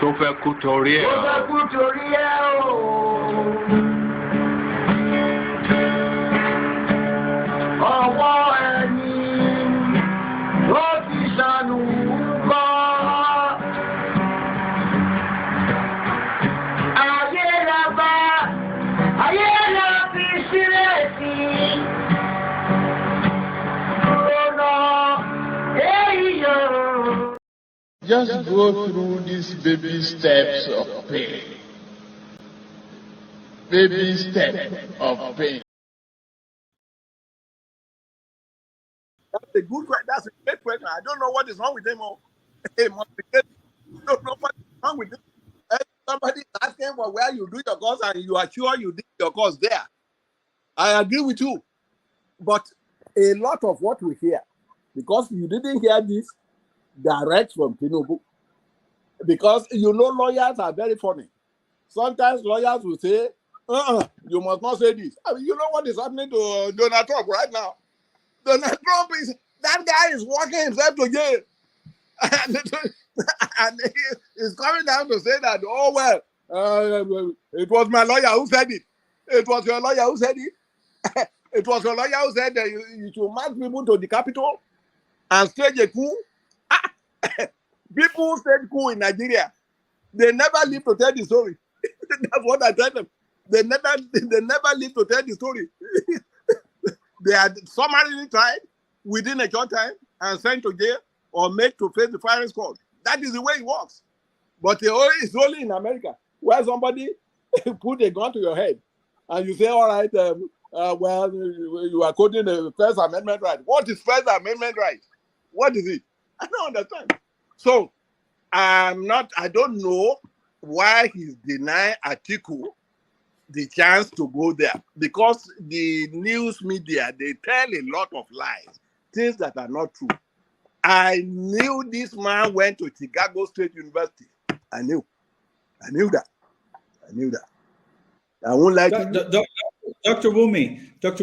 tó fẹ́ kú torí ẹ̀. Ọwọ́ ẹni ló ti ṣàánú kọ́. Ayé la bá, ayé la fi sílẹ̀ sí. Just go through these baby steps of pain. Baby steps of pain. That's a good question. That's a great question. I don't know what is wrong with them all. I don't know what is wrong with them. Somebody is asking for where you do your course and you are sure you did your course there. I agree with you. But a lot of what we hear, because you didn't hear this direct from Tinubu, because you know lawyers are very funny. Sometimes lawyers will say, you must not say this. I mean, you know what is happening to Donald Trump right now? Donald Trump that guy is walking himself to jail. And he is coming down to say that, oh, well, it was my lawyer who said it. It was your lawyer who said it. It was your lawyer who said that you should march people to the Capitol and stage a coup. People who stage coup in Nigeria, they never live to tell the story. That's what I tell them. They never live to tell the story. They are summarily tried within a short time and sent to jail or made to face the firing squad. That is the way it works. But it's only in America where somebody put a gun to your head and you say, all right, well, you are quoting the First Amendment right. What is First Amendment right? What is it? I don't understand. So I don't know why he's denying Atiku the chance to go there, because the news media, they tell a lot of lies, things that are not true. I knew this man went to Chicago State University. I knew that. I won't like Dr. Wumi, yes.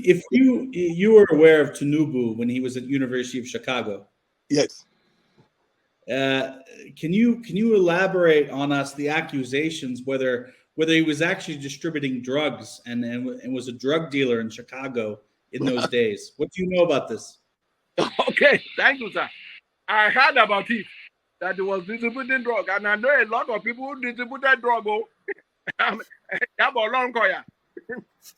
if you were aware of Tinubu when he was at University of Chicago, yes. Can you elaborate on us the accusations whether he was actually distributing drugs and was a drug dealer in Chicago in those days? What do you know about this? Okay, thank you, sir. I heard about it, that he was distributing drug, and I know a lot of people who distributed drug. Who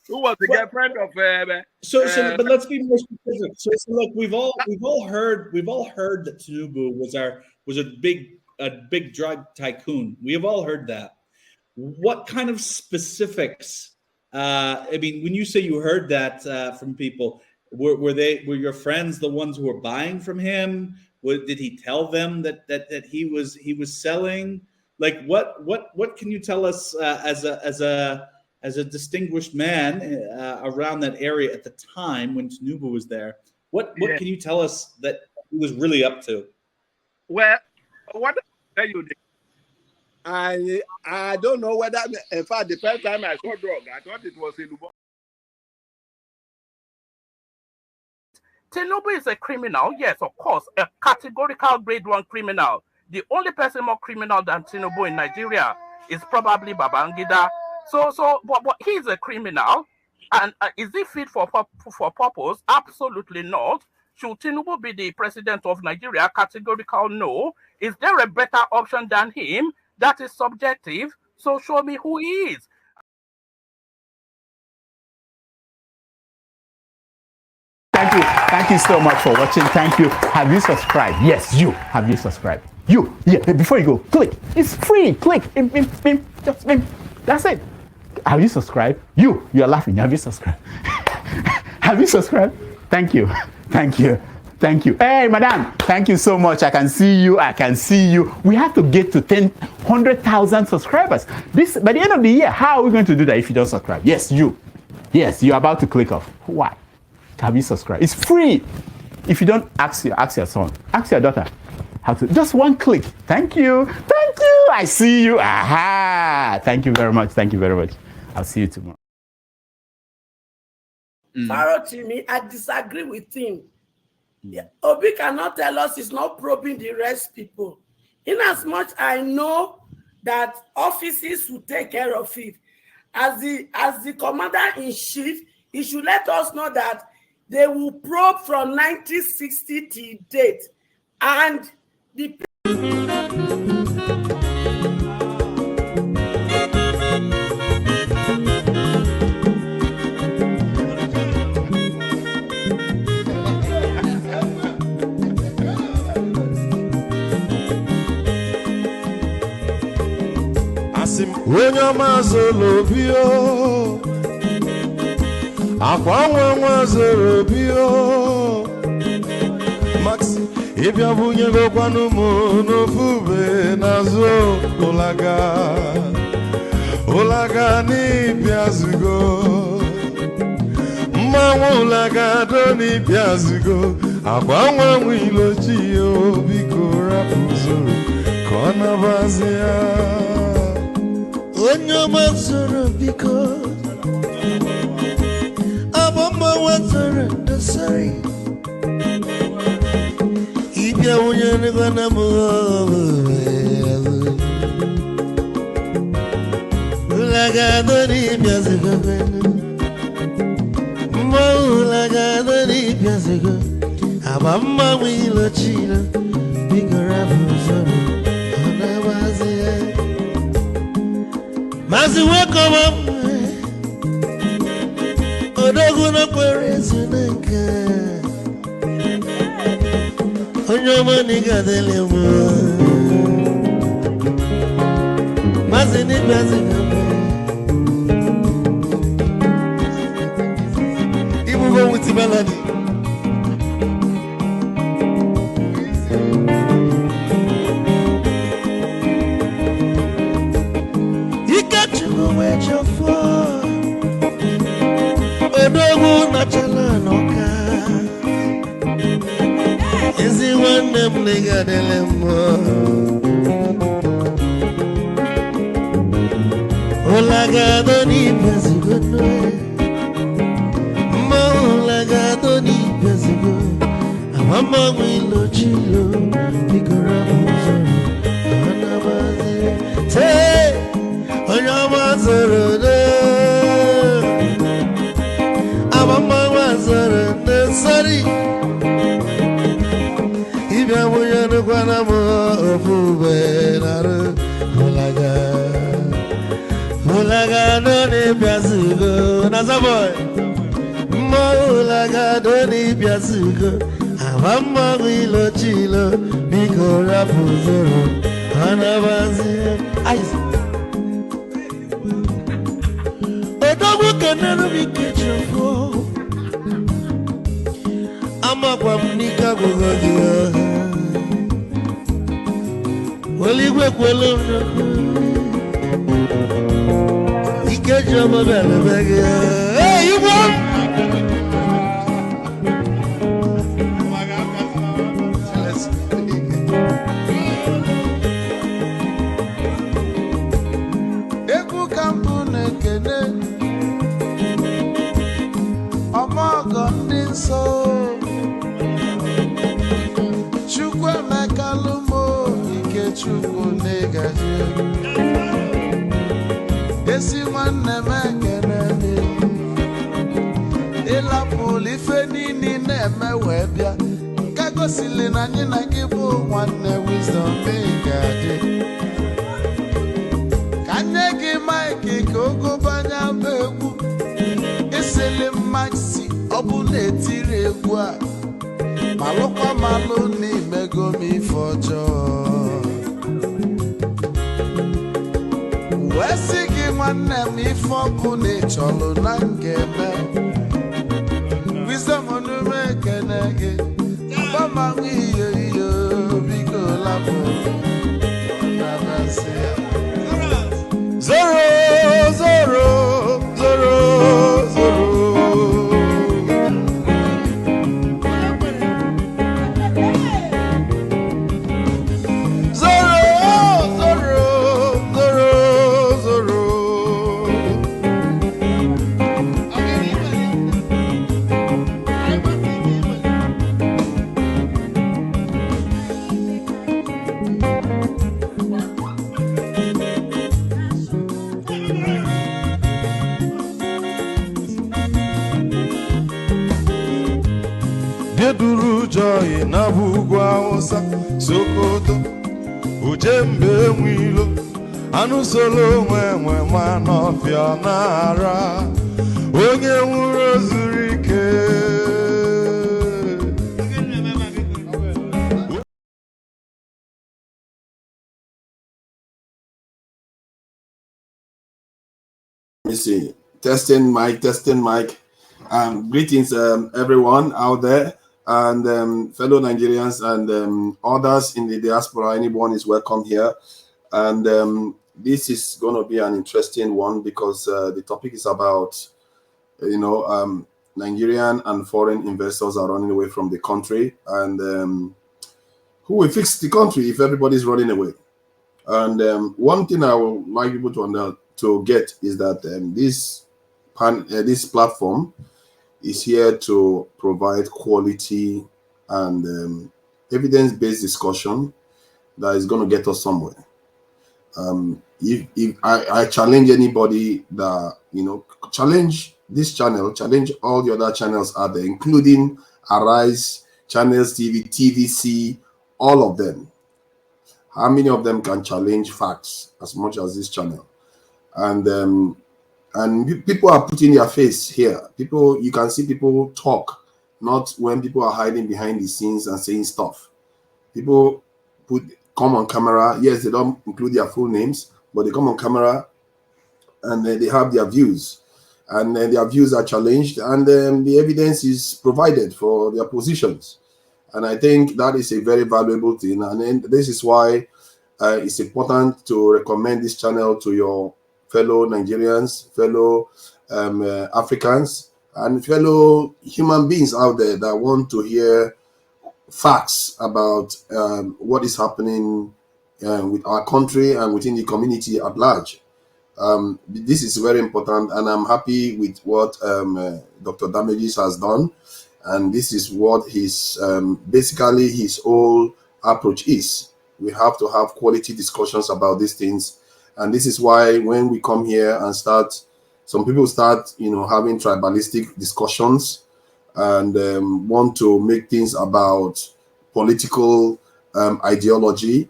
was the girlfriend of? But let's be more specific. So look, we've all heard that Tinubu was a big drug tycoon. We have all heard that. What kind of specifics? I mean, when you say you heard that from people, were your friends the ones who were buying from him? Did he tell them that he was selling? Like what can you tell us as a distinguished man around that area at the time when Tinubu was there? What can you tell us that he was really up to? Well, what I tell you, I don't know whether, in fact, the first time I saw drug, I thought it was Tinubu. Tinubu is a criminal, yes, of course, a categorical grade 1 criminal. The only person more criminal than Tinubu in Nigeria is probably Babangida. But he's a criminal, and is he fit for purpose? Absolutely not. Should Tinubu be the president of Nigeria? Categorical no. Is there a better option than him? That is subjective. So show me who he is. Thank you so much for watching. Thank you. Have you subscribed? Yes, you. Have you subscribed? You. Yeah, before you go, click. It's free. Click. Just that's it. Have you subscribed? You're laughing. Have you subscribed? Have you subscribed? Thank you. Hey, madam. Thank you so much. I can see you. We have to get to 100,000 subscribers. By the end of the year, how are we going to do that if you don't subscribe? Yes, you. Yes, you're about to click off. Why? Have you subscribed? It's free. If you don't, ask your son, ask your daughter how to. Just one click. Thank you. I see you. Aha. Thank you very much. I'll see you tomorrow. Farotimi, I disagree with him. Yeah. Obi cannot tell us he's not probing the rest people. In as much I know that offices will take care of it, as the commander-in-chief, he should let us know that they will probe from 1960 till date, and the onye ọma zoro bio akwa nwa zoro bio Max ịbịa bunyego kwanu m n'ofube n'azụ ụlaga n'ịbịa zugo mmanwụ ụlaga do n'ịbịa zugo akwa nwa nwilochi yo biko rapụ zoro ka ọ nabazi ya Onyoma zoro biko Abamba wazoro nasari Ibya unyane gana Ulaga ni biazigo Ulaga ni biazigo Abamba wilo chino Biko rafu zoro Anawazi Mazi weko mamu Odogu na kwere zinenka Onyoma nigadele mo Mazi ni biazi kama Ibu go with the melody Odogu na chala noka Ezi wane mliga delemo Olagado ni pezigo noe Olagado ni pezigo Amama mwilo chilo Bikora muzoro Anabazi Te Onyama zoro Sorry, if I were to go on a fool, Holaga, don't need Piazugo, Nazaboy, Molaga, don't need Piazugo, Amama Wilo Chilo, Biko Rapuzoro, Anabazi, Ice. A dog can never be kitchen for. Ama kwa mnika kugogia Waligwe kwelo Ikejo mabele bege Hey, you want? Eku kampune kene Ama gondin so Chukwu negaji Esi nwanne mekene Ila ife nini na-eme wee bịa Nke gosili na anyị na gị bụ nwanne wisdom megadi Ka nye gị maịkị ka ogobanya bụ egwu Isili maxi ọ bụ na-etiri egwu a Malụkwa malụ n'imego m ife ọjọọ Wesi gị nwanne m ife ọkụ na-echọlụ na ngeme Wisdom onume ekene gị Bama nwe iyo biko lapụ Nabasi Zoro, zoro, zoro, zoro ujembe mwilo anụ solo nwe nwa n'ọfịa n'ara onye nwụrụ zuru ike. Let me see. Testing mic. Greetings, everyone out there, and fellow Nigerians and others in the diaspora. Anyone is welcome here. And this is going to be an interesting one because the topic is about, Nigerian and foreign investors are running away from the country, and who will fix the country if everybody's running away? And one thing I would like people to get is that this platform is here to provide quality and evidence-based discussion that is going to get us somewhere. If I challenge anybody that challenge this channel, challenge all the other channels out there, including Arise, Channels TV, TVC, all of them. How many of them can challenge facts as much as this channel? And people are putting their face here. You can see people talk, not when people are hiding behind the scenes and saying stuff. People come on camera. Yes, they don't include their full names, but they come on camera and they have their views, and their views are challenged, and the evidence is provided for their positions. And I think that is a very valuable thing. And then this is why it's important to recommend this channel to your fellow Nigerians, fellow Africans, and fellow human beings out there that want to hear facts about what is happening with our country and within the community at large. This is very important, and I'm happy with what Dr. Damages has done. And this is what his basically his whole approach is. We have to have quality discussions about these things. And this is why when we come here and some people start, having tribalistic discussions and want to make things about political ideology.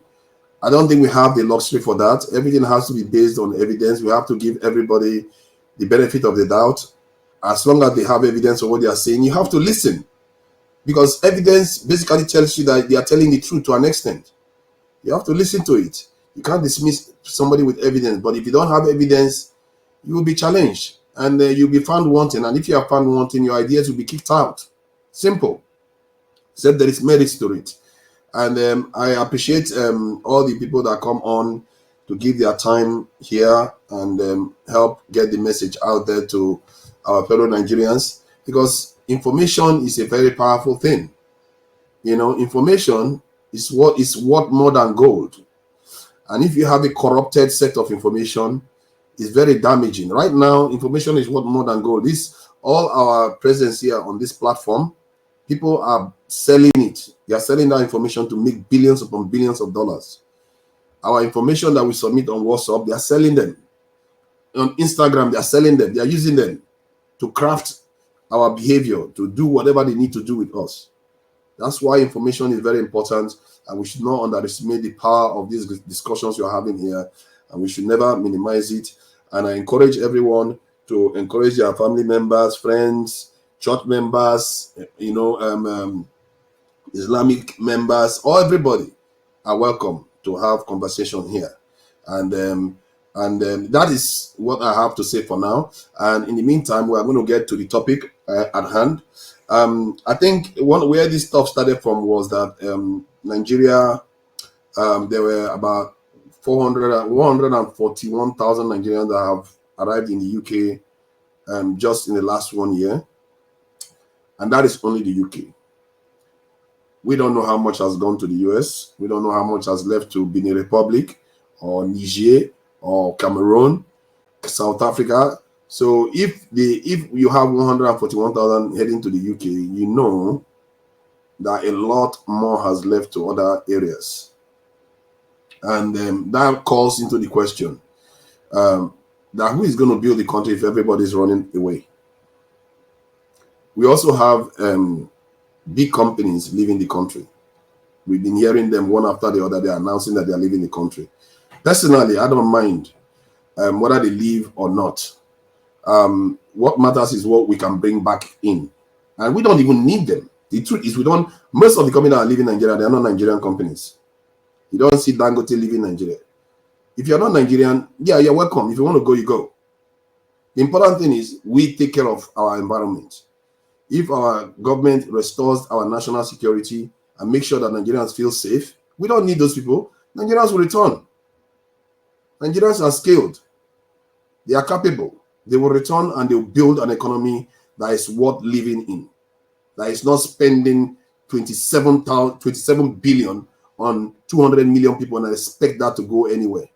I don't think we have the luxury for that. Everything has to be based on evidence. We have to give everybody the benefit of the doubt. As long as they have evidence of what they are saying, you have to listen, because evidence basically tells you that they are telling the truth to an extent. You have to listen to it. You can't dismiss somebody with evidence, but if you don't have evidence, you will be challenged and you'll be found wanting. And if you are found wanting, your ideas will be kicked out. Simple. Except there is merit to it. And I appreciate all the people that come on to give their time here and help get the message out there to our fellow Nigerians, because information is a very powerful thing. Information is worth more than gold. And if you have a corrupted set of information, it's very damaging. Right now, information is worth more than gold. All our presence here on this platform, people are selling it. They are selling that information to make billions upon billions of dollars. Our information that we submit on WhatsApp, they are selling them. On Instagram, they are selling them. They are using them to craft our behavior, to do whatever they need to do with us. That's why information is very important, and we should not underestimate the power of these discussions you're having here, and we should never minimize it. And I encourage everyone to encourage their family members, friends, church members, Islamic members, or everybody are welcome to have conversation here. And that is what I have to say for now. And in the meantime, we are going to get to the topic at hand. I think where this stuff started from was that Nigeria, there were about 141,000 Nigerians that have arrived in the UK just in the last 1 year. And that is only the UK. We don't know how much has gone to the US. We don't know how much has left to Benin Republic or Niger or Cameroon, South Africa. So if you have 141,000 heading to the UK, you know that a lot more has left to other areas. And that calls into the question that who is going to build the country if everybody is running away? We also have big companies leaving the country. We've been hearing them one after the other. They're announcing that they're leaving the country. Personally, I don't mind whether they leave or not. What matters is what we can bring back in. And we don't even need them. The truth is, most of the companies that are leaving Nigeria, they are not Nigerian companies. You don't see Dangote leaving Nigeria. If you're not Nigerian, yeah, you're welcome. If you want to go, you go. The important thing is we take care of our environment. If our government restores our national security and make sure that Nigerians feel safe, we don't need those people. Nigerians will return. Nigerians are skilled. They are capable. They will return and they will build an economy that is worth living in. That is not spending 27 billion on 200 million people and expect that to go anywhere.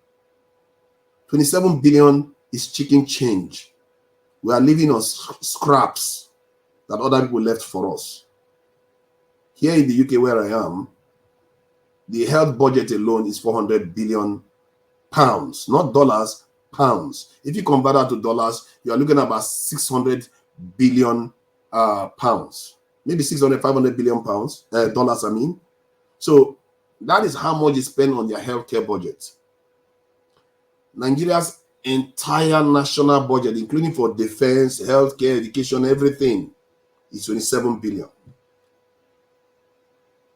27 billion is chicken change. We are living on scraps that other people left for us. Here in the UK where I am, the health budget alone is 400 billion pounds, not dollars, pounds. If you convert that to dollars, you are looking at about 600 billion pounds. Maybe 500 billion pounds, dollars, I mean. So that is how much is spent on their healthcare budget. Nigeria's entire national budget, including for defense, healthcare, education, everything, is 27 billion.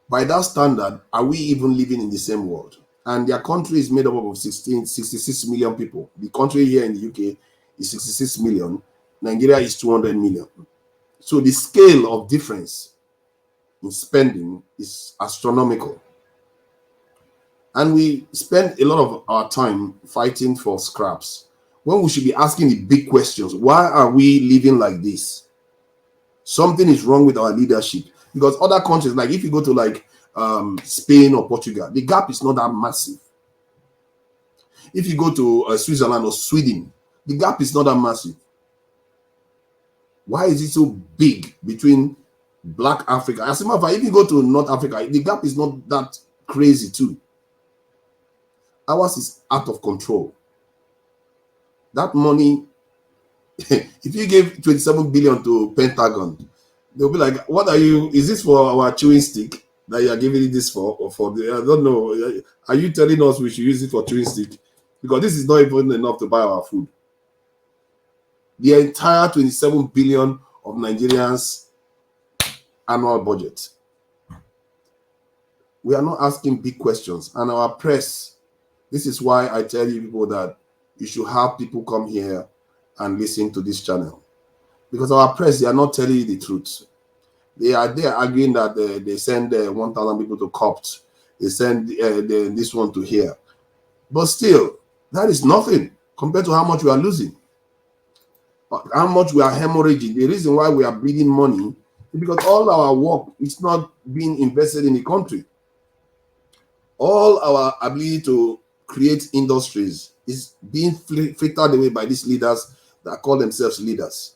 By that standard, are we even living in the same world? And their country is made up of 66 million people. The country here in the UK is 66 million. Nigeria is 200 million. So the scale of difference in spending is astronomical. And we spend a lot of our time fighting for scraps when we should be asking the big questions. Why are we living like this? Something is wrong with our leadership. Because other countries, like if you go to like Spain or Portugal, the gap is not that massive. If you go to Switzerland or Sweden, the gap is not that massive. Why is it so big between Black Africa? As a matter of fact, if you go to North Africa, the gap is not that crazy too. Ours is out of control. That money, if you give 27 billion to Pentagon, they'll be like, what are you, is this for our chewing stick that you are giving this for? Or for the, I don't know. Are you telling us we should use it for chewing stick? Because this is not even enough to buy our food. The entire 27 billion of Nigerians' annual budget. We are not asking big questions. And our press, this is why I tell you people that you should have people come here and listen to this channel. Because our press, they are not telling you the truth. They are arguing that they send 1,000 people to Copt. They send this one to here. But still, that is nothing compared to how much we are losing. How much we are hemorrhaging. The reason why we are bleeding money is because all our work is not being invested in the country. All our ability to create industries is being frittered away by these leaders that call themselves leaders.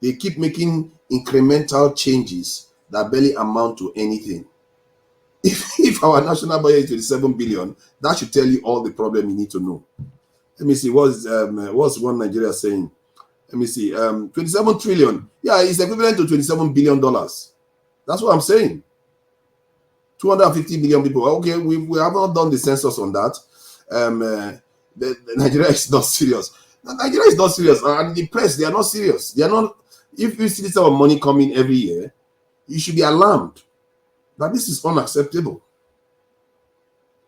They keep making incremental changes that barely amount to anything. If our national budget is 27 billion, that should tell you all the problem you need to know. Let me see, what's one Nigeria saying? Let me see, 27 trillion. Yeah, it's equivalent to $27 billion. That's what I'm saying. 250 billion people. Okay, we have not done the census on that. Nigeria is not serious. Nigeria is not serious. And the press, they are not serious. They are not. If you see this type of money coming every year, you should be alarmed that this is unacceptable.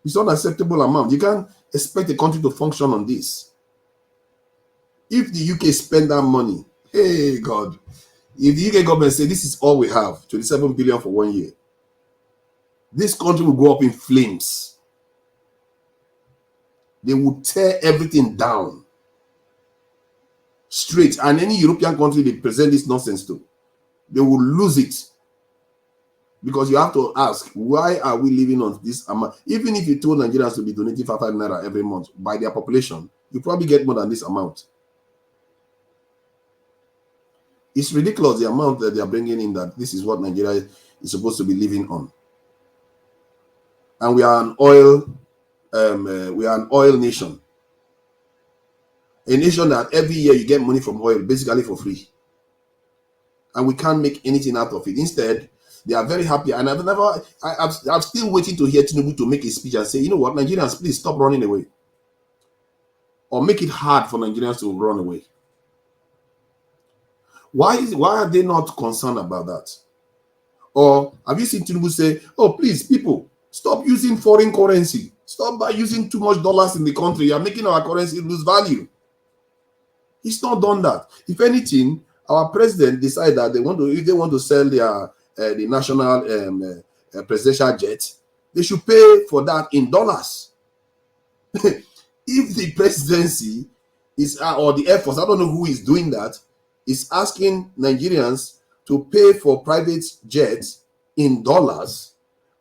It's an unacceptable amount. You can't expect a country to function on this. If the UK spend that money, hey God, if the UK government say this is all we have, 27 billion for 1 year, this country will go up in flames. They will tear everything down straight. And any European country they present this nonsense to, they will lose it. Because you have to ask, why are we living on this amount? Even if you told Nigerians to be donating 5 naira every month by their population, you probably get more than this amount. It's ridiculous the amount that they are bringing in, that this is what Nigeria is supposed to be living on. And we are an oil nation. A nation that every year you get money from oil, basically for free. And we can't make anything out of it. Instead, They are very happy. And I'm still waiting to hear Tinubu to make a speech and say, you know what, Nigerians, please stop running away. Or make it hard for Nigerians to run away. Why are they not concerned about that? Or have you seen Tinubu say, oh, please, people, stop using foreign currency. Stop by using too much dollars in the country. You're making our currency lose value. He's not done that. If anything, our president decided that if they want to sell their the national presidential jet, they should pay for that in dollars. If the presidency is or the Air Force, I don't know who is doing that, is asking Nigerians to pay for private jets in dollars,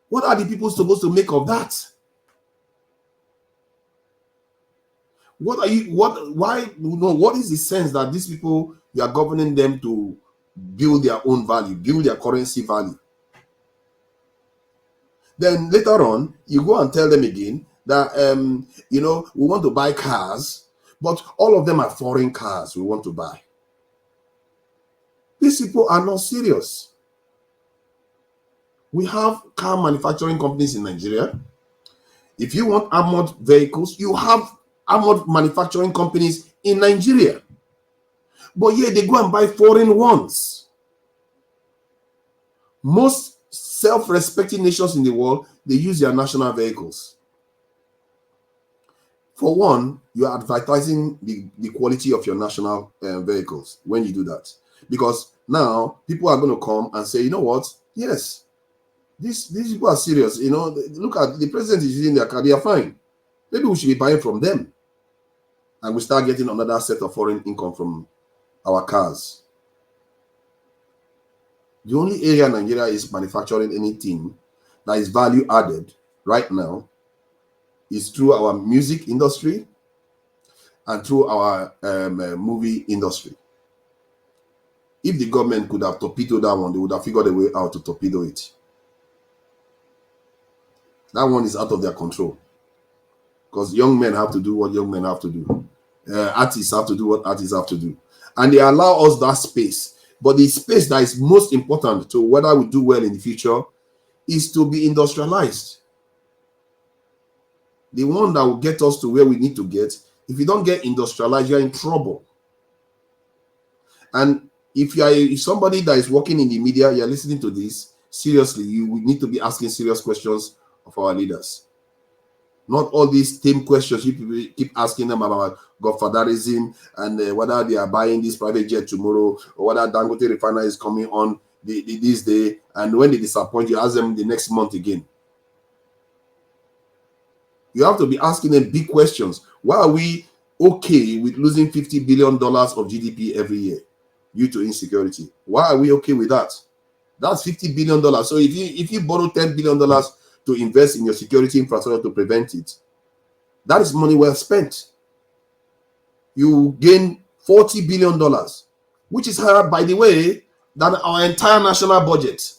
what are the people supposed to make of that? What is the sense that these people, you are governing them to build their own value, build their currency value? Then later on, you go and tell them again that, we want to buy cars, but all of them are foreign cars we want to buy. These people are not serious. We have car manufacturing companies in Nigeria. If you want armored vehicles, you have armored manufacturing companies in Nigeria. But yet they go and buy foreign ones. Most self-respecting nations in the world, they use their national vehicles. For one, you are advertising the quality of your national vehicles when you do that. Because now people are going to come and say, you know what? Yes, these people are serious. Look at the president is using their car. They are fine. Maybe we should be buying from them. And we start getting another set of foreign income from our cars. The only area Nigeria is manufacturing anything that is value added right now is through our music industry and through our movie industry. If the government could have torpedoed that one, they would have figured a way out to torpedo it. That one is out of their control. Because young men have to do what young men have to do. Artists have to do what artists have to do. And they allow us that space. But the space that is most important to whether we do well in the future is to be industrialized. The one that will get us to where we need to get. If you don't get industrialized, you're in trouble. And if you are somebody that is working in the media, you're listening to this, seriously, you need to be asking serious questions of our leaders. Not all these same questions you keep asking them about godfatherism and whether they are buying this private jet tomorrow or whether Dangote Refinery is coming on this day. And when they disappoint, you ask them the next month again. You have to be asking them big questions. Why are we okay with losing $50 billion of GDP every year due to insecurity? Why are we okay with that? That's $50 billion. So if you borrow $10 billion to invest in your security infrastructure to prevent it, that is money well spent. You gain $40 billion, which is higher, by the way, than our entire national budget.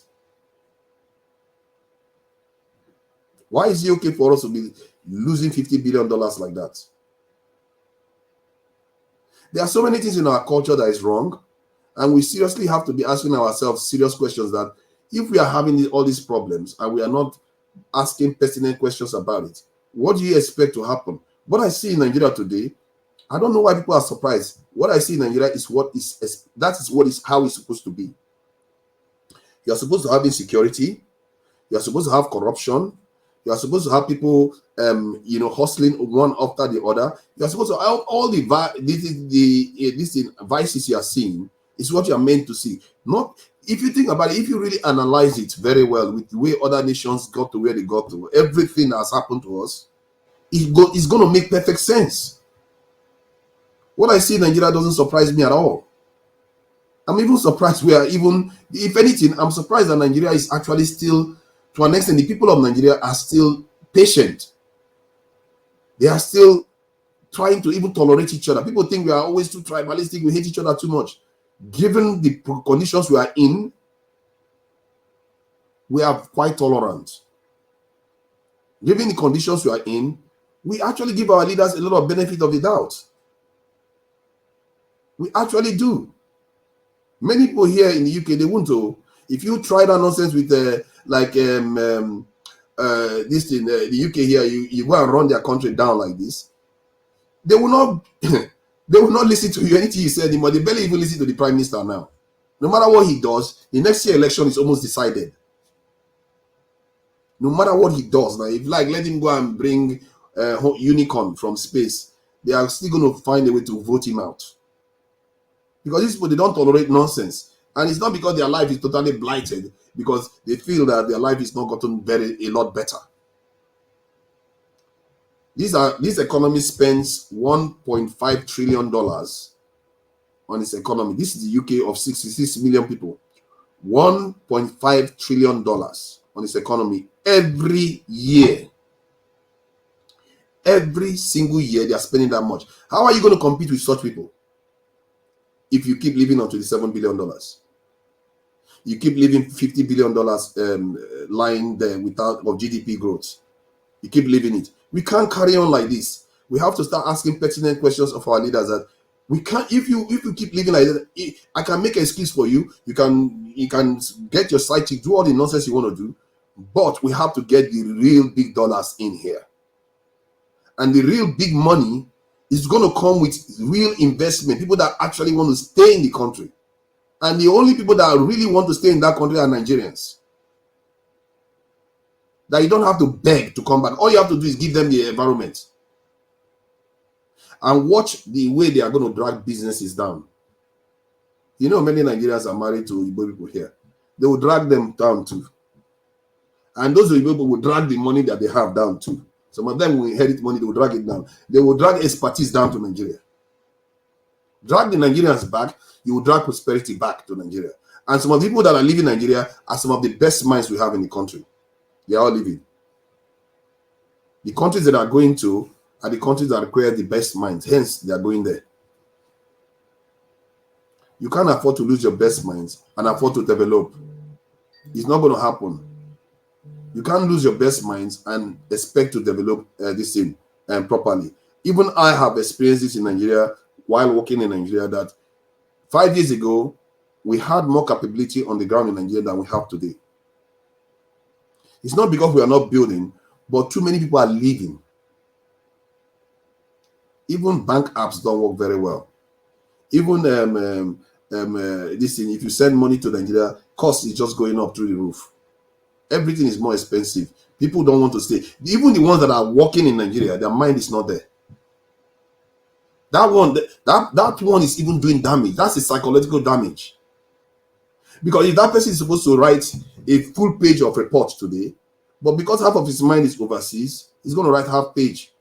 Why is it okay for us to be losing $50 billion like that? There are so many things in our culture that is wrong, and we seriously have to be asking ourselves serious questions that if we are having all these problems and we are not asking pertinent questions about it, what do you expect to happen? What I see in Nigeria today, I don't know why people are surprised. What I see in Nigeria is how it's supposed to be. You're supposed to have insecurity. You're supposed to have corruption. You are supposed to have people, hustling one after the other. You are supposed to have all the vices you are seeing is what you are meant to see. Not if you think about it, if you really analyze it very well with the way other nations got to where they got to, everything that has happened to us, it's going to make perfect sense. What I see in Nigeria doesn't surprise me at all. I'm even surprised if anything, I'm surprised that Nigeria is actually still, to an extent, the people of Nigeria are still patient. They are still trying to even tolerate each other. People think we are always too tribalistic, we hate each other too much. Given the conditions we are in, we are quite tolerant. Given the conditions we are in, we actually give our leaders a lot of benefit of the doubt. We actually do. Many people here in the UK, they want to, If you try that nonsense with this thing, the UK here, you go and run their country down like this, they will not they will not listen to you anything you say anymore. They barely even listen to the Prime Minister now. No matter what he does, the next year election is almost decided. No matter what he does, now if like let him go and bring unicorn from space, they are still going to find a way to vote him out. Because these people, they don't tolerate nonsense. And it's not because their life is totally blighted, because they feel that their life is not gotten a lot better. This economy spends $1.5 trillion on its economy. This is the UK of 66 million people. $1.5 trillion on its economy every year. Every single year they are spending that much. How are you going to compete with such people if you keep living on $27 billion? You keep leaving $50 billion lying there without of GDP growth. You keep leaving it. We can't carry on like this. We have to start asking pertinent questions of our leaders that we can't. If you keep living like that, I can make an excuse for you. You can get your side chick, do all the nonsense you want to do, but we have to get the real big dollars in here. And the real big money is going to come with real investment, people that actually want to stay in the country. And the only people that really want to stay in that country are Nigerians. That you don't have to beg to come back. All you have to do is give them the environment. And watch the way they are going to drag businesses down. You know, many Nigerians are married to Igbo people here. They will drag them down too. And those Igbo people will drag the money that they have down too. Some of them will inherit money, they will drag it down. They will drag expertise down to Nigeria. Drag the Nigerians back, you will drag prosperity back to Nigeria. And some of the people that are living in Nigeria are some of the best minds we have in the country. They are all living. The countries that are going to are the countries that require the best minds. Hence, they are going there. You can't afford to lose your best minds and afford to develop. It's not going to happen. You can't lose your best minds and expect to develop this thing properly. Even I have experienced this in Nigeria while working in Nigeria, that 5 years ago, we had more capability on the ground in Nigeria than we have today. It's not because we are not building, but too many people are leaving. Even bank apps don't work very well. Even this thing, if you send money to Nigeria, cost is just going up through the roof. Everything is more expensive. People don't want to stay. Even the ones that are working in Nigeria, their mind is not there. That one is even doing damage. That's a psychological damage. Because if that person is supposed to write a full page of report today, but because half of his mind is overseas, he's going to write half page.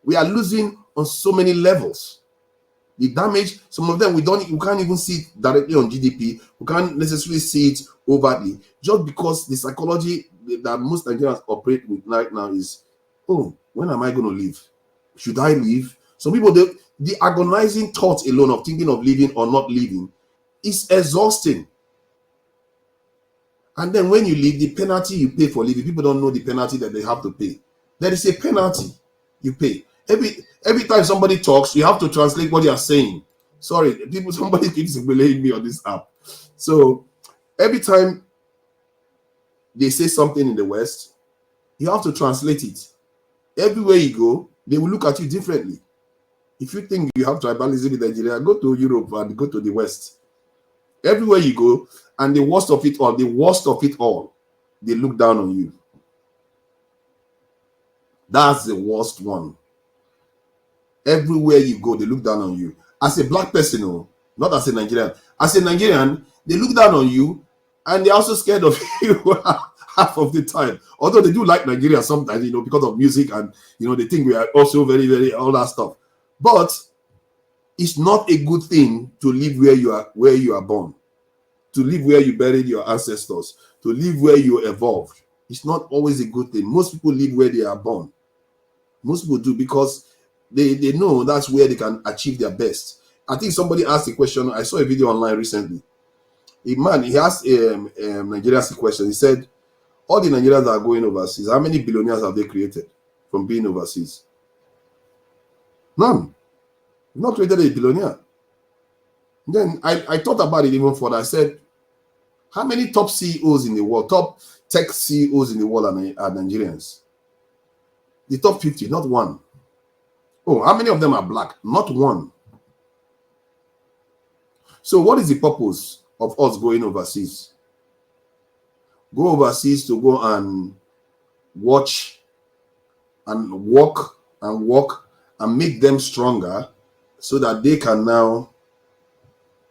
We are losing on so many levels. The damage, some of them we can't even see it directly on GDP. We can't necessarily see it overtly, just because the psychology that most Nigerians operate with right now is, oh, when am I going to leave? Should I leave? Some people, the agonizing thought alone of thinking of leaving or not leaving is exhausting. And then when you leave, the penalty you pay for leaving, people don't know the penalty that they have to pay. There is a penalty you pay. Every time somebody talks, you have to translate what they are saying. Sorry, somebody keeps blaming me on this app. So every time they say something in the West, you have to translate it. Everywhere you go, they will look at you differently. If you think you have tribalism in Nigeria, go to Europe and go to the West. Everywhere you go, and the worst of it all, they look down on you. That's the worst one. Everywhere you go, they look down on you. As a black person, not as a Nigerian. As a Nigerian, they look down on you, and they're also scared of you half of the time. Although they do like Nigeria sometimes, because of music, and they think we are also very, very all that stuff. But it's not a good thing to live where you are born, to live where you buried your ancestors, to live where you evolved. It's not always a good thing. Most people live where they are born. Most people do, because they know that's where they can achieve their best. I think somebody asked a question. I saw a video online recently. A man, he asked Nigerians a question. He said, all the Nigerians that are going overseas, how many billionaires have they created from being overseas? None. Not created a billionaire. Then I thought about it even further. I said, How many top CEOs in the world, top tech CEOs in the world are Nigerians? The top 50, not one. Oh, how many of them are black? Not one. So what is the purpose of us going overseas? Go overseas to go and watch and walk and make them stronger so that they can now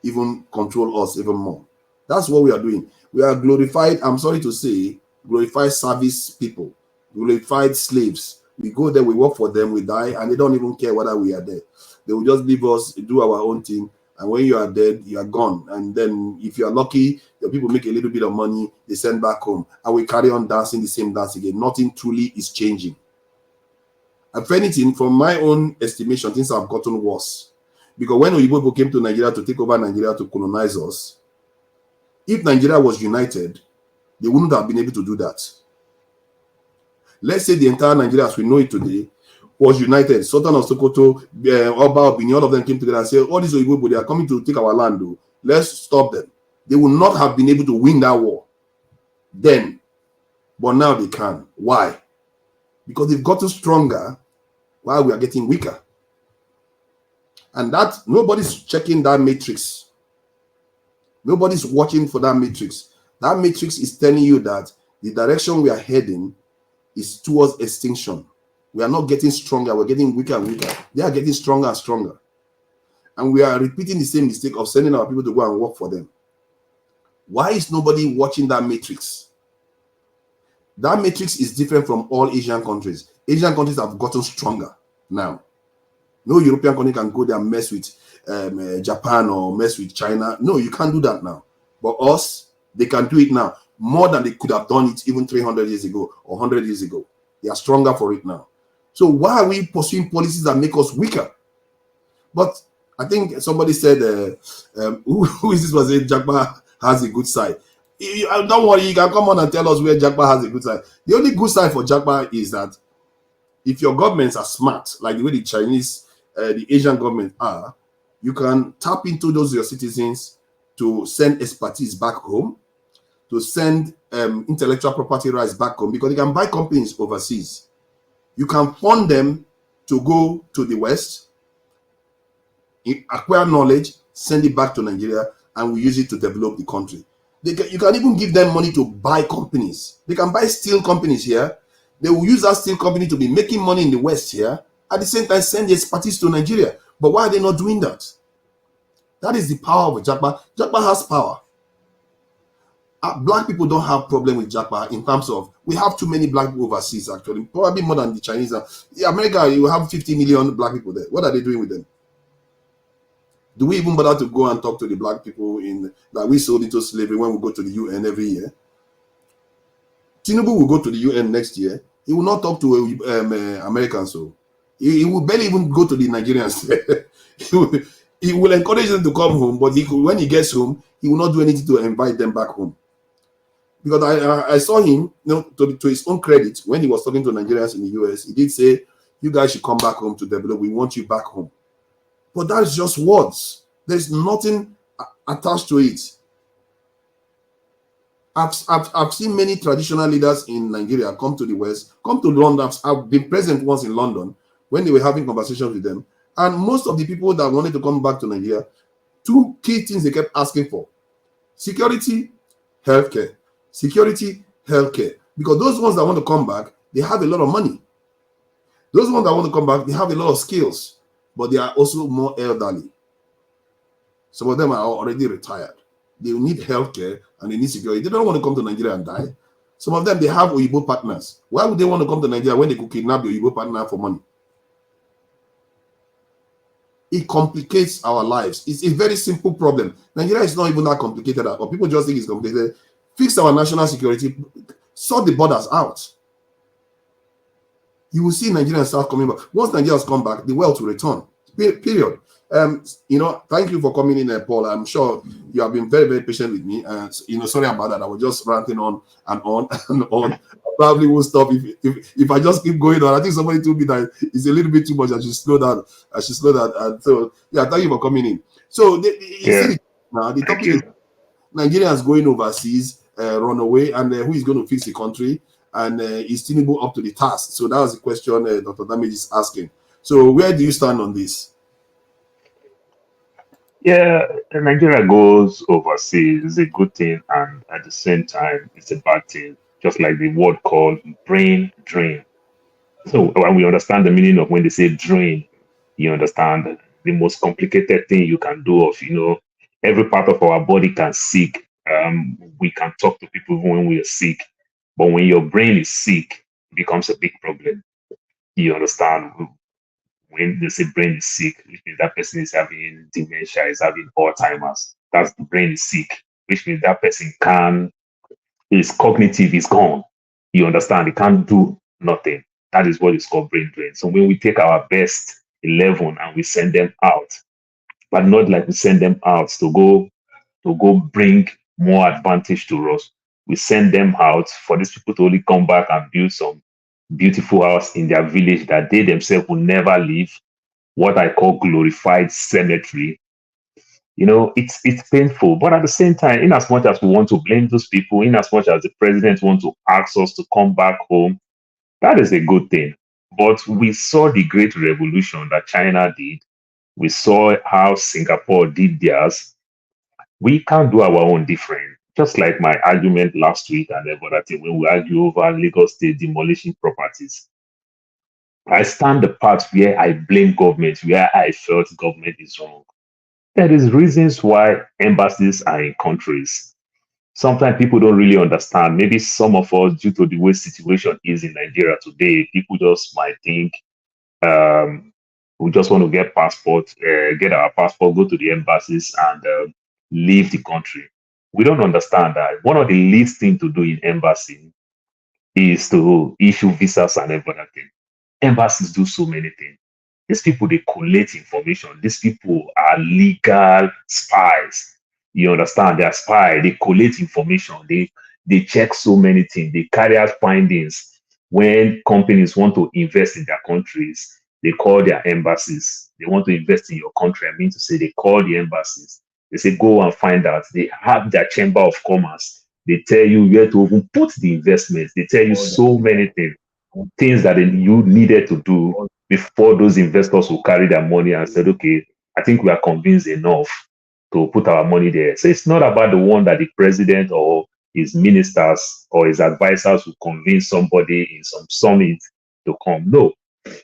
even control us even more. That's what we are doing. We are glorified, I'm sorry to say, glorified service people, glorified slaves. We go there, we work for them, we die, and they don't even care whether we are there. They will just leave us, do our own thing, and when you are dead, you are gone. And then if you are lucky, the people make a little bit of money, they send back home, and we carry on dancing the same dance again. Nothing truly is changing. If anything, from my own estimation, things have gotten worse. Because when Oyibo people came to Nigeria to take over Nigeria to colonize us, if Nigeria was united, they wouldn't have been able to do that. Let's say the entire Nigeria as we know it today was united. Sultan of Sokoto, Oba Obini, all of them came together and said, all these Oyibo people, they are coming to take our land. Though. Let's stop them. They would not have been able to win that war then. But now they can. Why? Because they've gotten stronger while we are getting weaker. And that nobody's checking that matrix. Nobody's watching for that matrix. That matrix is telling you that the direction we are heading is towards extinction. We are not getting stronger, we're getting weaker and weaker. They are getting stronger and stronger. And we are repeating the same mistake of sending our people to go and work for them. Why is nobody watching that matrix? That matrix is different from all Asian countries. Asian countries have gotten stronger now. No European country can go there and mess with Japan or mess with China. No, you can't do that now. But us, they can do it now more than they could have done it even 300 years ago or 100 years ago. They are stronger for it now. So why are we pursuing policies that make us weaker? But I think somebody said, who is this was saying Jagba has a good side? Don't worry, you can come on and tell us where Jagba has a good side. The only good side for Jagba is that if your governments are smart, like the way the Chinese, the Asian governments are, you can tap into those your citizens to send expertise back home, to send intellectual property rights back home, because they can buy companies overseas. You can fund them to go to the West, acquire knowledge, send it back to Nigeria, and we use it to develop the country. You can even give them money to buy companies. They can buy steel companies here. They will use that steel company to be making money in the West here. At the same time, send the expertise to Nigeria. But why are they not doing that? That is the power of Jagba. Jagba has power. Black people don't have problem with Jagba in terms of, we have too many black people overseas actually, probably more than the Chinese. In America, you have 50 million black people there. What are they doing with them? Do we even bother to go and talk to the black people that we sold into slavery when we go to the UN every year? Tinubu will go to the UN next year. He will not talk to Americans. So he will barely even go to the Nigerians. he will encourage them to come home, but when he gets home, he will not do anything to invite them back home. Because I saw him, to his own credit, when he was talking to Nigerians in the US, he did say, you guys should come back home to develop. We want you back home. But that's just words. There's nothing attached to it. I've seen many traditional leaders in Nigeria come to the West, come to London. I've been present once in London when they were having conversations with them. And most of the people that wanted to come back to Nigeria, two key things they kept asking for: security, healthcare. Security, healthcare. Because those ones that want to come back, they have a lot of money. Those ones that want to come back, they have a lot of skills, but they are also more elderly. Some of them are already retired. They need healthcare and they need security. They don't want to come to Nigeria and die. Some of them, they have Oyibo partners. Why would they want to come to Nigeria when they could kidnap the Oyibo partner for money? It complicates our lives. It's a very simple problem. Nigeria is not even that complicated at all. People just think it's complicated. Fix our national security, sort the borders out. You will see Nigerians start coming back. Once Nigerians come back, the wealth will return. Period. Thank you for coming in, Paul. I'm sure you have been very, very patient with me. Sorry about that. I was just ranting on and on and on. I probably will stop if I just keep going on. I think somebody told me that it's a little bit too much. I should slow down. And so, yeah, thank you for coming in. So, the topic is Nigerians going overseas, run away, and who is going to fix the country? And is Tinubu up to the task? So that was the question Dr. Damage is asking. So where do you stand on this? Yeah, Nigeria goes overseas is a good thing, and at the same time, it's a bad thing. Just like the word called brain drain. So when we understand the meaning of when they say drain, you understand the most complicated thing you can do of, every part of our body can sick. We can talk to people when we are sick, but when your brain is sick, it becomes a big problem. You understand? When they say brain is sick, which means that person is having dementia, is having Alzheimer's. That's the brain is sick, which means that person his cognitive is gone. You understand? He can't do nothing. That is what is called brain drain. So when we take our best 11 and we send them out, but not like we send them out to go bring more advantage to us. We send them out for these people to only come back and build some beautiful house in their village that they themselves will never leave. What I call glorified cemetery. It's painful, but at the same time, in as much as we want to blame those people, in as much as the president wants to ask us to come back home, that is a good thing. But we saw the great revolution that China did. We saw how Singapore did theirs. We can't do our own different. Just like my argument last week and every other thing when we argue over Lagos State demolishing properties. I stand the part where I blame government, where I felt government is wrong. There is reasons why embassies are in countries. Sometimes people don't really understand. Maybe some of us, due to the way situation is in Nigeria today, people just might think we just want to get our passport, go to the embassies and leave the country. We don't understand that one of the least things to do in embassy is to issue visas and everything. Embassies do so many things. These people, they collate information. These people are legal spies. You understand? They are spies. They collate information. They check so many things. They carry out findings. When companies want to invest in their countries, they call their embassies. They want to invest in your country. I mean to say they call the embassies. They say, go and find out. They have their chamber of commerce. They tell you where to even put the investments. They tell you so many things that you needed to do before those investors will carry their money and said, okay, I think we are convinced enough to put our money there. So it's not about the one that the president or his ministers or his advisors will convince somebody in some summit to come. No,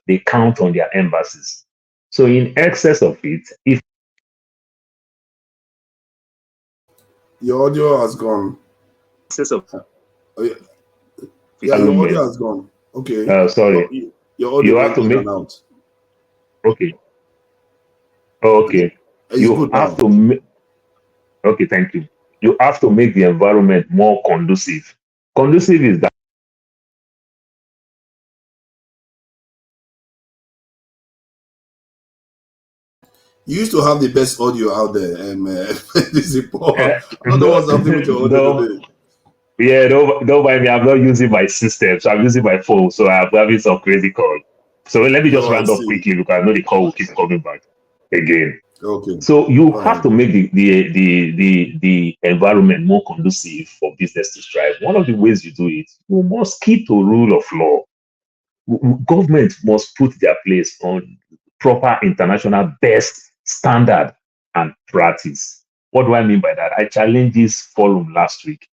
they count on their embassies. So in excess of it, if your audio has gone. Excess of yeah, your audio has gone. Okay. Sorry. Your audio you have to make out. Okay. Okay. You have to make. Okay, thank you. You have to make the environment more conducive. Conducive is that. You used to have the best audio out there, this is Paul. I don't know what's happening with your audio today. Yeah, don't mind me. I'm not using my system, so I'm using my phone. So I'm having some crazy call. So let me just round up quickly because I know the call will keep coming back again. Okay. So you have to make the environment more conducive for business to strive. One of the ways you do it, you must keep to rule of law. Government must put their place on proper international best standard and practice. What do I mean by that? I challenged this forum last week,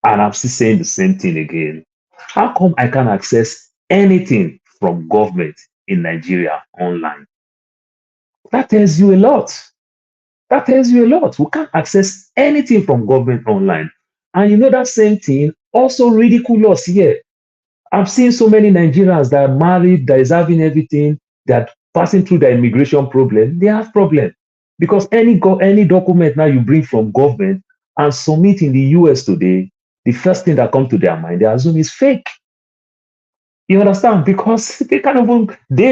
and I'm still saying the same thing again. How come I can access anything from government in Nigeria online? That tells you a lot. That tells you a lot. We can't access anything from government online. And that same thing also ridicule us here. I've seen so many Nigerians that are married, that is having everything, that passing through the immigration problem. They have problem because any document now you bring from government and submit in the US today, the first thing that comes to their mind, they assume is fake. You understand? Because they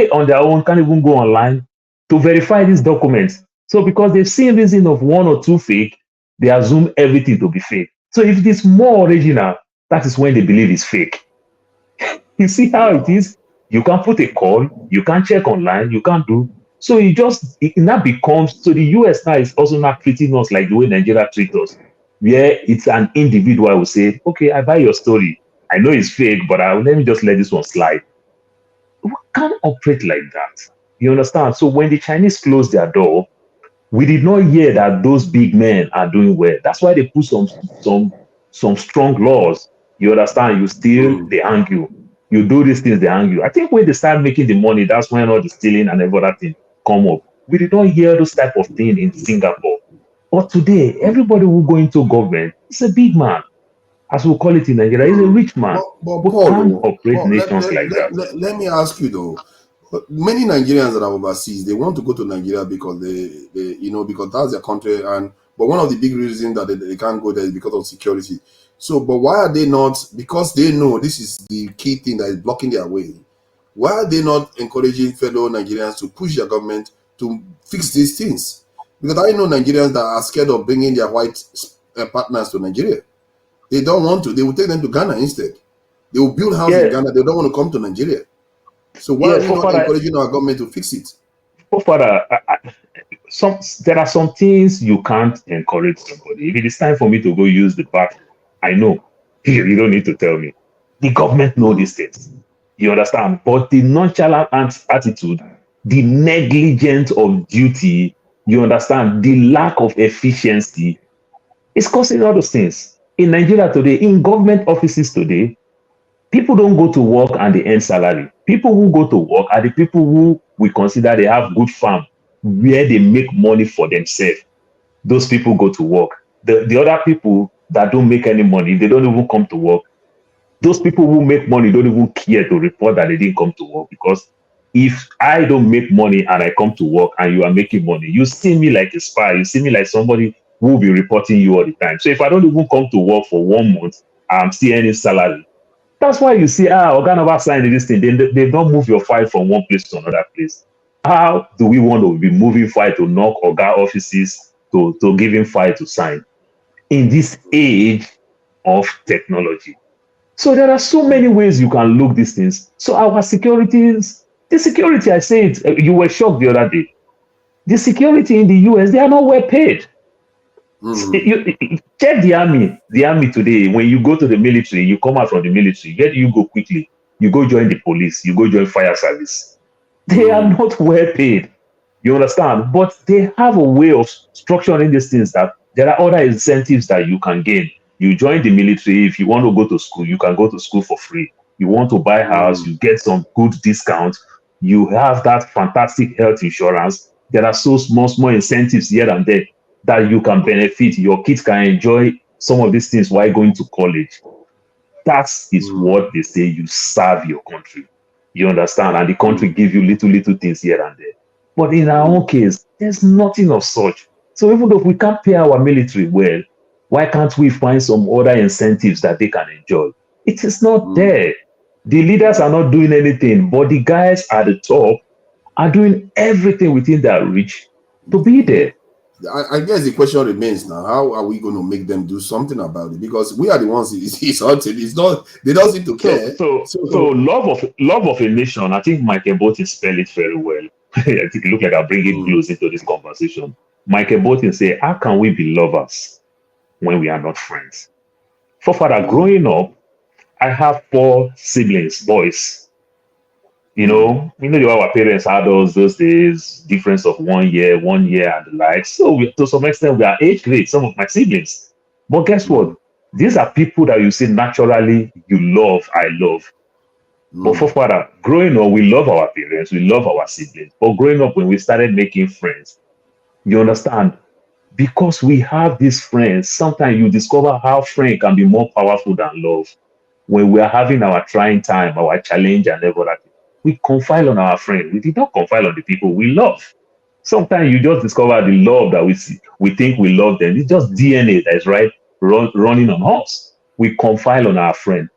on their own can't even go online to verify these documents. So because they've seen reason of one or two fake, they assume everything to be fake. So if it is more original, that is when they believe it's fake. You see how it is? You can put a call, you can check online, you can do. So it now becomes, so the US now is also not treating us like the way Nigeria treats us. where it's an individual who say, okay, I buy your story. I know it's fake, but let me just let this one slide. We can't operate like that. You understand? So when the Chinese closed their door, we did not hear that those big men are doing well. That's why they put some strong laws. You understand? You steal, they hang you. You do these things, they hang you. I think when they start making the money, that's when all the stealing and every other thing come up. We did not hear those type of thing in Singapore. But today, everybody who go into government is a big man. As we call it in Nigeria, he's a rich man. But We Paul, can't operate Paul, nations like that. let me ask you though. Many Nigerians that are overseas, they want to go to Nigeria because because that's their country. But one of the big reasons that they can't go there is because of security. So, but why are they not? Because they know this is the key thing that is blocking their way. Why are they not encouraging fellow Nigerians to push their government to fix these things? Because I know Nigerians that are scared of bringing their white partners to Nigeria. They don't want to. They will take them to Ghana instead. They will build houses in Ghana. They don't want to come to Nigeria. So why are we not encouraging our government to fix it? There are some things you can't encourage somebody. If it is time for me to go use the bath, I know. You don't need to tell me. The government know these things. You understand? But the nonchalant attitude, the negligence of duty, you understand, the lack of efficiency is causing all those things. In Nigeria today, in government offices today, people don't go to work and they earn salary. People who go to work are the people who we consider they have good farm, where they make money for themselves. Those people go to work. The other people that don't make any money, they don't even come to work. Those people who make money don't even care to report that they didn't come to work, because if I don't make money and I come to work and you are making money, you see me like a spy. You see me like somebody who will be reporting you all the time. So if I don't even come to work for 1 month, I'm still earning salary. That's why you see, Oganova signed this thing. They don't move your file from one place to another place. How do we want to be moving file to knock Oga offices to giving file to sign in this age of technology? So there are so many ways you can look these things. So our securities, the security, I say it, you were shocked the other day. The security in the US, they are not well paid. Check the army today. When you go to the military, you come out from the military, where do you go quickly? You go join the police, you go join fire service. They are not well paid. You understand? But they have a way of structuring these things that there are other incentives that you can gain. You join the military. If you want to go to school, you can go to school for free. You want to buy a house, you get some good discount. You have that fantastic health insurance. There are so small incentives here and there that you can benefit. Your kids can enjoy some of these things while going to college. That is what they say, you serve your country. You understand? And the country give you little things here and there. But in our own case, there's nothing of such. So even though we can't pay our military well, why can't we find some other incentives that they can enjoy? It is not there. The leaders are not doing anything, but the guys at the top are doing everything within their reach to be there. I guess the question remains now: how are we going to make them do something about it? Because we are the ones it's hurting. It's not. They don't seem to care. So love of a nation. I think Michael Bolton spelled it very well. I think it looked like I bring it close into this conversation. Michael Bolton say, "How can we be lovers when we are not friends?" For father, growing up, I have 4 siblings, boys. You know our parents had those days, difference of 1 year, and the like. So to some extent, we are age grade, some of my siblings. But guess what? These are people that you see naturally you love, I love. But for father, growing up, we love our parents, we love our siblings. But growing up, when we started making friends, you understand, because we have these friends, sometimes you discover how friend can be more powerful than love. When we are having our trying time, our challenge and everything, we confide on our friend. We did not confide on the people we love. Sometimes you just discover the love that we think we love them. It's just DNA that is running on us. We confide on our friend.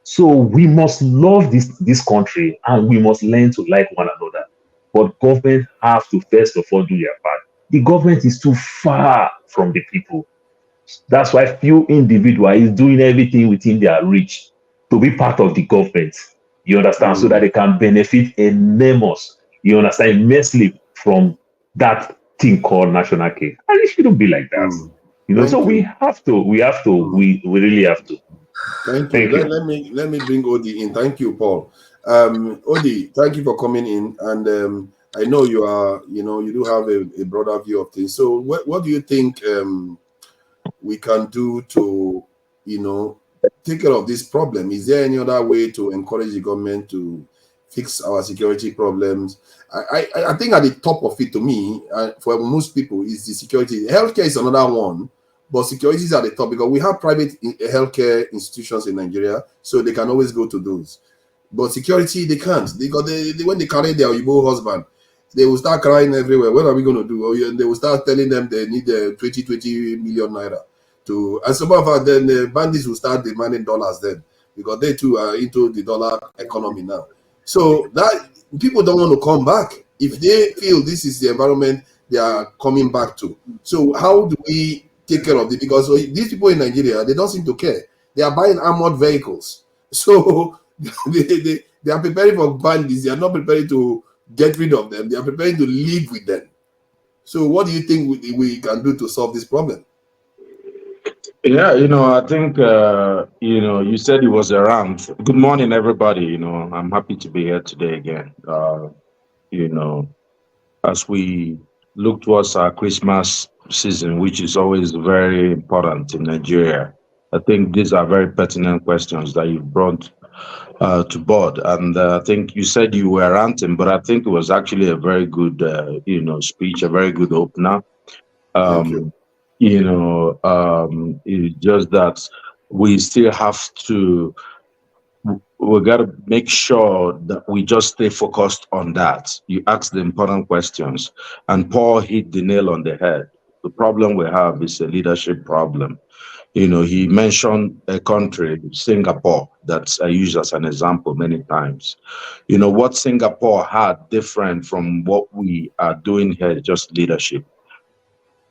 So we must love this country, and we must learn to like one another. But government have to first of all do their part. The government is too far from the people. That's why few individuals is doing everything within their reach to be part of the government. You understand? So that they can benefit immensely from that thing called national care. And it shouldn't be like that. So we have to, we really have to. Thank you. Let me bring Odi in. Thank you, Paul. Odi, thank you for coming in. And I know you are, you do have a broader view of things. So what do you think we can do to, take care of this problem? Is there any other way to encourage the government to fix our security problems? I think at the top of it, to me, for most people, is the security. Healthcare is another one, but security is at the top because we have private healthcare institutions in Nigeria, so they can always go to those. But security, they can't. When they carry their Igbo husband, they will start crying everywhere. What are we going to do? And they will start telling them they need 20 million naira. And some of us, then the bandits will start demanding dollars then, because they too are into the dollar economy now. So that people don't want to come back if they feel this is the environment they are coming back to. So how do we take care of it? Because these people in Nigeria, they don't seem to care. They are buying armored vehicles. So they are preparing for bandits. They are not preparing to get rid of them. They are preparing to live with them. So what do you think we can do to solve this problem? Yeah, I think, you said it was around. Good morning, everybody. I'm happy to be here today again. As we look towards our Christmas season, which is always very important in Nigeria, I think these are very pertinent questions that you've brought to board. And I think you said you were ranting, but I think it was actually a very good, speech, a very good opener. Thank you. It's just that we still have to, we got to make sure that we just stay focused on that. You ask the important questions, and Paul hit the nail on the head. The problem we have is a leadership problem. He mentioned a country, Singapore, that I use as an example many times. What Singapore had different from what we are doing here is just leadership.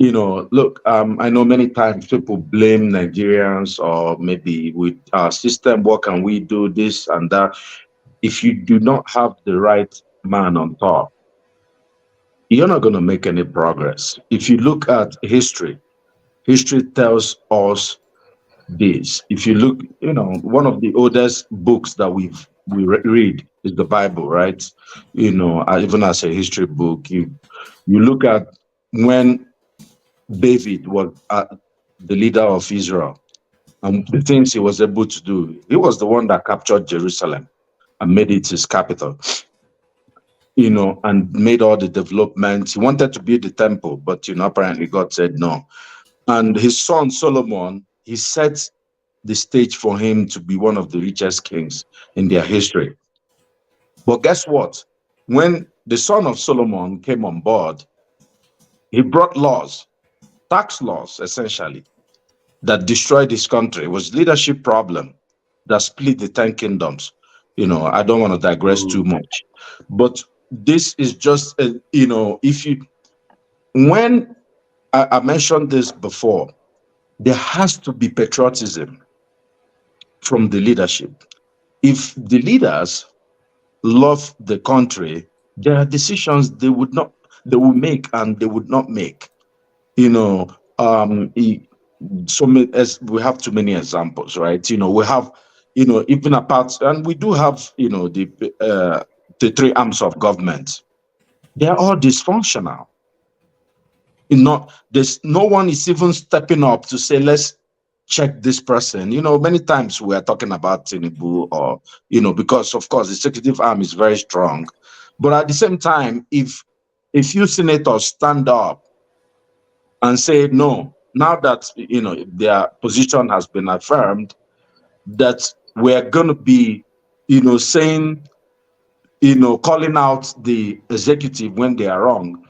Look, I know many times people blame Nigerians or maybe with our system, what can we do, this and that. If you do not have the right man on top, you're not going to make any progress. If you look at history tells us this. If you look, one of the oldest books that we read is the Bible, right? Even as a history book, you look at when David was the leader of Israel, and the things he was able to do. He was the one that captured Jerusalem and made it his capital, and made all the developments. He wanted to build the temple, but, apparently God said no. And his son Solomon, he set the stage for him to be one of the richest kings in their history. But guess what? When the son of Solomon came on board, he brought laws, tax laws, essentially, that destroyed this country. It was leadership problem that split the 10 kingdoms. I don't want to digress too much, but this is just, when I mentioned this before, there has to be patriotism from the leadership. If the leaders love the country, there are decisions they will make and they would not make. As we have too many examples, right? We have, even apart, and we do have, the three arms of government. They are all dysfunctional. There's no one is even stepping up to say, let's check this person. Many times we are talking about Tinubu or, because of course the executive arm is very strong. But at the same time, if a few senators stand up and say, no, now that, their position has been affirmed, that we're going to be, saying, calling out the executive when they are wrong,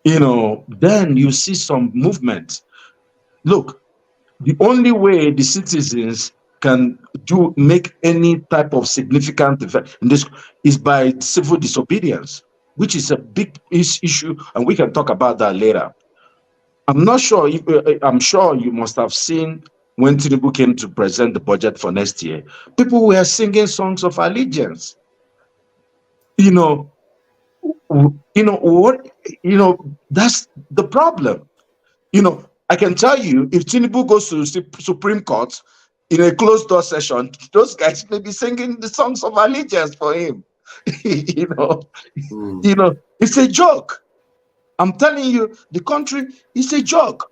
then you see some movement. Look, the only way the citizens can make any type of significant effect in this is by civil disobedience, which is a big issue, and we can talk about that later. I'm sure you must have seen when Tinubu came to present the budget for next year, people were singing songs of allegiance. That's the problem. I can tell you, if Tinubu goes to Supreme Court in a closed door session, those guys may be singing the songs of allegiance for him. you know, it's a joke. I'm telling you, the country is a joke.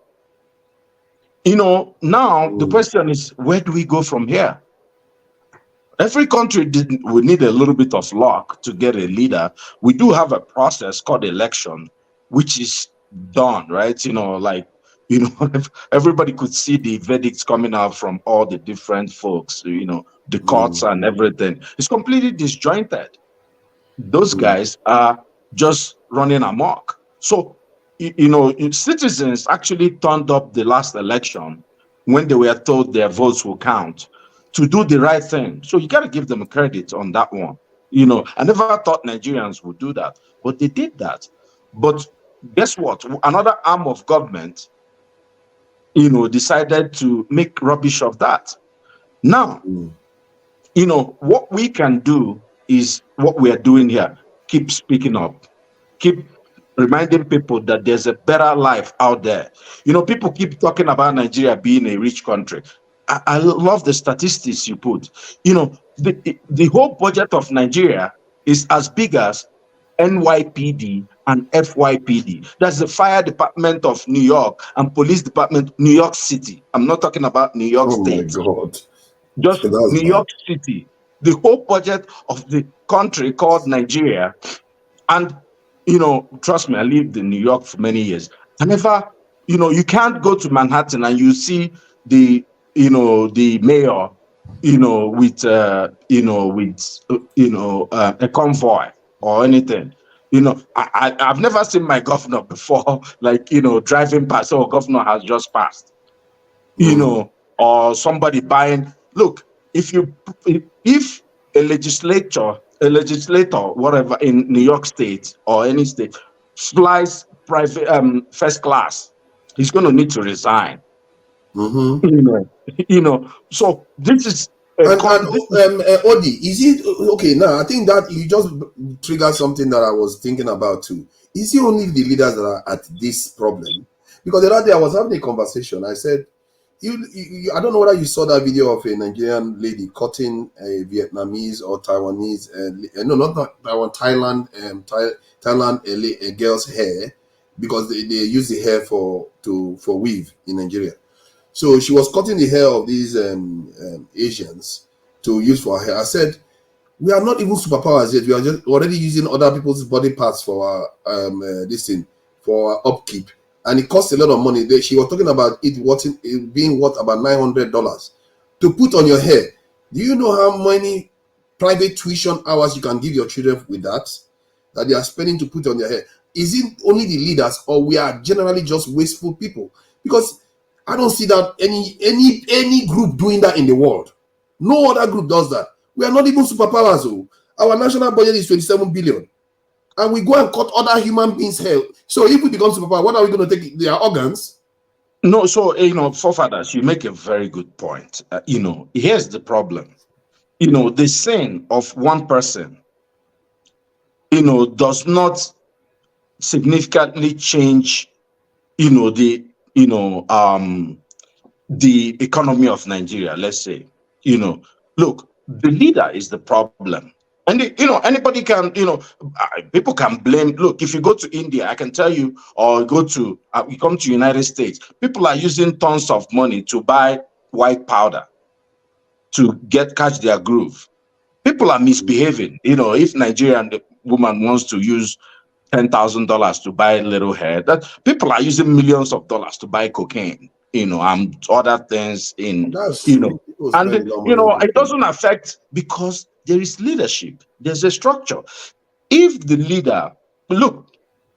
Now the question is, where do we go from here? Every country would need a little bit of luck to get a leader. We do have a process called election, which is done, right? Everybody could see the verdicts coming out from all the different folks, the courts and everything. It's completely disjointed. Those guys are just running amok. So, citizens actually turned up the last election when they were told their votes will count to do the right thing. So you got to give them credit on that one. I never thought Nigerians would do that, but they did that. But guess what? Another arm of government, decided to make rubbish of that. Now, what we can do is what we are doing here. Keep speaking up. Keep reminding people that there's a better life out there. People keep talking about Nigeria being a rich country. I love the statistics you put. The whole budget of Nigeria is as big as NYPD and FYPD. That's the fire department of New York and police department, New York City. I'm not talking about New York State. Oh my God. Just New York City. The whole budget of the country called Nigeria. And, trust me, I lived in New York for many years. I never, you can't go to Manhattan and you see the mayor, with a convoy or anything. I've never seen my governor before, driving past, governor has just passed, or somebody buying. Look, if a legislator, whatever, in New York State or any state flies private first class, he's going to need to resign. So this is Odi, is it okay? Now I think that you just triggered something that I was thinking about too. Is it only the leaders that are at this problem? Because the other day I was having a conversation. I said, I don't know whether you saw that video of a Nigerian lady cutting a Vietnamese or Taiwanese, no, not Taiwan, Thailand, a girl's hair, because they use the hair for weave in Nigeria. So she was cutting the hair of these Asians to use for her hair. I said, we are not even superpowers yet. We are just already using other people's body parts for this thing, for upkeep. And it costs a lot of money. She was talking about it being worth about $900 to put on your hair. Do you know how many private tuition hours you can give your children with that they are spending to put on their hair? Is it only the leaders, or we are generally just wasteful people? Because I don't see that any group doing that in the world. No other group does that. We are not even superpowers. Our national budget is 27 billion. And we go and cut other human beings' hair. So if we become superpower, what are we going to take? Their organs? No, so, forefathers, you make a very good point. Here's the problem. The sin of one person, does not significantly change, the economy of Nigeria, let's say. Look, the leader is the problem. And anybody can, people can blame. Look, if you go to India, I can tell you, or you come to United States, people are using tons of money to buy white powder to catch their groove. People are misbehaving. If Nigerian woman wants to use $10,000 to buy little hair, that people are using millions of dollars to buy cocaine, and other things it doesn't affect, because there is leadership. There's a structure. If the leader, look,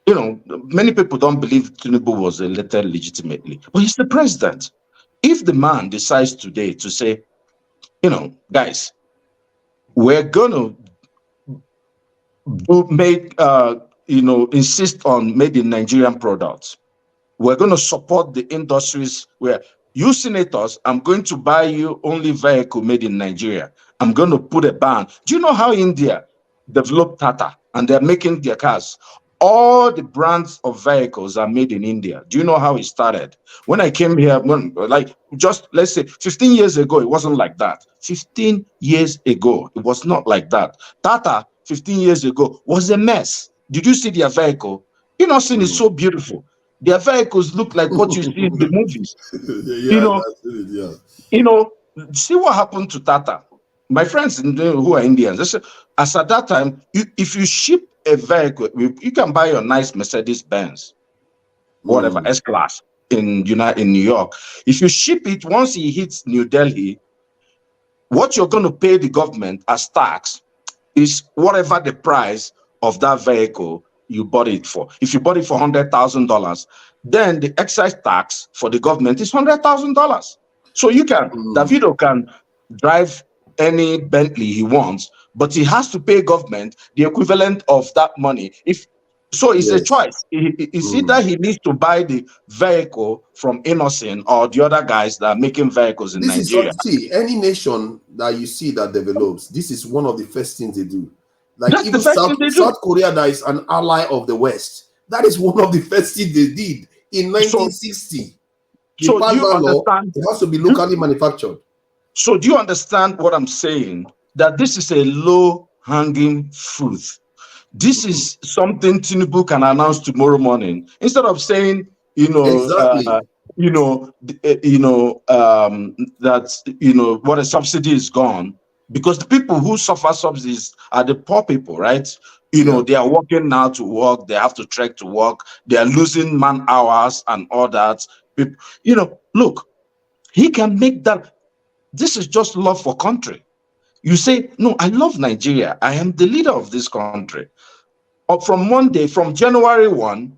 many people don't believe Tinubu was elected legitimately, but he's the president. If the man decides today to say, guys, we're going to insist on made in Nigerian products. We're going to support the industries where you senators, I'm going to buy you only vehicle made in Nigeria. I'm going to put a ban. Do you know how India developed Tata and they're making their cars? All the brands of vehicles are made in India. Do you know how it started? When I came here, like just let's say 15 years ago, it wasn't like that. 15 years ago, it was not like that. Tata, 15 years ago, was a mess. Did you see their vehicle? Innocent is so beautiful. Their vehicles look like what you see in the movies. Yeah, that's it, yeah. You know, see what happened to Tata. My friends who are Indians, they say, as at that time, if you ship a vehicle, you can buy your nice Mercedes Benz, whatever, S-Class in New York. If you ship it, once it hits New Delhi, what you're going to pay the government as tax is whatever the price of that vehicle you bought it for. If you bought it for $100,000, then the excise tax for the government is $100,000. So you can, Davido can drive any Bentley he wants, but he has to pay government the equivalent of that money. It's a choice. It's either he needs to buy the vehicle from Innocent or the other guys that are making vehicles in Nigeria. See, any nation that you see that develops, this is one of the first things they do. Like That's even South Korea, that is an ally of the West, that is one of the first things they did in 1960. So do you understand? It has to be locally manufactured. So do you understand what I'm saying? That this is a low-hanging fruit. This is something Tinubu can announce tomorrow morning. Instead of saying, that what a subsidy is gone, because the people who suffer subsidies are the poor people, right? They are working now to work. They have to trek to work. They are losing man hours and all that. Look, he can make that. This is just love for country. You say, no, I love Nigeria. I am the leader of this country. From January 1,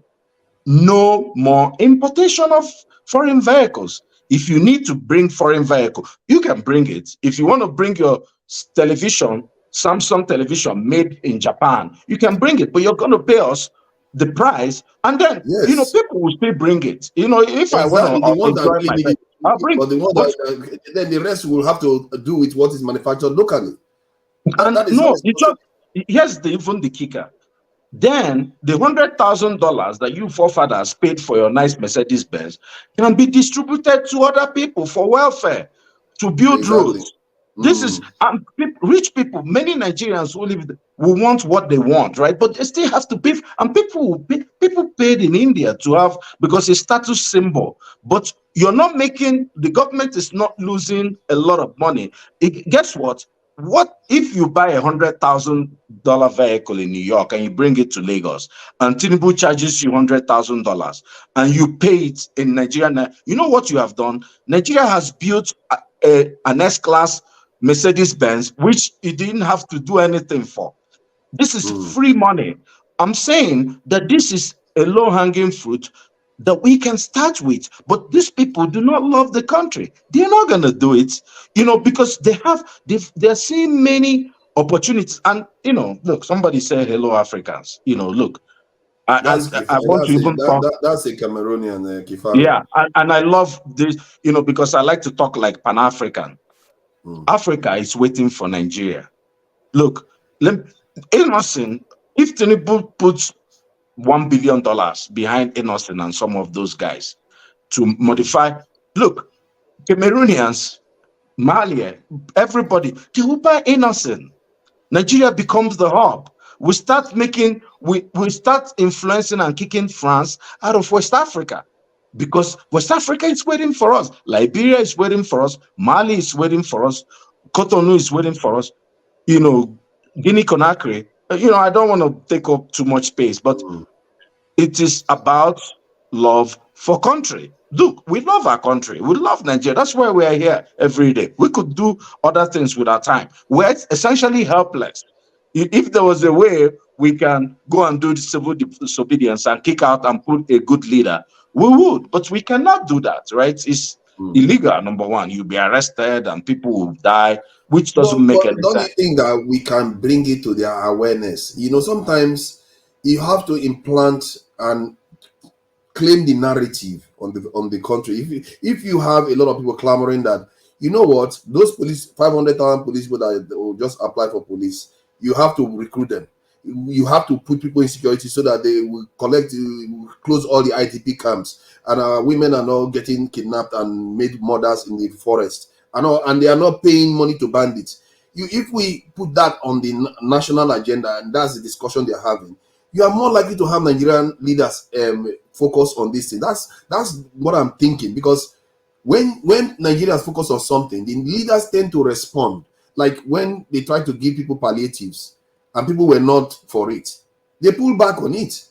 no more importation of foreign vehicles. If you need to bring foreign vehicle, you can bring it. If you want to bring your television, Samsung television made in Japan, you can bring it, but you're going to pay us the price, and then people will still bring it. If I want to enjoy myself, I'll bring it. Then the rest will have to do with what is manufactured locally. Here's even the kicker. Then the $100,000 that you forefathers paid for your nice Mercedes Benz can be distributed to other people for welfare, to build roads. This is rich people. Many Nigerians will want what they want, right? But they still have to pay, and people paid in India to have, because it's status symbol. But you're not making, the government is not losing a lot of money. Guess what? What if you buy $100,000 vehicle in New York and you bring it to Lagos, and Tinubu charges you $100,000 and you pay it in Nigeria? You know what you have done? Nigeria has built an S-Class Mercedes Benz, which it didn't have to do anything for. This is free money. I'm saying that this is a low-hanging fruit that we can start with, but these people do not love the country. They're not going to do it, because they're seeing many opportunities. And look, somebody said hello Africans. Look, I want to even talk. That's a Cameroonian Kifari. Yeah, and I love this, because I like to talk like Pan-African. Africa is waiting for Nigeria. Look, Innocent, if Tinubu puts $1 billion behind Innocent and some of those guys to modify. Look, Cameroonians, Mali, everybody, they will buy Innocent. Nigeria becomes the hub. We start influencing and kicking France out of West Africa, because West Africa is waiting for us. Liberia is waiting for us. Mali is waiting for us. Cotonou is waiting for us. Guinea-Conakry. I don't want to take up too much space, but it is about love for country. Look, we love our country. We love Nigeria. That's why we are here every day. We could do other things with our time. We're essentially helpless. If there was a way we can go and do civil disobedience and kick out and put a good leader, we would. But we cannot do that, right? It's illegal, number one. You'll be arrested and people will die, which doesn't make any sense. Don't you think that we can bring it to their awareness? Sometimes you have to implant and claim the narrative on the country. If you have a lot of people clamoring that, those 500,000 police people that will just apply for police, you have to recruit them. you have to put people in security so that they will close all the IDP camps, and our women are not getting kidnapped and made murders in the forest, and they are not paying money to bandits. If we put that on the national agenda, and that's the discussion they're having, you are more likely to have Nigerian leaders focus on this thing. That's what I'm thinking, because when Nigerians focus on something, the leaders tend to respond. Like when they try to give people palliatives and people were not for it, they pull back on it.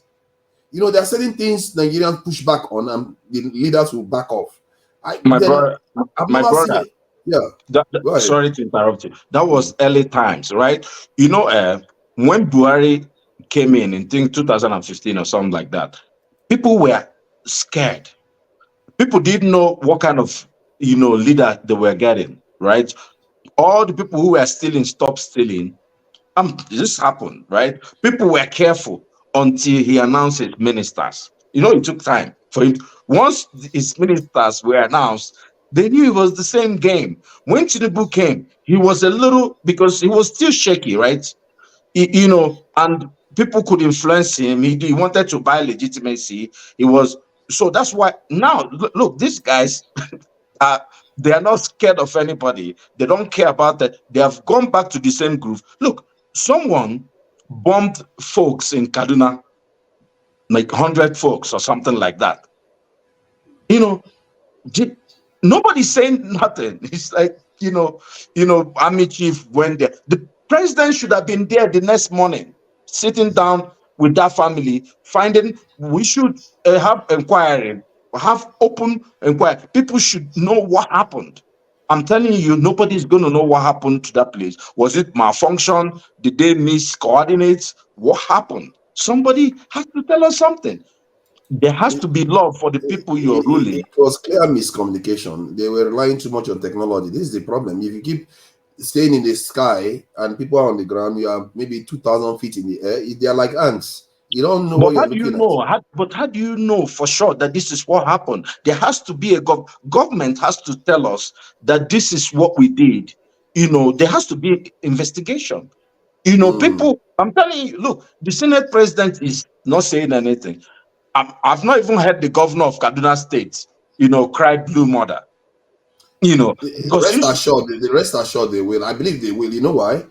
There are certain things Nigerians push back on and the leaders will back off. I've never seen brother, it. Yeah. sorry to interrupt you. That was early times, right? When Buhari came in think 2015 or something like that, people were scared. People didn't know what kind of leader they were getting, right? All the people who were stealing stopped stealing. This happened, right? People were careful until he announced his ministers. It took time for him. Once his ministers were announced, they knew it was the same game. When Tinubu came, he was a little, because he was still shaky, right? And people could influence him. He wanted to buy legitimacy. So that's why now, look, these guys they are not scared of anybody. They don't care about that. They have gone back to the same groove. Look, someone bombed folks in Kaduna, like 100 folks or something like that. Nobody's saying nothing. It's like, army chief went there. The president should have been there the next morning, sitting down with that family, we should have inquiry, have open inquiry. People should know what happened. I'm telling you, nobody's going to know what happened to that place. Was it malfunction? Did they miss coordinates? What happened? Somebody has to tell us something. There has to be love for the people you're ruling. It was clear miscommunication. They were relying too much on technology. This is the problem. If you keep staying in the sky and people are on the ground, you are maybe 2,000 feet in the air. They are like ants. You don't know what you're looking at. But how do you know for sure that this is what happened? There has to be a government has to tell us that this is what we did. There has to be investigation. People, I'm telling you, look, the Senate president is not saying anything. I've not even heard the governor of Kaduna State, cry blue mother. The rest assured they will. I believe they will. You know why?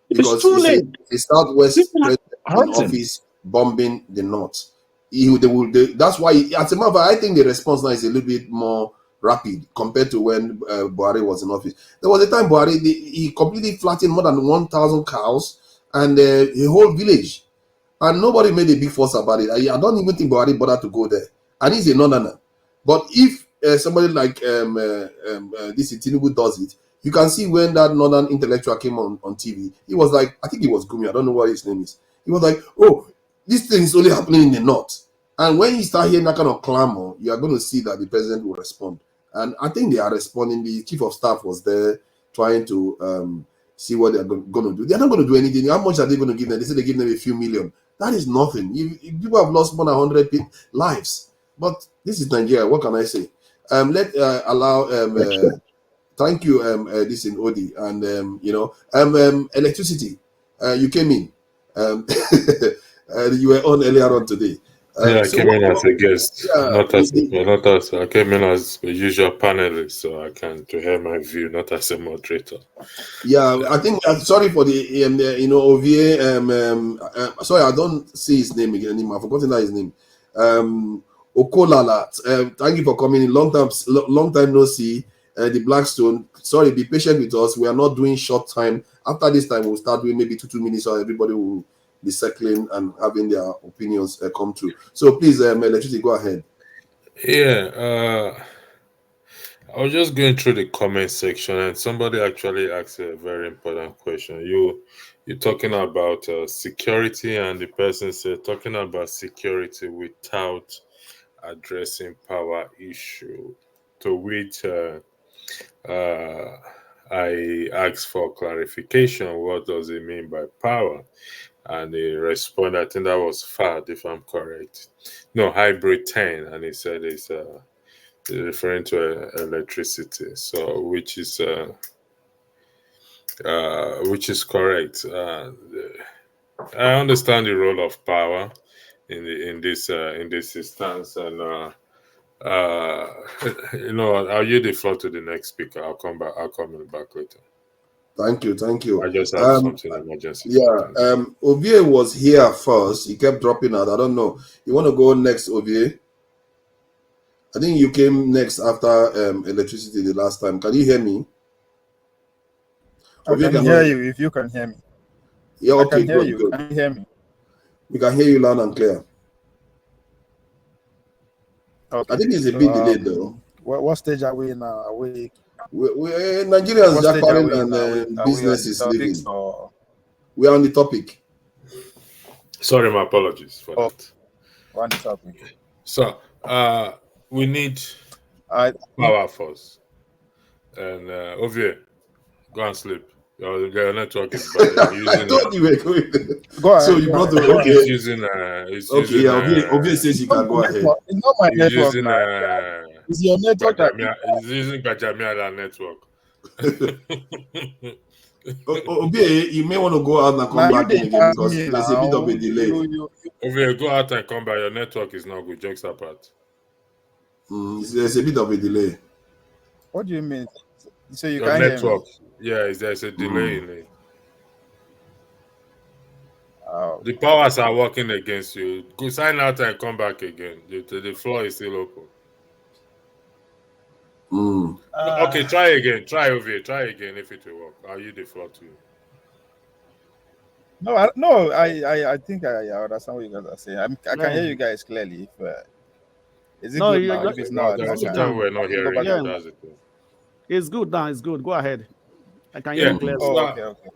Because it's too late. The Southwest president in office bombing the North. That's why, as a matter of fact, I think the response now is a little bit more rapid compared to when Buhari was in office. There was a time Buhari, he completely flattened more than 1,000 cows and a whole village. And nobody made a big fuss about it. I don't even think Buhari bothered to go there. And he's a northerner. But if somebody like this Tinubu does it, you can see when that northern intellectual came on TV, he was like, I think he was Gumi, I don't know what his name is. He was like, oh, this thing is only happening in the north. And when you start hearing that kind of clamor, you are going to see that the president will respond. And I think they are responding. The chief of staff was there trying to see what they're going to do. They're not going to do anything. How much are they going to give them? They say they give them a few million. That is nothing. If people have lost more than 100 lives. But this is Nigeria. What can I say? Thank you, this in Odi. And, electricity. You came in. You were on earlier on today. I came in as a guest, not as I came in as a usual panelist, so I can to hear my view, not as a moderator. Yeah, I think. Sorry for the Ovie. Sorry, I don't see his name again anymore. I've forgotten that his name. Okolala. Thank you for coming in. Long time no see. The Blackstone. Sorry, be patient with us. We are not doing short time. After this time, we'll start doing maybe 2 minutes, so everybody will be circling and having their opinions come true. So please, Electricity, go ahead. Yeah, I was just going through the comment section, and somebody actually asked a very important question. You're talking about security, and the person said talking about security without addressing power issue, to which I asked for clarification. What does it mean by power? And he responded, I think that was FAD, if I'm correct. No, hybrid 10. And he said it's referring to electricity. So, which is correct. I understand the role of power in this instance, and I'll yield the floor to the next speaker. I'll come back. I'll come back later. Thank you. I just have something emergency. Yeah, Ovie was here first. He kept dropping out. I don't know. You want to go next, Ovie? I think you came next after electricity the last time. Can you hear me? I can hear you if you can hear me. Yeah, okay, I can hear good, you. good. Can you hear me? We can hear you loud and clear. Okay. I think it's a bit delayed though. What stage are we in now? Are we Nigerians Japarin and business is living. We are on the topic. Sorry, my apologies for that. On the topic. So we need power first. And Ovie, go and sleep. Your network is bad. I thought you were going. Go ahead. So you brought the okay. It's using Ovie says you can go ahead. It's not my network using, now. It's your network. He's using Gajamia network. Ovie, you may want to go out and come back in again because there's a bit of a delay. Ovie, go out and come back. Your network is not good. Jokes apart. There's a bit of a delay. What do you mean? So you Your can't network. hear me? Yeah, there's a delay in it. Oh. The powers are working against you. Go sign out and come back again. The floor is still open. Okay, try again. Try Ovie. Try again if it will work. I'll use the floor to you. I think I understand what you guys are saying. I can hear you guys clearly. Is it good now? If it's not, we're not hearing you. That's it. It's good now. It's good. Go ahead. I can hear you clearly. Okay.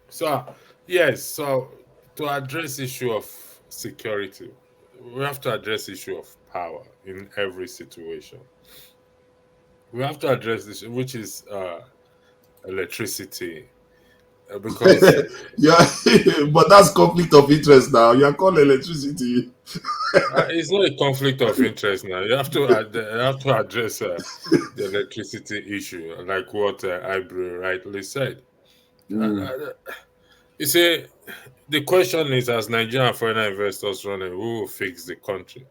So, yes. So, to address the issue of security, we have to address the issue of power in every situation. We have to address this, which is electricity, because but that's conflict of interest now. You are called electricity. It's not a conflict of interest now. You have to address the electricity issue, like what Ibri rightly said. You see, the question is, as Nigerian foreign investors running, who will fix the country?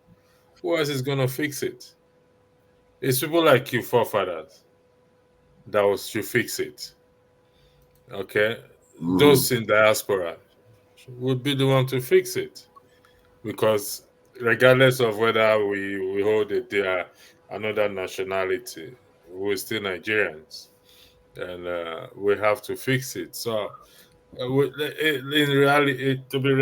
Who else is going to fix it? It's people like you, forefathers, that should fix it. Okay? Those in diaspora would be the one to fix it. Because regardless of whether we hold another nationality, we're still Nigerians. And we have to fix it. So, in reality, to be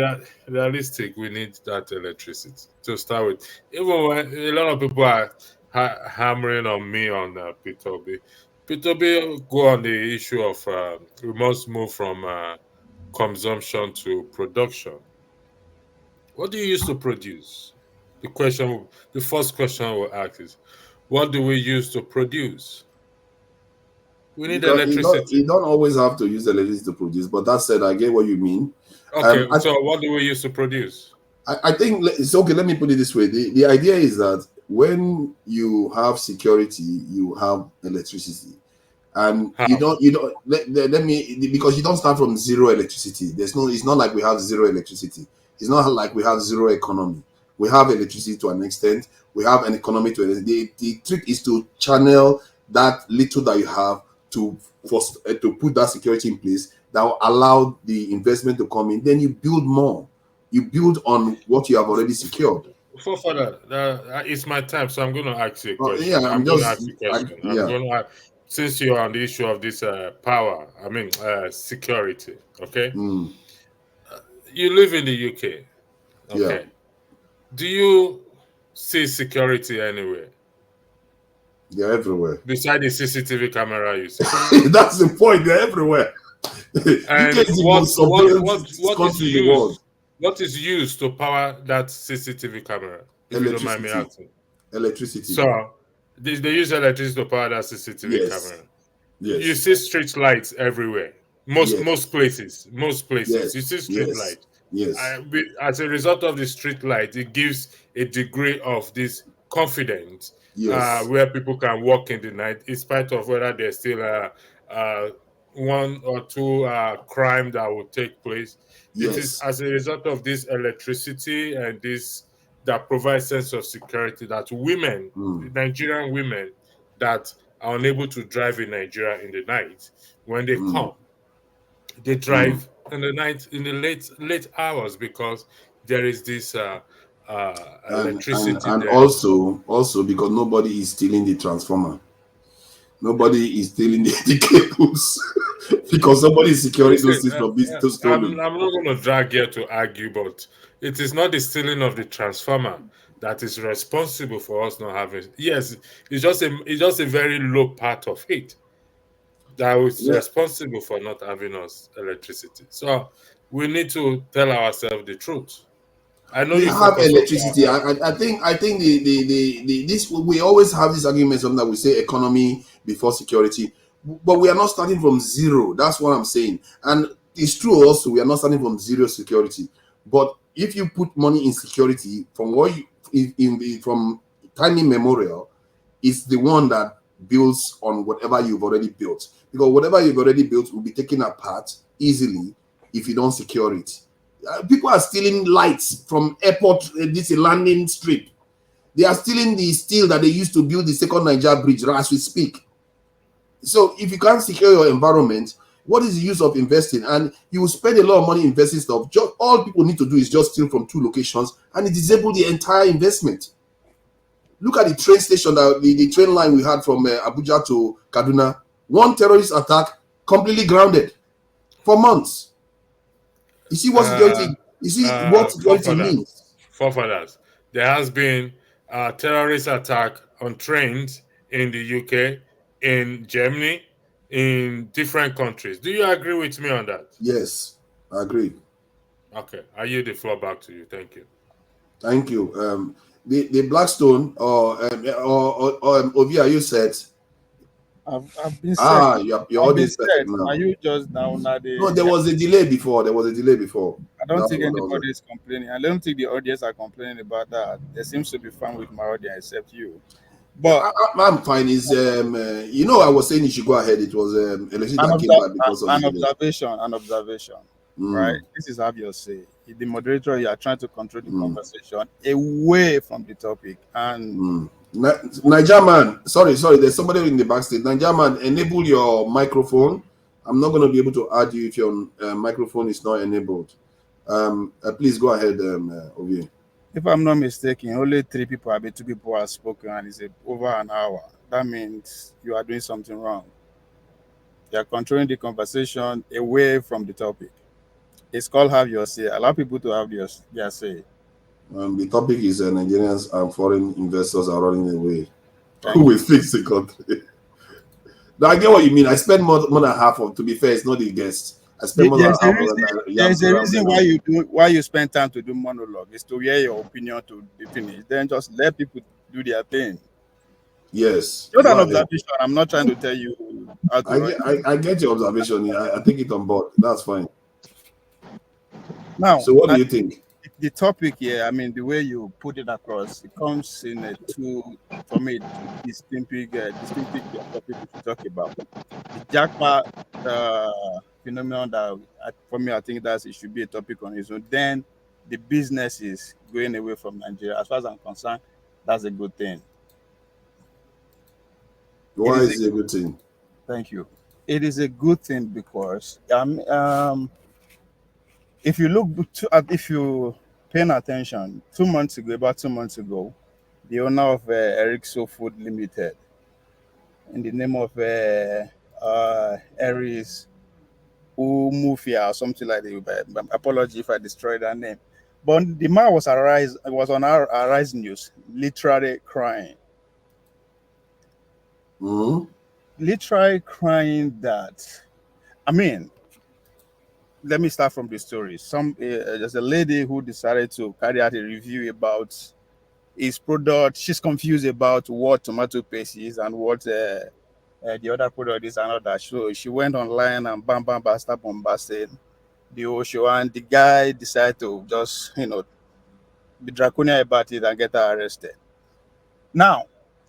realistic, we need that electricity to start with. Even when a lot of people are hammering on me on P2B. P2B go on the issue of we must move from consumption to production. What do you use to produce? The first question we'll ask is, what do we use to produce? We need electricity. You don't always have to use electricity to produce, but that said, I get what you mean. Okay, so what do we use to produce? I think it's okay. Let me put it this way: the idea is that when you have security, you have electricity, and you don't. Let me, because you don't start from zero electricity. It's not like we have zero electricity. It's not like we have zero economy. We have electricity to an extent. We have an economy to an extent. The trick is to channel that little that you have to put that security in place that will allow the investment to come in. Then you build more. You build on what you have already secured. Father, it's my time, so I'm going to ask you a question. I'm going to ask you a question. Since you're on the issue of this security, okay? You live in the UK, okay? Yeah. Do you see security anywhere? They're everywhere. Beside the CCTV camera you see. That's the point. They're everywhere. And what is used to power that CCTV camera? If you don't mind me asking. Electricity. So they use electricity to power that CCTV camera. Yes. You see street lights everywhere. Most places. Yes. You see street lights. Yes. As a result of the street light, it gives a degree of this confidence where people can walk in the night, in spite of whether there's still one or two crime that will take place. It is Yes. as a result of this electricity and this that provides sense of security that women, Nigerian women, that are unable to drive in Nigeria in the night, when they come, they drive in the night, in the late hours, because there is this electricity And there. also because nobody is stealing the transformer. Nobody is stealing the cables because somebody is securing those things from being stolen. I'm not going to drag here to argue, but it is not the stealing of the transformer that is responsible for us not having. Yes, it's just a very low part of it that is responsible for not having us electricity. So we need to tell ourselves the truth. I know We you have focus electricity. on. I think the this we always have this argument that we say economy before security, but we are not starting from zero. That's what I'm saying, and it's true also we are not starting from zero security. But if you put money in security, from what you from time immemorial, it's the one that builds on whatever you've already built, because whatever you've already built will be taken apart easily if you don't secure it. People are stealing lights from airport, this landing strip. They are stealing the steel that they used to build the second Niger bridge as we speak. So if you can't secure your environment, what is the use of investing? And you will spend a lot of money investing stuff. Just all people need to do is just steal from 2 locations, and it disables the entire investment. Look at the train station, the train line we had from Abuja to Kaduna. One terrorist attack, completely grounded for months. You see what security? You see what security means. Forefathers, there has been a terrorist attack on trains in the UK, in Germany, in different countries. Do you agree with me on that? Yes, I agree. Okay, I yield the floor back to you. Thank you. Thank you. The Blackstone or Ovia, you said. I've been set. Your audio is perfect now. Are you just down at the? No, there was a delay before. I don't think anybody is complaining. I don't think the audience are complaining about that. There seems to be fun with my audience except you. But I'm fine. Is I was saying you should go ahead. It was election that came back because of an observation. Right? This is how you say. The moderator, you are trying to control the conversation away from the topic. And Niger man, sorry, there's somebody in the backstage. Niger man, enable your microphone. I'm not going to be able to add you if your microphone is not enabled. Please go ahead, Ovie. If I'm not mistaken, only 3 people, 2 people have spoken, and it's over an hour. That means you are doing something wrong. You are controlling the conversation away from the topic. It's called have your say. Allow people to have their say. The topic is Nigerians and foreign investors are running away. Who will fix the country? Now, I get what you mean. I spend more than half of, to be fair, it's not the guest. I spend more than half of the There's a reason why you spend time to do monologue. Is to hear your opinion to be finished. Then just let people do their thing. Yes. Just an observation. I'm not trying to tell you how to I get your observation. I take it on board. That's fine. Now, so what do you think? The topic here, I mean, the way you put it across, it comes in for me, distinctive topic to talk about. The jackpot phenomenon that, for me, I think it should be a topic on its own. Then the business is going away from Nigeria. As far as I'm concerned, that's a good thing. Why is it a good thing? Thank you. It is a good thing because if you paying attention, about 2 months ago, the owner of Eric So Food Limited, in the name of Aries Umufia or something like that. Apology if I destroyed that name. But the man was on our Arise News, literally crying. Literally crying that, I mean, let me start from the story. There's a lady who decided to carry out a review about his product. She's confused about what tomato paste is and what the other product is and all that. So she went online and started bombasting the whole show. And the guy decided to just, be draconian about it and get her arrested. Now,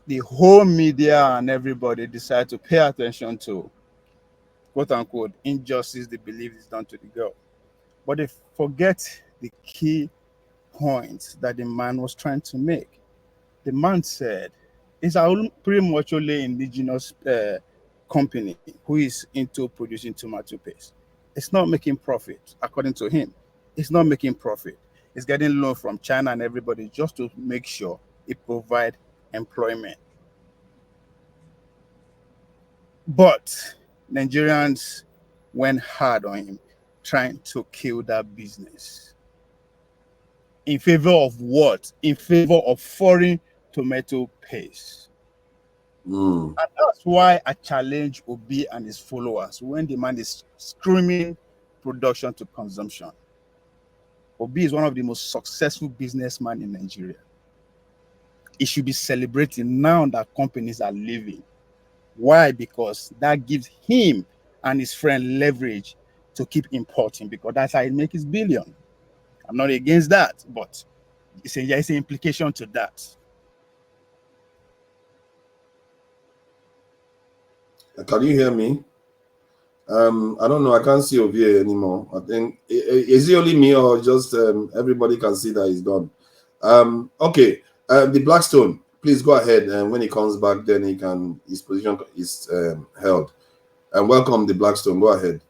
the whole media and everybody decided to pay attention to quote unquote injustice they believe is done to the girl. But they forget the key point that the man was trying to make. The man said, it's pretty much only indigenous company who is into producing tomato paste. It's not making profit, according to him. It's not making profit. It's getting loan from China and everybody just to make sure it provide employment. But Nigerians went hard on him, trying to kill that business. In favor of what? In favor of foreign tomato paste. And that's why I challenge Obi and his followers when the man is screaming production to consumption. Obi is one of the most successful businessmen in Nigeria. He should be celebrating now that companies are leaving. Why? Because that gives him and his friend leverage to keep importing, because that's how he makes his billion. I'm not against that, but there's an implication to that. Can you hear me? I don't know. I can't see Ovie anymore. I think is it only me or just everybody can see that he's gone? Okay. The Blackstone, please go ahead. And when he comes back, then his position is held. And welcome the Blackstone. Go ahead.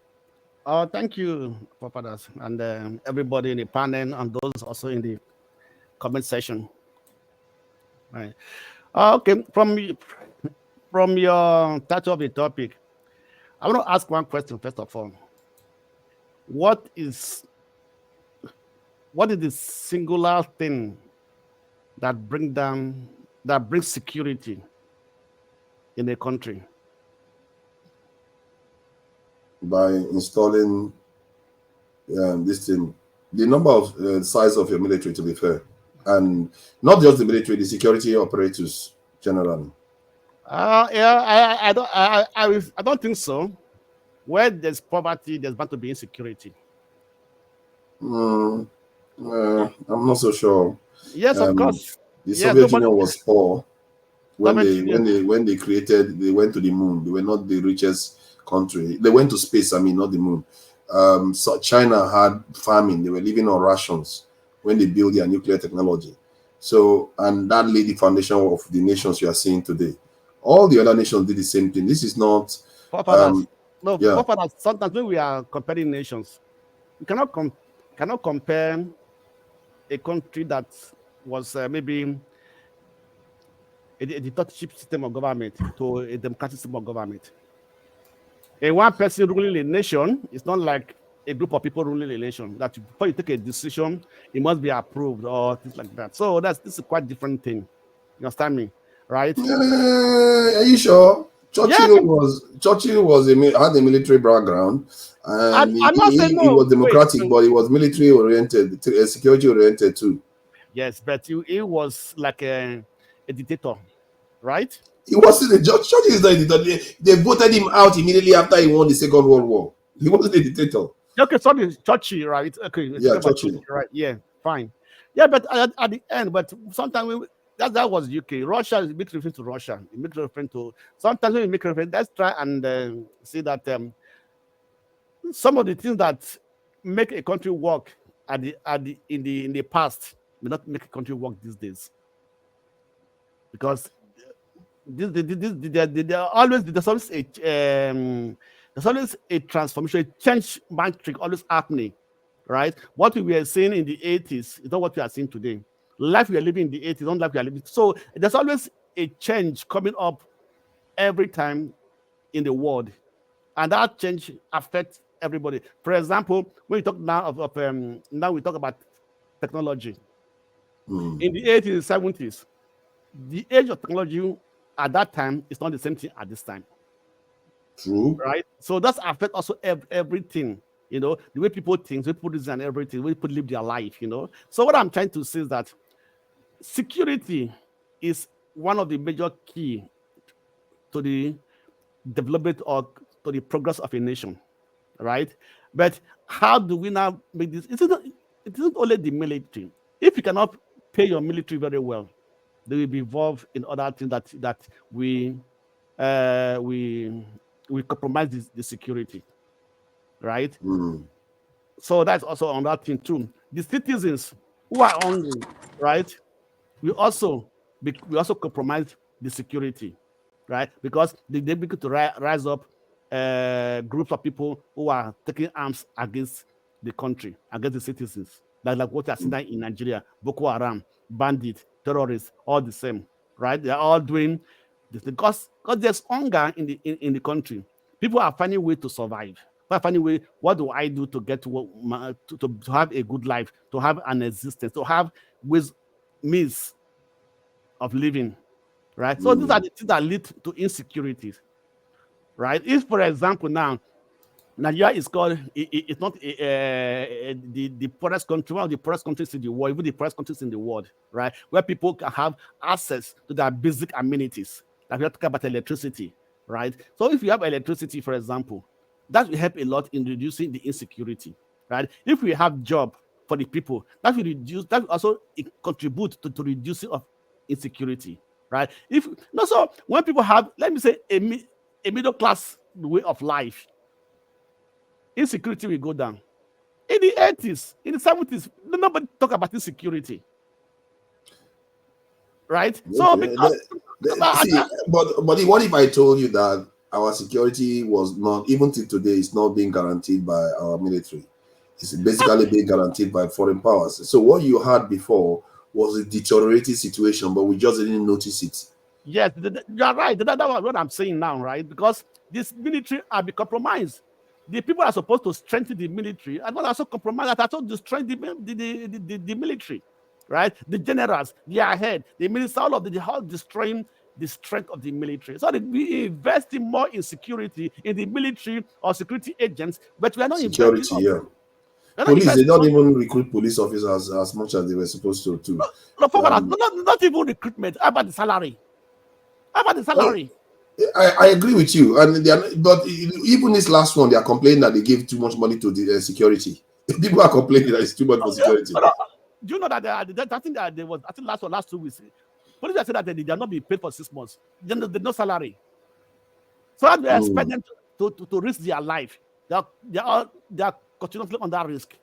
Thank you, Papadas, and everybody in the panel and those also in the comment section. Right. Okay. From your title of the topic, I want to ask one question first of all. What is the singular thing that brings security in a country? By installing this thing, the number of size of your military, to be fair, and not just the military, the security operators generally. Yeah, I don't think so. Where there's poverty, there's bound to be insecurity. I'm not so sure. Yes, of course. The Soviet Union was poor when they created. They went to the moon. They were not the richest country. They went to space. I mean, not the moon. So China had famine. They were living on rations when they built their nuclear technology. So, and that laid the foundation of the nations you are seeing today. All the other nations did the same thing. This is not. Sometimes when we are comparing nations, we cannot compare a country that was maybe a dictatorship system of government to a democratic system of government. A one person ruling a nation is not like a group of people ruling a nation. That before you take a decision, it must be approved or things like that. So this is a quite different thing. You understand me, right? Are you sure? Churchill had a military background, and he was democratic, but he was military oriented, security oriented too. Yes, but he was like a dictator, right? He wasn't a judge. Churchill is not a dictator. They voted him out immediately after he won the Second World War. He wasn't a dictator. Okay, sorry, Churchill, right? Okay, yeah, Churchill, right? Yeah, fine. Yeah, but at the end, but sometimes that was UK. Russia is make reference to Russia. It makes reference to sometimes when you make reference, let's try and see that some of the things that make a country work in the past may not make a country work these days, because there's always a transformation, a change matrix always happening, right? What we were seeing in the 80s is not what we are seeing today. Life we are living in the 80s, not life we are living. So there's always a change coming up every time in the world, and that change affects everybody. For example, when we talk now now we talk about technology. In the 80s and 70s, the age of technology at that time is not the same thing at this time. True. Right? So that's affect also everything, the way people think, the way people design everything, the way people live their life, So what I'm trying to say is that security is one of the major key to the development or to the progress of a nation, right? But how do we now make this? It isn't only the military. If you cannot pay your military very well, they will be involved in other things that we we compromise the security, right? So that's also on that thing too. The citizens who are hungry, right? We also compromise the security, right? Because they begin to rise up groups of people who are taking arms against the country, against the citizens. Like what you are seeing in Nigeria, Boko Haram, bandits, terrorists, all the same, right? They are all doing this because there's hunger in the country. People are finding way to survive. People are finding way. What do I do to get to have a good life, to have an existence, to have means of living, right? So these are the things that lead to insecurities, right? If, for example, now Nigeria is called, it's not the poorest country, one of the poorest countries in the world, even the poorest countries in the world, right? Where people can have access to their basic amenities. Like we are talking about electricity, right? So if you have electricity, for example, that will help a lot in reducing the insecurity, right? If we have job for the people, that will also contribute to reducing of insecurity, right? So when people have, let me say, a middle class way of life, insecurity will go down. In the 80s, in the 70s, nobody talk about insecurity, right? So because but what if I told you that our security was not, even till today, is not being guaranteed by our military? It's basically being guaranteed by foreign powers. So what you had before was a deteriorating situation, but we just didn't notice it. Yes, you're right. That's what I'm saying now, right? Because this military are be compromised. The people are supposed to strengthen the military, and not also compromise that. I told you to strengthen the military, right? The generals, the ahead, the minister, all of the whole destroying the strength of the military. So we investing more in security in the military or security agents, but we are not investing. Police, they don't even recruit police officers as much as they were supposed to. Not even recruitment. How about the salary? I agree with you, and but even this last one, they are complaining that they gave too much money to the security. People are complaining that it's too much for security. Do you know that I think that there was, I think last 2 weeks, police said that they are not being paid for 6 months. They no salary. So how do they expect them to risk their life? They are continuously under risk.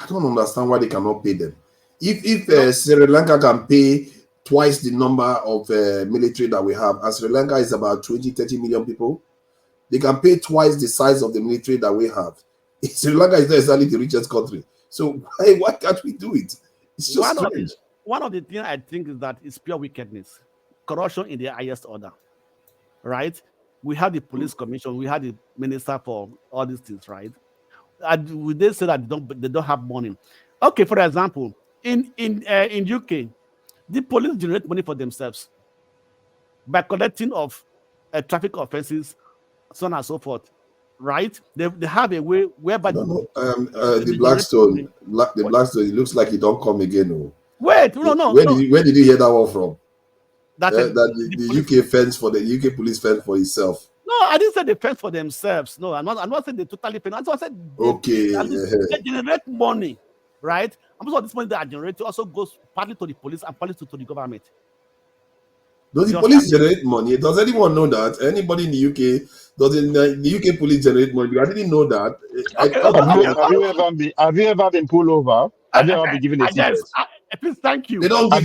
I don't understand why they cannot pay them. If Sri Lanka can pay twice the number of military that we have, and Sri Lanka is about 20-30 million people, they can pay twice the size of the military that we have. Sri Lanka is not exactly the richest country. So why can't we do it? It's just strange. One of the things I think is that it's pure wickedness, corruption in the highest order, right? We have the police commission, we have the minister for all these things, right? And they say that they don't have money. Okay, for example, in UK, the police generate money for themselves by collecting of traffic offenses, so on and so forth, right? They have a way whereby the Blackstone, it looks like it don't come again. No. Wait, Where did you hear that one from? That the UK fends for the UK police fend for itself. No, I didn't say they fend for themselves. No, I'm not saying they totally fend. I said they generate money, right? I'm sure this money that are generated also goes partly to the police and partly to the government. Does the police generate money? Does anyone know that? Anybody in the UK, does the UK police generate money? Because I didn't know that. Have you ever been pulled over? Have you ever been given a ticket? Please, thank you. They don't give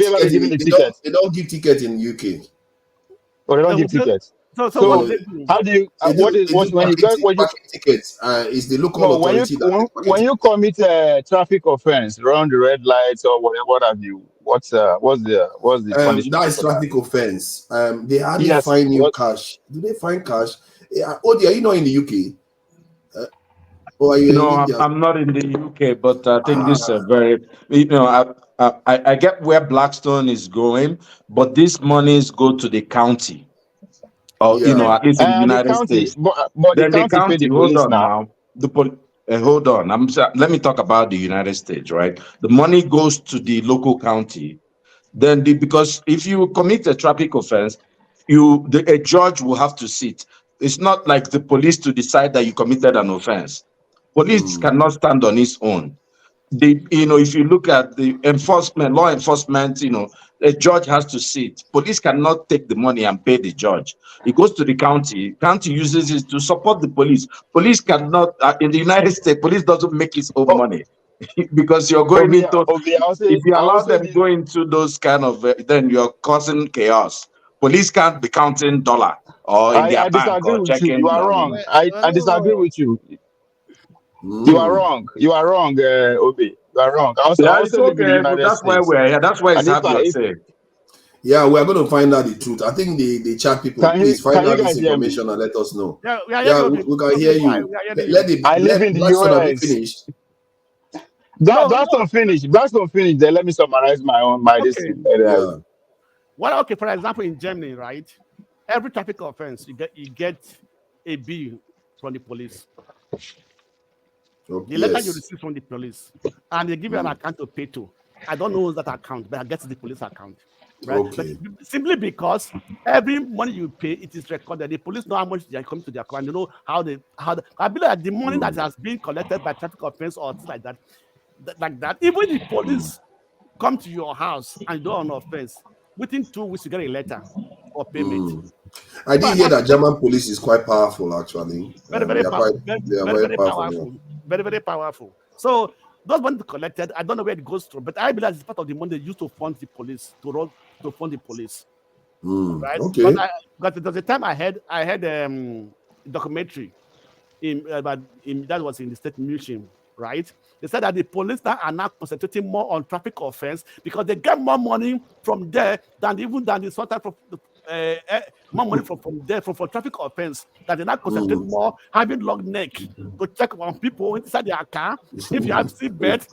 tickets. They don't give tickets in UK. Oh, they don't give tickets. So how do you? When you get tickets? Is the local authority when you commit a traffic offense, run the red lights or whatever, what have you? What's the punishment? That is traffic offense. They hardly find you cash. Do they find cash? Odi, are you not in the UK? I'm not in the UK, but I think this is a very, I get where Blackstone is going, but these monies go to the county. Or at least in the United States. But then the county hold on now. Hold on. Let me talk about the United States, right? The money goes to the local county. Then because if you commit a traffic offense, a judge will have to sit. It's not like the police to decide that you committed an offense. Police cannot stand on its own. if you look at the law enforcement, a judge has to sit. Police cannot take the money and pay the judge. It goes to the county. County uses it to support the police. Police cannot, in the United States, police doesn't make its own money because you're going into, if you allow them go into those kind of, then you're causing chaos. Police can't be counting dollar or in their I bank disagree or with you. checking. You are No, no, wrong. no. I disagree with you. You are wrong. You are wrong, Obi. You are wrong. I Yeah, it's also live in the okay, but United that's why States. we're here. That's why it's And if hard I, you're if saying. Yeah, we are going to find out the truth. I think the chat people, please find can you out this guys hear me? information and let us know. Yeah, we are Yeah, hearing we, you. we can hear you. I live in the Let's sort of be US. finished. Don't finish. Don't finish. Then let me summarize my this Okay. thing. Yeah. Well, okay, for example, in Germany, right? Every traffic offense, you get a bill from the police. The letter you receive from the police, and they give you an account to pay to. I don't know that account, but I get the police account. Right? Okay. But simply because every money you pay, it is recorded. The police know how much they are coming to their account. They know how I believe that the money that has been collected by traffic offense or things like that, even the police come to your house and do an offense, within 2 weeks you get a letter or payment. I did hear that German police is quite powerful, actually. Very, very powerful. Very powerful. Very, very powerful. So those money collected, I don't know where it goes to, but I believe it's part of the money they used to fund the police, to fund the police. Right? Okay. But there was a time I had documentary that was in the State Museum, right? They said that the police now are now concentrating more on traffic offense because they get more money from there than the sort of more money from there for traffic offense, that they now concentrate more having long neck to check on people inside their car if you have seatbelt.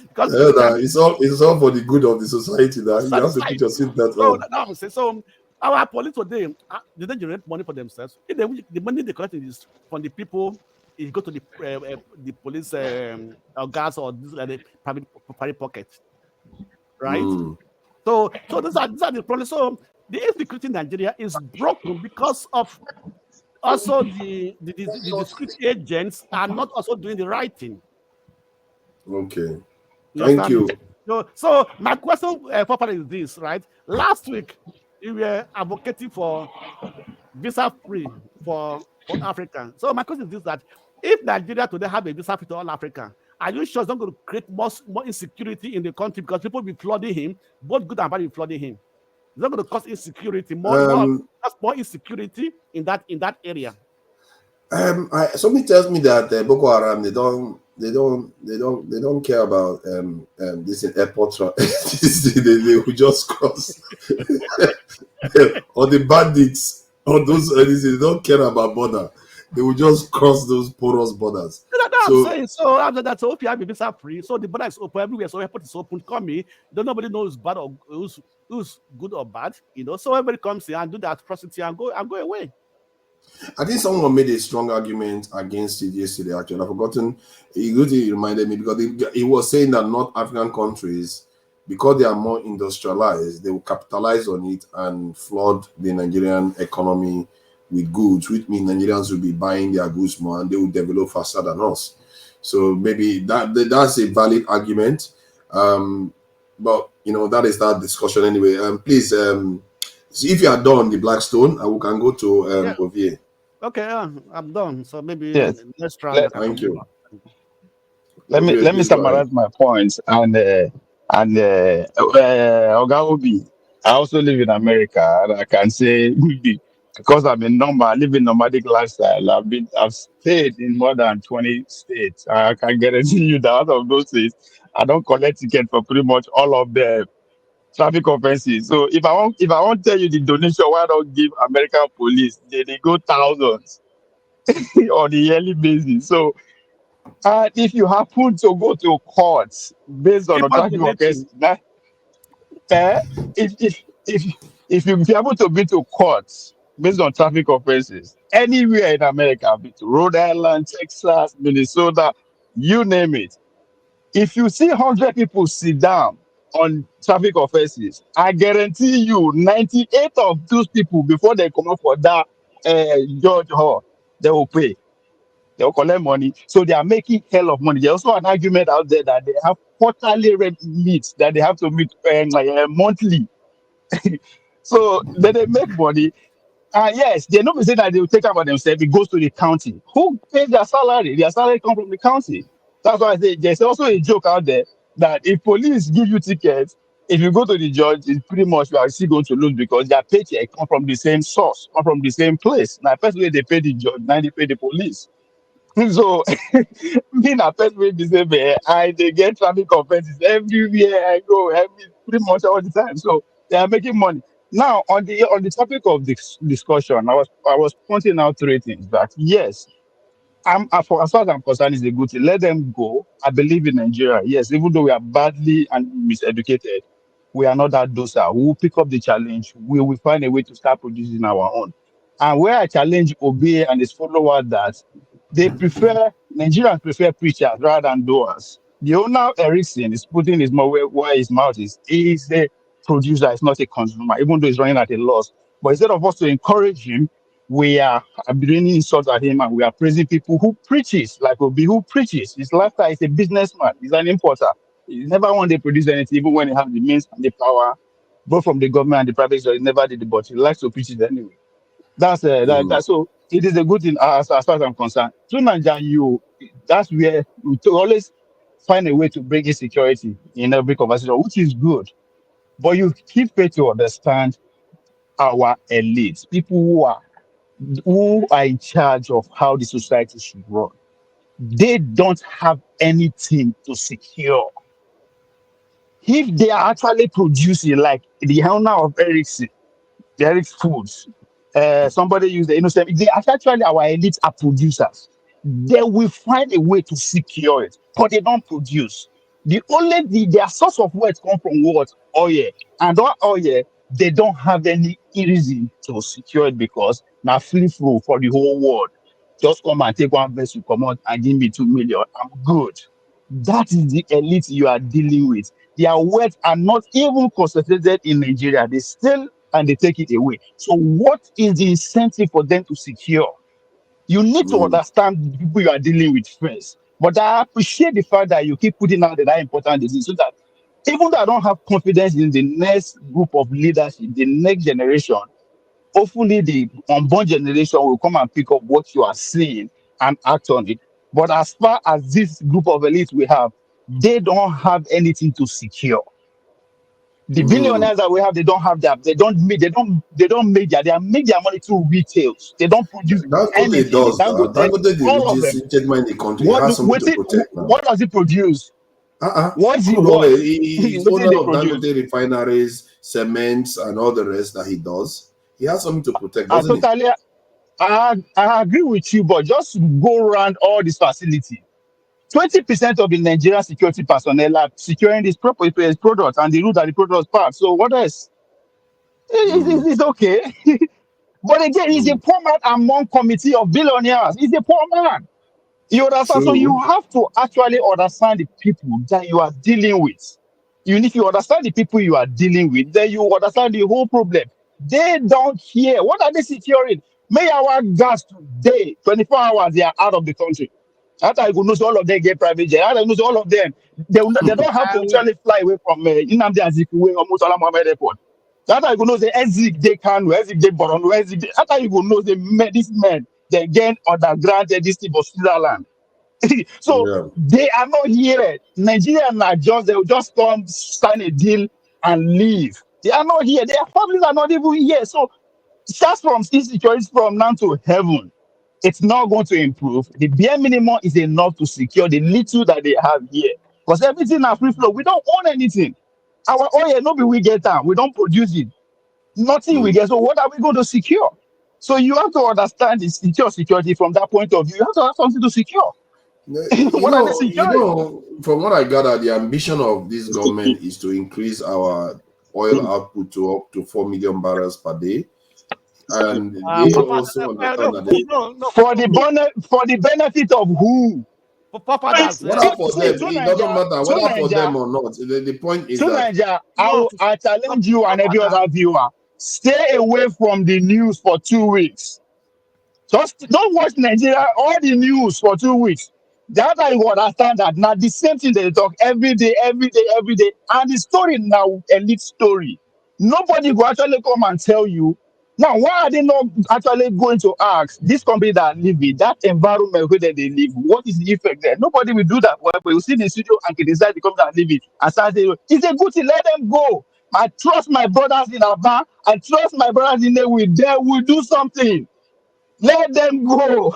Because it's all for the good of the society that you have to put your seatbelt on. So our police today, they don't generate money for themselves. If the money they collect is from the people, it go to the police gas or the private pocket, right? So these are the problems. So the insecurity in Nigeria is broken because of also the discrete agents are not also doing the right thing. Okay. Thank you. So my question is this, right? Last week we were advocating for visa free for Africa. So my question is this: that if Nigeria today have a visa free to all Africa, are you sure it's not going to create more insecurity in the country because people will be flooding him, both good and bad will be flooding him? It's not going to cause insecurity, more insecurity in that area. Somebody tells me that Boko Haram they don't care about this in airport. they will just cross or the bandits or those they don't care about border. They will just cross those porous borders. I'm saying. So after that, so if you have a visa free, so the border is open everywhere, so airport is open. Come in, nobody knows bad or who's good or bad, So everybody comes in and do that atrocity and go away. I think someone made a strong argument against it yesterday. Actually, I've forgotten. He reminded me because he was saying that North African countries, because they are more industrialized, they will capitalize on it and flood the Nigerian economy with goods, which means Nigerians will be buying their goods more and they will develop faster than us. So maybe that's a valid argument. But that is that discussion anyway. Please, if you are done the Blackstone, we can go to Ovie. Okay, I'm done. So maybe let's try. Thank you. Let me summarize my points and Oga Obi. I also live in America, and I can say because I live in nomadic lifestyle. I've stayed in more than 20 states. I can guarantee you that out of those states, I don't collect ticket for pretty much all of the traffic offenses. So if I want to tell you the donation, why don't give American police? They go thousands on a yearly basis. So if you happen to go to court based on a traffic offense, if you be able to be to court based on traffic offenses anywhere in America, be to Rhode Island, Texas, Minnesota, you name it. If you see 100 people sit down on traffic offenses, I guarantee you 98 of those people, before they come up for that judge hall, they will pay. They will collect money. So they are making hell of money. There's also an argument out there that they have quarterly rent meets that they have to meet monthly. So then they make money. Yes, they're not saying that they will take care of themselves. It goes to the county. Who pays their salary? Their salary comes from the county. That's why I say there's also a joke out there that if police give you tickets, if you go to the judge, it's pretty much you are still going to lose because their paycheck come from the same source, come from the same place. Now, first way they pay the judge, now they pay the police. So, me na first way be say, man, they get traffic offenses everywhere I go, pretty much all the time. So they are making money. Now, on the topic of this discussion, I was pointing out three things. That yes, as far as I'm concerned, it's a good thing. Let them go. I believe in Nigeria. Yes, even though we are badly and miseducated, we are not that docile. We will pick up the challenge. We will find a way to start producing our own. And where I challenge Obi and his followers that Nigerians prefer preachers rather than doers. The owner Ericsson is putting his mouth where his mouth is. He is a producer, it's not a consumer, even though he's running at a loss. But instead of us to encourage him, we are bringing insults at him and we are praising people who preaches, like Obi, who preaches. His lifestyle is a businessman, he's an importer. He never wanted to produce anything, even when he has the means and the power, both from the government and the private sector. He never did it, but he likes to preach it anyway. So it is a good thing as far as I'm concerned. To Nigeria, that's where we always find a way to bring insecurity in every conversation, which is good. But you keep to understand our elites, people who are in charge of how the society should run. They don't have anything to secure. If they are actually producing, like the owner of Eric's Foods, somebody used the innocent. They are actually our elites are producers. They will find a way to secure it, but they don't produce. Their source of wealth come from what? Oil, and that oil they don't have any reason to secure it because now free flow for the whole world. Just come and take one vessel, come out and give me 2 million. I'm good. That is the elite you are dealing with. Their wealth are not even concentrated in Nigeria. They still and they take it away. So what is the incentive for them to secure? You need to understand the people you are dealing with first. But I appreciate the fact that you keep putting out that important disease so that even though I don't have confidence in the next group of leadership, the next generation, hopefully the unborn generation will come and pick up what you are saying and act on it. But as far as this group of elites we have, they don't have anything to secure. The billionaires that we have, they don't have that. They make their money through retails. They don't produce anything. Does Dangote, the all of them. richest gentleman in the country has something to protect now. What does it produce? What is He's owner of Dangote refineries, cements, and all the rest that he does. He has something to protect, doesn't he? I agree with you, but just go around all these facilities. 20% of the Nigerian security personnel are securing this product and the route that the product pass. So what else? It's okay. But again, he's a poor man among committee of billionaires. He's a poor man. You understand? So you have to actually understand the people that you are dealing with. If you understand the people you are dealing with, then you understand the whole problem. They don't care. What are they securing? May our gas today, 24 hours, they are out of the country. After I could know all of them get private jet. After I know all of them, they don't have to actually fly away from Nnamdi Azikiwe or Murtala Mohammed Airport. After I could know the Ezik they can, Ezik they Borno, Ezik. After you could know this man, they get underground this thing for Switzerland. So they are not here. Nigerians they will just come sign a deal and leave. They are not here. Their families are not even here. So starts from insecurity from now to heaven. It's not going to improve. The bare minimum is enough to secure the little that they have here. Because everything are free flow. We don't own anything. Our oil, nobody we get down. We don't produce it. Nothing we get. So what are we going to secure? So you have to understand the security from that point of view. You have to have something to secure. From what I gather, the ambition of this government is to increase our oil output to up to 4 million barrels per day. And they also understand that for the benefit of who? Whether for them, it doesn't matter whether for them or not. The point is that I challenge you and every other viewer: stay away from the news for 2 weeks. Just don't watch Nigeria all the news for 2 weeks. That I will understand that now the same thing they talk every day, every day, every day. And the story now elite story. Nobody will actually come and tell you. Now, why are they not actually going to ask this company that live in that environment where they live? What is the effect there? Nobody will do that. But you see the studio and criticize the company that live in and start saying, it's a good thing, let them go. I trust my brothers in Aba. I trust my brothers in there. They will do something. Let them go.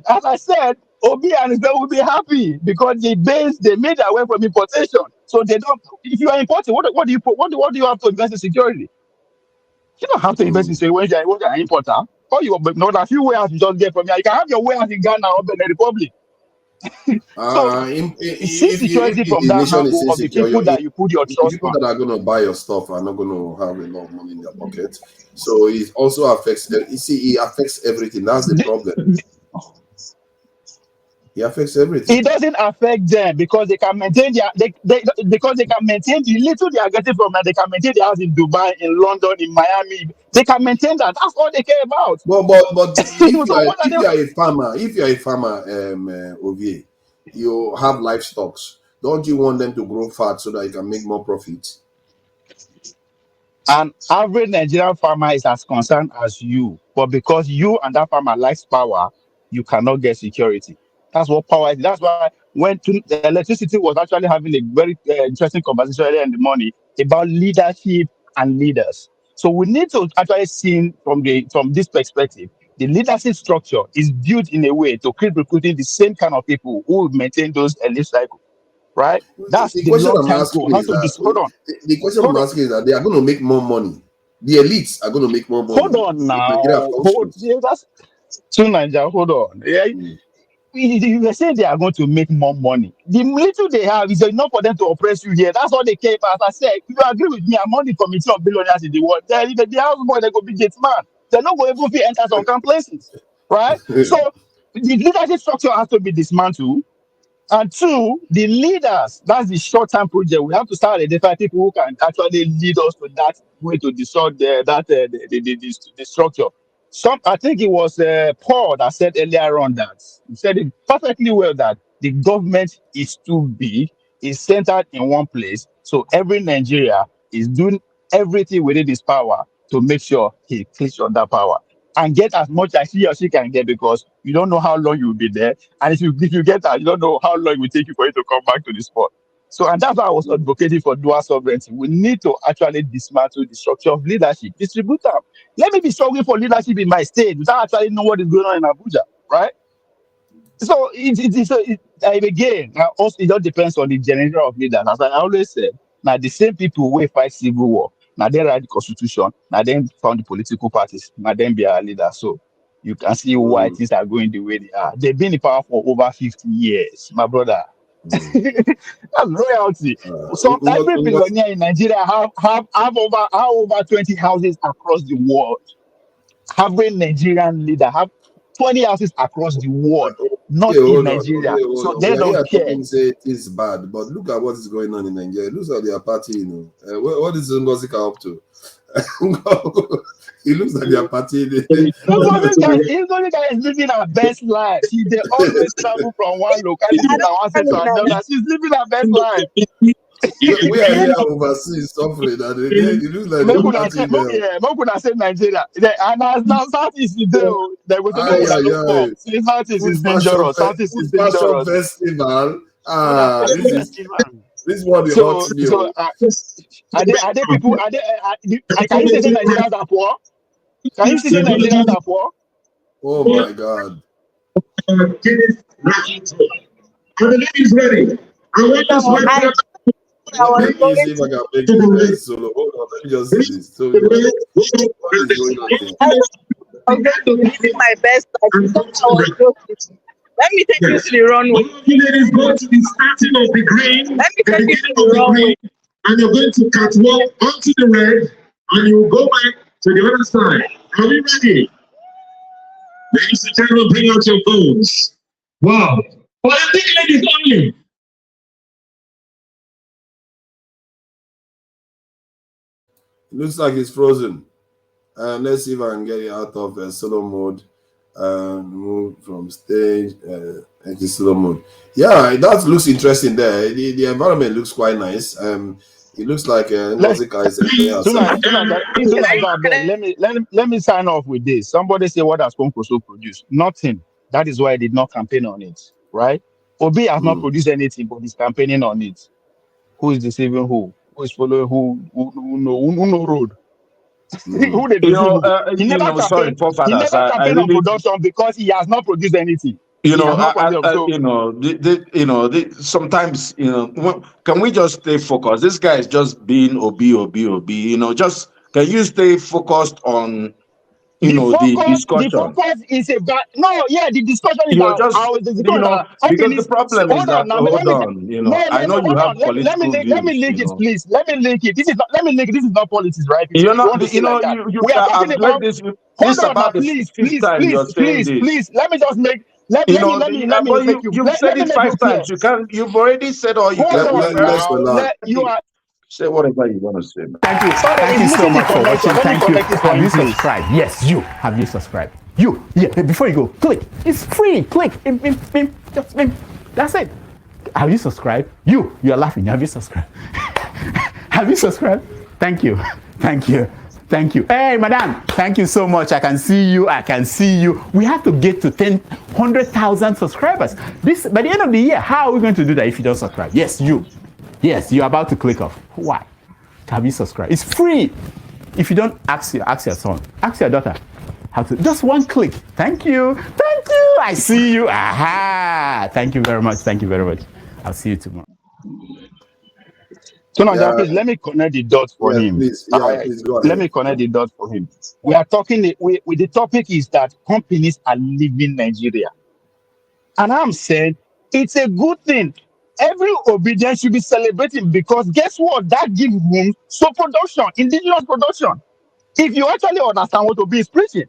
As I said, Obi and his will be happy because they made their way from importation. So they don't. If you are importing, what do you have to invest in security? You don't have to invest in security when you are an importer. Or you know a few warehouse you just get from here. You can have your warehouse in Ghana or Benin Republic. So see security If from the that nation is angle of the insecure, people that you put your the trust people on. that are going to buy your stuff are not going to have a lot of money in their pocket. So it also affects. You see, it affects everything. That's the problem. It affects everything. It doesn't affect them because they can maintain because they can maintain the little they are getting from that. They can maintain their house in Dubai, in London, in Miami. They can maintain that. That's all they care about. But if So you are a farmer, Ovie, you have livestock. Don't you want them to grow fat so that you can make more profit? an average Nigerian farmer is as concerned as you, but because you and that farmer likes power, you cannot get security. That's what power is. That's why when the electricity was actually having a very interesting conversation earlier in the morning about leadership and leaders. So we need to actually see from this perspective, the leadership structure is built in a way to keep recruiting the same kind of people who will maintain those elite cycles. Right? That's The the question I'm long-term goal. asking How is to that hold on. the question Hold I'm on. asking is that they are going to make more money. The elites are going to make more money. Hold on now. Nigeria functions. That's to Nigeria. Hold on. Yeah. You were saying they are going to make more money. The little they have is enough for them to oppress you here. That's all they care about. As I said, you agree with me, I'm on the committee of billionaires in the world. The house boy, they go be gate man. They're not going to be enter some kind places. Right? So the leadership structure has to be dismantled. And two, the leaders, that's the short-term project. We have to start identifying people who can actually lead us to that way to destroy the structure. I think it was Paul that said earlier on that he said it perfectly well that the government is too big, is centered in one place, so every Nigeria is doing everything within his power to make sure he clicks on that power and get as much as he or she can get because you don't know how long you will be there. And if you get that, you don't know how long it will take you for you to come back to the spot. So, and that's why I was advocating for dual sovereignty. We need to actually dismantle the structure of leadership, distribute them. Let me be struggling for leadership in my state without actually know what is going on in Abuja, right? So again, also it all depends on the generation of leaders. As I always said, now the same people who fight civil war, now they write the constitution, now then found the political parties, now then be our leaders. So you can see why things are going the way they are. They've been in power for over 50 years, my brother. That's royalty. So every billionaire in Nigeria have over 20 houses across the world. Every Nigerian leader have 20 houses across the world, not in Hold on. Nigeria. Hold So on. they We are don't here care. talking say it is bad, but look at what is going on in Nigeria. Look at their party, what is Ngosika up to? It looks like their party. Ngozi guy is living her best life. They always travel from one locality to one state to another. She's living her best life. We are here overseas suffering, and it looks like they're partying there. Mokuna say Nigeria. And as now Southeast is there, they will say Southeast is dangerous. Southeast is Fashion dangerous. festival. This one hurts me. So are they people? Can you say Nigerians are poor? Can you say Nigerians are poor? Oh my God. And the lady is ready. I want this one. Let me see if I can make this solo. Hold on, let me just see this. So, what is going on here? I'm going to give my best. Let me take you to the runway. You ladies go to the starting of the green. Let me take you to the runway. And you're going to catwalk onto the red, and you will go back to the other side. Are we ready? Ladies and gentlemen, bring out your phones. Wow. For the big ladies only. Looks like it's frozen. Let's see if I can get it out of solo mode. Move from stage into slow mode. Yeah, that looks interesting there. The environment looks quite nice. It looks like let me sign off with this. Somebody say what has Konkoso produced? Nothing. That is why I did not campaign on it, right? Obi has not produced anything, but he's campaigning on it. Who is deceiving who? Who is following who no road? Who they deceive? He never sorry, campaigned. He forefathers. never I campaigned on really, production because he has not produced anything. you know, sometimes, can we just stay focused? This guy is just being OB. Just can you stay focused on, the discussion? The focus is about the discussion is You're about just, how the discussion how because can the this problem is hold that, on now. hold on, I know you Hold on. have Let me political link views, it, please. Let me link it. This is not let me link it. This is not politics, right? If You're you want not, to say like that. you We are talking I've read about this. This hold is on now, about the please. fifth time you're saying this. Let me just make let me But make you you've let said me it make you 5 clear. times. You've already said all you Hold can. on now. You are Say whatever you want to say. Thank you. sorry, Thank it's you so missing the much for connection. watching. Let me Thank you. connect it for Have him, you please. subscribed? Yes, you. Have you subscribed? You. Yeah. Before you go, click. It's free. Click. Just that's it. Have you subscribed? You are laughing. Have you subscribed? Have you subscribed? Thank you. Thank you. Thank you. Hey, madam. Thank you so much. I can see you. We have to get to 100,000 subscribers. This by the end of the year. How are we going to do that if you don't subscribe? Yes, you. Yes, you're about to click off. Why? Have you subscribed? It's free. If you don't, ask your son, ask your daughter. How to? Just one click. Thank you. Thank you. I see you. Aha. Thank you very much. Thank you very much. I'll see you tomorrow. So now, please let me connect the dots for him. Please go ahead. Let me connect the dots for him. We are talking. The topic is that companies are leaving Nigeria, and I'm saying it's a good thing. Every obedience should be celebrating because guess what? That gives room for production, indigenous production. If you actually understand what Obi is preaching,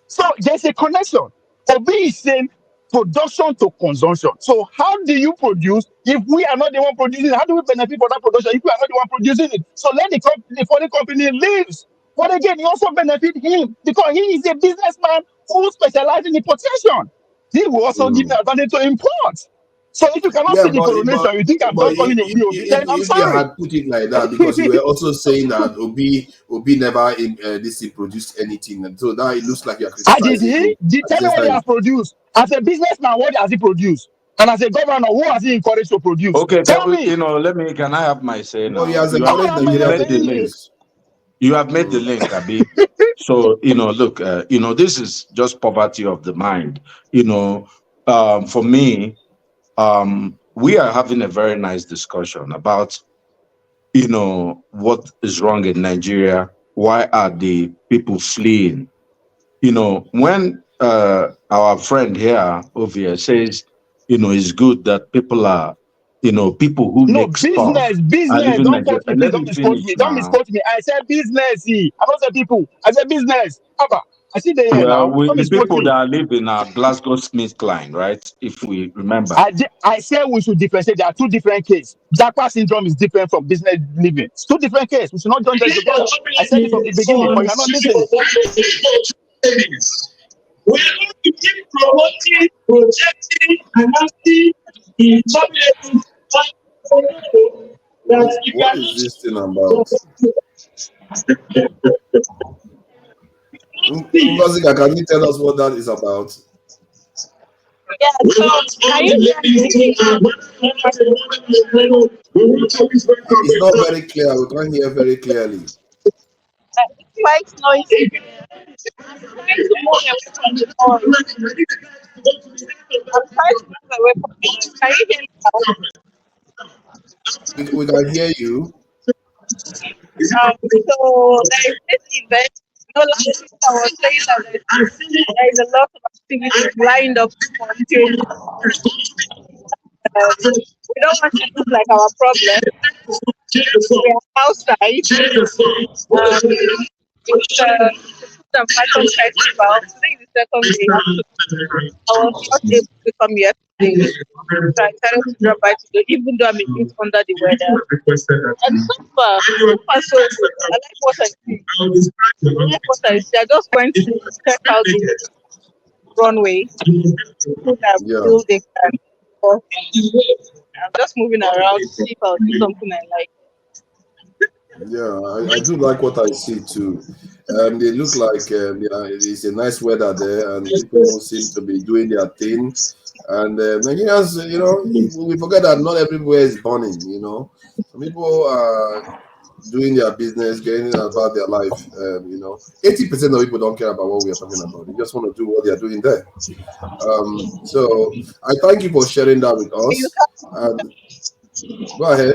so there's a connection. Obi is saying production to consumption. So how do you produce if we are not the one producing it? How do we benefit from that production if we are not the one producing it? So let the foreign company leaves. But again, you also benefit him because he is a businessman who specializes in importation. He will also give the advantage to import. So if you cannot see the correlation, you think I'm just calling Obi, then I'm sorry. You had put it like that because you were also saying that Obi never produced anything, and so now it looks like you're criticizing. Tell me what he has produced. As a businessman, what has he produced? And as a governor, who has he encouraged to produce? Okay, tell me. Can I have my say now? He has encouraged Nigeria to produce. You have made the link, Abi. So, look, this is just poverty of the mind. For me, we are having a very nice discussion about, what is wrong in Nigeria. Why are the people fleeing? When our friend here, Ovia, says, it's good that people are, people who make business, stuff. don't quote me, please, don't misquote me. Don't misquote me. I said business. I don't say people. I said business. I see the here now. The people that live in our Glasgow Smith line, right? If we remember. I said we should differentiate. There are two different cases. Japa syndrome is different from business living. It's two different cases. We should not join them together. I said it from the beginning, but you're not listening. We are going to keep promoting, projecting, announcing in public. What is this thing about? Mbazika, can you tell us what that is about? Yeah, so can you hear me? It's not very clear. We can't hear very clearly. It's quite noisy. I'm trying to move away from the noise. Can you hear me now? We can hear you. So there is this event. Last week I was saying that there is a lot of activities lined up for change. We don't want to look like our problem. We are outside. It's the Food and Fashion Festival. Today is the second day. I was not able to come yesterday. So I decided to drop by today, even though I'm a bit under the weather. And so far so good. I like what I see. I just went to check out the runway so that Yeah. still they can walk. I'm just moving around to see if I'll see something I like. Yeah, I do like what I see too. They look like yeah, it's a nice weather there, and people seem to be doing their thing. And Nigerians, you know, we forget that not everywhere is burning. You know, some people are doing their business, getting about their life. You know, 80% of people don't care about what we are talking about. They just want to do what they are doing there. So I thank you for sharing that with You us. And go ahead.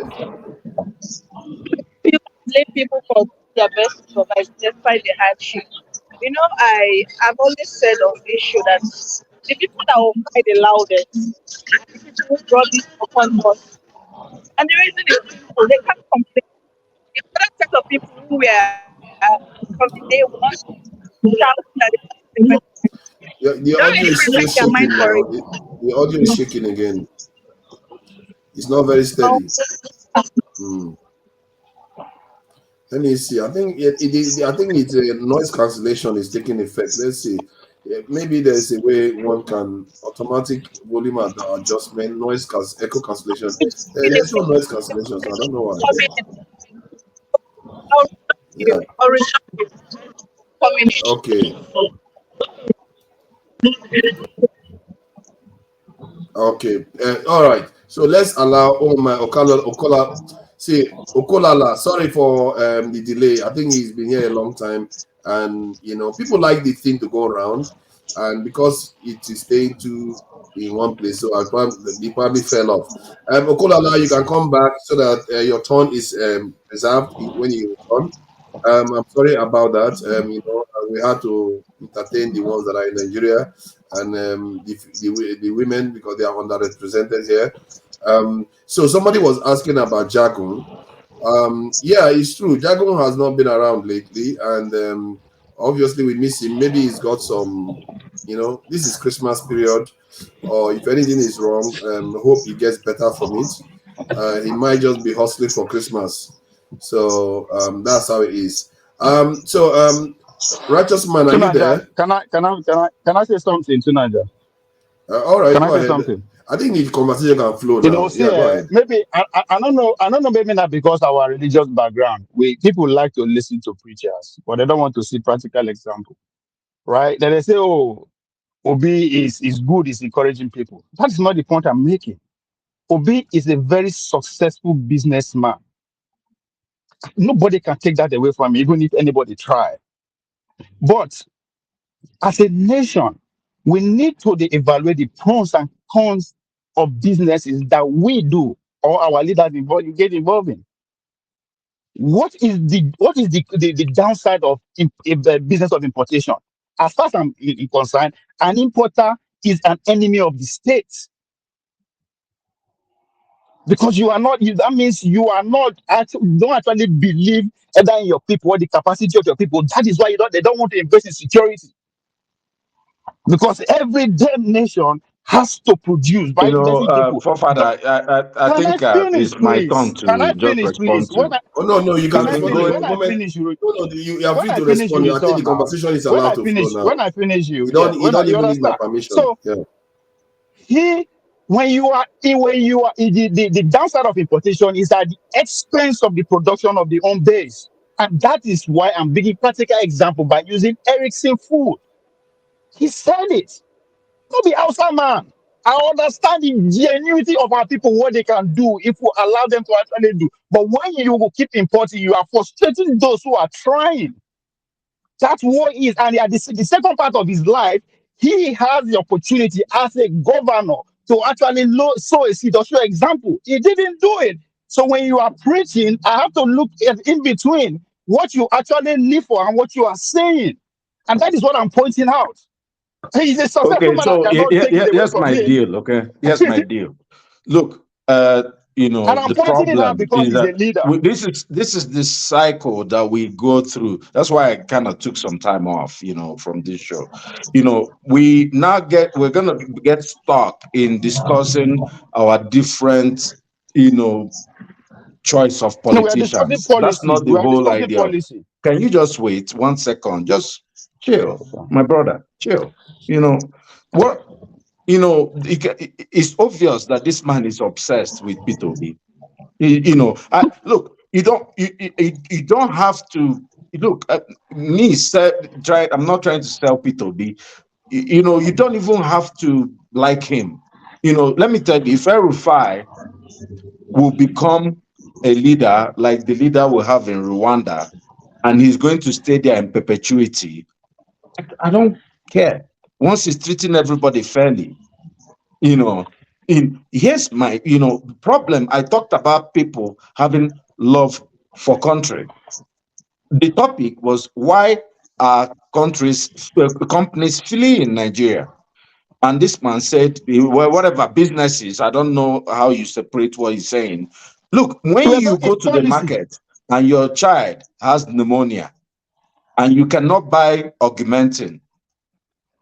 can't blame people for doing their best to survive despite the hardship. You know, I've always said on this show that the people that will cry the loudest are the people who brought this upon us. And the reason is simple, they can't complain. The other set of people who were from the day one shouting that they don't The really audio is still prepare their mind shaking for now. it. The audio is shaking again. It's not very steady. Hmm. Let me see. I think I think it's noise cancellation is taking effect. Let's see. Maybe there's a way one can automatic volume adjustment, echo cancellation. There's no noise cancellation, so I don't know why. Yeah. Okay. Okay. All right. So let's allow Okola. See, Okolala. Sorry for the delay. I think he's been here a long time, and you know people like the thing to go around, and because it is staying too in one place, so he probably fell off. Okolala, you can come back so that your turn is reserved when you return. I'm sorry about that. You know, we had to entertain the ones that are in Nigeria and the women because they are underrepresented here. So somebody was asking about Jagun. Yeah, it's true. Jagun has not been around lately, and obviously we miss him. Maybe he's got some, you know, this is Christmas period, or if anything is wrong, hope he gets better from it. He might just be hustling for Christmas. So that's how it is. Righteous man, are you there? Can I say something to Naja? All right, Can I go say ahead. something? I think the conversation can flow You now. know, see, Yeah, go ahead. maybe I don't know, maybe not because our religious background. People like to listen to preachers, but they don't want to see practical example, right? Then they say, "Oh, Obi is good, is encouraging people." That is not the point I'm making. Obi is a very successful businessman. Nobody can take that away from him, even if anybody try. But as a nation, we need to evaluate the pros and cons of businesses that we do or our leaders get involved in. What is the downside of business of importation? As far as I'm concerned, an importer is an enemy of the state because that means you are not don't actually believe either in your people or the capacity of your people. That is why they don't want to invest in security. Because every damn nation has to produce by You know, investing people. forefather, I Can I think finish, it's my please? turn Can to I just finish, please? respond to. Oh no, you can Can I respond. finish? No, When the I moment. finish, No, you are free to you respond. I think return the now. conversation is allowed to flow now. When I finish, you You don't you even need my understand. permission. So Yeah. when you are the downside of importation is at the expense of the production of the home base, and that is why I'm bringing practical example by using Ericsson Food. He said it. Not the outside man. I understand the genuinity of our people, what they can do if we allow them to actually do. But when you keep importing, you are frustrating those who are trying. That's what he is. And at the second part of his life, he has the opportunity as a governor to actually sow a seed or show example. He didn't do it. So when you are preaching, I have to look in between what you actually live for and what you are saying. And that is what I'm pointing out. He's a successful Okay, man. I so cannot take it away here's from my him. deal. Okay, here's my deal. Look, you know, And I'm the pointing it out problem because is he's a that leader. this is the cycle that we go through. That's why I kind of took some time off, you know, from this show. You know, we're gonna get stuck in discussing our different, you know, choice of No, we are discussing politicians. That's policy. not the We are whole discussing idea. policy. Can you just wait 1 second? Just chill, my brother, chill. You know, What it's obvious that this man is obsessed with P2B. Look, you don't have to look. I'm not trying to sell P2B. You don't even have to like him. Let me tell you, if El-Rufai will become a leader like the leader we have in Rwanda, and he's going to stay there in perpetuity, I don't care. Once he's treating everybody fairly, here's my problem. I talked about people having love for country. The topic was why are companies flee in Nigeria? And this man said, well, whatever businesses, I don't know how you separate what he's saying. Look, when We're you talking go to the policy. market and your child has pneumonia and you cannot buy Augmentin,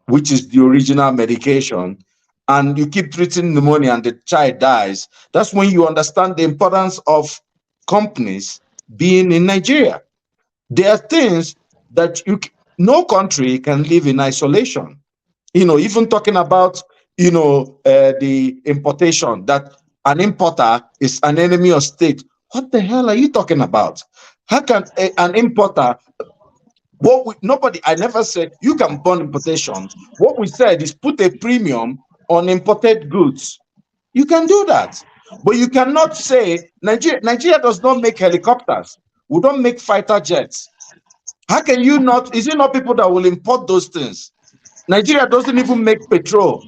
which is the original medication, and you keep treating pneumonia and the child dies, that's when you understand the importance of companies being in Nigeria. There are things that no country can live in isolation. Even talking about, the importation, that an importer is an enemy of state. What the hell are you talking about? How can an importer, I never said you can ban importation. What we said is put a premium on imported goods. You can do that. But you cannot say Nigeria does not make helicopters. We don't make fighter jets. How can you not? Is it not people that will import those things? Nigeria doesn't even make petrol.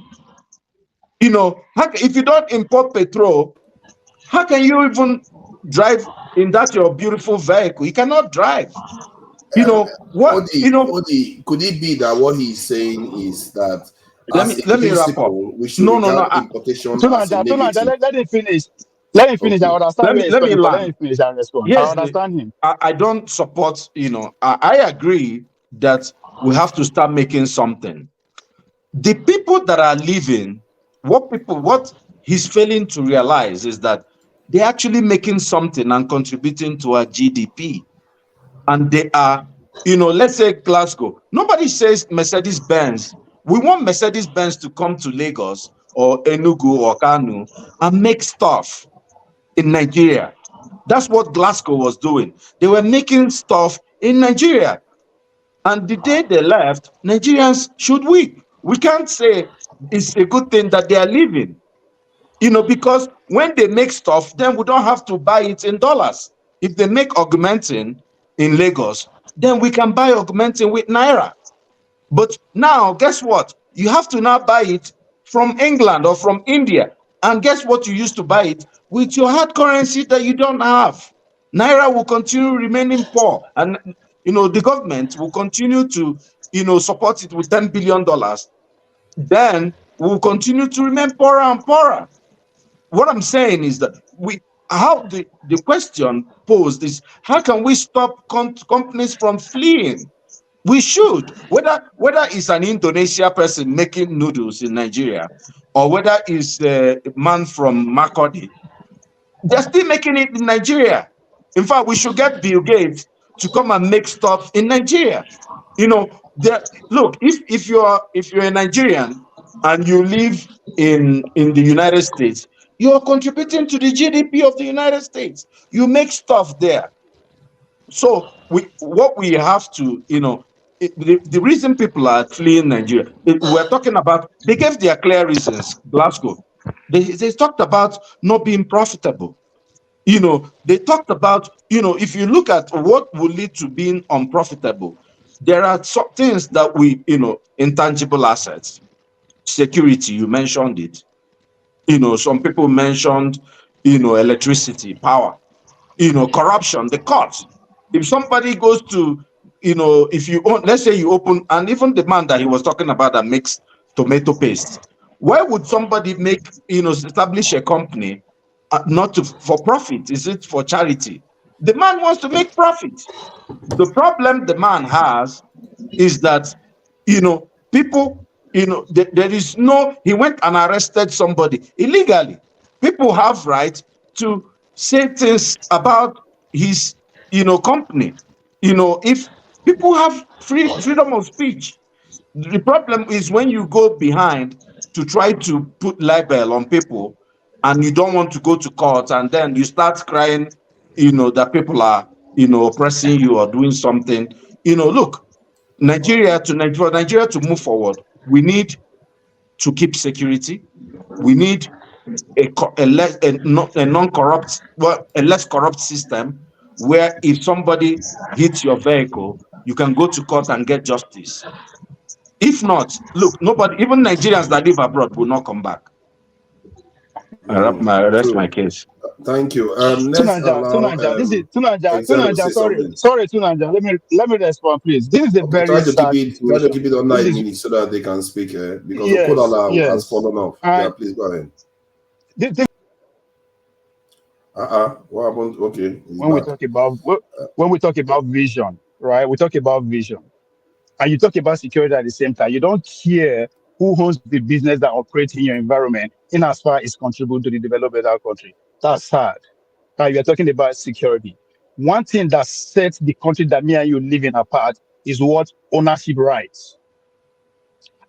If you don't import petrol, how can you even drive in that your beautiful vehicle? You cannot drive. Odi, could it be that what he's saying is that let me wrap up. We should regard importation as a negative? Let him finish. Let him finish. Okay. I understand where he's Let me coming from. Let land. him finish and respond. Yes, I understand him. I don't support, I agree that we have to start making something. The people that are leaving, what he's failing to realize is that they're actually making something and contributing to our GDP. And they are, let's say Glasgow. Nobody says Mercedes-Benz. We want Mercedes-Benz to come to Lagos or Enugu or Kanu and make stuff in Nigeria. That's what Glasgow was doing. They were making stuff in Nigeria. And the day they left, Nigerians should weep. We can't say it's a good thing that they are leaving. Because when they make stuff, then we don't have to buy it in dollars. If they make Augmentin in Lagos, then we can buy Augmentin with Naira. But now, guess what? You have to now buy it from England or from India. And guess what? You used to buy it with your hard currency that you don't have. Naira will continue remaining poor. And, the government will continue to, support it with $10 billion. Then we'll continue to remain poorer and poorer. What I'm saying is that the question posed is, how can we stop companies from fleeing? We should, whether it's an Indonesia person making noodles in Nigeria or whether it's a man from Makurdi, they're still making it in Nigeria. In fact, we should get Bill Gates to come and make stuff in Nigeria. Look, if you're a Nigerian and you live in the United States, you're contributing to the GDP of the United States. You make stuff there. So what we have to, the reason people are fleeing Nigeria, we're talking about, they gave their clear reasons, Glasgow. They talked about not being profitable. They talked about, if you look at what will lead to being unprofitable, there are some things that intangible assets, security, you mentioned it. Some people mentioned, electricity, power, corruption, the courts. If somebody goes to, if you own, let's say you open, and even the man that he was talking about that makes tomato paste, why would somebody establish a company not for profit? Is it for charity? The man wants to make profit. The problem the man has is that, people, there is he went and arrested somebody illegally. People have right to say things about his, company. If people have freedom of speech, The problem is when you go behind to try to put label on people and you don't want to go to court, and then you start crying, that people are, oppressing you or doing something. Look, Nigeria to move forward, we need to keep security. We need a non-corrupt, a less corrupt system where if somebody hits your vehicle, you can go to court and get justice. If not, look, nobody, even Nigerians that live abroad, will not come back. Rest my case. Thank you. Let's allow Tunanja, sorry, Tunanja. Let me respond, please. This is a very sad situation. Try to keep it on 9 minutes so that they can speak. Because the code has fallen off. Please go ahead. What happened? Okay. When we talk about vision, right? We talk about vision, and you talk about security at the same time. You don't care who owns the business that operates in your environment, in as far as contribute to the development of our country. That's sad. Right? We are talking about security. One thing that sets the country that me and you live in apart is what? Ownership rights.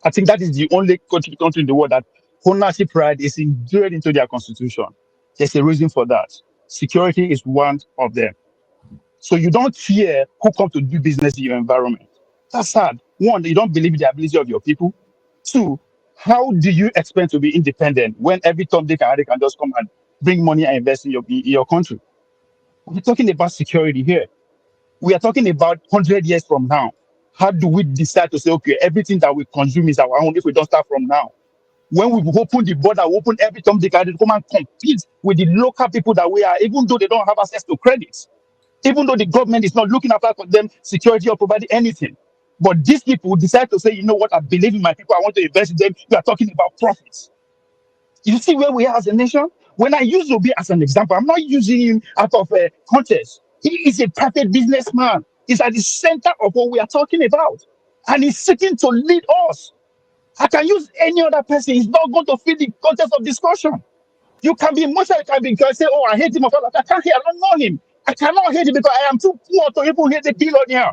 I think that is the only country in the world that ownership right is ingrained into their constitution. There's a reason for that. Security is one of them. So you don't fear who comes to do business in your environment. That's sad. One, you don't believe in the ability of your people. Two, how do you expect to be independent when every Tom, Dick, and Harry can just come and bring money and invest in your country? We're talking about security here. We are talking about 100 years from now. How do we decide to say, okay, everything that we consume is our own if we don't start from now? When we open the border, we open every Tom, Dick, and Harry to come and compete with the local people that we are, even though they don't have access to credit, even though the government is not looking after them security or providing anything. But these people decide to say, you know what, I believe in my people, I want to invest in them. We are talking about profits. You see where we are as a nation? When I use Obi as an example, I'm not using him out of a contest. He is a perfect businessman. He's at the center of what we are talking about. And he's seeking to lead us. I can use any other person. He's not going to fit the context of discussion. You can be emotional, you can say, oh, I hate him. I can't hate, I don't know him. I cannot hate him because I am too poor to even hate the billionaire.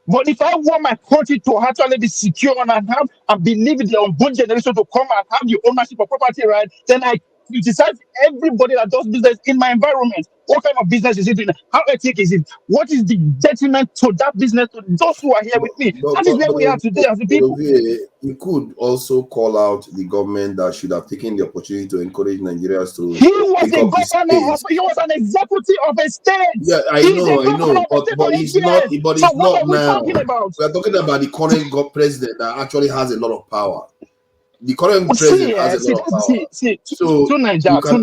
But if I want my country to actually be secure and have and believe in the unborn generation to come and have the ownership of property right, then I criticize everybody that does business in my environment. What kind of business is it doing? How ethical is it? What is the detriment to that business, to those who are here with me? That is where we are today as a people. You could also call out the government that should have taken the opportunity to encourage Nigerians to. He was a governor, he was an executive of a state. Yeah, I know, but he's not. But so he's not now. Talking about? We are talking about the current president that actually has a lot of power. The current president has a lot of power. So you can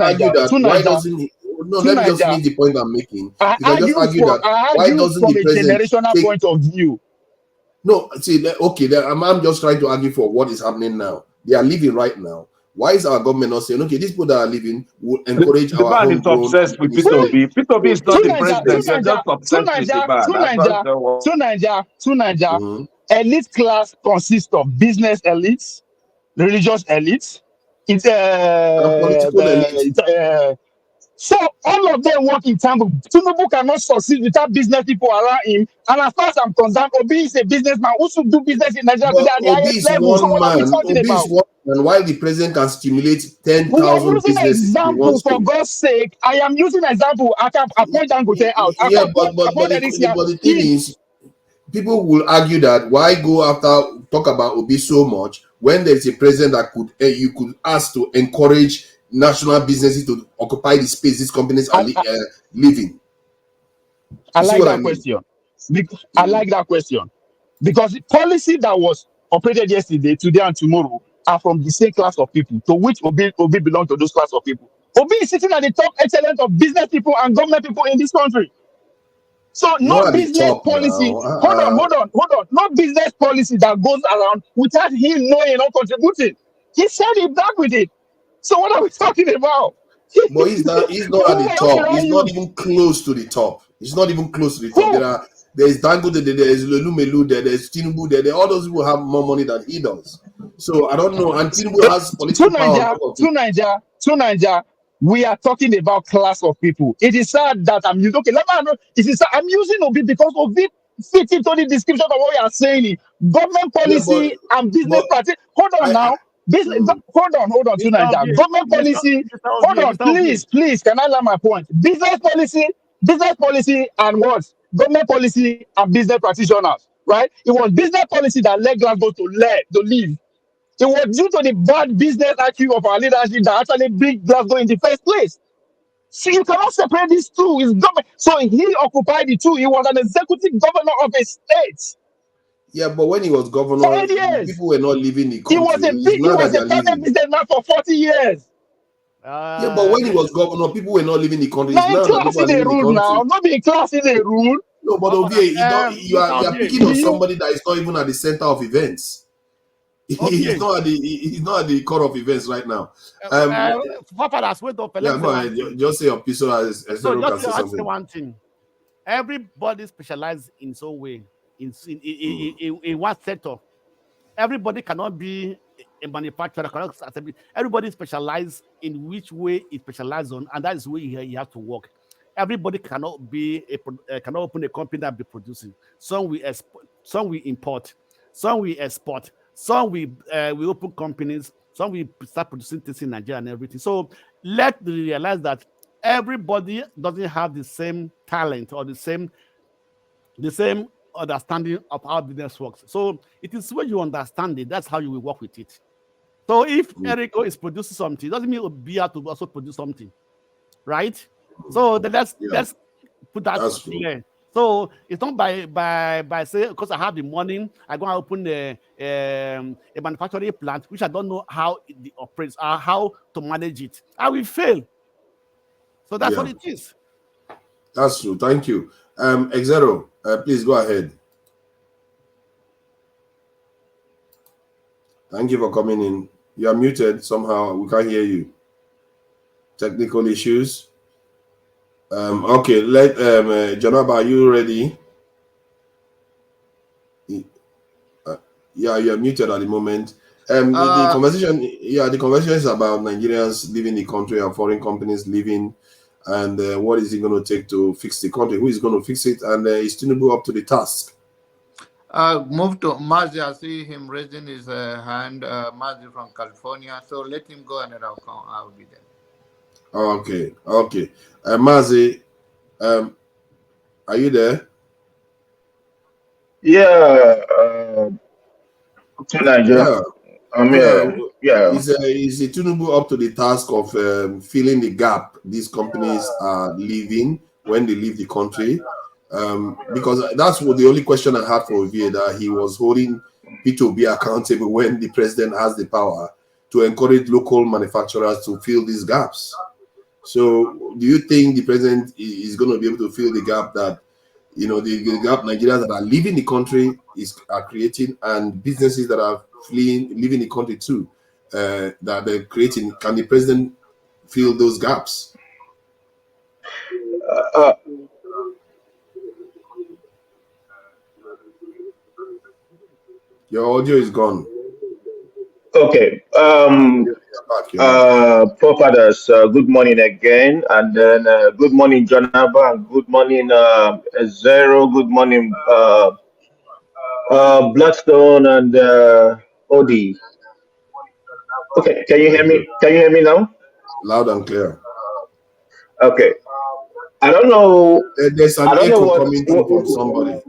argue that why doesn't he? No, let me just make the point I'm making. You can just argue that why doesn't the president generational point of view? No, see, okay, I'm just trying to argue for what is happening now. They are living right now. Why is our government not saying, okay, these people that are living will encourage the our man is obsessed with P2B. P2B is not the president. They're just obsessed with the man. To Nigeria, elite class consists of business elites, religious elites, political elites. So all of them work in tandem. Tinubu cannot succeed without business people around him. And as far as I'm concerned, Obi is a businessman who should do business in Nigeria today at the highest level. So what are we talking about? And while the president can stimulate 10,000 businesses, example for God's sake. I am using example. I can point and go out. Yeah, but the thing is, people will argue that why go after talk about Obi so much when there is a president that could you could ask to encourage national businesses to occupy the space these companies are living. I like that question. I like that question because the policy that was operated yesterday, today, and tomorrow are from the same class of people to which Obi belongs to those class of people. Obi is sitting at the top excellence of business people and government people in this country. So no business policy. Hold on. No business policy that goes around without him knowing or contributing. He said he back with it. So what are we talking about? But he's not at the top. He's not even close to the top. He's not even close to the top. There's Dangote, there's Lelumelu, there's Tinubu, there. All those people have more money than he does. So I don't know. And Tinubu has political power. To Nigeria, we are talking about class of people. It is sad that I'm using. Okay, let me know. It is. I'm using Obi because Obi fit into the description of what we are saying. Government Yeah, policy and business but practice. Hold on I now. Business, hold on, to Mr. Nigeria. Ovie, Government policy. Hold on, Mr. Ovie. please. Can I learn my point? Business policy, and what? Government policy and business practitioners. Right? It was business policy that led Glasgow to leave. It was due to the bad business IQ of our leadership that actually bring Glasgow in the first place. See, you cannot separate these two. It's government. So he occupied the two. He was an executive governor of a state Yeah, but when he was for governor, 8 years. people were not leaving the He was country. a It's he not that was they a are private leaving. businessman for 40 years. Yeah, but when he was governor, people were not leaving the country. It's Now in now that class people are in a leaving the rule now, country. not be in class in a rule. No, but Papa, Ovie, you Mr. are Ovie, picking on somebody that is not even at the center of events. He's Ovie, not at the core of events right now. Um, Papa, that's wait up. Let yeah, me say go one ahead. thing. Just say your piece so as No, Zero can just say say something. one thing. Everybody specializes in some way, in what sector. Everybody cannot be a manufacturer. Everybody specializes in which way it specializes on, and that is where you have to work. Everybody cannot be cannot open a company that be producing. Some we export, some we import, some we export, some we open companies, some we start producing things in Nigeria and everything. So let's realize that everybody doesn't have the same talent or the same understanding of how business works. So it is when you understand it, that's how you will work with it. So if Erico is producing something, it doesn't mean Obia to also produce something, right? So let's put that clear. So it's not by saying because I have the money, I go and open a manufacturing plant, which I don't know how it operates or how to manage it. I will fail. So that's what it is. That's true. Thank you. Xero, please go ahead. Thank you for coming in. You are muted somehow. We can't hear you. Technical issues. Okay, let Janaba, are you ready? Yeah, you are muted at the moment. The conversation, the conversation is about Nigerians leaving the country and foreign companies leaving, and what is it going to take to fix the country? Who is going to fix it? And is Tinubu up to the task? Move to Mazi. I see him raising his hand. Mazi from California. So let him go and I'll be there. Okay. Mazi, are you there? Yeah. To Nigeria. Is Tinubu up to the task of filling the gap these companies are leaving when they leave the country? Because that's what the only question I had for Ovie, that he was holding P2B accountable when the president has the power to encourage local manufacturers to fill these gaps. So do you think the president is going to be able to fill the gap that, the gap Nigerians that are leaving the country are creating, and businesses that are leaving the country too, that they're creating? Can the president fill those gaps? Your audio is gone. Okay. Profathers, good morning again, and then good morning, Jonava, and good morning, Zero. Good morning, Blackstone and Odie. Okay, can you hear me? Can you hear me now? Loud and clear. Okay. I don't know. There's an echo coming through from what somebody.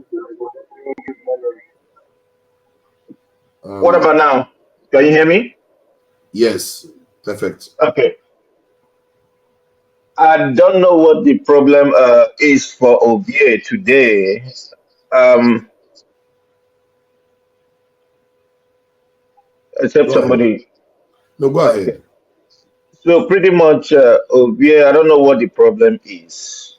What about now? Can you hear me? Yes, perfect. Okay. I don't know what the problem is for Ovie today. Except go somebody. Ahead. No, go ahead. So pretty much, Ovie, I don't know what the problem is.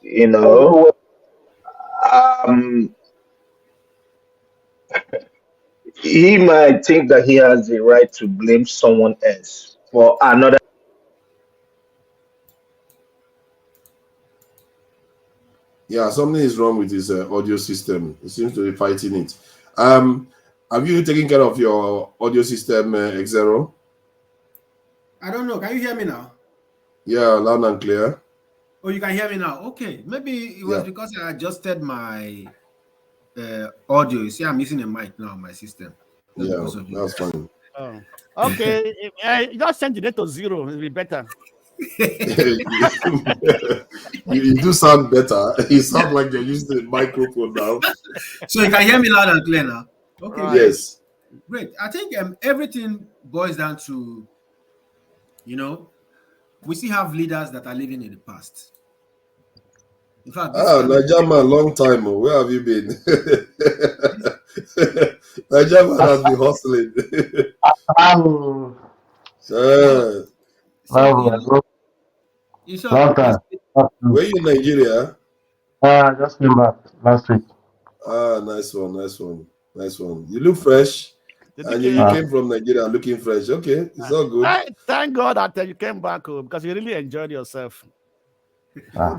He might think that he has the right to blame someone else for another. Yeah, something is wrong with his audio system. He seems to be fighting it. Have you taken care of your audio system, Xero? I don't know. Can you hear me now? Yeah, loud and clear. Oh, you can hear me now. Okay, maybe it was because I adjusted my audio. You see, I'm using a mic now on my system. Yeah, that's fine. Oh. Okay, just change it to 0. It'll be better. you do sound better. You sound like you're using the microphone now. So you can hear me loud and clear now. Okay. Right. Yes. Great. I think everything boils down to, we still have leaders that are living in the past. In fact, Nigeria man, long time. Where have you been? Nigeria man has been hustling. Were you in Nigeria? I just came back last week. Nice one. You look fresh. And you came from Nigeria looking fresh. Okay, it's all good. Thank God that you came back home because you really enjoyed yourself.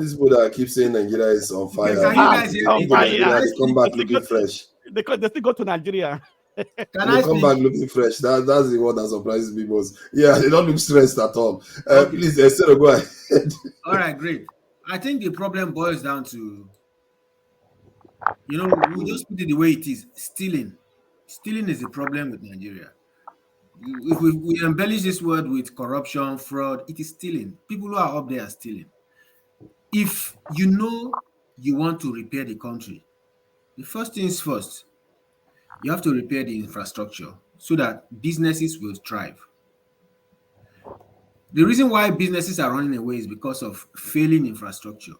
These people that keep saying Nigeria is on fire. Can you guys hear me? They come back looking fresh. They still go to Nigeria. They come back looking fresh. That's the one that surprises me most. Yeah, they don't look stressed at all. Please, Esther, go ahead. All right, great. I think the problem boils down to, we just put it the way it is. Stealing. Stealing is the problem with Nigeria. If we embellish this word with corruption, fraud, it is stealing. People who are up there are stealing. If you want to repair the country, the first things first, you have to repair the infrastructure so that businesses will thrive. The reason why businesses are running away is because of failing infrastructure.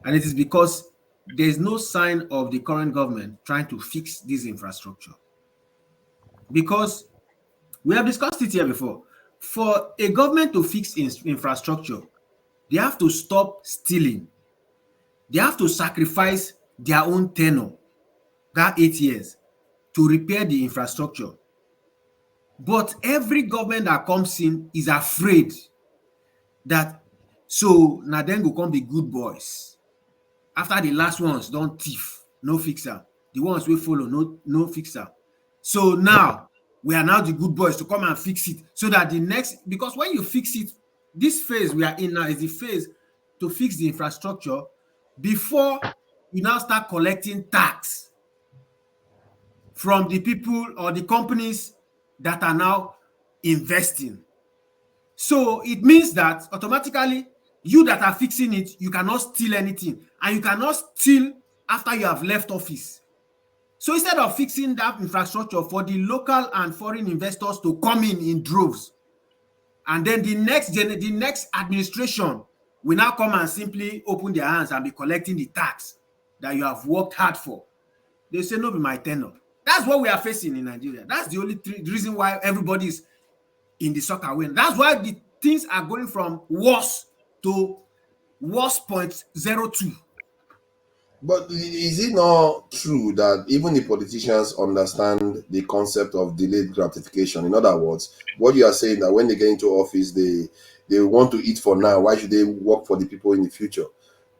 And it is because there is no sign of the current government trying to fix this infrastructure. Because we have discussed it here before. For a government to fix infrastructure, they have to stop stealing. They have to sacrifice their own tenure, that 8 years, to repair the infrastructure. But every government that comes in is afraid that now then go come be good boys. After the last ones don't thief, no fixer. The ones we follow, no fixer. So now we are now the good boys to come and fix it. So that because when you fix it, this phase we are in now is the phase to fix the infrastructure before you now start collecting tax from the people or the companies that are now investing. So it means that automatically you that are fixing it, you cannot steal anything, and you cannot steal after you have left office. So instead of fixing that infrastructure for the local and foreign investors to come in droves, and then the next administration will now come and simply open their hands and be collecting the tax that you have worked hard for. They say, no, be my tenure. That's what we are facing in Nigeria. That's the only reason why everybody is in the soccer win. That's why the things are going from worse to worse 0.02. But is it not true that even the politicians understand the concept of delayed gratification? In other words, what you are saying that when they get into office, they want to eat for now. Why should they work for the people in the future?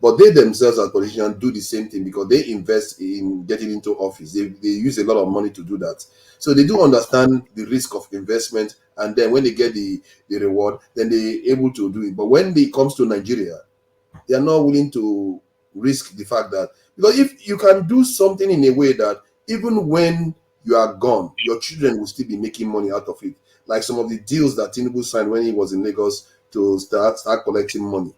But they themselves as politicians do the same thing because they invest in getting into office. They use a lot of money to do that. So they do understand the risk of investment, and then when they get the reward, then they're able to do it. But when it comes to Nigeria, they are not willing to risk the fact that, because if you can do something in a way that even when you are gone, your children will still be making money out of it, like some of the deals that Tinubu signed when he was in Lagos to start collecting money.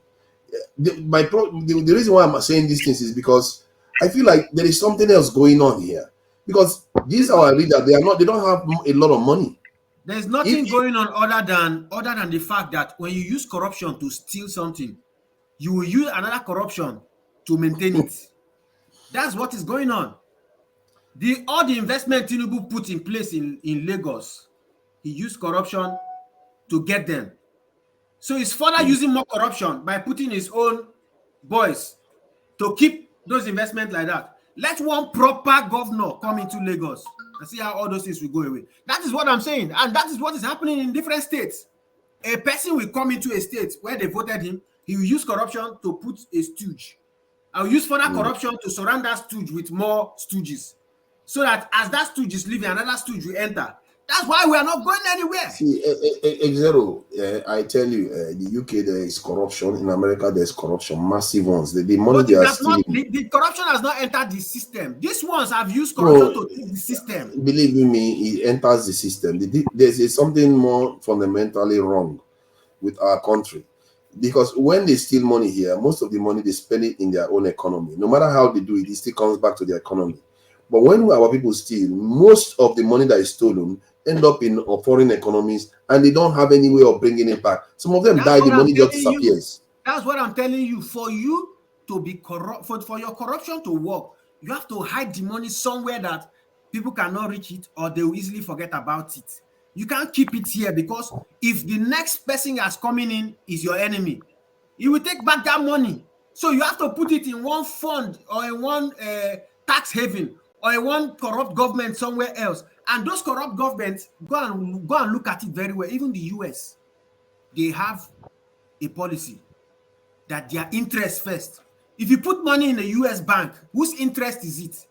The reason why I'm saying these things is because I feel like there is something else going on here, because these are our leaders. They don't have a lot of money. There's nothing going on other than the fact that when you use corruption to steal something, you will use another corruption to maintain it. That's what is going on. All the investment Tinubu put in place in Lagos, he used corruption to get them. So he's further using more corruption by putting his own boys to keep those investments like that. Let one proper governor come into Lagos and see how all those things will go away. That is what I'm saying. And that is what is happening in different states. A person will come into a state where they voted him. He will use corruption to put a stooge. I'll use further corruption to surround that stooge with more stooges. So that as that stooge is leaving, another stooge will enter. That's why we are not going anywhere. See, Zero, I tell you, the UK there is corruption. In America there is corruption, massive ones. The money But they are not, stealing. the corruption has not entered the system. These ones have used corruption to take the system. Believe me, it enters the system. There's something more fundamentally wrong with our country. Because when they steal money here, most of the money they spend it in their own economy. No matter how they do it, it still comes back to the economy. But when our people steal, most of the money that is stolen end up in foreign economies, and they don't have any way of bringing it back. Some of them die, the money just disappears. That's what I'm telling you. For you to be corrupt, for your corruption to work, you have to hide the money somewhere that people cannot reach it, or they will easily forget about it. You can't keep it here, because if the next person that's coming in is your enemy, he will take back that money. So you have to put it in one fund or in one tax haven or in one corrupt government somewhere else. And those corrupt governments, go and look at it very well. Even the US, they have a policy that their interest first. If you put money in a US bank, whose interest is it?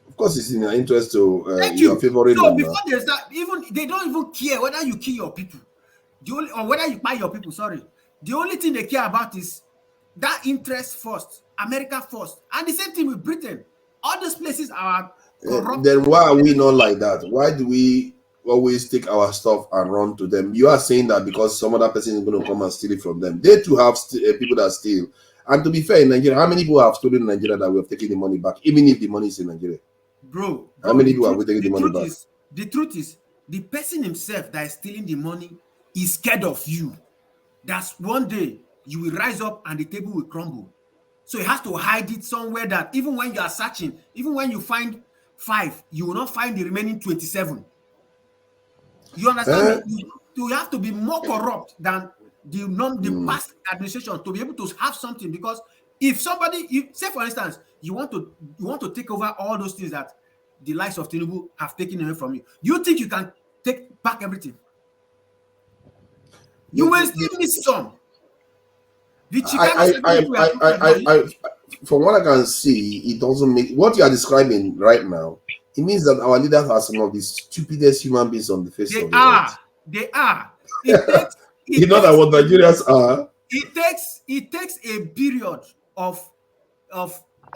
Of course, it's in their interest to your favorite. So before they start, they don't even care whether you kill your people, or whether you buy your people. Sorry, the only thing they care about is that interest first, America first, and the same thing with Britain. All those places are corrupt. Then why are we not like that? Why do we always take our stuff and run to them? You are saying that because some other person is going to come and steal it from them. They too have people that steal. And to be fair, in Nigeria, how many people have stolen in Nigeria that we have taken the money back, even if the money is in Nigeria? Bro, how many people have we taken the money back? The truth is, the person himself that is stealing the money is scared of you. That's one day you will rise up and the table will crumble. So he has to hide it somewhere that even when you are searching, even when you find 5, you will not find the remaining 27. You understand me? You have to be more corrupt than the past administration to be able to have something. Because if somebody, say for instance, you want to take over all those things that the likes of Tinubu have taken away from you, you think you can take back everything? You will still miss some. From what I can see, it doesn't make what you are describing right now. It means that our leaders are some of the stupidest human beings on the face of the earth. They are. You know that what Nigerians are. It takes a period of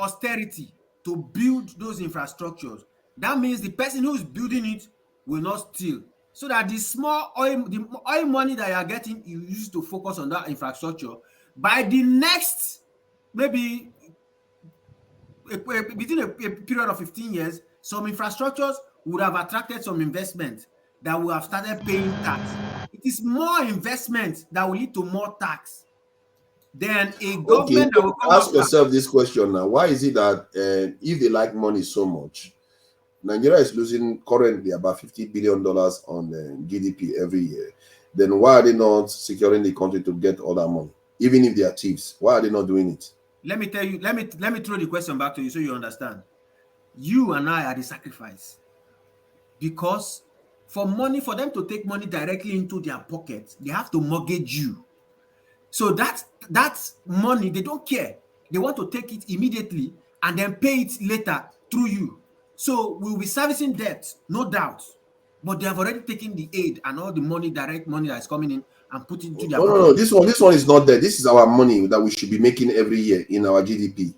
austerity to build those infrastructures. That means the person who is building it will not steal, so that the small oil money that you are getting, you use to focus on that infrastructure. By the next, maybe within a period of 15 years, some infrastructures would have attracted some investment that will have started paying tax. It is more investment that will lead to more tax than a government that will come. Ask yourself this question now: why is it that if they like money so much, Nigeria is losing currently about $50 billion on GDP every year? Then why are they not securing the country to get all that money? Even if they are thieves, why are they not doing it? Let me tell you, let me throw the question back to you so you understand. You and I are the sacrifice. Because for them to take money directly into their pockets, they have to mortgage you. So that's money, they don't care. They want to take it immediately and then pay it later through you. So we'll be servicing debt, no doubt. But they have already taken the aid and all the money, direct money that is coming in, and put it into their pocket. No. This one is not there. This is our money that we should be making every year in our GDP.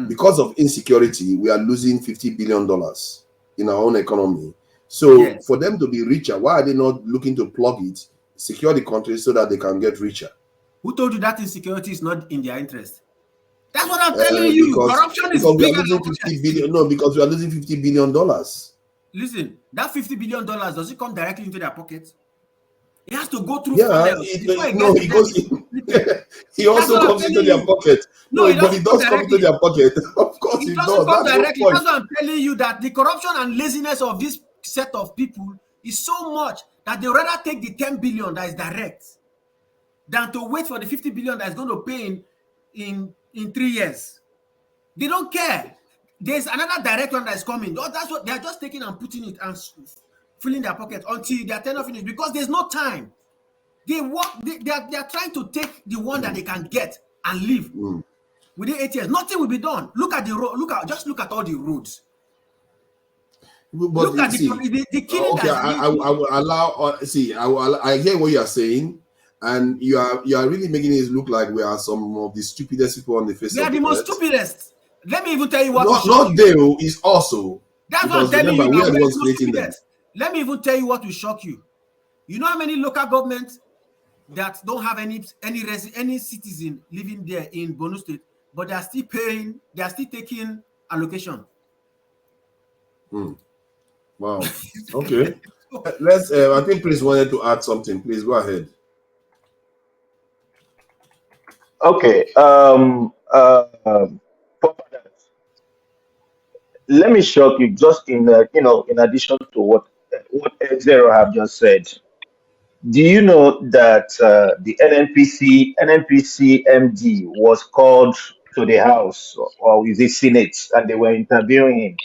Because of insecurity, we are losing $50 billion in our own economy. So for them to be richer, why are they not looking to plug it, secure the country so that they can get richer? Who told you that insecurity is not in their interest? That's what I'm telling you. Corruption is bigger than $50 billion. No, because we are losing $50 billion. Listen, that $50 billion, does it come directly into their pockets? It has to go through. He also comes into their pocket. No, but it does come into their pocket. Of course, it does. Come directly. That's what I'm telling you, that the corruption and laziness of this set of people is so much that they rather take the 10 billion that is direct than to wait for the 50 billion that is going to pay in 3 years. They don't care. There's another direct one that is coming. That's what they are just taking and putting it and filling their pocket until their tenure finishes, because there's no time. They are trying to take the one that they can get and leave within 8 years. Nothing will be done. Look at the road. Just look at all the roads. But Look at see, the killing okay, I will allow. See, I hear what you are saying, and you are really making it look like we are some of the stupidest people on the face We are of the the most earth. stupidest. Let me even tell you what will shock Not you. they is also. That's what I'm Because telling remember, you we now. are We the are ones the most creating them. stupidest. Let me even tell you what will shock you. You know how many local governments that don't have any citizen living there in Borno State, but they are still paying, they are still taking allocation. Wow. Okay. Let's. I think Prince wanted to add something. Please go ahead. Okay. Let me shock you just in in addition to what Zero have just said. Do you know that the NMPC MD was called to the House or is it Senate and they were interviewing him?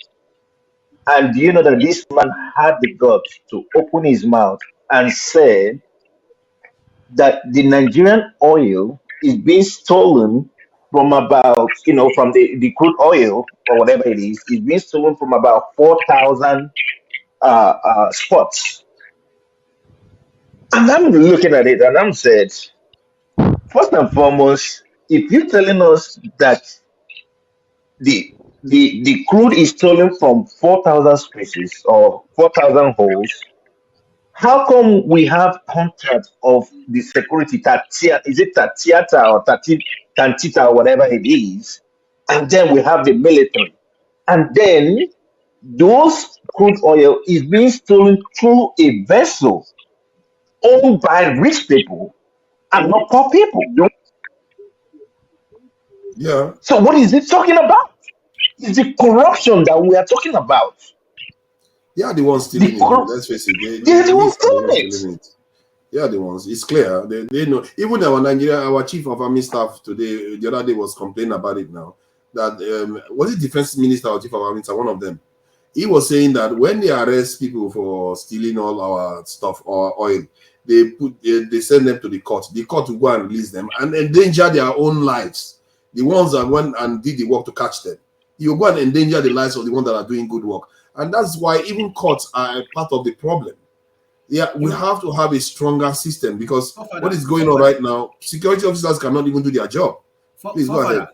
And do you know that this man had the guts to open his mouth and said that the Nigerian oil is being stolen from about, from the crude oil or whatever it is being stolen from about 4,000 spots. And I'm looking at it and I'm said, first and foremost, if you're telling us that the crude is stolen from 4,000 spaces or 4,000 holes, how come we have contract of the security is it Tatiata or Tantita or whatever it is, and then we have the military, and then those crude oil is being stolen through a vessel owned by rich people and not poor people. Yeah. So what is it talking about? It's the corruption that we are talking about. They are the ones stealing it. Let's face it. The They're the ones elites are the ones stealing it. stealing it. They are the ones. It's clear. They know. Even our chief of army staff today, the other day was complaining about it now. That was it defense minister or chief of army staff, one of them. He was saying that when they arrest people for stealing all our stuff or oil, they send them to the court. The court will go and release them and endanger their own lives. The ones that went and did the work to catch them. You go and endanger the lives of the ones that are doing good work. And that's why even courts are a part of the problem. Yeah, we have to have a stronger system because what is going on right now, security officers cannot even do their job. Please go ahead.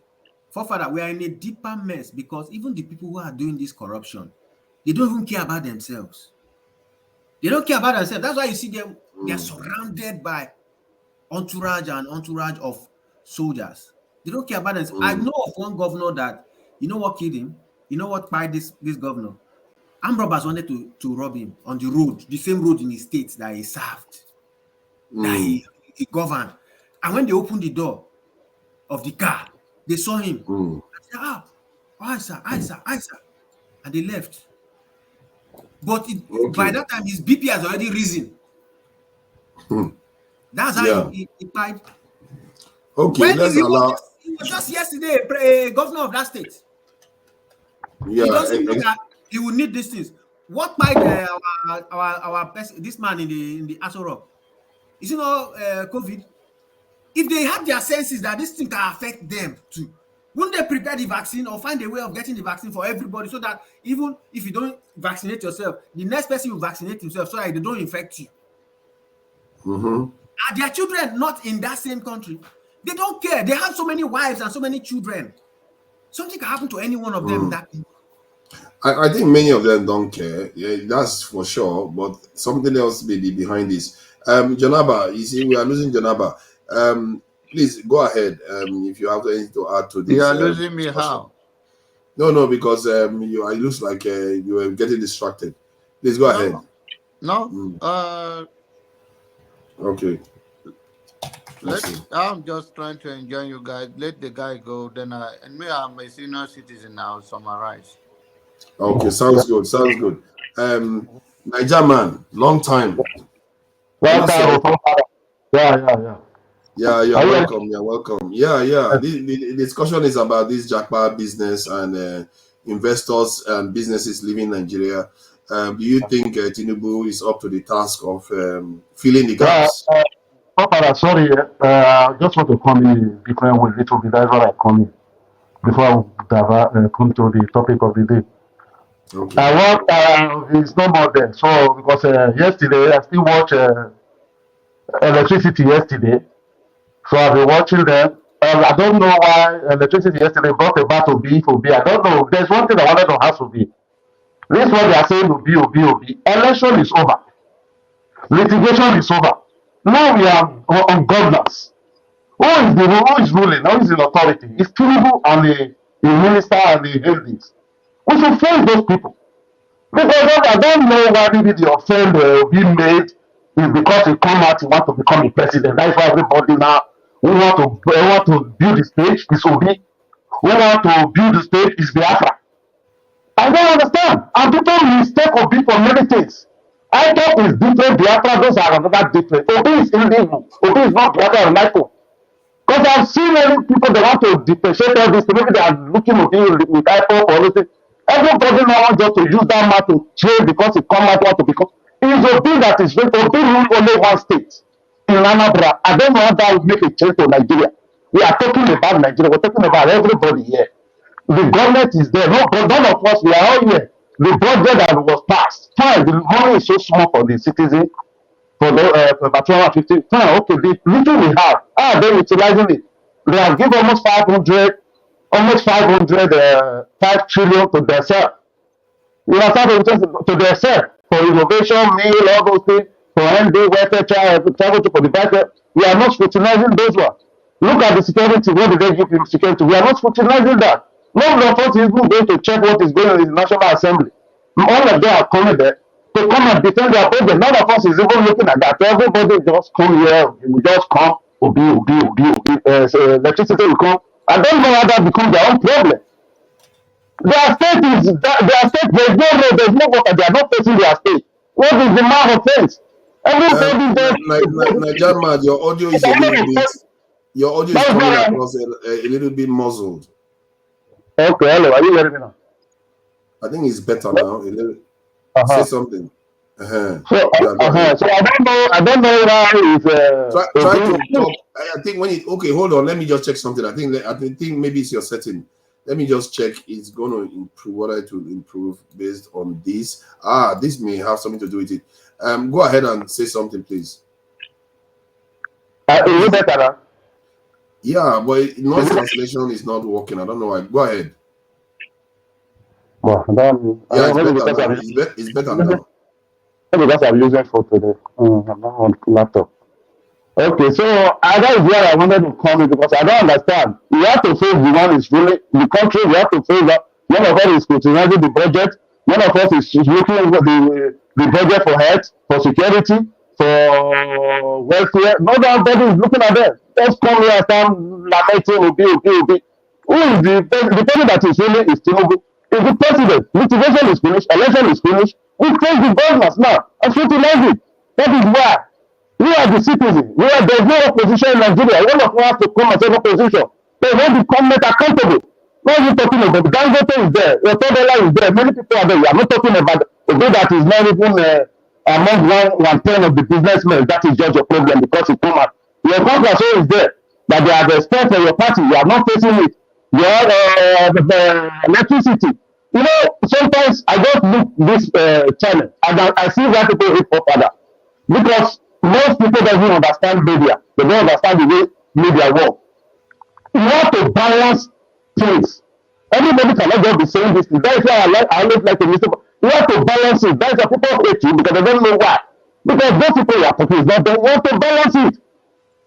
Forefather, we are in a deeper mess because even the people who are doing this corruption, they don't even care about themselves. They don't care about themselves. That's why you see them, they are surrounded by entourage of soldiers. They don't care about themselves. I know of one governor that, you know what killed him? You know what by this governor? Armed robbers wanted to rob him on the road, the same road in his state that he served, that he governed. And when they opened the door of the car, they saw him. They said, aye, sir. And they left. But by that time, his BP has already risen. That's how he died. Okay, when let's he allow. He was just yesterday a governor of that state. Yeah, he doesn't know that he will need these things. What might our this man in the Aso Rock? Is it not COVID? If they have their senses that this thing can affect them too, wouldn't they prepare the vaccine or find a way of getting the vaccine for everybody so that even if you don't vaccinate yourself, the next person will vaccinate himself so that they don't infect you? Are their children not in that same country? They don't care. They have so many wives and so many children. Something can happen to any one of them. I think many of them don't care. Yeah, that's for sure. But something else may be behind this. Janaba, you see, we are losing Janaba. Please go ahead. If you have anything to add to this. You are losing me how? No, because it looks like you were getting distracted. Please go ahead. No. Okay. I'm just trying to enjoy you guys. Let the guy go. Then I'm a senior citizen now. Summarize. Okay, sounds good. Niger man, long time. Yeah, you're welcome. Yeah. The discussion is about this Jackpot business and investors and businesses leaving Nigeria. Do you think Tinubu is up to the task of filling the gaps? Sorry, I just want to come in a different way, little bit. That's what I come in before I come to the topic of the day. Okay. I want it's no more then. So because yesterday I still watch electricity yesterday. So I've been watching them. I don't know why electricity yesterday brought a battle Obi for Obi. I don't know. There's one thing I wanted to ask Obi. This is what they are saying Obi. Election is over. Litigation is over. Now we are on governance. Who is ruling? Who is in authority? It's Tinubu and the minister and the MPs. We should face those people. Because I don't know why maybe the offense being made is because he come out, he want to become the president. That's why everybody now who want to build the stage is Obi. Who want to build the stage is Biafra. I don't understand. And people mistake Obi for many things. I thought it's different. Biafra, those are another different. Obi is illegal. Obi is not Biafra and Michael. Because I've seen many people that want to differentiate all this. Maybe they are looking at you with iPhone or anything. Everybody now wants just to use that man to trade because he come out want to become. It's Obi that is Obi rule only one state in Anambra. I don't know how that will make a change to Nigeria. We are talking about Nigeria. We're talking about everybody here. The government is there. No, but none of us, we are all here. The budget that was passed, fine, the money is so small for the citizen, for the about 250. Fine, okay, the little we have, they're utilizing it. They have given almost 500, 5 trillion to themselves. You understand to themselves for innovation, meal, all those things, for ND, welfare, travel to for the budget. We are not scrutinizing those ones. Look at the security. What did they give him security? We are not scrutinizing that. None of us is even going to check what is going on in the National Assembly. All of them are coming there to come and defend their budget. None of us is even looking at that. Everybody just come here. We just come. Obi. Electricity will come. I don't know how that becomes their own problem. Their state there's no road, there's no water. They are not facing their state. What is the man of offense? Everybody Nigeria, your audio is a little bit. Your audio is coming across a little bit muzzled. Okay, hello. Are you hearing me now? I think it's better now. Say something. So I don't know why it's try to talk. I think when hold on, let me just check something. I think maybe it's your setting. Let me just check. It's going to improve. What I to improve based on this. This may have something to do with it. Go ahead and say something, please. Is it better now? Yeah, but noise cancellation is not working. I don't know why. Go ahead. Well, it's better now. Because I'm using phone today. I'm not on laptop. Okay, so that is where I wanted to come in because I don't understand. We have to face the one is really the country. We have to face that one of us is scrutinizing the budget. One of us is looking at the budget for health, for security, for welfare. Nobody is looking at them. Just come here and start lamenting Obi. Who is the person that is really is Tinubu? Is the president. Litigation is finished. Election is finished. We face the governors now and scrutinize it. That is why. We are the citizens. There's no opposition in Nigeria. One of us has to come and take opposition. They want the government accountable. What are you talking about? The Dangote is there. Your $4 is there. Many people are there. We are not talking about a bill that is not even among 1/10 of the businessmen. That is just your problem because it come out. Your contract is there. That they have respect for your party. You are not facing it. The electricity. You know, sometimes I just look this channel and I see why people hate for father. Because most people don't understand media. They don't understand the way media work. You have to balance things. Everybody cannot just be saying this. That is why I always like to listen. You have to balance it. That is why people hate you because they don't know why. Because those people you are talking about, they want to balance it.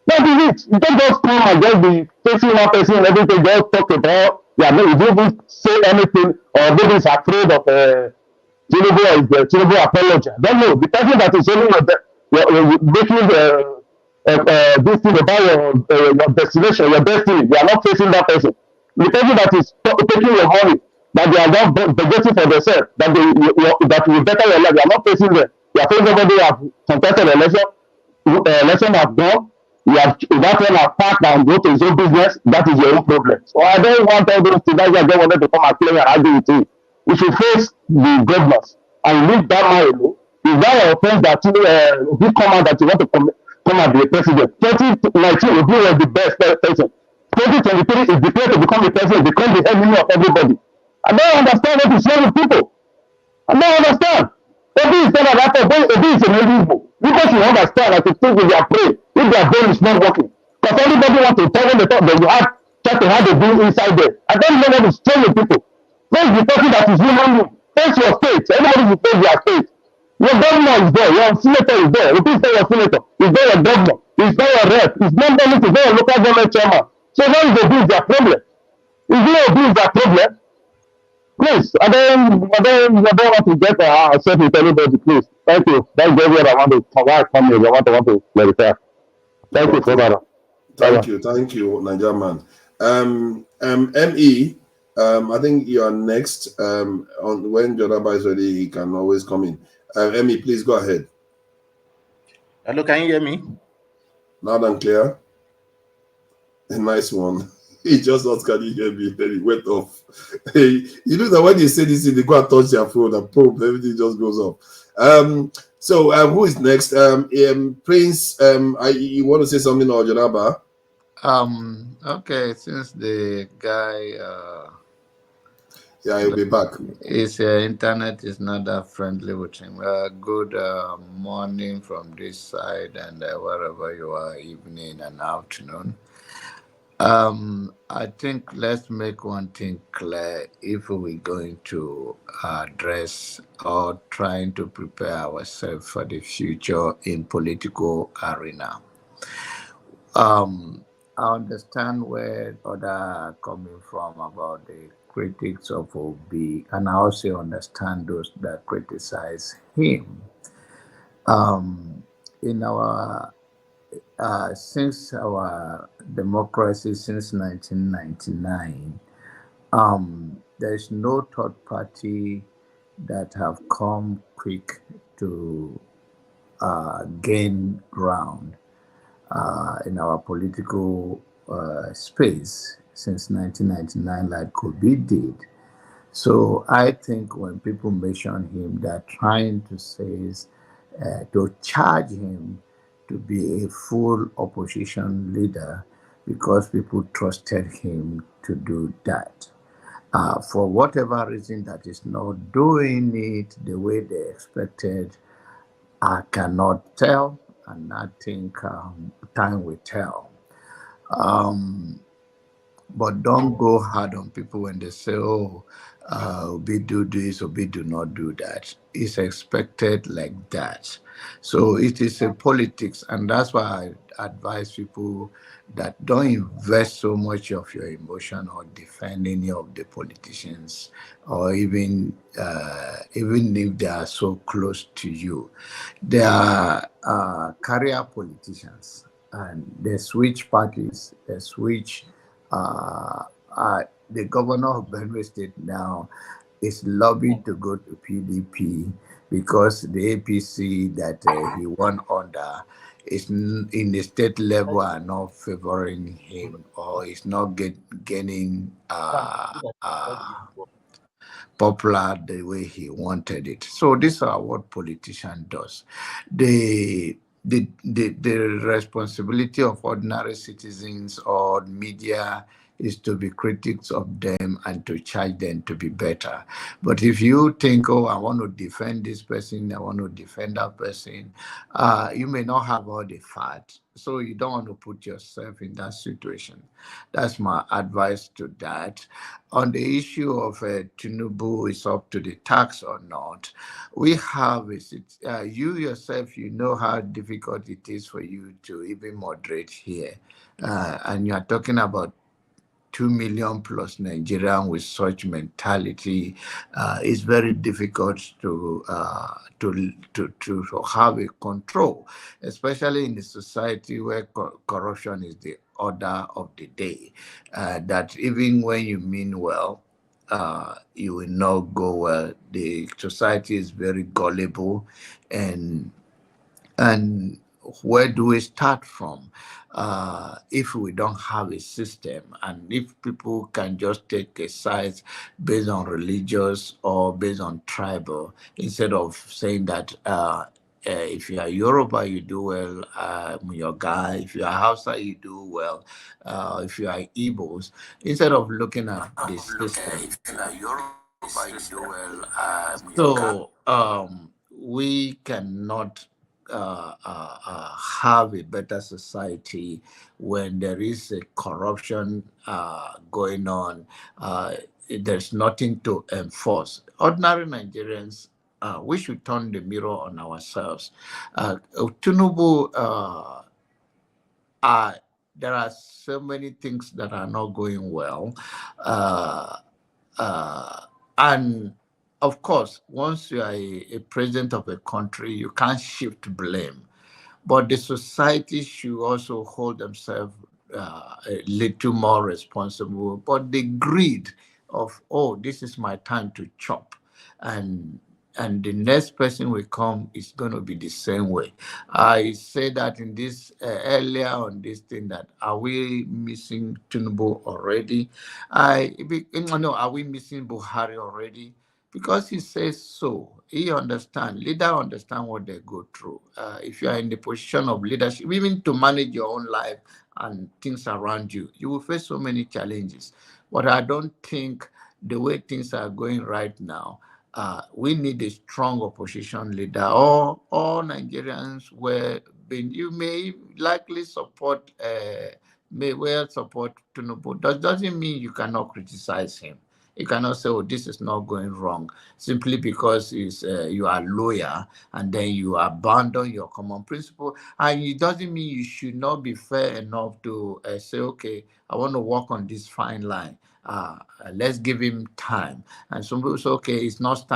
That is it. You don't just come and just be facing one person and everything. Just talk about. You don't even say anything or maybe is afraid of Tinubu or Tinubu apology. Don't know. The person that is only making this thing about your destination, your destiny. You are not facing that person. The person that is taking your money, that they are not budgeting for themselves, that will better your life. You are not facing them. You are facing somebody who have contested election. Election have done. You have that one have packed and go to his own business. That is your own problem. So I don't want all those things. I don't want them to come and play and argue with you. We should face the governors and leave that man alone. Is that an offense that you come out that you want to come and be a president? 2019, Obi was the best person. 2023 is declared to become the president, become the enemy of everybody. I don't understand what is wrong with people. I don't understand. Obi is saying that Obi is an evil. Because you understand that the things they are praying, if their brain is not working. Because everybody wants to tell them the thought that you have try to have the brain inside there. I don't know what is telling people. Face the person that is human being. Face your state. Everybody should face their state. Your governor is there, your senator is there. Repeat say your senator. Is there your governor? Is there your rep? Is there anything? Is there your local government chairman? So what is Obi is their problem? Is there Obi is their problem? Please, I don't want to get upset with anybody, please. Thank you. That's just what I want to come here. I want to clarify. Thank you for that. Thank you, Nigerian man. ME, I think you are next. On when Jonaba is ready, he can always come in. ME, please go ahead. Hello, can you hear me? Loud and clear. A nice one. He just asked, can you hear me? Then he went off. Hey, you know that when you say this, they go and touch their phone and boom, everything just goes off. So who is next? Prince, you want to say something or Janaba? Okay, since the guy yeah, he'll be back. His internet is not that friendly with him. Good morning from this side and wherever you are, evening and afternoon. I think let's make one thing clear. If we're going to address or trying to prepare ourselves for the future in political arena, I understand where others are coming from about the critics of Obi, and I also understand those that criticize him. In our since our democracy since 1999, there's no third party that have come quick to gain ground in our political space since 1999 like Obi did. So I think when people mention him, they're trying to say to charge him to be a full opposition leader because people trusted him to do that. For whatever reason that is not doing it the way they expected, I cannot tell, and I think time will tell. But don't go hard on people when they say, oh, Obi do this, Obi do not do that. It's expected like that. So it is a politics, and that's why I advise people that don't invest so much of your emotion or defend any of the politicians, or even if they are so close to you. They are career politicians, and they switch parties, they switch. The governor of Benue State now is lobbying to go to PDP because the APC that he won under is in the state level are not favoring him, or is not gaining popular the way he wanted it. So these are what politician does. The responsibility of ordinary citizens or media is to be critics of them and to charge them to be better. But if you think, oh, I want to defend this person, I want to defend that person, you may not have all the facts. So you don't want to put yourself in that situation. That's my advice to that. On the issue of Tinubu is up to the tax or not, we have you yourself, you know how difficult it is for you to even moderate here. And you are talking about 2 million plus Nigerians with such mentality. It's very difficult to have a control, especially in a society where corruption is the order of the day. That even when you mean well, you will not go well. The society is very gullible, and where do we start from if we don't have a system, and if people can just take a side based on religious or based on tribal, instead of saying that if you are Yoruba, you do well, your guy. If you are Hausa, you do well. If you are Igbos, instead of looking at the system, So we cannot have a better society when there is a corruption going on. There's nothing to enforce. Ordinary Nigerians, we should turn the mirror on ourselves. Tinubu, there are so many things that are not going well. And of course, once you are a president of a country, you can't shift blame. But the society should also hold themselves a little more responsible. But the greed of, oh, this is my time to chop, and the next person will come is going to be the same way. I said that in this earlier on this thing, that are we missing Tinubu already? No, are we missing Buhari already? Because he says so. He understands. Leaders understand what they go through. If you are in the position of leadership, even to manage your own life and things around you, you will face so many challenges. But I don't think the way things are going right now, we need a strong opposition leader. All Nigerians you may likely support, may well support Tinubu. Doesn't mean you cannot criticize him. You cannot say, oh, this is not going wrong, simply because you are a lawyer and then you abandon your common principle. And it doesn't mean you should not be fair enough to say, okay, I want to walk on this fine line. Let's give him time. And some people say, okay, it's not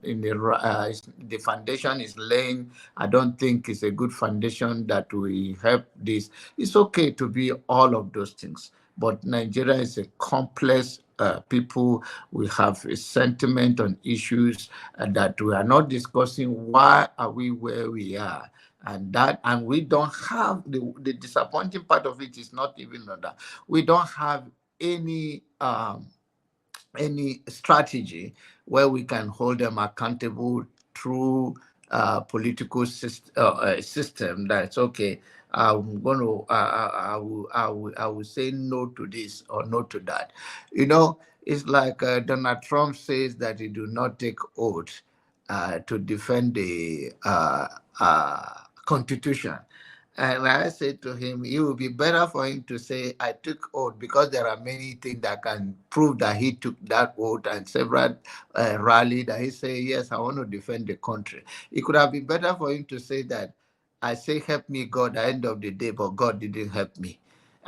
in the foundation is laying. I don't think it's a good foundation that will help this. It's okay to be all of those things. But Nigeria is a complex people. We have a sentiment on issues that we are not discussing. Why are we where we are? And we don't have the disappointing part of it is not even that we don't have any strategy where we can hold them accountable through political system. That's okay. I'm going to I will say no to this or no to that. You know, it's like Donald Trump says that he do not take oath to defend the Constitution. And I said to him, it would be better for him to say, I took oath, because there are many things that can prove that he took that oath, and several rally that he say, yes, I want to defend the country. It could have been better for him to say that, I say, help me, God, at the end of the day, but God didn't help me.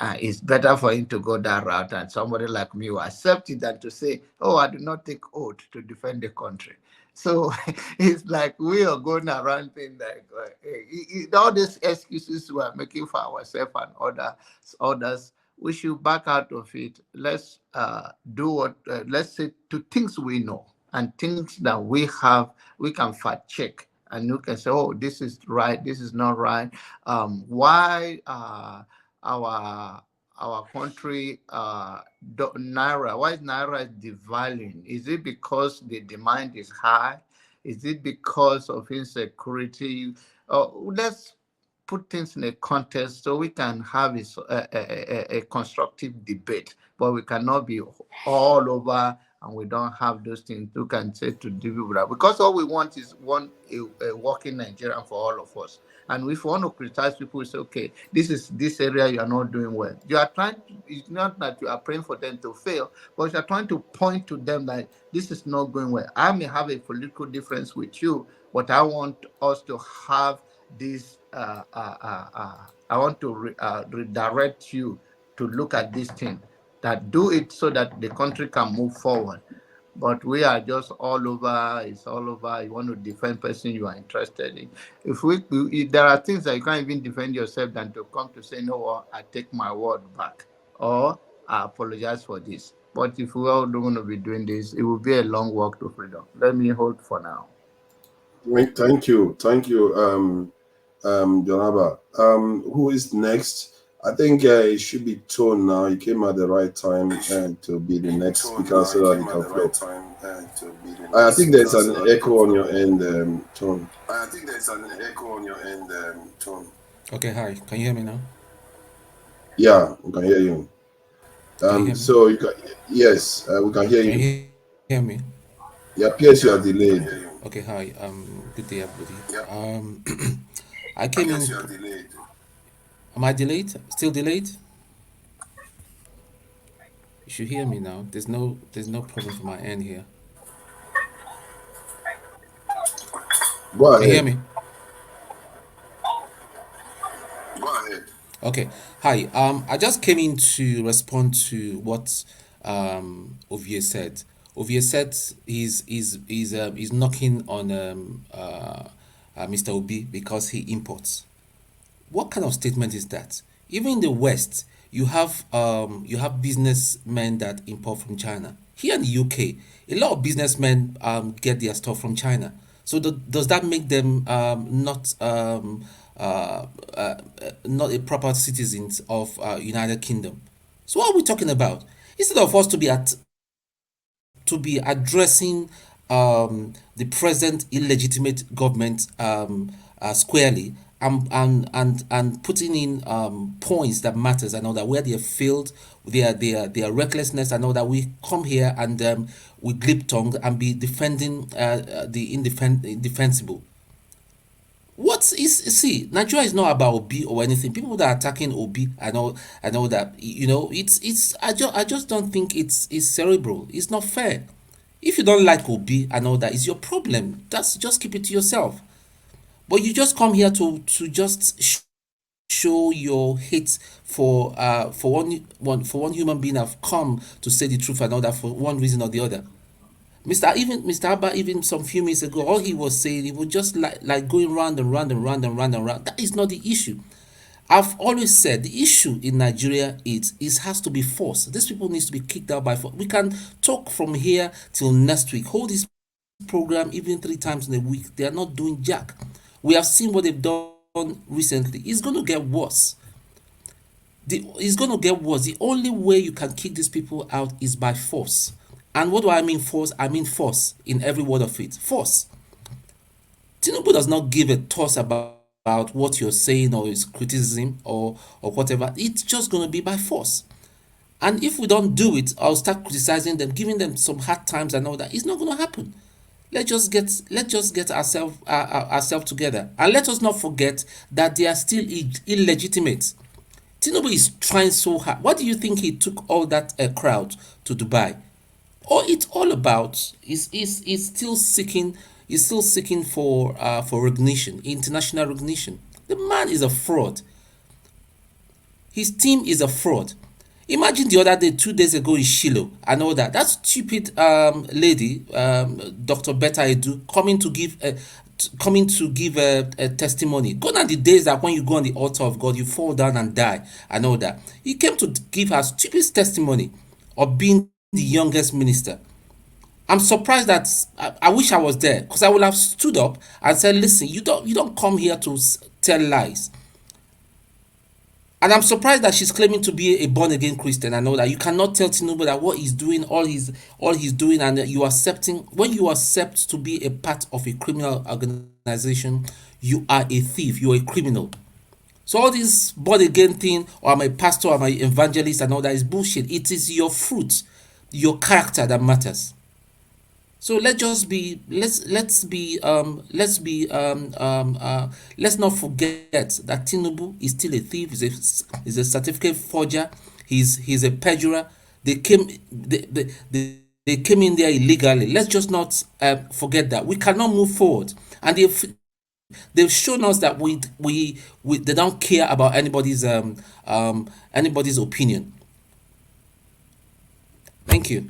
It's better for him to go that route, and somebody like me will accept it, than to say, oh, I do not take oath to defend the country. So it's like we are going around saying like all these excuses we are making for ourselves and others. We should back out of it. Let's do what. Let's say to things we know and things that we have. We can fact check, and you can say, oh, this is right. This is not right. Why our country naira, why naira is devaluing? Is it because the demand is high? Is it because of insecurity? Let's put things in a context so we can have a constructive debate, but we cannot be all over and we don't have those things. You can say to the people that, because all we want is a working Nigerian for all of us. And if you want to criticize people, we say, okay, this area you are not doing well. You are trying to, it's not that you are praying for them to fail, but you are trying to point to them that this is not going well. I may have a political difference with you, but I want us to have this. I want to redirect you to look at this thing, that do it so that the country can move forward. But we are just all over. It's all over. You want to defend person you are interested in. If there are things that you can't even defend yourself, than to come to say, no, I take my word back, or I apologize for this. But if we all don't want to be doing this, it will be a long walk to freedom. Let me hold for now. Thank you, Jonaba. Who is next? I think it should be Tone now. He came at the right time to be the next speaker, so that he can flow. I think there's an echo on your end, Tone. Okay, hi. Can you hear me now? Yeah, we can hear you. So you can, yes, we can hear you. Hear me? It appears you are delayed. Okay, hi. Good day, everybody. I came in. Am I delayed? Still delayed? You should hear me now. There's no problem from my end here. Go Can you hear ahead. me? Okay. Hi. I just came in to respond to what Ovie said. Ovie said he's knocking on Mr. Obi because he imports. What kind of statement is that? Even in the West, you have businessmen that import from China. Here in the UK, a lot of businessmen get their stuff from China. So does that make them not a proper citizens of United Kingdom? So what are we talking about? Instead of us to be addressing the present illegitimate government squarely and putting in points that matters and all that where they have failed, their recklessness and all that, we come here and we glip tongue and be defending the indefensible. What is see? Nigeria is not about Obi or anything. People that are attacking Obi and all that, it's I just don't think it's cerebral. It's not fair. If you don't like Obi and all that, it's your problem. That's just keep it to yourself. But you just come here to just show your hate for one human being have come to say the truth and all that for one reason or the other. Mr. Abba, even some few minutes ago, all he was saying, he was just like going round and round and round and round and round. That is not the issue. I've always said the issue in Nigeria is has to be force. These people needs to be kicked out by force. We can talk from here till next week. Hold this program even 3 times in a week. They are not doing jack. We have seen what they've done recently. It's going to get worse. It's going to get worse. The only way you can kick these people out is by force. And what do I mean force? I mean force in every word of it. Force. Tinubu does not give a toss about what you're saying or his criticism or whatever. It's just going to be by force. And if we don't do it, I'll start criticizing them, giving them some hard times and all that. It's not going to happen. Let's just get ourselves together, and let us not forget that they are still illegitimate. Tinubu is trying so hard. What do you think he took all that crowd to Dubai? All it's all about is still seeking for recognition, international recognition. The man is a fraud. His team is a fraud. Imagine the other day, 2 days ago in Shiloh and all that. That stupid lady, Dr. Betta Edu, coming to give a testimony. Gone are the days that when you go on the altar of God, you fall down and die and all that. He came to give her stupid testimony of being the youngest minister. I'm surprised that I wish I was there because I would have stood up and said, "Listen, you don't come here to tell lies." And I'm surprised that she's claiming to be a born again Christian. I know that you cannot tell Tinubu that what he's doing, all he's doing, and you accepting when you accept to be a part of a criminal organization, you are a thief, you're a criminal. So all this born again thing, or I'm a pastor, I'm an evangelist, and all that is bullshit. It is your fruit, your character that matters. So let's not forget that Tinubu is still a thief. He's a certificate forger. He's a perjurer. They came in there illegally. Let's just not forget that. We cannot move forward, and they've shown us that they don't care about anybody's opinion. Thank you.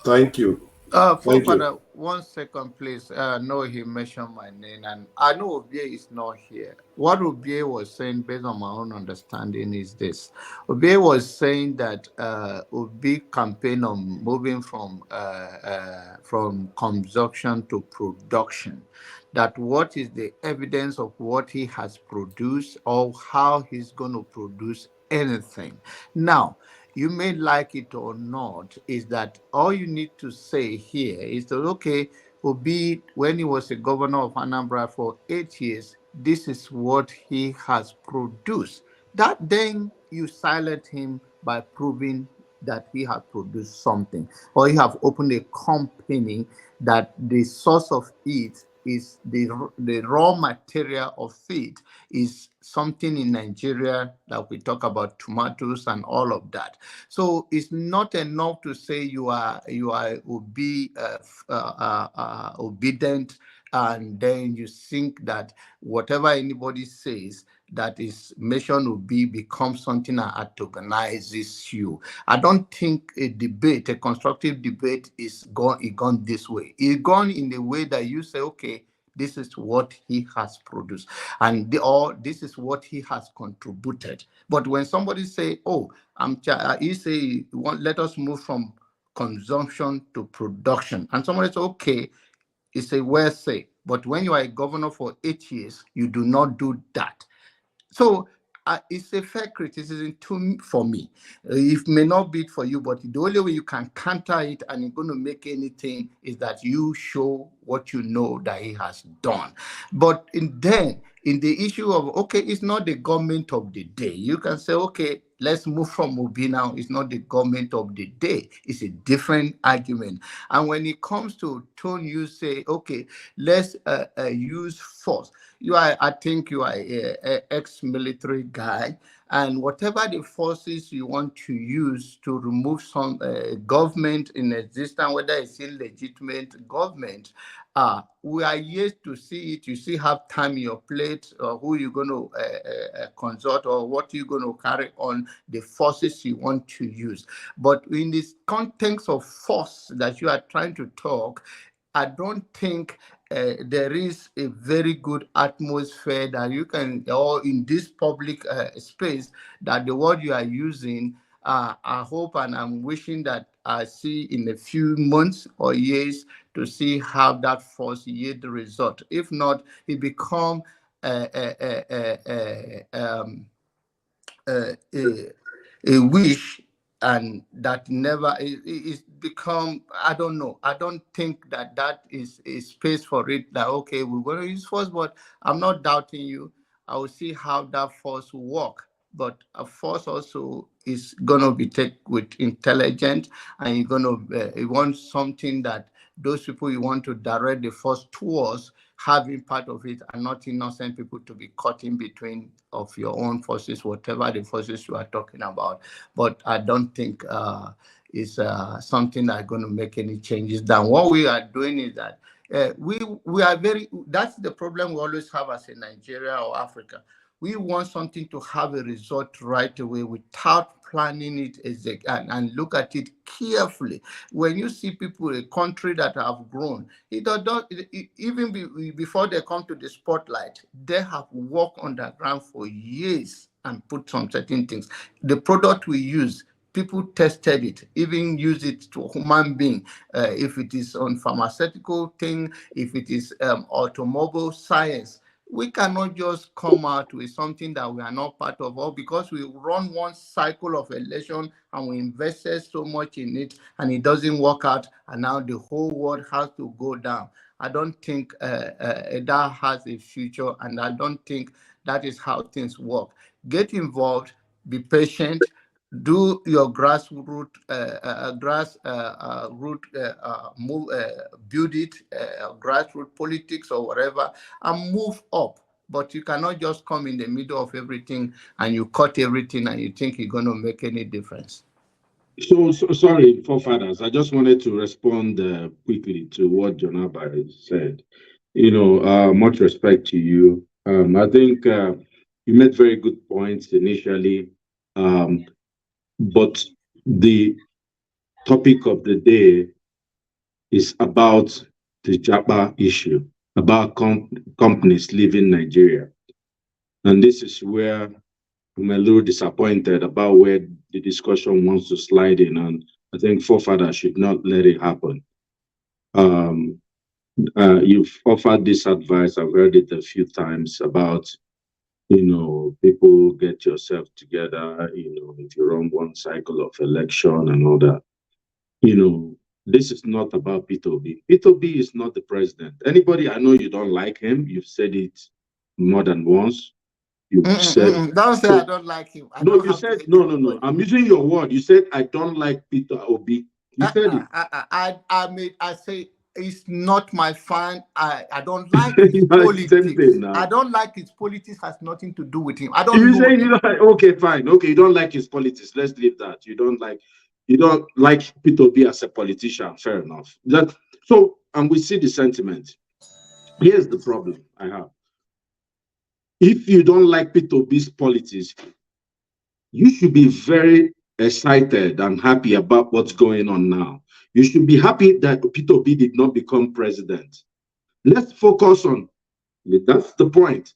Thank you. Father, 1 second, please. No, he mentioned my name, and I know Obie is not here. What Obie was saying, based on my own understanding, is this: Obie was saying that Obie campaign on moving from consumption to production. That what is the evidence of what he has produced or how he's going to produce anything. Now, you may like it or not, is that all you need to say here is that, okay, Obi, when he was a governor of Anambra for 8 years, this is what he has produced. That then you silence him by proving that he has produced something, or he have opened a company that the source of it is the raw material of it is something in Nigeria that we talk about tomatoes and all of that. So it's not enough to say you are obedient, and then you think that whatever anybody says that is mentioned will become something that antagonizes you. I don't think a constructive debate is gone this way. It's gone in the way that you say, okay, this is what he has produced, and or this is what he has contributed. But when somebody say, "Oh, he say, let us move from consumption to production," and somebody say, "Okay," it's a well said. But when you are a governor for 8 years, you do not do that. So it's a fair criticism for me. It may not be for you, but the only way you can counter it and you're going to make anything is that you show what you know that he has done. But then in the issue of, okay, it's not the government of the day. You can say, okay, let's move from Obi now. It's not the government of the day. It's a different argument. And when it comes to tone, you say, okay, let's use force. I think you are an ex-military guy, and whatever the forces you want to use to remove some government in existence, whether it's illegitimate government, we are yet to see it. You still have time in your plate, or who you're going to consult, or what you're going to carry on, the forces you want to use. But in this context of force that you are trying to talk, I don't think there is a very good atmosphere that you can, or in this public space, that the word you are using, I hope and I'm wishing that I see in a few months or years to see how that force yield the result. If not, it become a wish, and that never is become, I don't know. I don't think that is a space for it, that okay, we're going to use force, but I'm not doubting you. I will see how that force will work. But a force also is going to be taken with intelligence, and you're going to you want something that those people you want to direct the force towards having part of it, and not innocent people to be caught in between of your own forces, whatever the forces you are talking about. But I don't think it's something that's going to make any changes. Then what we are doing is that we are that's the problem we always have as a Nigeria or Africa. We want something to have a result right away without planning it and look at it carefully. When you see people, a country that have grown, even before they come to the spotlight, they have worked on the ground for years and put some certain things. The product we use, people tested it, even use it to human being. If it is on pharmaceutical thing, if it is automobile science, we cannot just come out with something that we are not part of, or because we run one cycle of election and we invested so much in it and it doesn't work out, and now the whole world has to go down. I don't think that has a future, and I don't think that is how things work. Get involved, be patient, do your grassroots move, build it, grassroots politics or whatever, and move up. But you cannot just come in the middle of everything and you cut everything and you think you're going to make any difference. So sorry, forefathers. I just wanted to respond quickly to what Jonaba said. Much respect to you. I think you made very good points initially, but the topic of the day is about the Japa issue, about companies leaving Nigeria. And this is where I'm a little disappointed about where the discussion wants to slide in. And I think forefathers should not let it happen. You've offered this advice, I've heard it a few times, about, people get yourself together, if you run one cycle of election and all that. This is not about P2B. P2B is not the president. Anybody, I know you don't like him, you've said it more than once. You said Don't say so, I don't like him. I no. don't You have to said hate no. anybody. I'm using your word. You said I don't like Peter Obi. You said it. I say it's not my fan. I don't like his Same politics. thing now. I don't like his politics. Has nothing to do with him. I don't You know say him. you don't like, okay, fine. Okay, you don't like his politics. Let's leave that. You don't like Peter Obi as a politician. Fair enough. And we see the sentiment. Here's the problem I have. If you don't like Peter Obi's politics, you should be very excited and happy about what's going on now. You should be happy that Peter Obi did not become president. Let's focus on that's the point.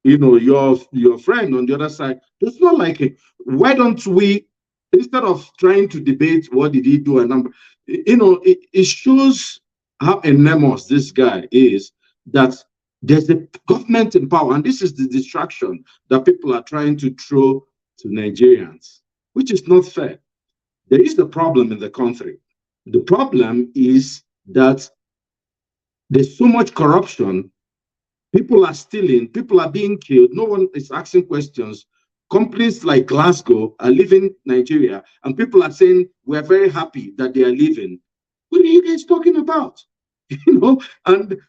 Your friend on the other side does not like it. Why don't we, instead of trying to debate what did he do and number, it shows how enormous this guy is, that there's a government in power, and this is the distraction that people are trying to throw to Nigerians, which is not fair. There is the problem in the country. The problem is that there's so much corruption. People are stealing, people are being killed, no one is asking questions. Companies like Glasgow are leaving Nigeria, and people are saying we're very happy that they are leaving. What are you guys talking about? And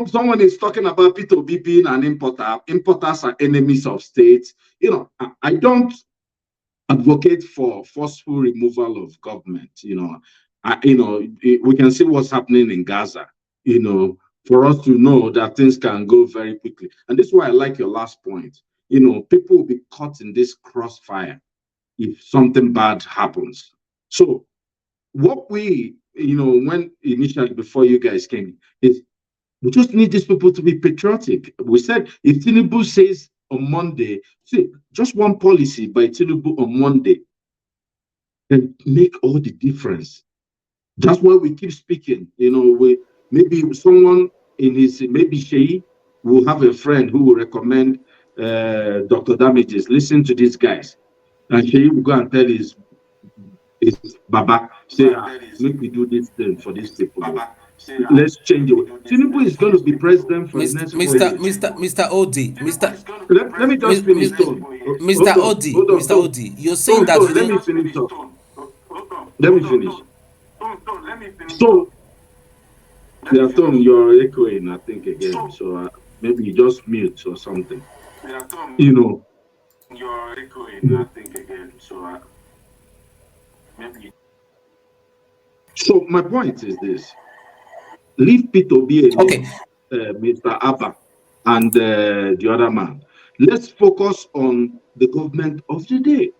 someone is talking about Peter Obi being an importer. Importers are enemies of states. I don't advocate for forceful removal of government. We can see what's happening in Gaza. For us to know that things can go very quickly. And this is why I like your last point. People will be caught in this crossfire if something bad happens. So what we, when initially before you guys came, is we just need these people to be patriotic. We said if Tinubu says on Monday, see, just one policy by Tinubu on Monday can make all the difference. That's why we keep speaking. Maybe someone maybe Sheyi will have a friend who will recommend Dr. Damages. Listen to these guys. And Sheyi will go and tell his Baba, say, make me do this thing for these people. Let's change it. Tinubu is going to be president for the next 4 years. Mr. Odi, Let me just finish. Mr. Odi, you're saying that you let me finish up. Let me finish. So, you're echoing, I think, again. So maybe you just mute or something. You're echoing, I think, again. So maybe. So my point is this: leave Peter Obi alone, okay. Mr. Abba, and the other man. Let's focus on the government of the day.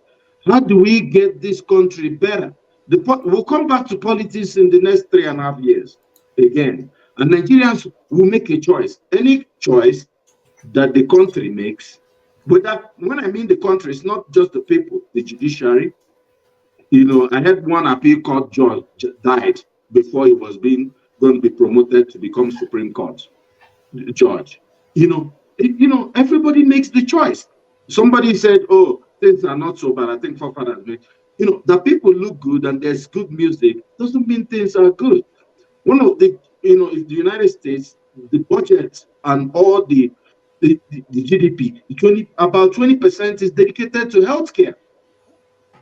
How do we get this country better? We'll come back to politics in the next 3.5 years again. And Nigerians will make a choice. Any choice that the country makes, when I mean the country, it's not just the people, the judiciary. I had one appeal court judge died before he was going to be promoted to become Supreme Court judge. Everybody makes the choice. Somebody said, oh, things are not so bad. I think forefathers make. The people look good and there's good music doesn't mean things are good. One of the, in the United States, the budget and all the GDP, about 20% is dedicated to healthcare.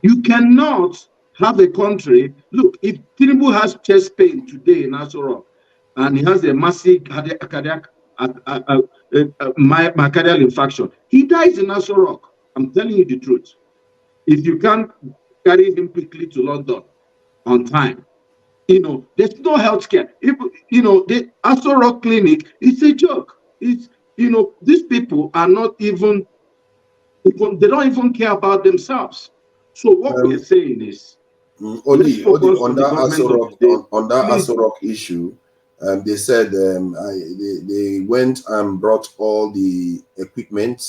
You cannot have a country. Look, if Tinubu has chest pain today in Aso Rock and he has a massive cardiac myocardial infarction, he dies in Aso Rock. I'm telling you the truth. If you can't carry him quickly to London on time, there's no healthcare. The Aso Rock clinic is a joke. It's these people are not even they don't even care about themselves. So what we're saying is, Odi, on that Aso Rock issue, they said they went and brought all the equipment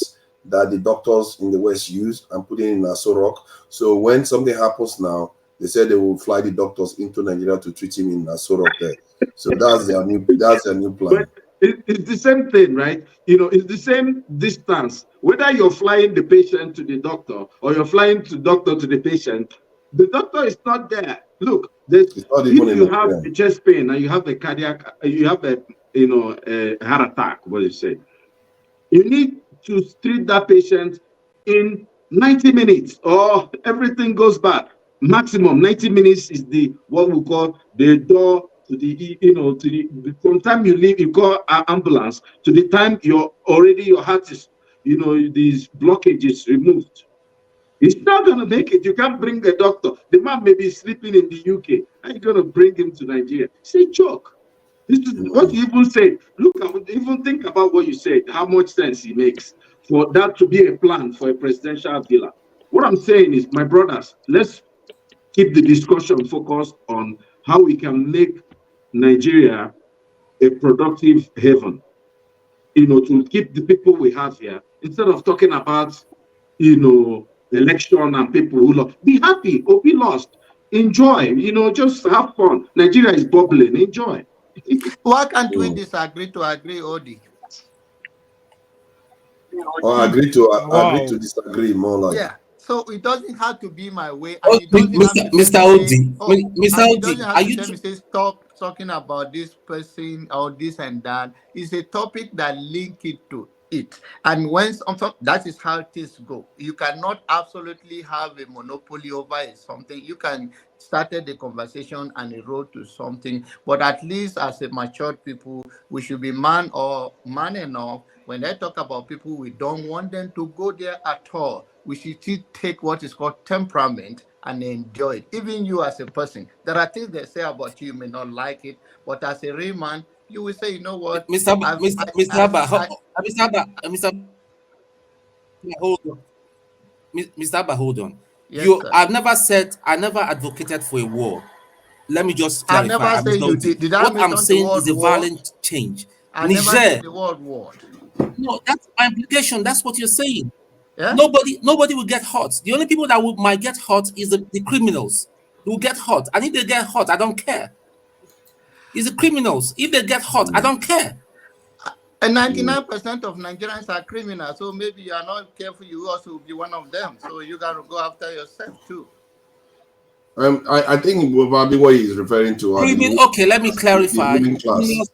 that the doctors in the West use and put it in Aso Rock. So when something happens now, they said they will fly the doctors into Nigeria to treat him in Aso Rock there. So that's their new plan. But it's the same thing, right? It's the same distance. Whether you're flying the patient to the doctor or you're flying the doctor to the patient, the doctor is not there. Look, if you have a chest pain and you have a heart attack, what you say, you need to treat that patient in 90 minutes, or everything goes bad. Maximum 90 minutes is the what we call the door to the, to the from time you leave, you call an ambulance to the time your heart is, these blockages removed. He's not going to make it. You can't bring the doctor. The man may be sleeping in the UK. How are you going to bring him to Nigeria? It's a joke. This is what you even said. Look, even think about what you said, how much sense it makes for that to be a plan for a presidential villa. What I'm saying is, my brothers, let's keep the discussion focused on how we can make Nigeria a productive haven, to keep the people we have here, instead of talking about, election and people who lost. Be happy or be lost. Enjoy, just have fun. Nigeria is bubbling. Enjoy. Why can't we disagree to agree, Odi? Or agree to disagree, more like. Yeah. So it doesn't have to be my way, and Oh, it doesn't have to Mr. tell me, Odi, Mr. and it Odi, doesn't are have to you? tell me, say, stop talking about this person or this and that. It's a topic that link it to it, and when that is how things go. You cannot absolutely have a monopoly over something. You can started the conversation and it road to something, but at least as a matured people, we should be man enough. When they talk about people, we don't want them to go there at all. We should still take what is called temperament and enjoy it. Even you as a person, there are things they say about you may not like it, but as a real man, you will say, you know what, Mr. Abba, hold on. Mr. Abba, hold on. Yes, sir. I never advocated for a war. Let me just I clarify. never say you did. Did I What I'm mention the saying word is a war? violent change. I never said the word war. No, that's my implication. That's what you're saying. Yeah? Nobody will get hurt. The only people that might get hurt is the criminals. They will get hurt. And if they get hurt, I don't care. It's the criminals. If they get hurt, I don't care. And 99% of Nigerians are criminals. So maybe you are not careful, you also will be one of them. So you got to go after yourself too. I think probably what he's referring to. Okay, let me clarify. The class.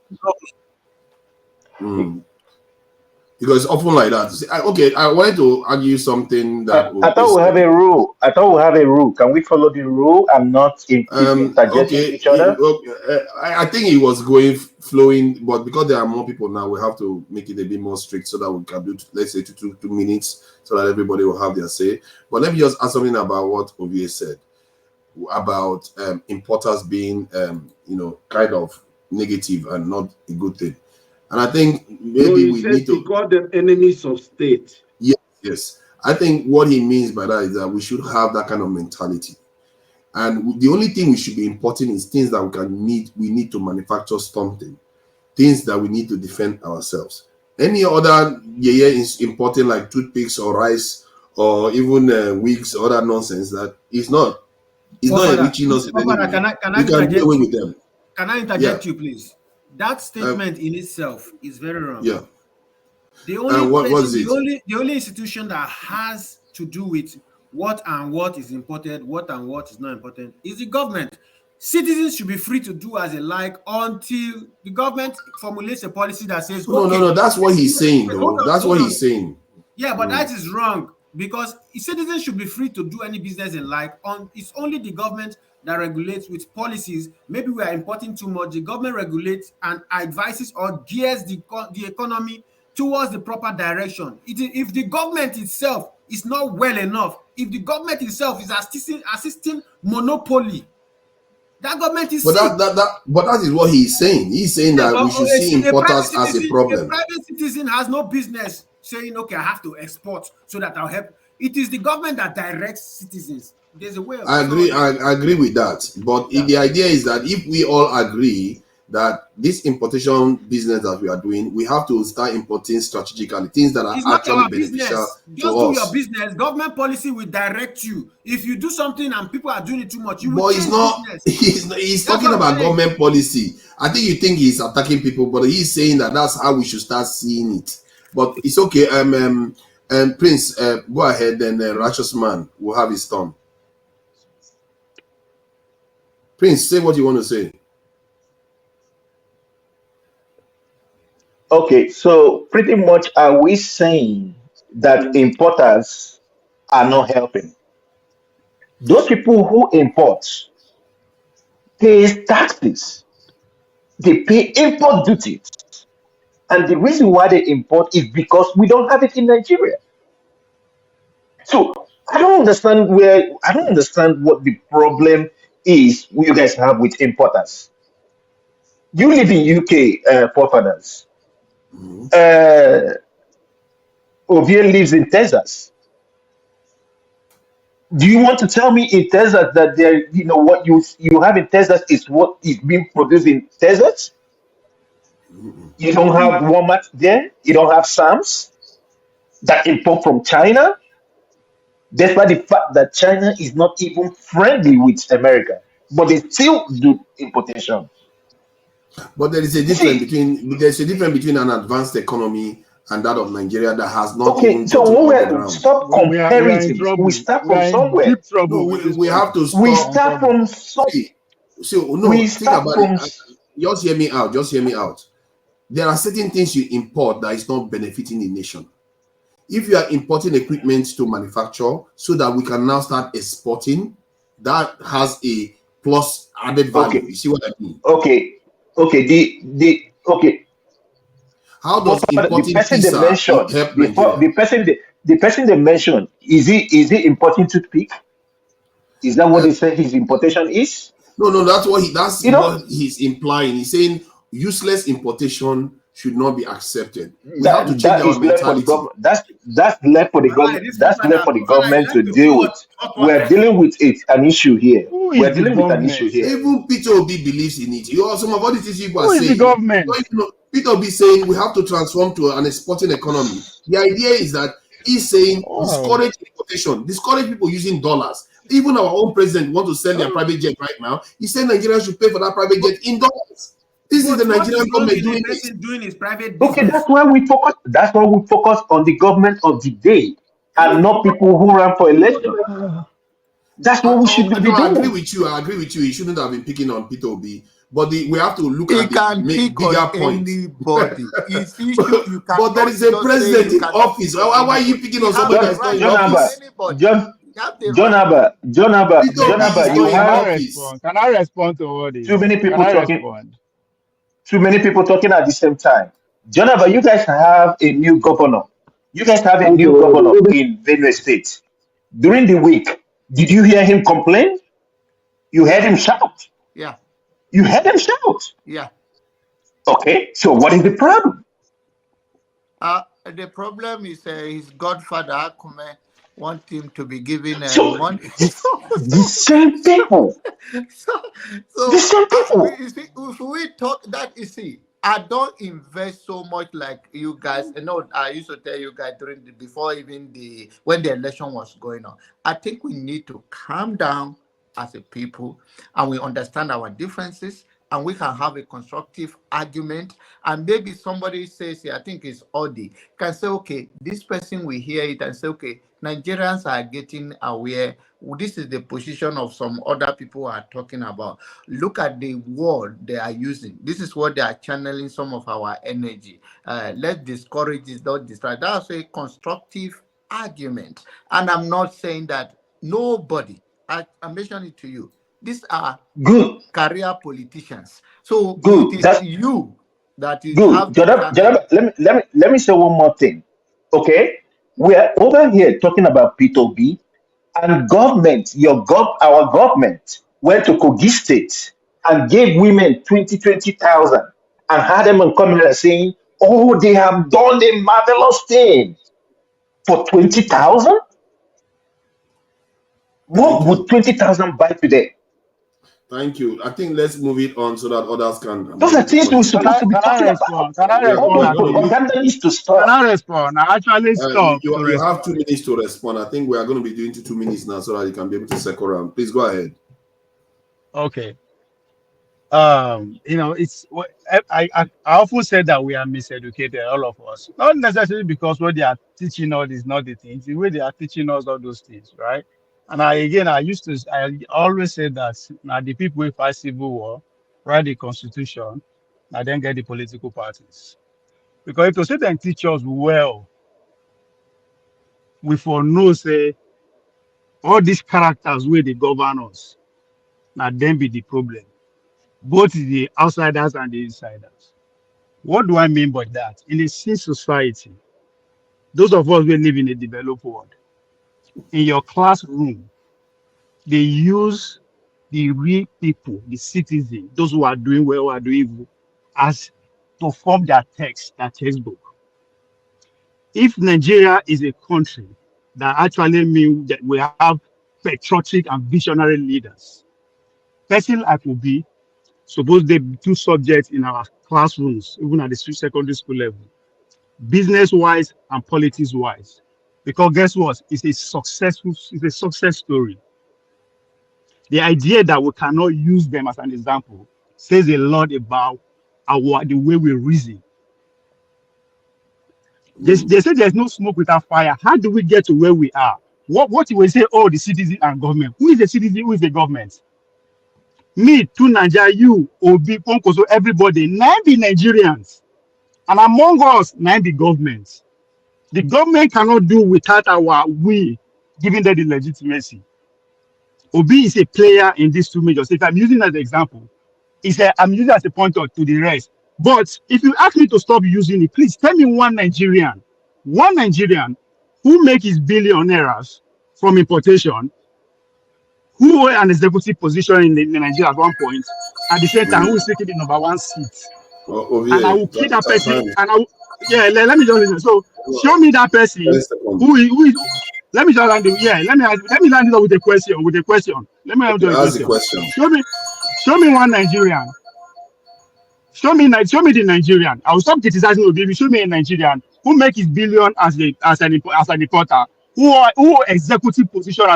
Because it's often like that. Okay, I wanted to argue something that I thought we have a rule. Can we follow the rule and not interjecting each other? I think it was flowing, but because there are more people now, we have to make it a bit more strict so that we can do, let's say, 2 minutes, so that everybody will have their say. But let me just ask something about what Ovie said about importers being, kind of negative and not a good thing. And I think maybe we need to call them enemies of state. Yes. I think what he means by that is that we should have that kind of mentality. And the only thing we should be importing is things that we need to manufacture something, things that we need to defend ourselves. Any other is importing like toothpicks or rice or even wigs or other nonsense that is not enriching us in any way. We can do away with them. Can I interject you, please? That statement in itself is very wrong. Yeah. The only institution that has to do with what is important, what is not important is the government. Citizens should be free to do as they like until the government formulates a policy that says, no, that's what he's saying, though. That's what he's saying. Yeah, but that is wrong, because citizens should be free to do any business they like. It's only the government that regulates with policies. Maybe we are importing too much. The government regulates and advises or gears the economy towards the proper direction. If the government itself is not well enough, if the government itself is assisting monopoly, that government is but that is what he's saying. He's saying that we should see importers as a problem. A private citizen has no business saying, okay, I have to export so that I'll help. It is the government that directs citizens. There's a way of I agree with that. But the idea is that if we all agree that this importation business that we are doing, we have to start importing strategically things that are actually beneficial to us. Do your business. Government policy will direct you. If you do something and people are doing it too much, you will change business. He's talking about government policy. I think you think he's attacking people, but he's saying that that's how we should start seeing it. But it's okay. Prince, go ahead. Then Righteous Man will have his turn. Prince, say what you want to say. Okay, so pretty much are we saying that importers are not helping? Those people who import pay taxes, they pay import duties. And the reason why they import is because we don't have it in Nigeria. So I don't understand what the problem is you guys have with importers. You live in UK, forefathers. Uh, Ovie lives in Texas. Do you want to tell me in Texas that what you have in Texas is what is being produced in Texas? You don't have Walmart there. You don't have Sam's that import from China, despite the fact that China is not even friendly with America, but they still do importation. But there is a difference between an advanced economy and that of Nigeria that has not even gotten on the ground. Stop comparing things. We start from somewhere. No, we have to stop. We start from somewhere. Think about it. Just hear me out. Just hear me out. There are certain things you import that is not benefiting the nation. If you are importing equipment to manufacture so that we can now start exporting, that has a plus added value. You see what I mean? Okay. How does importing pizza help Nigeria? The person they mentioned, is he importing toothpick? Is that what they say his importation is? No, that's what he's implying. He's saying useless importation should not be accepted. We have to change our mentality. That's left for the government. That's left for the government to deal with. We're dealing with an issue here. We're dealing with an issue here. Even Peter Obi believes in it. Some of all these things people are saying. The government? Peter Obi saying we have to transform to an exporting economy. The idea is that he's saying discourage importation, discourage people using dollars. Even our own president wants to sell their private jet right now. He said Nigerians should pay for that private jet in dollars. This is the Nigerian government doing this. Doing his private business. Okay, that's why we focus. That's why we focus on the government of the day and not people who run for election. That's what we should be doing. I agree with you. He shouldn't have been picking on Peter Obi, but we have to look at the bigger point. Anybody. But there is a president in office. Why are you picking on somebody that's not in office? John Abba, you have. Can I respond to all this? Too many people talking at the same time. John Abba, you guys have a new governor. You guys have a new governor in Benue State. During the week, did you hear him complain? You heard him shout. Yeah. You heard him shout. Yeah. Okay, so what is the problem? The problem is his godfather Akume want him to be given money. The same people. The same people. If we talk that, you see, I don't invest so much like you guys. I used to tell you guys before even when the election was going on. I think we need to calm down as a people and we understand our differences and we can have a constructive argument. And maybe somebody says, I think it's Audi, can say, okay, this person will hear it and say, okay, Nigerians are getting aware. This is the position of some other people are talking about. Look at the word they are using. This is what they are channeling some of our energy. Let's discourage this, don't distract. That's a constructive argument. And I'm not saying that nobody, I mentioned it to you, these are good career politicians. So good. It is you that is good. Let me say one more thing. Okay? We are over here talking about P2B and government, our government went to Kogi State and gave women 20,000 and had them on camera saying, oh, they have done a marvelous thing for 20,000. What would 20,000 buy today? Thank you. I think let's move it on so that others can. Those are things we're supposed to be talking about. Can I respond? Uganda needs to stop. Can I respond? I actually stopped. You have 2 minutes to respond. I think we are going to be doing 2 minutes now so that you can be able to circle around. Please go ahead. Okay. It's I often say that we are miseducated, all of us. Not necessarily because what they are teaching us is not the things, the way they are teaching us all those things, right? And I always say that now the people who fight civil war, write the constitution, and then get the political parties. Because if to say them teach us well, we for know say all these characters where they govern us, now them be the problem. Both the outsiders and the insiders. What do I mean by that? In a free society, those of us who live in a developed world, in your classroom, they use the real people, the citizens, those who are doing well, who are doing evil, as to form their text, their textbook. If Nigeria is a country that actually means that we have patriotic and visionary leaders, person like Obi, suppose they be two subjects in our classrooms, even at the secondary school level, business wise and politics wise. Because guess what? It's a success story. The idea that we cannot use them as an example says a lot about the way we reason. They say there's no smoke without fire. How do we get to where we are? What you will say, oh, the citizen and government. Who is the citizen? Who is the government? Me, to Nigeria, you, Obi, Ponkoso, everybody, 90 Nigerians. And among us, 90 governments. The government cannot do without we giving them the legitimacy. Obi is a player in these two majors. If I'm using as an example, I'm using as a pointer to the rest. But if you ask me to stop using it, please tell me one Nigerian who make his billionaires from importation, who hold an executive position in Nigeria at one point, at the same time, who is taking the number one seat. And I will kill that person. And I will, let me just listen. So show me that person who is let me just land it. Let me land it up with a question. Let me land it with a question. Show me one Nigerian. Show me the Nigerian. I will stop criticizing Obi. Show me a Nigerian who make his billion as an importer, who executive position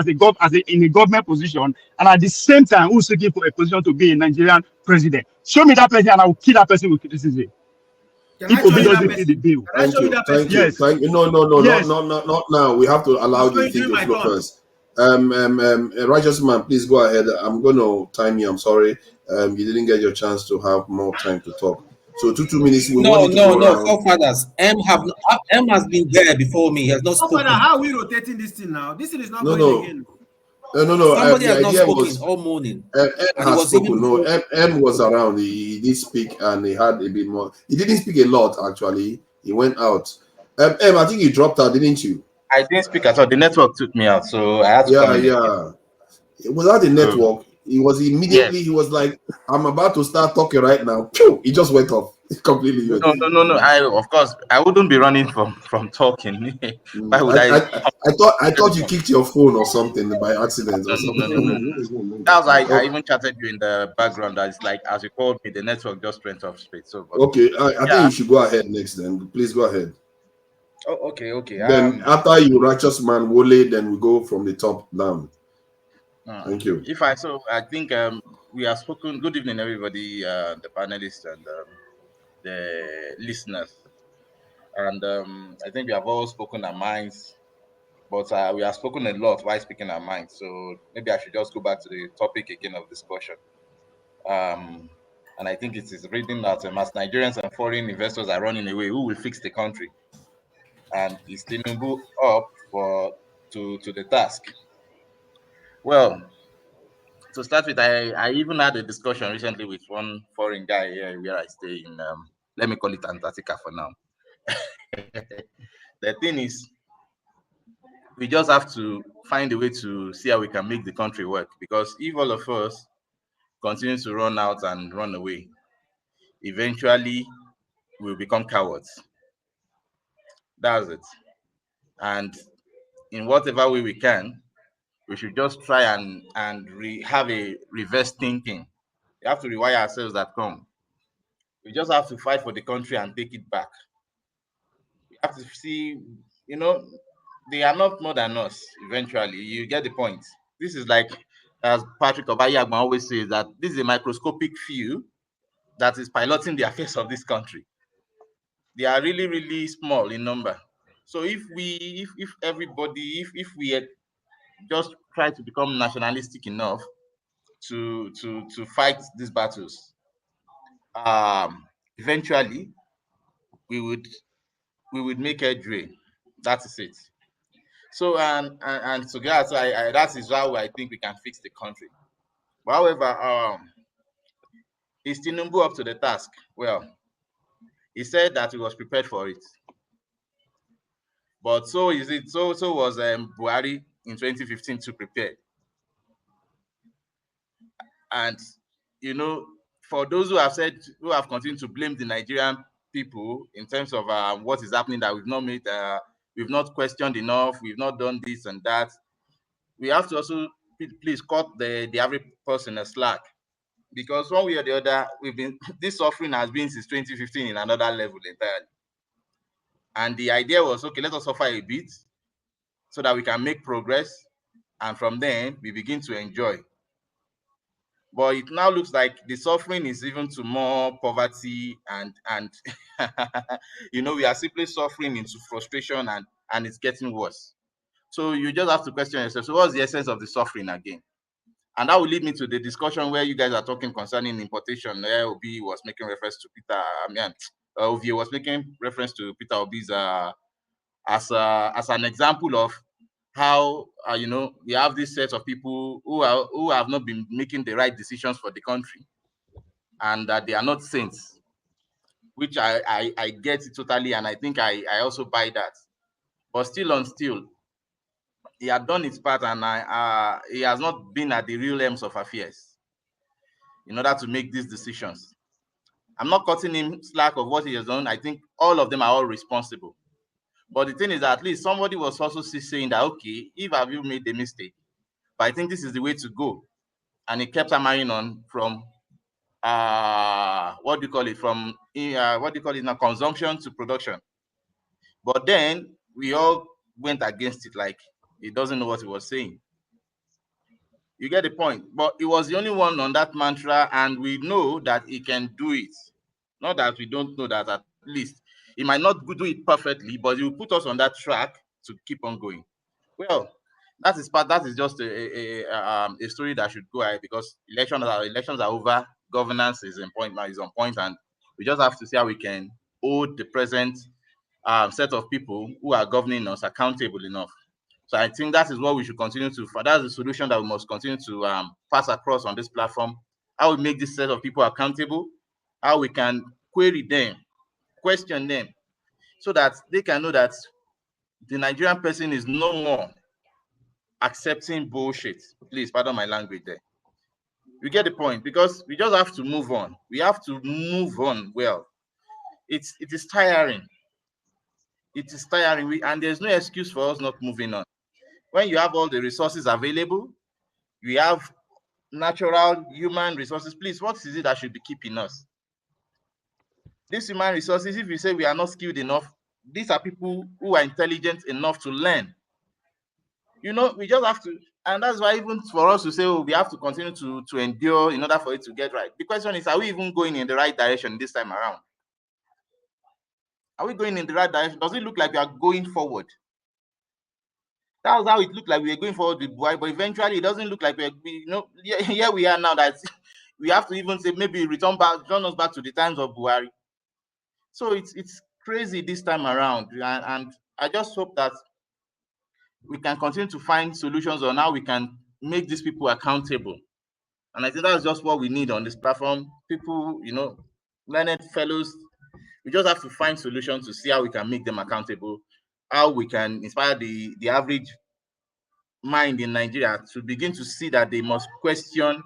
in a government position, and at the same time who's seeking for a position to be a Nigerian president. Show me that person, and I will kill that person with criticism. If Obi doesn't pay the bill. Thank you. No, not now. We have to allow the thing to flow first. Righteous man, please go ahead. I'm going to time you. I'm sorry. You didn't get your chance to have more time to talk. So 2 minutes. No. Forefathers. M has been there before me. He has not spoken. How are we rotating this thing now? This thing is not going again. No. Somebody has not spoken all morning. M has spoken. No, M was around. He did speak, and he had a bit more. He didn't speak a lot, actually. He went out. M, I think you dropped out, didn't you? I didn't speak at all. The network took me out, so I had to come in. Without the network, he was immediately. He was like, "I'm about to start talking right now." Pew! He just went off completely. No. Of course, I wouldn't be running from talking. Why would I thought you kicked your phone or something by accident or something. No. That was I even chatted you in the background. That it's like as you called me, the network just went off straight. So okay, I think you should go ahead next. Then please go ahead. Oh, okay. Then after you, righteous man, Wole, then we go from the top down. Thank you. I think we have spoken. Good evening, everybody, the panelists and the listeners. And I think we have all spoken our minds, but we have spoken a lot while speaking our minds. So maybe I should just go back to the topic again of discussion. And I think it is reading that as Nigerians and foreign investors are running away, who will fix the country? And is Tinubu up to the task? Well, to start with, I even had a discussion recently with one foreign guy here where I stay in, let me call it Antarctica for now. The thing is, we just have to find a way to see how we can make the country work, because if all of us continue to run out and run away, eventually we'll become cowards. That's it. And in whatever way we can, we should just try and have a reverse thinking. We have to rewire ourselves that come. We just have to fight for the country and take it back. We have to see, they are not more than us. Eventually, you get the point. This is like, as Patrick Obayagban always says, that this is a microscopic few that is piloting the affairs of this country. They are really, really small in number. So if we just try to become nationalistic enough to fight these battles, eventually we would make headway. That is it. So and together, so that is how I think we can fix the country. But however, is Tinubu up to the task? Well, he said that he was prepared for it. But so is it. So was Buhari in 2015 to prepare. And you know, for those who have continued to blame the Nigerian people in terms of what is happening, that we've not questioned enough, we've not done this and that. We have to also please cut the average person a slack, because one way or the other, this suffering has been since 2015 in another level entirely. And the idea was, okay, let us suffer a bit so that we can make progress, and from then we begin to enjoy. But it now looks like the suffering is even to more poverty, and we are simply suffering into frustration, and it's getting worse. So you just have to question yourself. So what's the essence of the suffering again? And that will lead me to the discussion where you guys are talking concerning importation. Where Obi was making reference to Obi was making reference to Peter Obi's as an example of how we have this set of people who have not been making the right decisions for the country, and that they are not saints, which I get it totally, and I think I also buy that. But still, he had done his part, and he has not been at the real ends of affairs in order to make these decisions. I'm not cutting him slack of what he has done. I think all of them are all responsible. But the thing is that at least somebody was also saying that, okay, if have you made a mistake, but I think this is the way to go. And he kept hammering on from consumption to production. But then we all went against it, like he doesn't know what he was saying. You get the point. But he was the only one on that mantra, and we know that he can do it. Not that we don't know that, at least he might not do it perfectly, but he will put us on that track to keep on going. Well, that is just a story that should go ahead, because elections are over. Governance is on point, and we just have to see how we can hold the present set of people who are governing us accountable enough. So I think that is what we should continue to. That's the solution that we must continue to pass across on this platform. How we make this set of people accountable, how we can query them, question them, so that they can know that the Nigerian person is no more accepting bullshit. Please pardon my language there. You get the point, because we just have to move on. We have to move on. Well, it is tiring. It is tiring, and there's no excuse for us not moving on. When you have all the resources available, we have natural human resources. Please, what is it that should be keeping us? These human resources, if you say we are not skilled enough, these are people who are intelligent enough to learn. We just have to, and that's why even for us to say, oh, we have to continue to endure in order for it to get right. The question is, are we even going in the right direction this time around? Are we going in the right direction? Does it look like we are going forward? That was how it looked like we were going forward with Buhari, but eventually it doesn't look like here we are now, that we have to even say maybe return us back to the times of Buhari. So it's crazy this time around, and I just hope that we can continue to find solutions on how we can make these people accountable. And I think that's just what we need on this platform. People, learned fellows, we just have to find solutions to see how we can make them accountable, how we can inspire the average mind in Nigeria to begin to see that they must question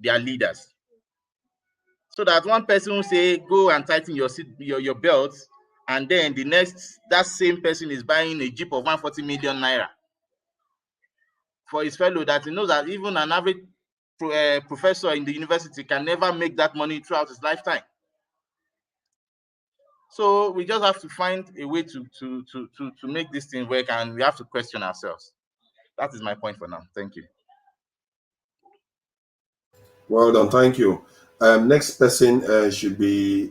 their leaders. So that one person will say, go and tighten your belt, and then that same person is buying a Jeep of 140 million naira for his fellow, that he knows that even an average professor in the university can never make that money throughout his lifetime. So we just have to find a way to make this thing work, and we have to question ourselves. That is my point for now. Thank you. Well done, thank you. Next person should be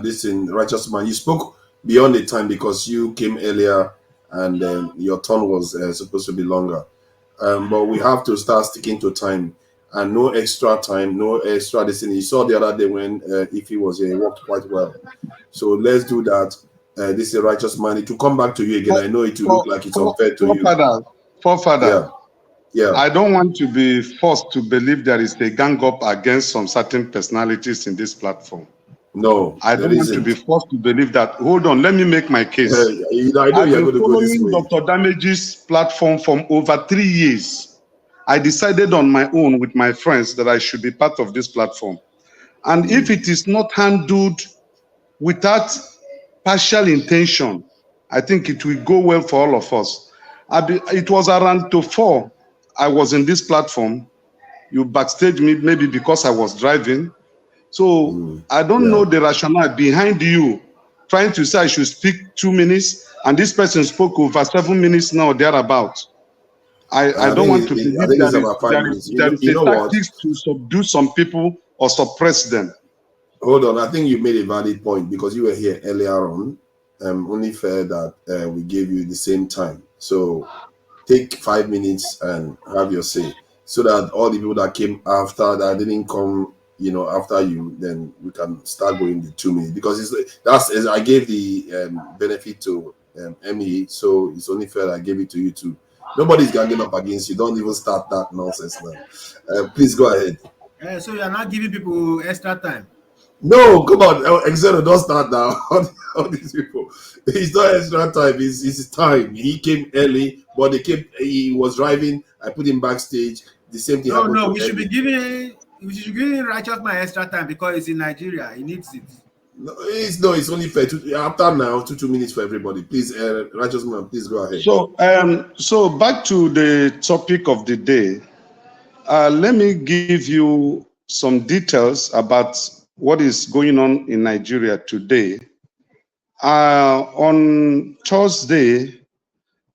this in Righteous Man. You spoke beyond the time because you came earlier, and your turn was supposed to be longer. But we have to start sticking to time. and no extra time, no extra listening. You saw the other day when if he was here, he worked quite well. So let's do that. This is a righteous man. To come back to you again, I know it will look like it's unfair to you. Forefather, yeah. I don't want to be forced to believe there is a gang up against some certain personalities in this platform. No, I don't want to be forced to believe that. Hold on, let me make my case. I've been following Dr. Damage's platform for over 3 years. I decided on my own with my friends that I should be part of this platform. And if it is not handled without partial intention, I think it will go well for all of us. It was around to 4. I was in this platform. You backstage me maybe because I was driving. So I don't know the rationale behind you trying to say I should speak 2 minutes, and this person spoke over 7 minutes now, thereabout. I don't want to believe there is a tactics to subdue some people or suppress them. Hold on, I think you made a valid point because you were here earlier on. Only fair that we gave you the same time. So take 5 minutes and have your say, so that all the people that came after that didn't come, after you, then we can start going the 2 minutes, because I gave the benefit to ME, so it's only fair I gave it to you too. Nobody's ganging up against you. Don't even start that nonsense now. Please go ahead. So you are not giving people extra time? No, come on, Exero, don't start now. All these people, it's not extra time. It's his time. He came early, but he was driving. I put him backstage. The same thing happened. No, we should be giving righteous man extra time because it's in Nigeria. He needs it. No, it's only fair. After now, 2 minutes for everybody. Please, righteous man, please go ahead. So back to the topic of the day. Let me give you some details about what is going on in Nigeria today. On Thursday,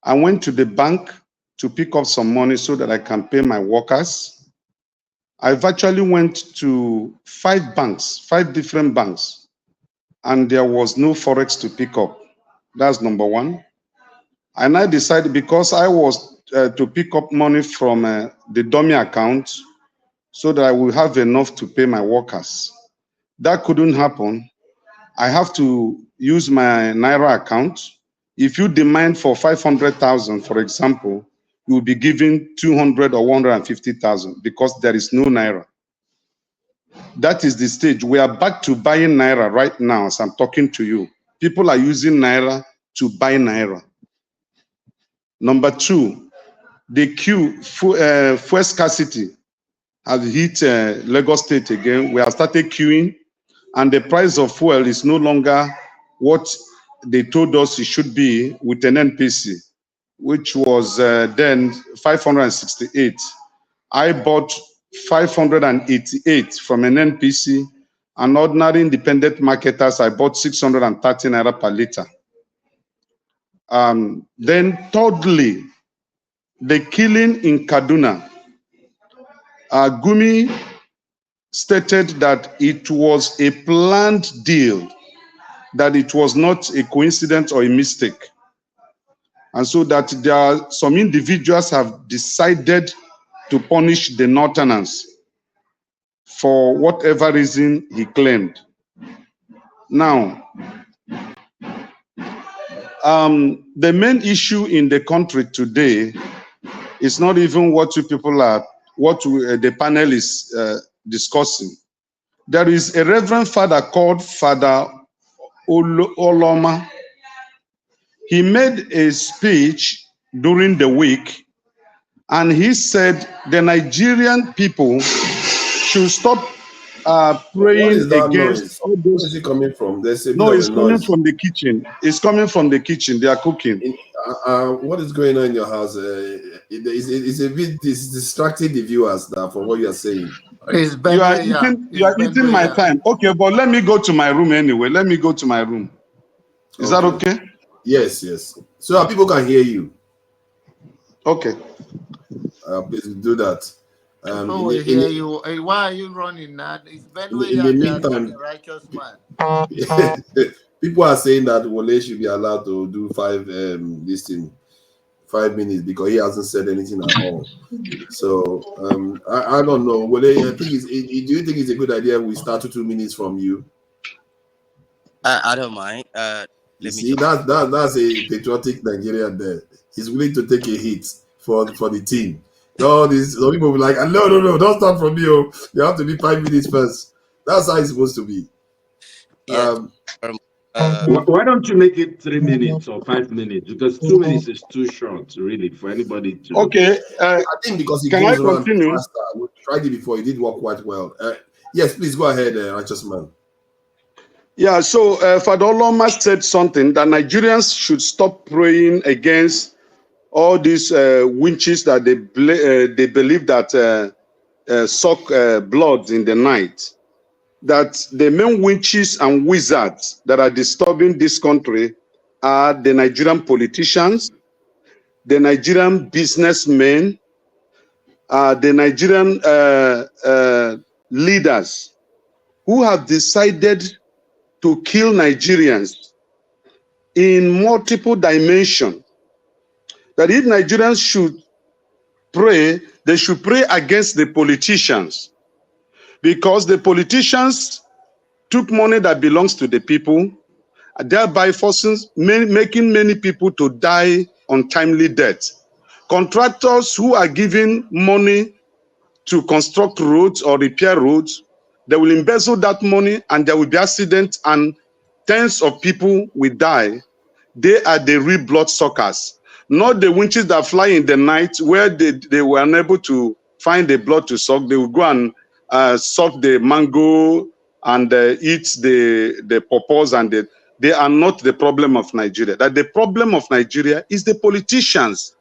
I went to the bank to pick up some money so that I can pay my workers. I virtually went to 5 banks, 5 different banks, and there was no Forex to pick up. That's number one. And I decided, because I was to pick up money from the dummy account so that I will have enough to pay my workers. That couldn't happen. I have to use my Naira account. If you demand for 500,000, for example, you will be given 200 or 150,000 because there is no Naira. That is the stage. We are back to buying Naira right now as I'm talking to you. People are using Naira to buy Naira. Number 2, the fuel scarcity has hit Lagos State again. We have started queuing, and the price of fuel is no longer what they told us it should be with an NMPC, which was then 568. I bought 588 from an NMPC, and ordinary independent marketers, I bought 630 Naira per liter. Then thirdly, the killing in Kaduna. Gumi stated that it was a planned deal, that it was not a coincidence or a mistake. And so that there are some individuals have decided to punish the Northerners for whatever reason he claimed. Now, the main issue in the country today is not even what the panel is discussing. There is a reverend father called Father Oloma. He made a speech during the week, and he said the Nigerian people should stop praying against all those. Where is it coming from? There's a No, bit it's of a coming noise. from the kitchen. It's coming from the kitchen. They are cooking. What is going on in your house? It's a bit distracting the viewers now from what you are saying. You are eating my time. Okay, but let me go to my room anyway. Let me go to my room. Is that okay? Yes. So that people can hear you. Okay. Please do that. People will hear you. Hey, why are you running now? It's in the meantime, a righteous man. People are saying that Wole should be allowed to do 5 this thing 5 minutes because he hasn't said anything at all. So I don't know. Well, I think do you think it's a good idea we start to 2 minutes from you? I don't mind. You see, that's a patriotic Nigerian there. He's willing to take a hit for the team. No, some people will be like, no, don't start from me. Oh, you have to be 5 minutes first. That's how it's supposed to be. Yes. Why don't you make it 3 minutes or 5 minutes? Because 2 minutes is too short, really, for anybody to. Okay. I think because it goes around faster. We tried it before. It did work quite well. Yes, please go ahead, righteous man. Yeah, so Father Oloma said something that Nigerians should stop praying against all these winches that they believe that suck blood in the night. That the main witches and wizards that are disturbing this country are the Nigerian politicians, the Nigerian businessmen, the Nigerian leaders who have decided to kill Nigerians in multiple dimensions. That if Nigerians should pray, they should pray against the politicians, because the politicians took money that belongs to the people, thereby making many people to die untimely death. Contractors who are giving money to construct roads or repair roads, they will embezzle that money and there will be accidents and tens of people will die. They are the real blood suckers, not the winches that fly in the night where they were unable to find the blood to suck. They will go and suck the mango and eat the pawpaws, and they are not the problem of Nigeria. That the problem of Nigeria is the politicians,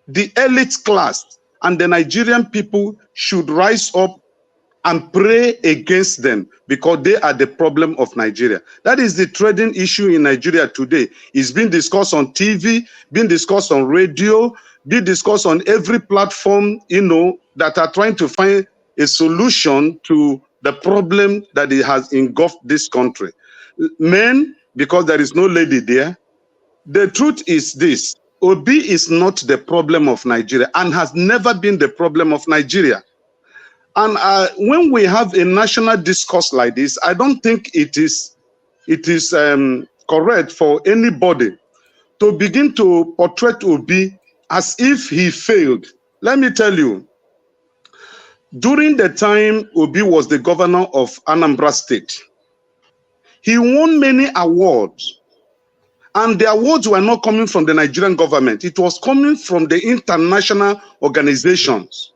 the elite class, and the Nigerian people should rise up and pray against them, because they are the problem of Nigeria. That is the trading issue in Nigeria today. It's been discussed on TV, been discussed on radio, been discussed on every platform, that are trying to find a solution to the problem that it has engulfed this country. Men, because there is no lady there, the truth is this: Obi is not the problem of Nigeria and has never been the problem of Nigeria. And when we have a national discourse like this, I don't think it is correct for anybody to begin to portray Obi as if he failed. Let me tell you, during the time Obi was the governor of Anambra State, he won many awards. And the awards were not coming from the Nigerian government. It was coming from the international organizations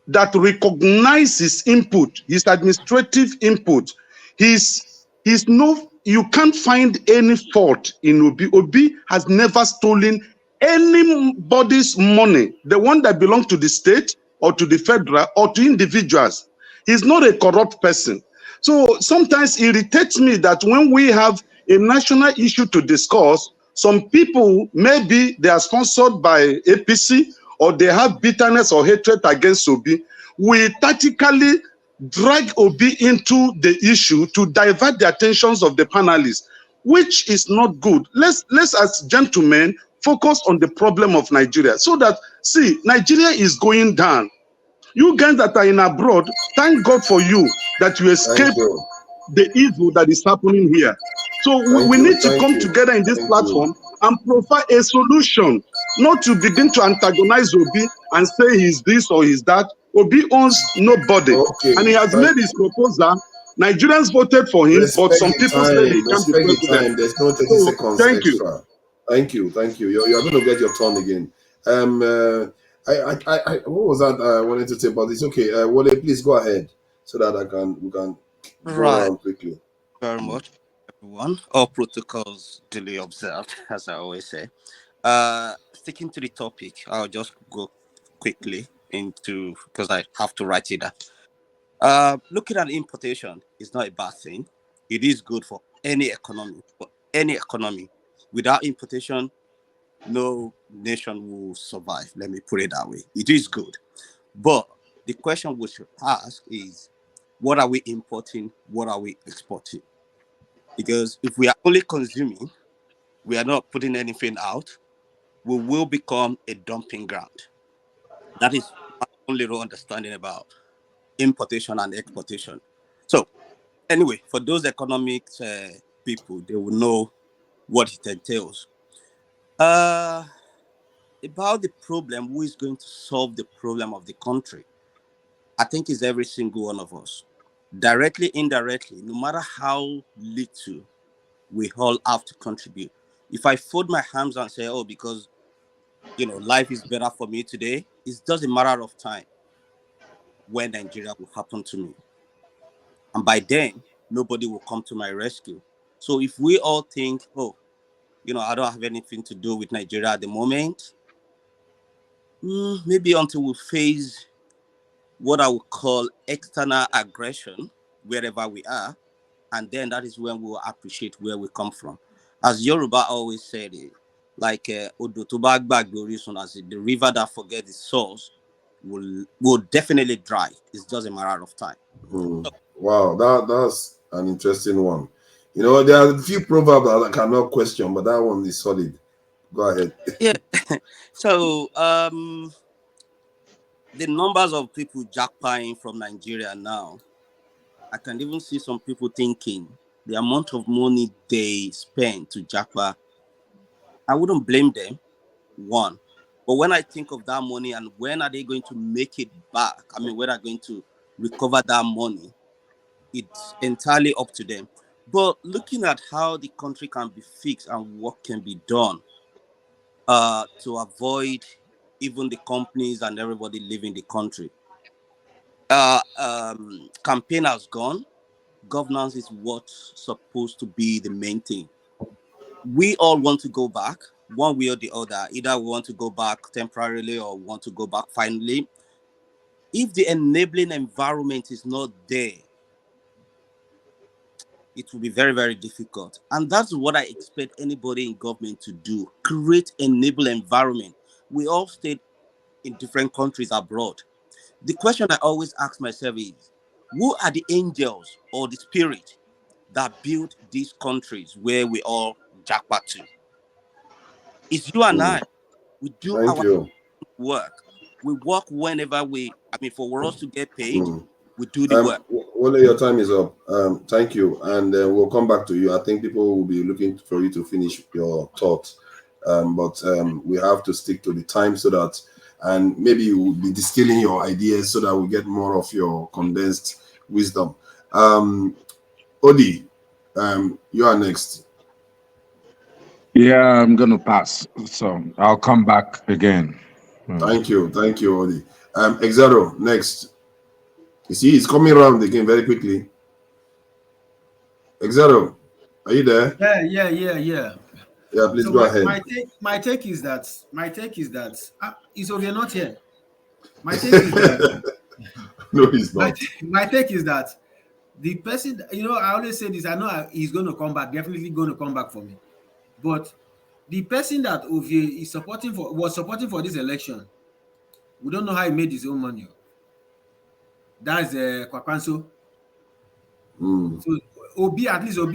that recognize his input, his administrative input. You can't find any fault in Obi. Obi has never stolen anybody's money, the one that belongs to the state or to the federal or to individuals. He's not a corrupt person. So sometimes it irritates me that when we have a national issue to discuss, some people, maybe they are sponsored by APC, or they have bitterness or hatred against Obi, we tactically drag Obi into the issue to divert the attentions of the panelists, which is not good. Let's as gentlemen focus on the problem of Nigeria, so that, see, Nigeria is going down. You guys that are in abroad, thank God for you that you escaped the evil that is happening here. So we need to come together in this platform and provide a solution, not to begin to antagonize Obi and say he's this or he's that. Obi owns nobody, and he has made his proposal. Nigerians voted for him, but some people say he can't be president. There's no 30 seconds thank extra. You. Thank you. You're going to get your turn again. What was that I wanted to say, but it's okay. Wale, please go ahead so that we can go around quickly. Very much, everyone. All protocols duly observed, as I always say. Sticking to the topic, I'll just go quickly into, because I have to write it down. Looking at importation is not a bad thing. It is good for any economy. Without importation, no nation will survive. Let me put it that way. It is good. But the question we should ask is, what are we importing? What are we exporting? Because if we are only consuming, we are not putting anything out. we will become a dumping ground. That is my own little understanding about importation and exportation. So, anyway, for those economics people, they will know what it entails. About the problem, who is going to solve the problem of the country? I think it's every single one of us. Directly, indirectly, no matter how little, we all have to contribute. If I fold my hands and say, oh, because life is better for me today, it's just a matter of time when Nigeria will happen to me. And by then, nobody will come to my rescue. So if we all think, oh, I don't have anything to do with Nigeria at the moment, maybe until we face what I would call external aggression wherever we are, and then that is when we will appreciate where we come from. As Yoruba always said it, like Odo to bá gbàgbé orísun, as the river that forgets its source will definitely dry. It's just a matter of time. Wow, that's an interesting one. There are a few proverbs that I cannot question, but that one is solid. Go ahead. Yeah. So the numbers of people jackpotting from Nigeria now, I can even see some people thinking the amount of money they spend to jackpot. I wouldn't blame them, one. But when I think of that money and when are they going to make it back, I mean, when are they going to recover that money, it's entirely up to them. But looking at how the country can be fixed and what can be done to avoid even the companies and everybody leaving the country. Campaign has gone. Governance is what's supposed to be the main thing. We all want to go back one way or the other. Either we want to go back temporarily or want to go back finally. If the enabling environment is not there, it will be very, very difficult. And that's what I expect anybody in government to do. Create enable environment. We all stayed in different countries abroad. The question I always ask myself is, who are the angels or the spirit that built these countries where we all jackpot to? It's you and I. We do Thank our you. work. We work whenever for us to get paid, we do the work. Wale, your time is up. Thank you. And we'll come back to you. I think people will be looking for you to finish your thoughts. But we have to stick to the time so that, and maybe you will be distilling your ideas so that we get more of your condensed wisdom. Odi, you are next. Yeah, I'm going to pass. So I'll come back again. Thank you, Odi. Exaro, next. You see, he's coming around again very quickly. Exaro, are you there? Yeah. Yeah, please So go ahead. my take is that is Ovie not here? My take is that no, he's not. My take is that the person, I always say this. I know he's going to come back. Definitely going to come back for me. But the person that Ovie was supporting for this election, we don't know how he made his own money. That's Kwakwanso. So Obi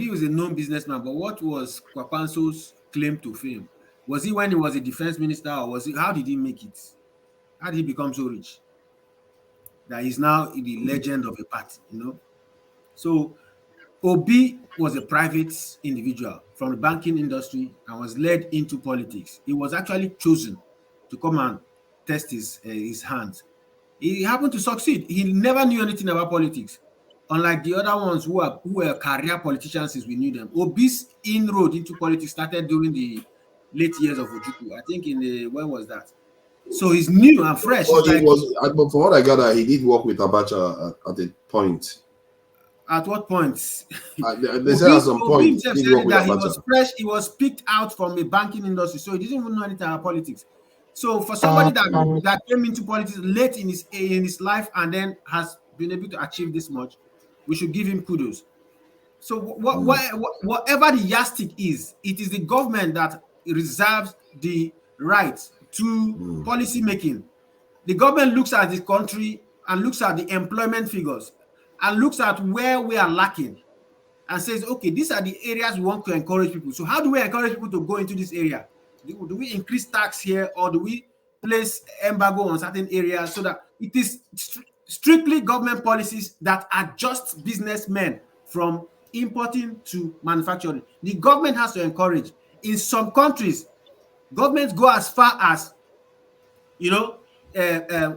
was a known businessman, but what was Kwakwanso's claim to fame? Was he when he was a defense minister, or how did he make it? How did he become so rich? That he's now the legend of a party, So Obi was a private individual from the banking industry and was led into politics. He was actually chosen to come and test his hands. He happened to succeed. He never knew anything about politics. Unlike the other ones who were career politicians since we knew them. Obi's inroad into politics started during the late years of Ojukwu. I think when was that? So he's new and fresh. But from what I gather, he did work with Abacha at a point. At what point? They said at some point he did work with Abacha. He was fresh. He was picked out from the banking industry, so he didn't even know anything about politics. So for somebody that came into politics late in his life and then has been able to achieve this much, we should give him kudos. So whatever the yardstick is, it is the government that reserves the right to policy making. The government looks at the country and looks at the employment figures and looks at where we are lacking and says, okay, these are the areas we want to encourage people. So how do we encourage people to go into this area? Do we increase tax here, or do we place embargo on certain areas so that it is strictly government policies that adjust businessmen from importing to manufacturing? The government has to encourage. In some countries, governments go as far as, you know,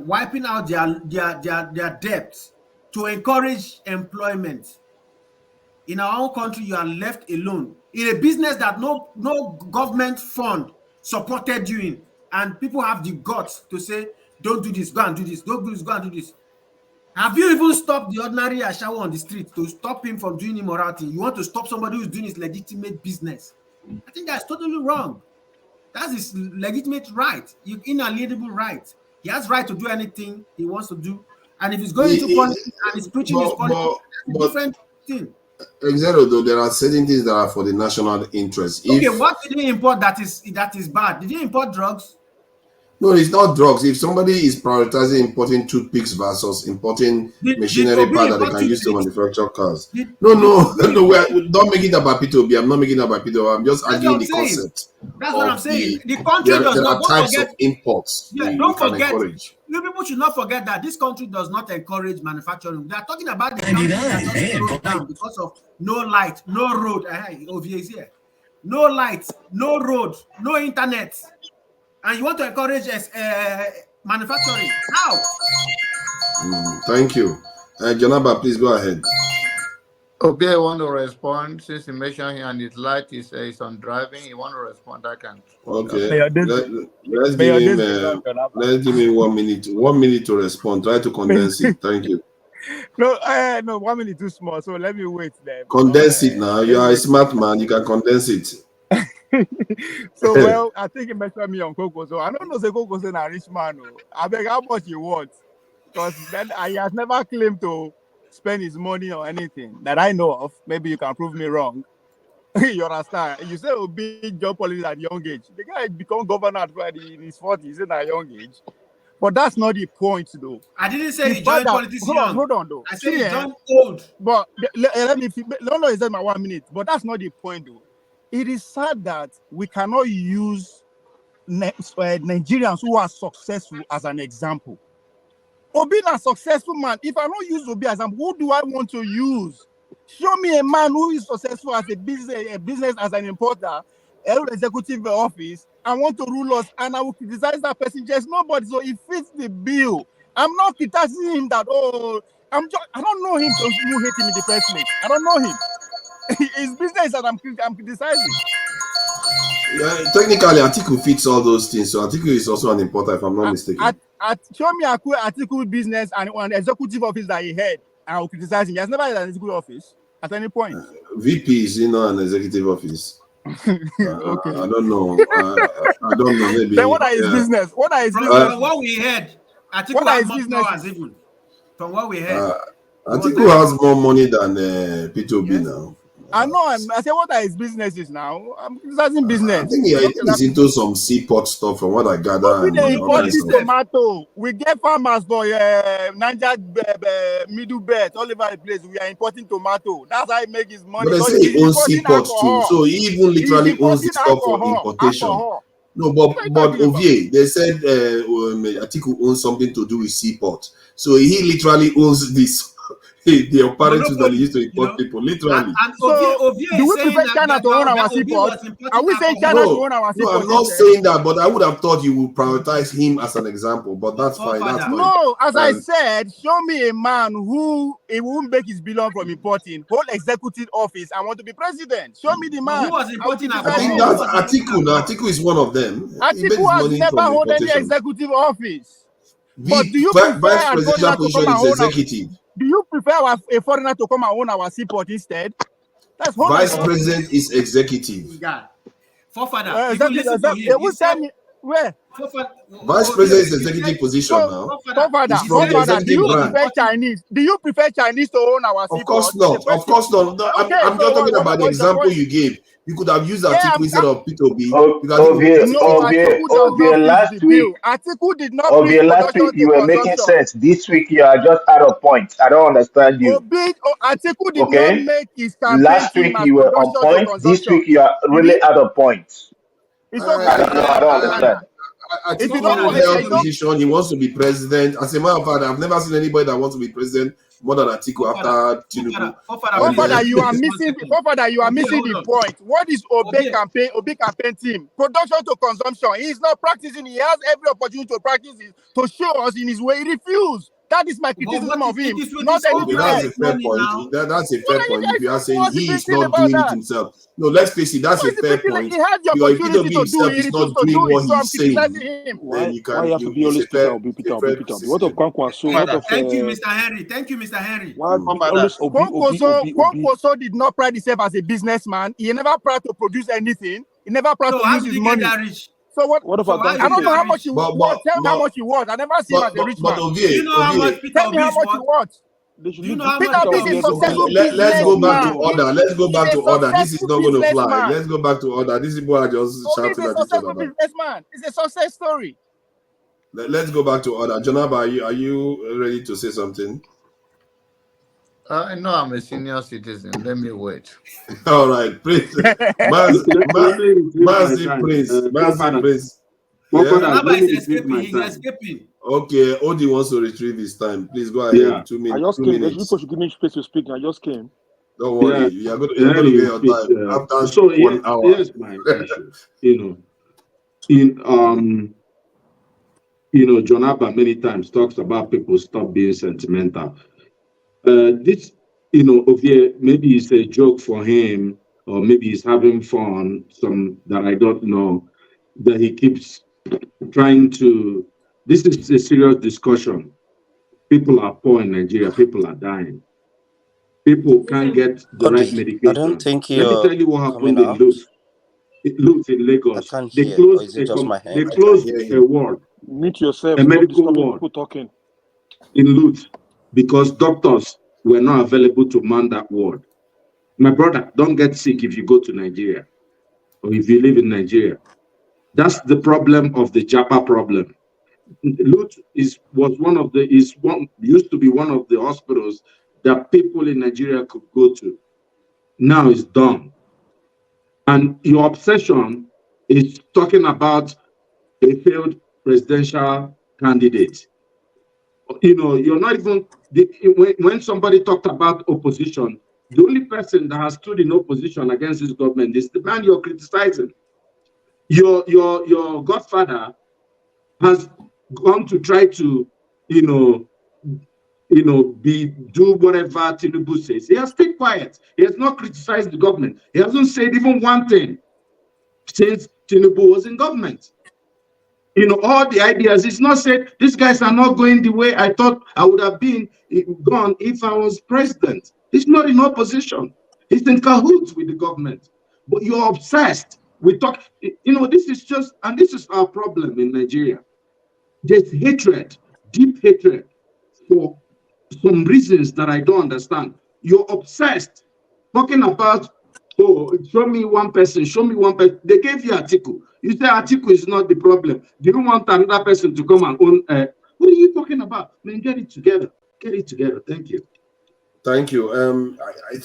wiping out their debts to encourage employment. In our own country, you are left alone in a business that no government fund supported you in, and people have the guts to say, don't do this, go and do this, don't do this, go and do this. Have you even stopped the ordinary Ashawo on the street to stop him from doing immorality? You want to stop somebody who's doing his legitimate business? I think that's totally wrong. That's his legitimate right, inalienable right. He has right to do anything he wants to do. And if he's going into politics and he's preaching his politics, it's a different thing. Exactly, though, there are certain things that are for the national interest. Okay, what did he import that is bad? Did he import drugs? No, it's not drugs. If somebody is prioritizing importing toothpicks versus importing machinery part that they can use to manufacture cars. No, don't make it about P2B. I'm not making it about P2B. I'm just arguing the concept. That's what I'm saying. The country does there not. are types of imports. Yeah, don't forget. You people should not forget that this country does not encourage manufacturing. They are talking about the country that just closed down because of no light, no road. OVA is here. No light, no road, no internet. And you want to encourage manufacturing? How? Thank you. Janaba, please go ahead. Okay, I want to respond since he mentioned here and his light is on driving. You want to respond? I can. Okay. Let's give him 1 minute. 1 minute to respond. Try to condense it. Thank you. No, 1 minute too small. So let me wait there. Condense it now. You are a smart man. You can condense it. So well, I think he mentioned me on Coco. So I don't know the Coco is a rich man. I beg how much you want, because then he has never claimed to spend his money or anything that I know of. Maybe you can prove me wrong. You understand? You say big job policy at young age. The guy become governor in his 40s at a young age. But that's not the point, though. I didn't say he joined politics young. Hold on, though. I said he joined old. But let me. No, is that my 1 minute? But that's not the point, though. It is sad that we cannot use Nigerians who are successful as an example. Obi is a successful man. If I don't use Obi as an example, who do I want to use? Show me a man who is successful as a business as an importer, executive office, and want to rule us, and I will criticize that person. There's nobody, so it fits the bill. I'm not criticizing him that, I don't know him who hate him in the first place. I don't know him. It's business that I'm criticizing. Yeah, technically, Atiku fits all those things. So Atiku is also an importer, if I'm not mistaken. Show me Atiku business and an executive office that he had, and I will criticize him. He has never had an executive office at any point. VP is an executive office. Okay. I don't know. I don't know. Maybe. Then what are his business? What are his business? From what we heard, Atiku has more powers even. From what we heard. Atiku has more money than P2B now. I know. I say, what are his businesses now? I'm criticizing business. I think he's into some seaport stuff from what I gather. We import this tomato. We get farmers for Niger Middle Belt all over the place. We are importing tomato. That's how he makes his money. But they say he owns seaports too. So he even literally owns the stuff for importation. No, but Ovie, they said Atiku owns something to do with seaport. So he literally owns this. The apparatus that he used to import people, literally. And so, do we prefer China to own our seaport? Are we saying China to own our seaport? No, I'm not saying that, but I would have thought you would prioritize him as an example. But that's fine. That's fine. No, as I said, show me a man who it won't make his belong from importing, hold executive office, and want to be president. Show me the man. Who was importing? I think that's Atiku. Now, Atiku is one of them. Atiku has never held any executive office. But do you prefer vice presidential position is executive? Do you prefer a foreigner to come and own our seaport instead? That's vice president is executive. God. Forefather. Where? Vice president is executive position now. Forefather, do you prefer Chinese? Do you prefer Chinese to own our seaport? Of course not. Of course not. No, I'm just talking about the example you gave. You could have used Atiku instead of P2B. Last week, Atiku did not. Last week you were making sense. This week you are just out of point. I don't understand you. Atiku did not make his campaign. Last week you were on point. This week you are really out of point. It's I, okay. I don't understand. I If think you don't he know held it's okay. position. He wants to be president. As a matter of fact, I've never seen anybody that wants to be president more than Atiku after Tinubu. Forefather, you are missing the point. What is Obe campaign team? Production to consumption. He is not practicing. He has every opportunity to practice it, to show us in his way. He refused. That is my criticism of him. Not anything That's a else. fair point. That's a fair point. If you are saying What's the he big is thing not about doing it that? himself. No, let's face it, that's a fair point. He had the If Peter opportunity B to do himself it. He is refused not to doing do it. what So I'm he's saying, criticizing him. then you can. Why you have to be always speaker or be Peter or be Peter? What of Kwankwaso? What of Thank you, Mr. Henry. Thank you, Mr. Henry. why always Obi? Kwankwaso did not pride himself as a businessman. He never tried to produce anything. He never tried So to how use did his he money. get that rich? So what? What about I don't know how much he But- was. Tell me how but- much he was. I never see him as a rich man. Ovie, Do you know how much Peter Tell me Obi how is much he worth? was. They should Do you leave know how much Peter Peter B Obi is a is worth? successful let's go back to businessman. order. Let's go back He's to a order. This is successful not going to fly. businessman. Let's go back to order. These people are just Obi is shouting a at each successful other. businessman. It's a success story. Let's go back to order. Jonaba, are you ready to say something? I know I'm a senior citizen. Let me wait. All right, Prince. Massive Prince. Jonaba is escaping. He's escaping. Okay, Odi wants to retrieve his time. Please go ahead. Yeah. 2 minutes. I just 2 came. minutes. People should give me space to speak. I just came. Don't worry. You're going to get your time after so 1 hour. here's my issue. John Abba many times talks about people stop being sentimental. This, Ovie, maybe it's a joke for him, or maybe he's having fun. Some that I don't know. That he keeps trying to. This is a serious discussion. People are poor in Nigeria. People are dying. People can't get the right medication. I don't think Let me you're tell you what happened coming in out. Lut in I Lagos. can't They hear. Or closed is it just my they hand? closed a ward, Mute yourself. a Stop medical disturbing ward people talking. in Lut because doctors were not available to man that ward. My brother, don't get sick if you go to Nigeria or if you live in Nigeria. That's the problem of the Japa problem. Lut used to be one of the hospitals that people in Nigeria could go to. Now it's done. And your obsession is talking about a failed presidential candidate. You're not even, when somebody talked about opposition, the only person that has stood in opposition against this government is the man you're criticizing. Your godfather has gone to try to, do whatever Tinubu says. He has stayed quiet. He has not criticized the government. He hasn't said even one thing since Tinubu was in government. All the ideas. It's not said these guys are not going the way I thought I would have been gone if I was president. He's not in opposition. He's in cahoots with the government. But you're obsessed. We talk. This is our problem in Nigeria. There's hatred, deep hatred for some reasons that I don't understand. You're obsessed talking about, show me one person. They gave you Atiku. You say Atiku is not the problem. Do you want another person to come and own? What are you talking about? Man, get it together. Get it together. Thank you. Thank you.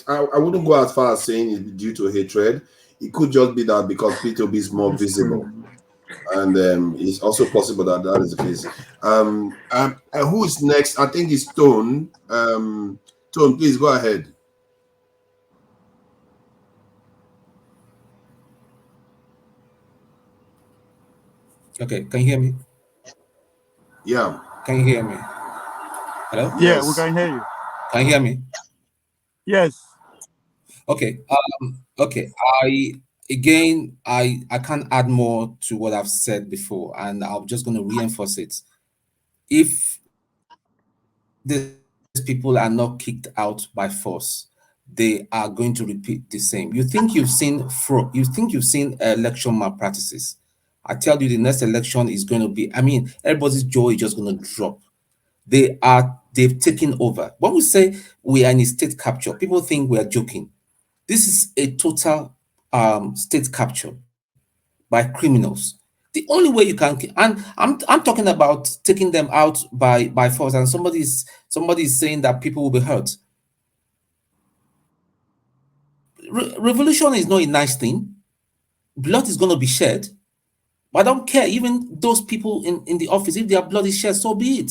I wouldn't go as far as saying it's due to hatred. It could just be that because P2B is more visible. And it's also possible that is the case. Who is next? I think it's Tone. Tone, please go ahead. Okay, can you hear me? Yeah. Can you hear me? Hello? Yeah, we can hear you. Can you hear me? Yes. Okay. Okay. I can't add more to what I've said before, and I'm just going to reinforce it. If these people are not kicked out by force, they are going to repeat the same. You think you've seen fraud? You think you've seen election malpractices? I tell you, the next election is going to be. Everybody's jaw is just going to drop. They've taken over. When we say we are in a state capture, people think we are joking. This is a total state capture by criminals. The only way you can, and I'm talking about taking them out by force, and somebody is saying that people will be hurt. Revolution is not a nice thing. Blood is going to be shed. But I don't care. Even those people in the office, if they are bloody shares, so be it.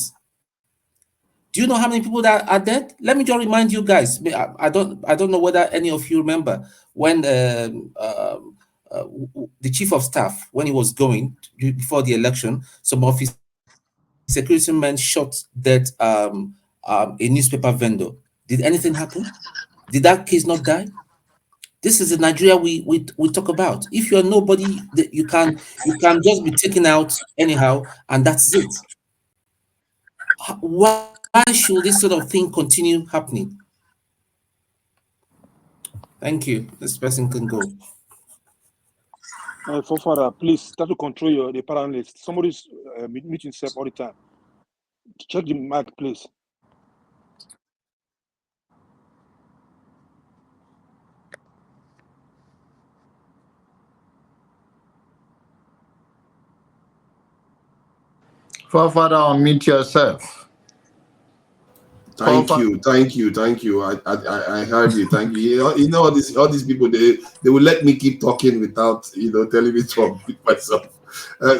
Do you know how many people that are dead? Let me just remind you guys. I don't know whether any of you remember when the chief of staff, when he was going before the election, some of his security men shot dead a newspaper vendor. Did anything happen? Did that case not die? This is the Nigeria we talk about. If you're nobody, you can just be taken out anyhow, and that's it. Why should this sort of thing continue happening? Thank you. This person can go. Forefather, please try to control the panelists. Somebody's muting himself all the time. Check the mic, please. Forefather, unmute yourself. Thank you. I heard you. Thank you. You know all these people, they will let me keep talking without telling me to unmute myself. I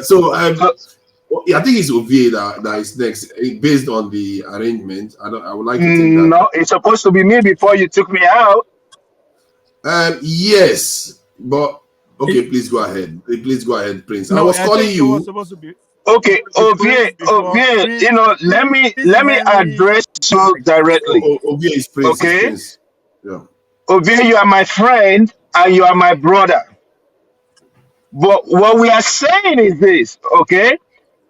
think it's Ovie that is next, based on the arrangement. I would like to take that. No, it's supposed to be me before you took me out. Yes, but okay, please go ahead. Please go ahead, Prince. No, I was calling you. Was supposed to be. Okay, Ovie, let me address you directly. Ovie is Prince. Okay, Prince. Yeah. Ovie, you are my friend and you are my brother. But what we are saying is this, okay?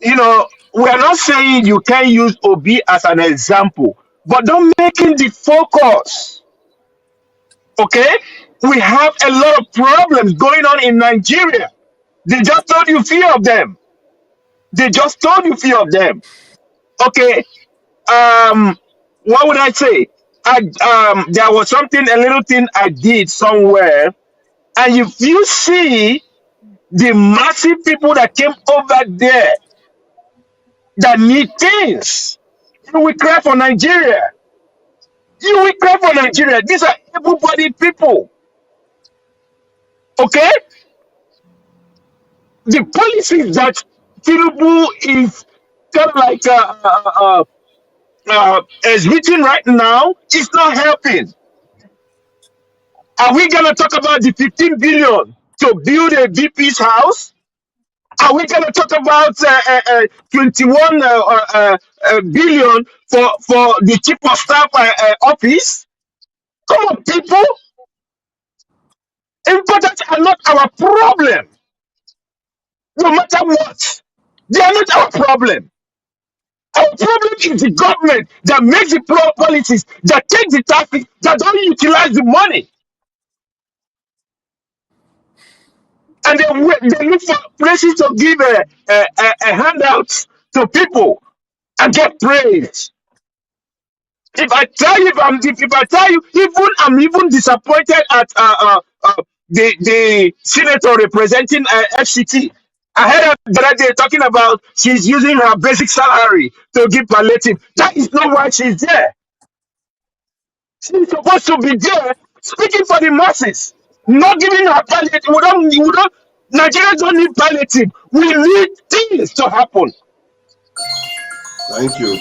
We are not saying you can use Obi as an example, but don't make it the focus. Okay? We have a lot of problems going on in Nigeria. They just told you few of them. Okay. What would I say? There was a little thing I did somewhere, and if you see the massive people that came over there that need things, you will cry for Nigeria. These are able-bodied people. Okay? The policies that Tinubu is kind of like is written right now is not helping. Are we going to talk about the 15 billion to build a VP's house? Are we going to talk about 21 billion for the chief of staff office? Come on, people. Importance are not our problem. No matter what, they are not our problem. Our problem is the government that makes the policies, that take the traffic, that don't utilize the money. And they look for places to give a handout to people and get praise. If I tell you, I'm even disappointed at the senator representing FCT. I heard her the other day talking about she's using her basic salary to give palliative. That is not why she's there. She's supposed to be there speaking for the masses, not giving her palliative. Nigerians don't need palliative. We need things to happen. Thank you.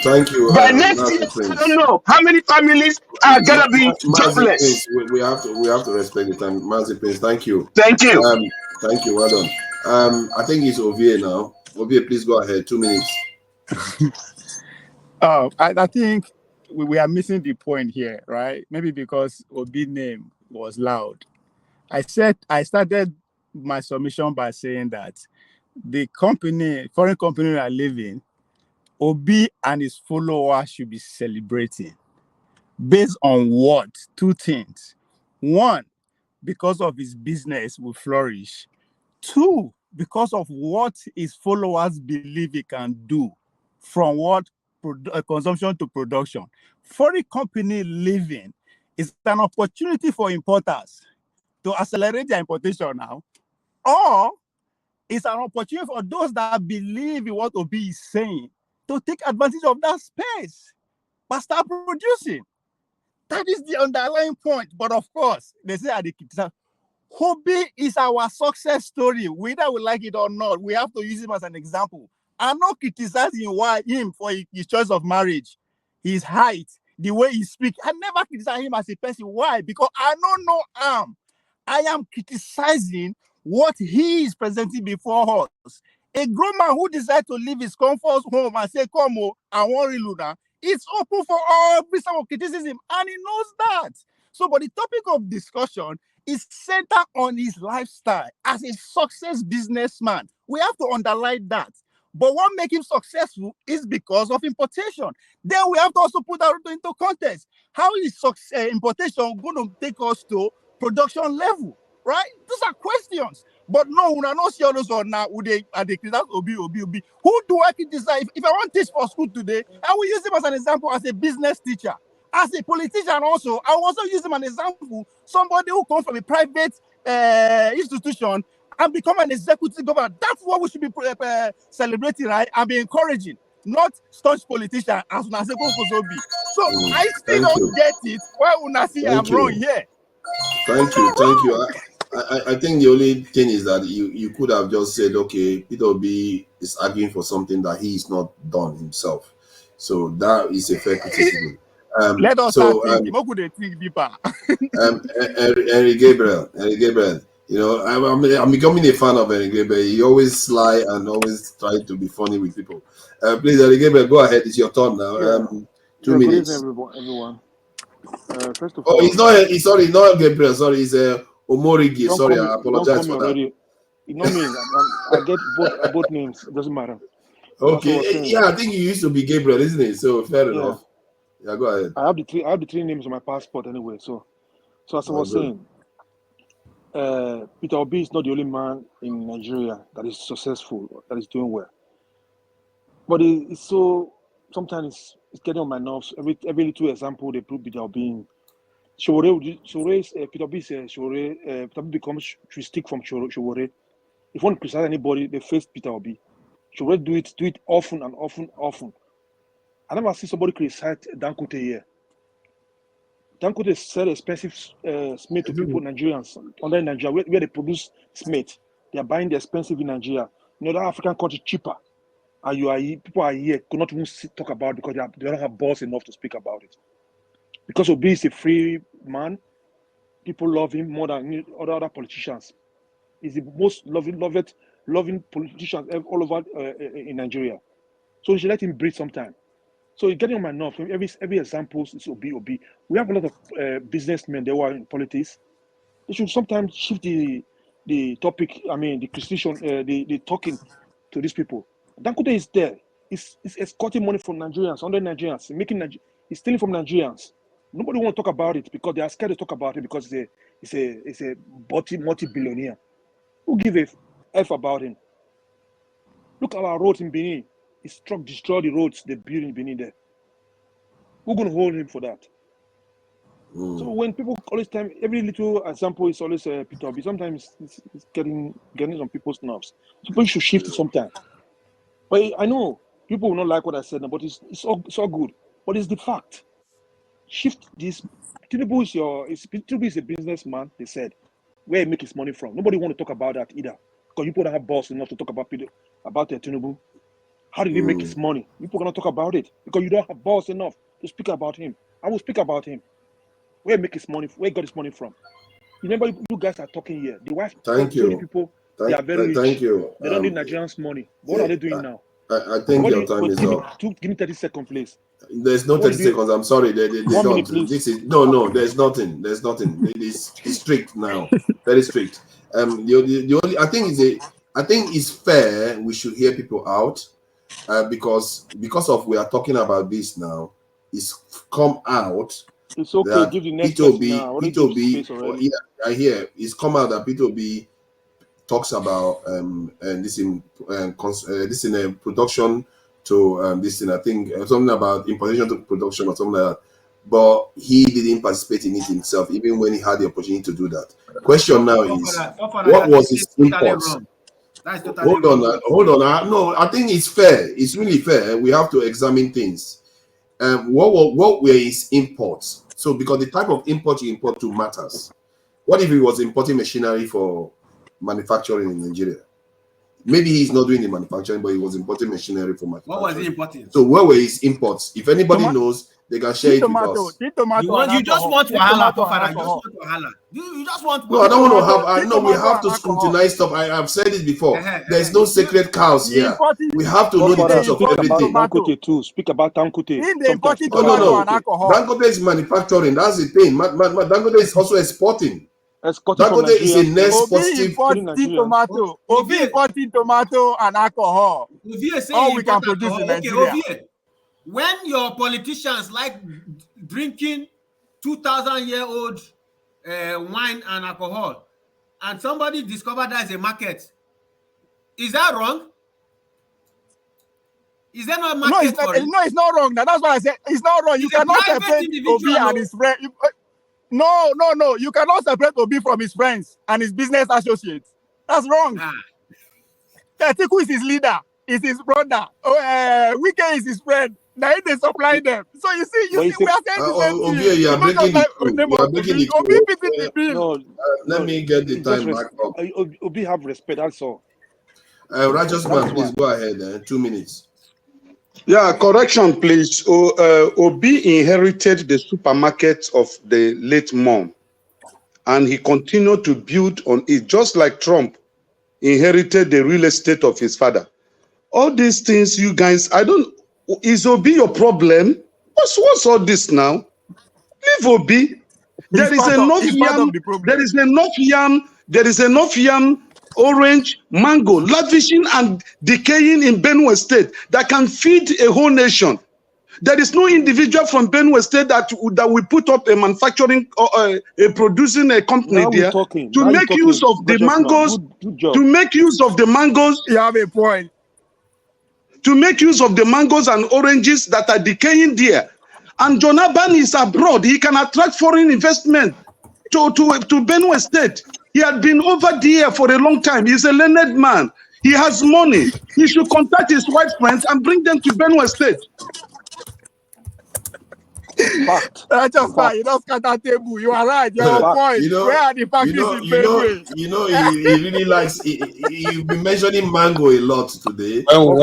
By next year, I don't know how many families are gonna be jobless. We have to respect the time. Mazi Prince, thank you. Thank you. Thank you. Well done. I think it's Ovie now. Ovie, please go ahead. 2 minutes. I think we are missing the point here, right? Maybe because Obi's name was loud. I started my submission by saying that the foreign company we are living, Obi and his followers should be celebrating. Based on what? 2 things. 1, because of his business will flourish. 2, because of what his followers believe he can do, from what consumption to production. Foreign company living is an opportunity for importers to accelerate their importation now, or it's an opportunity for those that believe in what Obi is saying to take advantage of that space but start producing. That is the underlying point. But of course, they say at the Obi is our success story, whether we like it or not. We have to use him as an example. I'm not criticizing why him for his choice of marriage, his height, the way he speaks. I never criticize him as a person. Why? Because I don't know him. I am criticizing what he is presenting before us. A grown man who decides to leave his comfort home and say, "Come on, I want Luna," it's open for every sort of criticism, and he knows that. So, but the topic of discussion is centered on his lifestyle as a success businessman. We have to underline that. But what makes him successful is because of importation. Then we have to also put that into context. How is importation going to take us to production level? Right? These are questions. But no, we are not serious on now. Are they criticize Obi? Who do I criticize? If I want to teach for school today, I will use him as an example as a business teacher. As a politician also, I will also use him as an example. Somebody who comes from a private institution and become an executive governor. That's what we should be celebrating, right? And be encouraging, not staunch politician as Unaseko Kozobi. So I still don't get it. Why Unasi I'm wrong here? Thank you. I think the only thing is that you could have just said, okay, Peter Obi is arguing for something that he is not done himself. So that is a fair criticism. Let us start thinking. What could they think deeper? Henry Gabriel, you know, I'm becoming a fan of Henry Gabriel. He always sly and always try to be funny with people. Please, Henry Gabriel, go ahead. It's your turn now. Yeah. 2 minutes. Good evening, everyone. First of Oh, all, sorry, not Gabriel. Sorry, it's Omorigi. Sorry, I apologize for that. You know me. I get both names. It doesn't matter. Okay. Yeah, I think you used to be Gabriel, isn't it? So fair enough. Yeah, go ahead. I have the three names on my passport anyway. So as I was saying, Peter Obi is not the only man in Nigeria that is successful, that is doing well. But it's so sometimes it's getting on my nerves. Every little example they put Peter Obi in. Peter Obi says Peter Obi becomes stick from Shore. If you want to criticize anybody, they face Peter Obi. Shore do it often. I never see somebody criticize Dangote here. Dangote sell expensive cement to people, Nigerians, under Nigeria, where they produce cement. They are buying the expensive in Nigeria. You know, that African country cheaper. And people are here, could not even talk about it because they don't have balls enough to speak about it. Because Obi is a free man, people love him more than other politicians. He's the most loving politician all over in Nigeria. So you should let him breathe sometime. So it's getting on my nerves. Every example is Obi. We have a lot of businessmen that were in politics. They should sometimes shift the topic. I mean, the constitution, the talking to these people. Dangote is there. He's escorting money from Nigerians, under Nigerians, he's stealing from Nigerians. Nobody want to talk about it because they are scared to talk about it because it's a multi-billionaire. Who give a F about him? Look at our roads in Benin. He destroyed the roads they built in Benin there. Who's going to hold him for that? So when people always time, every little example is always Peter Obi. Sometimes it's getting on people's nerves. People should shift it sometimes. But I know people will not like what I said now, but it's all good. But it's the fact. Shift this. Tinubu is a businessman, they said. Where he make his money from. Nobody want to talk about that either. Because people don't have balls enough to talk about Tinubu. How did he make his money? People cannot talk about it. Because you don't have balls enough to speak about him. I will speak about him. Where he make his money? Where he got his money from? Remember, you guys are talking here. The wife told people they are very rich. Thank you. They don't need Nigerians' money. What are they doing now? I think your time is up. Give me 30 seconds, please. There's no 30 seconds. I'm sorry. They don't. Minute, please. This is no. There's nothing. It's strict now. Very strict. The only I think it's fair. We should hear people out, because of we are talking about this now. It's come out. It's okay. Give the next P2B. I hear it's come out that P2B talks about this in production to this in I think something about importation to production or something like that. But he didn't participate in it himself, even when he had the opportunity to do that. Question now is, what was his imports? Hold on. No, I think it's fair. It's really fair. We have to examine things. What were his imports? So because the type of import you import to matters. What if he was importing machinery for manufacturing in Nigeria? Maybe he's not doing the manufacturing, but he was importing machinery for manufacturing. What was he importing? So where were his imports? If anybody knows, they can share it with us. You just want wahala, Kofara. You just want wahala. You just want. No, I don't want to have. No, we have to scrutinize stuff. I have said it before. There's no sacred cows here. We have to know the truth of everything. Dangote too. Speak about Dangote. No. Dangote is manufacturing. That's the thing. Dangote is also exporting. Dangote is a net positive. Obi importing tomato and alcohol. All we can produce in Nigeria. When your politicians like drinking 2,000-year-old wine and alcohol, and somebody discovered that as a market, is that wrong? Is there no market for it? No, it's not wrong. That's why I said it's not wrong. You cannot separate Obi and his friend. No. You cannot separate Obi from his friends and his business associates. That's wrong. Atiku is his leader. Is his brother. Wike is his friend. Now they supply them. So you see, we are saying the same thing. You are breaking it. No, let me get the time back up. Obi have respect. That's all. Righteous man, please go ahead. 2 minutes. Yeah, correction, please. Obi inherited the supermarket of the late mom, and he continued to build on it, just like Trump inherited the real estate of his father. All these things, you guys, is Obi your problem? What's all this now? Leave Obi. There is enough yam, orange, mango, lavishing and decaying in Benue State that can feed a whole nation. There is no individual from Benue State that will put up a manufacturing or producing a company there to make use of the mangoes. To make use of the mangoes. You have a point. To make use of the mangoes and oranges that are decaying there. And Jonathan is abroad. He can attract foreign investment to Benue State. He had been over there for a long time. He's a learned man. He has money. He should contact his white friends and bring them to Benue State. Just fine. You don't scatter table. You are right. You are point. Where are the factories in Benue? He really likes. You've been mentioning mango a lot today. One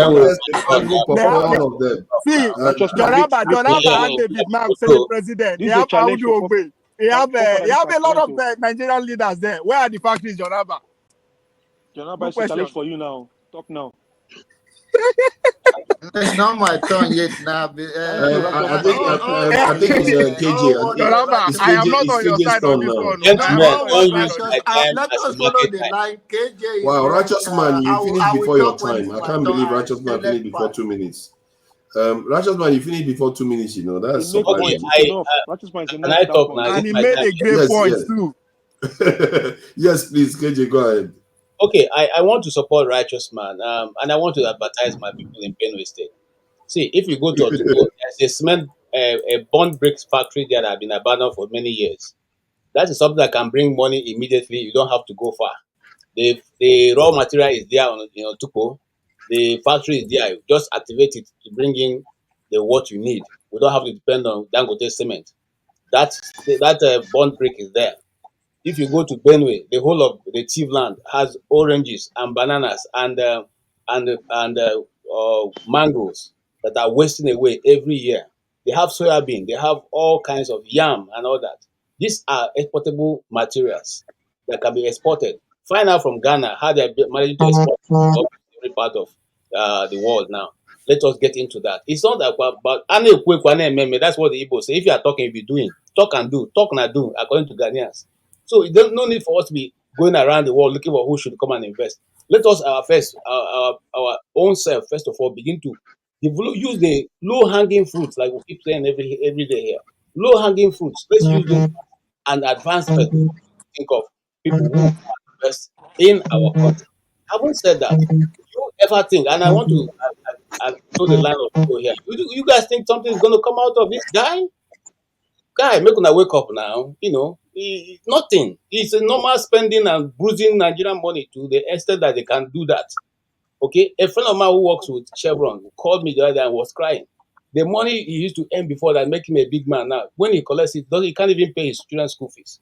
of them. See, Jonaba and David Mark, say the president. They have Audu Ogbe. They have a lot of Nigerian leaders there. Where are the factories, Jonaba? Jonaba is a challenge for you now. Talk now. It's not my turn yet now. I think it's KJ. I am not on your side on this one. Let us follow the line. KJ. Wow, Righteous Man, you finished before your time. I can't believe Righteous Man finished before 2 minutes. Righteous Man, you finished before 2 minutes. That's surprising. Can I talk now? And he made a great point too. Yes, please, KJ, go ahead. Okay, I want to support Righteous Man, and I want to advertise my people in Benue State. See, if you go to Otubo, there's a cement, a bond bricks factory there that has been abandoned for many years. That is something that can bring money immediately. You don't have to go far. The raw material is there on Otubo. The factory is there. You just activate it to bring in what you need. We don't have to depend on Dangote cement. That bond brick is there. If you go to Benue, the whole of the Tiv land has oranges and bananas and mangoes that are wasting away every year. They have soybean, they have all kinds of yam and all that. These are exportable materials that can be exported. Find out from Ghana how they are managing to export every part of the world now. Let us get into that. It's not that, but that's what the Igbo say. If you are talking, you be doing. Talk and do. Talk and do, according to Ghanaians. So there's no need for us to be going around the world looking for who should come and invest. Let us our own self, first of all, begin to use the low-hanging fruits, like we keep saying every day here. Low-hanging fruits. Let's use them and advance first. Think of people who invest in our country. Having said that, you ever think, and I want to show the line of people here. You guys think something is going to come out of this guy? Make una wake up now. Nothing. It's a normal spending and bruising Nigerian money to the extent that they can do that. Okay, a friend of mine who works with Chevron called me the other day and was crying. The money he used to earn before that make him a big man now. When he collects it, he can't even pay his children's school fees.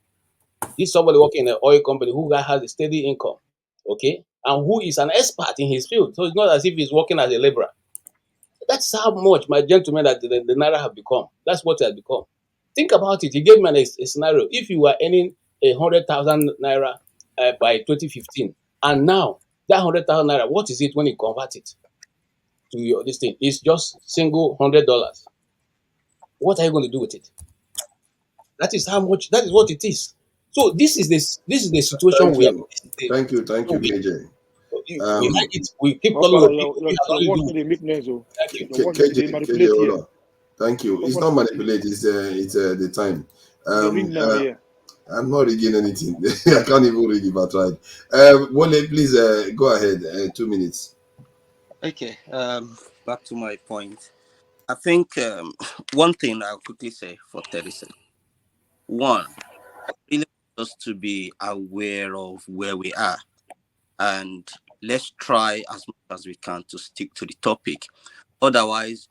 This somebody working in an oil company who has a steady income, okay, and who is an expert in his field. So it's not as if he's working as a laborer. That's how much, my gentlemen, that the naira have become. That's what it has become. Think about it. He gave me a scenario. If you were earning 100,000 naira by 2015, and now that 100,000 naira, what is it when you convert it to your this thing? It's just single $100. What are you going to do with it? That is how much. That is what it is. So this is the situation Thank we are. you. This is the, Thank so you, KJ. we like it. We keep Boss calling brother, Obi. Obi has your nothing to do words with no dey it. make noise. Oh. Thank you. Your words they KJ, manipulate hold here. on. Thank you. Boss It's brother, not manipulate. It's the time. they ring now here. I'm not rigging anything. I can't even rig if I tried. Wole, please go ahead. 2 minutes. Okay. Back to my point. I think one thing I'll quickly say for 30 seconds. One, really just to be aware of where we are, and let's try as much as we can to stick to the topic. Otherwise,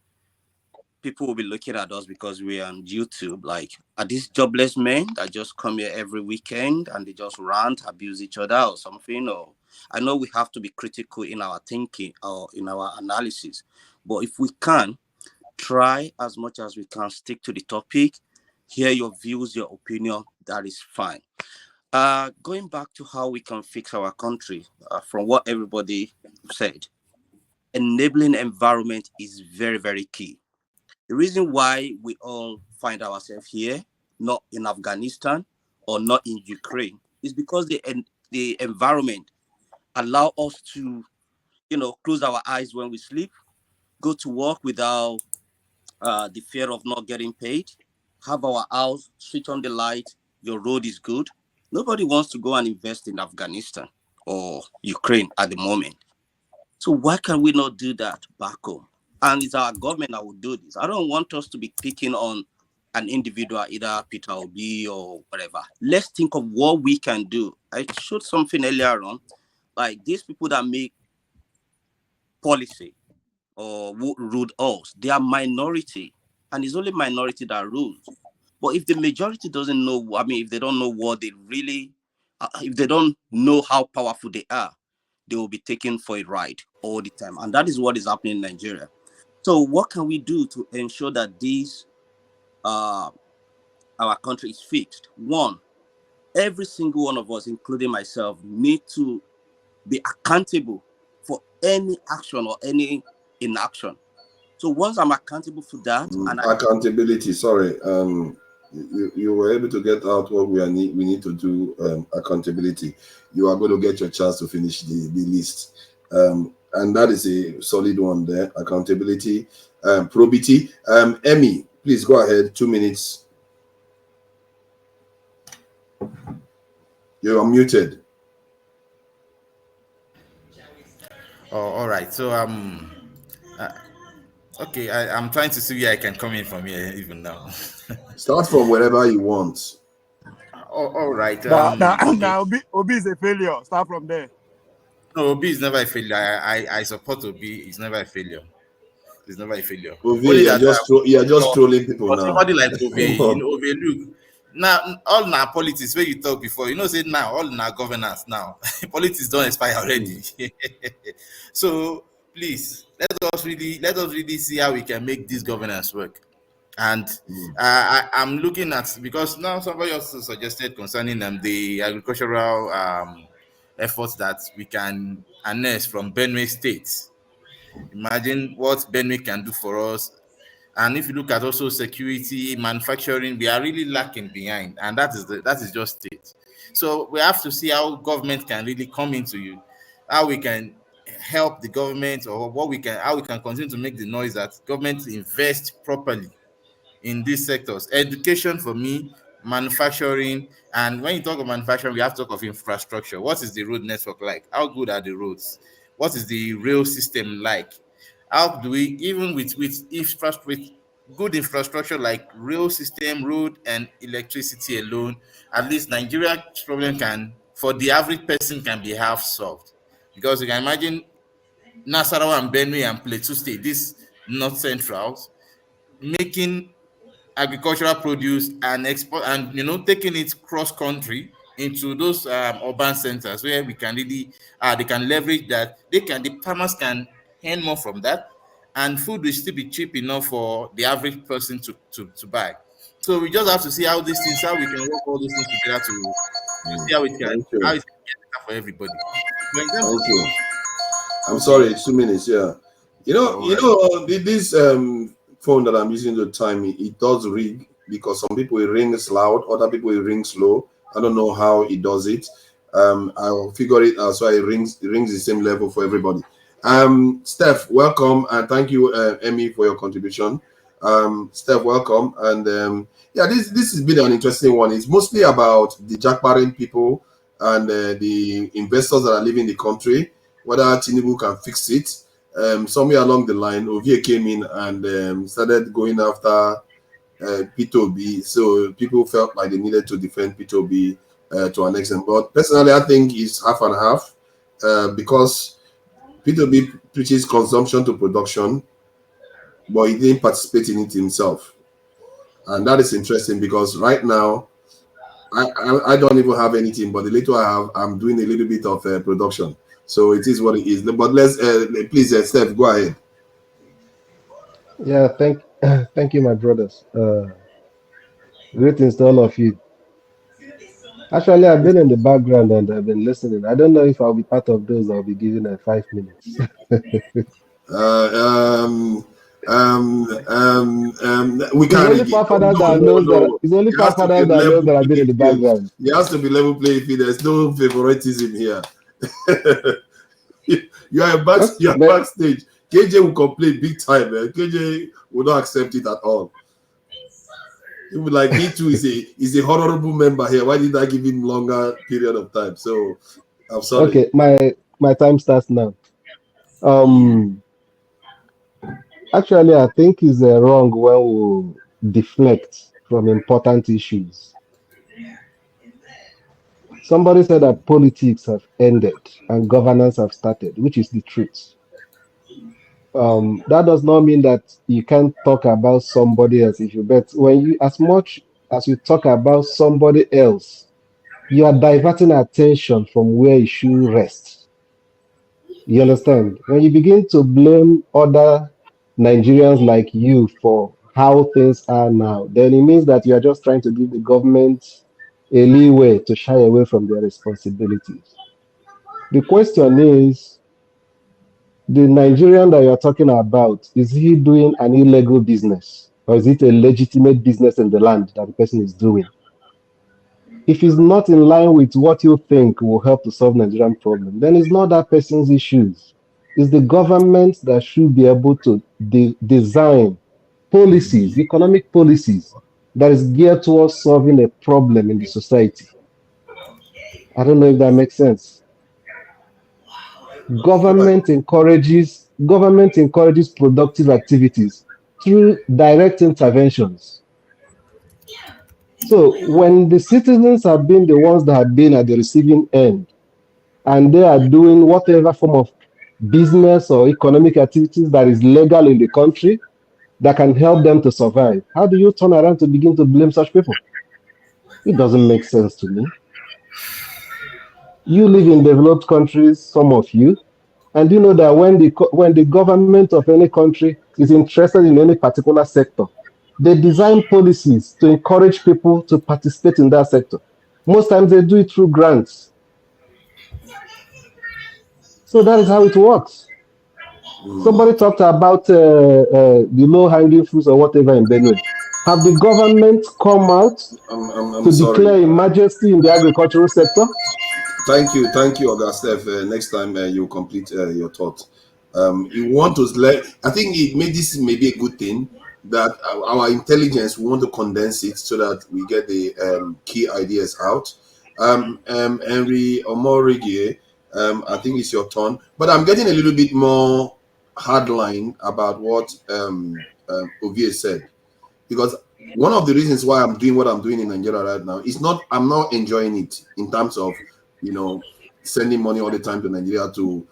people will be looking at us because we're on YouTube. Like, are these jobless men that just come here every weekend and they just rant, abuse each other or something? Or I know we have to be critical in our thinking or in our analysis, but if we can try as much as we can stick to the topic, hear your views, your opinion, that is fine. Going back to how we can fix our country, from what everybody said, enabling environment is very, very key. The reason why we all find ourselves here, not in Afghanistan or not in Ukraine, is because the environment allow us to, close our eyes when we sleep, go to work without the fear of not getting paid, have our house, switch on the light, your road is good. Nobody wants to go and invest in Afghanistan or Ukraine at the moment. So why can we not do that back home? And it's our government that will do this. I don't want us to be picking on an individual, either Peter Obi or whatever. Let's think of what we can do. I showed something earlier on, like these people that make policy or who rule us, they are minority, and it's only minority that rules. But if the majority doesn't know, I mean, if they don't know what they really, if they don't know how powerful they are, they will be taken for a ride all the time. And that is what is happening in Nigeria. So what can we do to ensure that this, our country is fixed? One, every single one of us, including myself, need to be accountable for any action or any inaction. So once I'm accountable for that, and Accountability. Sorry. You were able to get out what we need to do. Accountability. You are going to get your chance to finish the list. And that is a solid one there. Accountability, probity. Emmy, please go ahead. 2 minutes. You are muted. Oh, all right. So uh, okay. I'm trying to see where I can come in from here even now. Start from wherever you want. All right. Okay. Now Obi is a failure. Start from there. No, Obi is never a failure. I support Obi. He's never a failure. He's never a failure. Ovi, Only that you're just trolling people for now. somebody like Obi, Obi, look. Now all now politics where you talk before, say now all now governance now. Politics don't expire already. So please let us really see how we can make this governance work. And I'm looking at, because now somebody also suggested concerning the agricultural efforts that we can harness from Benue State. Imagine what Benue can do for us. And if you look at also security, manufacturing, we are really lacking behind, and that is just it. So we have to see how government can really come into you, how we can help the government, or how we can continue to make the noise that government invest properly in these sectors. Education for me, manufacturing, and when you talk of manufacturing, we have to talk of infrastructure. What is the road network like? How good are the roads? What is the rail system like? How do we, even with good infrastructure like rail system, road, and electricity alone, at least Nigeria's problem can, for the average person, can be half solved. Because you can imagine Nasarawa and Benue and Plateau State, this north centrals, making agricultural produce and export, and taking it cross country into those urban centers where we can really they can leverage that. The farmers can earn more from that, and food will still be cheap enough for the average person to buy. So we just have to see how we can work all these things together to see Thank how you. it can get better for everybody. But in terms Thank you. I'm of sorry, 2 minutes. Yeah, all right. this phone that I'm using to time it does ring because some people it rings loud, other people it rings slow. I don't know how it does it. I'll figure it out so it rings the same level for everybody. Steph, welcome and thank you, Emmy, for your contribution. Steph, welcome and yeah, this has been an interesting one. It's mostly about the jackbarring people and the investors that are leaving the country, whether Tinubu can fix it. Somewhere along the line, Ovie came in and started going after P2B. So people felt like they needed to defend P2B to an extent. But personally, I think it's half and half because P2B preaches consumption to production, but he didn't participate in it himself. And that is interesting because right now, I don't even have anything, but the little I have, I'm doing a little bit of production. So it is what it is. But let's please, Steph, go ahead. Yeah, thank you, my brothers. Greetings to all of you. Actually, I've been in the background and I've been listening. I don't know if I'll be part of those I'll be given 5 minutes. We It's can't only again. Papadas No, that no, knows that. no. It's only It has to be a Papadas that knows level that I've been in playing the field. background. There has to be level playing field. There's no favoritism here. You are Okay, you are but backstage. KJ will complain big time. KJ will not accept it at all. He would like he too is a honorable member here. Why did I give him longer period of time? So I'm sorry. okay, my time starts now. Um, Actually, I think it's wrong when we deflect from important issues. Somebody said that politics have ended and governance have started, which is the truth. That does not mean that you can't talk about somebody else if you bet. When you, as much as you talk about somebody else, you are diverting attention from where it should rest. You understand? When you begin to blame other Nigerians like you for how things are now, then it means that you are just trying to give the government a leeway to shy away from their responsibilities. The question is, the Nigerian that you're talking about, is he doing an illegal business or is it a legitimate business in the land that the person is doing? If it's not in line with what you think will help to solve Nigerian problem, then it's not that person's issues. It's the government that should be able to design policies, economic policies that is geared towards solving a problem in the society. I don't know if that makes sense. Government encourages productive activities through direct interventions. So when the citizens have been the ones that have been at the receiving end and they are doing whatever form of business or economic activities that is legal in the country that can help them to survive, how do you turn around to begin to blame such people? It doesn't make sense to me. You live in developed countries, some of you, and you know that when the government of any country is interested in any particular sector, they design policies to encourage people to participate in that sector. Most times they do it through grants. So that is how it works. Somebody talked about the low-hanging fruits or whatever in Benue. Have the government come out I'm to sorry. declare emergency in the agricultural sector? Thank you, Oga Steph. Next time you complete your thought. You want to I think this may be a good thing that our intelligence we want to condense it so that we get the key ideas out. Henry Omorige, I think it's your turn, but I'm getting a little bit more hardline about what Ovie said because one of the reasons why I'm doing what I'm doing in Nigeria right now is not I'm not enjoying it in terms of sending money all the time to Nigeria to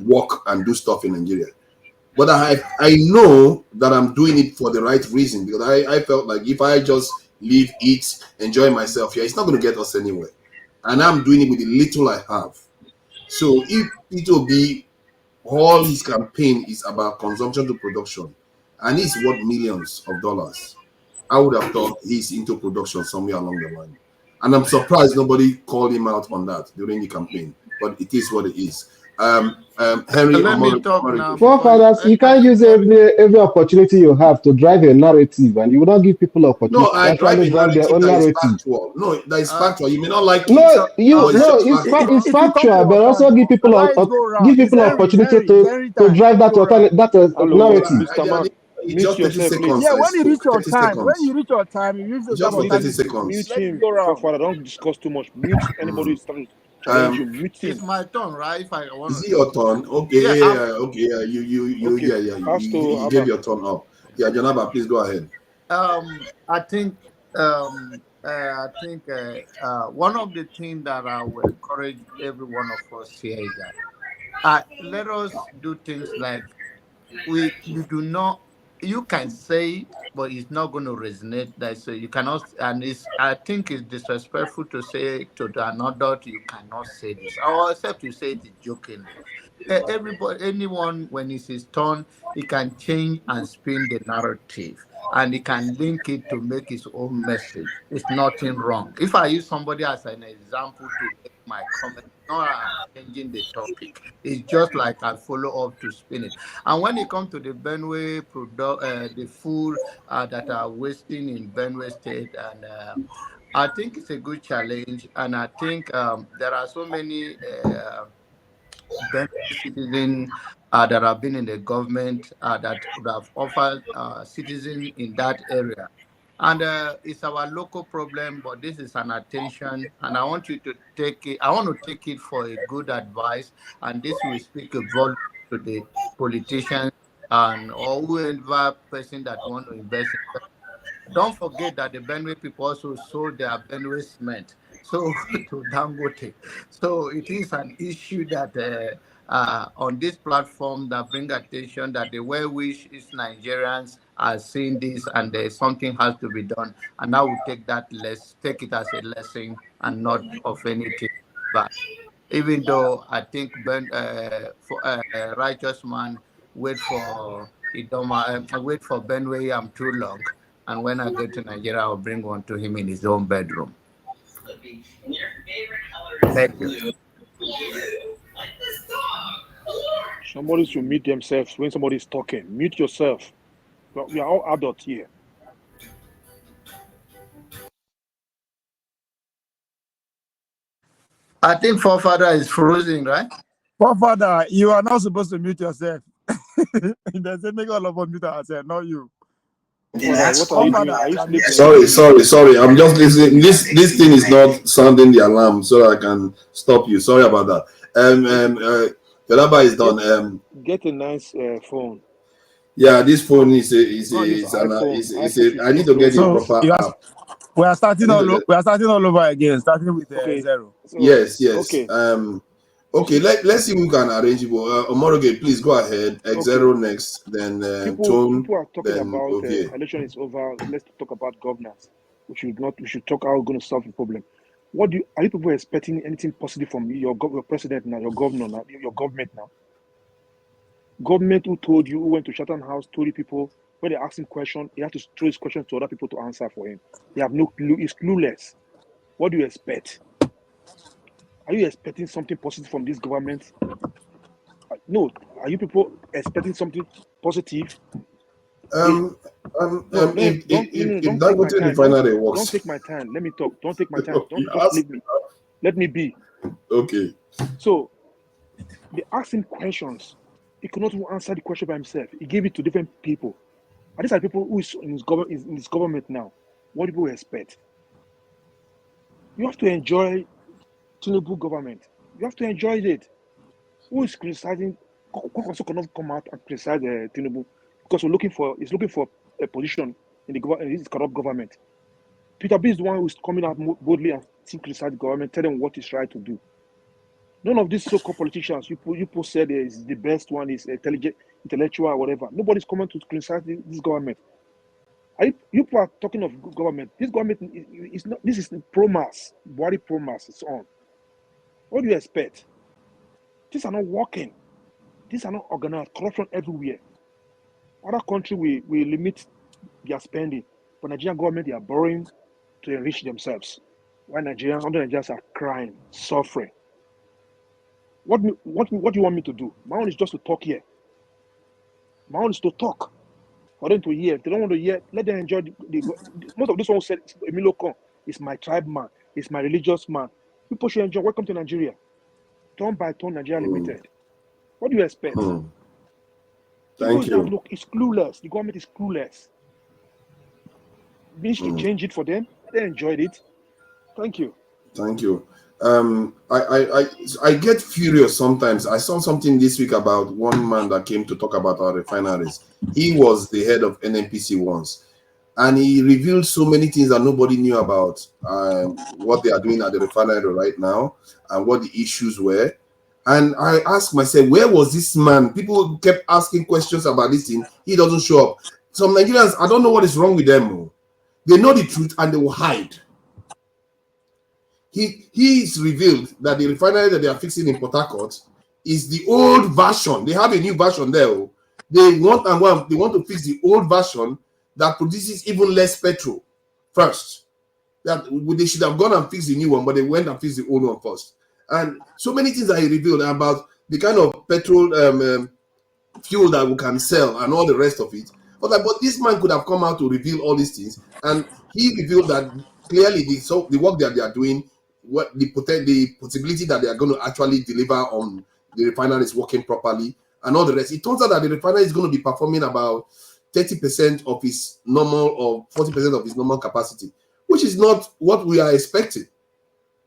work and do stuff in Nigeria. But I know that I'm doing it for the right reason because I felt like if I just live, eat, enjoy myself here. It's not going to get us anywhere. And I'm doing it with the little I have. So if it will be all his campaign is about consumption to production, and it's worth millions of dollars, I would have thought he's into production somewhere along the line. And I'm surprised nobody called him out on that during the campaign. But it is what it is. Henry Let me Omori, talk now because Forefathers, you I can't think use every opportunity you have to drive a narrative, and you will not give people no, opportunity to I drive actually a drive their narrative own that is narrative. factual. No, that is uh, factual. You may not like it, No, so you but it's no, just factual. it's It will come to factual, your but turn also give now. people Allow it go give round. It's people Henry, opportunity Henry, it's Henry to time. drive Let it that go round. No, narrative. Mr. Man, it's mute just 30 yourself, please. seconds Yeah, I when you spoke. reach your 30 time, seconds. you use It's the just time for of time 30 you speak. seconds. Mute Let it him. go round. Forefather, don't discuss too much. Mute anybody Mm. who's trying to challenge you. Um, Mute it's him. my turn, right? If I want is to it talk. your turn? Okay, Yeah, okay, yeah. You, Okay, yeah. pass to You gave Abba. your turn up. Yeah, Janaba, please go ahead. I think one of the things that I will encourage every one of us here is that let us do things like you do not, you can say it, but it's not going to resonate. That so you cannot, and it's, I think it's disrespectful to say to another you cannot say this, or except you say it jokingly. Everybody, anyone, when it's his turn, he can change and spin the narrative, and he can link it to make his own message. It's nothing wrong. If I use somebody as an example to make my comment, not I'm changing the topic. It's just like I follow up to spin it. And when it comes to the Benue product, the food that are wasting in Benue State, and I think it's a good challenge. And I think there are so many Benue citizens that have been in the government that would have offered citizens in that area. And it's our local problem, but this is an attention, and I want you to take it. I want to take it for a good advice, and this will speak a volume to the politicians and or whoever person that want to invest in. Don't forget that the Benue people also sold their Benue cement so to Dangote. So it is an issue that on this platform that bring attention that the well-wish is Nigerians are seeing this and there's something has to be done. And I will take that take it as a lesson and not of anything bad. Even though I think for righteous man wait for Benway, I'm too long. And when I get to Nigeria, I'll bring one to him in his own bedroom. Thank you. Somebody should mute themselves when somebody is talking. Mute yourself. We are all adults here. I think forefather is freezing, right? Forefather, you are not supposed to mute yourself. They say make all of us mute ourselves, not you. Forefather, what are you doing? Are you sleeping? Sorry. I'm just listening. This thing is not sounding the alarm, so I can stop you. Sorry about that. Janaba is done. Get a nice phone. Yeah, this phone Go and use iPhone. iPhone should I need to control get the So sound. proper app. we are starting I need to get, all over again, starting with Okay. zero. So yes. okay. Okay. Let's see who can arrange it. Omoroge, please go ahead. Okay. X0 next, then People Tone, are talking then about okay. election is over. Let's talk about governance. We should talk how we're going to solve the problem. Are you people expecting anything positive from your president now, your governor now, your government now? Government who told you, who went to Chatham House, told you people when they ask him question, he had to throw his questions to other people to answer for him. He have no clue. He's clueless. What do you expect? Are you expecting something positive from this government? No. Are you people expecting something positive? Um, No, if don't take my Dangote time. refinery Don't works, take my time. Let me talk. Don't take my time. you Just ask. leave me. Let me be. Okay. So they asked him questions. He could not even answer the question by himself. He gave it to different people. And these are people who is in his government now. What do people expect? You have to enjoy Tinubu government. You have to enjoy it. Who is criticizing? Also cannot come out and criticize Tinubu because he's looking for a position in this corrupt government. Peter B is the one who is coming out boldly and criticize the government, tell them what is right to do. None of these so-called politicians, you said is the best one, is intellectual or whatever. Nobody's coming to criticize this government. You people are talking of good government. This government is not. This is promise. Body promise. It's on. What do you expect? These are not working. These are not organized. Corruption everywhere. Other country we limit their spending, but Nigerian government they are borrowing to enrich themselves. Why Nigerians, other Nigerians are crying, suffering. What do you want me to do? My own is just to talk here. My own is to talk. For them to hear. If they don't want to hear, let them enjoy most of this one said Emilio Con is my tribe man, it's my religious man. People should enjoy. Welcome to Nigeria. Turn by turn, Nigeria Limited. What do you expect? Thank you. Look, it's clueless. The government is clueless. We need to change it for them. They enjoyed it. Thank you. Thank you. I get furious sometimes. I saw something this week about one man that came to talk about our refineries. He was the head of NMPC once, and he revealed so many things that nobody knew about what they are doing at the refinery right now and what the issues were. And I asked myself, where was this man? People kept asking questions about this thing. He doesn't show up. Some Nigerians, I don't know what is wrong with them. They know the truth and they will hide. He's revealed that the refinery that they are fixing in Port Harcourt is the old version. They have a new version there. They want to fix the old version that produces even less petrol first. That they should have gone and fixed the new one, but they went and fixed the old one first. And so many things that he revealed about the kind of petrol fuel that we can sell and all the rest of it. But this man could have come out to reveal all these things, and he revealed that clearly the work that they are doing, what the possibility that they are going to actually deliver on the refinery is working properly and all the rest. It turns out that the refinery is going to be performing about 30% of its normal or 40% of its normal capacity, which is not what we are expecting.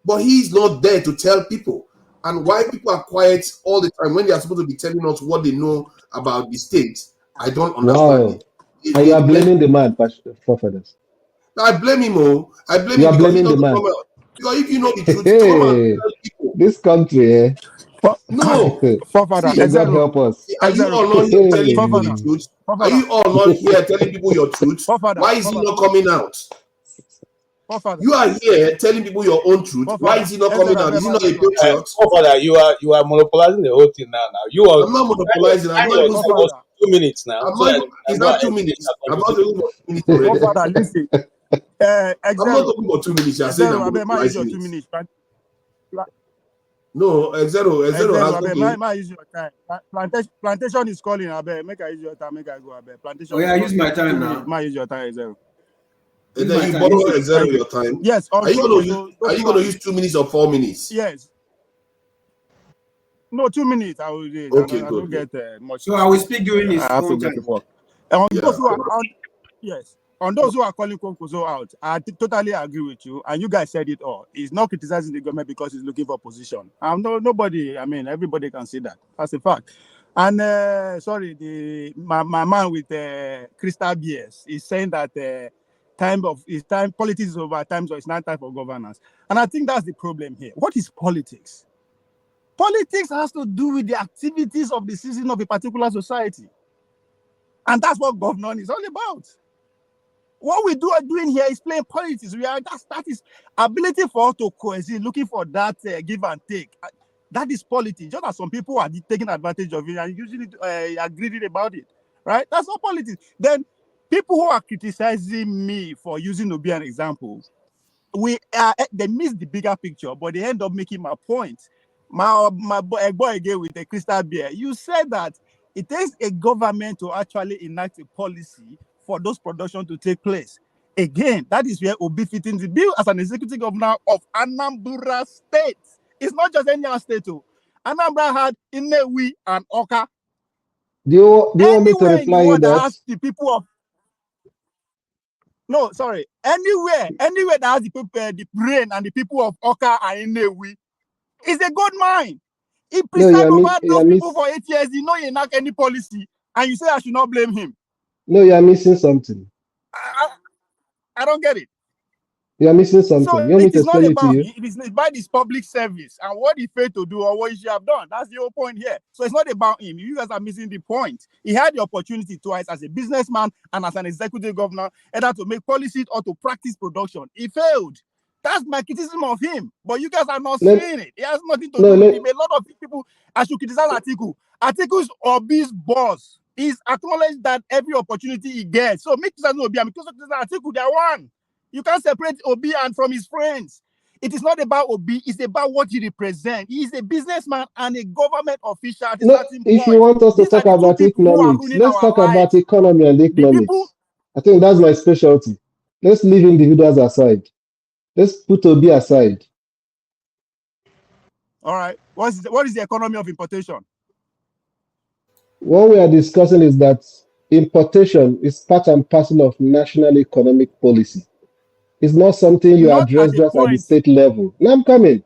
But he's not there to tell people. And why people are quiet all the time when they are supposed to be telling us what they know about the state, I don't understand it. And you are blaming the man, forefathers. I blame him. I blame you him are because he blaming the doesn't man. come out. Because if you know the truth, come out and tell people. This country, eh? No. Forefather, See, God help us. Are you all not here telling people the truth? Are you all not here telling people your truth? Why is he not coming out? You are here telling people your own truth. Why is he not coming out? Is he not a patriot? Father, you are monopolizing the whole thing now. I'm not monopolizing. I'm not even supposed 2 minutes now. It's not 2 minutes. I'm not talking about 2 minutes already. Father, listen. I'm not talking about 2 minutes. You're saying I'm monopolizing it. No, Exero has use your time. Plantation is calling. Make I use your time. Make I go. Plantation. Oh yeah, use my time now. Use your time, Exero. And then you borrow Exero your time. Yes. Are you going to use 2 minutes or 4 minutes? Yes. No, 2 minutes. I will use. Okay, I don't get much. So I will speak during his own time. Those who are on those who are calling Konkozo out, I totally agree with you. And you guys said it all. He's not criticizing the government because he's looking for position. Nobody. I mean, everybody can see that. That's a fact. And my man with crystal BS is saying that politics is over time, so it's not time for governance. And I think that's the problem here. What is politics? Politics has to do with the activities of the citizen of a particular society. And that's what governance is all about. What we are doing here is playing politics. That is ability for us to coexist, looking for that give and take. That is politics. Just as some people are taking advantage of it and usually are greedy about it, right? That's not politics. Then people who are criticizing me for using to be an example, they miss the bigger picture, but they end up making my point. My boy again with the crystal beer. You said that it takes a government to actually enact a policy for those production to take place. Again, that is where Obi fits in the bill as an executive governor of Anambra State. It's not just any other state. Anambra had Inewi and Oka. Do you want me to reply you that? The people of no, sorry. Anywhere that has the people, the brain and the people of Oka and Inewi is a good mine. He presided over those people for 8 years. He not enact any policy, and you say I should not blame him. No, you are missing something. I don't get it. You are missing So something. You want me it to is not explain it to about you? it is about his public service and what he failed to do or what he should have done. That's the whole point here. So it's not about him. You guys are missing the point. He had the opportunity twice as a businessman and as an executive governor, either to make policies or to practice production. He failed. That's my criticism of him. But you guys are not Let, seeing it. It has nothing to no, do with let, him. A lot of people, as you criticize Atiku, Atiku's Obi's boss. He's acknowledged that every opportunity he gets. So make criticize Obi and because of Atiku, they are one. You can't separate Obi and from his friends. It is not about Obi, it's about what he represents. He is a businessman and a government official at a no, certain if you point. want us to These are talk the two about people who are economics, ruining let's our talk about lives. economy and The people, economics. I think that's my specialty. Let's leave individuals aside. Let's put Obi aside. all right, what is the economy of importation? What we are discussing is that importation is part and parcel of national economic policy. It's not something you Not address at a just at the point. state level. Now I'm coming.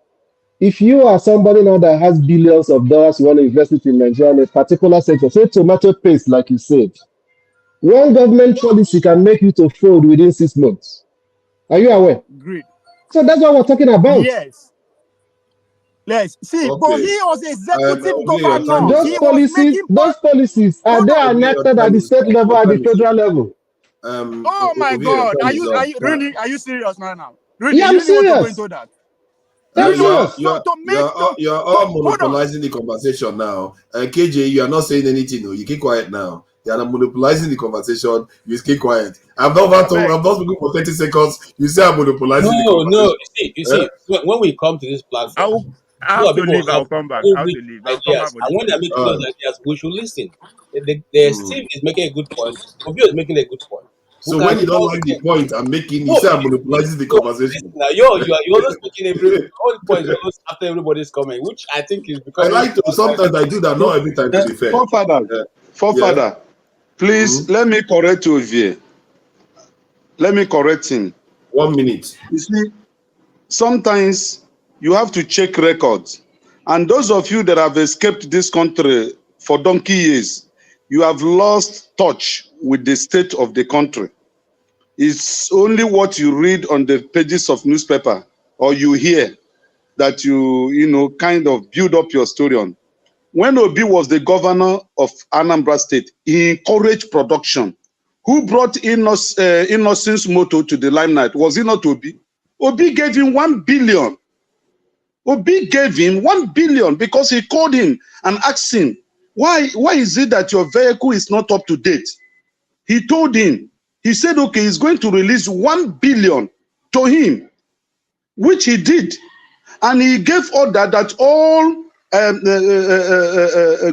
If you are somebody now that has billions of dollars, you want to invest it in Nigeria in a particular sector, say tomato paste, like you said, one government policy can make you to fold within 6 months. Are you aware? Great. So that's what we're talking about. Yes. Yes. See, but Okay. he was executive Obi, your time governor. is Those He up. was policies, making those policies are hold they on. Obi, your enacted at time the is state up. level, Your at the time is up. federal level? Oh my Obi, your God. time Are is you up. are you serious now? Yeah, Really? You I'm really want to go serious. into that? Yeah, I'm You know, serious. no, to make You're to all hold on. monopolizing the conversation now. KJ, you are not saying anything. No, you keep quiet now. You are monopolizing the conversation. You keep quiet. I've not spoken for 30 seconds. You say I'm monopolizing the No. conversation. You Eh? see, when we come to this platform, I a lot have of to people leave. have I'll come back. very I have weak to leave. I'll come back ideas, for and this when they're point. making All those right. ideas, we should listen. Steve is making a good point. Obi is making a good point. We So can when you don't all like the point I'm making, you no, say I'm monopolizing the no, conversation. listen now. You always making all the points always after everybody's coming, which I think is I becoming like to. Sometimes I do that. Not every time, to be fair. Forefather, Yeah. forefather, please Mhm. let me correct Ovie. Let me correct him. 1 minute. You see, sometimes you have to check records. And those of you that have escaped this country for donkey years, you have lost touch with the state of the country. It's only what you read on the pages of newspaper or you hear that you kind of build up your story on. When Obi was the governor of Anambra State, he encouraged production. Who brought Innocence Moto to the limelight? Was it not Obi? Obi gave him 1 billion. Obi gave him 1 billion because he called him and asked him, why is it that your vehicle is not up to date? He told him, he said, okay, he's going to release 1 billion to him, which he did. And he gave order that all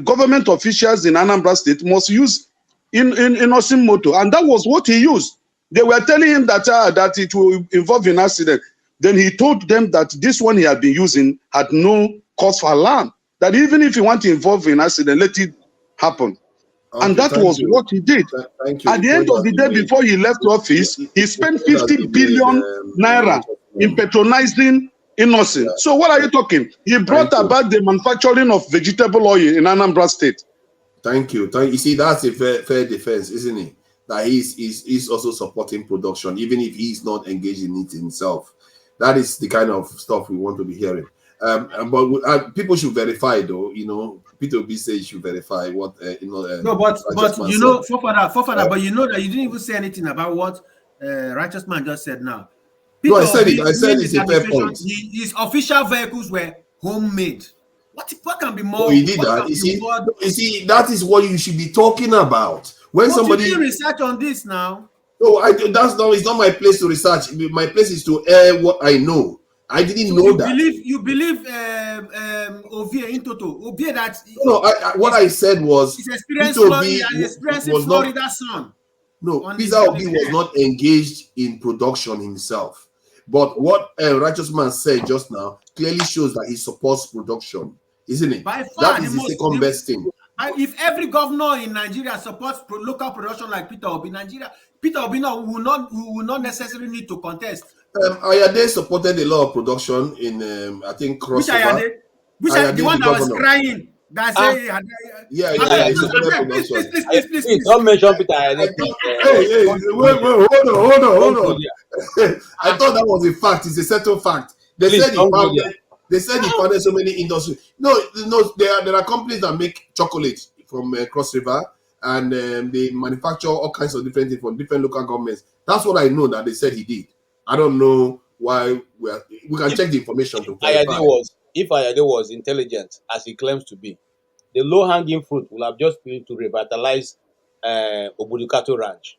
government officials in Anambra State must use Innocent Moto. And that was what he used. They were telling him that it will involve an accident. Then he told them that this one he had been using had no cause for alarm. That even if you want to involve an accident, let it happen. And Okay, that thank was you. what he did. Thank you. At The the end point of has the been day, made. before he left office, he The spent point has 50 been made, billion naira in Richard. patronizing Innocent. So what are you talking? He brought Thank you. about the manufacturing of vegetable oil in Anambra State. Thank you. You see, that's a fair defense, isn't it? That he's also supporting production, even if he's not engaged in it himself. That is the kind of stuff we want to be hearing. But people should verify, though. Peter B says you should verify what No, but Righteous Man you said. know, forefather, but you know that you didn't even say anything about what Righteous Man just said now. No, I said Obi, it. I said during it's his a fair administration, point. his official vehicles were homemade. What can be more? Oh, he did What that. can be more? You see, that is what you should be talking about. When But somebody, you did research on this now. no, it's not my place to research. My place is to air what I know. I didn't So know that. you believe Ovie in Toto Ovie that No, what I said was his experience Peter Obi experiencing was not. Florida sun No, on Peter his Obi was not engaged in production himself. But what Righteous Man said just now clearly shows that he supports production, isn't it? by That far is the second best thing. if every governor in Nigeria supports local production like Peter Obi, Peter Obi will not necessarily need to contest. Ayade supported a lot of production in, I think, Which crossover. Ayade? Which Ayade, the one the that was governor. crying? That Ah, say, Yeah, I yeah, beg, yeah. It's a please, I correct beg, please, please, pronunciation. please, please, please, please please. don't mention Peter Ayane, I please. thought, hey, Don't go hold there. on. Don't go there. I thought that was a fact. It's a settled fact. They Please said he don't go there. founded. They said he founded so many industries. No, there are companies that make chocolate from Cross River, and they manufacture all kinds of different things from different local governments. That's what I know that they said he did. I don't know why we can check the information to verify. If Ayade was intelligent as he claims to be, the low-hanging fruit would have just been to revitalize Obudukato Ranch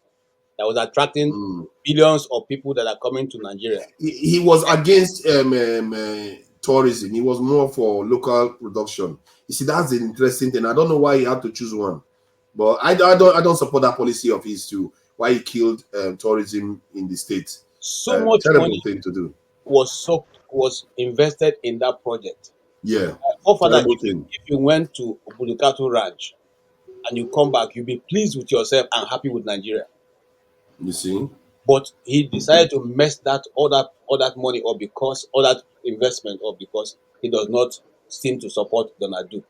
that was attracting Mm. billions of people that are coming to Nigeria. He was against tourism. He was more for local production. You see, that's the interesting thing. I don't know why he had to choose one, but I don't support that policy of his too. Why he killed tourism in the states. So much Terrible money thing to do. was invested in that project. Yeah, Father, terrible thing. if you went to Obudukato Ranch and you come back, you'll be pleased with yourself and happy with Nigeria. You see. But he decided to mess all that money up, because all that investment up, because he does not seem to support Donald Duke.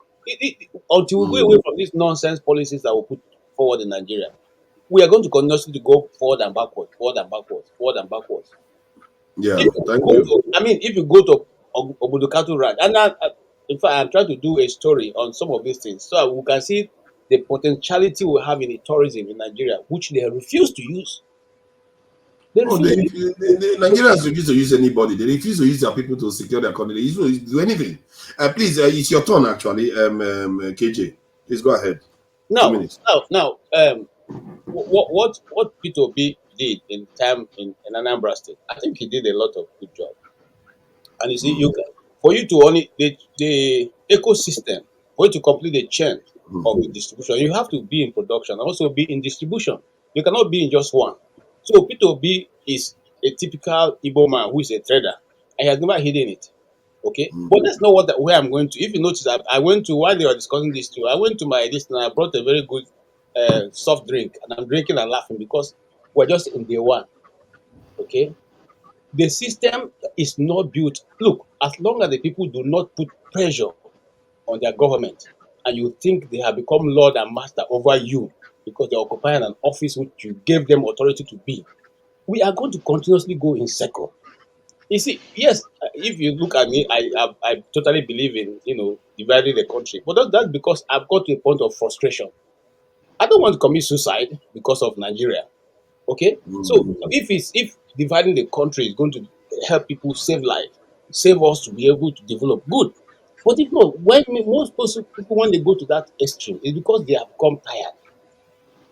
Until we go away Mm. from these nonsense policies that we put forward in Nigeria, we are going to continuously go forward and backwards, forward and backwards, forward and backwards. Yeah, If you thank go you. to, if you go to Obudukato Ranch, and in fact, I'm trying to do a story on some of these things so that we can see the potentiality we have in the tourism in Nigeria, which they refuse to use. They Oh, refuse to use. Nigerians refuse to use anybody. They refuse to use their people to secure their country. They refuse to do anything. Please, it's your turn actually. KJ, please go ahead. 2 minutes. What Peter Obi did in time in Anambra State, I think he did a lot of good job. And you see, Mm. for you to only the ecosystem, for you to complete the chain Mm. of the distribution, you have to be in production and also be in distribution. You cannot be in just one. So Peter Obi is a typical Igbo man who is a trader, and he has never hidden it. Okay, but Mm. that's not where I'm going to. If you notice, I went to, while they were discussing this too, I went to my this and I brought a very good soft drink, and I'm drinking and laughing because we're just in day one. Okay, the system is not built. Look, as long as the people do not put pressure on their government, and you think they have become lord and master over you because they're occupying an office which you gave them authority to be, we are going to continuously go in circle. You see, yes, if you look at me, I totally believe in dividing the country, but that's because I've got to a point of frustration. I don't want to commit suicide because of Nigeria. Okay, so Mm. if dividing the country is going to help people save life, save us to be able to develop, good. But if not, when most people, when they go to that extreme, it's because they have become tired.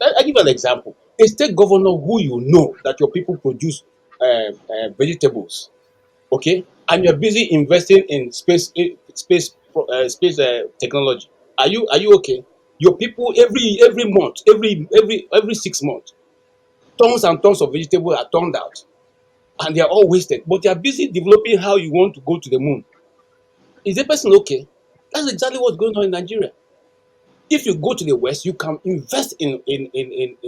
I give you an example. A state governor who you know that your people produce vegetables, okay, and you're busy investing in space technology. Are you okay? Your people every month, every 6 months, tons and tons of vegetables are turned out, and they are all wasted. But they are busy developing how you want to go to the moon. Is the person okay? That's exactly what's going on in Nigeria. If you go to the West, you can invest in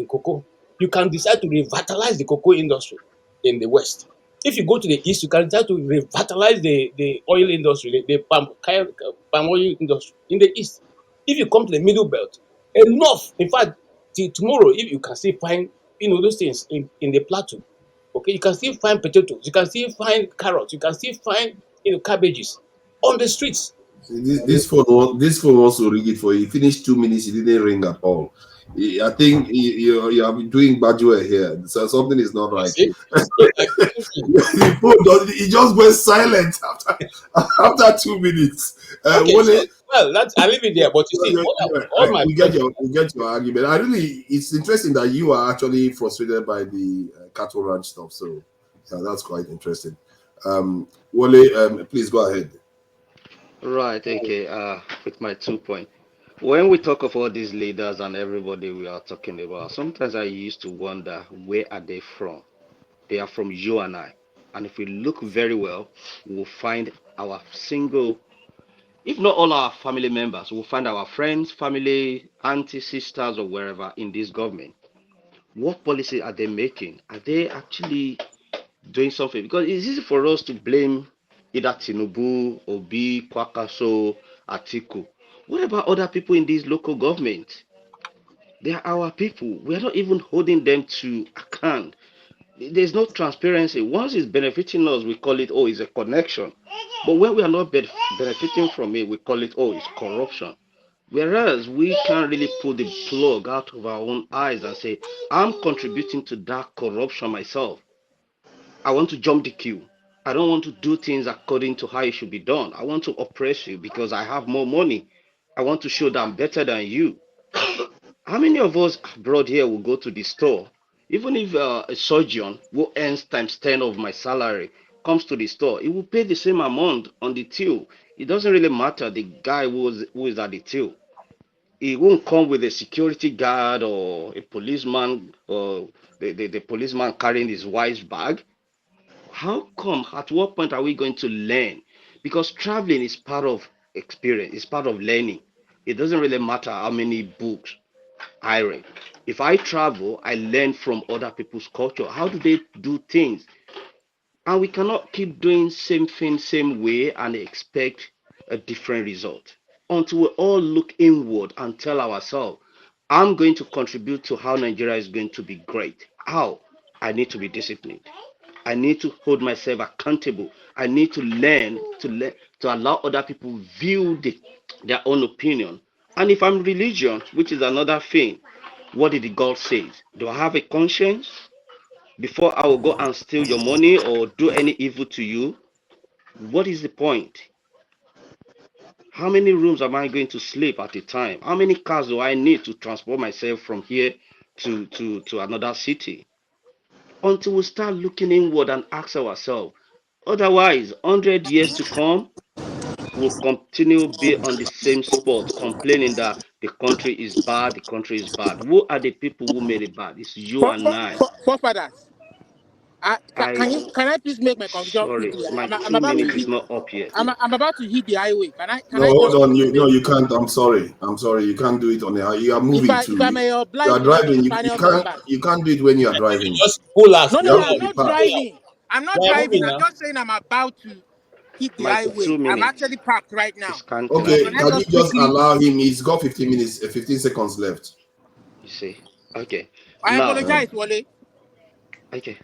cocoa. You can decide to revitalize the cocoa industry in the West. If you go to the East, you can decide to revitalize the oil industry, the palm oil industry in the East. If you come to the Middle Belt, enough. In fact, till tomorrow, if you can still find those things in the plateau, okay, you can still find potatoes, you can still find carrots, you can still find cabbages on the streets. See, this phone wants to ring it for you. Finish 2 minutes, it didn't ring at all. I think you are doing bad well here. So something is not You right. see? So I keep saying, The phone it just went silent after 2 minutes. okay, so Wole, I leave it there. But you see, all my we get friends, your argument. It's interesting that you are actually frustrated by the cattle ranch stuff. So yeah, that's quite interesting. Wole, please go ahead. Right, okay. With my 2 point. When we talk of all these leaders and everybody we are talking about, sometimes I used to wonder where are they from? They are from you and I. And if we look very well, we'll find our single, if not all our family members, we'll find our friends, family, auntie, sisters, or wherever in this government. What policy are they making? Are they actually doing something? Because it's easy for us to blame either Tinubu, Obi, Kwakaso, Atiku. What about other people in these local governments? They are our people. We are not even holding them to account. There's no transparency. Once it's benefiting us, we call it, oh, it's a connection. But when we are not benefiting from it, we call it, oh, it's corruption. Whereas we can't really pull the plug out of our own eyes and say, I'm contributing to that corruption myself. I want to jump the queue. I don't want to do things according to how it should be done. I want to oppress you because I have more money. I want to show that I'm better than you. How many of us abroad here will go to the store? Even if a surgeon who earns times 10 of my salary comes to the store, he will pay the same amount on the till. It doesn't really matter the guy who is at the till. He won't come with a security guard or a policeman or the policeman carrying his wife's bag. How come? At what point are we going to learn? Because traveling is part of experience, it's part of learning. It doesn't really matter how many books I read. If I travel, I learn from other people's culture. How do they do things? And we cannot keep doing same thing, same way and expect a different result. Until we all look inward and tell ourselves, I'm going to contribute to how Nigeria is going to be great. How? I need to be disciplined. I need to hold myself accountable. I need to learn to allow other people view their own opinion. And if I'm religion, which is another thing, what did the God say? Do I have a conscience before I will go and steal your money or do any evil to you? What is the point? How many rooms am I going to sleep at a time? How many cars do I need to transport myself from here to another city? Until we start looking inward and ask ourselves. Otherwise, 100 years to come, we'll continue be on the same spot, complaining that the country is bad, the country is bad. Who are the people who made it bad? It's you and I. Forefathers, I can I please make my conclusion sorry, quickly? my I'm two about to minutes hit is not up yet. I'm about to hit the highway. Can No, I hold just on. You make no, you can't. I'm sorry. I'm sorry. You can't do it on the. You are moving if too. I may You oblige are the driving. You panel can't. members? You can't do it when you are driving. Just pull us. No, You no, no, have Pull to I'm us. be not parked. Pull us. driving. I'm not We are driving. moving I'm now. just saying I'm about to hit the My highway. two I'm minutes actually parked right is now. counting So as can Okay. a I Can you just minute. just quickly? allow him? He's got 15 minutes. 15 seconds left. You see? Okay. I Now, Uh, apologize, Wale. okay.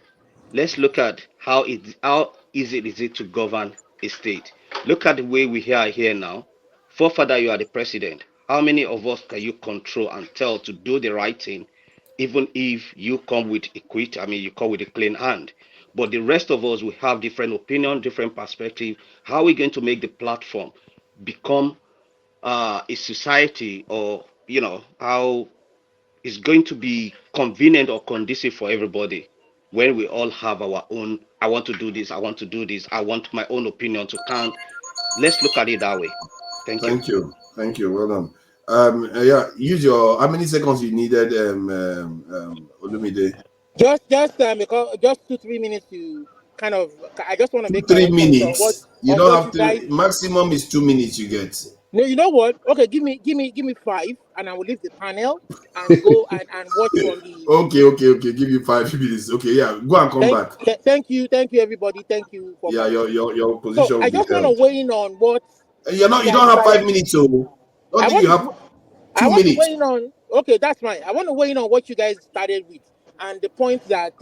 Let's look at how easy is it to govern a state. Look at the way we are here now. Forefather, you are the president. How many of us can you control and tell to do the right thing, even if you come with a quit? I mean, you come with a clean hand. But the rest of us, we have different opinion, different perspective. How are we going to make the platform become a society, or how it's going to be convenient or conducive for everybody when we all have our own, I want to do this, I want to do this, I want my own opinion to count. Let's look at it that way. Thank you. thank you. Thank you. Well done. Yeah. Use your. How many seconds you needed? Olumide. Just 2 3 minutes to kind of. I just want to Two, make my three own point on what minutes. You don't have you to. guys. Maximum is 2 minutes. You get. No, you know what? Okay, give me 5, and I will leave the panel and go and watch from the. Okay. Okay. Okay. Give you 5 minutes. Okay. Yeah. Go and come back. Thank you, everybody. Thank you for Yeah. permission. Your So position will I be just want to held. weigh in on what You're you not. You guys don't have started. 5 minutes. So don't I think want you to have I two want to minutes. weigh in on. Okay, that's fine. I want to weigh in on what you guys started with and the point that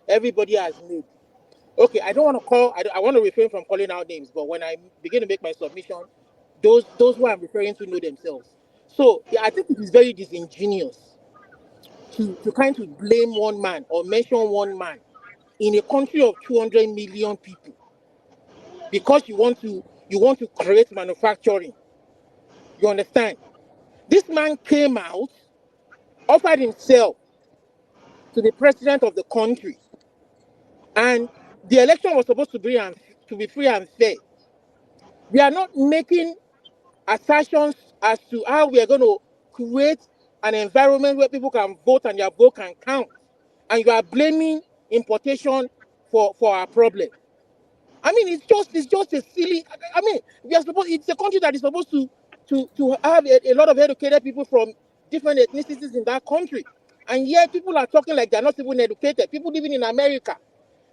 everybody has made. Okay, I don't want to call. I want to refrain from calling out names, but when I begin to make my submission, those who I'm referring to know themselves. So yeah, I think it is very disingenuous to kind of blame one man or mention one man in a country of 200 million people because you want to create manufacturing. You understand? This man came out, offered himself to the president of the country, and the election was supposed to be free and fair. We are not making assertions as to how we are going to create an environment where people can vote and their vote can count. And you are blaming importation for our problem. I mean, it's just a silly. I mean, we are supposed. It's a country that is supposed to have a lot of educated people from different ethnicities in that country, and yet people are talking like they're not even educated. People living in America,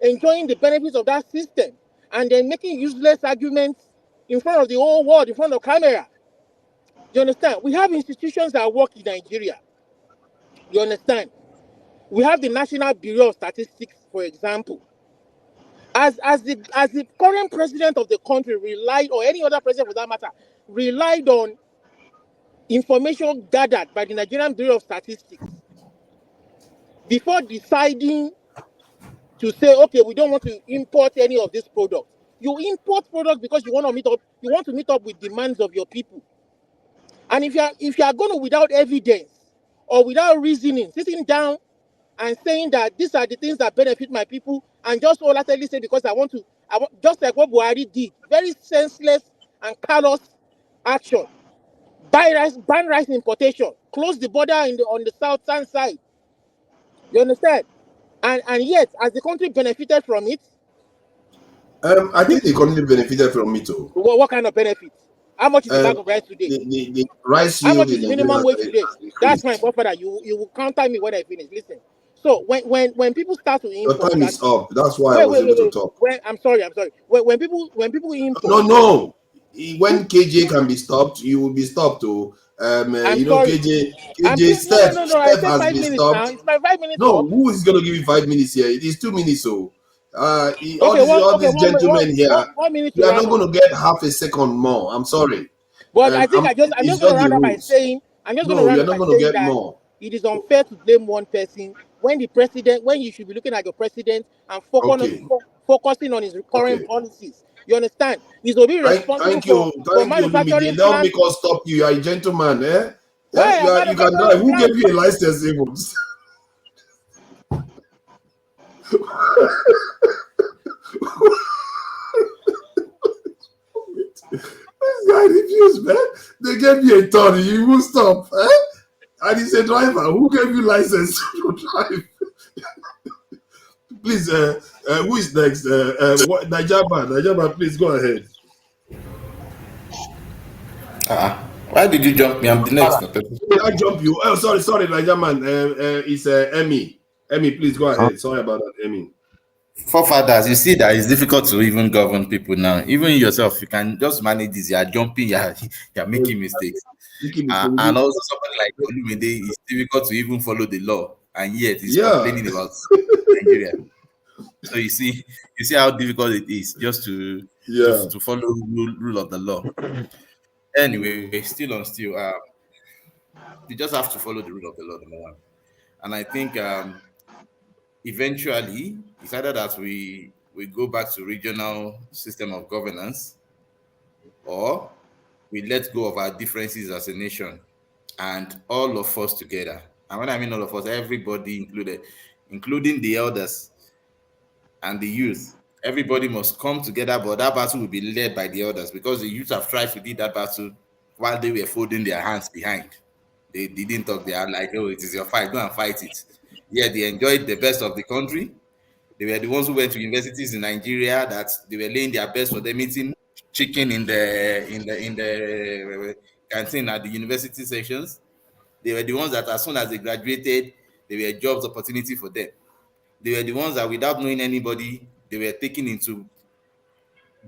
enjoying the benefits of that system, and then making useless arguments in front of the whole world, in front of camera. You understand? We have institutions that work in Nigeria. You understand? We have the National Bureau of Statistics, for example. As the current president of the country relied, or any other president for that matter, relied on information gathered by the Nigerian Bureau of Statistics before deciding to say, okay, we don't want to import any of these products. You import products because you want to meet up with demands of your people. And if you are going to, without evidence or without reasoning, sitting down and saying that these are the things that benefit my people, and just wholeheartedly say because I want, just like what Buhari did, very senseless and callous action. Ban rice importation, close the border on the southern side. You understand? And yet, as the country benefited from it, I think the economy benefited from it too. what kind of benefit? How much is the bag of rice today? The rice How yield much is in the Nigeria minimum wage today? has That's increased. my forefather. You will counter me when I finish. Listen. So when people start to Your import time that, is up. That's why I wait was wait able wait to wait. talk. I'm sorry. When people No, import, no. who, When KJ can be stopped, you will be stopped. To I'm sorry. KJ No. I Steph said has 5 minutes been now. stopped. It's my 5 minutes No, up. who is going to give you 5 minutes here? It is 2 minutes. So, Okay, all these one gentlemen here, 1 minute you to are round not up. going to get half a second more. I'm sorry. But I think I'm It's just going to just the round up by rules. saying No, you're not going to get that more. it is unfair to blame one person when you should be looking at your president and Okay, focusing on his current okay. policies. You understand? He's will be responsible for Thank you, manufacturing Lumide. Don't plant. make us stop you. You are a gentleman, eh? Yeah, Why you can drive. manufacturing Who plant? gave you a license, even? This guy refused, man. They gave me a turn. You will stop, eh? And he's a driver. Who gave you license to drive? Please, who is next? Najaba, please go ahead. Why did you jump me? I'm the next. No, Did I jump you? Oh, sorry, Najaman. It's Emmy. Emmy, please go ahead. Sorry about that, Emmy. forefathers, you see that it's difficult to even govern people now. Even yourself, you can just manage this. You are jumping, you're making mistakes. And also somebody like Olumide, it's difficult to even follow the law, and yet he's Yeah, complaining about Nigeria. So you see how difficult it is just yeah. to follow rule of the law. Anyway, still, you just have to follow the rule of the law, number one. And I think eventually it's either that we go back to regional system of governance, or we let go of our differences as a nation and all of us together. And when I mean all of us, everybody included, including the elders and the youth, everybody must come together, but that battle will be led by the elders, because the youth have tried to lead that battle while they were folding their hands behind. They didn't talk. They are like, oh, it is your fight, go and fight it. Yeah, they enjoyed the best of the country. They were the ones who went to universities in Nigeria that they were laying their best for them, eating chicken in the canteen at the university sections. They were the ones that as soon as they graduated, there were jobs opportunity for them. They were the ones that without knowing anybody, they were taken into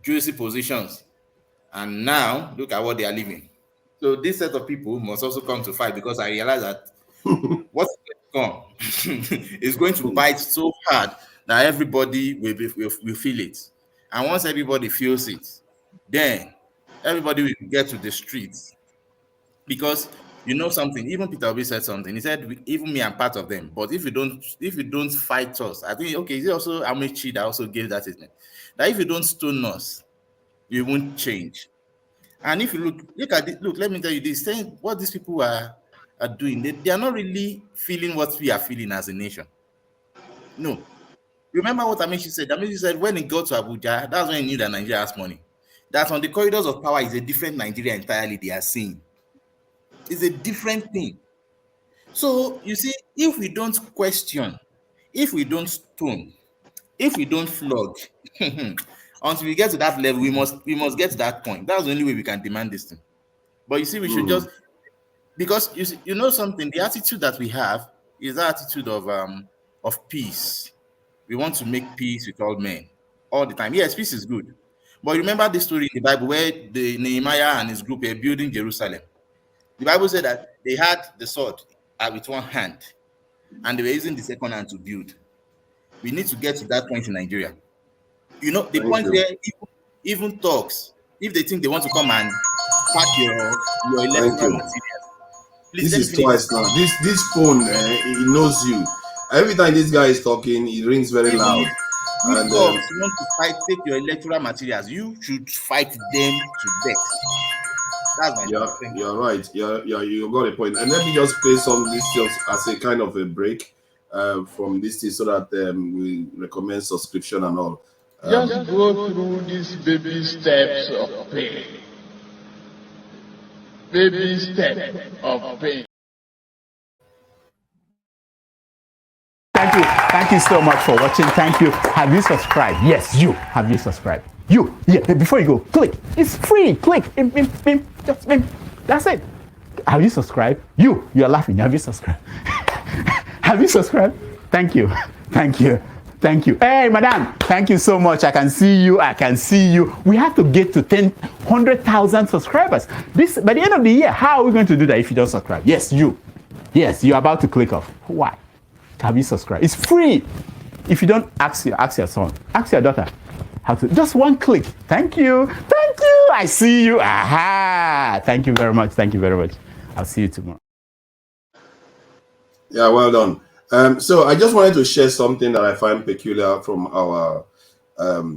juicy positions. And now look at what they are living. So this set of people must also come to fight, because I realize that what's going to come is going to bite so hard that everybody will feel it. And once everybody feels it, then everybody will get to the streets. Because you know something, even Peter Obi said something. He said, even me, I'm part of them. But if you don't fight us, I think, okay, is it also Amechi that also gave that statement? That if you don't stone us, you won't change. And if you look at it, look, let me tell you this, saying what these people are doing, they are not really feeling what we are feeling as a nation. No. Remember what Amishi said? Amishi said when he got to Abuja, that's when he knew that Nigeria has money. That on the corridors of power is a different Nigeria entirely they are seeing. It's a different thing. So you see, if we don't question, if we don't stone, if we don't flog, until we get to that level, we must get to that point. That's the only way we can demand this thing. But you see, we should just, because you know something, the attitude that we have is the attitude of peace. We want to make peace with all men all the time. Yes, peace is good. But remember the story in the Bible where the Nehemiah and his group were building Jerusalem. The Bible said that they had the sword with one hand, and they were using the second hand to build. We need to get to that point in Nigeria. You know, the Thank point you. where even talks, if they think they want to come and pack your Thank electoral you. materials, please This let me is finish this. twice now. This phone, it knows you. Every time this guy is talking, it rings very Even loud. if And talks want to fight, take your electoral materials, you should fight them to death. That's my point. Thank you. you're right. You got a point. And let me just play some of this just as a kind of a break from this thing so that we recommend subscription and all. Just go through these baby steps of pain. Baby step of pain. Thank you. Thank you so much for watching. Thank you. Have you subscribed? Yes, you. Have you subscribed? You. Yeah, before you go, click. It's free. Click. Just that's it. Have you subscribed? You're laughing. Have you subscribed? Have you subscribed? Thank you. Thank you. Thank you. Hey, madam. Thank you so much. I can see you. I can see you. We have to get to 100,000 subscribers. This by the end of the year. How are we going to do that if you don't subscribe? Yes, you. Yes, you're about to click off. Why? Have you subscribed? It's free. If you don't, ask your son, ask your daughter how to. Just one click. Thank you. Thank you. I see you. Aha. Thank you very much. Thank you very much. I'll see you tomorrow. Yeah, well done. So I just wanted to share something that I find peculiar from our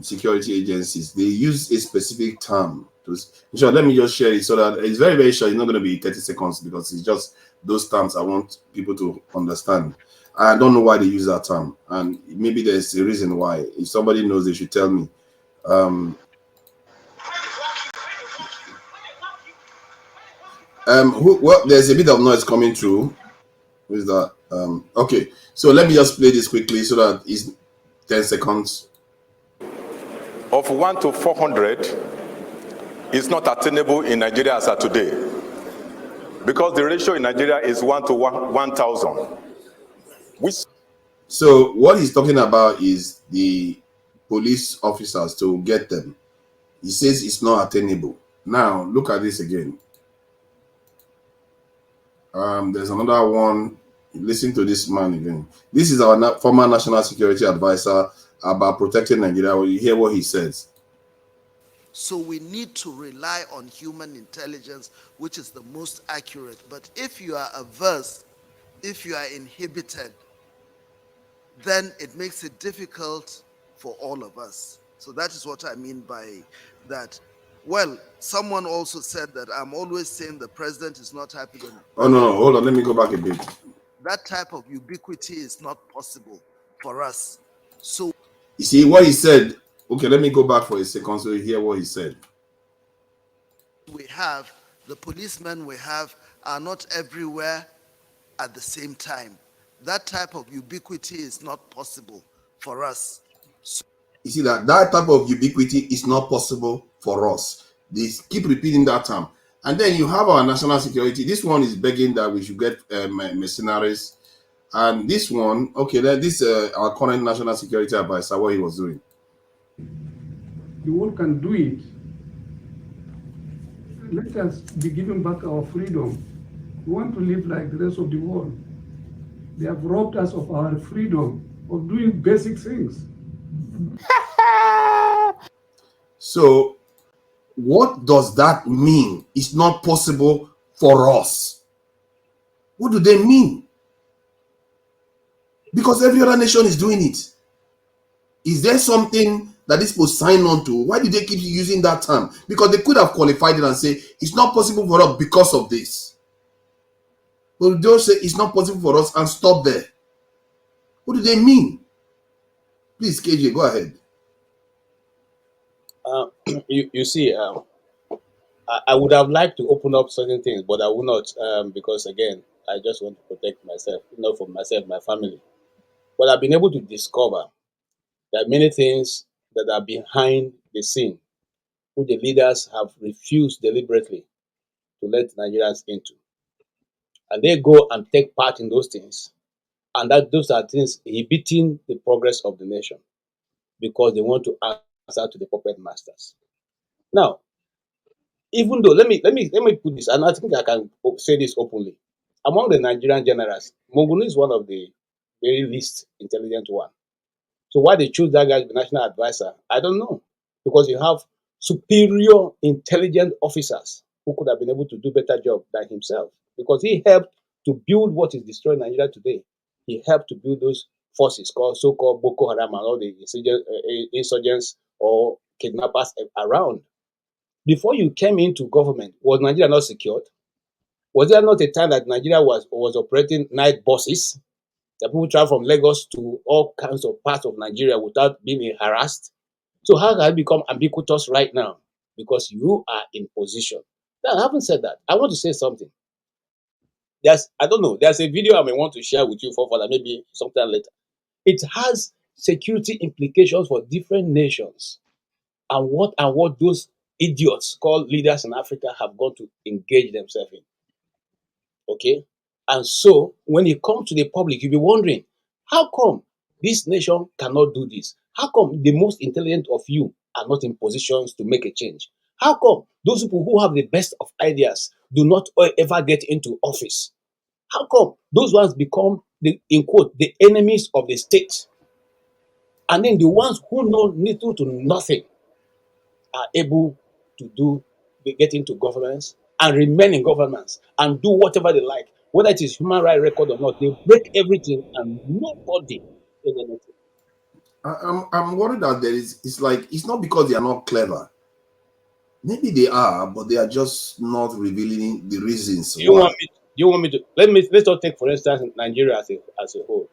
security agencies. They use a specific term. Sure, let me just share it so that it's very, very short. It's not going to be 30 seconds because it's just those terms I want people to understand. I don't know why they use that term, and maybe there's a reason why. If somebody knows, they should tell me. Well, there's a bit of noise coming through. Who is that? Okay, so let me just play this quickly so that it's 10 seconds. Of 1 to 400 is not attainable in Nigeria as of today, because the ratio in Nigeria is 1 to 1,000. So what he's talking about is the police officers to get them. He says it's not attainable. Now look at this again. There's another one. Listen to this man again. This is our former national security advisor about protecting Nigeria. Will you hear what he says? So we need to rely on human intelligence, which is the most accurate. But if you are averse, if you are inhibited, then it makes it difficult for all of us. So that is what I mean by that. Well, someone also said that I'm always saying the president is not happy. Oh, no, hold on. Let me go back a bit. That type of ubiquity is not possible for us. So you see what he said. Okay, let me go back for a second so you hear what he said. We have the policemen we have are not everywhere at the same time. That type of ubiquity is not possible for us. So, you see that type of ubiquity is not possible for us. They keep repeating that term. And then you have our national security. This one is begging that we should get mercenaries. And this one, okay, then this our current national security advisor, what he was doing. The world can do it. Let us be given back our freedom. We want to live like the rest of the world. They have robbed us of our freedom of doing basic things. So, what does that mean? It's not possible for us. What do they mean? Because every other nation is doing it. Is there something that this people sign on to? Why do they keep using that term? Because they could have qualified it and say it's not possible for us because of this. But they'll say it's not possible for us and stop there. What do they mean? Please, KJ, go ahead. You see, I would have liked to open up certain things, but I will not because, again, I just want to protect myself, not for myself, my family. But I've been able to discover that many things that are behind the scene, who the leaders have refused deliberately to let Nigerians into. And they go and take part in those things. And that those are things inhibiting the progress of the nation because they want to answer to the puppet masters. Now, even though let me put this, and I think I can say this openly. Among the Nigerian generals, Mongunu is one of the very least intelligent one. So why they choose that guy to be national advisor, I don't know. Because you have superior intelligent officers who could have been able to do better job than himself. Because he helped to build what is destroying Nigeria today. He helped to build those forces called so-called Boko Haram and all the insurgents or kidnappers around. Before you came into government, was Nigeria not secured? Was there not a time that Nigeria was operating night buses? That people travel from Lagos to all kinds of parts of Nigeria without being harassed. So how can I become ubiquitous right now? Because you are in position. Now, I haven't said that. I want to say something. I don't know, there's a video I may want to share with you for that maybe sometime later. It has security implications for different nations and what those idiots called leaders in Africa have gone to engage themselves in. Okay? And so when it comes to the public, you'll be wondering, how come this nation cannot do this? How come the most intelligent of you are not in positions to make a change? How come those people who have the best of ideas do not ever get into office? How come those ones become in quote the enemies of the state? And then the ones who know little to nothing are able to get into governance and remain in governance and do whatever they like, whether it is human right record or not. They break everything and nobody does anything. I'm worried that it's like, it's not because they are not clever. Maybe they are, but they are just not revealing the reasons why. Do you want me to let's just take for instance Nigeria as a whole.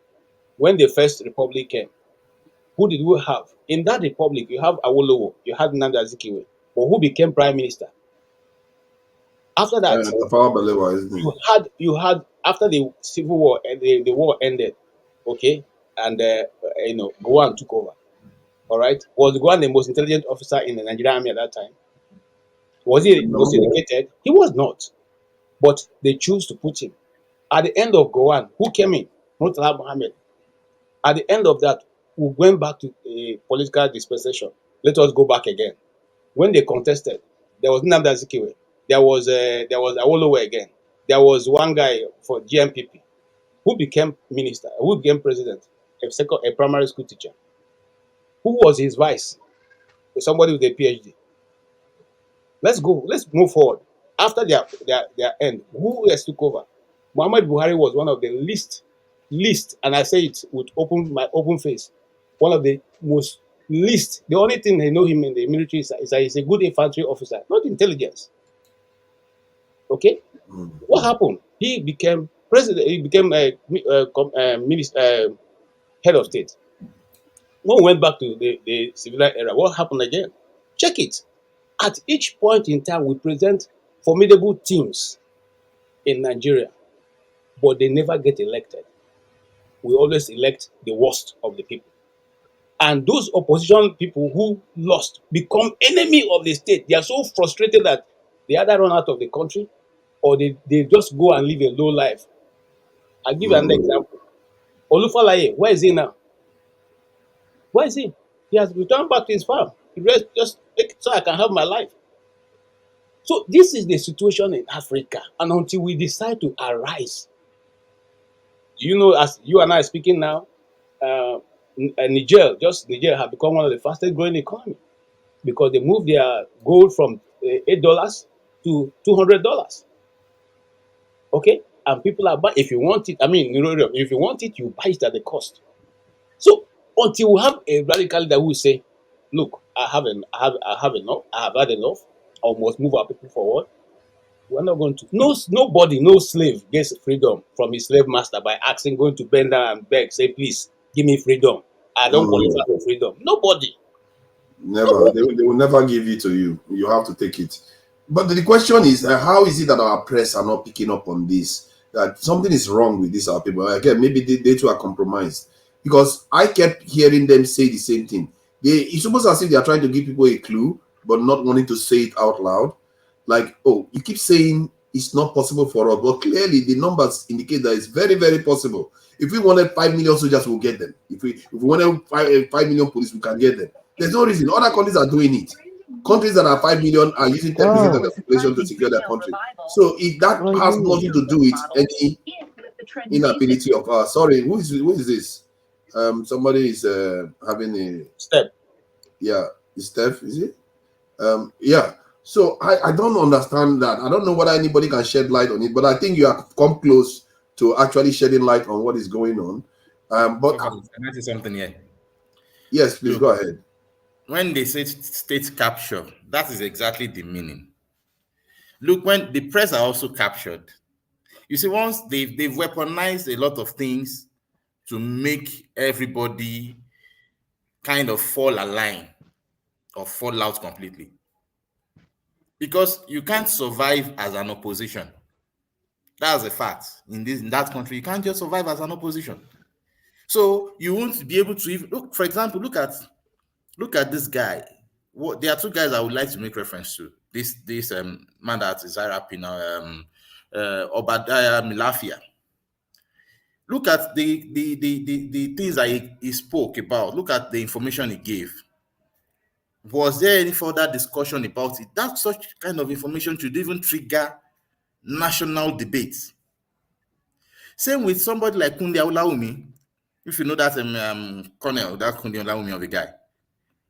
When the first republic came, who did we have? In that republic, you have Awolowo, you had Nnamdi Azikiwe, but who became prime minister? After that, The power believer, isn't it? you had after the civil war and the war ended, okay, and Gowon took over. All right, was Gowon the most intelligent officer in the Nigerian army at that time? Was he the most No. educated? He was not, but they choose to put him. At the end of Gowon, who came in? Murtala Mohammed. At the end of that, we went back to a political dispensation. Let us go back again. When they contested, there was Nnamdi Azikiwe. There was Awolowo again. There was one guy for GMPP who became minister, who became president, a primary school teacher. Who was his vice? Somebody with a PhD. Let's go. Let's move forward. After their end, who else took over? Muhammad Buhari was one of the least, and I say it with open face, one of the most least. The only thing they know him in the military is that he's a good infantry officer, not intelligence. Okay, what happened? He became president. He became head of state. When we went back to the civilian era, what happened again? Check it. At each point in time, we present formidable teams in Nigeria, but they never get elected. We always elect the worst of the people. And those opposition people who lost become enemy of the state. They are so frustrated that they either run out of the country or they just go and live a low life. I'll give you another example. Olufalaye, where is he now? Where is he? He has returned back to his farm. He just so I can have my life. So this is the situation in Africa. And until we decide to arise, as you and I are speaking now, Niger have become one of the fastest growing economy because they moved their gold from $8 to $200. Okay, and people are buying. If you want it, if you want it, you buy it at the cost. So until we have a radical that will say, "Look, I have enough. I have had enough. I must move our people forward." We're not going to. Nobody, no slave gets freedom from his slave master by asking, going to bend down and beg, say, "Please give me freedom. I don't qualify for freedom." Nobody. Never. They will never give it to you. You have to take it. But the question is, how is it that our press are not picking up on this? That something is wrong with these our people. Again, maybe they too are compromised. Because I kept hearing them say the same thing. It's almost as if they are trying to give people a clue, but not wanting to say it out loud. Like, oh, you keep saying it's not possible for us, but clearly the numbers indicate that it's very, very possible. If we wanted 5 million soldiers, we'll get them. If we wanted 5 million police, we can get them. There's no reason. Other countries are doing it. Countries that are 5 million are using 10% of Wow. the population to secure their country. So if that Oh, has yeah. nothing to do with any inability of our sorry, who is this? Somebody is having a Step. yeah, Steph, is it? Yeah. So I don't understand that. I don't know whether anybody can shed light on it, but I think you have come close to actually shedding light on what is going on. But Can I say something here? yes, please Look, go ahead. when they say state capture, that is exactly the meaning. Look, when the press are also captured, you see, once they've weaponized a lot of things to make everybody kind of fall align or fall out completely. Because you can't survive as an opposition. That's a fact. In that country, you can't just survive as an opposition. So you won't be able to even look, for example, look at this guy. There are two guys I would like to make reference to. This man that is rapping now, Obadiah Milafia. Look at the things that he spoke about. Look at the information he gave. Was there any further discussion about it? That such kind of information should even trigger national debates. Same with somebody like Kunde Olaumi. If you know that Colonel, that Kunde Olaumi of a guy.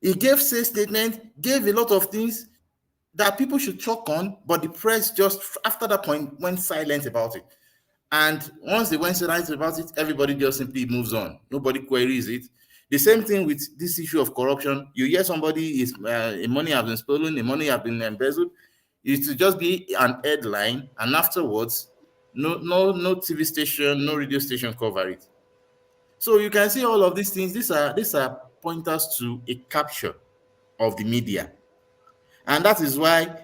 He gave say statement, gave a lot of things that people should talk on, but the press just after that point went silent about it. And once they went silent about it, everybody just simply moves on. Nobody queries it. The same thing with this issue of corruption. You hear somebody is money has been stolen, the money has been embezzled. It will just be an headline, and afterwards, no TV station, no radio station cover it. So you can see all of these things. These are pointers to a capture of the media, and that is why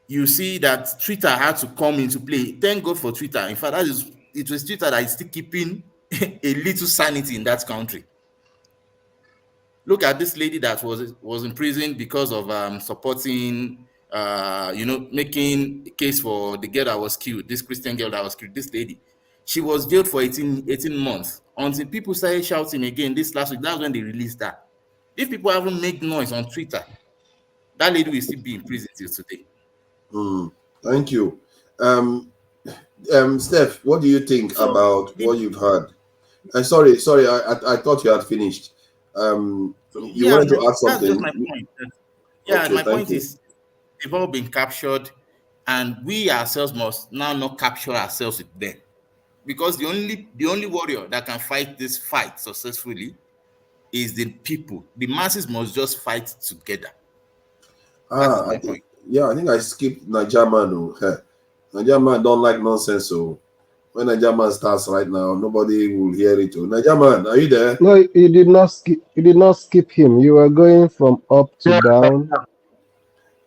you see that Twitter had to come into play. Thank God for Twitter. In fact, it was Twitter that is still keeping a little sanity in that country. Look at this lady that was in prison because of supporting, making a case for the girl that was killed, this Christian girl that was killed, this lady. She was jailed for 18 months until people started shouting again this last week. That's when they released her. If people haven't made noise on Twitter, that lady will still be in prison till today. Thank you. Steph, what do you think about what you've heard? Sorry, I thought you had finished. You Yeah, wanted to add that's just something? my point. Yeah, Okay, my thank point you. is they've all been captured, and we ourselves must now not capture ourselves with them. Because the only warrior that can fight this fight successfully is the people. The masses must just fight together. That is my point. I think I skipped Nigerman. Nigerman don't like nonsense. So when Nigerman starts right now, nobody will hear it. Nigerman, are you there? No, you did not skip. You did not skip him. You were going from up to down.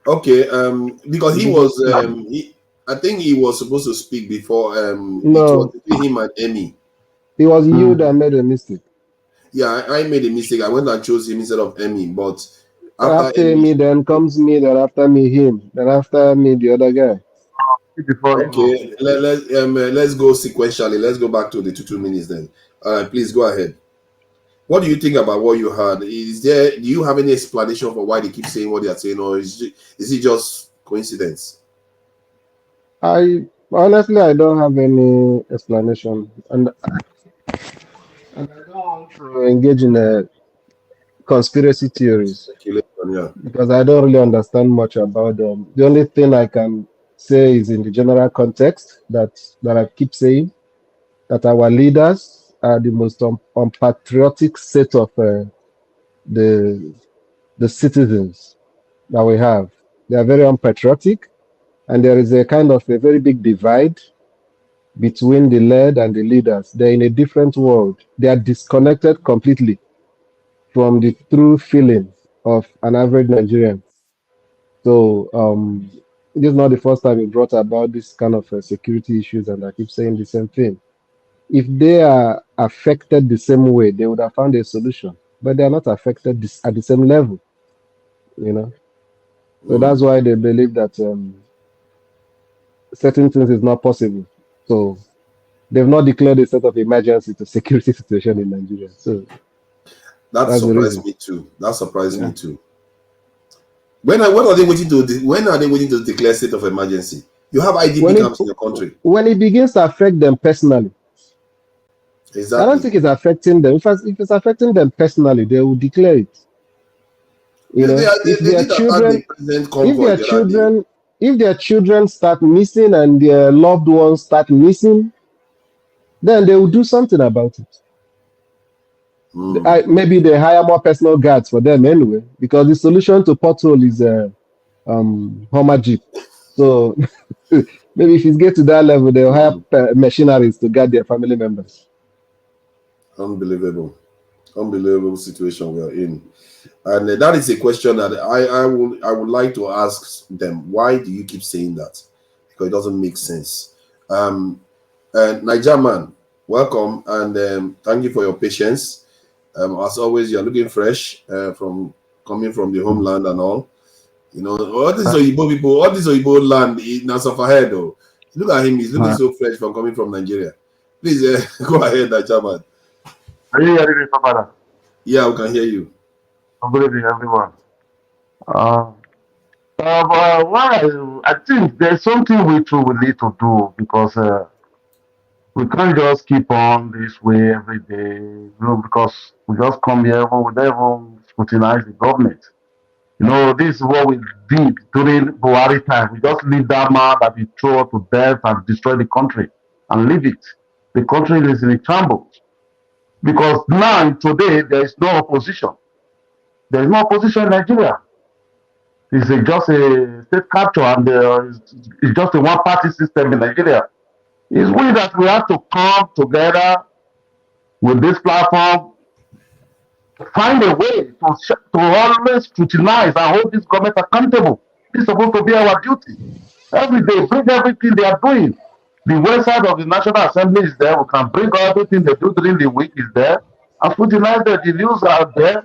Okay. Because You he did not was skip him. I think he was supposed to speak before. It was No, between him and Emmy. it was you that made a mistake. Yeah, I made a mistake. I went and chose him instead of Emmy. But after After Emmy, me, then comes me. Then after me, him. Then after me, the other guy. okay. Let's go sequentially. Let's go back to the 2 minutes then. All right, please go ahead. What do you think about what you heard? Do you have any explanation for why they keep saying what they are saying, or is it just coincidence? I honestly, I don't have any explanation, and I don't want to engage in conspiracy theories Speculation, yeah. because I don't really understand much about them. The only thing I can say is in the general context that I keep saying that our leaders are the most unpatriotic set of the the citizens that we have. They are very unpatriotic, and there is a kind of a very big divide between the led and the leaders. They're in a different world. They are disconnected completely from the true feeling of an average Nigerian. So this is not the first time we brought about this kind of security issues, and I keep saying the same thing. If they are affected the same way, they would have found a solution, but they are not affected at the same level, you know. So that's why they believe that certain things is not possible. So they've not declared a state of emergency to security situation in Nigeria. So That that's the surprised reason. me too. That surprised Yeah. me too. When are they waiting to declare state of emergency? You have IDP camps in your country. When it begins to affect them personally, I don't Exactly. think it's affecting them. In fact, if it's affecting them personally, they will declare it. You know, if They their did attack the children, president if convoy their the other day. children, if their children start missing and their loved ones start missing, then they will do something about it. Maybe they hire more personal guards for them anyway, because the solution to pothole is Homer Jeep. So maybe if it gets to that level, they'll hire machineries to guard their family members. Unbelievable situation we are in, and that is a question that I would like to ask them. Why do you keep saying that? Because it doesn't make sense. Niger man, welcome, and thank you for your patience. As always, you're looking fresh from coming from the homeland and all. You know, all these Oyibo people, all this Oyibo land in ahead though. Look at him, he's looking so fresh from coming from Nigeria. Please go ahead, Niger man. Are you hearing me, Papa? Yeah, we can hear you. Good evening, everyone. I think there's something we too will need to do, because we can't just keep on this way every day, because we just come here and we never scrutinize the government. This is what we did during Buhari time. We just leave that man that we throw to death and destroy the country and leave it. The country is in a shambles. Because now, today, there is no opposition. There is no opposition in Nigeria. It's just a state capture, and it's just a one-party system in Nigeria. It's we that we have to come together with this platform, find a way to always scrutinize and hold this government accountable. This is supposed to be our duty. Every day, bring everything they are doing. The website of the National Assembly is there. We can bring everything they do during the week is there. And scrutinize that the news are there.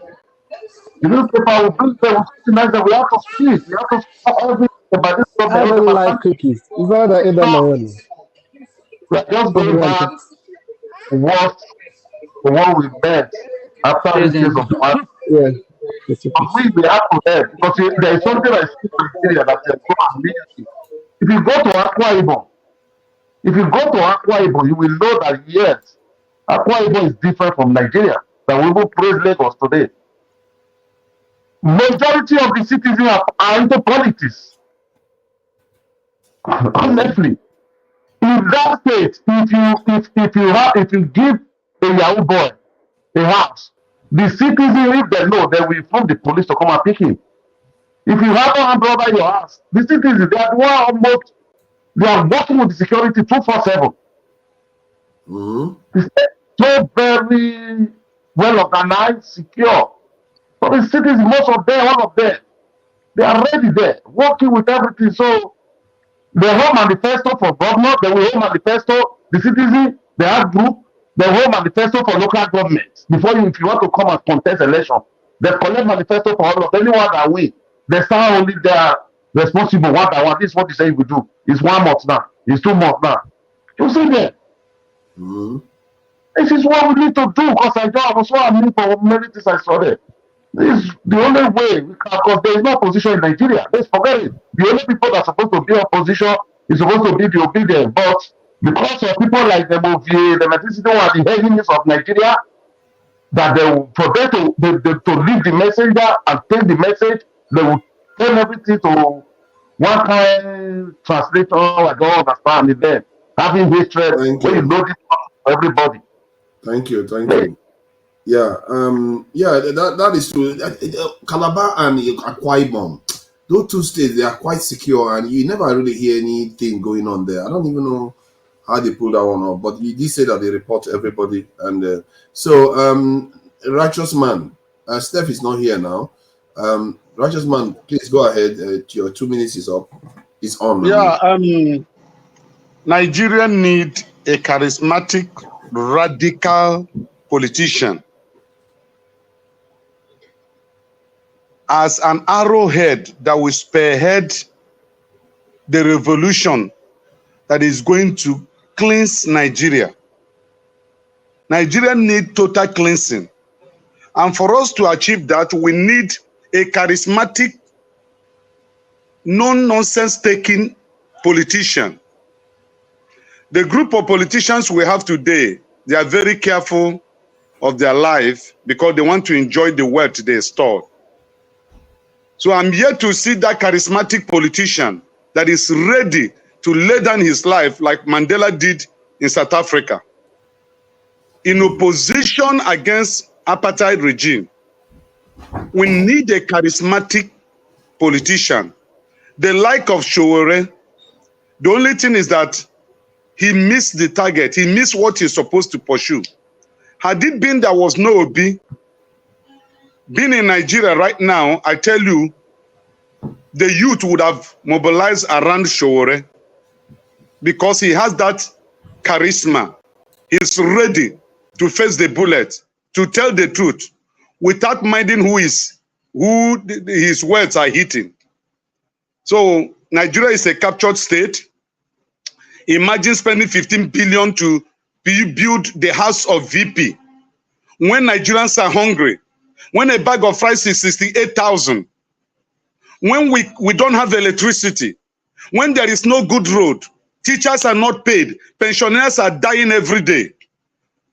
The newspaper will bring them, we scrutinize that we have to speak. We have to speak everything about this I government. really like cookies. Is that the Eden Mayoni? We are just going back to what we met after the case of Buhari. Yeah. We have to help, because there is something I see in Nigeria that is so amazing. If you go to Akwa Ibom, you will know that yes, Akwa Ibom is different from Nigeria. That we will praise Lagos today. Majority of the citizens are into politics. Honestly, in that state, if you give a Yahoo boy a house, the citizens, if they know, they will inform the police to come and pick him. If you have a hand over your house, the citizens, they are working with the security 247. It's so very well organized, secure. But the cities, most of them, all of them, they are already there, working with everything. So the whole manifesto for governor, the whole manifesto, the citizen, they have group, the whole manifesto for local governments. If you want to come and contest election, they collect manifesto for all of anyone that win. They start only their responsible one by one. This is what you say we do. It's 1 month now. It's 2 months now. You see there. This is what we need to do, because I was so amazed for many things I saw there. This is the only way we can, because there is no opposition in Nigeria. Let's forget it. The only people that are supposed to be opposition is supposed to be the obedient. But because of people like the movie, the electricity are the enemies of Nigeria, that they will, for them to leave the messenger and take the message, they will turn everything to one kind translator. I don't understand it then. Having hatred when you know this for everybody. Thank you. Yeah, that is true. Calabar and Akwa Ibom, those two states, they are quite secure, and you never really hear anything going on there. I don't even know how they pull that one off, but you did say that they report to everybody. And Righteous Man, Steph is not here now. Righteous Man, please go ahead. Your 2 minutes is up. It's on. Yeah, Nigeria need a charismatic, radical politician as an arrowhead that will spearhead the revolution that is going to cleanse Nigeria. Nigeria need total cleansing. And for us to achieve that, we need a charismatic no-nonsense taking politician. The group of politicians we have today, they are very careful of their life because they want to enjoy the wealth they store. So I'm yet to see that charismatic politician that is ready to lay down his life like Mandela did in South Africa, in opposition against apartheid regime. We need a charismatic politician. The like of Showore, the only thing is that he missed the target. He missed what he's supposed to pursue. Had it been there was no Obi, being in Nigeria right now, I tell you, the youth would have mobilized around Showore because he has that charisma. He's ready to face the bullet, to tell the truth, without minding who his words are hitting. So Nigeria is a captured state. Imagine spending 15 billion to build the house of VP. When Nigerians are hungry, when a bag of rice is 68,000, when we don't have electricity, when there is no good road, teachers are not paid, pensioners are dying every day,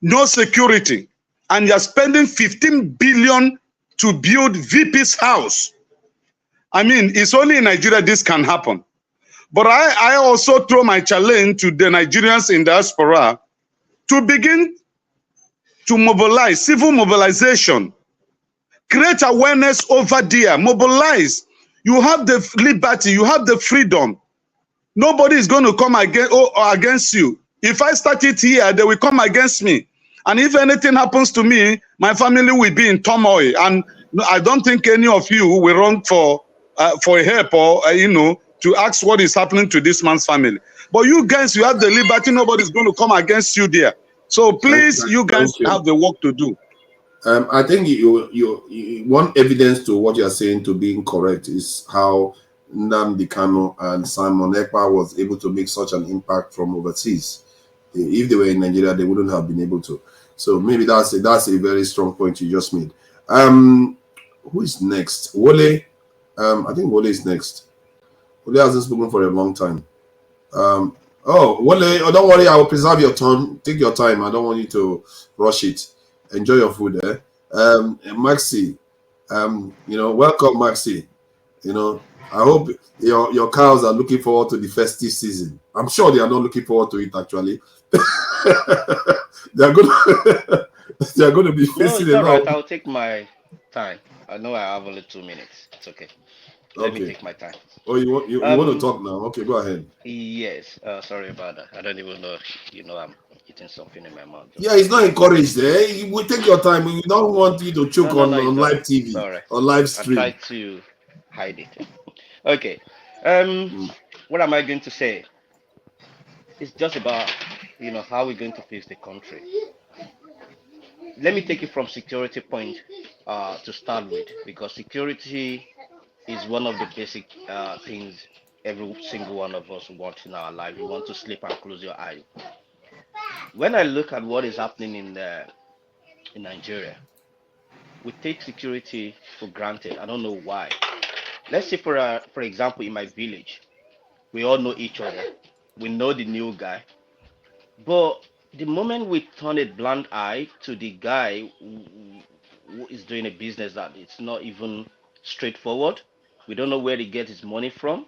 no security, and you're spending 15 billion to build VP's house. I mean, it's only in Nigeria this can happen. But I also throw my challenge to the Nigerians in diaspora to begin to mobilize, civil mobilization, create awareness over there, mobilize. You have the liberty, you have the freedom. Nobody is going to come against you. If I start it here, they will come against me. And if anything happens to me, my family will be in turmoil. And I don't think any of you will run for help or, to ask what is happening to this man's family. But you guys, you have the liberty. Nobody's going to come against you there. So please, you guys have the work to do. I think you one evidence to what you are saying to being correct is how Nnamdi Kanu and Simon Ekpa was able to make such an impact from overseas. If they were in Nigeria, they wouldn't have been able to. So maybe that's a very strong point you just made. Who is next? Wole. I think Wole is next. Wole hasn't spoken for a long time. Wole, don't worry, I will preserve your turn. Take your time. I don't want you to rush it. Enjoy your food, eh? Maxi, welcome, Maxi. I hope your cows are looking forward to the festive season. I'm sure they are not looking forward to it, actually. they are going to be facing it's all right. lot. I'll take my time. I know I have only 2 minutes. It's okay. Let me take my time. Oh, you want to talk now? Okay, go ahead. Yes. Sorry about that. I don't even know. I'm eating something in my mouth. Yeah, it's not encouraged there. You will take your time. We don't want you to choke on live TV or live stream. I try to hide it. Okay. What am I going to say? It's just about how we're going to face the country. Let me take it from security point to start with, because security is one of the basic things every single one of us want in our life. You want to sleep and close your eyes. When I look at what is happening in Nigeria, we take security for granted. I don't know why. Let's say for example, in my village, we all know each other. We know the new guy. But the moment we turn a blind eye to the guy who is doing a business that it's not even straightforward, we don't know where he gets his money from,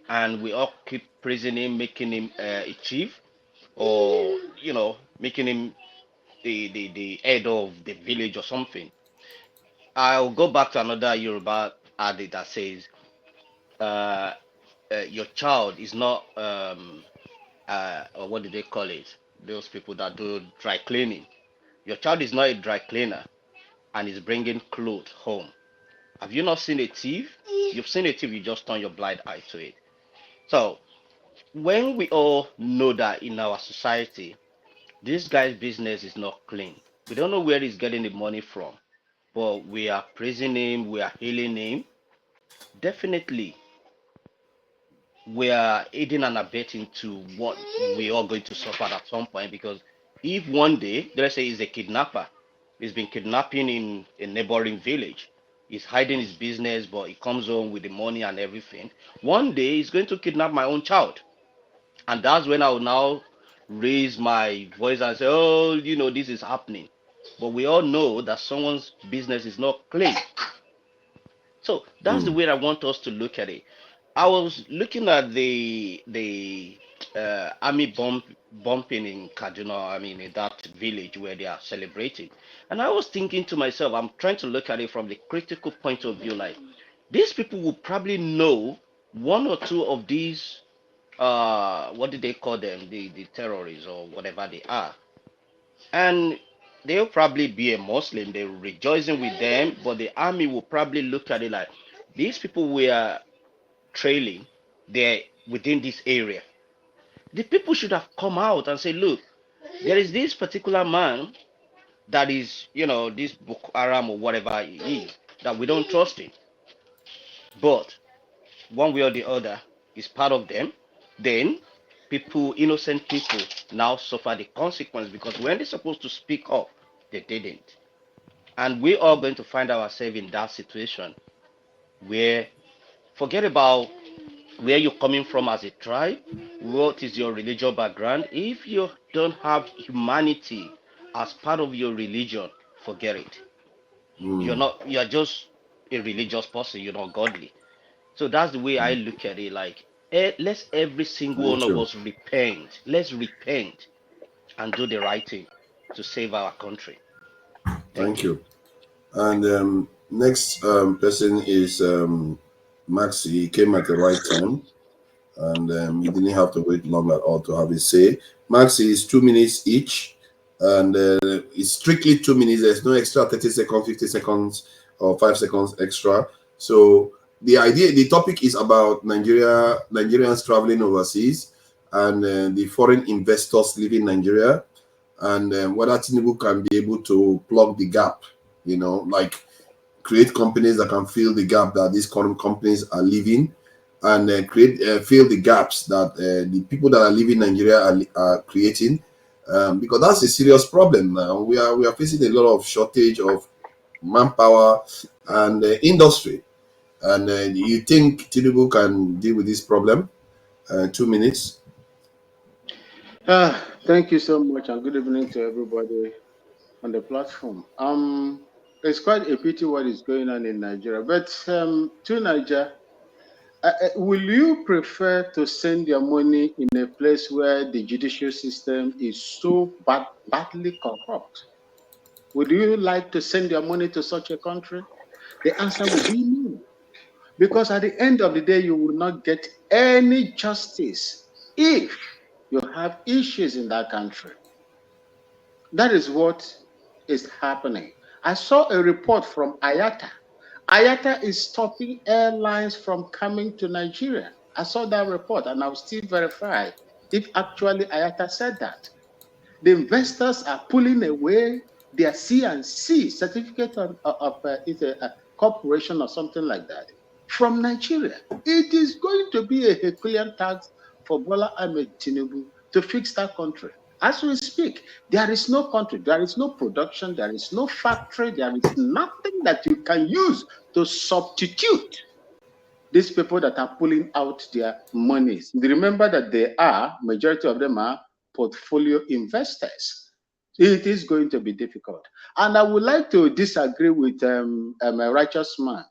and we all keep praising him, making him a chief, or making him the head of the village or something. I'll go back to another Yoruba adage that says, uh, your child is not or what do they call it? Those people that do dry cleaning. Your child is not a dry cleaner and is bringing clothes home. Have you not seen a thief? You've seen a thief, you just turn your blind eye to it. So when we all know that in our society, this guy's business is not clean, we don't know where he's getting the money from, but we are praising him, we are hailing him. Definitely, we are aiding and abetting to what we are going to suffer at some point. Because if one day, let's say, he's a kidnapper, he's been kidnapping in a neighboring village, He's hiding his business, but he comes home with the money and everything. One day he's going to kidnap my own child. And that's when I will now raise my voice and say, oh, you know, this is happening. But we all know that someone's business is not clean. So that's the way I want us to look at it. I was looking at the army bumping in Kaduna, I mean, in that village where they are celebrating. And I was thinking to myself, I'm trying to look at it from the critical point of view, like, these people will probably know one or two of these what did they call them, the terrorists or whatever they are, and they'll probably be a Muslim, they're rejoicing with them, but the army will probably look at it like, these people we are trailing, they're within this area. The people should have come out and say, look, there is this particular man that is, you know, this Boko Haram or whatever he is, that we don't trust him, but one way or the other is part of them. Then people, innocent people, now suffer the consequence, because when they're supposed to speak up, they didn't. And we're all going to find ourselves in that situation where, forget about where you're coming from as a tribe, what is your religious background. If you don't have humanity as part of your religion, forget it. You're just a religious person, you're not godly. So that's the way I look at it. Like, let's every single one Thank of you. us repent. Let's repent and do the right thing to save our country. Thank you. And next person is Maxi. He came at the right time, and he didn't have to wait long at all to have his say. Maxi is 2 minutes each, and it's strictly 2 minutes. There's no extra 30 seconds, 50 seconds, or 5 seconds extra. So the topic is about Nigerians traveling overseas, and the foreign investors leaving Nigeria, and whether Tinubu can be able to plug the gap, you know, like create companies that can fill the gap that these current companies are leaving, and fill the gaps that the people that are leaving Nigeria are creating, because that's a serious problem now. We are facing a lot of shortage of manpower and industry. And you think Tinubu can deal with this problem? 2 minutes. Thank you so much, and good evening to everybody on the platform. It's quite a pity what is going on in Nigeria, but to Nigeria, will you prefer to send your money in a place where the judicial system is so badly corrupt? Would you like to send your money to such a country? The answer will be no. Because at the end of the day, you will not get any justice if you have issues in that country. That is what is happening. I saw a report from IATA. IATA is stopping airlines from coming to Nigeria. I saw that report, and I'll still verify if actually IATA said that. The investors are pulling away their C&C certificate of it's a corporation or something like that from Nigeria. It is going to be a Herculean task for Bola Ahmed Tinubu to fix that country. As we speak, there is no country, there is no production, there is no factory, there is nothing that you can use to substitute these people that are pulling out their monies. Remember that majority of them are portfolio investors. It is going to be difficult. And I would like to disagree with a righteous man.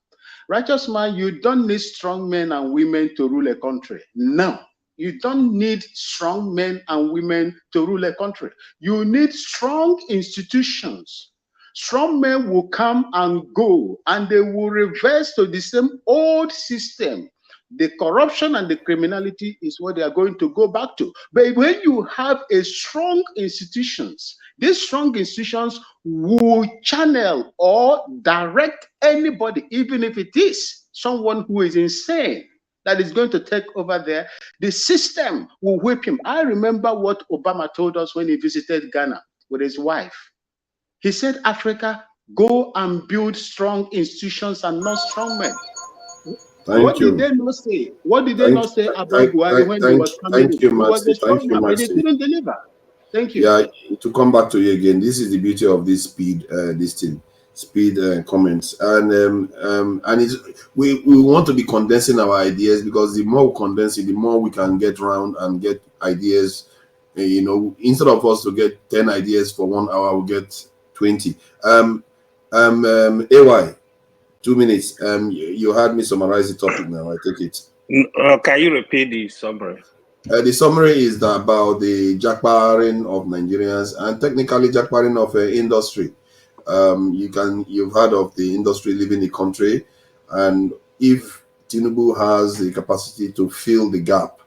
Righteous man, you don't need strong men and women to rule a country. No, you don't need strong men and women to rule a country. You need strong institutions. Strong men will come and go, and they will reverse to the same old system. The corruption and the criminality is what they are going to go back to. But when you have a strong institutions, these strong institutions will channel or direct anybody, even if it is someone who is insane, that is going to take over there. The system will whip him. I remember what Obama told us when he visited Ghana with his wife. He said, Africa, go and build strong institutions and not strong men. What did they not say? What did they not say about Buhari when he was coming in? He was a strong man, but they couldn't deliver. Thank you. Yeah, to come back to you again, this is the beauty of this speed, this thing. speed comments, and we want to be condensing our ideas, because the more we condense it, the more we can get around and get ideas. You know, instead of us to get 10 ideas for 1 hour, we'll get 20. AY, 2 minutes. You heard me summarize the topic now. I take it. Can you repeat the summary? The summary is about the jackbarring of Nigerians, and technically jackbarring of industry. You've heard of the industry leaving the country, and if Tinubu has the capacity to fill the gap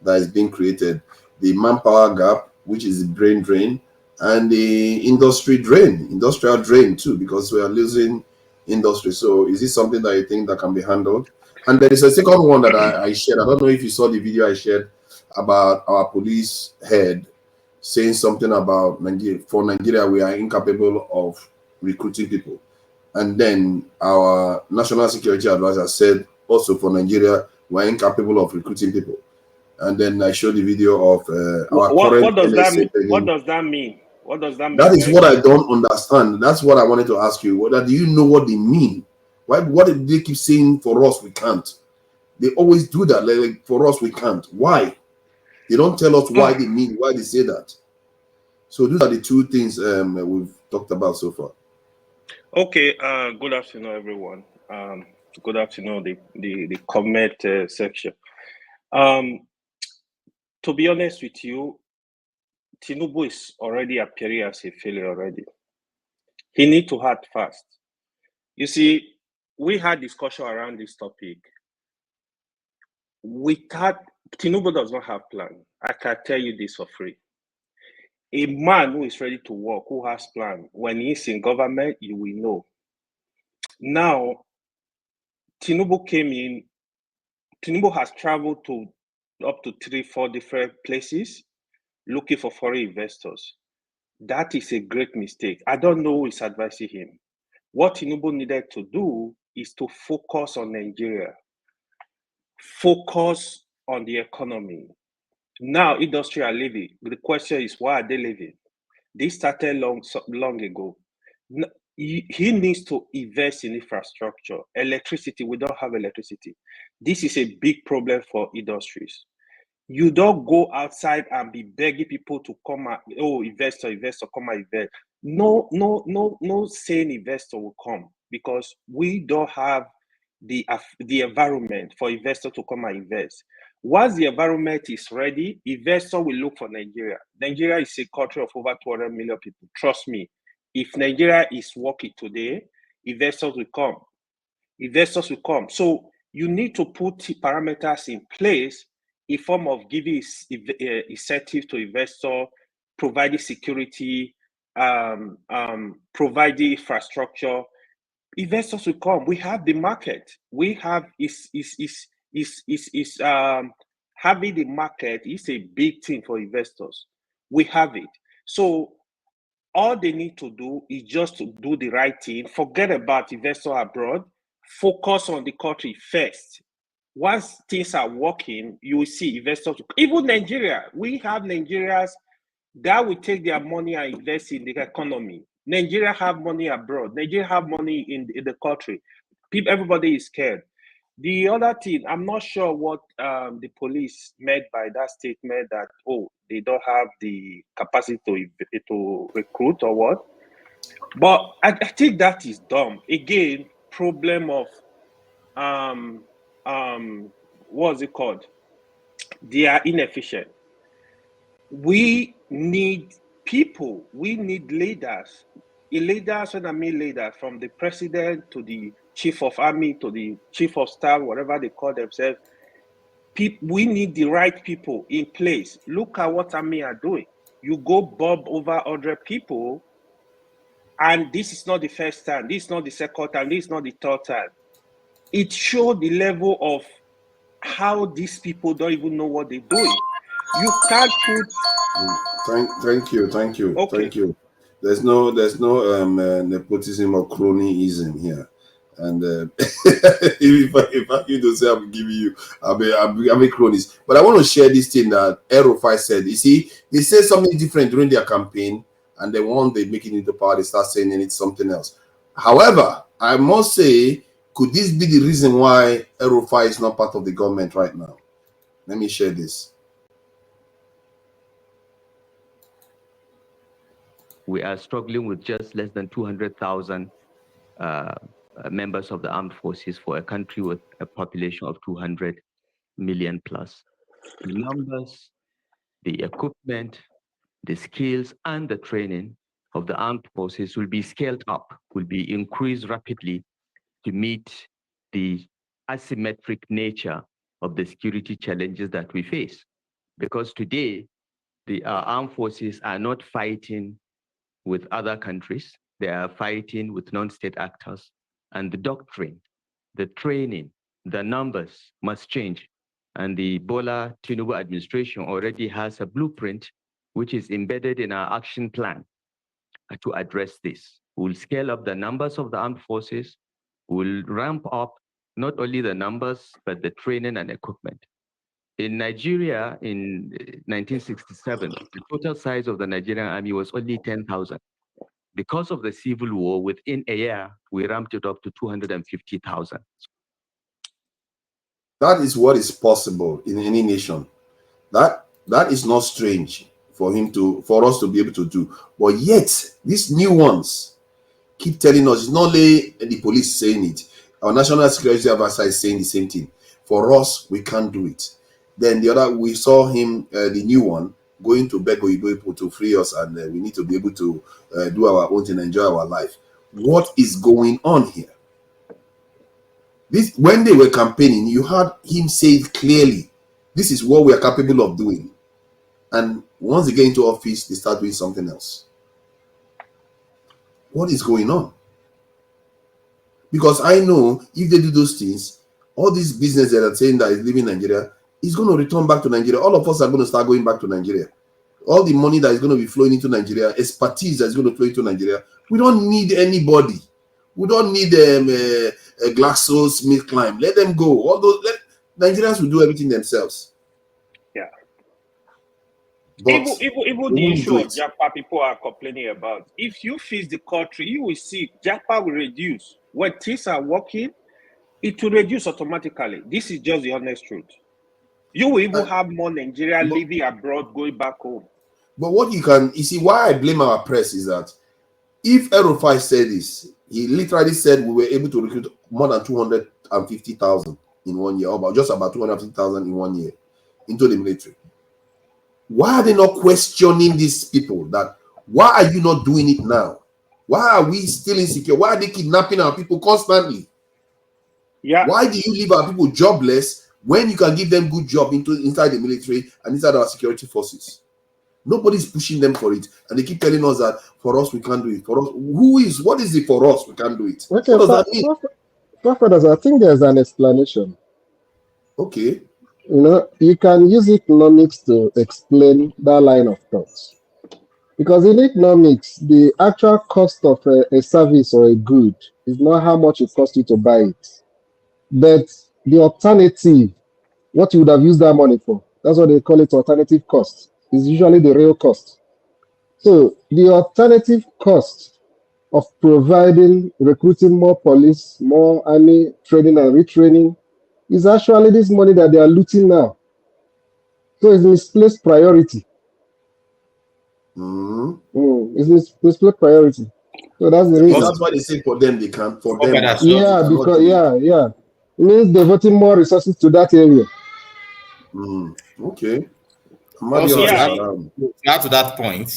that is being created, the manpower gap, which is the brain drain, and the industrial drain too, because we are losing industry. So is this something that you think that can be handled? And there is a second one that I shared. I don't know if you saw the video I shared about our police head saying something about Nigeria. For Nigeria, we are incapable of recruiting people. And then our national security advisor said also for Nigeria, we are incapable of recruiting people. And then I showed the video of our current what does that mean? NSA. What does that mean? What does that mean? That is what I don't understand. That's what I wanted to ask you. Whether do you know what they mean? Why? What did they keep saying for us we can't? They always do that. Like for us we can't. Why? They don't tell us why they mean, why they say that. So those are the two things we've talked about so far. Okay. Good afternoon, everyone. Good afternoon, the comment section. To be honest with you, Tinubu is already appearing as a failure already. He needs to act fast. You see, we had discussion around this topic. Tinubu does not have plan. I can tell you this for free. A man who is ready to work, who has plan, when he's in government, you will know. Now, Tinubu came in. Tinubu has traveled to up to 3-4 different places looking for foreign investors. That is a great mistake. I don't know who is advising him. What Tinubu needed to do is to focus on Nigeria, focus on the economy. Now, industry are leaving. The question is, why are they leaving? This started long ago. He needs to invest in infrastructure. Electricity, we don't have electricity. This is a big problem for industries. You don't go outside and be begging people to come and, investor, come and invest. No sane investor will come, because we don't have the environment for investor to come and invest. Once the environment is ready, investor will look for Nigeria. Nigeria is a country of over 200 million people. Trust me, if Nigeria is working today, investors will come. Investors will come. So you need to put parameters in place in form of giving incentive to investor, providing security, providing infrastructure. Investors will come. We have the market. We have having the market is a big thing for investors. We have it. So all they need to do is just to do the right thing. Forget about investor abroad. Focus on the country first. Once things are working, you will see investors. Even Nigeria, we have Nigerians that will take their money and invest in the economy. Nigeria have money abroad. Nigeria have money in the country. Everybody is scared. The other thing, I'm not sure what the police meant by that statement that, they don't have the capacity to recruit or what. But I think that is dumb. Again, problem of what's it called? They are inefficient. We need people. We need leaders. Leaders, when I mean leaders, from the president to the chief of army to the chief of staff, whatever they call themselves. We need the right people in place. Look at what army are doing. You go bomb over 100 people, and this is not the first time. This is not the second time. This is not the third time. It showed the level of how these people don't even know what they're doing. You can't put. Thank you. Okay. Thank you. There's no nepotism or cronyism here. And if I you to say I'm giving you, I'm a cronies. But I want to share this thing that Aerofy said. You see, they say something different during their campaign, and then once they make it into power, they start saying it's something else. However, I must say, could this be the reason why Erufai is not part of the government right now? Let me share this. We are struggling with just less than 200,000 members of the armed forces for a country with a population of 200 million plus. The numbers, the equipment, the skills, and the training of the armed forces will be scaled up, will be increased rapidly to meet the asymmetric nature of the security challenges that we face. Because today, the armed forces are not fighting with other countries. They are fighting with non-state actors. And the doctrine, the training, the numbers must change. And the Bola Tinubu administration already has a blueprint which is embedded in our action plan to address this. We'll scale up the numbers of the armed forces. We'll ramp up not only the numbers, but the training and equipment. In Nigeria, in 1967, the total size of the Nigerian army was only 10,000. Because of the civil war, within a year, we ramped it up to 250,000. That is what is possible in any nation. That is not strange for us to be able to do. But yet, these new ones keep telling us, it's not only the police saying it. Our national security advisor is saying the same thing. For us, we can't do it. Then the other, we saw him, the new one, going to beg people to free us, and we need to be able to do our own thing, enjoy our life. What is going on here? This, when they were campaigning, you heard him say it clearly. This is what we are capable of doing. And once they get into office, they start doing something else. What is going on? Because I know if they do those things, all these business that are saying that is leaving Nigeria is going to return back to Nigeria. All of us are going to start going back to Nigeria. All the money that is going to be flowing into Nigeria, expertise that is going to flow into Nigeria, we don't need anybody. We don't need a GlaxoSmithKline. Let them go. All those Nigerians will do everything themselves. Yeah. But even the issue of Japa people are complaining about. If you fix the country, you will see Japa will reduce. When things are working, it will reduce automatically. This is just the honest truth. You will even have more Nigerians living abroad, going back home. But what you see, why I blame our press is that if Erufai said this, he literally said we were able to recruit more than 250,000 in 1 year, or just about 250,000 in 1 year into the military. Why are they not questioning these people that why are you not doing it now? Why are we still insecure? Why are they kidnapping our people constantly? Yeah. Why do you leave our people jobless when you can give them good job inside the military and inside our security forces? Nobody's pushing them for it, and they keep telling us that for us we can't do it. For us, what is it for us we can't do it? Okay, What does that mean? Prophetess, I think there's an explanation. Okay. You know, you can use economics to explain that line of thought. Because in economics, the actual cost of a service or a good is not how much it costs you to buy it, but the alternative, what you would have used that money for. That's what they call it, alternative cost. Is usually the real cost. So the alternative cost of providing, recruiting more police, more army, training and retraining is actually this money that they are looting now. So it's misplaced priority. It's misplaced priority. So that's the reason. That's why they say for them they can't. For them, yeah, because it means devoting more resources to that area. Okay. Also, to add to that point,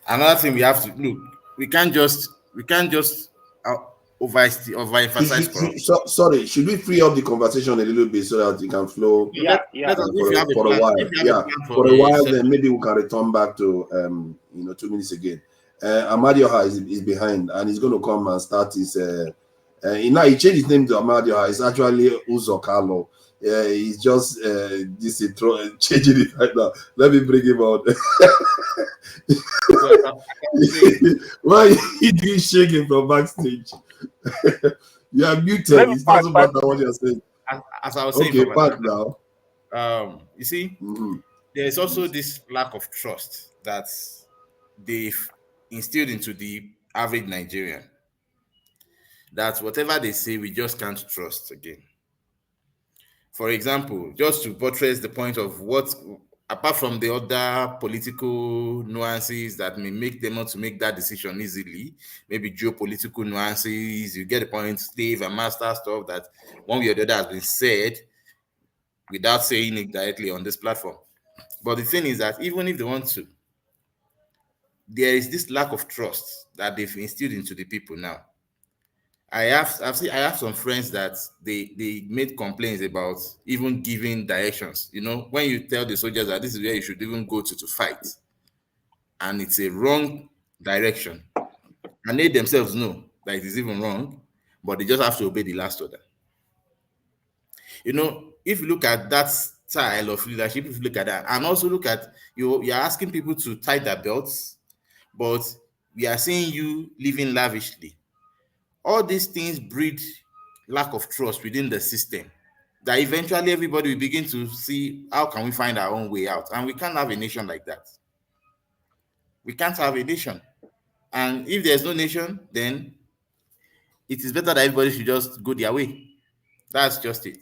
another thing we have to look. We can't just overemphasize corruption. Sorry, should we free up the conversation a little bit so that it can flow? For a while. For a while, then maybe we can return back to 2 minutes again. Amadioha is behind, and he's going to come and start his. He changed his name to Amadioha. It's actually Uzokalo. He's just changing it right now. Let me bring him out. Why are you doing shaking from backstage? You are muted. It doesn't matter what you're saying. As I was saying, okay, back now. You see, there is also this lack of trust that they've instilled into the average Nigerian, that whatever they say, we just can't trust again. For example, just to buttress the point of what, apart from the other political nuances that may make them not to make that decision easily, maybe geopolitical nuances, you get the point, slave and master stuff that one way or the other has been said without saying it directly on this platform. But the thing is that even if they want to, there is this lack of trust that they've instilled into the people now. I have some friends that they made complaints about even giving directions. You know, when you tell the soldiers that this is where you should even go to fight, and it's a wrong direction, and they themselves know that it is even wrong, but they just have to obey the last order. You know, if you look at that style of leadership, if you look at that, and also look at you're asking people to tie their belts, but we are seeing you living lavishly. All these things breed lack of trust within the system, that eventually everybody will begin to see how can we find our own way out. And we can't have a nation like that. We can't have a nation. And if there's no nation, then it is better that everybody should just go their way. That's just it,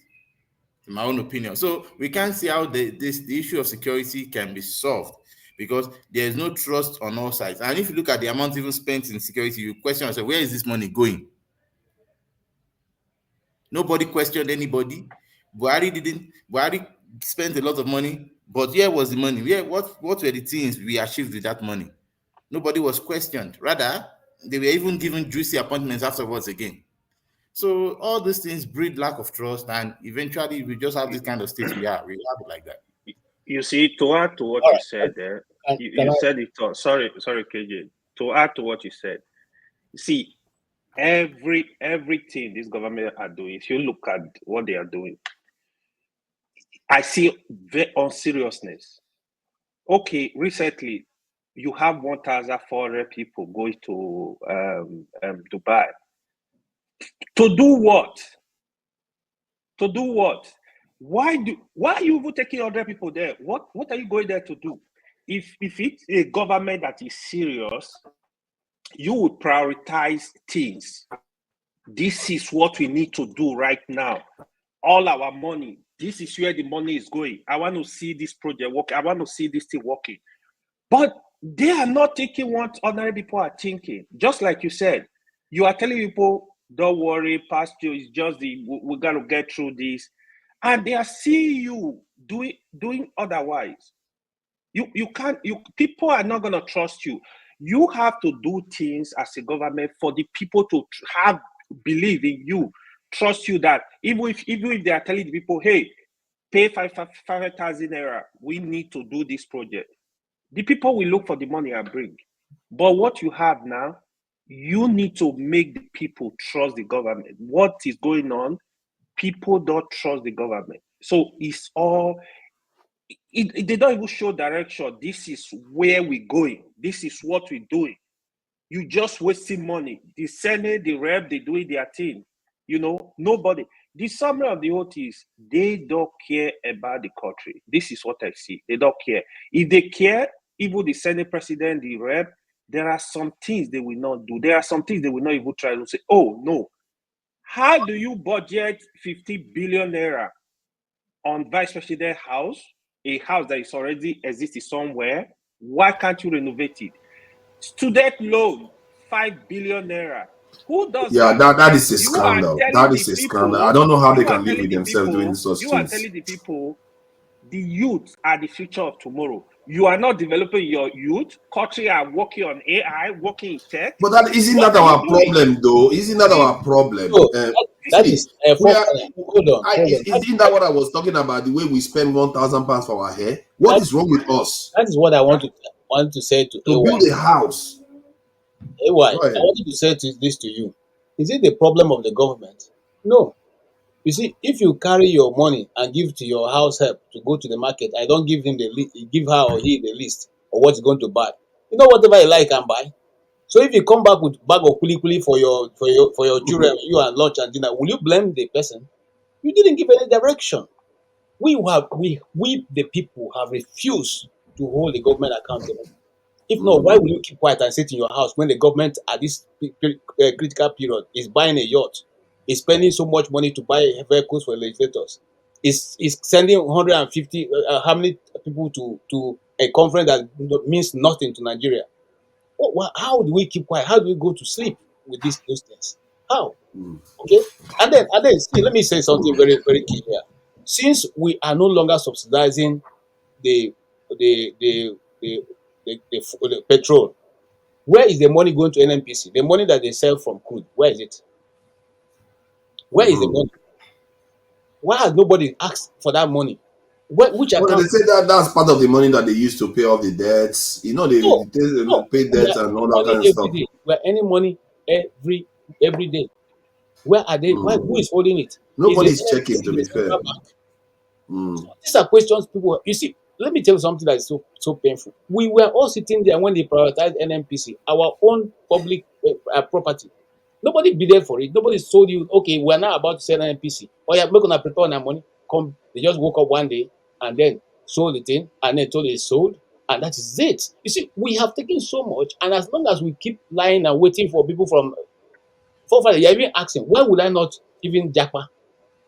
in my own opinion. So we can't see how the issue of security can be solved, because there is no trust on all sides. And if you look at the amount even spent in security, you question yourself, where is this money going? Nobody questioned anybody. Buhari spent a lot of money, but where was the money? What were the things we achieved with that money? Nobody was questioned. Rather, they were even given juicy appointments afterwards again. So all these things breed lack of trust, and eventually we just have this kind of state we have. We have it like that. You see, to add to what All you right. said there, Can, you, can you I? said it all. Sorry, KJ. To add to what you said, see, everything this government are doing, if you look at what they are doing, I see very unseriousness. Okay, recently you have 1,400 people going to Dubai. To do what? To do what? Why are you even taking 100 people there? What are you going there to do? If it's a government that is serious, you would prioritize things. This is what we need to do right now. All our money, this is where the money is going. I want to see this project work. I want to see this thing working. But they are not thinking what ordinary people are thinking. Just like you said, you are telling people, don't worry, past you is just we got to get through this. And they are seeing you doing otherwise. You can't, people are not going to trust you. You have to do things as a government for the people to have believe in you, trust you, that even if they are telling the people, hey, pay 5,000 naira, we need to do this project. The people will look for the money and bring. But what you have now, you need to make the people trust the government. What is going on? People don't trust the government. So it's all, they don't even show direction. This is where we're going. This is what we're doing. You just wasting money. The Senate, the rep, they doing their thing. You know, nobody. The summary of the whole thing is they don't care about the country. This is what I see. They don't care. If they care, even the Senate president, the rep, there are some things they will not do. There are some things they will not even try to say, oh, no. How do you budget 50 billion naira on vice president house, a house that is already existing somewhere? Why can't you renovate it? Student loan, 5 billion naira. Who does Yeah, that? that is a You are scandal. telling That the is a scandal. I people, don't know how they you are can live telling with the themselves doing people, such you are things. telling the people, the youth are the future of tomorrow. You are not developing your youth. Country are working on AI, working in tech. But that isn't What that are you our doing? problem, though? Isn't that See, our problem? So You that see, is we for are. hold on, hold on. Isn't that what I was talking about? The way we spend 1,000 pounds for our hair. What That, is wrong with us that is what I want to say to to AY. build a house? AY, Go I ahead. wanted to say this to you. Is it the problem of the government? No. You see, if you carry your money and give to your house help to go to the market, I don't give him give her or he the list of what he's going to buy. You know, whatever you like and buy. So if you come back with bag of kuli kuli for your children, you and lunch and dinner, will you blame the person? You didn't give any direction. We the people have refused to hold the government accountable. If not, why will you keep quiet and sit in your house when the government at this critical period is buying a yacht, is spending so much money to buy vehicles for legislators, is sending 150 how many people to a conference that means nothing to Nigeria? How do we keep quiet? How do we go to sleep with those things? How? Okay, and then see, let me say something very very key here. Since we are no longer subsidizing the the the the the petrol, where is the money going to NMPC? The money that they sell from crude, where is it? Where is the money? Why has nobody asked for that money? Which Well, they account? say that that's part of the money that they use to pay off the debts. You know, No, they no. pay We debts are and earning all that money kind of every stuff. day. We are earning money every day. Where are they? Who is holding it? Is the Nobody's checking, NMPC to the be fair. central bank? These are questions people. You see, let me tell you something that is so painful. We were all sitting there when they prioritized NMPC, our own public property. Nobody bidded for it. Nobody told you, okay, we're now about to sell NMPC. Oh yeah, we're gonna prepare our money. Come, they just woke up one day and then sold it in, and then told it's sold, and that is it. You see, we have taken so much, and as long as we keep lying and waiting for people from forefather, you're even asking, why would I not even japa?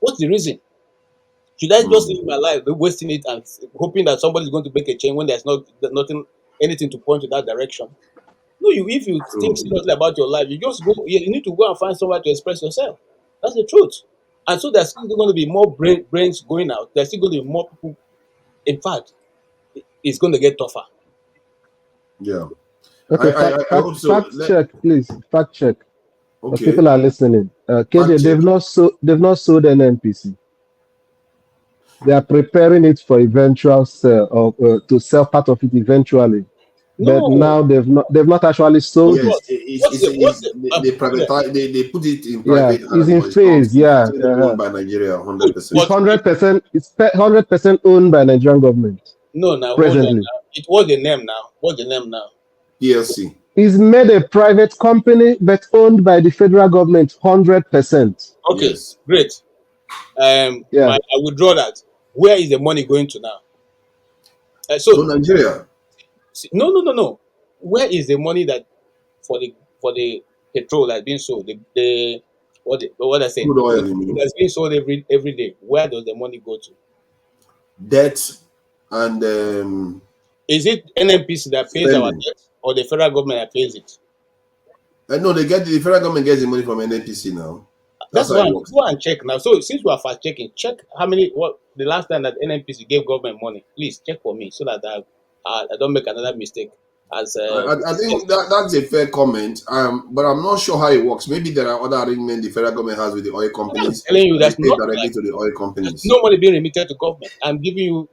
What's the reason? Should I just live my life wasting it and hoping that somebody's going to make a change when there's nothing, anything to point to that direction? No, if you think True. seriously about your life, you just go. You need to go and find somewhere to express yourself. That's the truth. And so there's still going to be more brains going out. There's still going to be more people. In fact, it's going to get tougher. Yeah. Okay, I hope so. fact check, please. Fact check. Because Okay. people are listening. Fact KJ, check. they've not sold an NPC. They are preparing it for eventual sell or to sell part of it eventually. But No, now they've not actually so sold Yes, it. what? What's the they privatize. They put it in Yeah, private it's hands, in but it's not. phase. It's Yeah, still owned by Nigeria, good? 100%. it's But if 100%. It's 100% owned by Nigerian government no, now hold on. presently. Now it was the name now. What's the name now? PLC. It's made a private company, but owned by the federal government 100%. Okay, Yes. great. Yeah, I withdraw that. Where is the money going to now? To So Nigeria. no. Where is the money that for the petrol that's being sold? The what I said, Crude the oil, you food mean? that's being sold every day. Where does the money go to? Debt and Is it NMPC that pays our spending. debt, or the federal government that pays it? No, the federal government gets the money from NNPC now. That's That's how it why works. go and check now. So since we are fast checking, check how many what the last time that NMPC gave government money. Please check for me so that I don't make another mistake. As I think that's a fair comment. But I'm not sure how it works. Maybe there are other arrangements the federal government has with the oil I'm companies telling you, that they there's pay nothing directly like to the oil there's companies. no money being remitted to government. I'm giving you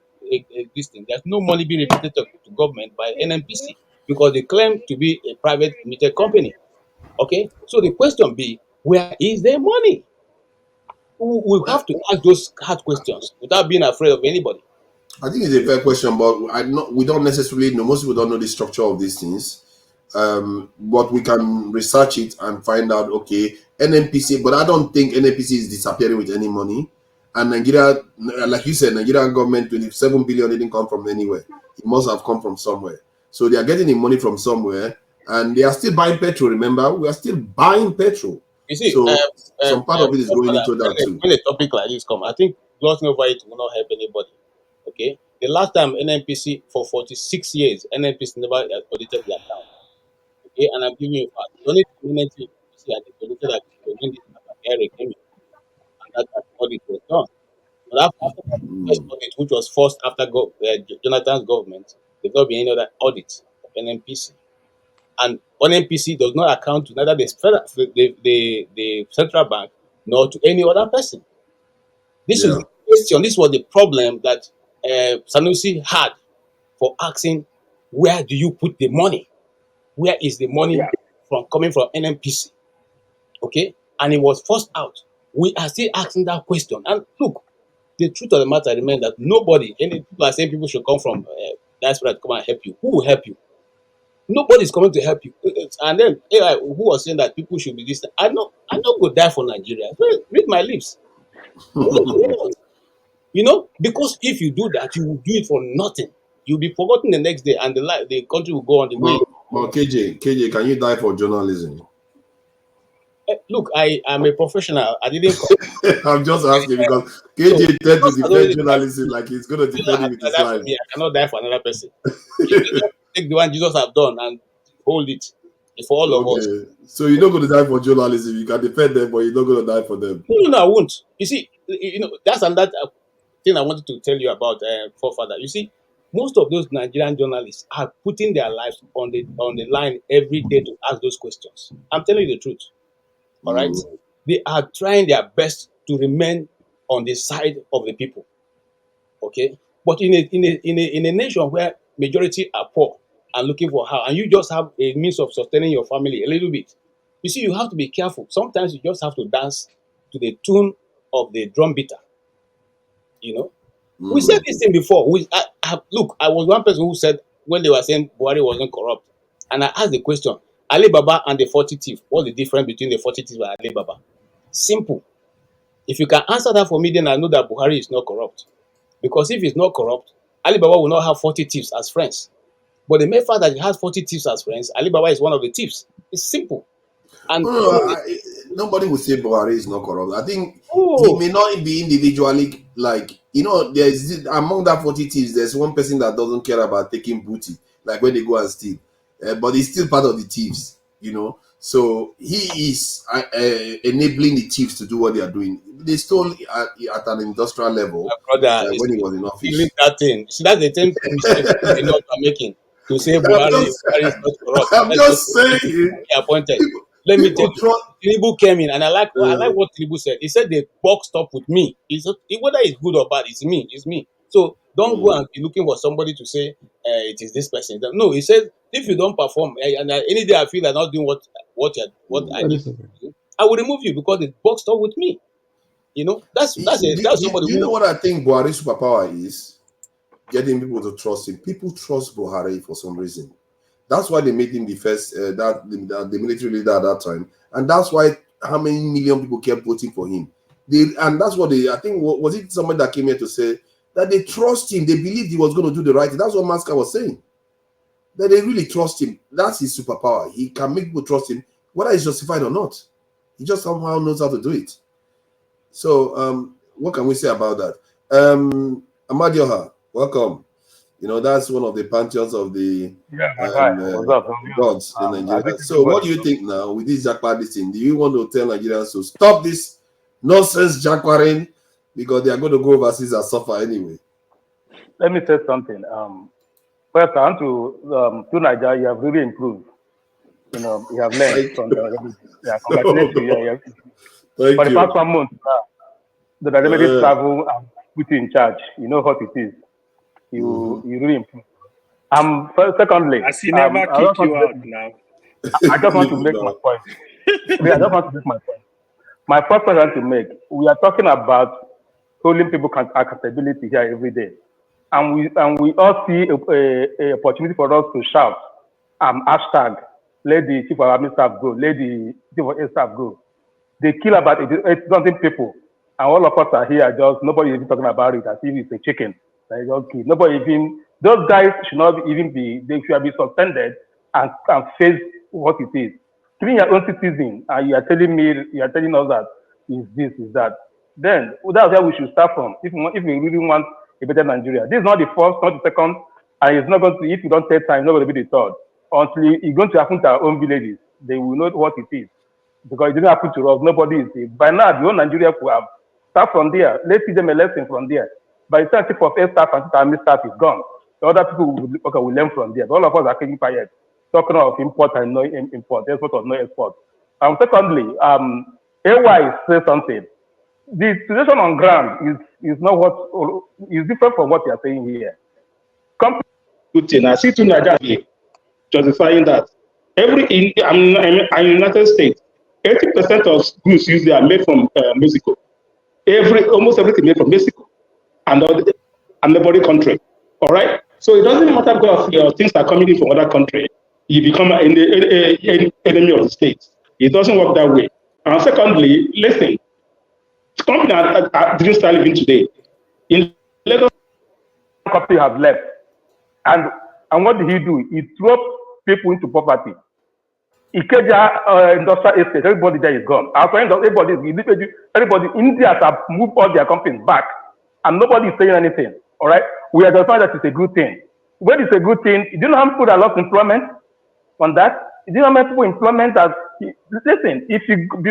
this thing. There's no money being remitted to government by NMPC because they claim to be a private limited company. Okay, so the question be, where is the money? We Uh, have to ask those hard questions without being afraid of anybody. I think it's a fair question, but we don't necessarily know. Most people don't know the structure of these things. But we can research it and find out, okay, NNPC, but I don't think NNPC is disappearing with any money. And Nigeria, like you said, Nigerian government, 27 billion didn't come from anywhere. It must have come from somewhere. So they are getting the money from somewhere and they are still buying petrol. Remember, we are still buying petrol. You see, So some part of it is going into that too. when a topic like this come, I think glossing over it will not help anybody. Okay, the last time NNPC for 46 years, NNPC never audited the account. Okay, and I'm giving you a fact. The only time NNPC had audited that when this Gary came in, and that audit was done. But after that first audit, which was forced after Jonathan's government, there's not been any other audit of NNPC. And NNPC does not account to neither the central bank nor to any other person. This is Yeah. the question. This was the problem that Sanusi had for asking, where do you put the money? Where is the money from coming from NNPC? Okay, and it was forced out. We are still asking that question. And look, the truth of the matter remains that nobody, any people are saying people should come from diaspora to come and help you. Who will help you? Nobody's coming to help you. And then AI, who was saying that people should be this. I not go die for Nigeria. Read my lips. Why not? Because if you do that, you will do it for nothing. You'll be forgotten the next day, and the country will go on the way. But KJ, can you die for journalism? Look, I am a professional. I didn't. I'm just asking because KJ tend to defend journalism like he's going to defend it with his life. I cannot die for another person. Take the one Jesus have done and hold it for all of us. So you're not going to die for journalism. You can defend them, but you're not going to die for them. No, I won't. You see, that's another thing I wanted to tell you about forefather. You see, most of those Nigerian journalists are putting their lives on the line every day to ask those questions. I'm telling you the truth. All right, they are trying their best to remain on the side of the people. Okay, but in a nation where majority are poor and looking for how, and you just have a means of sustaining your family a little bit, you see, you have to be careful. Sometimes you just have to dance to the tune of the drum beater. We said this thing before. Look, I was one person who said when they were saying Buhari wasn't corrupt, and I asked the question: Alibaba and the 40 thief. What's the difference between the 40 thief and Alibaba? Simple. If you can answer that for me, then I know that Buhari is not corrupt. Because if he's not corrupt, Alibaba will not have 40 thieves as friends. But the mere fact that he has 40 thieves as friends, Alibaba is one of the thieves. It's simple. And nobody will say Buhari is not corrupt. I think he may not be individually there's among that 40 thieves, there's one person that doesn't care about taking booty, like when they go and steal. But he's still part of the thieves, So he is enabling the thieves to do what they are doing. They stole at an industrial level when he was in office. That thing. See, that's the same mistake they are making to say Buhari is not corrupt. I'm just saying. Appointed. Let me tell you, Tinubu came in, and I like what Tinubu said. He said the buck stopped with me. Whether it's good or bad, it's me. It's me. So don't go and be looking for somebody to say it is this person. No, he said if you don't perform, and any day I feel like not doing what I need to do, I will remove you because the buck stopped with me. That's somebody. You know what I think Buhari's superpower is? Getting people to trust him. People trust Buhari for some reason. That's why they made him the first, the military leader at that time, and that's why how many million people kept voting for him. And that's what I think. Was it somebody that came here to say that they trust him? They believed he was going to do the right thing. That's what Maska was saying. That they really trust him. That's his superpower. He can make people trust him, whether it's justified or not. He just somehow knows how to do it. So, what can we say about that? Amadioha, welcome. That's one of the pantheons of the gods in Nigeria. So what do you think now with this Jacquard thing? Do you want to tell Nigerians to stop this nonsense Jacquarding because they are going to go overseas and suffer anyway? Let me say something. First, I want to Nigeria, you have really improved. You have learned from congratulations. For the past 1 month, the Nigerian travel and put you in charge. You know what it is. You really improve. Secondly, I see never kick you out now. I just want to make my point. I just want to make my point. My first point I want to make, we are talking about holding people accountability here every day. And we all see a opportunity for us to shout, hashtag, let the chief of army staff go, let the chief of air staff go. They kill about 8,000 people. And all of us are here, nobody is even talking about it as if it's a chicken. Nobody even, those guys should not even be, they should be suspended and face what it is. Killing your own citizen, and you are telling us that is this, is that. Then that's where we should start from. If we really want a better Nigeria, this is not the first, not the second, and it's not going to. If you don't take time, it's not going to be the third. Until it's going to happen to our own villages, they will know what it is. Because it didn't happen to us, nobody is safe. By now, the whole Nigeria will have start from there. Let's see them a lesson from there. By the time chief of air staff and army staff is gone, the other people will learn from there. But all of us are keeping quiet, talking of import and no import, export or no export. Secondly, AY says something. The situation on ground is not what is different from what you are saying here. Good thing. I see to Nigeria justifying that in United States, 80% of goods usually are made from Mexico. Almost everything made from Mexico and the body country. All right. So it doesn't matter because things are coming in from other countries. You become an enemy of the state. It doesn't work that way. And secondly, listen, company didn't start living today. In Lagos, company have left. And what did he do? He threw people into poverty. Ikeja industrial estate, everybody there is gone. Our friends, everybody Indians have moved all their companies back, and nobody is saying anything. All right, we are just find that it's a good thing. When it's a good thing, do you know how many people that lost employment on that? Do you know how many people employment that? Listen, if you go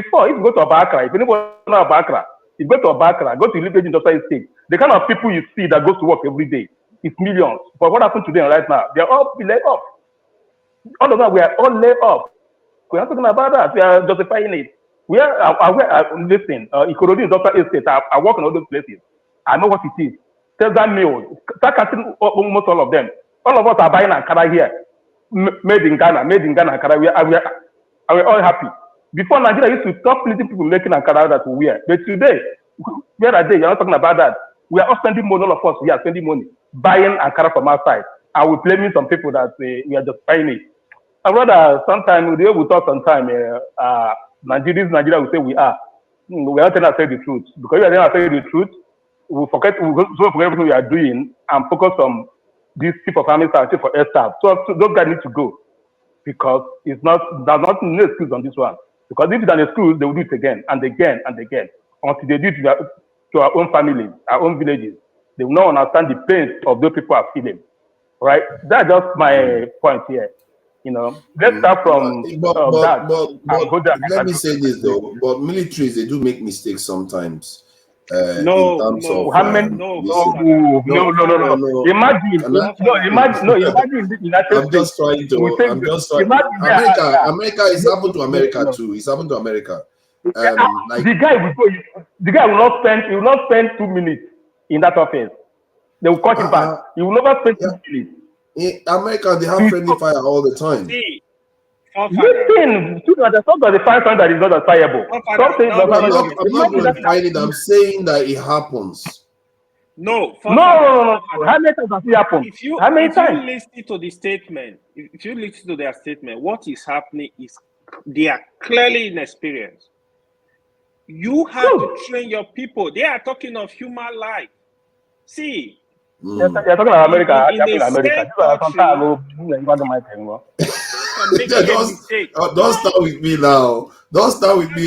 to Abakra, if anybody know Abakra, you go to Abakra, go to Liberty Industrial Estate, the kind of people you see that goes to work every day, it's millions. But what happened to them right now? They are all laid off. All of that, we are all laid off. We are not talking about that. We are justifying it. We are listen, Ikorodu Industrial Estate, I work in all those places. I know what it is. Tell that meal. Start catching almost all of them. All of us are buying Ankara here. Made in Ghana, Ankara. We are all happy. Before Nigeria used to stop letting people making Ankara that we wear. But today, where are they? You're not talking about that. We are all spending money, all of us. We are spending money buying Ankara from outside. And we're blaming some people that we are just buying it. And rather, sometimes we talk sometimes, Nigeria will say we are. We are not telling ourselves the truth. Because we are telling ourselves the truth, we forget everything we are doing and focus on this chief of army staff, chief of air staff. So those guys need to go. Because there's not no excuse on this one. Because if it's an excuse, they will do it again and again and again. Until they do it to our own families, our own villages. They will not understand the pain of those people are feeling. Right? That's just my point here. You know, let's start from that. But let me say this though. But militaries, they do make mistakes sometimes. In terms of Imagine. I'm just trying to. America is happened to America too. It's happened to America. Like the guy will not spend 2 minutes in that office. They will cut him back. He will never spend 2 minutes. In America, they have friendly fire all the time. Listen, there's not the fire that is not assignable. I'm not glorifying it. I'm saying that it happens. No. How many times has it happened? If you listen to the statement, if you listen to their statement, what is happening is they are clearly inexperienced. You have to train your people. They are talking of human life. See. You're talking about America. Don't start with me now. Don't start with me,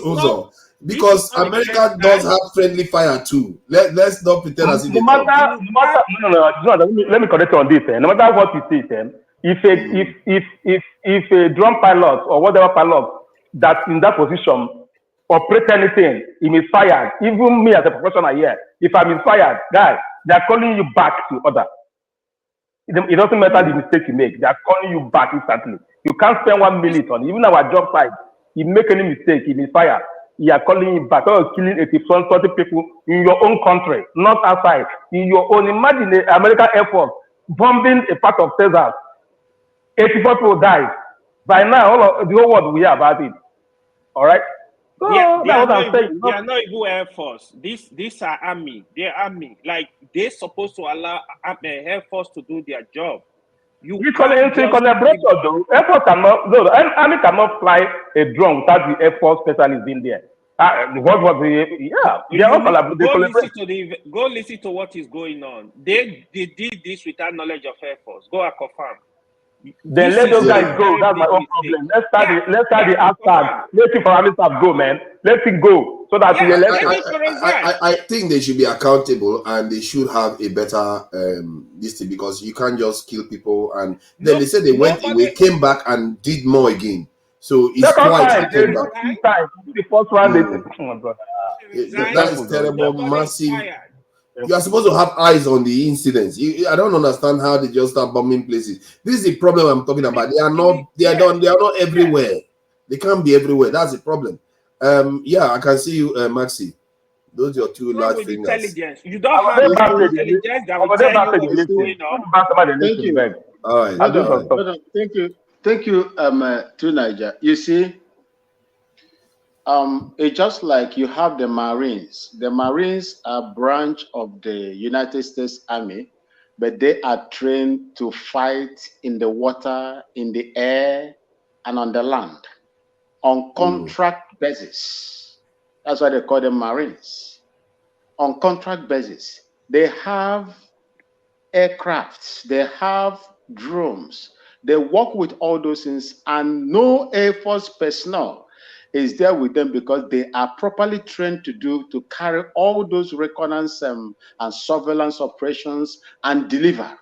Uzo. Because America does have friendly fire too. Let's not pretend as if they don't. Let me correct you on this. No matter what you say, if a drum pilot or whatever pilot that's in that position operate anything, he is fired. Even me as a professional here, if I'm inspired, guys, they are calling you back to order. It doesn't matter the mistake you make. They are calling you back instantly. You can't spend 1 minute on it. Even our job site, if you make any mistake, you is fired. You are calling you back. Or killing 80 people in your own country, not outside. In your own. Imagine the American Air Force bombing a part of Texas. 84 people died. By now, the whole world we hear about it. All right. So they are not even Air Force. These are army. They're army. Like they're supposed to allow Air Force to do their job. You call it though. Air Force army cannot fly a drone without the Air Force specialist in there. Go listen to what is going on. They did this without knowledge of Air Force. Go and confirm. Then let those guys go. That's my own problem. Let's start the hashtag. Let it for army staff go, man. Let it go so that we elect. I think they should be accountable and they should have a better this thing, because you can't just kill people and then they said they went away, came back and did more again. So it's twice. The first one, that is terrible, massive. You are supposed to have eyes on the incidents. I don't understand how they just start bombing places. This is the problem I'm talking about. They are not everywhere. They can't be everywhere. That's the problem. I can see you, Maxi. Those are your two large fingers. Intelligence. You don't have intelligence that will tell you what's going on. Thank you. All right. Thank you, to Niger. You see, it's just like you have the Marines. The Marines are a branch of the United States Army, but they are trained to fight in the water, in the air, and on the land on contract basis. That's why they call them Marines. On contract basis, they have aircrafts, they have drones, they work with all those things, and no Air Force personnel is there with them because they are properly trained to carry all those reconnaissance and surveillance operations and deliver.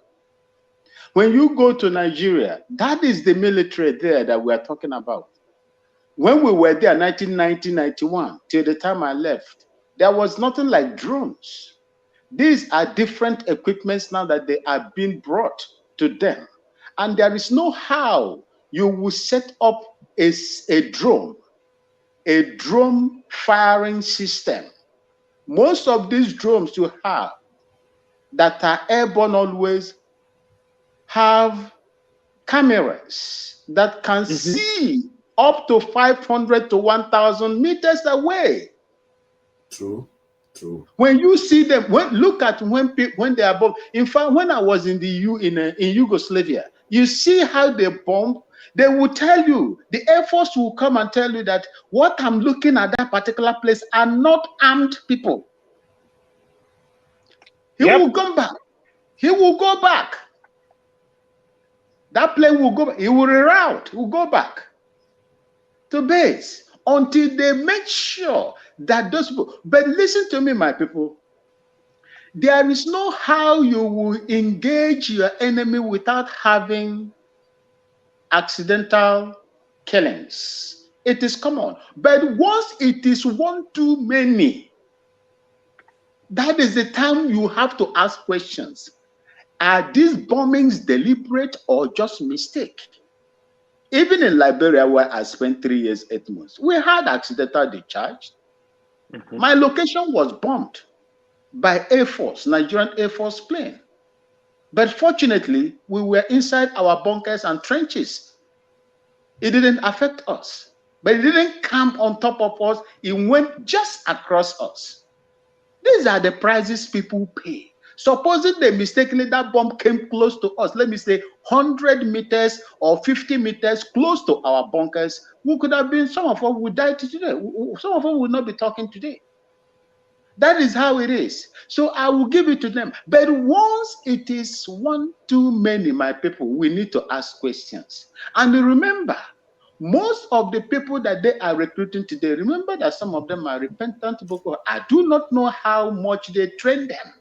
When you go to Nigeria, that is the military there that we are talking about. When we were there, 1990-91, till the time I left, there was nothing like drones. These are different equipments now that they are being brought to them. And there is no how you will set up a drone firing system. Most of these drones you have that are airborne always have cameras that can see up to 500 to 1,000 meters away. True, true. When you see them, look at when they are bombed. In fact, when I was in in Yugoslavia, you see how they bomb. They will tell you, the Air Force will come and tell you that what I'm looking at that particular place are not armed people. He will come back. He will go back. That plane will go back. He will reroute. He will go back to base until they make sure that those people. But listen to me, my people. There is no how you will engage your enemy without having accidental killings. It is common. But once it is one too many, that is the time you have to ask questions. Are these bombings deliberate or just mistake? Even in Liberia, where I spent 3 years, 8 months, we had accidental discharge. My location was bombed by Air Force, Nigerian Air Force plane. But fortunately, we were inside our bunkers and trenches. It didn't affect us, but it didn't camp on top of us. It went just across us. These are the prices people pay. Supposing they mistakenly that bomb came close to us, let me say 100 meters or 50 meters close to our bunkers, we could have been, some of us would die today. Some of us would not be talking today. That is how it is. So I will give it to them. But once it is one too many, my people, we need to ask questions. And remember, most of the people that they are recruiting today, remember that some of them are repentant Boko. I do not know how much they train them.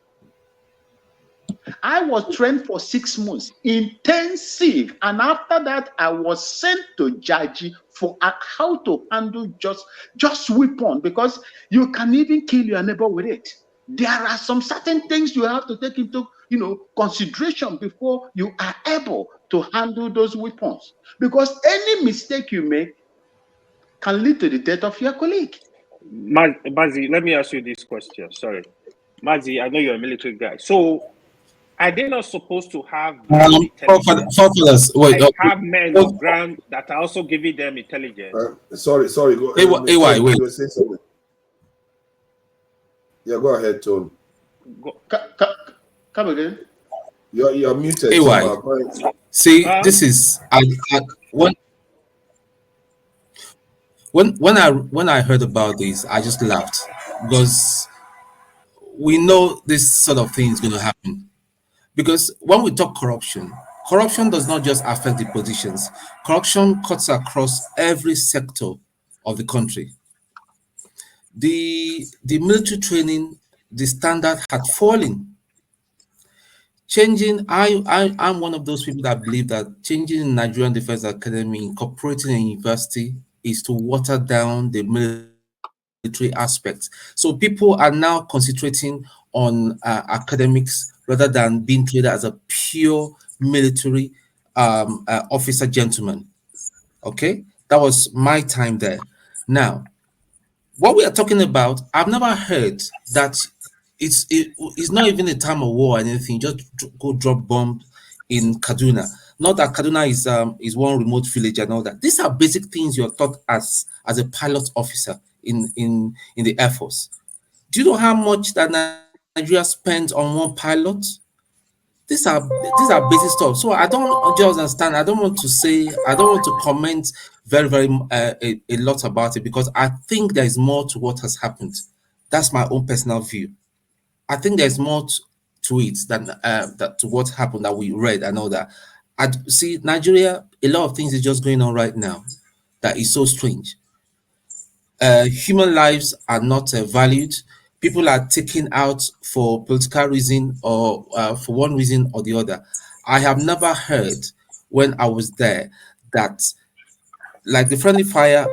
I was trained for 6 months, intensive. And after that, I was sent to Jaji for how to handle just weapon, because you can even kill your neighbor with it. There are some certain things you have to take into consideration before you are able to handle those weapons. Because any mistake you make can lead to the death of your colleague. Mazi, let me ask you this question. Sorry. Mazi, I know you're a military guy. So are they not supposed to have intelligence? Wait, have men on ground that are also giving them intelligence? Sorry. Go. Wait. You say something. Yeah, go ahead, Tony. Come again. You're muted. See, this is when I heard about this, I just laughed, because we know this sort of thing is going to happen. Because when we talk corruption does not just affect the positions. Corruption cuts across every sector of the country. The military training, the standard had fallen. I'm one of those people that believe that changing the Nigerian Defense Academy, incorporating a university, is to water down the military aspects. So people are now concentrating on academics rather than being treated as a pure military officer gentleman. Okay, that was my time there. Now, what we are talking about, I've never heard that it's not even a time of war or anything. Just go drop bomb in Kaduna. Not that Kaduna is one remote village and all that. These are basic things you're taught as a pilot officer in the Air Force. Do you know how much that Nigeria spends on one pilot? These are basic stuff. So I don't just understand. I don't want to comment very a lot about it, because I think there is more to what has happened. That's my own personal view. I think there's more to it than that to what happened that we read and all that. I see Nigeria, a lot of things is just going on right now that is so strange. Human lives are not valued. People are taken out for political reason or for one reason or the other. I have never heard when I was there that like the friendly fire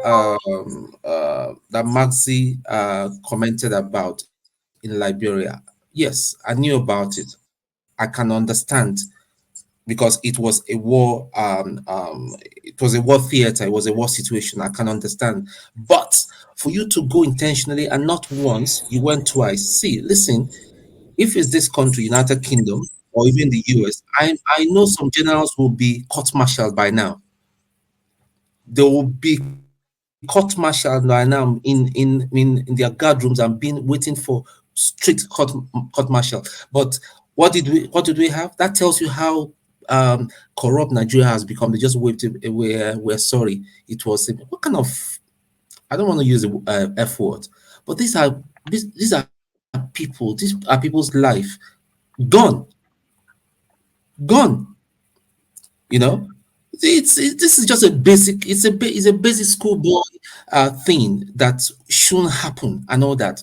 that Maxi commented about in Liberia. Yes, I knew about it. I can understand because it was a war. It was a war theater. It was a war situation. I can understand. But for you to go intentionally and not once, you went twice. See, listen. If it's this country, United Kingdom, or even the US, I know some generals will be court-martialed by now. They will be court-martialed by now in their guard rooms and been waiting for strict court-martial. But what did we have? That tells you how corrupt Nigeria has become. They just waved it away. We're sorry. It was what kind of, I don't want to use the F word, but these are people. These are people's life gone, gone. You know, this is just a basic. It's a basic schoolboy thing that shouldn't happen and all that.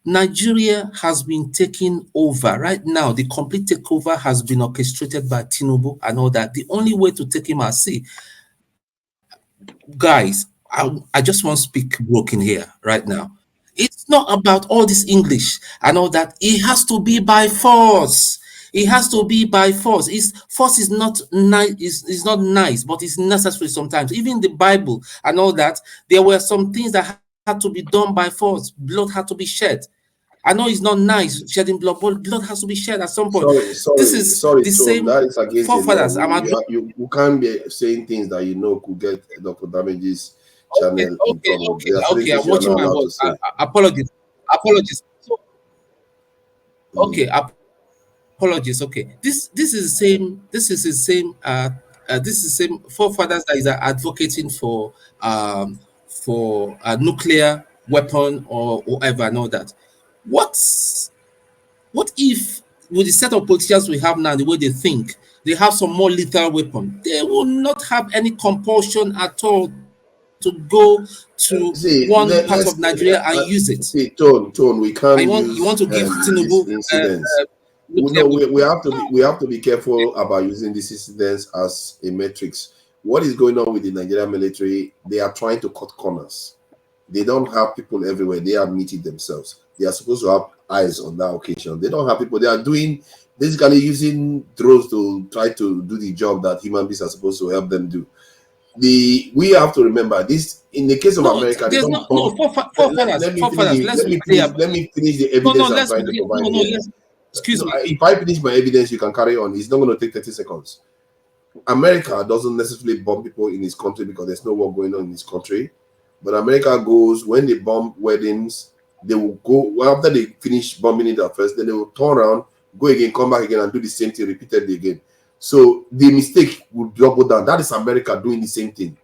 Nigeria has been taken over right now. The complete takeover has been orchestrated by Tinubu and all that. The only way to take him out, see, guys, I just want to speak broken here right now. It's not about all this English and all that. It has to be by force. It has to be by force. Force is not nice. Is not nice, but it's necessary sometimes. Even the Bible and all that, there were some things that had to be done by force. Blood had to be shed. I know it's not nice shedding blood, but blood has to be shed at some point. This is Sorry, the Tom. same That is against the law. forefathers. You can't be saying things that you know could get Dr. Damage's channel in trouble. There are certain Okay. I'm things you are watching not my allowed word. to say. Apologies. Okay, apologies. Okay, this is the same. This is the same forefathers that is advocating for a nuclear weapon or whatever and all that. What's what if with the set of politicians we have now, the way they think, they have some more lethal weapon? They will not have any compulsion at all to go to one See, part of let's Nigeria and use it. see, Tone. We And can't you want use to give these Tinubu incidents. nuclear weapon. We have to be careful about using these incidents as a metrics. What is going on with the Nigerian military? They are trying to cut corners. They don't have people everywhere. They admit it themselves. They are supposed to have eyes on that occasion. They don't have people. They are doing basically using drones to try to do the job that human beings are supposed to help them do. We have to remember this in the case of No, America. They there's don't no bomb. forefathers. Let me finish Forefathers. it. Let's be clear. Let me finish the No, evidence I'm let's trying to be provide no. here. Excuse No, me. if I finish my evidence, you can carry on. It's not going to take 30 seconds. America doesn't necessarily bomb people in his country because there's no war going on in his country. But America goes, when they bomb weddings, they will go, well, after they finish bombing it at first, then they will turn around, go again, come back again, and do the same thing repeatedly again. So the mistake will double down. That is America doing the same thing.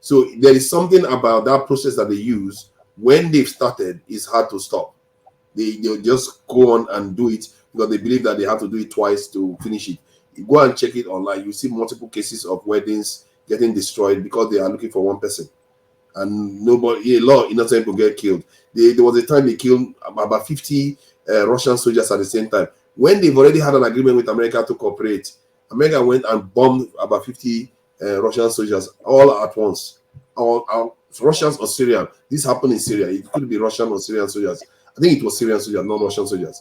So there is something about that process that they use. When they've started, it's hard to stop. They'll just go on and do it because they believe that they have to do it twice to finish it. You go and check it online, you see multiple cases of weddings getting destroyed because they are looking for one person. And nobody, a lot of innocent people get killed. There was a time they killed about 50 Russian soldiers at the same time. When they've already had an agreement with America to cooperate, America went and bombed about 50 Russian soldiers all at once. All Russians or Syrian. This happened in Syria. It could be Russian or Syrian soldiers. I think it was Syrian soldiers, not Russian soldiers.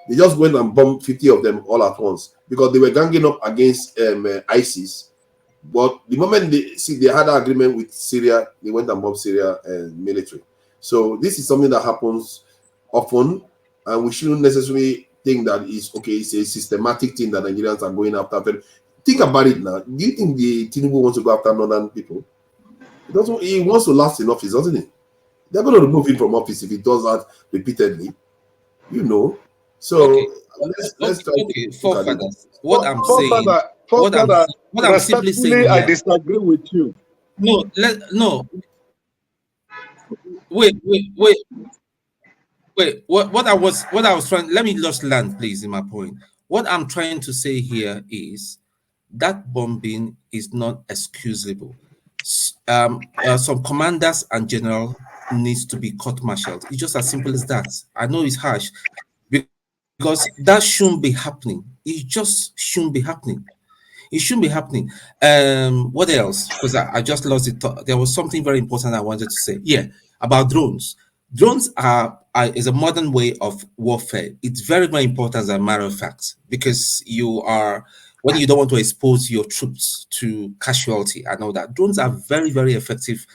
They just went and bombed 50 of them all at once because they were ganging up against ISIS. But the moment they had an agreement with Syria, they went and bombed Syria military. So this is something that happens often, and we shouldn't necessarily think that it's okay. It's a systematic thing that Nigerians are going after. Think about it now. Do you think the Tinubu wants to go after northern people? He wants to last in office, doesn't he? They're going to remove him from office if he does that repeatedly. So Okay. let's try to look at it. What I'm saying, what I'm simply saying respectfully, I here. disagree with you. No. Wait. What I was trying. Let me just land, please, in my point. what I'm trying to say here is that bombing is not excusable. Some commanders and general needs to be court-martialed. It's just as simple as that. I know it's harsh because that shouldn't be happening. It just shouldn't be happening. It shouldn't be happening. What else? Because I just lost it. There was something very important I wanted to say. Yeah, about drones. Drones is a modern way of warfare. It's very, very important as a matter of fact, because when you don't want to expose your troops to casualty and all that, drones are very, very effective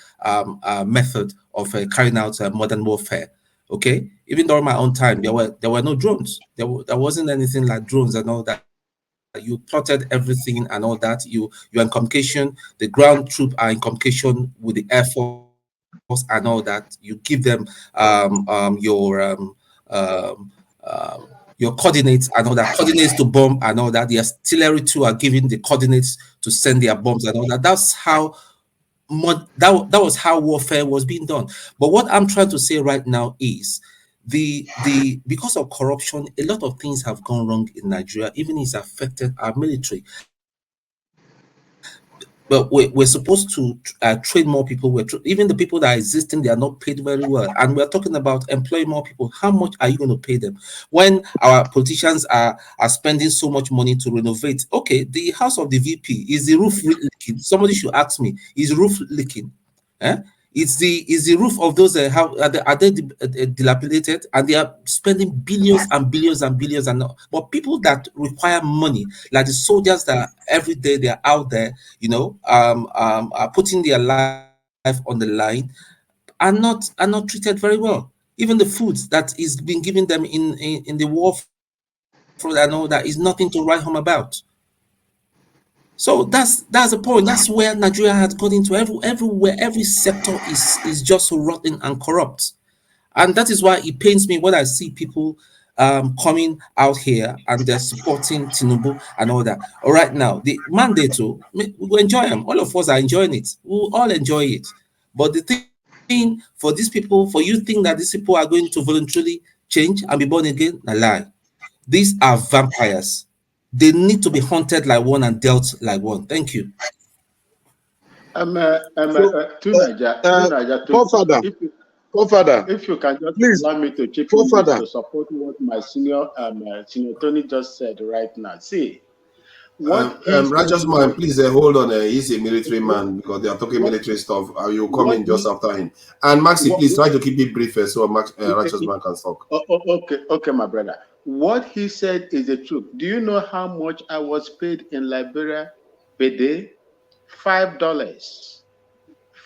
method of carrying out modern warfare. Okay, even during my own time, there were no drones. There wasn't anything like drones and all that. You plotted everything and all that. You're in communication. The ground troop are in communication with the air force and all that. You give them your coordinates and all that, coordinates to bomb and all that. The artillery too are giving the coordinates to send their bombs and all that. That's how that was how warfare was being done. But what I'm trying to say right now is because of corruption, a lot of things have gone wrong in Nigeria. Even it's affected our military. But we're supposed to train more people. Even the people that are existing, they are not paid very well. And we're talking about employing more people. How much are you going to pay them? When our politicians are spending so much money to renovate, okay, the house of the VP, is the roof leaking? Somebody should ask me, is roof leaking? Is the roof of those how are they dilapidated, and they are spending billions and billions and billions but people that require money, like the soldiers that every day they are out there, are putting their life on the line, are not treated very well. Even the food that is being given them in the war front and all that is nothing to write home about. So that's the point. That's where Nigeria has got into. Everywhere, every sector is just rotten and corrupt, and that is why it pains me when I see people coming out here and they're supporting Tinubu and all that. All right, now the mandate, we will enjoy them. All of us are enjoying it. We'll all enjoy it. But the thing for these people, for you think that these people are going to voluntarily change and be born again, a lie. These are vampires. They need to be hunted like one and dealt like one. Thank you. Forefather, if you can just please, allow me to chip in this to support what my senior Tony just said right now. See, what righteous man, please hold on. He's a military man because they are talking military stuff. You'll come in just after him. And Maxi, please try to keep it brief so righteous man can talk. Okay, my brother. What he said is the truth. Do you know how much I was paid in Liberia per day? $5.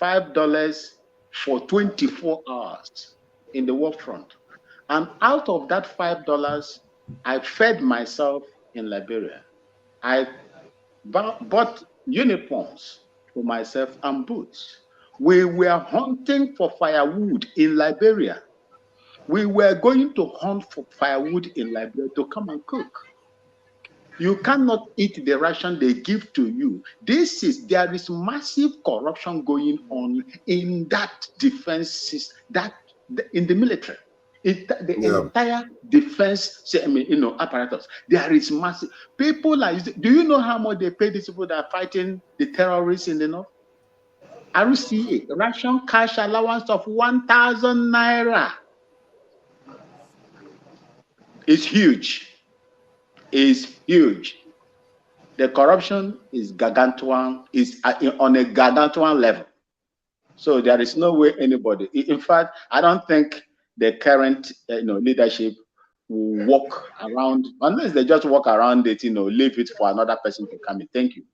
$5 for 24 hours in the war front. And out of that $5, I fed myself in Liberia. I bought uniforms for myself and boots. We were hunting for firewood in Liberia. We were going to hunt for firewood in Liberia to come and cook. You cannot eat the ration they give to you. There is massive corruption going on in that defense system, in the military. Entire defense, apparatus. There is massive. People do you know how much they pay these people that are fighting the terrorists in the north? RCA, ration cash allowance of 1,000 naira. It's huge. It's huge. The corruption is gargantuan, is on a gargantuan level. So there is no way anybody. In fact, I don't think the current leadership will walk around unless they just walk around it, leave it for another person to come in. Thank you.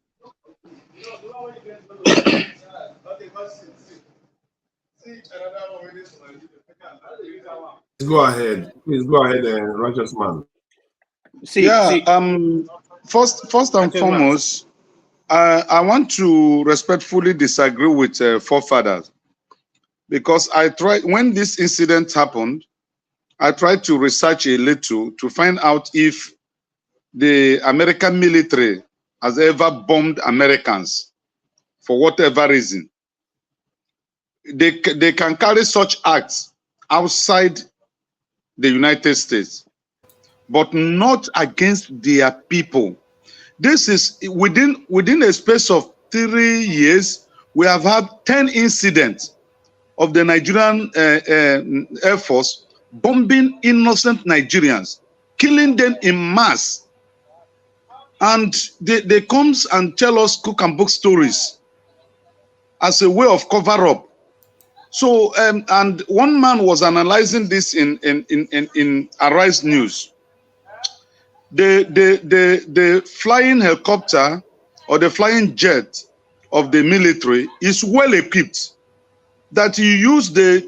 Go ahead. Please go ahead, righteous man. First and foremost, I want to respectfully disagree with forefathers, because when this incident happened, I tried to research a little to find out if the American military has ever bombed Americans for whatever reason. They can carry such acts outside the United States. but not against their people. This is within a space of 3 years, we have had 10 incidents of the Nigerian Air Force bombing innocent Nigerians, killing them in mass. And they comes and tell us cook and book stories as a way of cover up. So, and one man was analyzing this in Arise News. The flying helicopter or the flying jet of the military is well equipped, that you use the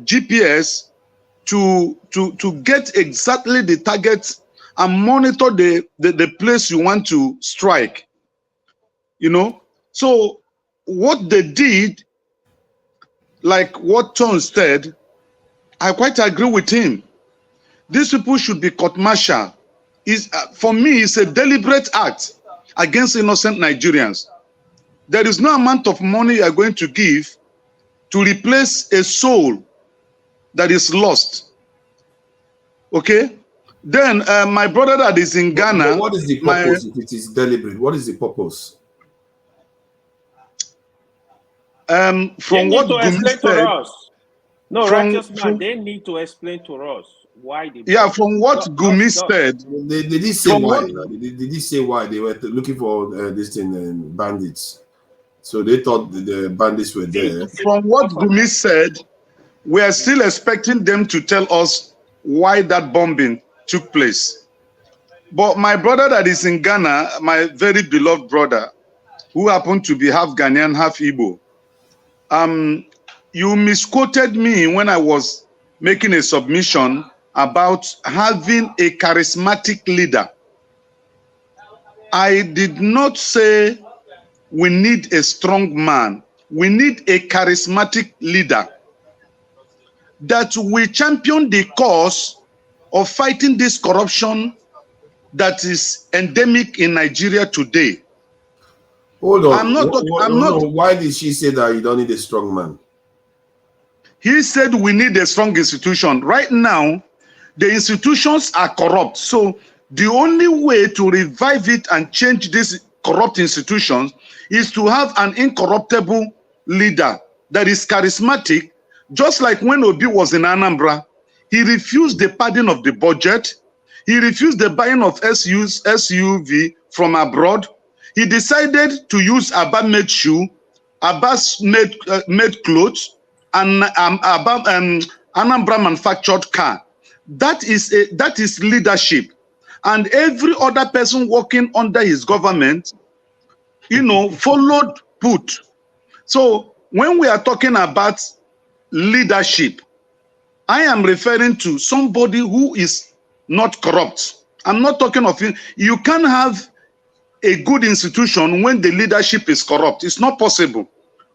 GPS to get exactly the target and monitor the place you want to strike. You know, so what they did, like what Tom said, I quite agree with him. These people should be court-martialed. For me, it's a deliberate act against innocent Nigerians. There is no amount of money you are going to give to replace a soul that is lost. Okay? Then my brother that is in Ghana. But what is the purpose if it is deliberate? What is the purpose? From what Gumi said, no, righteous man, they need to explain to us why they. Yeah, from what Gumi said. They did say why. They did say why they were looking for this thing, bandits. So they thought the bandits were there. From what Gumi said, we are still expecting them to tell us why that bombing took place. But my brother that is in Ghana, my very beloved brother, who happened to be half Ghanaian, half Igbo, you misquoted me when I was making a submission about having a charismatic leader. I did not say we need a strong man. We need a charismatic leader that will champion the cause of fighting this corruption that is endemic in Nigeria today. Hold on. Why did she say that you don't need a strong man? He said we need a strong institution. Right now, the institutions are corrupt. So the only way to revive it and change these corrupt institutions is to have an incorruptible leader that is charismatic. Just like when Obi was in Anambra, he refused the pardon of the budget. He refused the buying of SUV from abroad. He decided to use Abba-made shoe, Abba-made clothes, and Anambra manufactured car. That is leadership. And every other person working under his government, followed put. So when we are talking about leadership, I am referring to somebody who is not corrupt. I'm not talking of you can't have a good institution when the leadership is corrupt. It's not possible.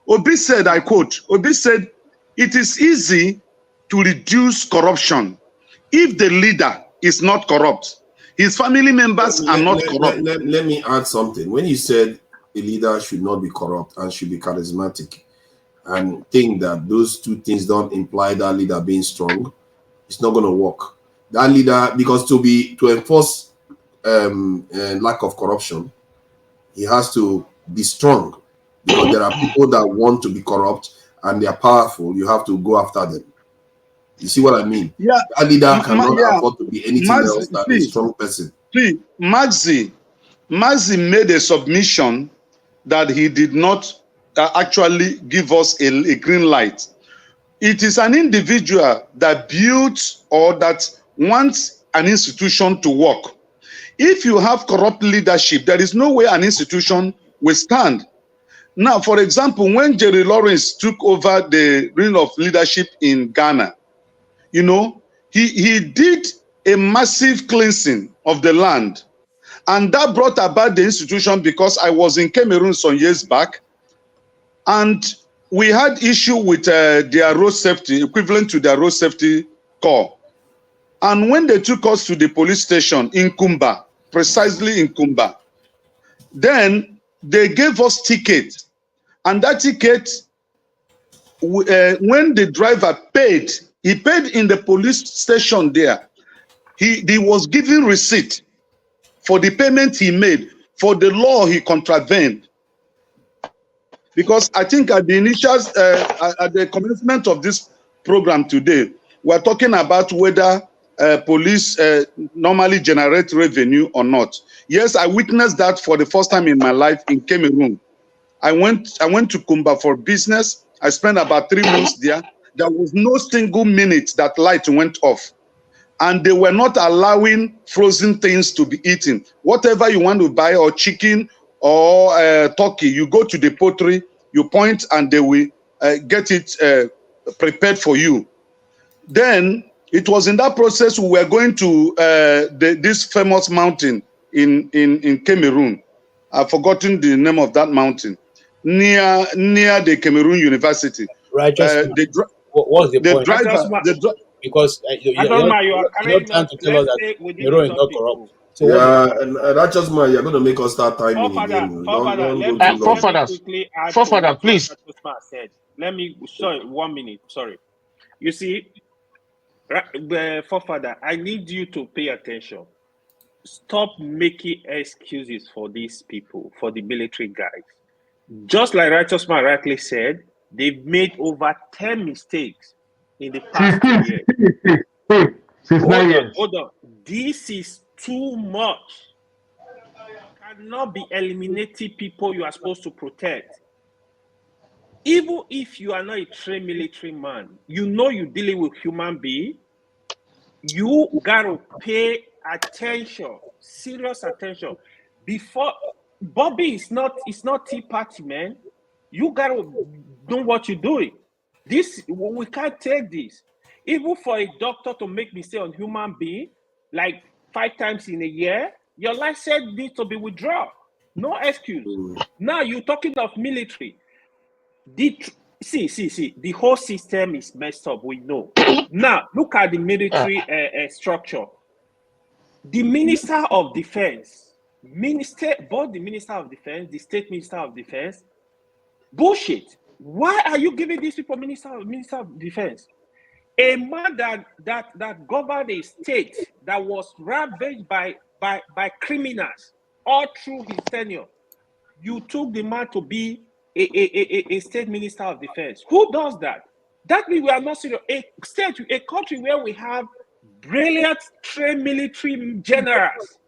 Obi said, I quote, Obi said, it is easy to reduce corruption if the leader is not corrupt. His family members are not corrupt. Let me add something. When you said a leader should not be corrupt and should be charismatic, and think that those two things don't imply that leader being strong, it's not going to work. That leader, because to enforce lack of corruption, he has to be strong, because there are people that want to be corrupt and they are powerful. You have to go after them. You see what I mean? Yeah. That leader cannot afford to be anything else than a strong person. See, Maxi made a submission that he did not actually give us a green light. It is an individual that builds or that wants an institution to work. If you have corrupt leadership, there is no way an institution will stand. Now, for example, when Jerry Lawrence took over the reign of leadership in Ghana, he did a massive cleansing of the land. And that brought about the institution, because I was in Cameroon some years back, and we had issue with their road safety, equivalent to their road safety corps. And when they took us to the police station in Kumba, precisely in Kumba, then they gave us tickets. And that ticket, when the driver paid, he paid in the police station there. He was given receipt for the payment he made, for the law he contravened. Because I think at the initial, at the commencement of this program today, we're talking about whether police normally generate revenue or not. Yes, I witnessed that for the first time in my life in Cameroon. I went to Kumba for business. I spent about 3 months there. There was no single minute that light went off. And they were not allowing frozen things to be eaten. Whatever you want to buy, or chicken or turkey, you go to the poultry, you point, and they will get it prepared for you. Then it was in that process we were going to this famous mountain in Cameroon. I've forgotten the name of that mountain, near the Cameroon University. Righteous. What's the point? Because you're not trying to tell us that Cameroon is not corrupt. So yeah, and righteous man, you're going to make us start timing again. Don't go too long. Forefather, please. Let me, sorry, 1 minute, sorry. You see, forefather, I need you to pay attention. Stop making excuses for these people, for the military guys. Just like righteous man rightly said, they've made over 10 mistakes in the past 2 years. Hold on. This is too much. You cannot be eliminating people you are supposed to protect. Even if you are not a trained military man, you know you're dealing with human being. You gotta pay attention, serious attention. Before Bobby it's not Tea Party, man. You gotta know what you're doing. We can't take this. Even for a doctor to make mistake on human being, like 5 times in a year, your license needs to be withdrawn. No excuse. Now you're talking of military. See, the whole system is messed up, we know. Now, look at the military structure. The Minister of Defense, both the Minister of Defense, the State Minister of Defense, bullshit. Why are you giving these people Minister of Defense? A man that governed a state that was ravaged by criminals all through his tenure. You took the man to be a state minister of defense. Who does that? That means we are not serious. A country where we have brilliant trained military generals.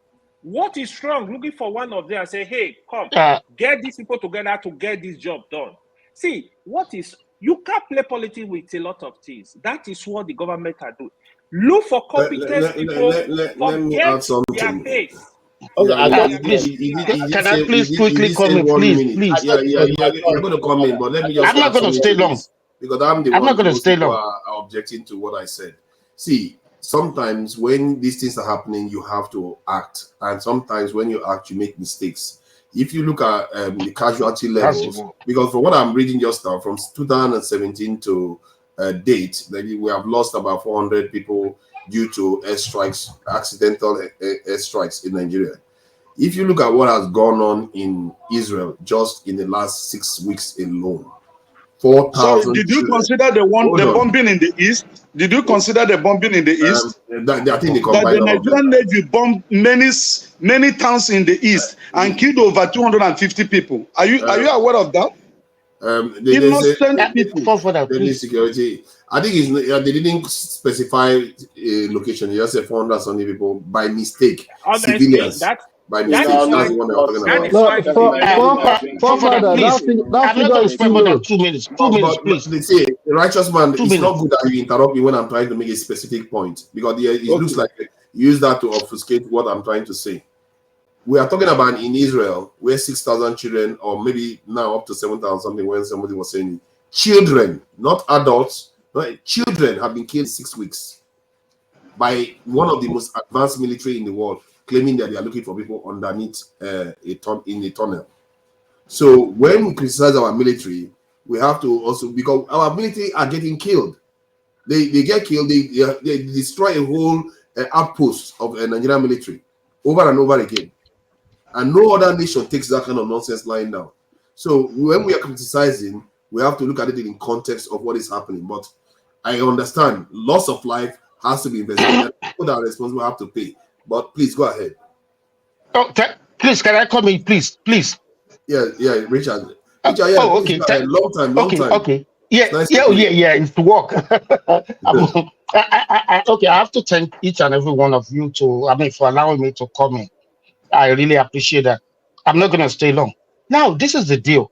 What is wrong? Looking for one of them and say, hey, come, get these people together to get this job done. See, you can't play politics with a lot of things. That is what the government are doing. Look for competent people. Forget their face. Okay, can I please quickly come in, please? Yeah, you're going to come in, but let me just. I'm not going to stay long because I'm not going to stay long. Are objecting to what I said. See, sometimes when these things are happening, you have to act, and sometimes when you act, you make mistakes. If you look at the casualty levels, because from what I'm reading just now, from 2017 to date, we have lost about 400 people due to airstrikes, accidental airstrikes in Nigeria. If you look at what has gone on in Israel just in the last 6 weeks alone, 4,000. So, did you consider the bombing in the east? Did you consider the bombing in the east? I think the Nigerian Navy bombed many towns in the east and killed over 250 people. Are you aware of that? Innocent people. Security. I think they didn't specify a location. They just said 400 something people by mistake. Civilians. By mistake. That's the one they were talking about. I'm not going to spend more than 2 minutes. 2 minutes, please. They say, the righteous man, it's not good that you interrupt me when I'm trying to make a specific point, because it looks like you use that to obfuscate what I'm trying to say. We are talking about in Israel, where 6,000 children, or maybe now up to 7,000 something, when somebody was saying children, not adults, children have been killed in 6 weeks by one of the most advanced military in the world, claiming that they are looking for people underneath in a tunnel. So when we criticize our military, we have to also, because our military are getting killed. They get killed, they destroy a whole outpost of the Nigerian military over and over again. And no other nation takes that kind of nonsense lying down. So when we are criticizing, we have to look at it in context of what is happening. But I understand loss of life has to be investigated people that are responsible have to pay. But please go ahead. Oh, please, can I come in, please? Yeah, Richard. Richard, yeah, Oh, please okay. go ahead. Long time. Okay. Yeah, It's nice yeah, to see you. yeah. It's to work. Okay, I have to thank each and every one of you for allowing me to come in. I really appreciate that. I'm not going to stay long. Now, this is the deal.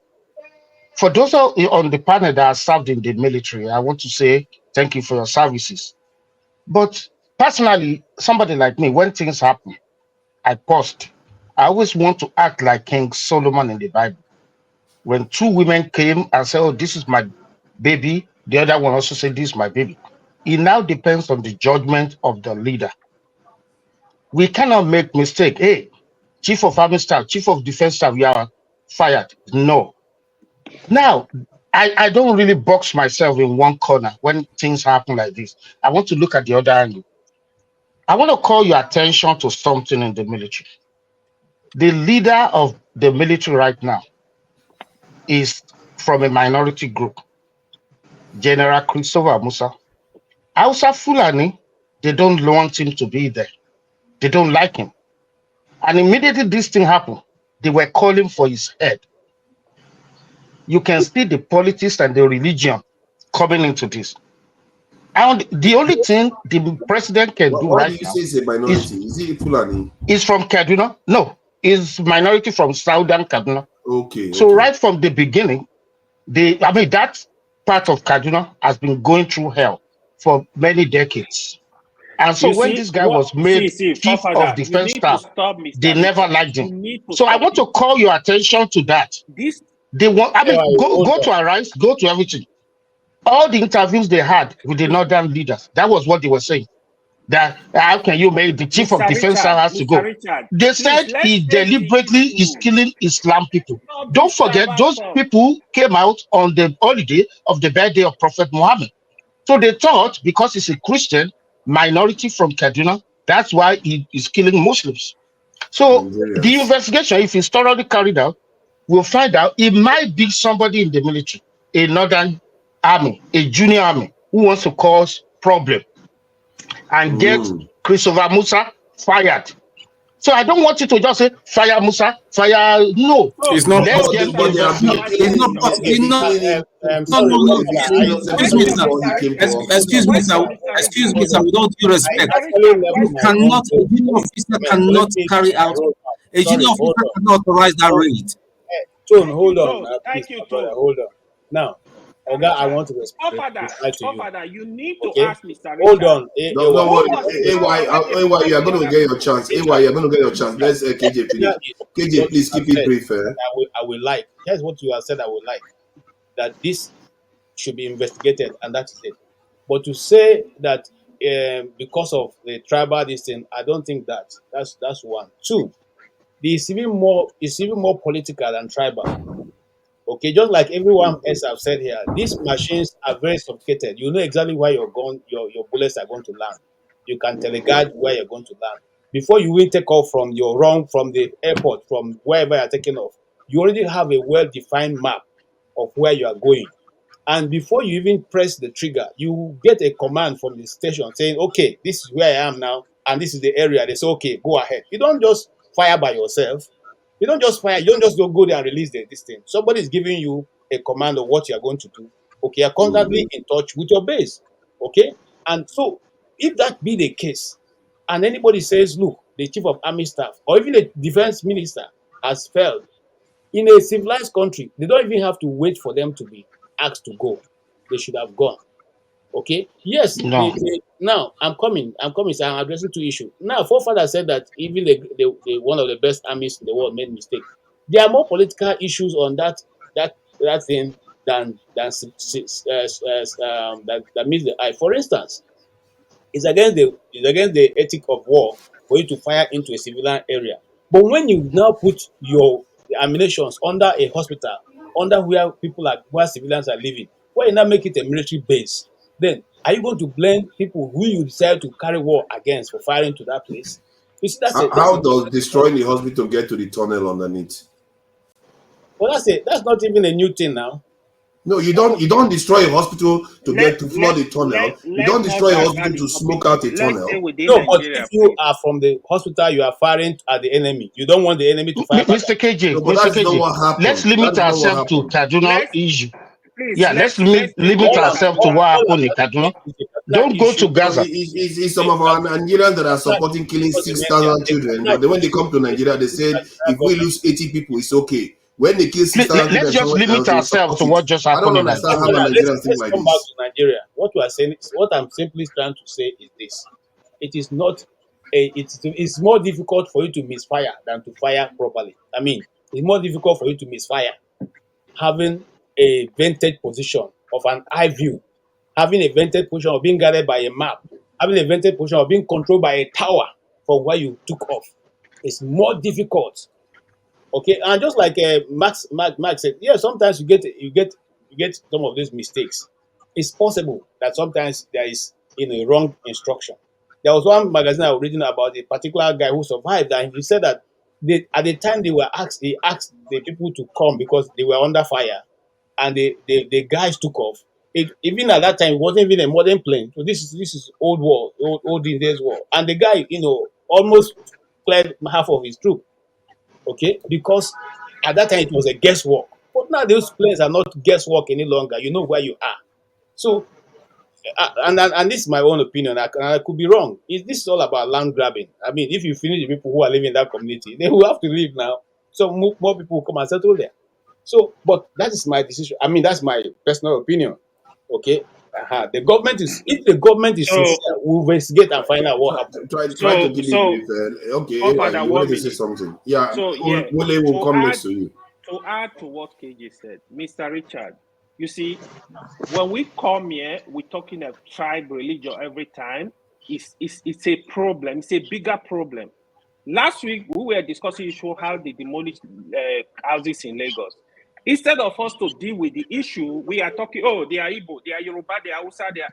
For those on the panel that are served in the military, I want to say thank you for your services. But personally, somebody like me, when things happen, I paused. I always want to act like King Solomon in the Bible. When two women came and said, "Oh, this is my baby," the other one also said, "This is my baby." It now depends on the judgment of the leader. We cannot make mistake. Hey, chief of army staff, chief of defense staff, you are fired. No. Now, I don't really box myself in one corner when things happen like this. I want to look at the other angle. I want to call your attention to something in the military. The leader of the military right now is from a minority group, General Christopher Musa. Hausa Fulani, they don't want him to be there. They don't like him. And immediately this thing happened, they were calling for his head. You can see the politics and the religion coming into this. And the only thing the president can do Why do right you now say it's a minority? Is it Fulani? is from Kaduna. No, is minority from Southern Kaduna. Okay. So right from the beginning, that part of Kaduna has been going through hell for many decades. And so You when see this guy what? was made chief of Forefather, you defense need to staff, stop they Mr. never Richard. liked You him. need to So I stop want to it. call your attention to that. This They want, Hold go to on. Arise, go to everything. All the interviews they had with the northern leaders, that was what they were saying. That how can you make the chief of defense staff has to go? Mr. Richard, They please said let's he face the deliberately is issue. killing Islam people. Stop Don't this forget, tribal those talk. people came out on the holiday of the birthday of Prophet Muhammad. So they thought because he's a Christian minority from Kaduna, that's why he is killing Muslims. So the Nigerians. investigation, if it's thoroughly carried out, we'll find out it might be somebody in the military, a northern army, a junior army, who wants to cause problem and get Christopher Musa fired. So I don't want you to just say fire Musa, fire. No, So, It's not let possible. them But they have been investigate. It's not killing. possible. They've been killing him. Sorry, No. wait, They've been I, killing us ever Excuse me, sir. actually, before he came to office. Excuse me, wait sir. for Mr. Excuse Richard. me, hold sir. on. With all due I respect, actually left you my own cannot. A zone junior for this officer comment. Let cannot me carry finish my out. roadmap. A junior Sorry, hold officer on. cannot authorize that Hold, raid. Tone, Thank you, hold on. Tone. Please, Thank you, my brother, Tone. hold on. Now, Mr. Oga, I Richard. want to reply to you. Forefather, you need to Okay? ask Mr. Hold Richard. on, Don't AY. Who worry. I was want to in power when they AY, you fought are the going to other get your people? chance. AY, Richard, you are going to get your chance. Richard, Let's KJ here finish. is KJ, what you please have keep it said. brief. Eh? I will like. Here's what you have said I will like. That this should be investigated, and that is it. But to say that because of the tribal this thing, I don't think that's one. Two, it's even more political than tribal. Okay, just like everyone else have said here, these machines are very sophisticated. You know exactly where your bullets are going to land. You can teleguide where you're going to land. Before you will take off from your run from the airport, from wherever you're taking off, you already have a well-defined map of where you are going. And before you even press the trigger, you get a command from the station saying, okay, this is where I am now, and this is the area. They say, okay, go ahead. You don't just fire by yourself. You don't just fire, you don't just go there and release this thing. Somebody is giving you a command of what you are going to do. Okay, you're constantly in touch with your base. Okay? And so if that be the case, and anybody says, look, the chief of army staff or even the defense minister has failed, in a civilized country, they don't even have to wait for them to be asked to go. They should have gone. Okay. Yes. No. Now I'm coming. So I'm addressing two issues. Now, forefather said that even the one of the best armies in the world made mistake. There are more political issues on that thing that meets the eye. For instance, it's against the ethic of war for you to fire into a civilian area. But when you now put your the ammunitions under a hospital, under where civilians are living, where you now make it a military base, then are you going to blame people who you decide to carry war against for firing to that place? You see, that's a How does different story. destroying the hospital get to the tunnel underneath? Well, that's not even a new thing now. No, you don't destroy a hospital to get to flood a tunnel. You don't Let's not destroy a divert hospital the to topic. smoke out a Let's stay tunnel. within No, but if Nigeria, you please. are from the hospital, you are firing at the enemy. You don't want the enemy to fire back Mr. at you. KJ, No, but Mr. that is not KJ, what let's happened. That limit is not what ourselves to happened. Kaduna Let's issue. please Yeah, let's let's stay limit within ourselves to Kaduna. what All happened I'm in Kaduna. saying is a particular Don't go to issue. No, Gaza. it's some of our Nigerians that are supporting killing Because you mentioned 6,000 the children, particular but then when they issue come to is Nigeria, they the said Nigerian if we government. lose 80 people, it's okay. When they kill 6,000 Let's children just somewhere limit else, they will ourselves support to it. what just I don't happened in understand how Nigeria. Nigerians think Let's like come back this. to Nigeria. What I'm simply trying to say is this: it is not it's more difficult for you to misfire than to fire properly. I mean, it's more difficult for you to misfire having a vantage position of an eye view, having a vantage position of being guided by a map, having a vantage position of being controlled by a tower from where you took off. It's more difficult. Okay, and just like Max said, yeah, sometimes you get some of these mistakes. It's possible that sometimes there is a wrong instruction. There was one magazine I was reading about a particular guy who survived, and he said that at the time he asked the people to come because they were under fire, and the guys took off. Even at that time, it wasn't even a modern plane. So this is old war, old Indians war, and the guy almost cleared half of his troop. Okay, because at that time it was a guesswork. But now those planes are not guesswork any longer. You know where you are. So, and this is my own opinion. I could be wrong. This is all about land grabbing. I mean, if you finish the people who are living in that community, they will have to leave now. So more people will come and settle there. So, but that is my decision. I mean, that's my personal opinion. Okay. The government is If the government is So sincere, we'll investigate and find out what happened. Try to keep it so brief. Okay, anyway, Godfather, you wanted one to say minute. something. Yeah, So yeah, Wole will to come add next to you. to what KJ said, Mr. Richard, you see, when we come here, we're talking of tribe, religion every time. It's a problem. It's a bigger problem. Last week we were discussing issue how they demolished houses in Lagos. Instead of us to deal with the issue, we are talking. Oh, they are Igbo, they are Yoruba, they are Hausa, they are.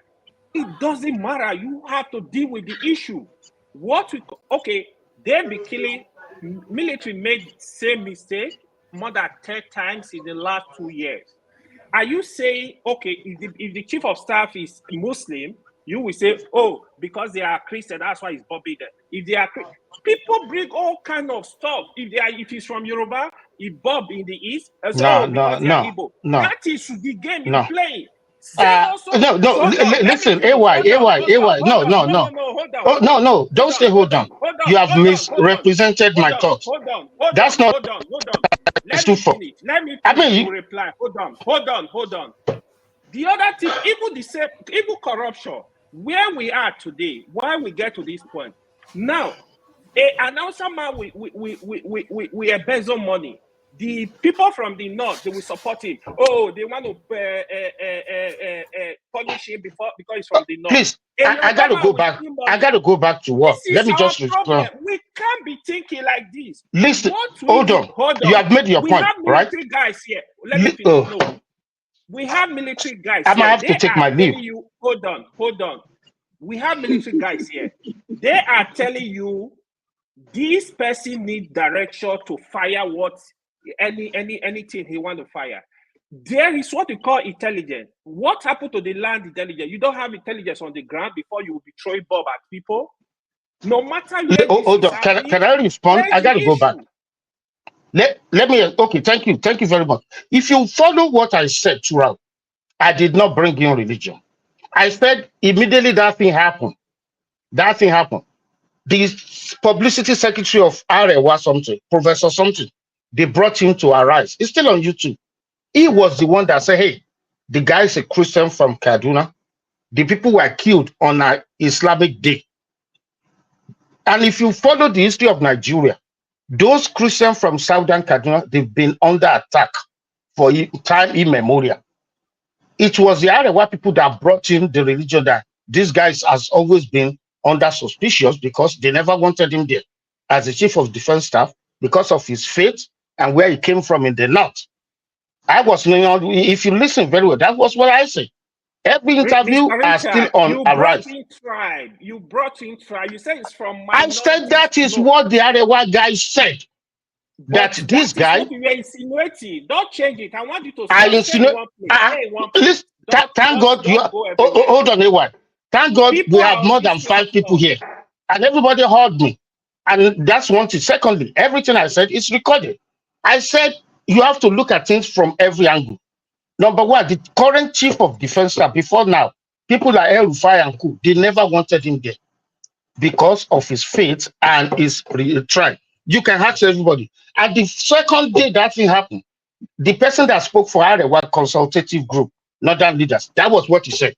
It doesn't matter. You have to deal with the issue. Okay, they be killing. Military made same mistake more than 10 times in the last 2 years. Are you saying, okay, if the chief of staff is Muslim, you will say, oh, because they are Christian, that's why it's Bobby there. If they are people bring all kind of stuff. If he's from Yoruba, he Bob in the East, and say, No, oh, no, because they are no, Igbo. no, That is the game you no. play. Same also. No, no. So hold on, let me Listen, finish. AY, Hold on, AY, hold on, AY. hold No, on. no, No, no, no. no. Hold on, Oh, hold no, on. no. Don't Hold say on, hold hold on. on, hold You on, have hold on, hold on. misrepresented Hold my on, thoughts. hold on, hold That's on, not hold on, hold on. it's Let too me far. finish. Let me I finish. mean, You will reply. Hold on. The other thing, even the same, even corruption, where we are today, why we get to this point. Now, an announcer man we embezzle money. The people from the north, they will support him. Oh, they want to punish him because he's from the north. please, A I Yoruba got to man go will back. steal I money. got to go back to work. This Let is me our just respond. problem. We can't be thinking like this. Listen, What we hold do, on. hold You on. have made your We point, have right? military guys here. Let me finish. No, we have military guys I might here. have to They take are my leave. telling you, hold on. We have military guys here. They are telling you this person need direction to fire anything he want to fire. There is what we call intelligence. What happened to the land intelligence? You don't have intelligence on the ground before you will be throwing bomb at people. No matter where this Hold is on. happening, Can I respond? where's I got the to go back. issue? Let me. Okay, thank you very much. If you follow what I said throughout, I did not bring in religion. I said immediately that thing happened. The publicity secretary of Arewa something, Professor something, they brought him to Arise. It's still on YouTube. He was the one that said, hey, the guy is a Christian from Kaduna. The people were killed on an Islamic day. And if you follow the history of Nigeria, those Christians from Southern Kaduna, they've been under attack for time immemorial. It was the Arewa people that brought in the religion that this guy has always been under suspicious because they never wanted him there as the chief of defense staff because of his faith and where he came from in the north. If you listen very well, that was what I said. Every interview Mr. are still Richard, on you brought Arise. in tribe. You say it's from I said minorities. that is No. what the Arewa guy said. But that this that is guy, what you were insinuating. Don't change it. I want you to I stay in insinuate. one place. Stay in one place. Listen, thank God you Don't are. go everywhere. Hold on, A1. Thank God we People have are on more this than 5 people platform. here, and everybody heard me. And that's one thing. Secondly, everything I said is recorded. I said you have to look at things from every angle. Number one, the current chief of defense staff before now, people like El Rufai and Co, they never wanted him there because of his faith and his tribe. You can ask everybody. And the second day that thing happened, the person that spoke for Arewa Consultative Group, Northern Leaders, that was what he said.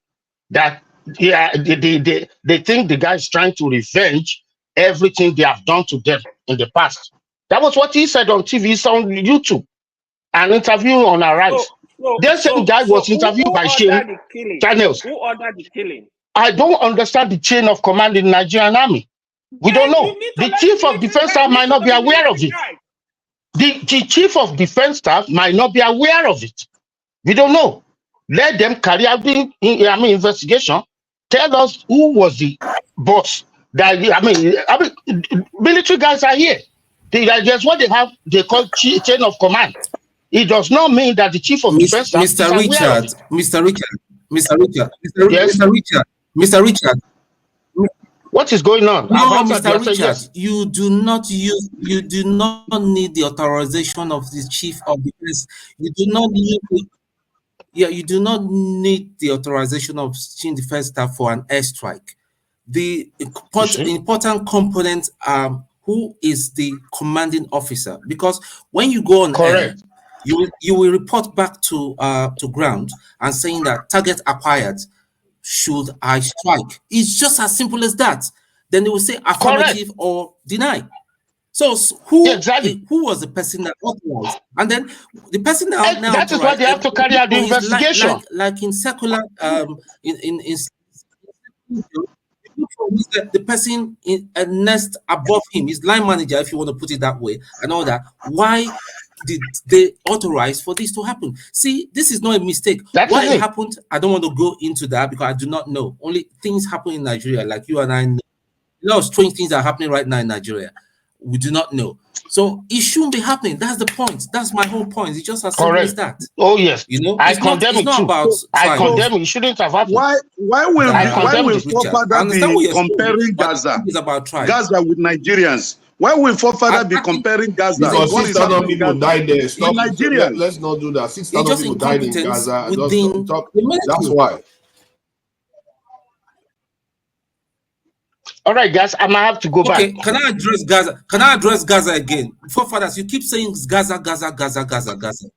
That yeah, they think the guy is trying to revenge everything they have done to them in the past. That was what he said on TV, it's on YouTube, an interview on So, Arise. The same guy was who interviewed by Shane ordered the killing? channels. Who ordered the killing? I don't understand the chain of command in the Nigerian army. We don't Then know. you need to The let the chief of military. defense Then staff you need might to not be know the aware of military it. guy. The chief of defense staff might not be aware of it. We don't know. Let them carry out the investigation. Tell us who was the boss. That military guys are here. That's what they have. They call chain of command. It does not mean that the chief of defense staff is Mr. aware of Richard, it. Mr. Richard, Yes. Mr. Richard. What is going on? I've No, answered you. I Mr. said Richard, yes. you do not need the authorization of the chief of defense. You do not need you do not need the authorization of chief defense staff for an airstrike. The important component who is the commanding officer, because when you go on air, Correct. you will report back to ground and saying that target acquired. Should I strike? It's just as simple as that. Then they will say affirmative or deny. So who was the person that authorized? And then the person that now That is why authorized, they have to carry out the he's investigation. like in secular the person next above him, his line manager, if you want to put it that way, and all that. Why did they authorize for this to happen? See, this is not a mistake. Why it happened, I don't want to go into that because I do not know. Only things happen in Nigeria, like you and I know. A lot of strange things are happening right now in Nigeria. We do not know. So it shouldn't be happening. That's the point. That's my whole point. It's just as simple as that. Oh yes. You know, I condemn it too. about I tribes. condemn it. It shouldn't have happened. Why will forefather I understand what be you're saying, comparing but Gaza, it's about tribes. Gaza with Nigerians? Why will forefather be comparing Gaza? Because What is 6,000 happening in people Gaza? died there. In Stop. Nigerians. Let's not do that. It's 6,000 just people died in incompetence Gaza. within Talk. the military. That's why. All right, guys, I might have to go back. Okay, can I address Gaza? Can I address Gaza again? Forefathers, you keep saying Gaza, Gaza, Gaza, Gaza, Gaza.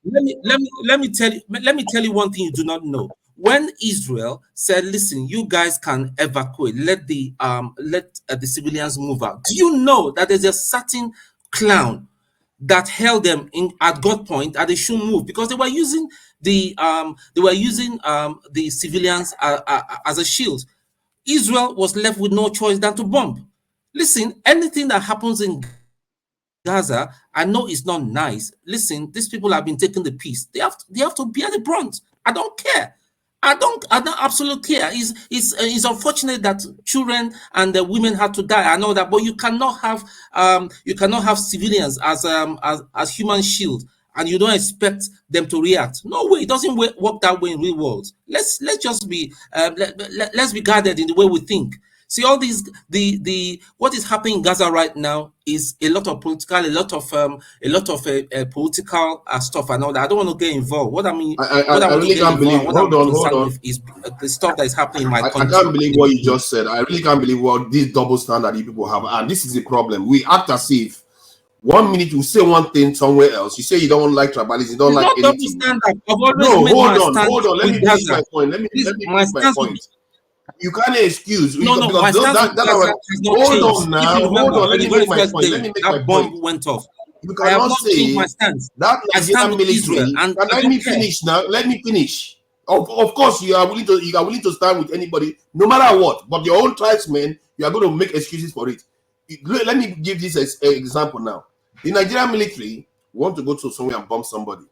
Let me tell you one thing you do not know. When Israel said, "Listen, you guys can evacuate. Let the civilians move out." Do you know that there's a certain clown that held them at gunpoint and they shouldn't move because they were using the civilians as a shield. Israel was left with no choice than to bomb. Listen, anything that happens in Gaza, I know it's not nice. Listen, these people have been taking the piece. They have to bear the brunt. I don't care. I don't absolutely care. It's unfortunate that children and the women had to die. I know that, but you cannot have civilians as human shield, and you don't expect them to react. No way. It doesn't work that way in real world. Let's just be let's be guarded in the way we think. See, all these what is happening in Gaza right now is a lot of political, political stuff and all that. I don't want to get involved. What I mean, I really can't believe. Hold on. Is the stuff that is happening in my country. I can't believe what you just said. I really can't believe what this double standard you people have, and this is the problem. We act as if 1 minute you say one thing somewhere else. You say you don't like tribalism, you don't like anything. No, hold on. Let me finish my point. Let me finish my point. You can't excuse. No. My stance has not hold on now. Hold on. Let me make my point. Let me make my point. Went off. You cannot say my stance. That Nigerian military. And let me finish now. Let me finish. Of course, you are willing to stand with anybody, no matter what. But your own tribesmen, you are going to make excuses for it. Let me give this as an example now. The Nigerian military want to go to somewhere and bomb somebody,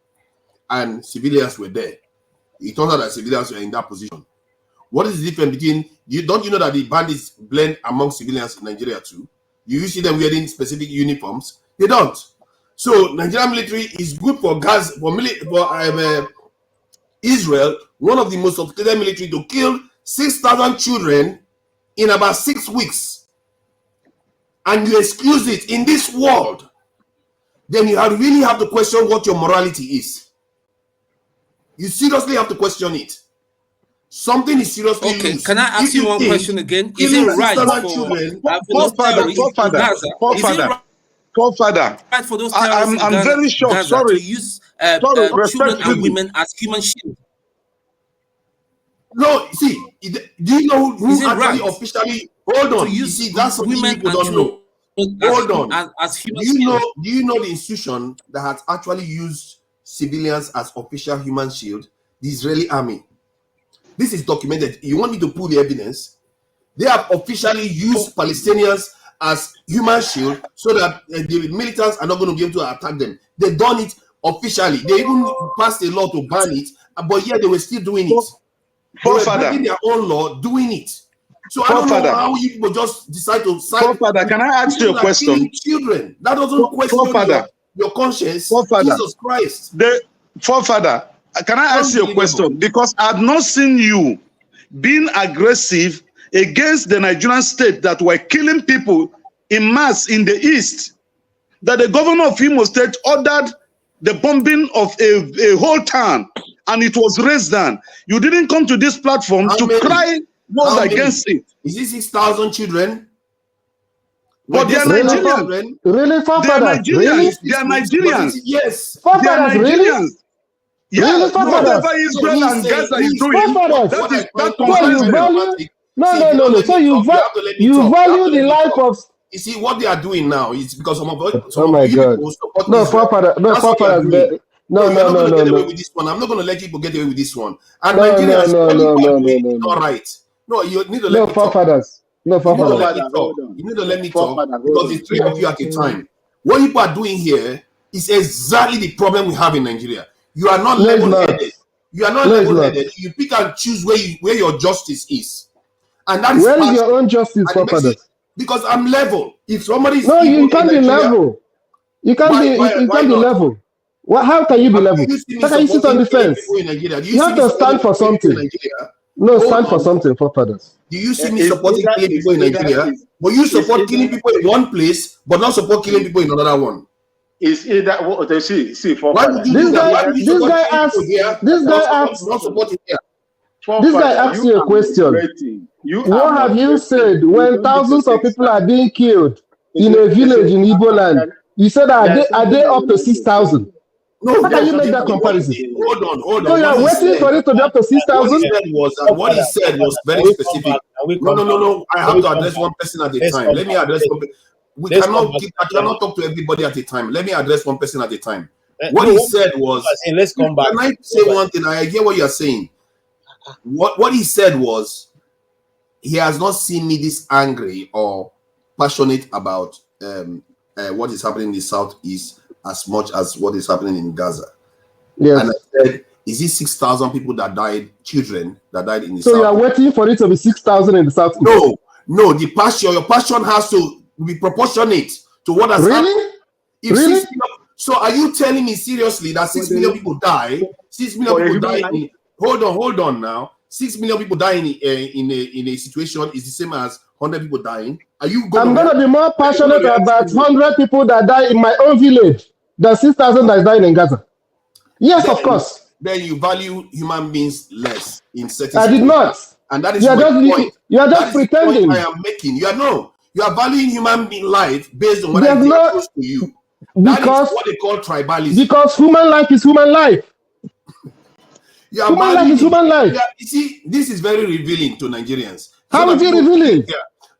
and civilians were there. It turns out that civilians were in that position. What is the difference between don't you know that the bandits blend among civilians in Nigeria too? You see them wearing specific uniforms. They don't. So Nigerian military is good for Gaza, for Israel, one of the most sophisticated military, to kill 6,000 children in about 6 weeks, and you excuse it in this world, then you really have to question what your morality is. You seriously have to question it. Something is seriously loose. Can I ask you one question again? Is it right for those terrorists in Gaza? Is it right for those terrorists in Gaza, very shocked. Gaza to use children and women as human shields? No, see, do you know who actually officially? Hold on. You see, that's something people don't know. Hold on. As human do you know the institution that has actually used civilians as official human shield? The Israeli army. This is documented. You want me to pull the evidence? They have officially used Palestinians as human shield so that the militants are not going to be able to attack them. They've done it officially. They even passed a law to ban it, but yet they were still doing it. They were breaking their own law, doing it. So I don't know how you people just decide to side. Can I ask you a question? Children, that doesn't question your conscience. Jesus Christ. Forefather, can I ask you a question? Because I've not seen you being aggressive against the Nigerian state that were killing people in mass in the east. That the governor of Imo State ordered the bombing of a whole town, and it was raised down. You didn't come to this platform to cry was against it. Is it 6,000 children? But they are Nigerians. Really, forefathers? Really? They are Nigerians. Yes. Forefathers, really? Yeah, whatever Israel and Gaza is doing, that you value? No. So you value the life of. You see what they are doing now is because some of oh my God! No, forefathers. No. With this one, I'm not going to let people get away with this one. And Nigerians, all right. No, you need to let me talk. No, you need to let me talk because it's three of you at a time. What people are doing here is exactly the problem we have in Nigeria. You are not level-headed. You pick and choose where your justice is, and that is where is your own justice, forefathers? Because I'm level. If somebody is you can't be level. You can't be level. How can you be level? How can you sit on the fence? You have to stand for something. No, stand for something, forefathers. Do you see me supporting killing people in Nigeria? But you support killing people in one place, but not support killing people in another one. Is either what they see for why would you this guy asks you a question. What have you said when thousands of people are being killed in a village in Igbo land? You said are they up to 6,000? No, how can you make that comparison? Hold on. So you're waiting for it to be up to 6,000? What he said was very specific. No. I have to address one person at a time. Let me address one person. I cannot talk to everybody at a time. Let me address one person at a time. What he said was, let's come back. Can I say one thing? I hear what you're saying. What he said was, he has not seen me this angry or passionate about what is happening in the Southeast as much as what is happening in Gaza. Yes. And I said, is it 6,000 people that died, children that died in the South? So you are waiting for it to be 6,000 in the Southeast? No, your passion has to be proportionate to what has happened. Really? So are you telling me seriously that 6 million people die? 6 million people die. Hold on now. 6 million people die in a situation is the same as 100 people dying. I'm going to be more passionate about 100 people that die in my own village than 6,000 that is dying in Gaza. Yes, of course. Then you value human beings less in certain. I did not. And that is my point. You are just pretending. I am making. You are valuing human being life based on what I think close to you. That is what they call tribalism. Because human life is human life. Human life is human life. You see, this is very revealing to Nigerians. How is it revealing?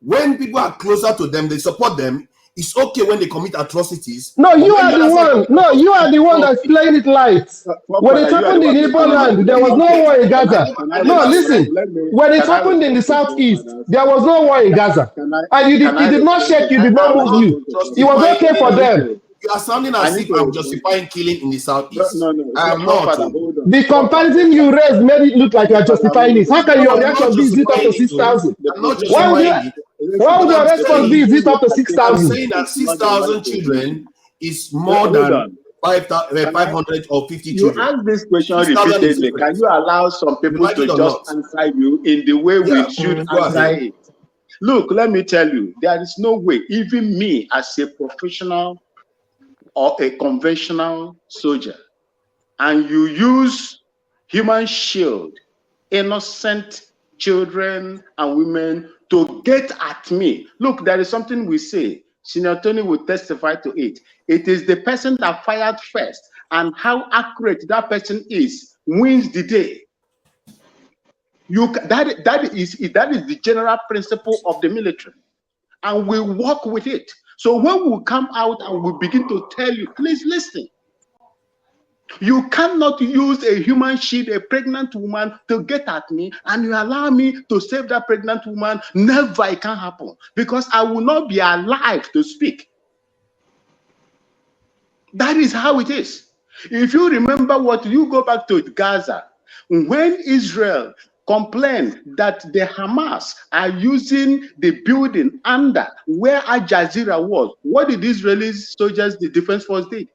When people are closer to them, they support them. It's okay when they commit atrocities. No, you are the one. No, you are the one that's playing it light. When it happened in Igbo land, there was no war in Gaza. No, listen. When it happened in the Southeast, there was no war in Gaza. And it did not shake you, did not move you. It was okay for them. You are sounding as if I'm justifying killing in the Southeast. No. I am not. The comparison you raised made it look like you are justifying it. How can your reaction be zip up to 6,000? Why would your response be zip up to 6,000? I'm saying that 6,000 children is more than 500 or 50 you children. ask this question 6,000 is repeatedly. Can different. you allow some You people like to it or just not? answer you in the way Yeah, we should go answer ahead. it? Look, let me tell you, there is no way, even me as a professional or a conventional soldier, and you use human shield, innocent children and women to get at me. Look, there is something we say. Senior Tony will testify to it. It is the person that fired first, and how accurate that person is wins the day. That is the general principle of the military, and we work with it. So when we come out and we begin to tell you, please listen. You cannot use a human shield, a pregnant woman, to get at me, and you allow me to save that pregnant woman. Never, it can happen, because I will not be alive to speak. That is how it is. If you remember you go back to Gaza, when Israel complained that the Hamas are using the building under where Al Jazeera was, what did Israeli soldiers, the defense force, did?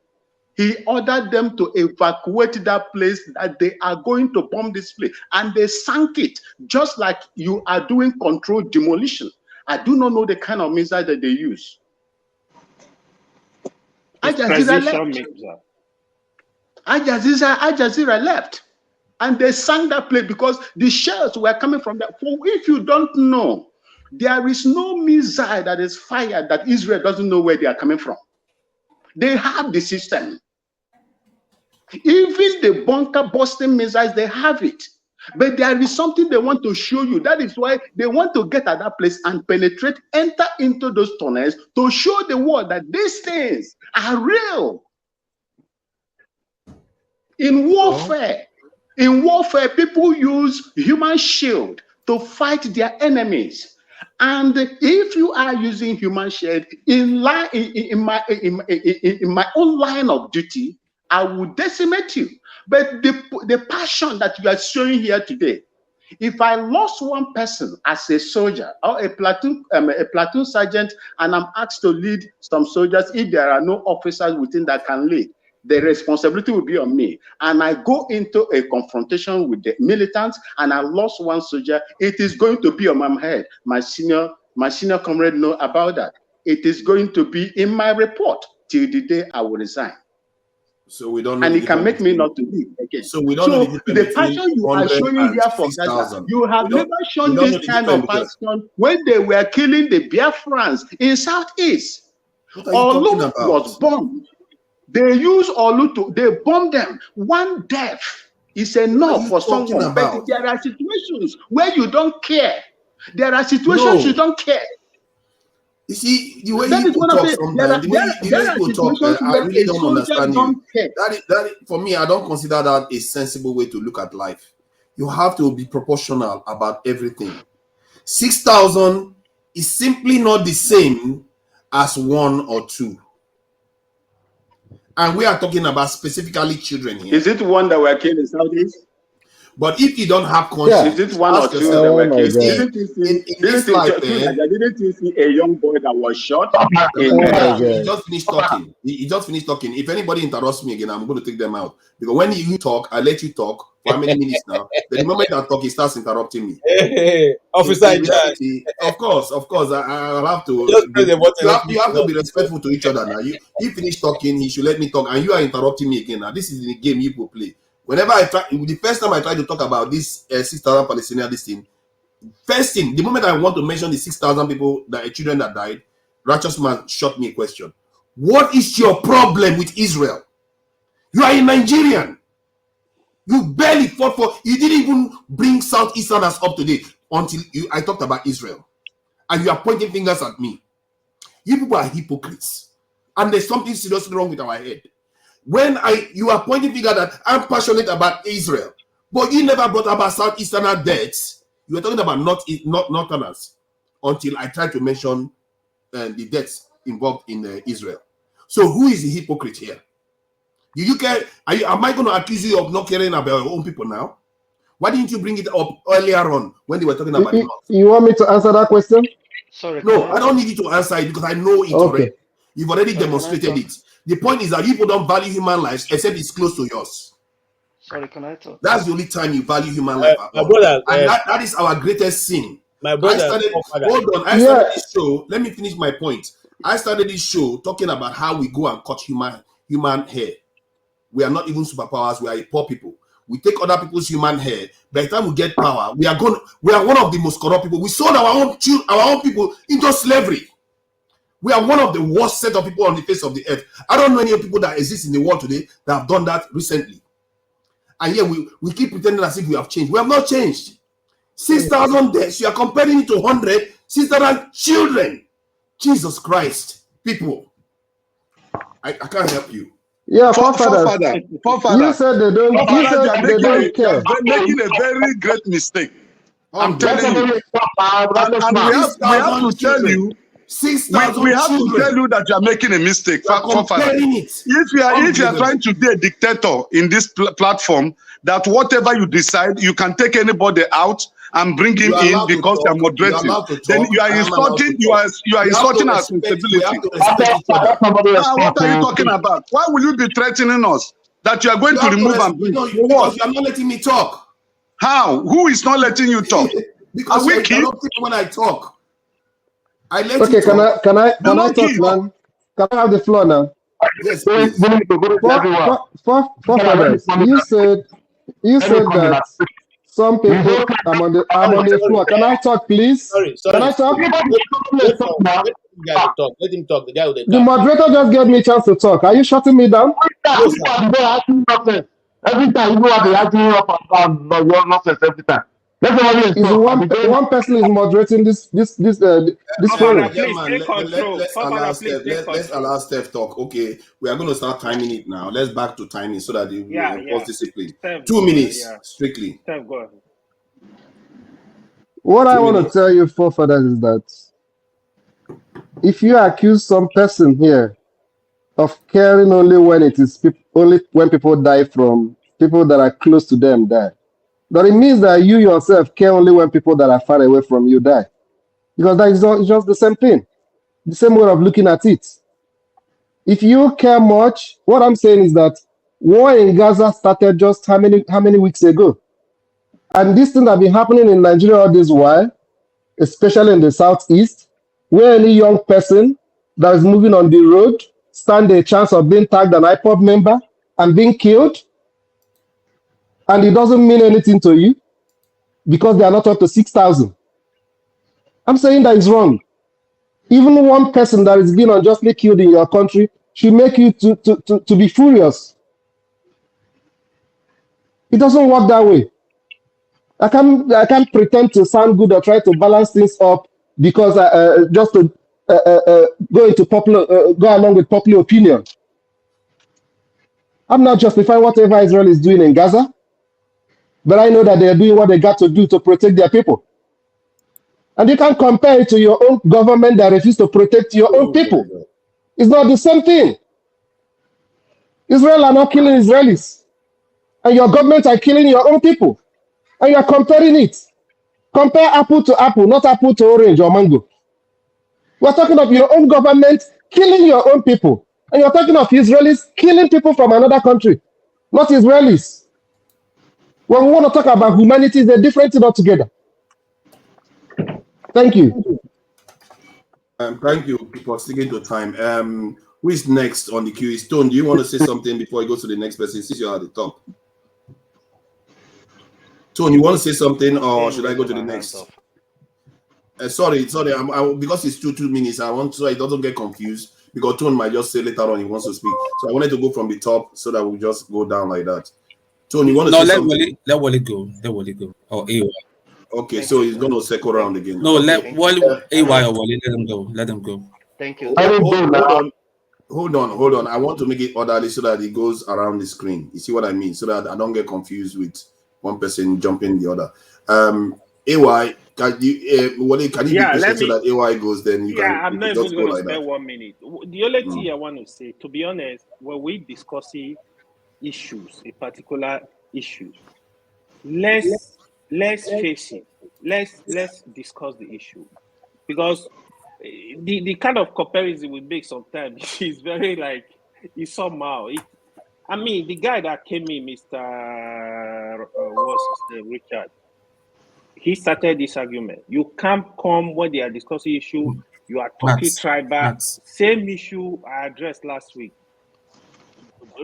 He ordered them to evacuate that place, that they are going to bomb this place. And they sank it, just like you are doing controlled demolition. I do not know the kind of missile that they use. Al Jazeera left. Al Jazeera left. And they sank that place because the shells were coming from that. If you don't know, there is no missile that is fired that Israel doesn't know where they are coming from. They have the system. Even the bunker busting missiles, they have it. But there is something they want to show you. That is why they want to get at that place and penetrate, enter into those tunnels to show the world that these things are real. In warfare, people use human shield to fight their enemies. And if you are using human shield in my own line of duty, I will decimate you. But the passion that you are showing here today, if I lost one person as a soldier or a platoon sergeant, and I'm asked to lead some soldiers, if there are no officers within that can lead, the responsibility will be on me. And I go into a confrontation with the militants, and I lost one soldier, it is going to be on my head. My senior comrade know about that. It is going to be in my report till the day I will resign. So we don't know. And it can make me not to leave again. So we don't know the passion you are showing here for Gaza, you have never shown this kind of passion when they were killing the Biafrans in Southeast. Olu was bombed. They use Olu they bomb them. One death is enough for someone. But there are situations where you don't care. There are situations you don't care. You see, the way you talk sometimes, the way you talk, I really don't understand you. That for me, I don't consider that a sensible way to look at life. You have to be proportional about everything. 6,000 is simply not the same as 1 or 2. And we are talking about specifically children here. Is it one that were killed in Southeast? But if you don't have conscience, is it one or 2 that were killed? Didn't you see a young boy that was shot? He just finished talking. He just finished talking. If anybody interrupts me again, I'm going to take them out. Because when you talk, I let you talk for how many minutes now? The moment I talk, he starts interrupting me. Hey, officer in reality, of course, I'll have to. You have to be respectful to each other now. He finished talking, he should let me talk, and you are interrupting me again. Now, this is the game you will play. Whenever the first time I try to talk about this 6,000 Palestinian, first thing, the moment I want to mention the 6,000 people, children that died, righteous man shot me a question. What is your problem with Israel? You are a Nigerian. You barely fought for, you didn't even bring Southeasterners up to date until I talked about Israel. And you are pointing fingers at me. You people are hypocrites. And there's something seriously wrong with our head. When you are pointing finger that I'm passionate about Israel, but you never brought about Southeasterner deaths. You were talking about Northerners until I tried to mention the deaths involved in Israel. So who is the hypocrite here? Do you care? Am I going to accuse you of not caring about your own people now? Why didn't you bring it up earlier on when they were talking about North? You want me to answer that question? Sorry. No, I don't need you to answer it because I know it already. You've already demonstrated it. The point is that people don't value human lives except it's close to yours. Sorry, can I talk? That's the only time you value human life at My all. brother, And that is our greatest sin. my brother, Hold on. I started this show. Let me finish my point. I started this show talking about how we go and cut human hair. We are not even superpowers. We are a poor people. We take other people's human hair. By the time we get power, we are one of the most corrupt people. We sold our own people into slavery. We are one of the worst set of people on the face of the earth. I don't know any people that exist in the world today that have done that recently. And yet we keep pretending as if we have changed. We have not changed. 6,000 deaths. You are comparing it to 100. 6,000 children. Jesus Christ. People. I can't help you. Yeah, forefather. You said they don't. You said they don't care. They're making a very great mistake. I'm telling you. And we have to tell you. 6,000 we have to children. tell you that you are making a mistake. If you are trying to be a dictator in this platform, that whatever you decide, you can take anybody out and bring him in because you are moderating. Then you are insulting. You are insulting our sensibility. What are you talking about? Why will you be threatening us that you are going to remove and bring? No, because you are not letting me talk. How? Who is not letting you talk? Because you interrupt me when I talk. Okay, can I talk, man? Can I have the floor now? Yes, please. Forefathers, you said that some people. I'm on the floor. Can I talk, please? Sorry. Can I talk? Let him talk. Let him talk. The guy with the The moderator just gave me a chance to talk. Are you shutting me down? No, sir. Every time you go out, they asking you up and down. You're nonsense every time. One person is moderating this forum. Let's allow Steph talk. Okay, we are going to start timing it now. Let's back to timing so that we enforce discipline. Steph, 2 minutes strictly. Steph, go ahead. What I want to tell you, forefathers, is that if you accuse some person here of caring only when it is only when people die from people that are close to them die, but it means that you yourself care only when people that are far away from you die, because that is just the same thing, the same way of looking at it. If you care much, what I'm saying is that war in Gaza started just how many weeks ago, and this thing that been happening in Nigeria all this while, especially in the southeast, where any young person that is moving on the road stand a chance of being tagged an IPOB member and being killed, and it doesn't mean anything to you because they are not up to 6,000. I'm saying that is wrong. Even one person that is being unjustly killed in your country should make you to be furious. It doesn't work that way. I can't pretend to sound good or try to balance things up because just to go along with popular opinion. I'm not justifying whatever Israel is doing in Gaza, but I know that they are doing what they got to do to protect their people. And you can't compare it to your own government that refuses to protect your own people. It's not the same thing. Israel are not killing Israelis, and your government are killing your own people, and you are comparing it. Compare apple to apple, not apple to orange or mango. We're talking of your own government killing your own people, and you're talking of Israelis killing people from another country, not Israelis. When we want to talk about humanity, it's a different thing altogether. Thank you. Thank you for sticking to time. Who is next on the queue? Stone, do you want to say something before I go to the next person since you're at the top? Tone, you want to say something or should I go to the next? Sorry. Because it's 2 minutes. I want so it doesn't get confused because Tone might just say later on he wants to speak. So I wanted to go from the top so that we just go down like that. Tone, you want to say something? Let Wally go. Or AY. Okay, so he's going to circle around again. No, okay. let Wally, AY or Wally, let them go. Thank you. Hold on. I want to make it orderly so that it goes around the screen. You see what I mean? So that I don't get confused with one person jumping the other. AY, can you be patient so that AY goes? Then you can. I'm not even going to spend 1 minute. The only thing I want to say, to be honest, when we discussing issues, a particular issue, let's face it. Let's discuss the issue, because the kind of comparison we make sometimes is very like It's somehow. I mean, the guy that came in, Mr. What's his name, Richard, he started this argument. You can't come when they are discussing issue, you are talking Max, tribal. Max. Same issue I addressed last week.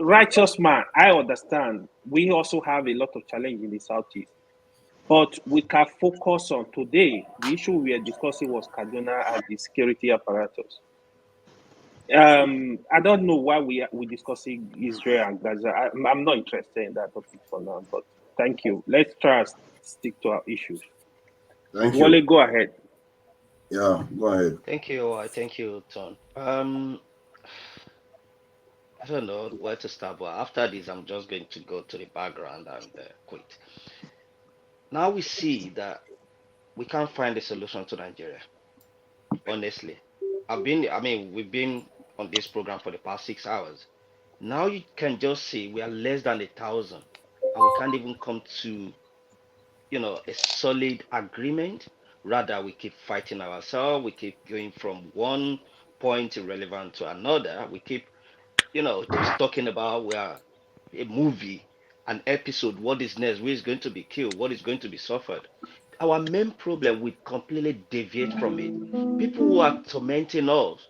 Righteous man, I understand. We also have a lot of challenge in the Southeast. But we can focus on today. The issue we are discussing was Kaduna and the security apparatus. I don't know why we discussing Israel and Gaza. I'm not interested in that topic for now. But thank you. Let's try and stick to our issues. Thank Wale, you. go ahead. Yeah, go ahead. Thank you. Thank you, Ton. I don't know where to start, but after this, I'm just going to go to the background and quit. Now we see that we can't find a solution to Nigeria. Honestly, we've been on this program for the past 6 hours. Now you can just see we are less than 1,000, and we can't even come to, a solid agreement. Rather, we keep fighting ourselves. We keep going from one point irrelevant to another. We keep, just talking about we are a movie, an episode. What is next? Who is going to be killed? What is going to be suffered? Our main problem, we completely deviate from it. People who are tormenting us,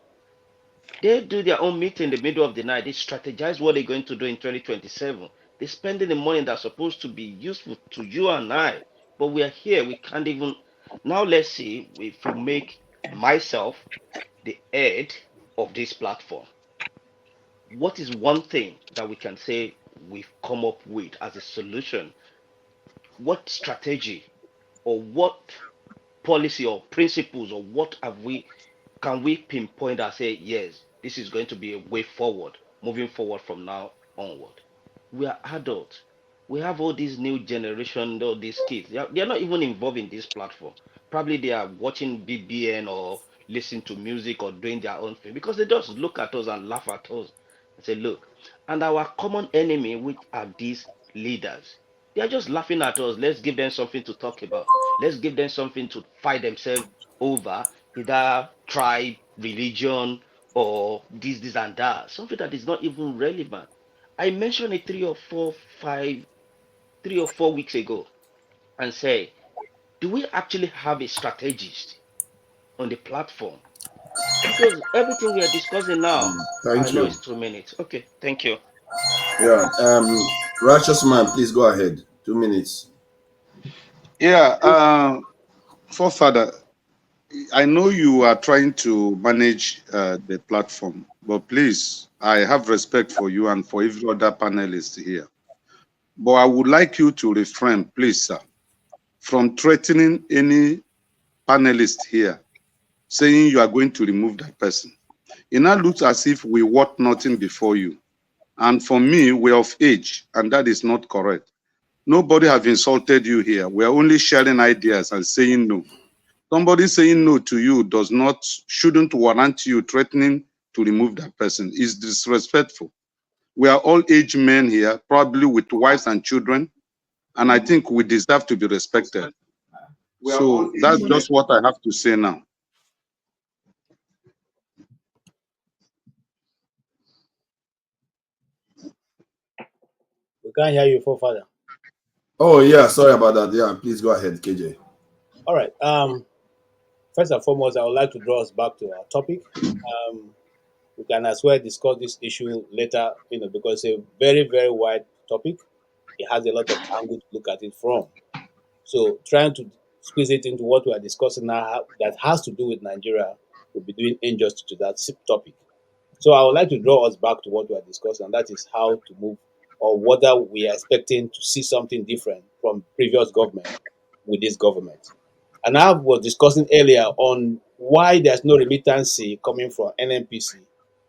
they do their own meeting in the middle of the night. They strategize what they're going to do in 2027. They're spending the money that's supposed to be useful to you and I. But we are here. We can't even. Now, let's see if we make myself the head of this platform. What is one thing that we can say we've come up with as a solution? What strategy or what policy or principles or what have we can we pinpoint and say, yes, this is going to be a way forward, moving forward from now onward? We are adults. We have all these new generation, all these kids. They are not even involved in this platform. Probably they are watching BBN or listening to music or doing their own thing because they just look at us and laugh at us and say, look. And our common enemy, which are these leaders, they are just laughing at us. Let's give them something to talk about. Let's give them something to fight themselves over, either tribe, religion, or this, and that. Something that is not even relevant. I mentioned it 3 or 4 weeks ago and say, do we actually have a strategist on the platform? Because everything we are discussing now, I Thank know you. it's 2 minutes. Okay, thank you. Yeah. Righteous man, please go ahead. 2 minutes. Yeah, forefather, I know you are trying to manage the platform, but please, I have respect for you and for every other panelist here. But I would like you to refrain, please, sir, from threatening any panelist here, saying you are going to remove that person. It now looks as if we want nothing before you. And for me, we're of age, and that is not correct. Nobody have insulted you here. We are only sharing ideas and saying no. Somebody saying no to you shouldn't warrant you threatening to remove that person. It's disrespectful. We are all age men here, probably with wives and children, and I think we deserve to be respected. So that's just what I have to say now. We can't hear you, forefather. Oh yeah, sorry about that. Yeah, please go ahead, KJ. All right. First and foremost, I would like to draw us back to our topic. We can as well discuss this issue later, because it's a very, very wide topic. It has a lot of angle to look at it from. So trying to squeeze it into what we are discussing now that has to do with Nigeria would be doing injustice to that topic. So I would like to draw us back to what we are discussing, and that is how to move or whether we are expecting to see something different from previous government with this government. And I was discussing earlier on why there's no remittance coming from NMPC.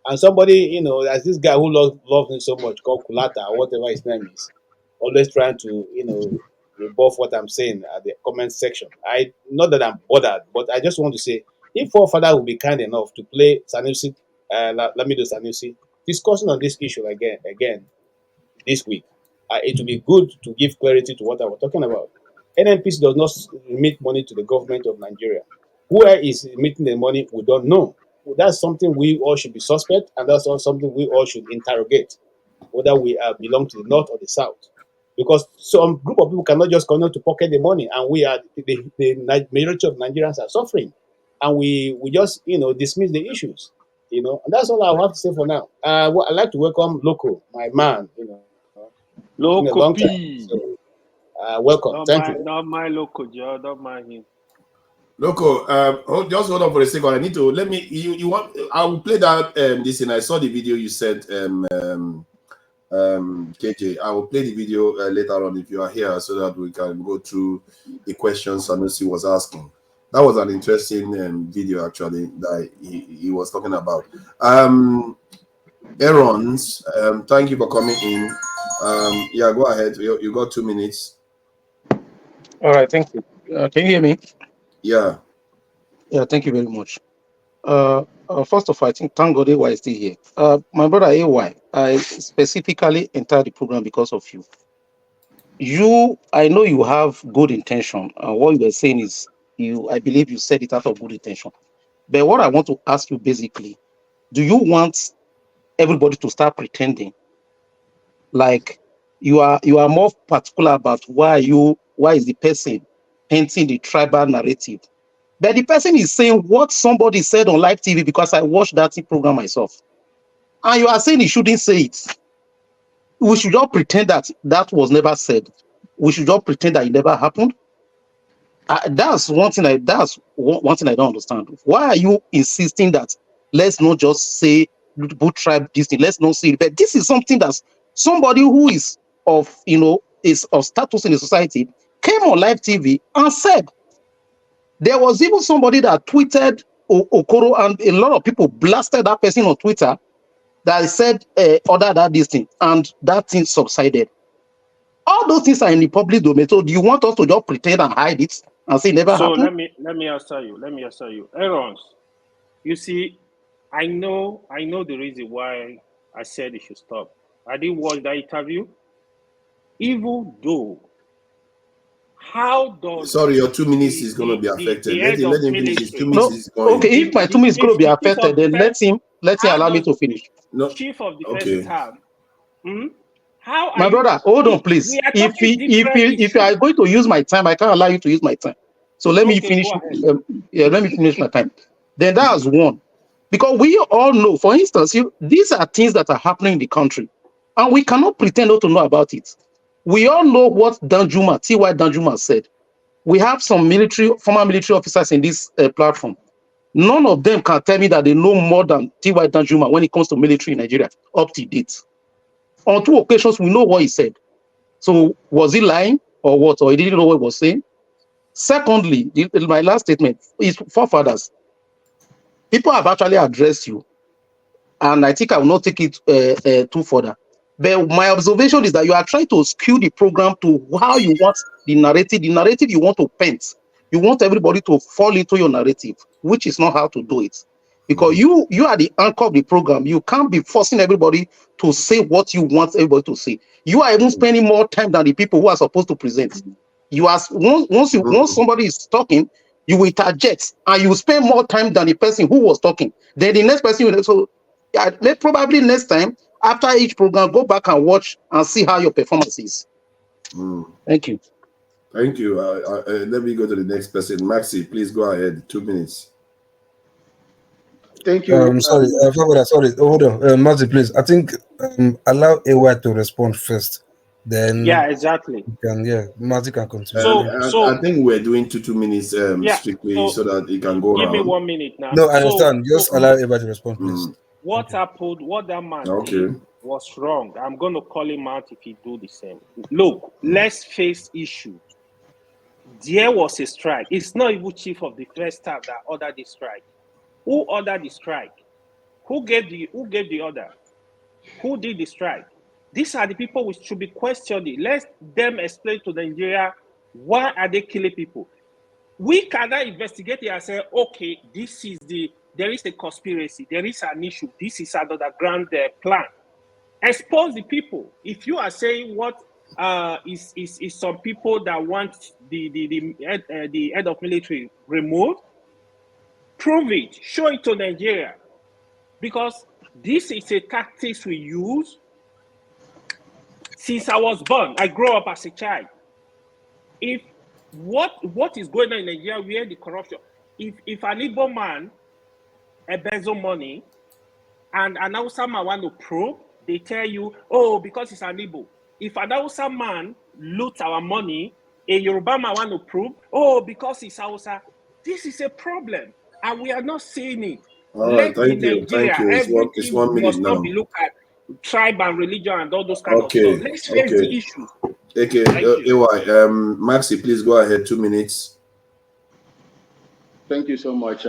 And somebody, there's this guy who loves me so much called Kulata or whatever his name is, always trying to, rebuff what I'm saying at the comment section. Not that I'm bothered, but I just want to say if forefather will be kind enough to play Sanusi, Lamido Sanusi, discussing on this issue again this week, it will be good to give clarity to what I was talking about. NNPC does not remit money to the government of Nigeria. Where is remitting the money? We don't know. that's something we all should be suspect, and that's also something we all should interrogate, whether we belong to the north or the south. Because some group of people cannot just come out to pocket the money, and we are the majority of Nigerians are suffering, and we just dismiss the issues. And that's all I have to say for now. I'd like to welcome Loco, my man. It's been a Loco long time. P. So welcome. Thank you. Not my local, Joe. Don't mind him. Loco, just hold on for a second. I need to let me. You want? I will play that this, and I saw the video you sent. KJ, I will play the video later on if you are here, so that we can go through the questions Sanusi was asking. That was an interesting video actually that he was talking about. Aaron's, thank you for coming in. Yeah, go ahead. You got 2 minutes. All right, thank you. Can you hear me? Yeah. Yeah, thank you very much. First of all, I think thank God AY is still here. My brother AY, I specifically entered the program because of you. I know you have good intention. What you were saying is, I believe you said it out of good intention. But what I want to ask you basically, do you want everybody to start pretending like you are more particular about why is the person painting the tribal narrative? But the person is saying what somebody said on live TV, because I watched that program myself. And you are saying he shouldn't say it. We should just pretend that was never said. We should just pretend that it never happened. That's one thing. One thing I don't understand. Why are you insisting that let's not just say boot tribe this thing? Let's not say it. But this is something that's somebody who is of status in the society came on live TV and said. There was even somebody that tweeted Okoro, and a lot of people blasted that person on Twitter that said order that this thing, and that thing subsided. All those things are in the public domain. So do you want us to just pretend and hide it and say it never So happened? let me answer you. Errors. You see, I know the reason why I said it should stop. I didn't watch that interview. Even though, how does Sorry, your 2 minutes is going to be affected. the Let head him, of let him finish. His 2 minutes No. is going. Okay, if my 2 minutes is going to be affected, then let him how allow me does to finish. No. chief of defense Okay. staff? How are My you? brother, hold on, We please. are If talking different you are issues. going to use my time, I can't allow you to use my time. So let me Okay, finish. go ahead. Let me finish my time. Then that's one. Because we all know, for instance, these are things that are happening in the country, and we cannot pretend not to know about it. We all know what T.Y. Danjuma said. We have some former military officers in this platform. None of them can tell me that they know more than T.Y. Danjuma when it comes to military in Nigeria up to date. On 2 occasions, we know what he said. So was he lying or what? Or he didn't know what he was saying? Secondly, my last statement is forefathers. People have actually addressed you, and I think I will not take it too further. But my observation is that you are trying to skew the program to how you want the narrative you want to paint. You want everybody to fall into your narrative, which is not how to do it. Because you are the anchor of the program. You can't be forcing everybody to say what you want everybody to say. You are even spending more time than the people who are supposed to present. You are once somebody is talking, you will interject and you will spend more time than the person who was talking. Then the next person will. So probably next time after each program, go back and watch and see how your performance is. Thank you. Thank you. Let me go to the next person. Maxi, please go ahead. 2 minutes. Thank you. Sorry, sorry. Hold on, Mazi, please. I think allow AY to respond first. Then Yeah, exactly. Mazi can continue. I think we're doing 2 minutes strictly so that it can go give around. me 1 minute now. No, I understand. Just allow everybody to respond, please. What happened? What that man did was wrong. I'm going to call him out if he do the same. Look, let's face issues. There was a strike. It's not even chief of defense staff that ordered the strike. Who ordered the strike? Who gave the order? Who did the strike? These are the people which should be questioning. Let them explain to Nigeria why are they killing people. We cannot investigate it and say, okay, there is a conspiracy, there is an issue, this is another grand plan. Expose the people. If you are saying what is some people that want the head of military removed, Prove it. Show it to Nigeria. Because this is a tactics we use since I was born. I grew up as a child. If what is going on in Nigeria, where the corruption, if an Igbo man embezzle money and an Hausa man want to probe, they tell you, oh, because it's an Igbo. If an Hausa man loot our money, a Yoruba man want to prove, oh, because it's Hausa. This is a problem, and we are not seeing it. All right, Let in thank you. Nigeria, Thank you. It's everything 1 minute must not now. be looked at tribe and religion and all those kind of Okay. stuff. Let's face the issues. Okay. Thank you. AY, Maxi, please go ahead. 2 minutes. Thank you so much.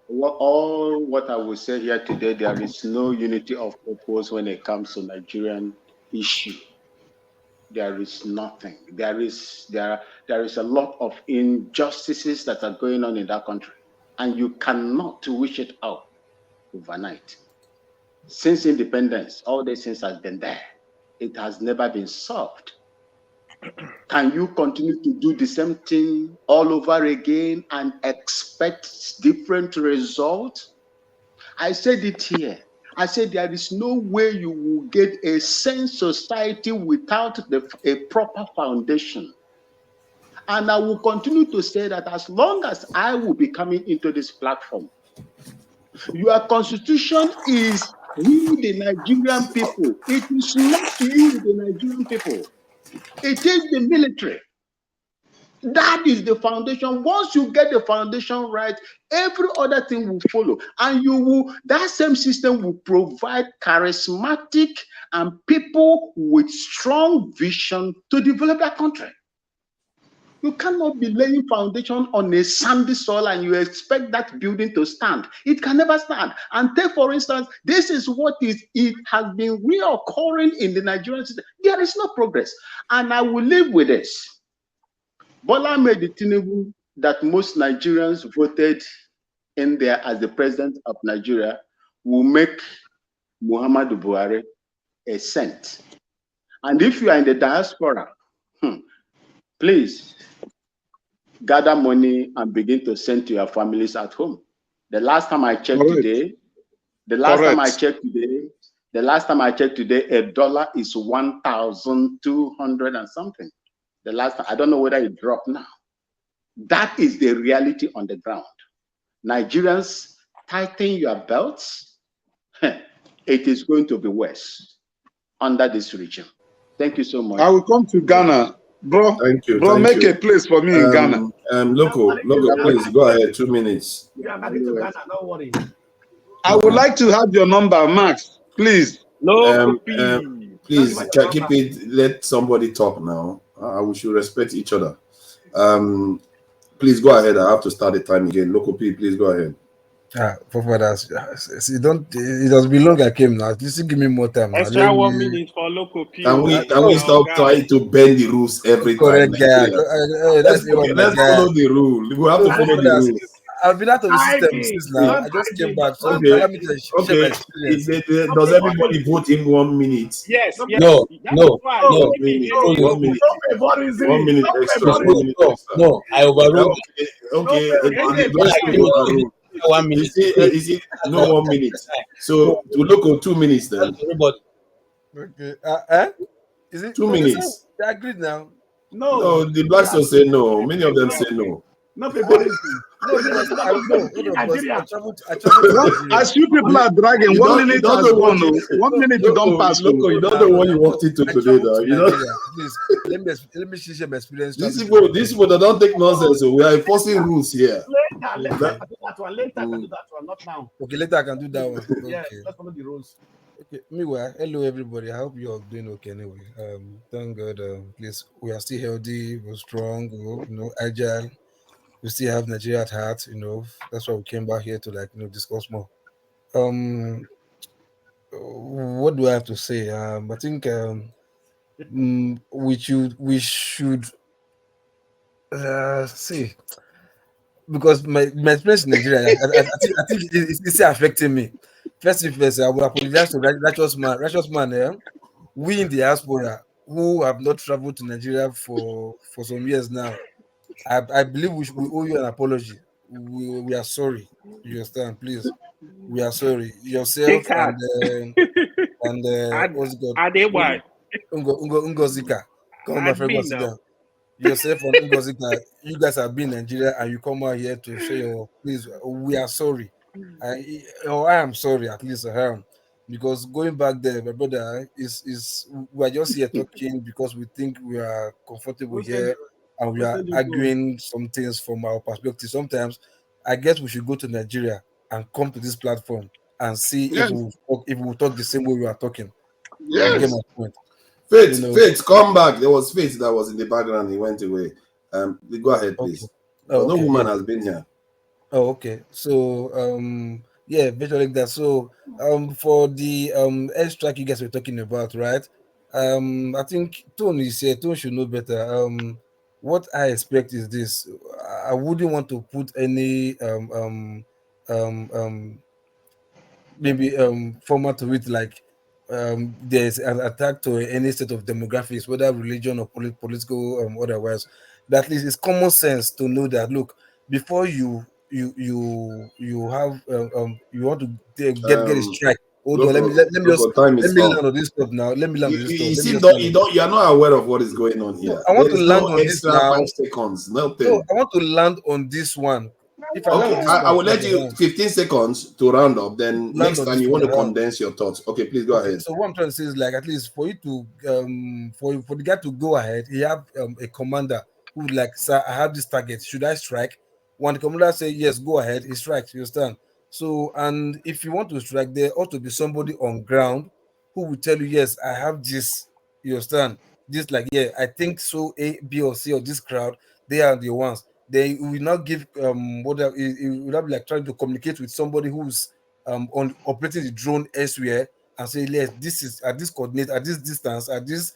What I will say here today, there is no unity of purpose when it comes to Nigerian issue. There is nothing. There is a lot of injustices that are going on in that country, and you cannot wish it out overnight. Since independence, all these things has been there. It has never been solved. Can you continue to do the same thing all over again and expect different results? I said it here. I said there is no way you will get a sane society without a proper foundation. And I will continue to say that as long as I will be coming into this platform, your constitution is we, the Nigerian people. It is not you, the Nigerian people. It is the military. That is the foundation. Once you get the foundation right, every other thing will follow. And that same system will provide charismatic and people with strong vision to develop that country. You cannot be laying foundation on a sandy soil and you expect that building to stand. It can never stand. And take, for instance, this is what it has been reoccurring in the Nigerian system. There is no progress. And I will live with this. Bola made the Tinubu that most Nigerians voted in there as the president of Nigeria will make Muhammadu Buhari a saint. And if you are in the diaspora, please gather money and begin to send to your families at home. The last time I checked today, a dollar is 1,200 and something. The last time, I don't know whether it dropped now. That is the reality on the ground. Nigerians, tighten your belts. It is going to be worse under this regime. Thank you so much. I will come to Ghana. Bro, Thank you. bro, Thank make you. a place for me in Ghana. Loco, please go ahead. 2 minutes. We are married to Ghana, don't worry. I would like to have your number, Max, please. Please keep it. Let somebody talk now. We should respect each other. Please go ahead. I have to start the time again. Local P, please go ahead. It has been long I came now. Just give me more time. Extra 1 minute for local P. Can we stop trying to bend the rules every time? Let's follow the rule. We have to follow the rules. I've been out of the system since now. I just came back. So okay. Does everybody vote in 1 minute? Yes. No. 1 minute. 1 minute. 1 minute extra. 1 minute extra. No, I overruled. Okay. 1 minute. Is it no 1 minute? So to look on 2 minutes then. Everybody. Okay. Is it 2 minutes? They agreed now. No, the blacks don't say no. Many of them say no. Not everybody. As you people are dragging, 1 minute has gone. 1 minute you don't pass. Look, you don't know what you walked into today, though. You know. Please, let me share my experience. These people, they don't take nonsense. So we are enforcing rules here. Later, I can do that one, not now. Okay, later I can do that one. Yeah, Okay. let's follow the rules. Okay, meanwhile, hello everybody. I hope you are doing okay anyway. Thank God. Please, we are still healthy, we're strong, agile. We still have Nigeria at heart. That's why we came back here to discuss more. What do I have to say? I think we should see, because my experience in Nigeria, I think it's still affecting me. First, I will apologize to righteous man. We in the diaspora who have not traveled to Nigeria for some years now, I believe we owe you an apology. we are sorry. You understand? Please, we are sorry. Yourself Take heart. and what's it called? Are they white? Ngozika. Come on, my friend, go and Admin sit now. down. Yourself and Ngozika, you guys have been in Nigeria and you come out here to share your please. We are sorry. I am sorry, at least I am. Because going back there, my brother, is we are just here talking because we think we are comfortable here and we are arguing some things from our perspective. Sometimes I guess we should go to Nigeria and come to this platform and see Yes, if we will talk the same way we are talking. You get yes. my point. You Faith, know. Faith, come back. There was Faith that was in the background. He went away. Go ahead, Okay. please. Oh, Because no okay. woman Yeah. has been here. Oh, okay. So, yeah, virtual like that. So, for the extract you guys were talking about, right? I think Tone is here. Tone should know better. What I expect is this. I wouldn't want to put any um maybe format to it like there's an attack to any set of demographics, whether religion or political otherwise. But at least it's common sense to know that look, before you have you want to get a Um, strike. Hold on, let me just local time let is me up. land on this stuff now. Let me land on this stuff. You Let me seem just land on this. you are not aware of what is going on No, here. I want There to is land no on this extra now. 5 seconds. No, Nothing. I want to land on this one. If I land Okay, on this I one, will let you 15 seconds to round up. Then land next on time this you want to one. condense your thoughts. Okay, please go Okay, ahead. so what I'm trying to say is like at least for you to for the guy to go ahead, he have a commander who would like, sir, I have this target. Should I strike? When the commander say yes, go ahead, he strikes. You understand? So and if you want to strike, there ought to be somebody on ground who will tell you, yes, I have this. You understand? This like yeah, I think so. A, B, or C or this crowd, they are the ones. They will not give what it will not be like trying to communicate with somebody who's on operating the drone elsewhere and say, yes, this is at this coordinate, at this distance, at this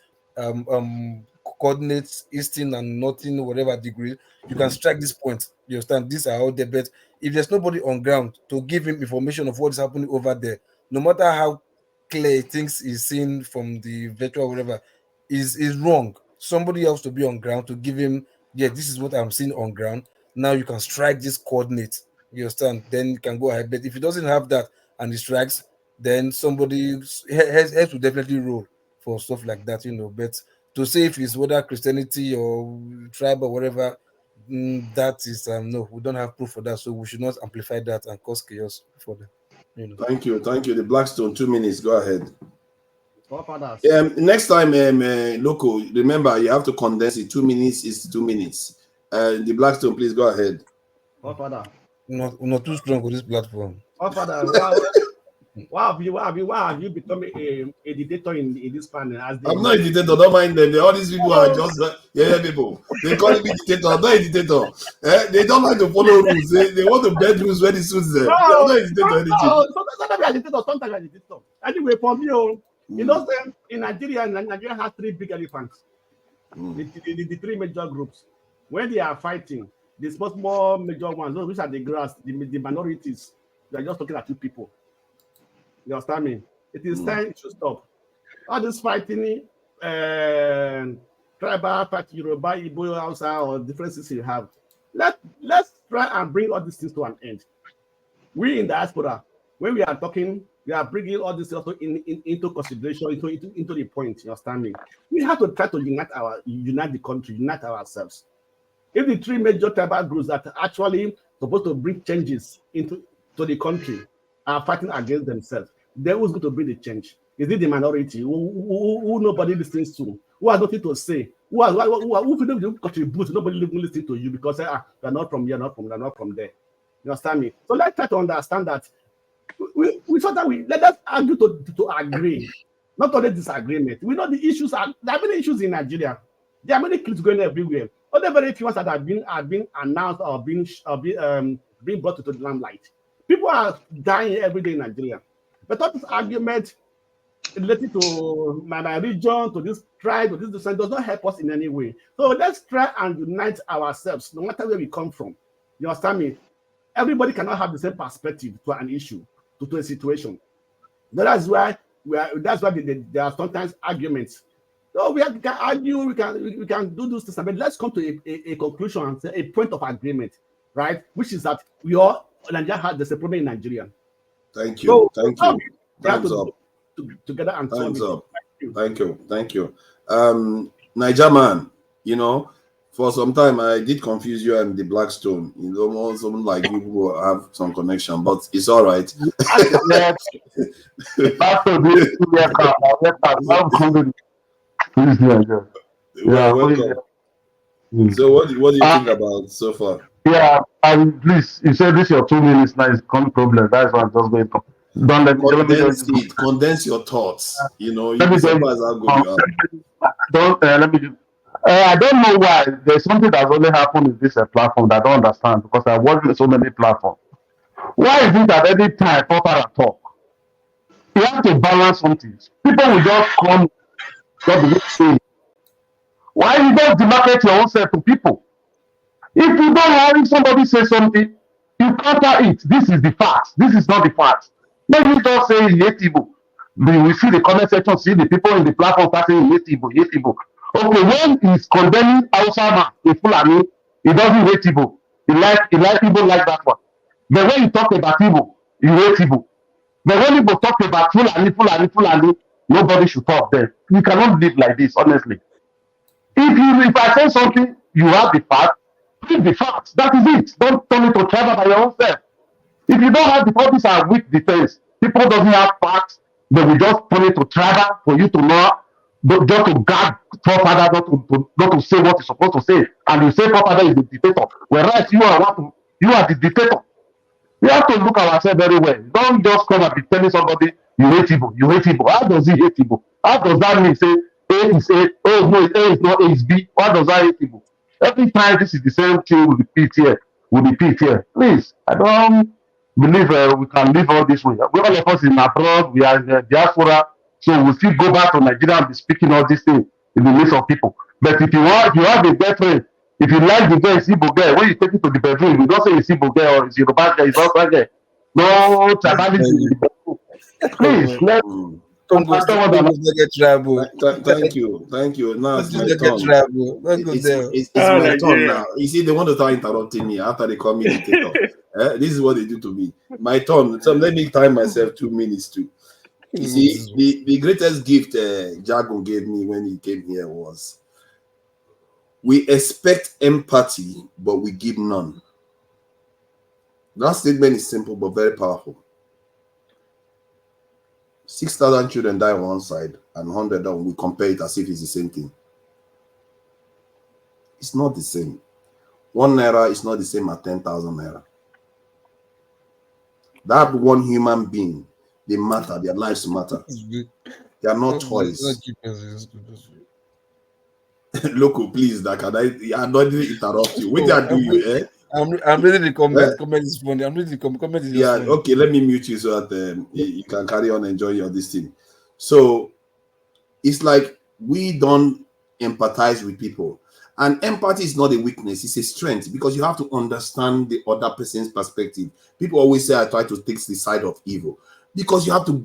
coordinates, easting and northing, whatever degree, you can strike this point. You understand? These are all there. But if there's nobody on ground to give him information of what is happening over there, no matter how clear things is seen from the virtual whatever, is wrong. Somebody else to be on ground to give him, yeah, this is what I'm seeing on ground. Now you can strike this coordinate. You understand? Then you can go ahead. But if he doesn't have that and he strikes, then somebody has to definitely roll for stuff like that, you know. But to say if it's whether Christianity or tribe or whatever, that is no, we don't have proof for that, so we should not amplify that and cause chaos for them. You know. Thank you. The Blackstone, 2 minutes. Go ahead. Forefathers. Next time, Loco, remember you have to condense it. 2 minutes is 2 minutes. The Blackstone, please go ahead. Forefather. Not too strong with this platform. Forefather. Why have you become a dictator in this panel? As I'm not a dictator. Don't mind them. All these people are just people. They call me dictator. I'm not a dictator. They don't like to follow rules. They want to bend rules when it suits them. I'm not a dictator. Anything. Sometimes we are dictator. Sometimes we are dictator. Anyway, for me, you know, in Nigeria has 3 big elephants. The 3 major groups. When they are fighting, the small major ones, those which are the grass, the minorities, they are just talking at 2 people. You understand me? It is time to stop. All this fighting, tribal fight, Yoruba, Igbo, Hausa, or differences you have. Let's try and bring all these things to an end. We in diaspora, when we are talking, we are bringing all this also into consideration, into the point. You understand me? We have to try to unite the country, unite ourselves. If the 3 major tribal groups that are actually supposed to bring changes into the country are fighting against themselves, then who's going to bring the change? Is it the minority who nobody listens to, who has nothing to say, who contribute? Nobody listens to you because you're not from here, you're not from there. You understand me? So let's try to understand that we thought that let us argue to agree, not only disagreement. We know the issues there are many issues in Nigeria. There are many clips going everywhere. Other very few ones that have been announced or being brought to the limelight. People are dying every day in Nigeria. But all this argument related to my region, to this tribe, to this descent, does not help us in any way. So let's try and unite ourselves, no matter where we come from. You understand me? Everybody cannot have the same perspective to an issue, to a situation. That's why there are sometimes arguments. So we can argue, we can do this, but let's come to a conclusion and say a point of agreement. right? Which is that we all Nigeria had there's a problem in Nigeria. Thank you. So Thank you. we have Time's to up. go together and solve Time's it. up. Thank you. Thank you. Niger man, you know, for some time I did confuse you and the Blackstone. You know, someone like you who have some connection, but it's all right. Well, welcome. So what do you think about so far? Yeah, and please, you said this your 2 minutes now is come problem. That's why I'm just going to. Don't let me Condense it. Condense your thoughts. You know, you'll let be me tell surprised how good you are. don't let me do. I don't know why there's something that's only happened in this platform that I don't understand because I work with so many platforms. Why is it that any time Papa talk, you have to balance something? People will just come, just begin to say, why you don't demarcate your own self to people? If you don't have if somebody say something, you counter it. This is the fact. This is not the fact. Let me just say hate Igbo. We see the comment section, see the people in the platform start saying hate Igbo, hate Igbo. Okay, when he's condemning Hausa man, a Fulani, he doesn't hate Igbo. He like Igbo like that one. But when you talk about Igbo, you hate Igbo. But when people talk about Fulani, nobody should talk there. We cannot live like this, honestly. If I say something, you have the fact, keep the facts. That is it. Don't turn it to tribal by your own self. If you don't have the all these are weak defense, people doesn't have facts, they will just turn it to tribal for you to know, just to guard forefather, not to say what you're supposed to say. And you say forefather is the dictator. Whereas you are the dictator. We have to look at ourselves very well. Don't just come and be telling somebody you hate Igbo, you hate Igbo. How does he hate Igbo? How does that mean say A is A, oh no, A is not A is B? How does that hate Igbo? Every time this is the same thing with repeat here. Please, I don't believe we can live all this way. We all of us in abroad, we are in the diaspora, so we still go back to Nigeria and be speaking all these things in the midst of people. But if you have a girlfriend, if you like the girl, Igbo girl, when you take it to the bedroom, you don't say it's Igbo girl or it's Yoruba girl, it's Hausa girl. No tribalism in the bedroom. Please, let's. Thank you. Now it's my turn. It's my turn now. You see, they want to start interrupting me after they call me dictator. This is what they do to me. My turn. So let me time myself 2 minutes too. You see, the greatest gift Jago gave me when he came here was we expect empathy, but we give none. That statement is simple but very powerful. 6,000 children die on one side and 100 down. We compare it as if it's the same thing. It's not the same. 1 naira is not the same as 10,000 naira. That one human being, they matter. Their lives matter. They are not toys. Local, please, that can I don't interrupt you. What I do you, eh? I'm reading the comment. Comment is funny. I'm reading the comment. Is yeah, funny. Okay. Let me mute you so that you can carry on enjoying your this thing. So it's like we don't empathize with people, and empathy is not a weakness; it's a strength because you have to understand the other person's perspective. People always say, "I try to take the side of evil," because you have to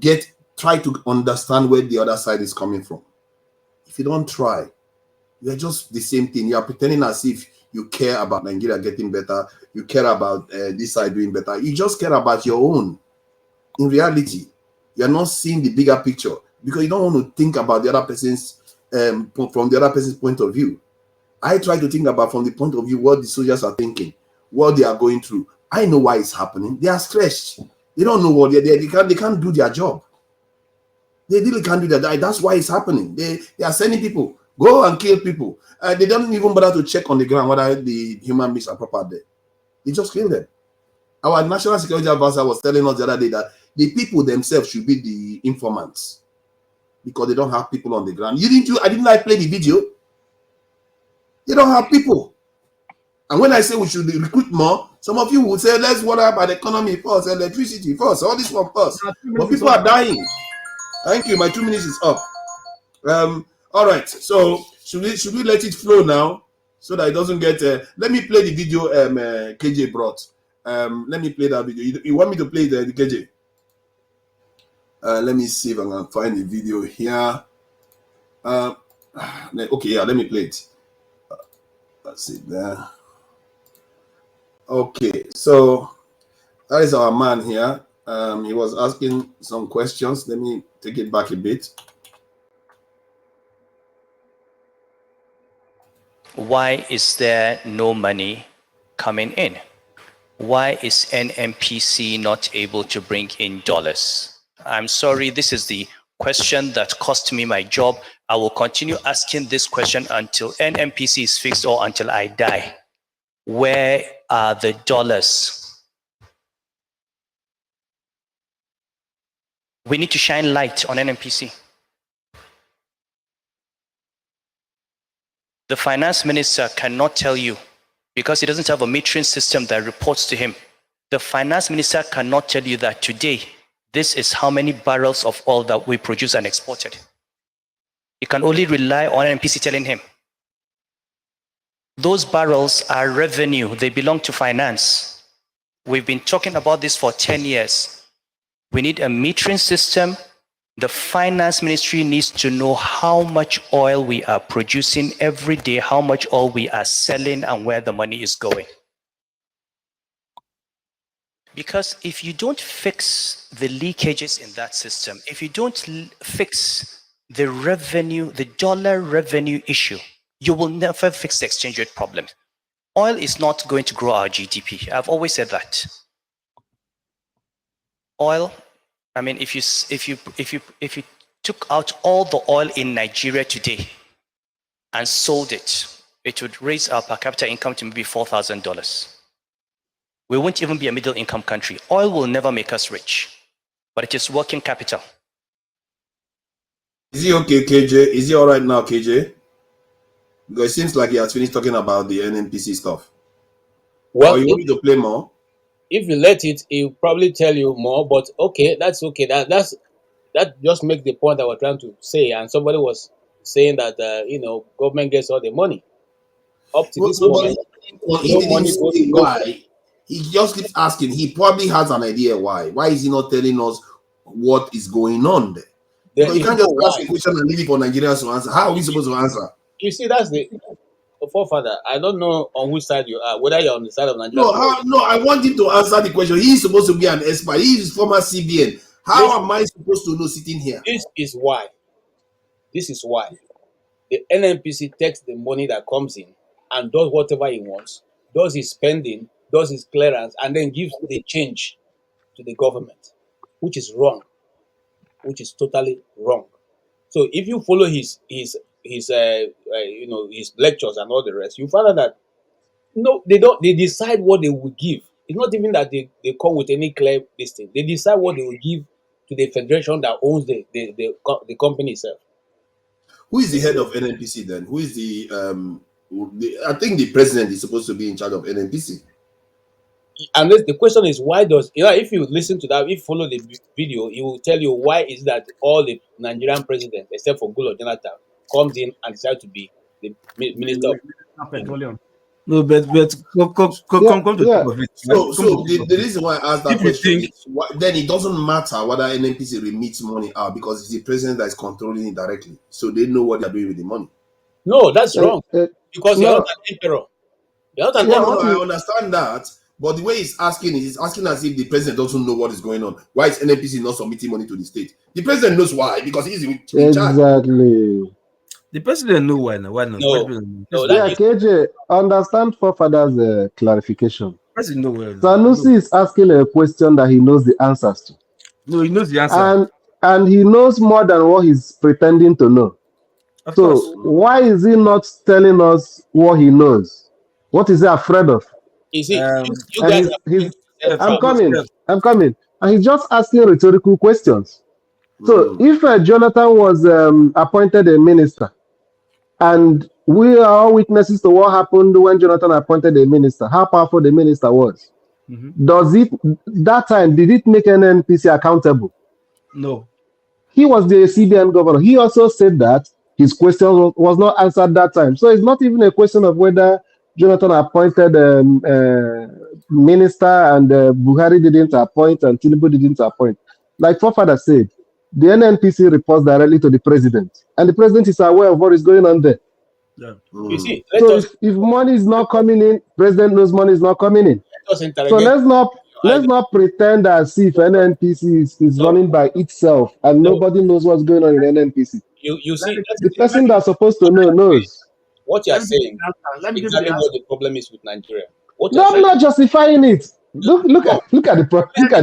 try to understand where the other side is coming from. If you don't try, you're just the same thing. You are pretending as if you care about Nigeria getting better. You care about this side doing better. You just care about your own. In reality, you're not seeing the bigger picture because you don't want to think about the other person's from the other person's point of view. I try to think about from the point of view what the soldiers are thinking, what they are going through. I know why it's happening. They are stressed. They don't know what they can't do their job. They really can't do that. That's why it's happening. They are sending people. Go and kill people. They don't even bother to check on the ground whether the human beings are proper there. They just kill them. Our national security advisor was telling us the other day that the people themselves should be the informants because they don't have people on the ground. I didn't play the video. They don't have people. And when I say we should recruit more, some of you will say, let's worry about the economy first, electricity first, all this one first. But people are dying. Thank you. My 2 minutes is up. All right, so should we let it flow now so that it doesn't get let me play the video KJ brought. Let me play that video. You want me to play the KJ? Let me see if I can find the video here. Okay, yeah, let me play it. That's it there. Okay, so that is our man here. He was asking some questions. Let me take it back a bit. Why is there no money coming in? Why is NMPC not able to bring in dollars? I'm sorry, this is the question that cost me my job. I will continue asking this question until NMPC is fixed or until I die. Where are the dollars? We need to shine light on NMPC. The finance minister cannot tell you because he doesn't have a metering system that reports to him. The finance minister cannot tell you that today, this is how many barrels of oil that we produce and exported. He can only rely on NMPC telling him. Those barrels are revenue. They belong to finance. We've been talking about this for 10 years. We need a metering system. The finance ministry needs to know how much oil we are producing every day, how much oil we are selling, and where the money is going. Because if you don't fix the leakages in that system, if you don't fix the revenue, the dollar revenue issue, you will never fix the exchange rate problem. Oil is not going to grow our GDP. I've always said that. Oil, I mean, if you took out all the oil in Nigeria today and sold it, it would raise our per capita income to maybe $4,000. We won't even be a middle income country. Oil will never make us rich, but it is working capital. Is he okay, KJ? Is he all right now, KJ? Because it seems like he has finished talking about the NMPC stuff. Well, or you want me to play more? If you let it, he'll probably tell you more. But okay, that's okay. That just makes the point I was trying to say. And somebody was saying that government gets all the money. Up to this moment, he no didn't money goes say to why. He just keeps asking. He probably has an idea why. Why is he not telling us what is going on there? Because you can't just ask a question and leave it for Nigerians to answer. How are we supposed to answer? You see, that's the forefather. I don't know on which side you are, whether you're on the side of Nigeria. No, I want him to answer the question. He's supposed to be an expert. He is former CBN. How am I supposed to know sitting here? This is why. The NMPC takes the money that comes in and does whatever he wants, does his spending, does his clearance, and then gives the change to the government, which is wrong, which is totally wrong. So if you follow his his lectures and all the rest, you find out that no, they don't. They decide what they will give. It's not even that they come with any clear listing. They decide what they will give to the federation that owns the company itself. Who is the head of NMPC then? Who is I think the president is supposed to be in charge of NMPC. And the question is, why does if you listen to that, if you follow the video, he will tell you why is that all the Nigerian presidents, except for Goodluck Jonathan, comes in and decides to be the minister of petroleum. No, but come to think of it. So the reason why I asked that question is then it doesn't matter whether NMPC remits money out because it's the president that is controlling it directly. So they know what they're doing with the money. No, that's wrong. Because you're not an emperor. No, I understand that. But the way he's asking as if the president doesn't know what is going on. Why is NMPC not submitting money to the state? The president knows why, because he's in charge. Exactly. The president knows why now. Why not? Yeah, KJ, understand forefather's clarification. President knows why. Sanusi is asking a question that he knows the answers to. No, he knows the answer. And he knows more than what he's pretending to know. Of course. Why is he not telling us what he knows? What is he afraid of? Is it? I'm coming. And he's just asking rhetorical questions. So if Jonathan was appointed a minister, and we are all witnesses to what happened when Jonathan appointed a minister, how powerful the minister was. Does it that time did it make NNPC accountable? No. He was the CBN governor. He also said that his question was not answered that time. So it's not even a question of whether Jonathan appointed a minister and Buhari didn't appoint and Tinubu didn't appoint. Like forefather said, the NNPC reports directly to the president, and the president is aware of what is going on there. Yeah. You see, if money is not coming in, president knows money is not coming in. just So interrogate your let's idea. not pretend as if NNPC is No, running by itself and no. nobody knows what's going on in NNPC. You Let see, me that The is give person you that's supposed to know knows. what you are let me give you saying the answer. is Let me give you the exactly answer. what the problem is with Nigeria. What you are No, I'm saying. not justifying it. No, Look at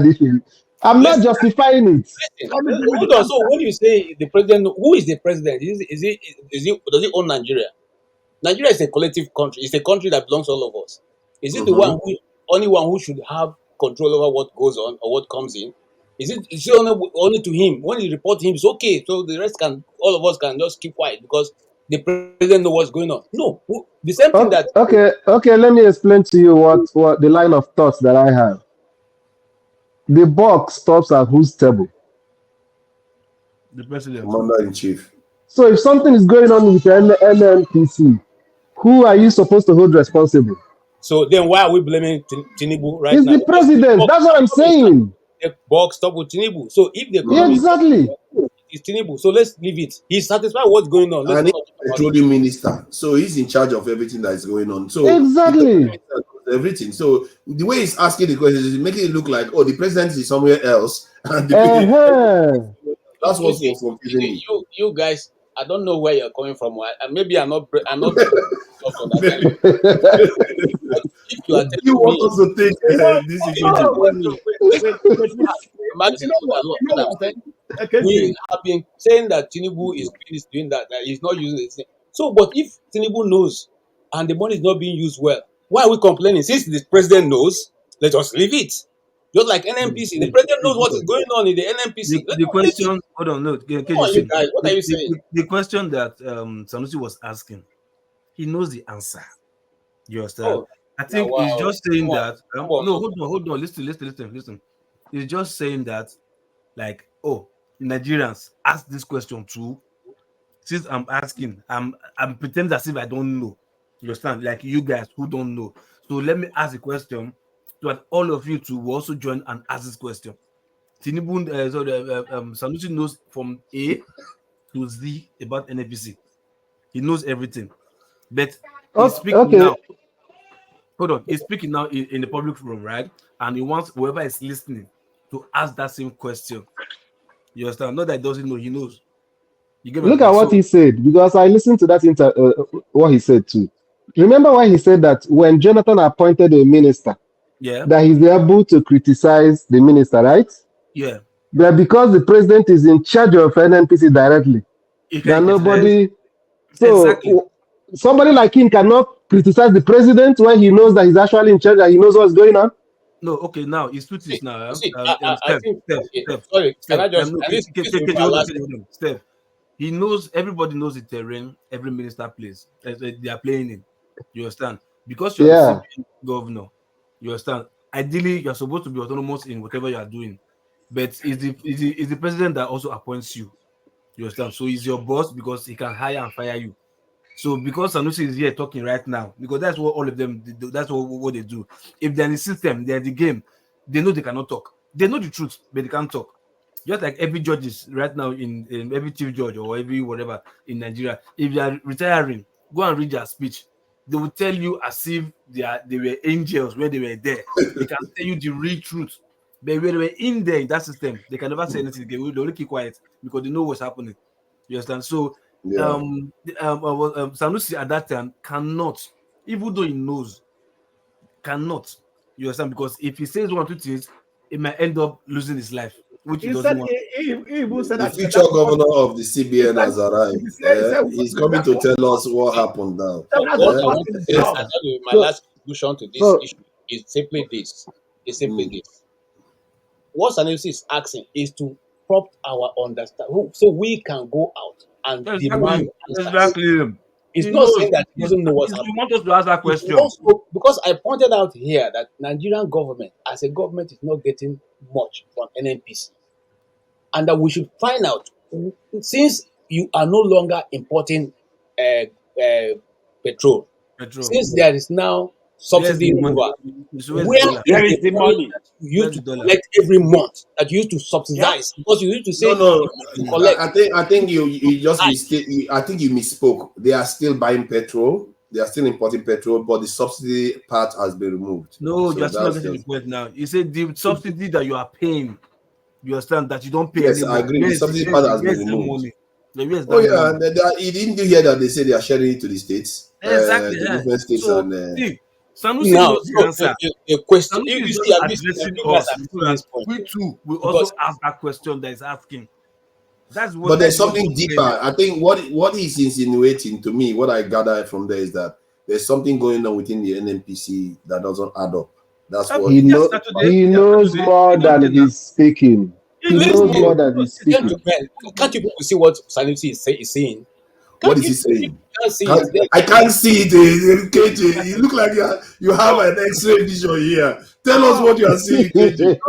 this. I'm not listen, justifying it. listen. Let me give you Hold the on. So answer. when you say the president, who is the president? Is he does he own Nigeria? Nigeria is a collective country. It's a country that belongs to all of us. Is it the Mm-hmm. one who only one who should have control over what goes on or what comes in? Is it only to him? When you report him, it's okay. So the rest can all of us can just keep quiet because the president know what's going on. No, the same thing that Okay. Let me explain to you what the line of thoughts that I have. The buck stops at whose table? The president. Commander in chief. So if something is going on with NMPC, who are you supposed to hold responsible? so then why are we blaming Tinubu right It's now? the Because the president. That's what I'm saying. box stop with Tinubu. So if the Yeah, economy is Mm. exactly. it's Tinubu, so let's leave it. He's satisfied with what's going on. Let's And not he's talk about it. petroleum minister, so he's in charge of everything that is going on. So the petroleum Exactly. minister knows everything. So the way he's asking the questions is making it look like, oh, the president is somewhere else, and Uh-huh. that's You what's see, confusing me. you guys, I don't know where you're coming from. Maybe I'm not enough to understand you. But if you are What do you telling want me, us to think No, this if you are situation? no, telling me, listen, wait. listen, I'm You asking know you what? that You know what I'm what? saying. KJ, We have been saying that Tinubu is doing this, doing that, that he's not using this thing. So, but if Tinubu knows and the money is not being used well, why are we complaining? Since the president knows, let us leave it. Just like NMPC, the president knows what is going on in the NMPC. Let The us leave it. question, hold on, no, Come on, you KGC. guys, what are you saying? The question that Sanusi was asking, he knows the answer. You understand? Oh, I now think he's wow. just saying Come on, that. come on. No, hold on. Listen. He's just saying that, like, oh, Nigerians ask this question too. Since I'm asking, I'm pretending as if I don't know. You understand? Like you guys who don't know. So let me ask a question so that all of you to also join and ask this question. Tinubu, Sanusi knows from A to Z about NFBC. He knows everything. But he's speaking Okay. now. Hold on. He's speaking now in the public forum, right? And he wants whoever is listening to ask that same question. You understand? Not that he doesn't know, he knows. You get my Look at point? what So he said because I listened to that what he said too. Remember why he said that when Jonathan appointed a minister, yeah, that he's able to criticize the minister, right? yeah. But because the president is in charge of NNPC directly, He can that criticize. nobody, Exactly. so somebody like him cannot criticize the president when he knows that he's actually in charge, that he knows what's going on. No, okay, now his truth is See, now. you see, I think okay. Steph. Sorry, can I just No, and this will be my last thing. hold on. Steph. He knows everybody knows the terrain every minister plays. They are playing in. You understand? Because you are the Yeah. CBN governor, you understand. Ideally, you are supposed to be autonomous in whatever you are doing. But is the president that also appoints you. You understand? So he's your boss because he can hire and fire you. So because Sanusi is here talking right now, because that's what all of them do, that's what they do. If they're in the system, they're in the game, they know they cannot talk. They know the truth, but they can't talk. Just like every judge is right now in every chief judge or every whatever in Nigeria. If they are retiring, go and read their speech. They will tell you as if they were angels when they were there. They can tell you the real truth. But when they were in there in that system, they can never say anything. They will only keep quiet because they know what's happening. You understand? So Yeah. Sanusi at that time cannot, even though he knows, cannot. You understand? Because if he says one or two things, it might end up losing his life, which he he doesn't said want. he even said The that future that's what governor of the he CBN said. has arrived. He said He's coming that's to what tell us what happened now. that's What what I Eh? cost want to his say, and job. that will be my So last contribution to this so issue, is simply this. Is simply Mm. this. What Sanusi is asking is to prompt our understanding, so we can go out and demand Exactly. answers. Exactly. It's He not knows. saying that he doesn't know what's We happening. want us to ask that It question. wants to, because I pointed out here that Nigerian government, as a government, is not getting much from NMPC, and that we should find out, since you are no longer importing uh, petrol, Petrol. since there is now Where's subsidy the money? removal, Where's the where dollar? is Where is the the money money? that you Where's used the to dollar? collect every month, that you used to Yep. subsidize? Because you used to No, say the no. money you Mm. collect. I think you just I, mistake. I think you misspoke. They are still buying petrol. They are still importing petrol, but the subsidy part has been removed. No, So you're still not that's getting the just point now. You said the subsidy that you are paying, you understand that you don't pay yes, I anymore. agree. The subsidy part has been Where's the removed. money? Where's Oh that yeah, money? and you didn't hear that they say they are sharing it to the states, Exactly. to different states, So and see, Sanusi Now, knows the so answer. a question. Sanusi You is see, just I'm listening. addressing You guys us are so missing that this point we too will also because ask that question that is asking. but That is there's what something just deeper. cleared it. I think what he's insinuating to me, what I gather from there is that there's something going on within the NMPC that doesn't add up. That's what He he's know he knows more than he's speaking. He knows listen, more than he's speaking. gentlemen. Can't you people see what Sanusi is saying? What Can't is he you? You saying? can't see it. I can't see it, KJ. You look like you have an X-ray vision here. Tell us what you are seeing, KJ.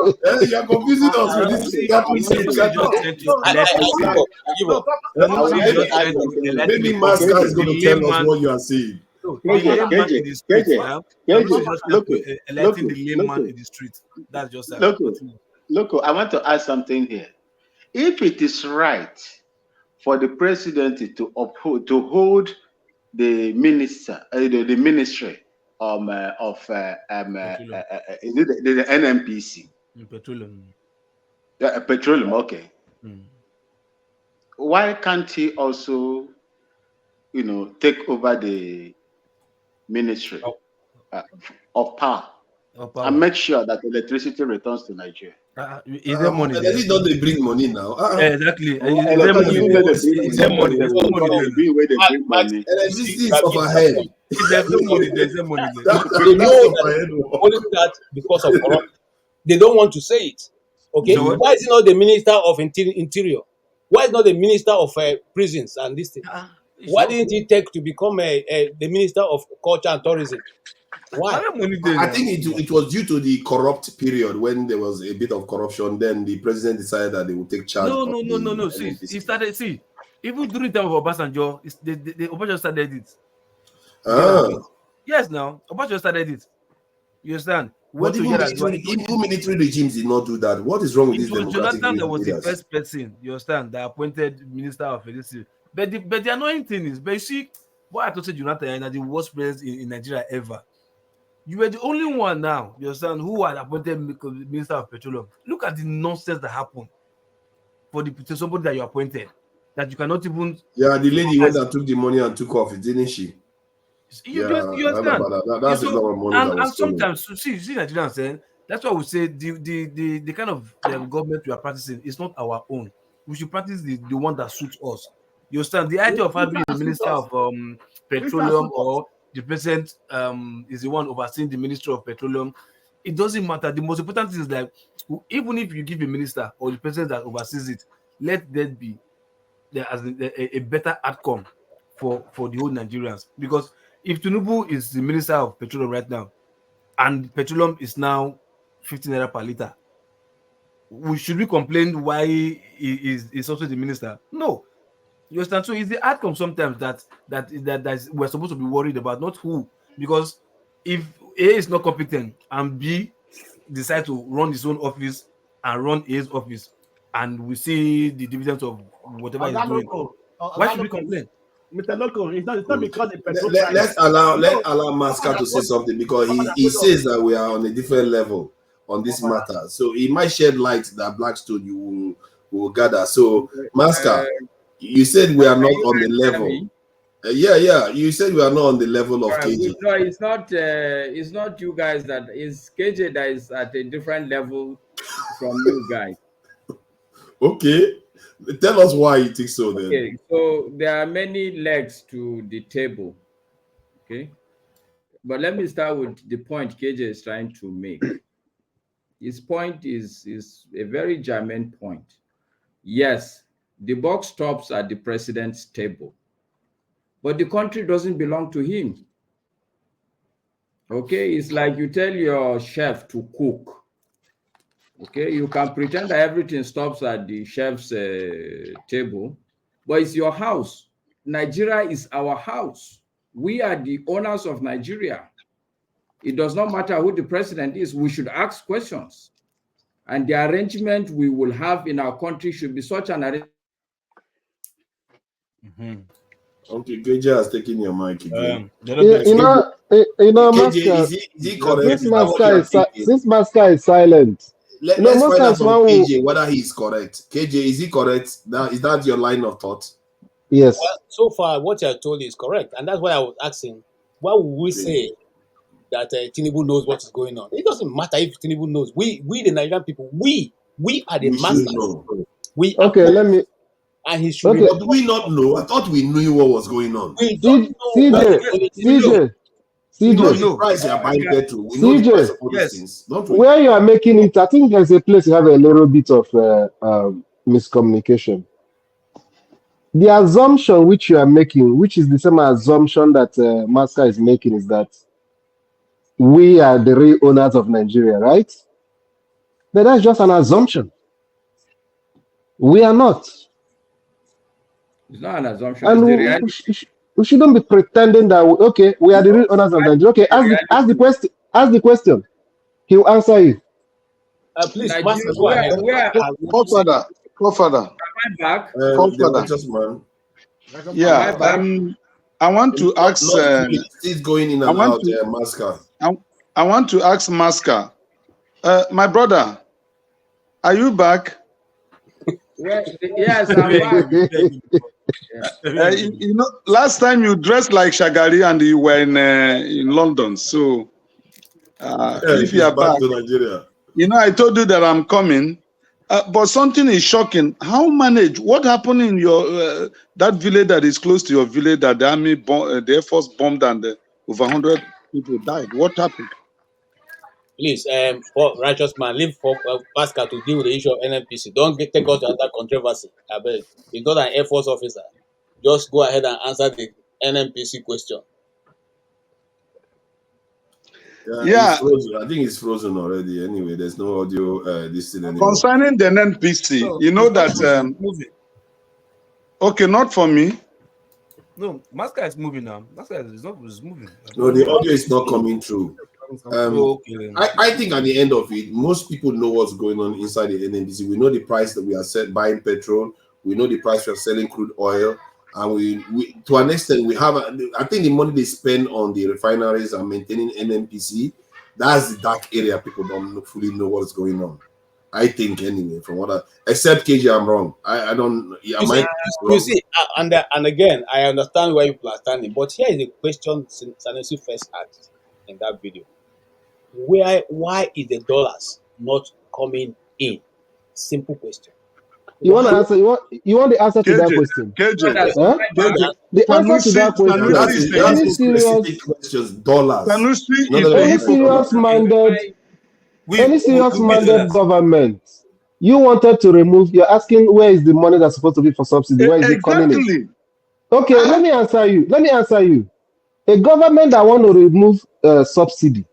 You're confusing us with this. Sanusi Can't we see? just sent to I let us give say. up. I give up. Sanusi Maybe, just sent to let maybe the public, Masca is the going to tell us layman. what you are seeing. No, the layman in the street. Sanusi just sent to electing the layman in the street. That's just that. Look, I want to add something here. If it is right for the president to hold the minister, the ministry is it the NMPC, petroleum. Petroleum. Okay. Why can't he also, take over the ministry of power and make sure that electricity returns to Nigeria? Is there money there? Don't they bring money now? Exactly. Is there money there? Electricity is of our head. If there's no money, there's no money there. They know that only that because of corruption. They don't want to say it. Okay, So why is it not the minister of interior? Why is not the minister of prisons and this thing? Why didn't he take to become the minister of culture and tourism? Why? I think it was due to the corrupt period when there was a bit of corruption. Then the president decided that they would take charge. No. See, he started. See, even during the time of Obasanjo, the Obasanjo started it. Yes, now Obasanjo started it. You understand? But even military regimes did not do that. What is wrong with this democratic Jonathan that was leaders? the first person, you understand, that appointed minister of education. But the annoying thing is, but you see, what I told you, Jonathan, is the worst president in Nigeria ever. You were the only one now, you understand, who had appointed minister of petroleum. Look at the nonsense that happened for somebody that you appointed, that you cannot even. Yeah, the lady went and took the money and took off, didn't she? You understand? That's a lot of money that was stolen. And sometimes, see Nigerians saying that's why we say the kind of government we are practicing is not our own. We should practice the one that suits us. You understand? The idea of having the minister of petroleum or the president is the one overseeing the ministry of petroleum. It doesn't matter. The most important thing is that even if you give a minister or the president that oversees it, let there be a better outcome for the whole Nigerians. Because if Tinubu is the minister of petroleum right now, and petroleum is now 15 naira per liter, should we complain why he is also the minister? No. You understand? So it's the outcome sometimes that we're supposed to be worried about, not who. Because if A is not competent and B decide to run his own office and run A's office, and we see the dividends of whatever he's doing, why should we complain? Mr. Loco, it's not because the petrol Let's allow Masca to say something, because he says that we are on a different level on this matter. So he might shed light that Blackstone you will gather. So Masca, you said we are not on the level. Yeah. You said we are not on the level of KJ. No, it's not you guys that is KJ that is at a different level from you guys. Okay. Tell us why you think so then. Okay, so there are many legs to the table. Okay. But let me start with the point KJ is trying to make. His point is a very germane point. Yes, the buck stops at the president's table, but the country doesn't belong to him. Okay, it's like you tell your chef to cook. Okay, you can pretend that everything stops at the chef's table, but it's your house. Nigeria is our house. We are the owners of Nigeria. It does not matter who the president is. We should ask questions. And the arrangement we will have in our country should be such an arrangement. Okay, KJ has taken your mic again. KJ, Masca, is he correct? since Is that what you Masca are is thinking? silent, Let's most find out times from one will, KJ whether he is correct. KJ, is he correct? Now, is that your line of thought? yes. So far, what you are told is correct, and that's why I was asking, why would we Okay. say that Tinubu knows what is going on? It doesn't matter if Tinubu knows. We the Nigerian people, we are the We should masters. know. We Okay, appoint, let me. and he should Okay, But do we not know? I thought we knew what was going on. We don't know what is CJ, going We on. know. CJ, We know CJ, the price you are buying petrol. We know the price CJ. of all these things, don't we? Where you are making it, I think there's a place you have a little bit of miscommunication. The assumption which you are making, which is the same assumption that Masca is making, is that we are the real owners of Nigeria, right? But that's just an assumption. We are not. It's not an assumption, And it's the reality. we shouldn't be pretending that, we are the real owners of Nigeria. Okay, The reality. ask the question. He'll answer you. Please, Nigeria, Master, go ahead. Forefather, am I back? The forefather. righteous man. Am I Yeah, back? I want to ask. Not you. It's going in I and want out, to. Masca. I want to ask Masca, my brother, are you back? Yes, I'm back. Last time you dressed like Shagari and you were in London. So if you He's are back back, to Nigeria. I told you that I'm coming. But something is shocking. How manage? What happened in your that village that is close to your village that the army, the Air Force bombed and over 100 people died? What happened? Please, for righteous man, leave for Pascal to deal with the issue of NMPC. Don't take us to another controversy. I beg. He's not an Air Force officer. Just go ahead and answer the NMPC question. Yeah, he's frozen. I think he's frozen already. Anyway, there's no audio this thing anymore. Concerning the NMPC, you know that. Moving. Okay, not for me. No, Masca is moving now. Masca is moving. No, the audio is not coming through. Okay. I think at the end of it, most people know what's going on inside the NMPC. We know the price that we are buying petrol. We know the price we are selling crude oil. And we to an extent, we have, I think the money they spend on the refineries and maintaining NMPC, that's the dark area people don't fully know what's going on. I think anyway, from what except KJ, I'm wrong. I don't. Yeah, you see, and again, I understand where people are standing, but here is the question Sanusi first asked in that video: why is the dollars not coming in? Simple question. You want to answer? You want the answer to that question? KJ, Huh? The answer to that question. Any serious questions, dollars. Any serious-minded government, you wanted to remove. You're asking where is the money that's supposed to be for subsidy? Where is it coming in? Okay, let me answer you. A government that want to remove subsidy,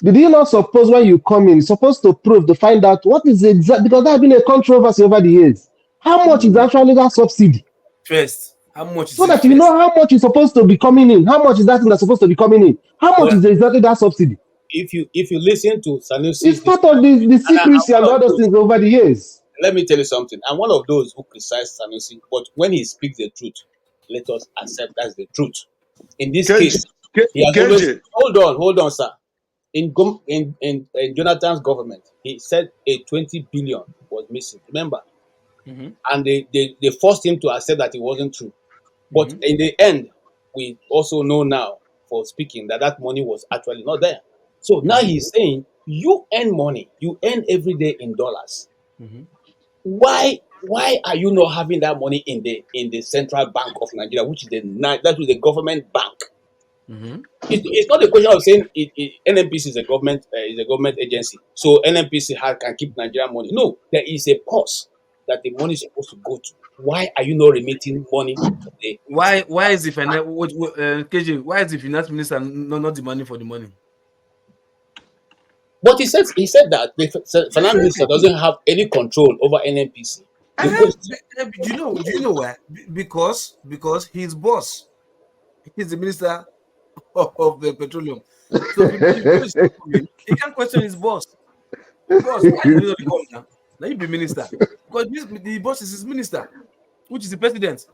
did you not suppose when you come in, you're supposed to prove to find out what is the exact, because there has been a controversy over the years. How much is actually that subsidy? First, how much is so it that first? you know how much is supposed to be coming in? How much is that thing that's supposed to be coming in? How much is exactly that subsidy? If you listen to Sanusi, it's part of the secrecy and all those things over the years. Let me tell you something. I'm one of those who criticize Sanusi, but when he speaks the truth, let us accept that's the truth. In this case, he has always hold on, sir. In Jonathan's government, he said a 20 billion was missing. Remember? And they forced him to accept that it wasn't true. But in the end, we also know now, for speaking, that money was actually not there. So now he's saying, you earn money, you earn every day in dollars. Why are you not having that money in the Central Bank of Nigeria, which is the government bank? It's not a question of saying NMPC is a government agency, so NMPC can keep Nigerian money. No, there is a purse that the money is supposed to go to. Why are you not remitting money today? Why is the finance KJ? Why is the finance minister not the money for the money? But he said that the finance minister doesn't have any control over NMPC. Do you know why? Because his boss, he's the minister of the petroleum. So he can't question his boss. Boss, why did you not come now? Now you be minister. Because the boss is his minister, which is the president.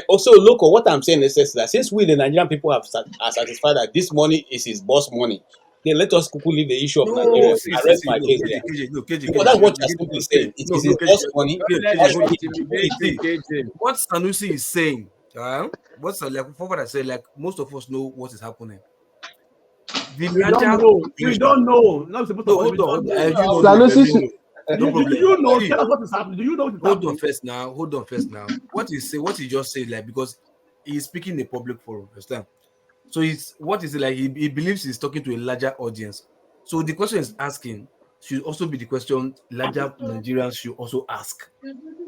Also, local, what I'm saying is that since we, the Nigerian people, are satisfied that this money is his boss money, then let us quickly leave the issue of Nigeria. No, I rest my no, case there. Because that's what you're simply saying. It is his boss money. Why should he do it? What Sanusi is saying, like what I said, like most of us know what is happening. The we don't know. We don't know. Not supposed to. Hold on. You know, Sanusi, no problem. Do you know? Tell us what is happening. Do you know what is happening? Hold on first now. What he just said, like, because he's speaking in a public forum, understand? So what is it like? He believes he's talking to a larger audience. So the question he's asking should also be the question larger Nigerians should also ask.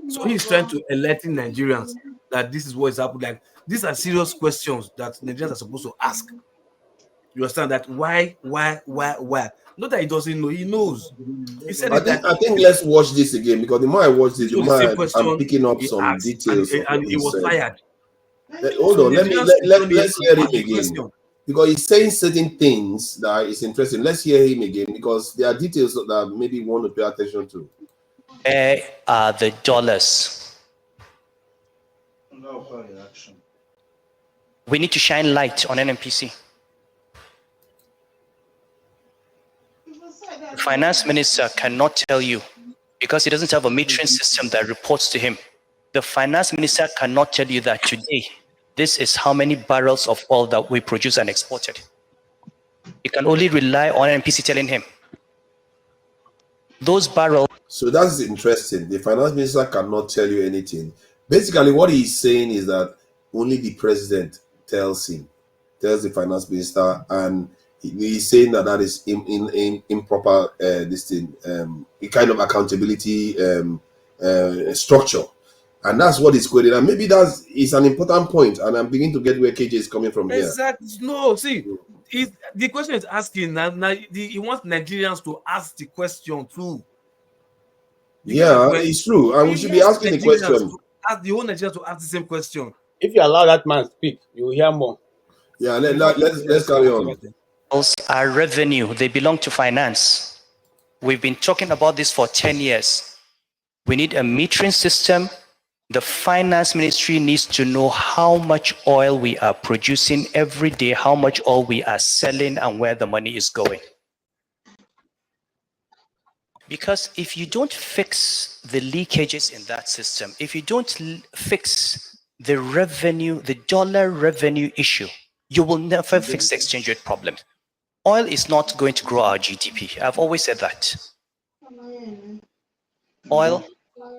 So he's trying to enlighten Nigerians that this is what is happening. Like, these are serious questions that Nigerians are supposed to ask. You understand that? Why? Not that he doesn't know, he knows. He said I think let's watch this again, because the more I watch this, the more I'm picking up some asked, details and he was fired. Hold on, let's hear him again, because he's saying certain things that is interesting. Let's hear him again, because there are details that maybe we want to pay attention to. Where are the dollars? We need to shine light on NMPC. The finance minister cannot tell you, because he doesn't have a metering system that reports to him. The finance minister cannot tell you that today, this is how many barrels of oil that we produce and exported. You can only rely on NMPC telling him. Those barrels. So that's interesting. The finance minister cannot tell you anything. Basically, what he's saying is that only the president tells the finance minister, and he's saying that is in improper this thing, a kind of accountability structure, and that's what is quoted. And maybe that is an important point, and I'm beginning to get where KJ is coming from here. Exactly. No, see, the question is asking now. He wants Nigerians to ask the question too. It's true, and we should be asking the question. Ask the whole Nigerians to ask the same question. If you allow that man to speak, you will hear more. Yeah, let's carry on. Are revenue, they belong to finance. We've been talking about this for 10 years. We need a metering system. The finance ministry needs to know how much oil we are producing every day, how much oil we are selling, and where the money is going. Because if you don't fix the leakages in that system, if you don't fix the revenue, the dollar revenue issue, you will never fix the exchange rate problem. Oil is not going to grow our GDP. I've always said that. Oil,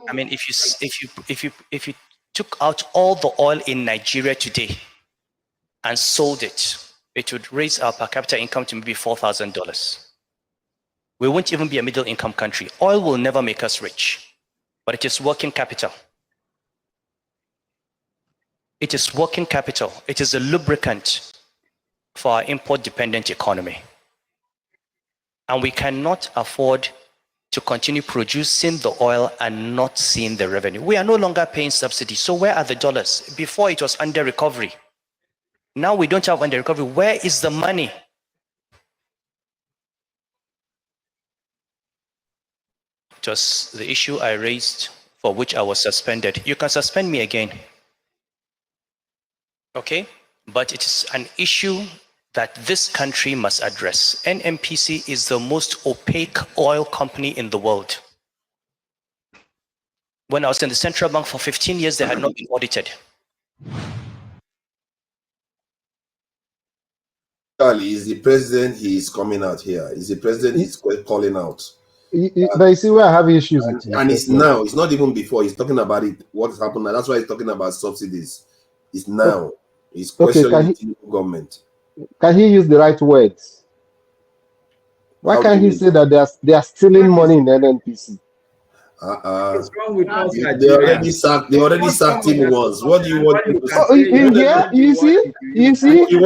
I mean, if you took out all the oil in Nigeria today and sold it, it would raise our per capita income to maybe $4,000. We won't even be a middle income country. Oil will never make us rich, but it is working capital. It is working capital. It is a lubricant for our import-dependent economy. And we cannot afford to continue producing the oil and not seeing the revenue. We are no longer paying subsidies. So where are the dollars? Before it was under recovery. Now we don't have under recovery. Where is the money? It was the issue I raised for which I was suspended. You can suspend me again. Okay? But it is an issue that this country must address. NMPC is the most opaque oil company in the world. When I was in the central bank for 15 years, they had not been audited. Is the president he is coming out here? Is the president he's calling out? But you see where I have issues with and it's now. It's not even before. He's talking about it. What's happened now? That's why he's talking about subsidies. It's now. He's questioning the Tinubu government. Can he use the right words? Why can't he say that they are stealing money in NNPC? What's wrong with us, They already sacked him once. What do you want him to say? You see? Use the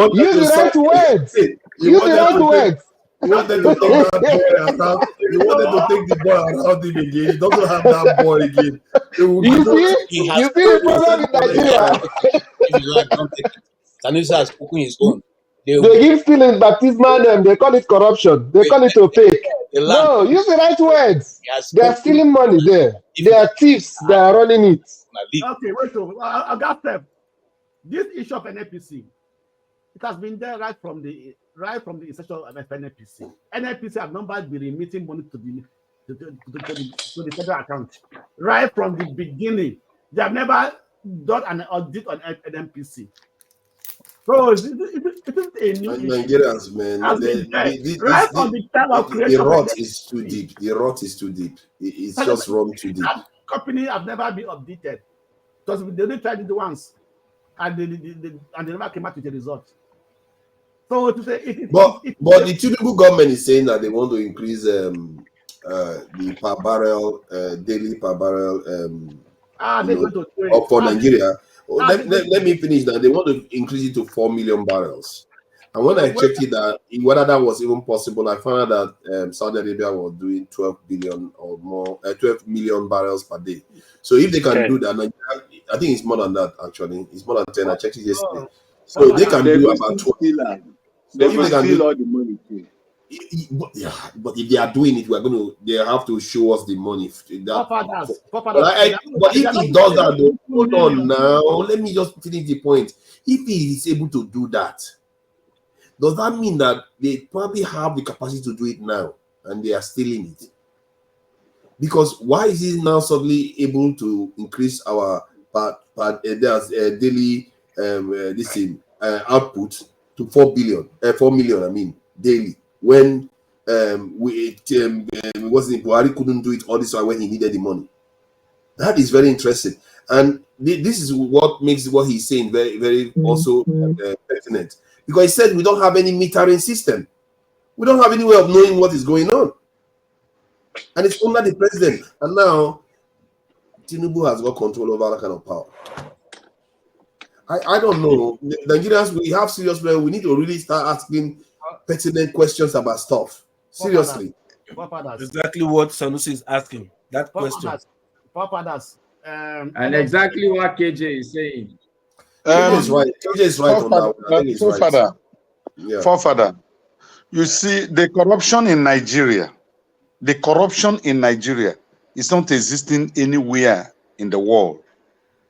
right words. Use the right words. You wanted to take that boy around. You wanted to take the boy around him again. He doesn't have that boy again. You see the problem in Nigeria. Sanusi has spoken his own. They give stealing baptismal name. They call it corruption. They call it opaque. No, use the right words. They are stealing money there. They are thieves. They are running it. Okay, wait. I got them. This issue of NMPC, it has been there right from the inception of NMPC. NMPC have never been remitting money to the federal account. Right from the beginning, they have never done an audit on NMPC. So it isn't a new issue. Nigerians, man, Has been there right from the time of the creation. rot is too deep. The rot is too deep. It's just run too deep. That company have never been updated because they only tried it once, and they never came out with a result. So to say but the Tinubu government is saying that they want to increase the per barrel daily per barrel for Nigeria. Let me finish that. They want to increase it to 4 million barrels. And when I checked it, whether that was even possible, I found out that Saudi Arabia was doing 12 billion or more, 12 million barrels per day. So if they can do that, Nigeria, I think it's more than that actually. It's more than 10. I checked it yesterday. So they can do about 12. They will steal all the money too. Yeah, but if they are doing it, they have to show us the money. But if he does that, though, hold on now. Let me just finish the point. If he is able to do that, does that mean that they probably have the capacity to do it now and they are stealing it? Because why is he now suddenly able to increase our daily output to 4 million? I mean daily. When Buhari couldn't do it all this while when he needed the money. That is very interesting, and this is what makes what he's saying very, very also pertinent. Because he said we don't have any metering system, we don't have any way of knowing what is going on, and it's under the president. And now Tinubu has got control over that kind of power. I don't know. Nigerians, we have serious problem. We need to really start asking pertinent questions about stuff. Seriously. Exactly what Sanusi is asking. That question. And exactly what KJ is saying. KJ is right. KJ is right on that one. I think he's right. Forefather, you see, the corruption in Nigeria is not existing anywhere in the world.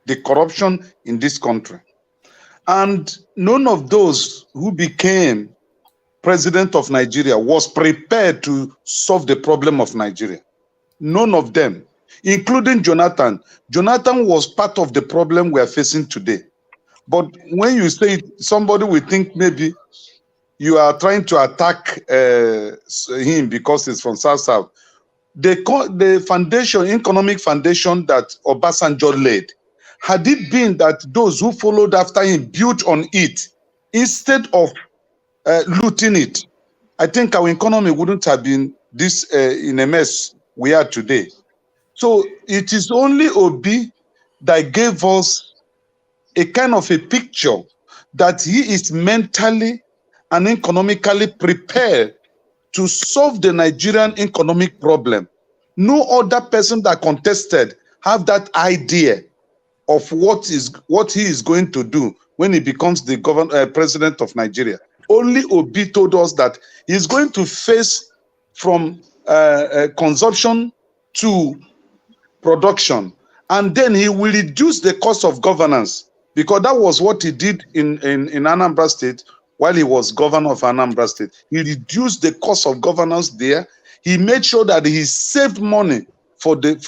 The corruption in this country. And none of those who became president of Nigeria was prepared to solve the problem of Nigeria. None of them, including Jonathan. Jonathan was part of the problem we are facing today. But when you say it, somebody will think maybe you are trying to attack him because he's from South. The foundation, economic foundation that Obasanjo laid, had it been that those who followed after him built on it, instead of looting it, I think our economy wouldn't have been this in a mess we are today. So it is only Obi that gave us a kind of a picture that he is mentally and economically prepared to solve the Nigerian economic problem. No other person that contested have that idea of what he is going to do when he becomes the president of Nigeria. Only Obi told us that he's going to face from consumption to production, and then he will reduce the cost of governance, because that was what he did in Anambra State while he was governor of Anambra State. He reduced the cost of governance there. He made sure that he saved money for the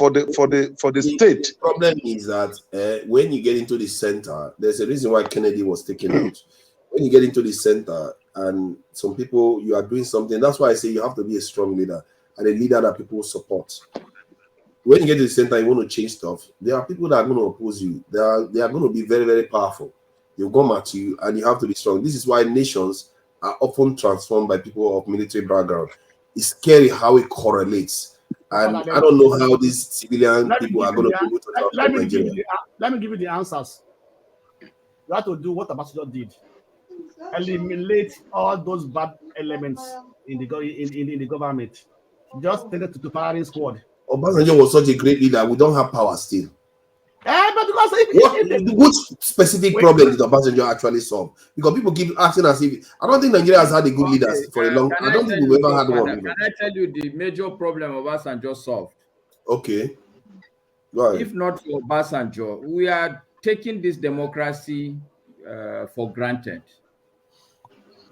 state. The problem is that when you get into the center, there's a reason why Kennedy was taken out. When you get into the center and some people, you are doing something, that's why I say you have to be a strong leader and a leader that people support. When you get to the center, you want to change stuff. There are people that are going to oppose you. They are going to be very, very powerful. They'll come at you and you have to be strong. This is why nations are often transformed by people of military background. It's scary how it correlates. And I don't know how these civilian people are going to be able to transform Nigeria. Let me give you the answers. You have to do what Ambassador did. Eliminate all those bad elements in the government. Just take it to the firing squad. Obasanjo was such a great leader. We don't have power still. But because which specific problem did Obasanjo actually solve? Because people keep asking us if I don't think Nigeria has had a good leader for a long time. I don't think we've ever had one. Can I tell you the major problem Obasanjo solved? Okay. Go ahead. If not for Obasanjo, we are taking this democracy for granted.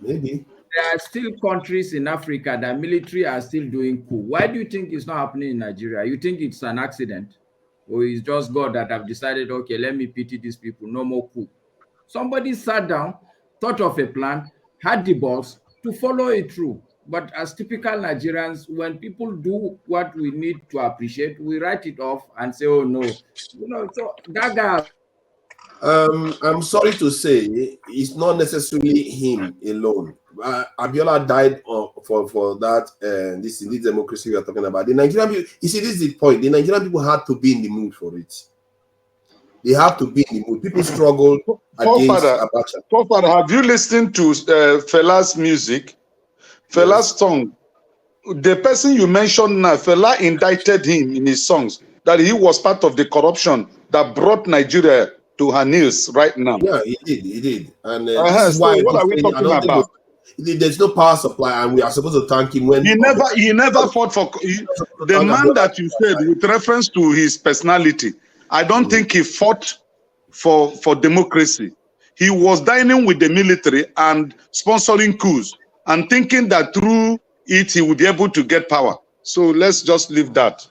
Maybe. There are still countries in Africa that military are still doing coup. Why do you think it's not happening in Nigeria? You think it's an accident? Or it's just God that have decided, okay, let me pity these people, no more coup. Somebody sat down, thought of a plan, had the balls to follow it through. But as typical Nigerians, when people do what we need to appreciate, we write it off and say, oh no. So that guy. I'm sorry to say, it's not necessarily him alone. Abiola died for that. This democracy we are talking about. The Nigerian people, you see, this is the point. The Nigerian people had to be in the mood for it. They have to be in the mood. People struggle against Abacha. Forefather, have you listened to Fela's music? Fela's song. The person you mentioned now, Fela indicted him in his songs that he was part of the corruption that brought Nigeria to her knees right now. Yeah, he did. And this is why what are we talking about? There's no power supply, and we are supposed to thank him when he never fought for the man that you said with reference to his personality. I don't think he fought for democracy. He was dining with the military and sponsoring coups and thinking that through it he would be able to get power. So let's just leave that.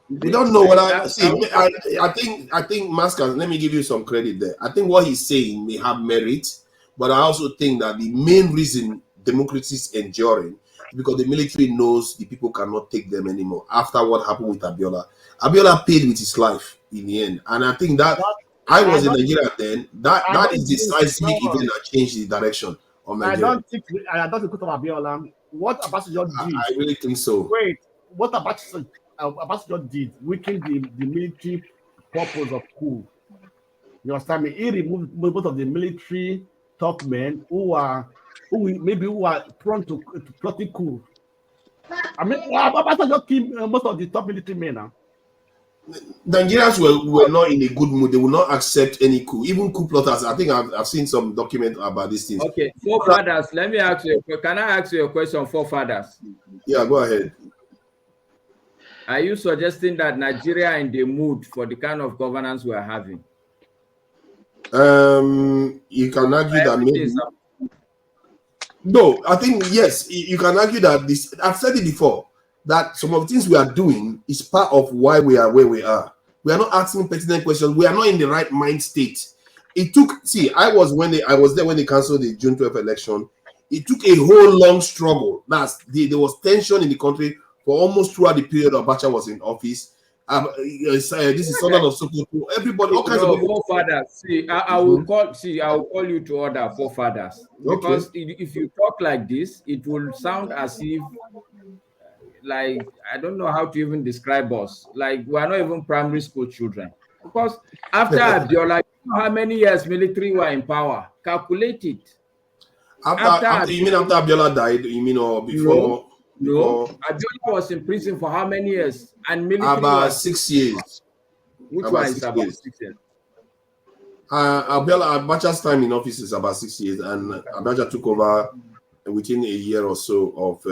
We don't know what I see. I think Mascas, let me give you some credit there. I think what he's saying may have merit, but I also think that the main reason democracy is enduring is because the military knows the people cannot take them anymore after what happened with Abiola. Abiola paid with his life in the end. And I think that I was in Nigeria then. That is the seismic event that changed the direction of Nigeria. I don't think because of Abiola. What Abasanjo did. I really think so. Wait, what Abasanjo did weakened the military purpose of coup. You understand me? He removed most of the military top men who are prone to plotting coup. I mean, Abasanjo killed most of the top military men now. Nigerians were not in a good mood. They will not accept any coup, even coup plotters. I think I've seen some document about these things. Okay, forefathers. Let me ask you. Can I ask you a question, forefathers? Yeah, go ahead. Are you suggesting that Nigeria are in the mood for the kind of governance we are having? You can argue that maybe. No, I think yes. You can argue that this. I've said it before. That some of the things we are doing is part of why we are where we are. We are not asking pertinent questions. We are not in the right mind state. It took, I was there when they canceled the June 12th election. It took a whole long struggle. There was tension in the country for almost throughout the period Abacha was in office. This is Southern of Sokoto. Everybody, all kinds of people. Forefathers, I will call you to order, forefathers. Because if you talk like this, it will sound as if, like, I don't know how to even describe us. Like, we are not even primary school children. Because after Abiola, you know how many years military were in power? Calculate it. After you mean after Abiola died? You mean or before? No. Abiola was in prison for how many years? And military about 6 years. Which one is about 6 years? Abacha's time in office is about 6 years, and Abacha took over within a year or so of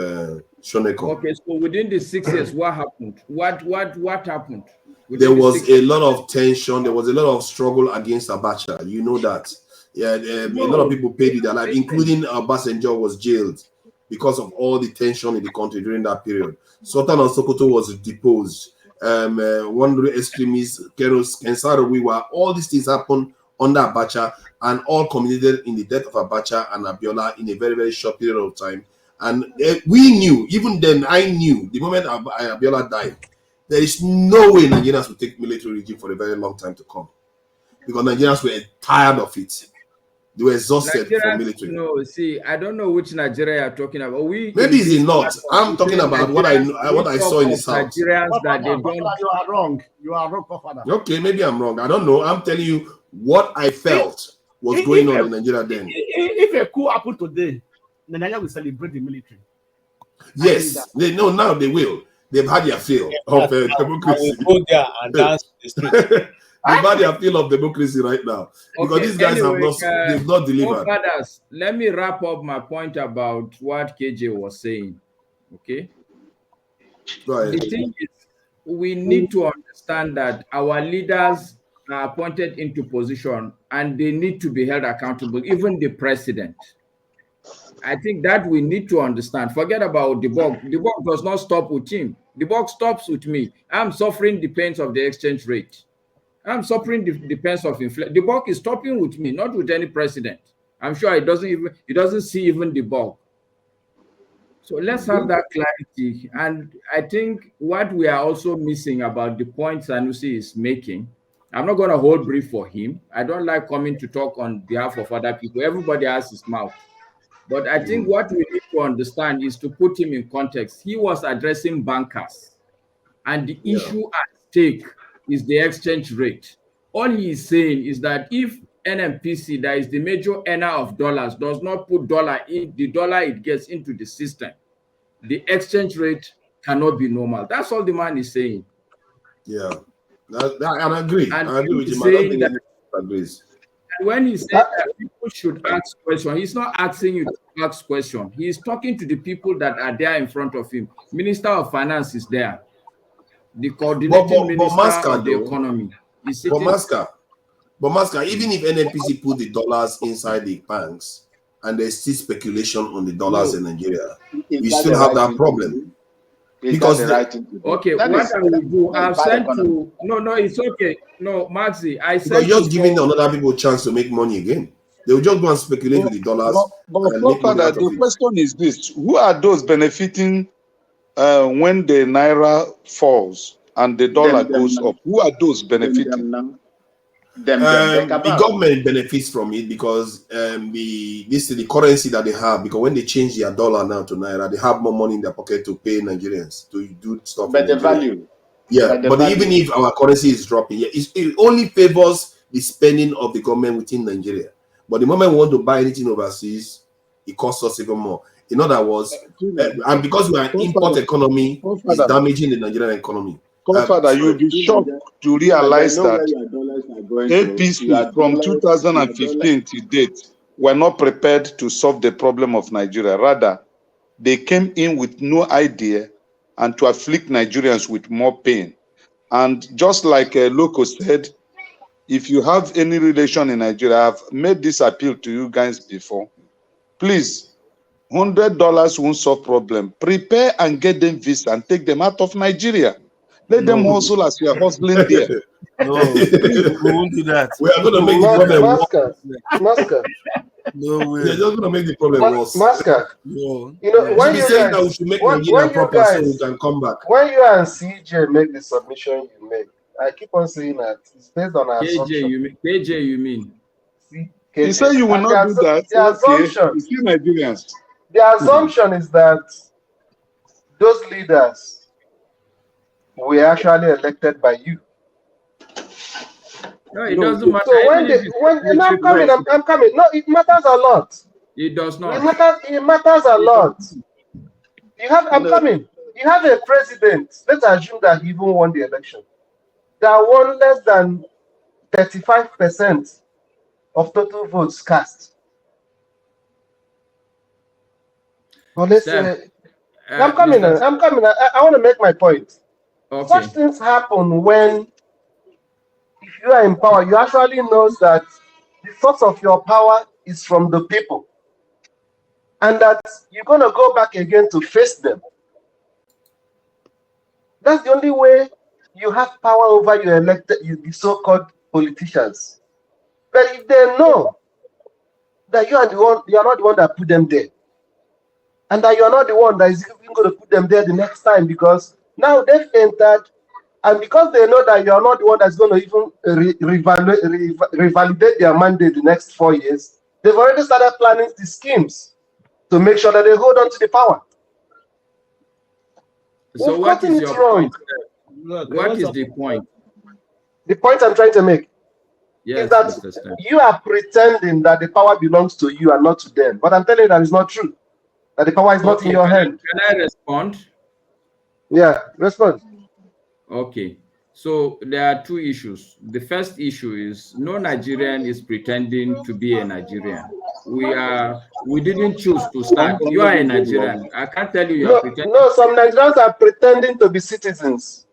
Shoneko. Okay, so within the 6 years, what happened? What happened? There was a lot of tension. There was a lot of struggle against Abacha. You know that. Yeah, a lot of people paid with their life, including Obasanjo was jailed because of all the tension in the country during that period. Sultan of Sokoto was deposed. One extremist, Keros, Kensarawiwa, all these things happened under Abacha and all culminated in the death of Abacha and Abiola in a very, very short period of time. And we knew, even then I knew, the moment Abiola died, there is no way Nigerians will take military regime for a very long time to come. Because Nigerians were tired of it. They were exhausted from military. No, see, I don't know which Nigeria you're talking about. Maybe it's not. I'm talking about what I saw in the south. Nigerians that they don't. You are wrong. You are wrong, Father. Okay, maybe I'm wrong. I don't know. I'm telling you what I felt was going on in Nigeria then. If a coup happened today, Nigeria will celebrate the military. Yes, now they will. They've had their fill of democracy. I will go there and dance the street. They've had their feel of democracy right now because these guys they've not delivered. Fathers, let me wrap up my point about what KJ was saying. Okay. Right. The thing is, we need to understand that our leaders are appointed into position and they need to be held accountable, even the president. I think that we need to understand. Forget about the buck. The buck does not stop with him. The buck stops with me. I'm suffering the pains of the exchange rate. I'm suffering the pains of inflation. The buck is stopping with me, not with any president. I'm sure it doesn't see even the buck. So let's have that clarity. And I think what we are also missing about the points Sanusi is making, I'm not going to hold brief for him. I don't like coming to talk on behalf of other people. Everybody has his mouth. But I think what we need to understand is to put him in context. He was addressing bankers, and the issue at stake is the exchange rate. All he is saying is that if NMPC, that is the major earner of dollars, does not put the dollar it gets into the system, the exchange rate cannot be normal. That's all the man is saying. Yeah, I agree. And I agree with he's him. I don't saying think that, anyone agrees. and when he says that people should ask questions, he's not asking you to ask questions. He's talking to the people that are there in front of him. Minister of Finance is there. The coordinating minister Masca, of the economy is but sitting. Masca, even if NMPC put the dollars inside the banks and there's still speculation on the dollars in Nigeria, we still have that problem. Because okay, what I will do, I've sent to it's okay. No, Maxi, I said because just giving other people a chance to make money again. They will just go and speculate with the dollars. But the question is this: who are those benefiting when the naira falls and the dollar goes up? Who are those benefiting? The government benefits from it because this is the currency that they have. Because when they change their dollar now to naira, they have more money in their pocket to pay Nigerians to do stuff. But the value, but even if our currency is dropping, it only favors the spending of the government within Nigeria. But the moment we want to buy anything overseas, it costs us even more. In other words, and because we are an import economy, it's damaging the Nigerian economy. Father, you'll be shocked to realize that APC from 2015 to date were not prepared to solve the problem of Nigeria. Rather, they came in with no idea and to afflict Nigerians with more pain. And just like Loco said, if you have any relation in Nigeria, I've made this appeal to you guys before. Please, $100 won't solve problem. Prepare and get them visa and take them out of Nigeria. Let them hustle as you are hustling there. No, we won't do that. We are going to make the problem Masca. No way. They're just going to make the problem worse. Masca. No. You know, when you saying guys, that we should make Nigeria proper so we can come back. When you and CJ make the submission you make, I keep on saying that it's based on our assumption. KJ, you mean? You say you will not do that. The assumption, Nigerians. The assumption is that those leaders were actually elected by you. No, it doesn't matter. So I'm coming. No, it matters a lot. It does not. It matters a lot. I'm coming. You have a president. Let's assume that he even won the election. That won less than 35% of total votes cast. Well, let's I'm coming. I want to make my point. Okay. Such things happen when, if you are in power, you actually know that the source of your power is from the people, and that you're going to go back again to face them. That's the only way you have power over your the so-called politicians. But if they know that you are not the one that put them there, and that you are not the one that is even going to put them there the next time, because now they've entered, and because they know that you are not the one that's going to even revalidate their mandate the next 4 years, they've already started planning the schemes to make sure that they hold on to the power. So what is your point? What is the point? The point I'm trying to make is that you are pretending that the power belongs to you and not to them. But I'm telling you that it's not true. That the power is not in your hand. Can I respond? Yeah, respond. Okay. So there are two issues. The first issue is no Nigerian is pretending to be a Nigerian. We didn't choose to start. You are a Nigerian. I can't tell you are pretending. No, some Nigerians are pretending to be citizens.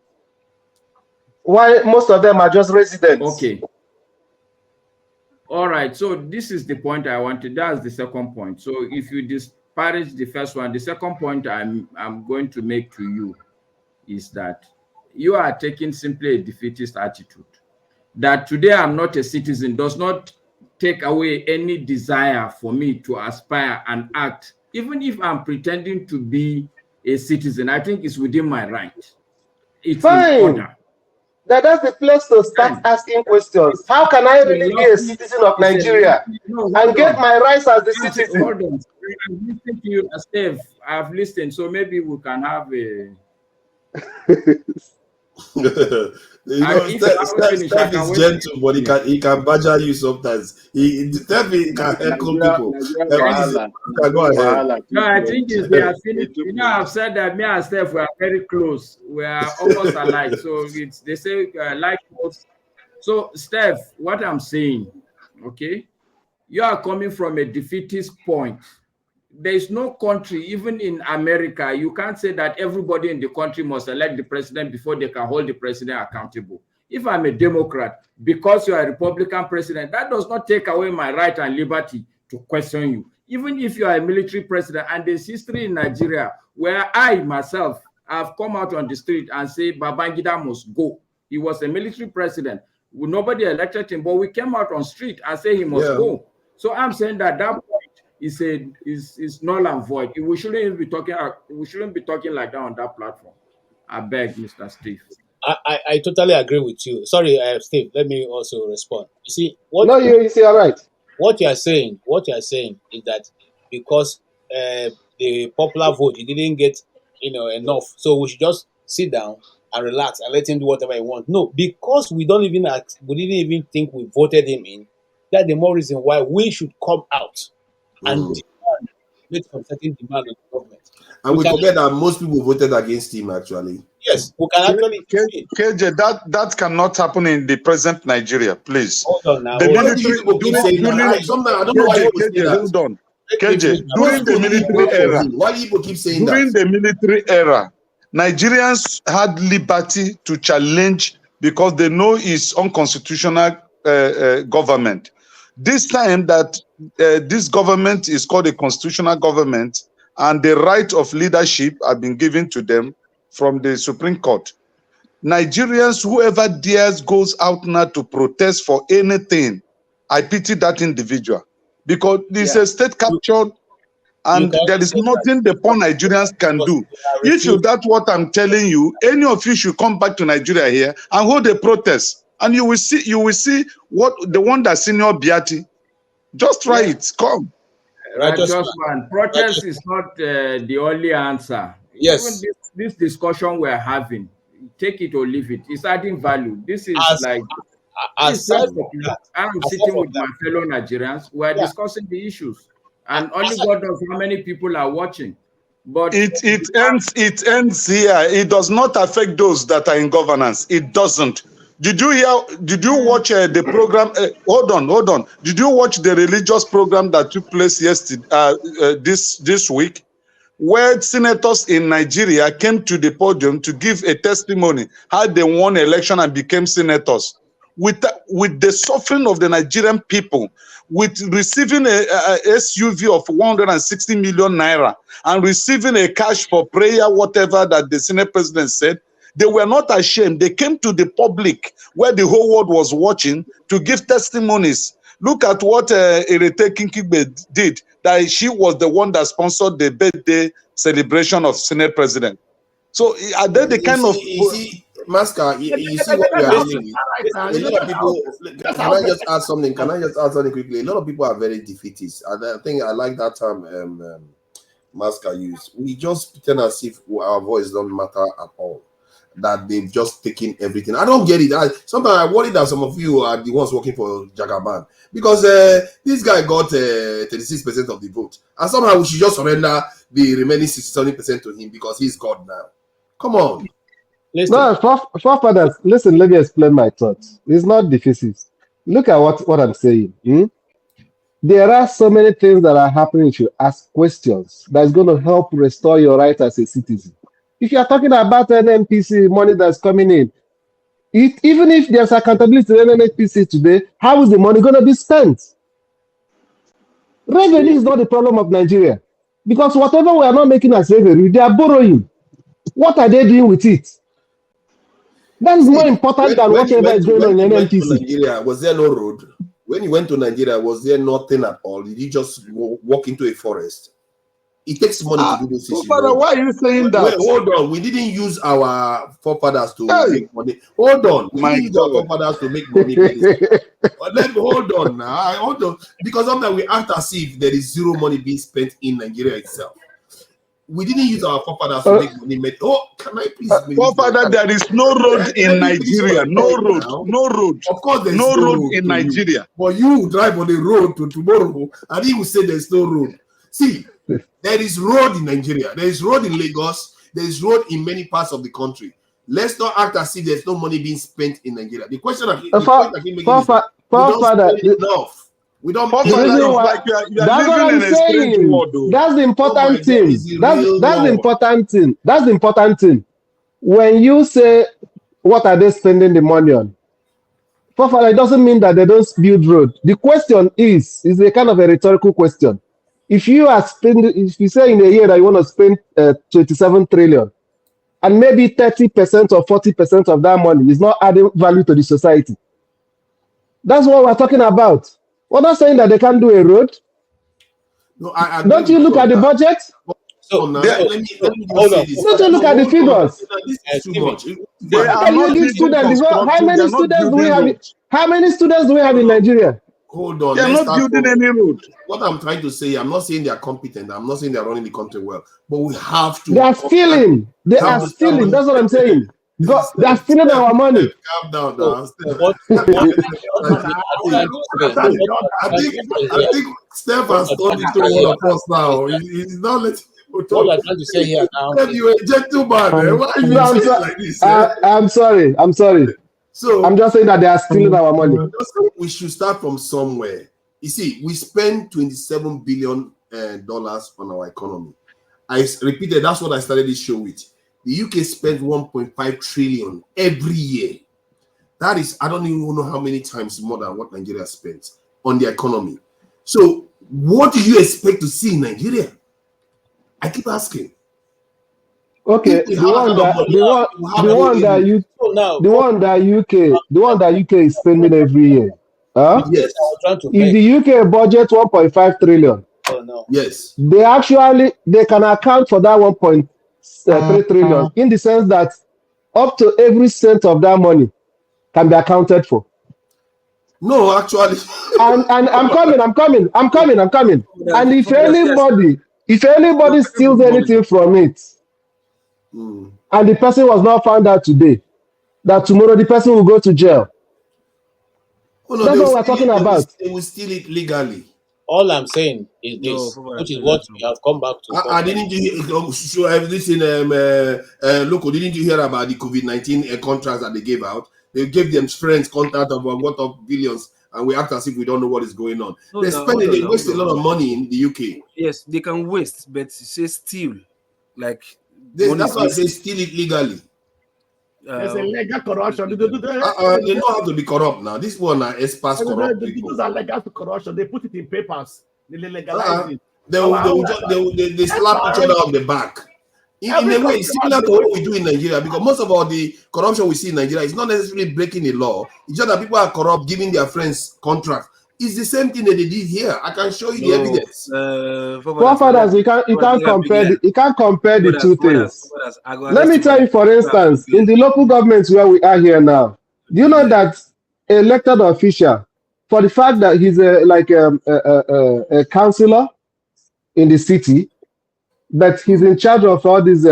Why most of them are just residents? Okay. All right. So this is the point I wanted. That's the second point. So if you disparage the first one, the second point I'm going to make to you is that you are taking simply a defeatist attitude. That today I'm not a citizen does not take away any desire for me to aspire and act, even if I'm pretending to be a citizen. I think it's within my right. It's in order. That's the place to start asking questions. How can I really be a citizen of Nigeria and get my rights as a citizen? Hold on. I'm listening to you, Steve. I've listened, so maybe we can have a. Steph is gentle, but he can badger you sometimes. Steph can heckle people. Go ahead. No, I think they are finished. You know, I've said that me and Steph were very close. We are almost alike. So they say like most. So Steph, what I'm saying, okay, you are coming from a defeatist point. There is no country, even in America, you can't say that everybody in the country must elect the president before they can hold the president accountable. If I'm a Democrat, because you are a Republican president, that does not take away my right and liberty to question you. Even if you are a military president, and there's history in Nigeria where I myself have come out on the street and say Babangida must go. He was a military president. Nobody elected him, but we came out on street and say he must go. So I'm saying that point is null and void. We shouldn't be talking like that on that platform. I beg, Mr. Steve. I totally agree with you. Sorry, Steve. Let me also respond. You see, you see, all right. What you are saying is that because the popular vote, he didn't get enough, so we should just sit down and relax and let him do whatever he wants. No, because we didn't even think we voted him in. That's the more reason why we should come out and make some certain demand on the government. And we forget that most people voted against him, actually. Yes, we can actually. KJ, that cannot happen in the present Nigeria, please. Hold on now. The military, hold on. KJ, during the military era, why do people keep saying that? During the military era, Nigerians had liberty to challenge because they know it's unconstitutional government. This time that this government is called a constitutional government and the right of leadership have been given to them from the Supreme Court. Nigerians, whoever dares goes out now to protest for anything, I pity that individual because it's a state captured and there is nothing the poor Nigerians can do. If you that's what I'm telling you, any of you should come back to Nigeria here and hold a protest, and you will see what the one that Senior Biati. Just try it. Come. Man. Protest is not the only answer. Yes. Even this discussion we're having, take it or leave it. It's adding value. This is I'm sitting with my fellow Nigerians. We're discussing the issues. And only God knows how many people are watching. But it ends here. It does not affect those that are in governance. It doesn't. Did you watch the program? Hold on. Did you watch the religious program that took place yesterday, this week, where senators in Nigeria came to the podium to give a testimony how they won election and became senators? With the suffering of the Nigerian people, with receiving a SUV of 160 million naira and receiving a cash for prayer, whatever that the Senate president said, they were not ashamed. They came to the public where the whole world was watching to give testimonies. Look at what Erete Kinkigbe did, that she was the one that sponsored the birthday celebration of Senate president. So are they the kind of... Masker, you see what we are dealing with. A lot of people. Can I just add something? Quickly? A lot of people are very defeatist, and I think I like that term Masker used. We just pretend as if our voice don't matter at all. That they've just taken everything. I don't get it. Sometimes I worry that some of you are the ones working for Jagaban because this guy got 36% of the vote, and somehow we should just surrender the remaining 67% to him because he's God now. Come on. Listen. No, forefathers, listen, let me explain my thoughts. It's not defeatist. Look at what I'm saying. There are so many things that are happening if you ask questions that's going to help restore your right as a citizen. If you are talking about NMPC money that's coming in, Even if there's accountability in NMPC today, how is the money going to be spent? Revenue is not the problem of Nigeria. Because whatever we are not making as revenue, they are borrowing. What are they doing with it? That is more important than whatever is going on in NMPC. Nigeria, was there no road? When you went to Nigeria, was there nothing at all? Did you just walk into a forest? It takes money to do those things. Father, why are you saying that? Wait, hold on. We didn't use our forefathers to make money. Hold on. We didn't use our forefathers to make money. Hold on now. Hold on. Because sometimes we act as if there is zero money being spent in Nigeria itself. We didn't use our forefathers to make money. Oh, can I please? Forefather, there is no road in Nigeria. No road. No road. Of course, there's no road in Nigeria. But you drive on the road to tomorrow, and he will say there's no road. See, there is road in Nigeria. There is road in Lagos. There is road in many parts of the country. Let's not act as if there's no money being spent in Nigeria. The question that we don't spend enough. We don't. That's what I'm saying. That's the important thing. That's the important thing. That's the important thing. When you say, what are they spending the money on? It doesn't mean that they don't build road. The question is a kind of a rhetorical question. If you say in a year that you want to spend 27 trillion, and maybe 30% or 40% of that money is not adding value to the society, that's what we're talking about. We're not saying that they can't do a road. No, don't you look at the budget? So now, let me Don't you look at the figures? This is too much. How many students do we have in Nigeria? Hold on. They're not building any road. What I'm trying to say, I'm not saying they're competent. I'm not saying they're running the country well. But we have to. They are stealing. They are stealing. That's what I'm saying. They are stealing our money. Calm down now. I think Steph has turned into one of us now. He's not letting people talk. What I'm trying to say here now. You're a gentleman. Why are you saying like this? I'm sorry. So I'm just saying that they are stealing our money. We should start from somewhere. You see, we spend $27 billion on our economy. I repeated, that's what I started this show with. The UK spends 1.5 trillion every year. That is, I don't even know how many times more than what Nigeria spends on the economy. So, what do you expect to see in Nigeria? I keep asking. Okay, the one that UK is spending every year. Huh? Yes. If the UK budget 1.5 trillion, yes, they can account for that 1.3 trillion in the sense that up to every cent of that money can be accounted for. No, actually. and I'm coming. And if anybody steals anything from it, and the person was not found out today, that tomorrow the person will go to jail. Oh, no, that's what we're talking about. They will steal it legally. All I'm saying is this, which is what we have come back to. I didn't listen, Loco, didn't you hear about the COVID-19 contracts that they gave out? They gave them friends contact of what of billions, and we act as if we don't know what is going on. They waste a lot of money in the UK. Yes, they can waste, but say steal. Like that's why they steal it legally. There's a legal corruption. They know how to be corrupt now. This one are experts corrupt people. These are legal corruption. They put it in papers. They legalize it. They slap each other on the back. In a way, it's similar to what we do in Nigeria, because most of all the corruption we see in Nigeria is not necessarily breaking the law. It's just that people are corrupt, giving their friends contracts. It's the same thing that they did here. I can show you the evidence. Forefathers, you can't compare the two things. Let me tell you, for instance, in the local governments where we are here now, do you know that elected official, for the fact that he's a councillor in the city, that he's in charge of all these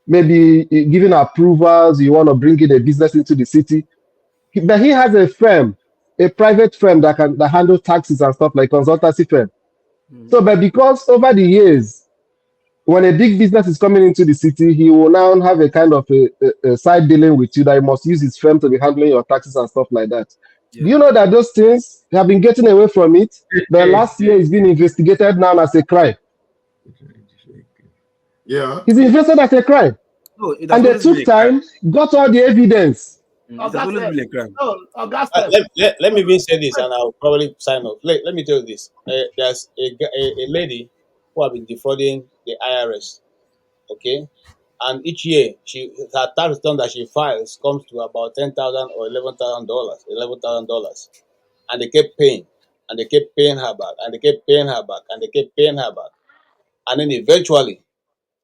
maybe giving approvals, you want to bring in a business into the city, but he has a firm, a private firm that handle taxes and stuff, like consultancy firm. So, but because over the years, when a big business is coming into the city, he will now have a kind of a side dealing with you that he must use his firm to be handling your taxes and stuff like that. Yeah. Do you know that those things have been getting away from it? The last year is being investigated now as a crime. Yeah. It's invested as a crime. No, it has And they always been took a crime. time, got all the evidence. It has always been a crime. Let me even say this, and I'll probably sign off. Let me tell you this. There's a lady who have been defrauding the IRS, okay? And each year, her tax return that she files comes to about $10,000 or $11,000, and they kept paying, and they kept paying her back, and they kept paying her back, and they kept paying her back, and then eventually,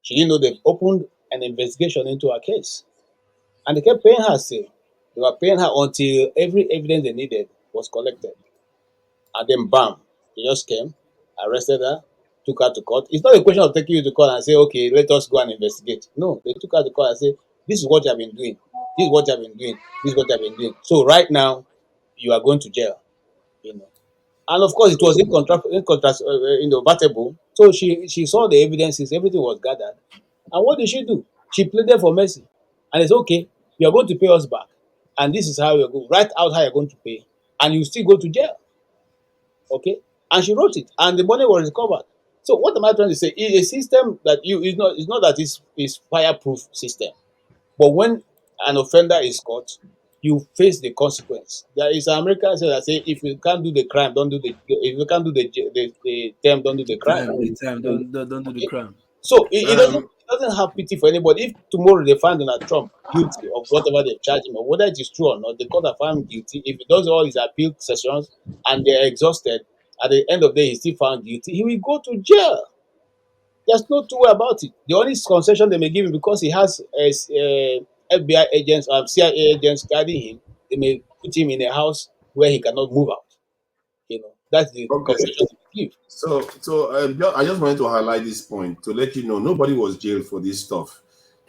she didn't know they've opened an investigation into her case, and they kept paying her still. They were paying her until every evidence they needed was collected. And then bam, they just came, arrested her, took her to court. It's not a question of taking you to court and say, okay, let us go and investigate. No, they took her to court and say, this is what you have been doing. This is what you have been doing. This is what you have been doing. So right now, you are going to jail. You know. And of course, it was incontrovertible. So she saw the evidences, everything was gathered. And what did she do? She pleaded for mercy. And it's okay, you are going to pay us back. And this is how you're going. Write out how you're going to pay. And you still go to jail. Okay, and she wrote it, and the money was recovered. So what am I trying to say? It's a system that it's not that it's fireproof system, but when an offender is caught, you face the consequence. There is an American say that say if you can't do the crime, don't do the if you can't do the term, don't do the crime. The time, don't do the Okay, crime. so it doesn't have pity for anybody. If tomorrow they find Donald Trump guilty of whatever they charge him, or whether it is true or not, the court have found him guilty. If he does all his appeal sessions and they're exhausted, at the end of the day he's still found guilty, he will go to jail. There's no two way about it. The only concession they may give him because he has FBI agents or CIA agents guarding him, they may put him in a house where he cannot move out. That's the Okay. concession they give. I just wanted to highlight this point to let you know nobody was jailed for this stuff.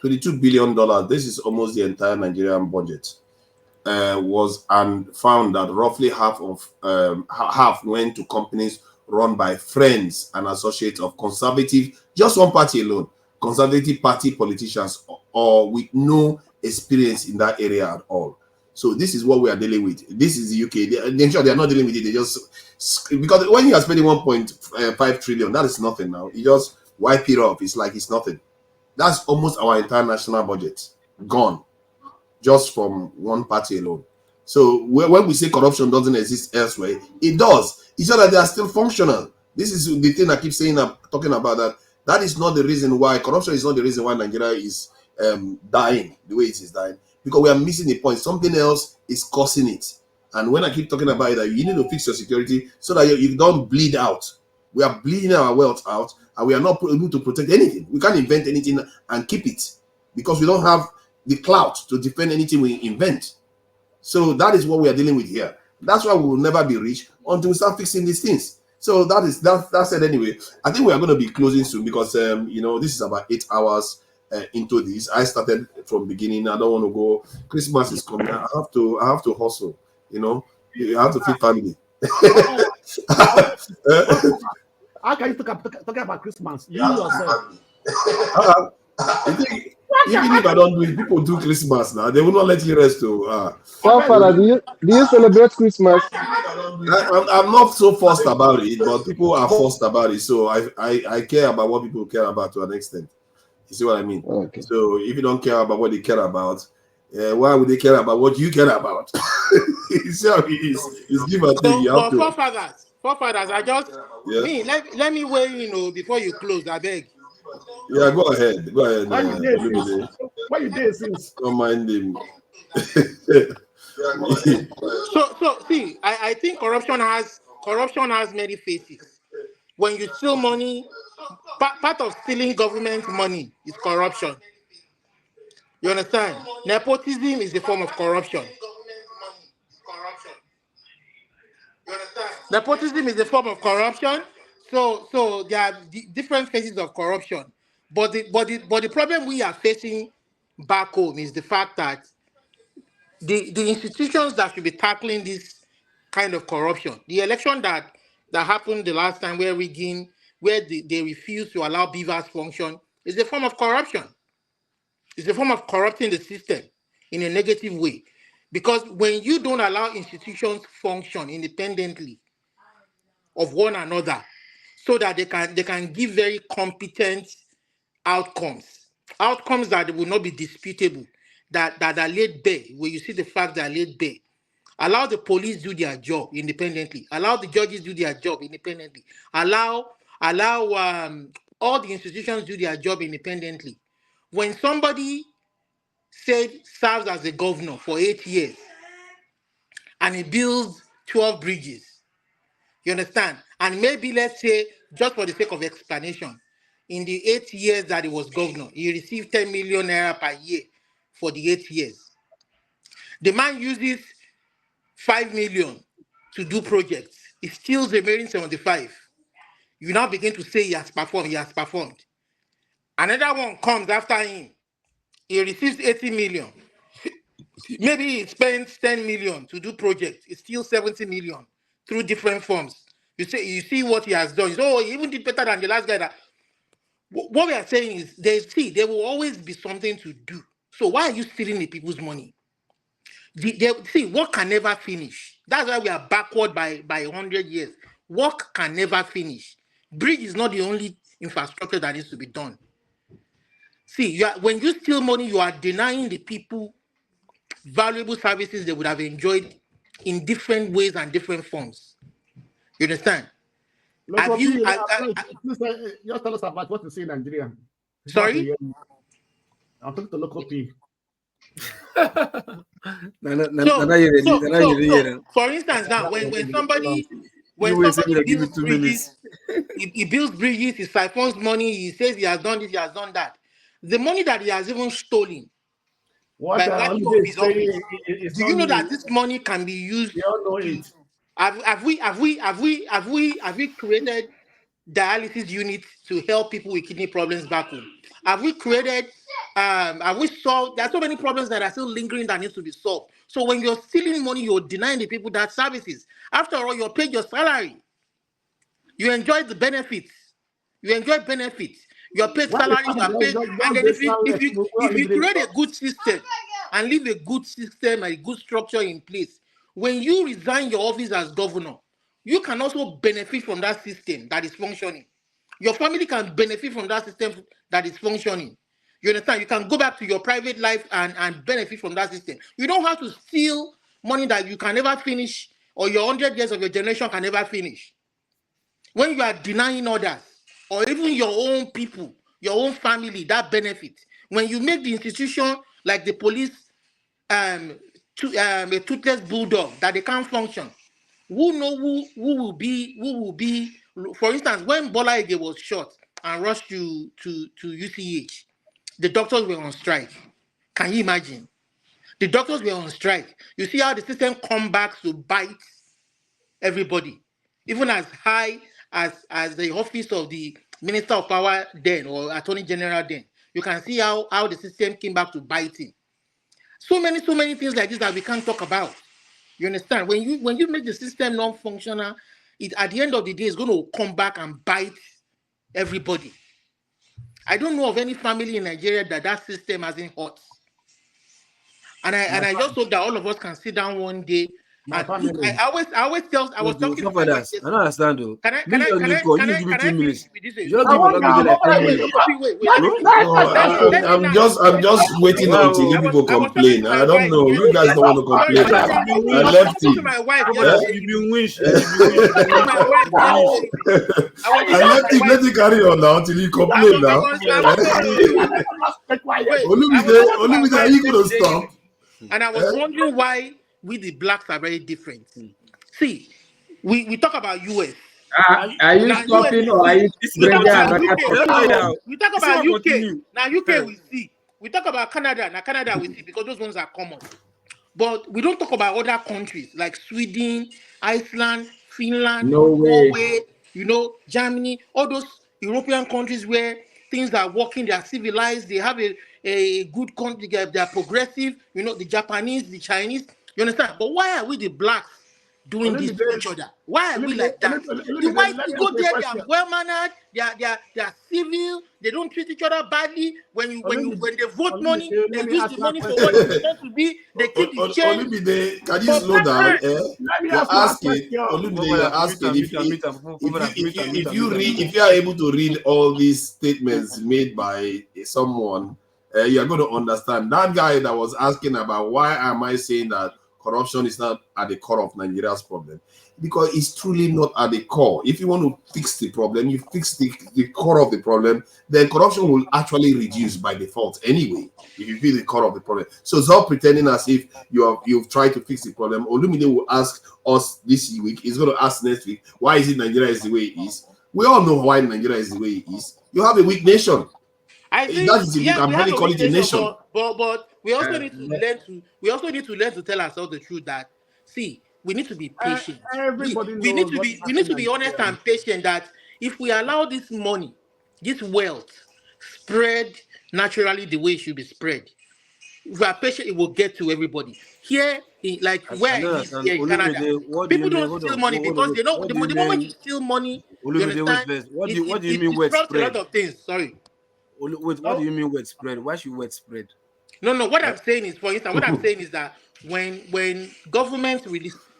$22 billion. This is almost the entire Nigerian budget. Was and found that roughly half went to companies run by friends and associates of conservative, just one party alone, conservative party politicians, or with no experience in that area at all. So this is what we are dealing with. This is the UK. They are not dealing with it. They just because when you are spending 1.5 trillion, that is nothing now. You just wipe it off. It's like it's nothing. That's almost our entire national budget gone just from one party alone. So when we say corruption doesn't exist elsewhere, it does. It's just that they are still functional. This is the thing I keep saying, I'm talking about that. That is not the reason why corruption is not the reason why Nigeria is dying the way it is dying, because we are missing the point. Something else is causing it. And when I keep talking about it, that you need to fix your security so that you don't bleed out. We are bleeding our wealth out, and we are not able to protect anything. We can't invent anything and keep it because we don't have the clout to defend anything we invent. So that is what we are dealing with here. That's why we will never be rich until we start fixing these things. So that's it anyway. I think we are going to be closing soon because this is about 8 hours into this. I started from beginning. I don't want to go. Christmas is coming. I have to hustle. You have to feed family. How can you talk about Christmas? You yourself. Even if I don't do it, people do Christmas now. They will not let you rest. Father, do you celebrate Christmas? I'm not so fussed about it, but people are fussed about it. So I care about what people care about to an extent. You see what I mean? Okay. So if you don't care about what they care about, why would they care about what you care about? You see how it is? It's give and take. You have to. Forefathers, let me weigh in before you close, I beg. Yeah, go ahead. Why you did since? Don't mind him. So see, I think corruption has many faces. When you steal money, part of stealing government money is corruption. You understand? Nepotism is a form of corruption. Nepotism is a form of corruption. So there are different phases of corruption. But the problem we are facing back home is the fact that the institutions that should be tackling this kind of corruption, the election that happened the last time where they refused to allow beavers function, is a form of corruption. It's a form of corrupting the system in a negative way. Because when you don't allow institutions function independently of one another so that they can give very competent outcomes, outcomes that will not be disputable, that are laid bare, where you see the facts that are laid bare. Allow the police do their job independently. Allow the judges do their job independently. Allow all the institutions do their job independently. When somebody serves as a governor for 8 years and he builds 12 bridges, you understand? And maybe, let's say, just for the sake of explanation, in the 8 years that he was governor, he received 10 million naira per year for the 8 years. The man uses 5 million to do projects. He steals the remaining 75. You now begin to say he has performed. Another one comes after him. He receives 80 million. Maybe he spends 10 million to do projects. He steals 70 million through different forms. You see what he has done. You say, oh, he even did better than the last guy. What we are saying is, there will always be something to do. So why are you stealing the people's money? Work can never finish. That's why we are backward by 100 years. Work can never finish. Bridge is not the only infrastructure that needs to be done. When you steal money, you are denying the people valuable services they would have enjoyed in different ways and different forms. You understand? Please just tell us about what you see in Nigeria. Sorry? I'm talking to local P. For instance, now when somebody builds bridges, he builds bridges, he siphons money, he says he has done this, he has done that. The money that he has even stolen by virtue of his office, do you know that this money can be used? Have we created dialysis units to help people with kidney problems back home? Have we created have we solved? There are so many problems that are still lingering that needs to be solved. So when you're stealing money, you're denying the people that services. After all, you're paid your salary. You enjoy the benefits. You enjoy benefits. You're paid salary, you are paid. And then if you create a good system and leave a good system and a good structure in place, when you resign your office as governor, you can also benefit from that system that is functioning. Your family can benefit from that system that is functioning. You understand? You can go back to your private life and benefit from that system. You don't have to steal money that you can never finish, or your 100 years of your generation can never finish. When you are denying others, or even your own people, your own family, that benefit, when you make the institution like the police a toothless bulldog that they can't function, who will be? For instance, when Bola Ige was shot and rushed to UCH, the doctors were on strike. Can you imagine? The doctors were on strike. You see how the system comes back to bite everybody, even as high as the office of the Minister of Power then, or Attorney General then. You can see how the system came back to biting. So many things like this that we can't talk about. You understand? When you make the system non-functional, it at the end of the day is going to come back and bite everybody. I don't know of any family in Nigeria that system hasn't hurt. And I just hope that all of us can sit down one day. And look, I was talking to my wife. I don't understand though. Can I finish with this? I'm just waiting until you people complain. I don't know. You guys don't want to complain. I left it. My wife. I left it. Let it carry on now until you complain now. Olumide, are you going to stop? And I was wondering why we the blacks are very different. See, we talk about US. Are you stopping or are you bringing another topic? We talk about UK. Now UK we see. We talk about Canada. Now Canada we see because those ones are common. But we don't talk about other countries like Sweden, Iceland, Finland, Norway, Germany, all those European countries where things are working, they are civilized, they have a good country, they are progressive, the Japanese, the Chinese, you understand? But why are we the blacks doing this to each other? Why are we like that? The whites go there, they are well mannered, they are civil, they don't treat each other badly. When they vote money, they use the money for what it's supposed to be. They keep the change. Olumide, can you slow down? You're asking if you are able to read all these statements made by someone you're going to understand. That guy that was asking about why am I saying that corruption is not at the core of Nigeria's problem, because it's truly not at the core. If you want to fix the problem, you fix the core of the problem, then corruption will actually reduce by default anyway, if you feel the core of the problem. So stop pretending as if you've tried to fix the problem. Olumide will ask us this week, he's going to ask next week, why is it Nigeria is the way it is? We all know why Nigeria is the way it is. You have a weak nation. I think That is, you yes, can we have barely a call weak it a nation, nation. but we also need to learn to tell ourselves the truth that we need to be patient. Everybody We need knows to what be is we need to happening be in honest Nigeria. and patient that if we allow this money, this wealth spread naturally the way it should be spread, if we are patient, it will get to everybody. Here, like where I I don't live understand. here in Canada, Olumide, what do you people mean? don't Hold steal on. money because they know What the, do you the moment you mean? steal money, you Olumide, wait understand, first. What it, do you it, what do you it mean wet disrupts a lot spread? of things. Sorry. Wait, what do you mean wet spread? Why should wet spread? No. What Uh, I'm saying is, for instance, what I'm saying is that when governments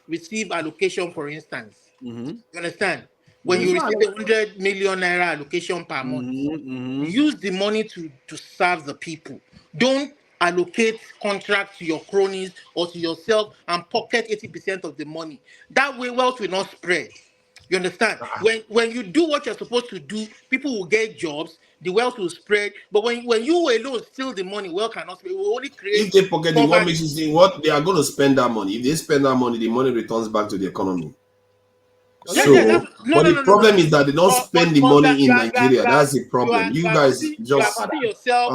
receive allocation, for instance, mm-hmm. you understand, when It's you Mm-hmm. not receive like 100 million naira allocation per month, Mm-hmm. use the money to serve the people. Don't allocate contracts to your cronies or to yourself and pocket 80% of the money. That way, wealth will not spread. You understand? When you do what you're supposed to do, people will get jobs, the wealth will spread. But when you alone steal the money, wealth cannot spread. It will only create If they pocket it, what makes poverty. you think what they are going to spend that money? If they spend that money, the money returns back to the economy. Yeah, that's So, but the problem is that they don't spend the but money in Nigeria. That's the problem. You guys you are just putting yourself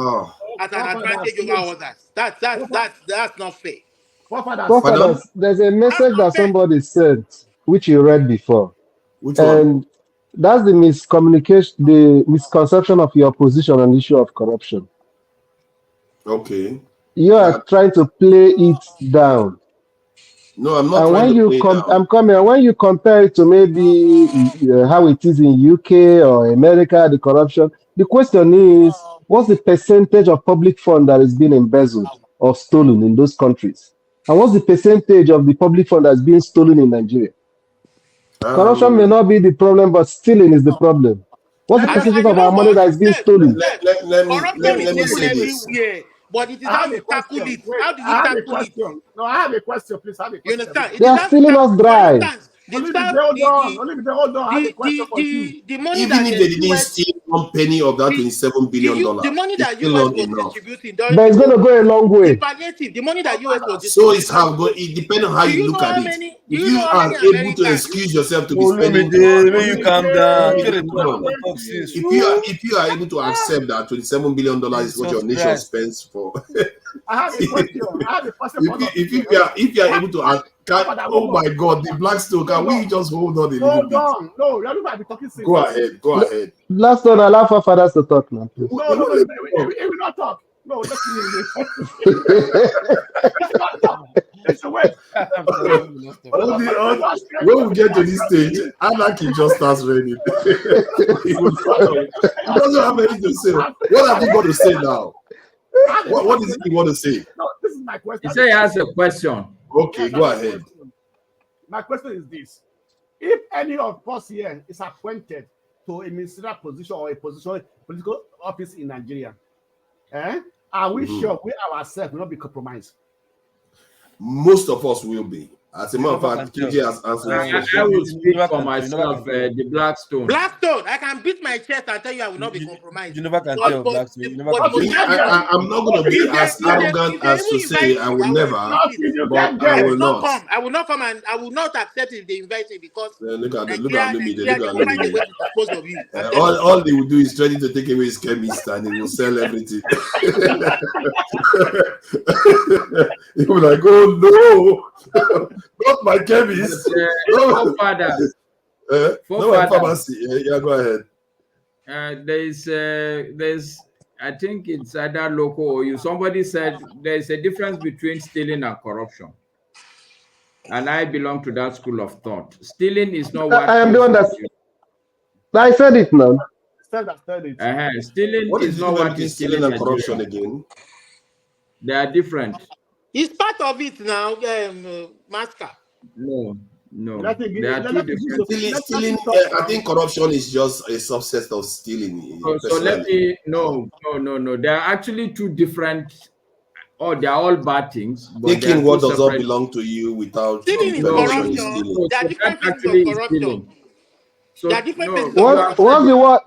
at an forefathers, advantage over please. others. That's not fair. Forefathers, pardon? Forefathers, there's a That's message not that fair. somebody sent, which you read before, Which one? and that's the miscommunication, the misconception of your position on the issue of corruption. Okay. You are trying to play it down. No, I'm not And trying when to you play it down. I'm coming, and when you compare it to maybe how it is in UK or America, the corruption, the question is, what's the percentage of public fund that is being embezzled or stolen in those countries? And what's the percentage of the public fund that's being stolen in Nigeria? Corruption may not be the problem, but stealing is the problem. What's the percentage And you of know our money what? that is being Seth, stolen? corruption is Let me even say this. everywhere. But it is I how have you a tackle question. it. Wait, How do I we have a tackle it? question. No, I have a question, please. I have a You question, understand? everybody. It They is are how you stealing tackle. us For dry. instance, the Only staff, the hold on. Only the hold on. I have a question for you. the money Even that if the they didn't US steal 1 penny of that $27 billion, the money it's that still US not was enough. distributing during But the it's going to COVID, go a long the way. palliative, the money that US was So distributing it's during how the go. COVID. It depends on how Do you you look know at how it. many? Do If you know you how are many able to Americans? excuse yourself to be spending Olumide, when you money calm down, in get the a talk, economy, since if you are able to accept that $27 billion is what your Jesus nation Christ. spends for, I have a question. I have a question for all of you. if you are able to Forefather, oh hold on. my God, the Blackstone, can Hold we on. just hold on a little Hold bit? on. No, you're not be talking since. Go ahead, go ahead. Last one, allow for fathers to talk now, please. No, no, no. It will not talk. No, let me. It's not talk. It's a wait. All when we get to this stage, Anarchy just starts raining. He doesn't have anything to say. What have you got to say now? What is it you want to say? No, this is my question. He said he has a question. Okay, Yes, go I have a ahead. question. My question is this: if any of us here is appointed to a ministerial position or a political office in Nigeria, are we sure we ourselves will not be compromised? Most of us will be. As a matter of fact, KJ has answered this I question. will speak for myself, the Blackstone. Blackstone, I can beat my chest and tell you I will not be compromised. You never can But tell, Blackstone. You never but can the most tell. I'm not going to be as arrogant if they as even to say invite I me, will I will never, refuse it. but I I will will not not. come. I will not come and I will not accept it if they invite me because Look at Nigeria, Lumide, they look at will find a way Lumide. to dispose of you. I'm telling you. All they will do is trying to take away his chemist and he will sell everything. He will be like, oh no, not my chemist. No, father. No, my pharmacy. Yeah, go ahead. There's I think it's either local or you. Somebody said there's a difference between stealing and corruption. And I belong to that school of thought. Stealing is not what I am the kills one that Nigeria. I said it now. Stealing What is is the not difference what between is stealing killing and corruption Nigeria. again? They are different. It's part of it now, Master. No, No, Let it they give, are two let it give, different Stealing, let stealing. it talk I now. think corruption is just a subset of stealing. So let Personally, me no. They are actually two different. Oh, they are all bad things, but they taking are two what does not separate. belong to you without Stealing is No, permission is corruption. stealing. no. There are So that different phases of actually is corruption. stealing. There are So different no, phases of you have What's said corruption. the word?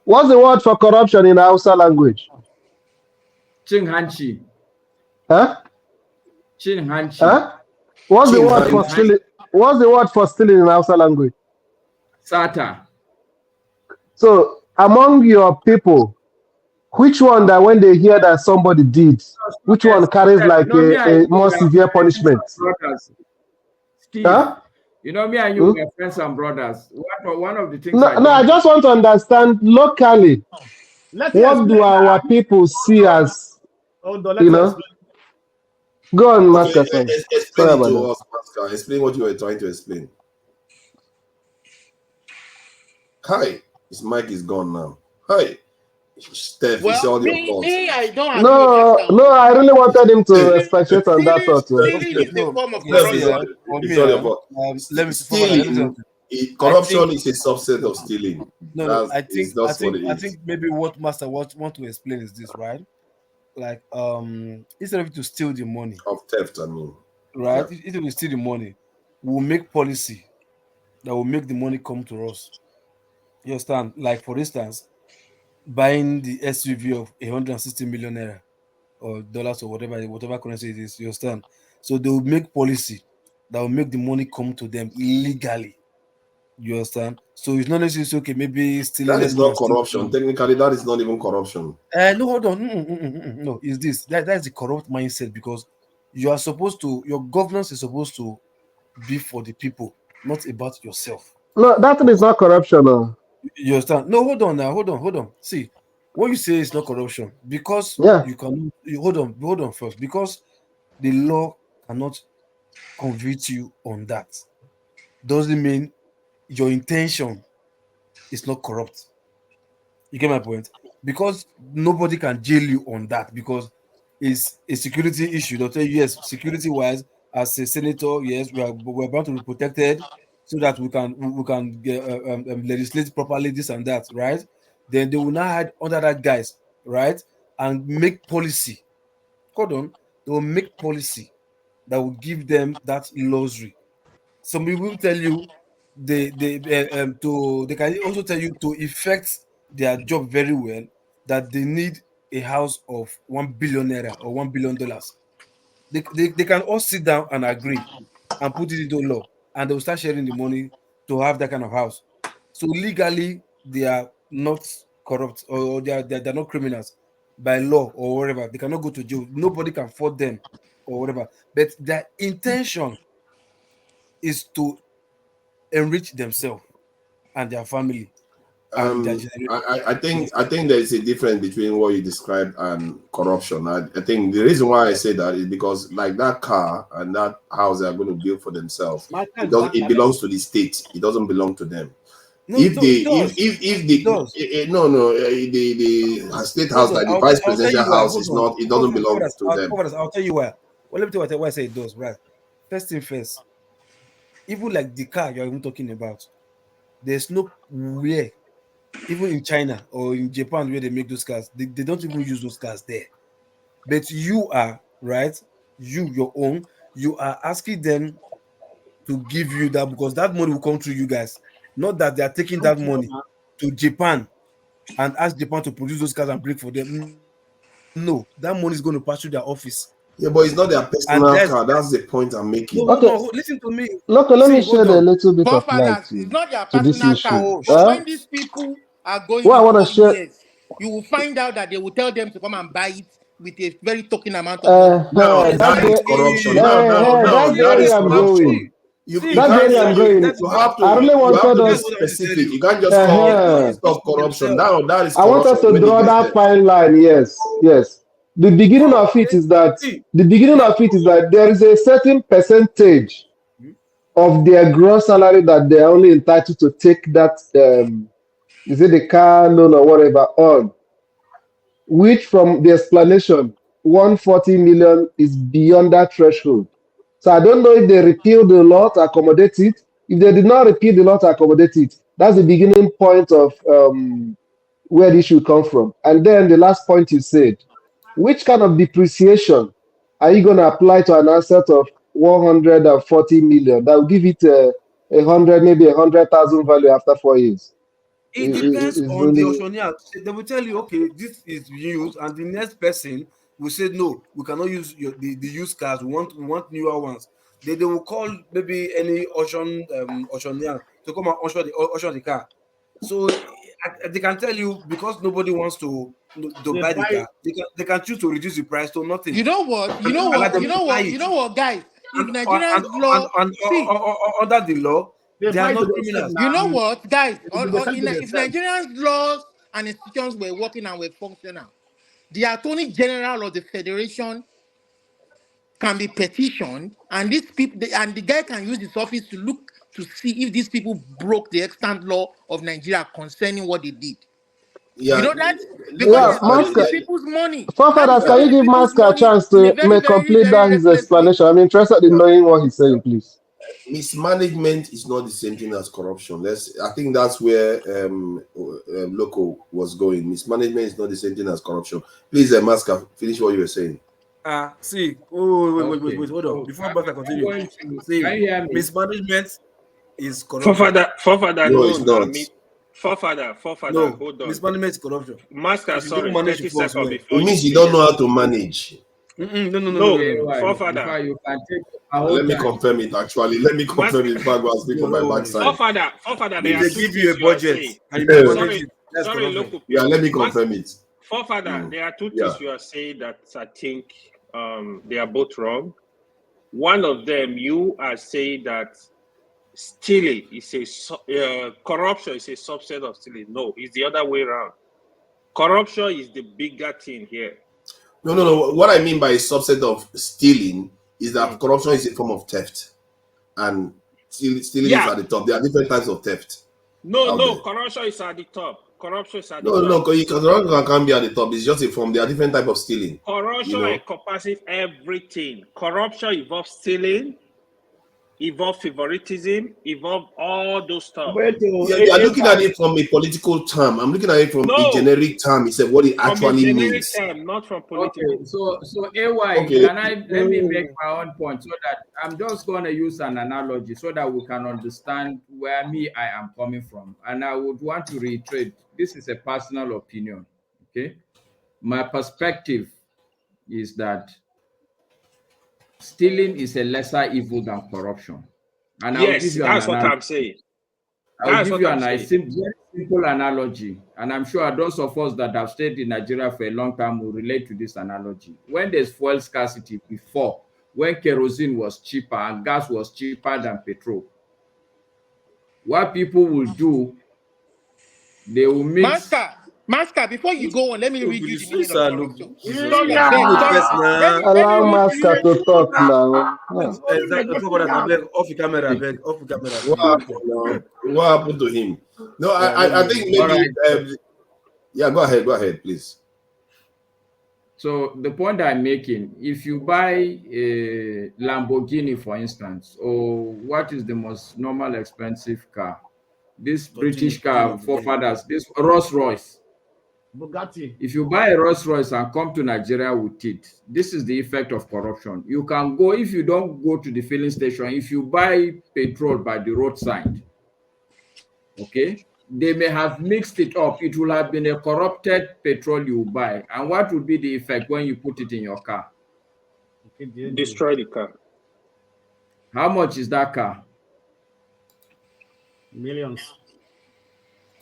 What's the word for corruption in Hausa language? Chin Hanchi. Huh? Chin Hanchi. Huh? What's the Chin word Chin for hand. Hanchi. stealing? What's the word for stealing in Hausa language? Sata. So among your people, which one that when they hear that somebody did, which one carries Stephen, like me and a you more we are severe friends punishment? and brothers. Steve, Huh? me and you Hmm? we are friends and brothers. One of the things No, I no, I don't just want to understand locally, Let it what do explain our now. people see as, Hold on, you let it know? explain. Go on, Okay, Master Son. explain Sorry it about to that. us, Pascal. Explain what you were trying to explain. Hi, his mic is gone now. Hi, Steph, it's Well, all your me, fault. me, I don't agree with that No, no, stance. I really wanted him to Steph, Stealing, expatiate on that stealing, thought. stealing Okay, is a no, form of okay, Steph, see, it's all, corruption. for it's me, all your fault. let me for now, let me say Stealing, something. I think corruption is a subset of stealing. no, That's is just what it I is. think maybe what Master want to explain is this, right? Like, instead of you to steal the money, Of theft, I mean. right? Yeah. If we steal the money, we'll make policy that will make the money come to us. You understand? Like, for instance, buying the SUV of 160 million naira or dollars or whatever currency it is. You understand? So they will make policy that will make the money come to them legally. You understand? So it's not necessarily say, okay, maybe stealing, That let's is go not and steal corruption. from. Technically, that is not even corruption. No, hold on. No, is this that's the corrupt mindset because you are supposed to, your governance is supposed to be for the people, not about yourself. No, that thing is not corruption. Oh. You understand? No, hold on now. Hold on. See, what you say is not corruption because Yeah. you can hold on first. Because the law cannot convict you on that. Doesn't mean your intention is not corrupt. You get my point? Because nobody can jail you on that because it's a security issue. They'll tell you, yes, security wise, as a senator, yes, we're about to be protected so that we can get, legislate properly this and that, right? Then they will now hide under that guise, right? And make policy. Hold on, they will make policy that will give them that luxury. Some people will tell you they can also tell you to effect their job very well that they need a house of 1 billion naira or $1 billion. They can all sit down and agree and put it into law and they will start sharing the money to have that kind of house. So legally they are not corrupt or they're not criminals by law or whatever. They cannot go to jail. Nobody can fault them or whatever. But their intention is to enrich themselves and their family and their generation. I think there is a difference between what you described and corruption. I think the reason why I say that is because like that car and that house they are going to build for themselves, My time is back it now. belongs to the state. It doesn't belong to them. No, If they it does. if It the does. the state house Hold on. like the vice I'll tell presidential you why. house Hold is on. not, it doesn't belong to them. I'll tell you why. Well, let me tell you why I say it does, right? First thing first, even like the car you're even talking about, there's no where, even in China or in Japan where they make those cars, they don't even use those cars there. But you are, right? Your own, you are asking them to give you that because that money will come through you guys. Not that they are taking that money to Japan and ask Japan to produce those cars and bring for them. No, that money is going to pass through their office. Yeah, but it's not their And personal car. That's the point I'm no, making. hold Okay. on, listen to me. Look, let See, me hold shed a on. little bit of light Forefathers, it's not their to this personal issue. car. Oh But Huh? when shit. these people are going What I with want to money, share, yes, you will find out that they will tell them to come and buy it with a very token amount of money. Now that is corruption. Now that's the that area is I'm corruption. going. You That's the can't area I'm going. I really you have wanted to be us. specific. You can't just call Uh-huh. stuff corruption. That is I want us corruption to when it draw gets that there. fine line. Yes, yes. The beginning of it is that there is a certain percentage of their gross salary that they are only entitled to take that is it the car loan or whatever on, which from the explanation, 140 million is beyond that threshold. So I don't know if they repealed the law to accommodate it. If they did not repeal the law to accommodate it, that's the beginning point of where this should come from. And then the last point you said, which kind of depreciation are you going to apply to an asset of 140 million that will give it a hundred, maybe 100,000 value after 4 years? It depends It's on the really auctioneer. They will tell you, okay, this is used, and the next person will say, no, we cannot use the used cars. We want newer ones. They will call maybe any auctioneer to come and auction the car. So they can tell you, because nobody wants to They buy the buy car, they can choose to reduce the price to nothing. You know what? You know And let what? them You know buy what? it. You know what, guys? If And, Nigerians law, see, under the law, they they are buy to not themselves criminals. you know now. what, guys? They sell to If themselves. Nigerians laws and institutions were working and were functional, the Attorney General of the Federation can be petitioned, and these people, and the guy can use his office to look to see if these people broke the extant law of Nigeria concerning what they did. You Yeah, know that? Because yeah, they've let, used the Masca. let, people's money. That is Forefathers, can you using the give people's Masca a money chance in a to very, very, complete very that his reckless way. explanation? I'm interested in yeah. knowing what he's saying, please. Mismanagement is not the same thing as corruption. I think that's where Loco was going. Mismanagement is not the same thing as corruption. Please, Maska, finish what you were saying. See, Okay. wait, hold on. So Before Buster I'm continue, going to. see, Can you hear me? mismanagement is corruption. Forefather, No, no, it's not. Forefather, No, hold on. mismanagement is corruption. Master, If you don't sorry, manage 30 the force seconds well, It before you means you don't finish. know how to manage. no. No, Okay, why? Forefather. Before you can take our Let whole me time. confirm it, actually. Let me confirm Master, it before I go and speak No, on my no worries. backside. Forefather, there If are they two give you a things you are budget saying. and you mismanage Sorry, it, that's corruption. local Yeah, people. let me confirm it. Forefather, there are two Yeah. things you are saying that I think they are both wrong. One of them, you are saying that stealing is corruption is a subset of stealing. No, it's the other way around. Corruption is the bigger thing here. No. What I mean by a subset of stealing is that corruption is a form of theft. And stealing is Yeah. at the top. There are different types of theft out No, there. corruption is at the top. Corruption is at the No, top. because corruption can't be at the top. It's just a form. There are different types of stealing. Corruption encompasses everything. Corruption involves stealing, involves favoritism, involves all those stuff. You are looking at it from a political term. I'm looking at it from a No, generic term. He said what it from a actually generic means. term, not from political. Okay, so AY, Okay. let me make my own point so that I'm just going to use an analogy so that we can understand where I am coming from. And I would want to reiterate, this is a personal opinion, okay? My perspective is that stealing is a lesser evil than corruption. And I'll give Yes, you an that's what analogy. I'm saying. I'll That's give what you I'm very saying. simple analogy, and I'm sure those of us that have stayed in Nigeria for a long time will relate to this analogy. When there's fuel scarcity before, when kerosene was cheaper and gas was cheaper than petrol, what people will do, they will mix. Master, before you go on, let me read you the meaning of corruption. Sorry, I beg, Wait sorry. first now. Let me Allow read to Masca you. to talk now. Exactly. I beg, off the camera, off the camera. What happened now? What happened to him? No, I think maybe. All right. Yeah, go ahead, please. So the point I'm making, if you buy a Lamborghini, for instance, or what is the most normal expensive car? This British car, forefathers, this Rolls Royce. Bugatti. If you buy a Rolls Royce and come to Nigeria with it, this is the effect of corruption. You can go, if you don't go to the filling station, if you buy petrol by the roadside, okay, they may have mixed it up. It will have been a corrupted petrol you buy. And what would be the effect when you put it in your car? Destroy the car. How much is that car? Millions.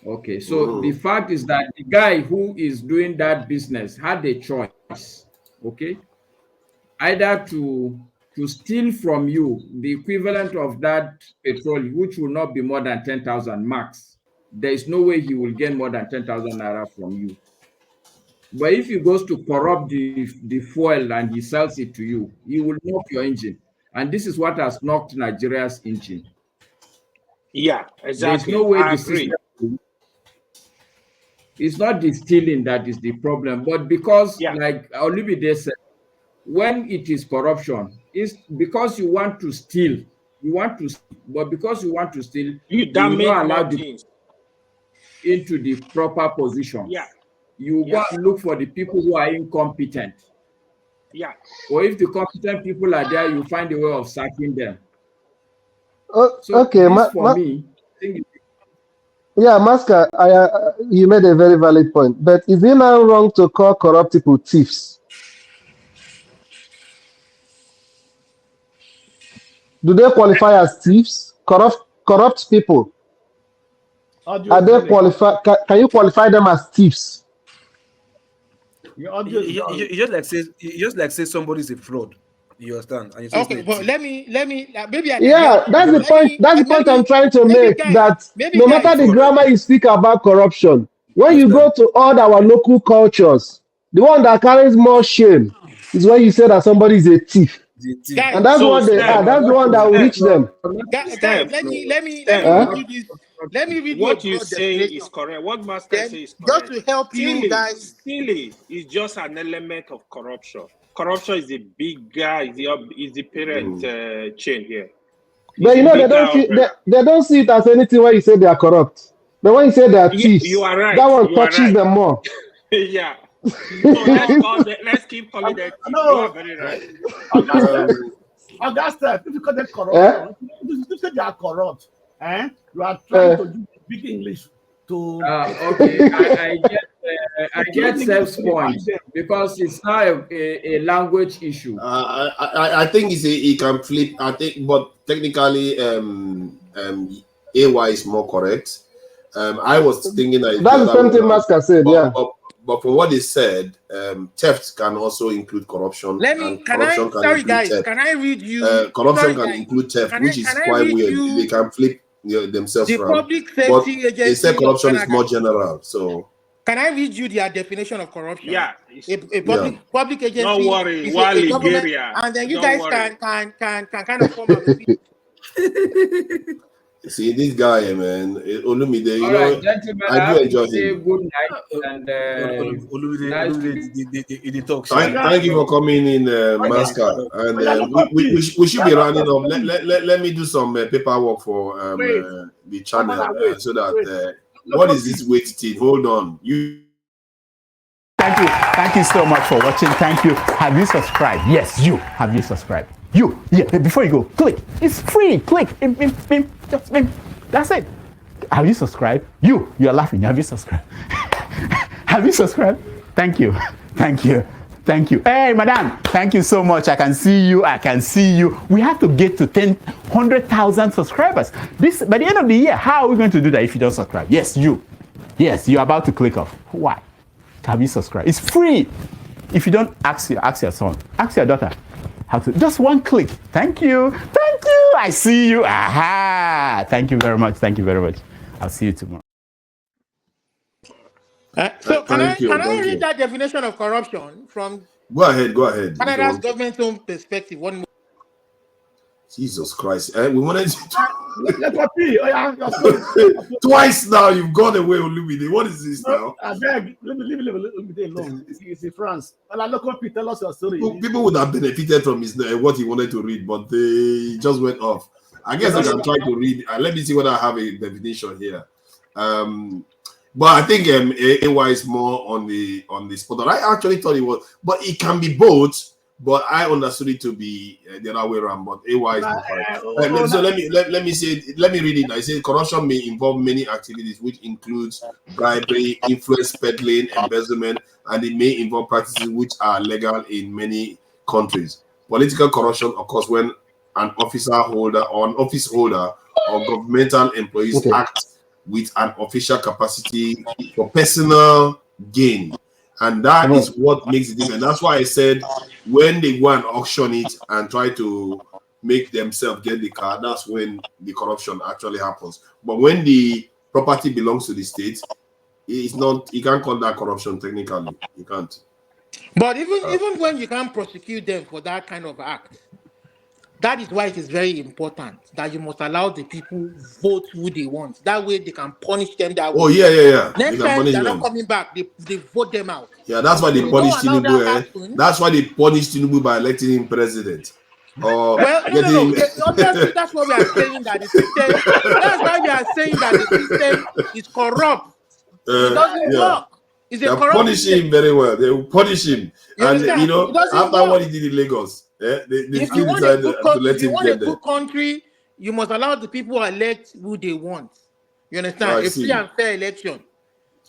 Okay, so the fact is that the guy who is doing that business had a choice, okay? Either to steal from you the equivalent of that petrol, which will not be more than 10,000 max. There is no way he will gain more than 10,000 naira from you. But if he goes to corrupt the fuel and he sells it to you, he will knock your engine. And this is what has knocked Nigeria's engine. Yeah, There's exactly. no way I the agree. system. It's not the stealing that is the problem, but because, like Olumide said, when it is corruption, it's because you want to steal. You want to steal, but because you want to steal, You you will damage not allow more the things. into the proper position. Yeah. You Yeah. go and look for the people who are incompetent. Yeah. Or if the competent people are there, you find a way of sacking them. So Okay, this for me, I think yeah, Masker, you made a very valid point. But is it now wrong to call corrupt people thieves? Do they qualify as thieves? Corrupt people. Audio Are is they not a qualify? Can you qualify them as thieves? Your audio is not. You just like say somebody's a fraud. You understand? And you say it's not Okay, a but thief. maybe I can Yeah, help you. that's the Let point. me That's the point I'm trying to maybe make. guys, That maybe no guys. matter the grammar you speak about corruption, when you go to all our local cultures, the one that carries more shame is when you say that somebody is a thief, Guys, and that's So what they are. Steph, That's the one that will reach them. Guys, Steph, let me Steph, read Huh? you this. Let me read you a what you broad saying definition. is correct. What Master Then, say is just correct. to help you guys. Stealing is just an element of corruption. Corruption is the bigger, is the parent chain here. It's But a you know they bigger don't see umbrella. they don't see it as anything when you say they are corrupt. But when you say they are Yeah, you thieves, are that right. one You are touches right. them more. Yeah. So let's keep calling them thief. You are No, very right. Augusta, if you call them Eh? corruption, if you say they are corrupt, you are trying Eh. to use big English to okay, I get use English Seth's to define point them. because it's not a language issue. I think it can flip. I think, but technically, AY is more correct. I was thinking that it's the That's the other way same thing around. Masker said, yeah. But from what they said, theft can also include corruption, and corruption can Sorry include guys, theft. can I read you? Corruption Sorry can guys, include theft, which can is I quite read weird. They you can flip themselves the around. Public But Safety they said Agency of corruption is more Canada? general. So Can I read you their definition of corruption? Yeah. A yeah. public Don't agency worry. is While a government, Nigeria. and then you Don't guys worry. can kind of form an opinion. See this guy, man, Olumide. You All right, know, gentlemen, I I do have to enjoy say him. good night and nice. Olumide talk. Thank you for coming in, Master. And we should be rounding up. Let me do some paperwork for Wait, the channel wait, so that wait. what is this wait thing? Hold on, you. Thank you so much for watching. Thank you. Have you subscribed? Yes, you. Have you subscribed? You. Yeah. Before you go, click. It's free. Click. Just that's it. Have you subscribed? You. You're laughing. Have you subscribed? Have you subscribed? Thank you. Thank you. Thank you. Hey, madam. Thank you so much. I can see you. I can see you. We have to get to 100,000 subscribers. This by the end of the year. How are we going to do that if you don't subscribe? Yes, you. Yes, you're about to click off. Why? Have you subscribed? It's free. If you don't, ask your son, ask your daughter how to. Just one click. Thank you. Thank you. I see you. Aha. Thank you very much. Thank you very much. I'll see you tomorrow. So can Thank you. I read that definition of corruption from Go ahead. Go ahead. Canada's government's own perspective? One more. Jesus Christ. We wanted Let me be. twice now. You've gone away, Olumide. What is this now? I beg, leave me alone. It's in France. Well, local people, tell us your story. People would have benefited from his what he wanted to read, but they just went off. I guess I can try to read. Let me see whether I have a definition here. But I think AY is more on the spot. I actually thought it was, but it can be both. But I understood it to be the other way around. But AY is more correct. So let me say. Let me read it. I say corruption may involve many activities, which includes bribery, influence peddling, embezzlement, and it may involve practices which are legal in many countries. Political corruption occurs when an office holder or governmental employees act with an official capacity for personal gain. And that is what makes it different. That's why I said when they go and auction it and try to make themselves get the car, that's when the corruption actually happens. But when the property belongs to the state, it's not. You can't call that corruption technically. You can't. But even when you can't prosecute them for that kind of act, That is why it is very important that you must allow the people vote who they want. That way they can punish them that Oh way. yeah. They Next can time punish they're not them. coming back, they vote them out. Yeah, that's why If they you punish don't allow Tinubu. that happen, That's why they punish Tinubu by electing him president or well, getting no. him. Obviously, that's what we are saying that the system. That's why we are saying that the system is corrupt. It doesn't Yeah, work. It's a they're corrupt punishing system. him very well. They will punish him, You and understand? It doesn't after what work. he did in Lagos, they If you still want a decide good to if let you him want a get there. good country, you must allow the people elect who they want. You Oh, understand? I A free see. and fair election.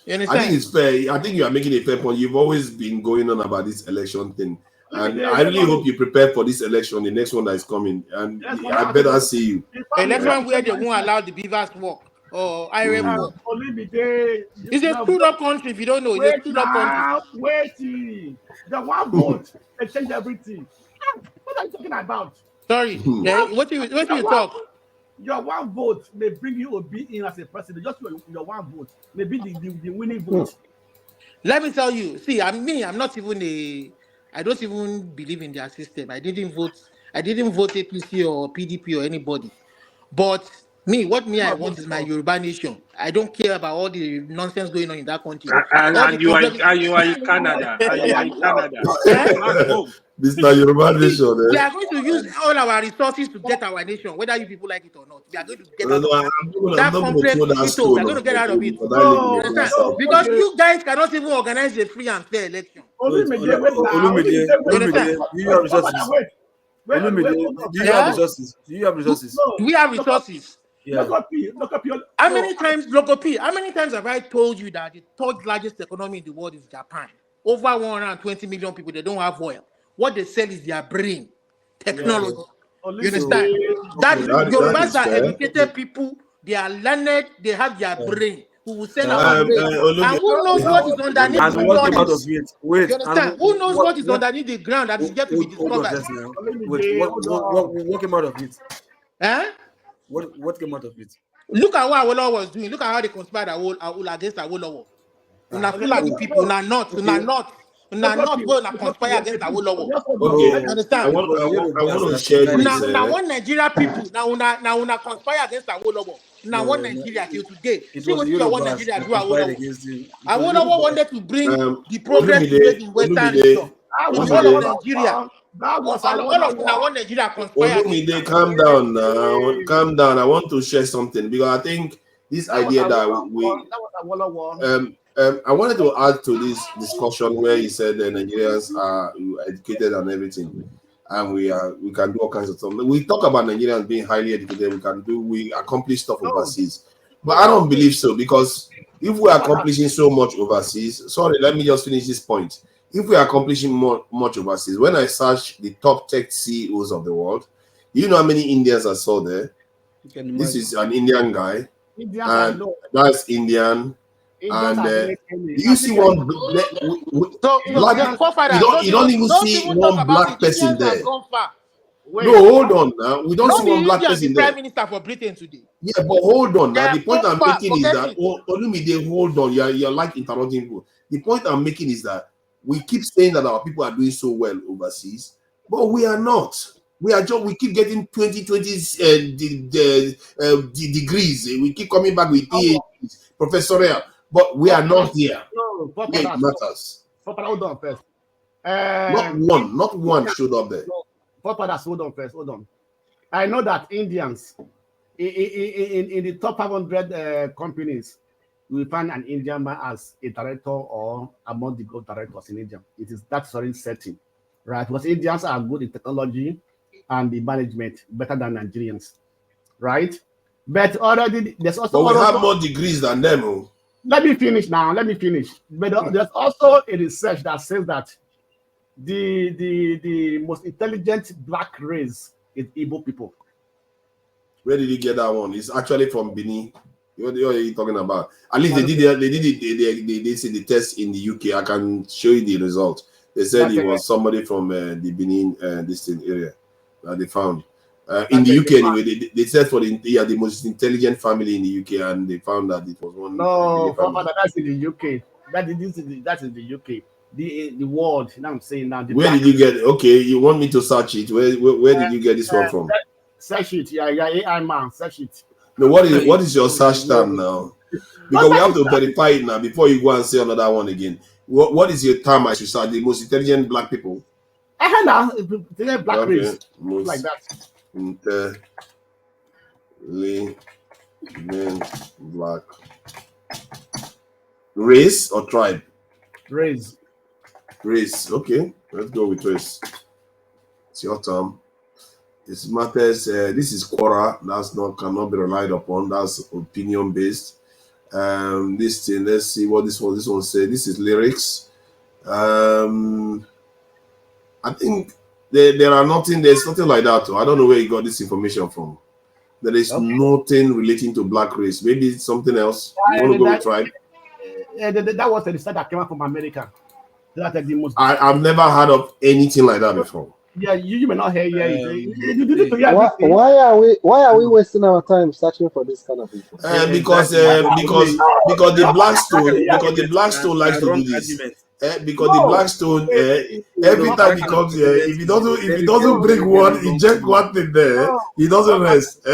You I think understand? it's fair. I think you are making a fair point. You've always been going on about this election thing, and I really hope you prepare for this election, the next one that is coming. And I better see you. Election where they won't allow the beavers work or IRM work. Olumide, It's a screwed up country if you don't know. It's a wait screwed up country. now, wait. The one vote, they change everything. What are you talking about? Sorry, what you talk? Your one vote may bring you Obi in as a president. Just your one vote may be the winning vote. Let me tell you. See, I'm not even I don't even believe in their system. I didn't vote APC or PDP or anybody. But what I want is my Yoruba nation. I don't care about all the nonsense going on in that country. All the And you are problems. in Canada. And you are in Canada. Eh? Back home. Mr. Yoruba See, Nation. we are going to use all our resources to get our nation, whether you people like it or not. We are going to get out of I'm that not going to complex throw that veto. We are stone going to get out of it. on that lady You on that understand? side. Because you guys cannot even organize a free and fair election. Olumide, do you have resources? Olumide, do you have resources? Do you have resources? Do we have resources? Yeah. How many times have I told you that the third largest economy in the world is Japan? Over 120 million people, they don't have oil. What they sell is their brain, technology. You understand? That Yorubas is are fair. educated people, they are learned, they have their brain. We will sell our brain. And who knows what is underneath And the what came out of waters? it? Wait, You understand? Who knows what is what underneath the ground that is yet to be hold on discovered? first now. Wait, what came out of it? Eh? What came out of it? Look at what Awolowo was doing. Look at how they conspired against Awolowo. Una Fulani people, una not go and conspire against Awolowo. Okay, You understand? I want to share this. Now one Nigeria people, now una conspire against Awolowo. Now one Nigeria till today. It See was what the your one Yorubas Nigeria that do conspired Awolowo. against him. Awolowo wanted to bring the progress he Olumide, made in Western region to all of Nigeria. That was All of now one Nigeria conspire against Olumide, him. calm down now. Calm down. I want to share something because I think this idea that I wanted to add to this discussion where he said that Nigerians are educated and everything, and we can do all kinds of stuff. We talk about Nigerians being highly educated. We accomplish stuff overseas, but I don't believe so because if we are accomplishing so much overseas, sorry, let me just finish this point. If we are accomplishing much overseas, when I search the top tech CEOs of the world, you know how many Indians I saw there? This is an Indian guy, and that's Indian. And do you see one black? You don't even see one black person there. No, hold on now. We don't see one black person there. Prime Minister for Britain today. Yeah, but hold on now. The point I'm making is that Olumide, hold on. You're like interrupting people. The point I'm making is that we keep saying that our people are doing so well overseas, but we are not. We keep getting 20 degrees. We keep coming back with PhDs, professorial, but we are not here. It matters. Hold on first. Not one showed up there. Hold on. I know that Indians in the top 500 companies, you will find an Indian man as a director or among the good directors in India. It is that certain setting, right? Because Indians are good in technology and the management better than Nigerians, right? But already there's also. But we have more degrees than them. Let me finish now. But there's also a research that says that the most intelligent black race is Igbo people. Where did you get that one? It's actually from Benin. What are you talking about? At least they did the test in the UK. I can show you the result. They said it was somebody from the Benin distant area that they found. In the UK anyway, they said for the most intelligent family in the UK, and they found that it was one. No, that's in the UK. That is the UK. the word. Now I'm saying now the Where black did you get it? Okay, you want me to search it? Where did you get this one from? search it. Yeah, AI man, search it. No, what is your search term now? Because we have to verify it now before you go and say another one again. What is your term I should search? The most intelligent black people? Now the black Okay, race like most that. intelligent black race or tribe? Race. Race. Okay, let's go with race. It's your term. This matters. This is Quora. That's not cannot be relied upon. That's opinion based. This thing. Let's see what this one say. This is lyrics. I think there are nothing. There's nothing like that. I don't know where you got this information from. There is nothing relating to black race. Maybe it's something else. You want to go with tribe? That was the stat that came out from America. That's the most. I've never heard of anything like that before. Yeah, you may not hear. Yeah, why are we wasting our time searching for this kind of info? Because the Blackstone likes to do this. Because the Blackstone every time he comes here, if he doesn't bring one, he just one thing there, he doesn't rest.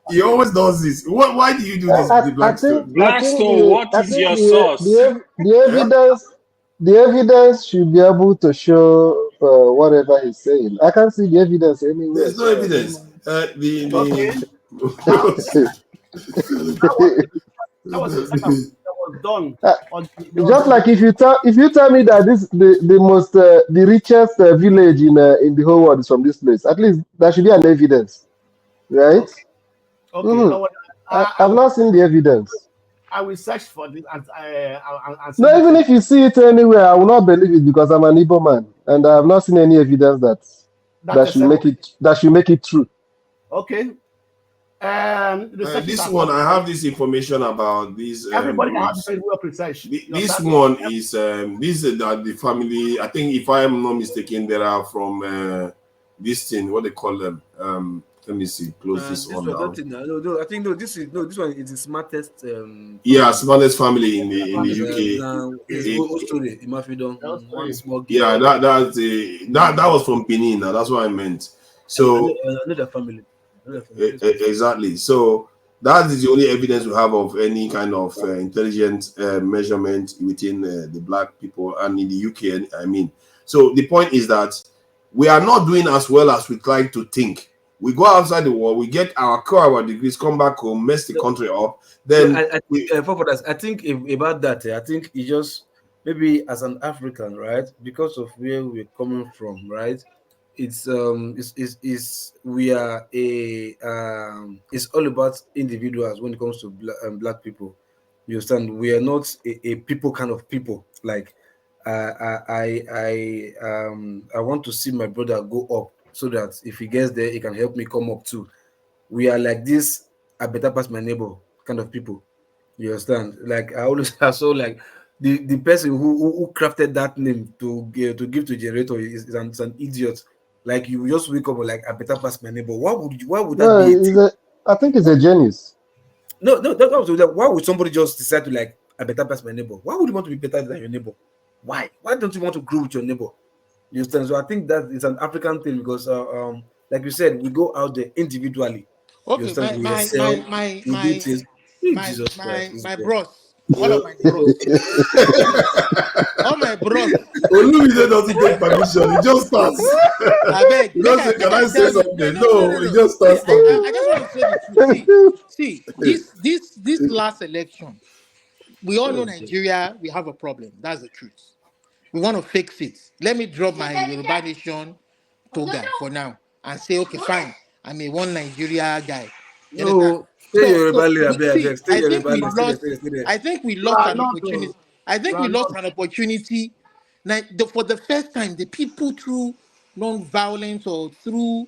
He always does this. Why do you do this? The Blackstone. What is your source? The evidence should be able to show whatever he's saying. I can't see the evidence anywhere. There's no evidence. That was done. Just like if you tell me that this the richest village in the whole world is from this place, at least there should be an evidence, right? Okay. I've not seen the evidence. I will search for this and no, even if you see it anywhere, I will not believe it because I'm an Igbo man and I have not seen any evidence that should make it true. Okay. This one, I have this information about this. Everybody has to work research. This one is the family. I think if I am not mistaken, they are from this thing. What they call them? Let me see. Close this one now. No, I think this one is the smartest. Smartest family in the UK. That was from Benin. That's what I meant. So another family. Exactly. So that is the only evidence we have of any kind of intelligent measurement within the black people and in the UK. I mean, so the point is that we are not doing as well as we like to think. We go outside the world, we get our degrees, come back home, mess the country up. Then I think about that. I think it just maybe as an African, right? Because of where we're coming from, right? It's we are it's all about individuals when it comes to black people. You understand? We are not a people kind of people. Like I want to see my brother go up so that if he gets there, he can help me come up too. We are like this. I better pass my neighbor kind of people. You understand? Like I always saw like the person who crafted that name to give to generator is an idiot. Like you just wake up like I better pass my neighbor. Why would that be? I think it's a genius. No, why would somebody just decide to like I better pass my neighbor? Why would you want to be better than your neighbor? Why? Why don't you want to grow with your neighbor? You understand? So I think that is an African thing because like you said, we go out there individually. Okay, my bros. All of my bros. All my bros. Olumide doesn't take permission. He just starts. I beg. Can I say something? No, he just starts talking. I just want to say the truth. See, this last election, we all know Nigeria, we have a problem. That's the truth. We want to fix it. Let me drop my Yoruba Nation toga for now and say, okay, fine. I'm a one Nigeria guy. No, I think we lost an opportunity. I think we lost an opportunity. Now, for the first time, the people through non-violence or through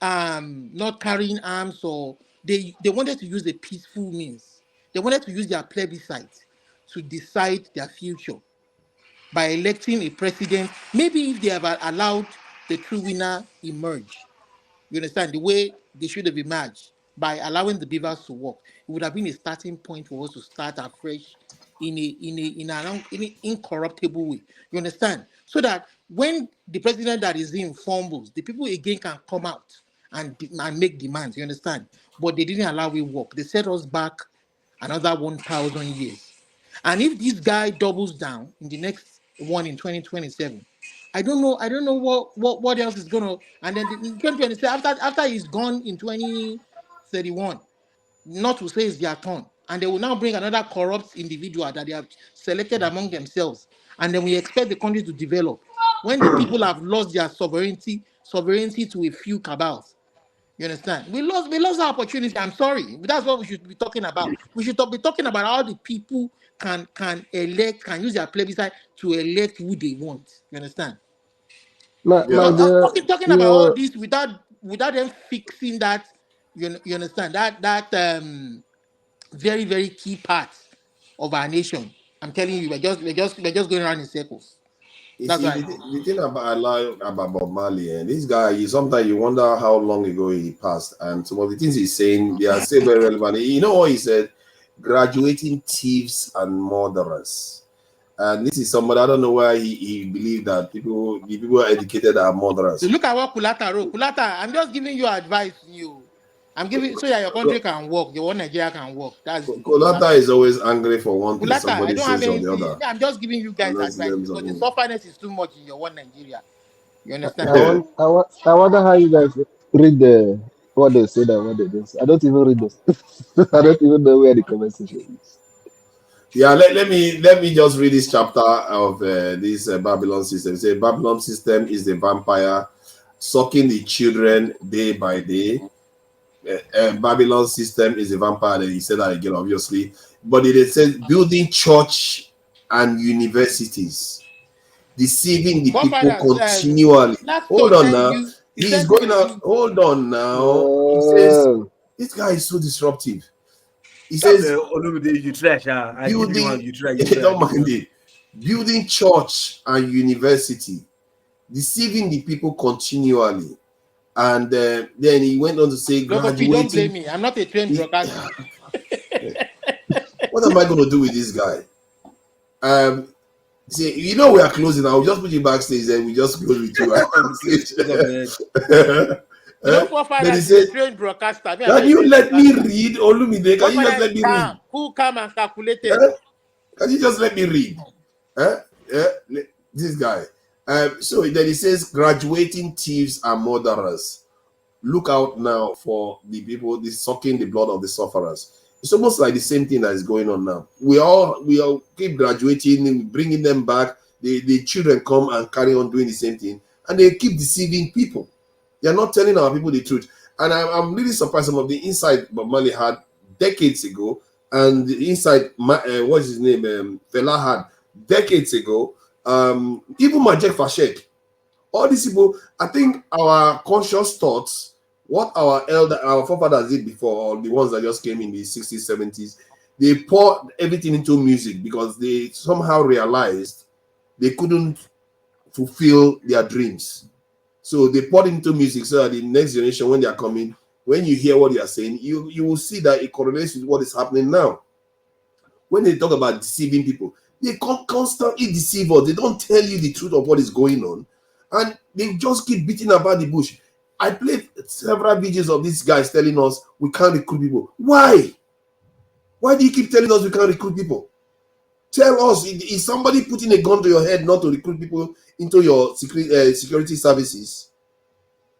not carrying arms or they wanted to use a peaceful means. They wanted to use their plebiscite to decide their future by electing a president. Maybe if they have allowed the true winner emerge, you understand, the way they should have emerged by allowing the beavers to work, it would have been a starting point for us to start afresh in an incorruptible way. You understand? So that when the president that is in fumbles, the people again can come out and make demands. You understand? But they didn't allow it work. They set us back another 1,000 years. And if this guy doubles down in the next one in 2027, I don't know what else is gonna. And then in 2027, after he's gone in 2031, not to say it's their turn, and they will now bring another corrupt individual that they have selected among themselves, and then we expect the country to develop when the people have lost their sovereignty to a few cabals. You understand? We lost our opportunity. I'm sorry, but that's what we should be talking about. We should be talking about how the people can use their plebiscite to elect who they want. You understand? My But dear, talking about all your this without them fixing that, you understand that very very key part of our nation. I'm telling you, we're just going around in circles. You That's see, why. the thing about I like about Bob Marley and this guy, you sometimes you wonder how long ago he passed, and some of the things he's saying they are still very relevant. You know what he said? Graduating thieves and murderers. And this is somebody I don't know why he believed that the people educated are So murderers. look at what Kulata wrote. Kulata, I'm just giving you advice. I'm giving so that your country can work. Your one Nigeria can work. That's Kolata Kulata. is always angry for one thing Kulata, I somebody don't have says or the anything. other. I'm just giving you I'm guys not advice them because the some. sufferness is too much in your one Nigeria. You I understand? want I wonder how you guys read the what they said and what they don't say. I don't even read those. I don't even know where the conversation is. Yeah, let me just read this chapter of this Babylon system. It says Babylon system is the vampire sucking the children day by day. Babylon system is a vampire. He said that again, obviously. But it says building church and universities, deceiving the people Forefathers, continually. Hold Blackstone on send now. you. He He is sent going you a out. link. Hold on now. He says No. this guy is so disruptive. He Stop says the Olumide, you trash. I give you one, building, I don't give you mind one. it, building church and university, deceiving the people continually. And then he went on to say Logo P, don't blame graduating. me. I'm not a trained broadcaster. What am I going to do with this guy? See, you know we are closing. I'll just put you backstage and we just close with you. You know, Then he forefathers is a said, trained broadcaster. Me, I'm not can a you trained let me broadcaster. read? Olumide, can you just Forefathers let is me read? calm, cool, calm, and calculated. Eh? Can you just let me read? This guy. So then he says, graduating thieves and murderers. Look out now for the people this sucking the blood of the sufferers. It's almost like the same thing that is going on now. We all keep graduating, bringing them back. The children come and carry on doing the same thing, and they keep deceiving people. They are not telling our people the truth. And I'm really surprised some of the insight Bob Marley had decades ago, and the insight what's his name Fela had decades ago. Even Majek Fashek, all these people, I think our conscious thoughts, what our forefathers did before, or the ones that just came in the 60s, 70s, they poured everything into music because they somehow realized they couldn't fulfill their dreams. So they poured into music so that the next generation, when they are coming, when you hear what they are saying, you will see that it correlates with what is happening now. When they talk about deceiving people, they constantly deceive us. They don't tell you the truth of what is going on, and they just keep beating about the bush. I played several videos of these guys telling us we can't recruit people. Why? Why do you keep telling us we can't recruit people? Tell us, is somebody putting a gun to your head not to recruit people into your security services?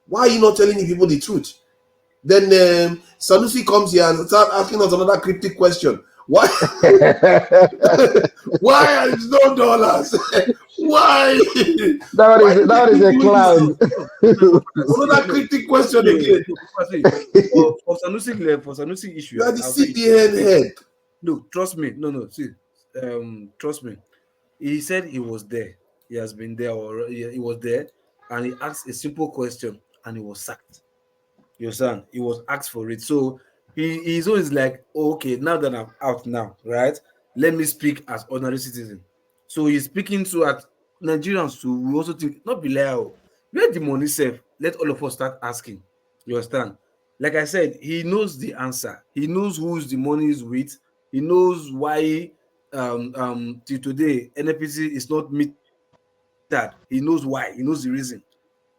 Why are you not telling the people the truth? Then Sanusi comes here and starts asking us another cryptic question. Why? Why are there no dollars? Why? Why do That they is keep a doing this clown. thing? Another cryptic question again. For Sanusi issue, You are the I'll say CBN head. no, trust me. No, see, trust me. He said he was there. He has been there, or he was there, and he asked a simple question, and he was sacked. You understand? He was asked for it. So he's always like, oh, okay, now that I'm out now, right? Let me speak as ordinary citizen. So he's speaking to at Nigerians to we also think not be like, oh, where the money safe. Let all of us start asking. You understand? Like I said, he knows the answer. He knows who's the money is with. He knows why till today, NMPC is not metered. He knows why. He knows the reason.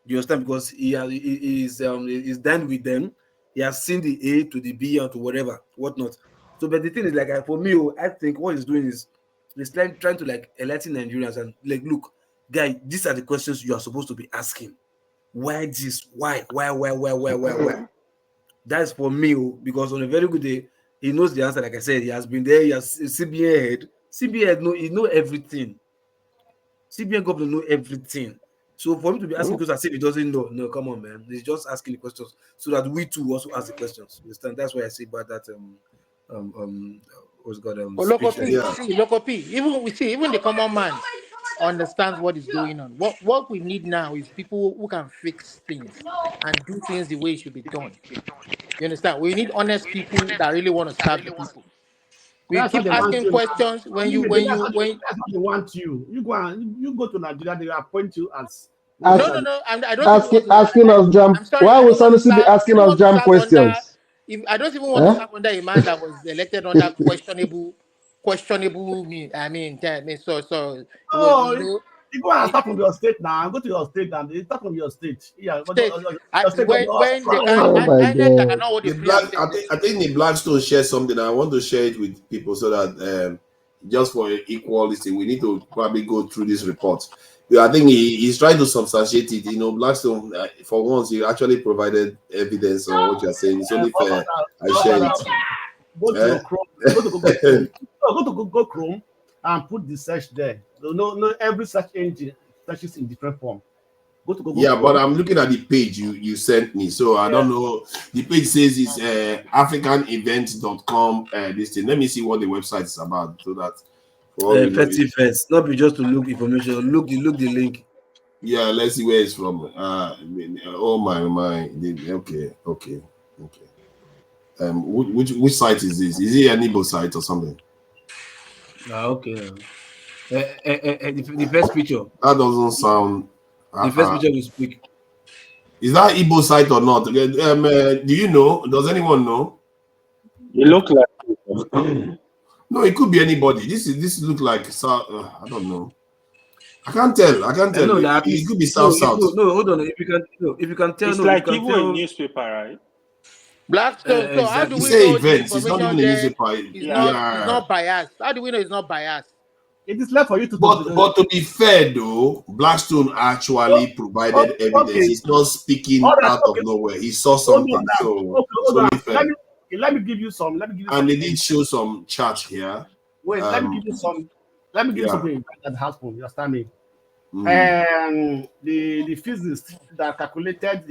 You understand? Because he's done with them. He has seen the A to the B and to whatever, whatnot. So, but the thing is, like, for me, I think what he's doing is he's trying to like enlighten Nigerians and like, look, guy, these are the questions you are supposed to be asking. Why this? Why? That's for me, because on a very good day, he knows the answer. Like I said, he has been there. He has CBN head. CBN head know everything. CBN governor know everything. So for him to be asking questions as if he doesn't know, no, come on, man. He's just asking the questions so that we too also ask the questions. You understand? That's why I say about that what's got Local P. Even the common man understands what is going on. What we need now is people who can fix things and do things the way it should be done. You understand? We need honest people that really want to serve the people. We That's what keep they want asking you. questions when That's what they want you. You go to Nigeria, they appoint you as No. I don't even want to. Asking us jam. I'm sorry. Why I would don't want to Sanusi be serve. I asking don't us want to jam serve under. questions? I don't even want to serve under a man that was elected under questionable. So. Oh, you go and start from your state now. Go to your state and you start from your state. Yeah, state. Your state When they can, Oh my INEC God. cannot hold the The free and black, fair I think the Blackstone shares something. I want to share it with people so that just for equality, we need to probably go through this report. Yeah, I think he's trying to substantiate it. You know, Blackstone, for once, he actually provided evidence on what you're saying. It's only fair I share it. Go to your Chrome. Go to Google Chrome. Go to Google Chrome and put the search there. No, every search engine searches in different form. Go to Google Yeah, Chrome. but I'm looking at the page you sent me, so I don't know. The page says it's africanevents.com. This thing. Let me see what the website is about, so that for all we know, effective first, not be just to look information. Look the link. yeah, let's see where it's from. Oh my. Okay. Which site is this? Is it an Igbo site or something? Okay. The first picture. That doesn't sound. The first picture we speak. Is that Igbo site or not? Do you know? Does anyone know? You look like. No, it could be anybody. This look like I don't know. I can't tell. No, that it could be south. No, hold on. If you can tell, It's no, like you even can tell. a newspaper, right? Blackstone. So how do You we say know events. the It's not even information a there newspaper. is not biased? How do we know it's not biased? It is left for you to. But to be fair, though, Blackstone actually provided evidence. Okay. He's not speaking out of nowhere. He saw something, so it's only fair. Let me give you some. And they did show some chart here. Wait, let me give you some. Let me give you something that has from. You understand me? The physicist that calculated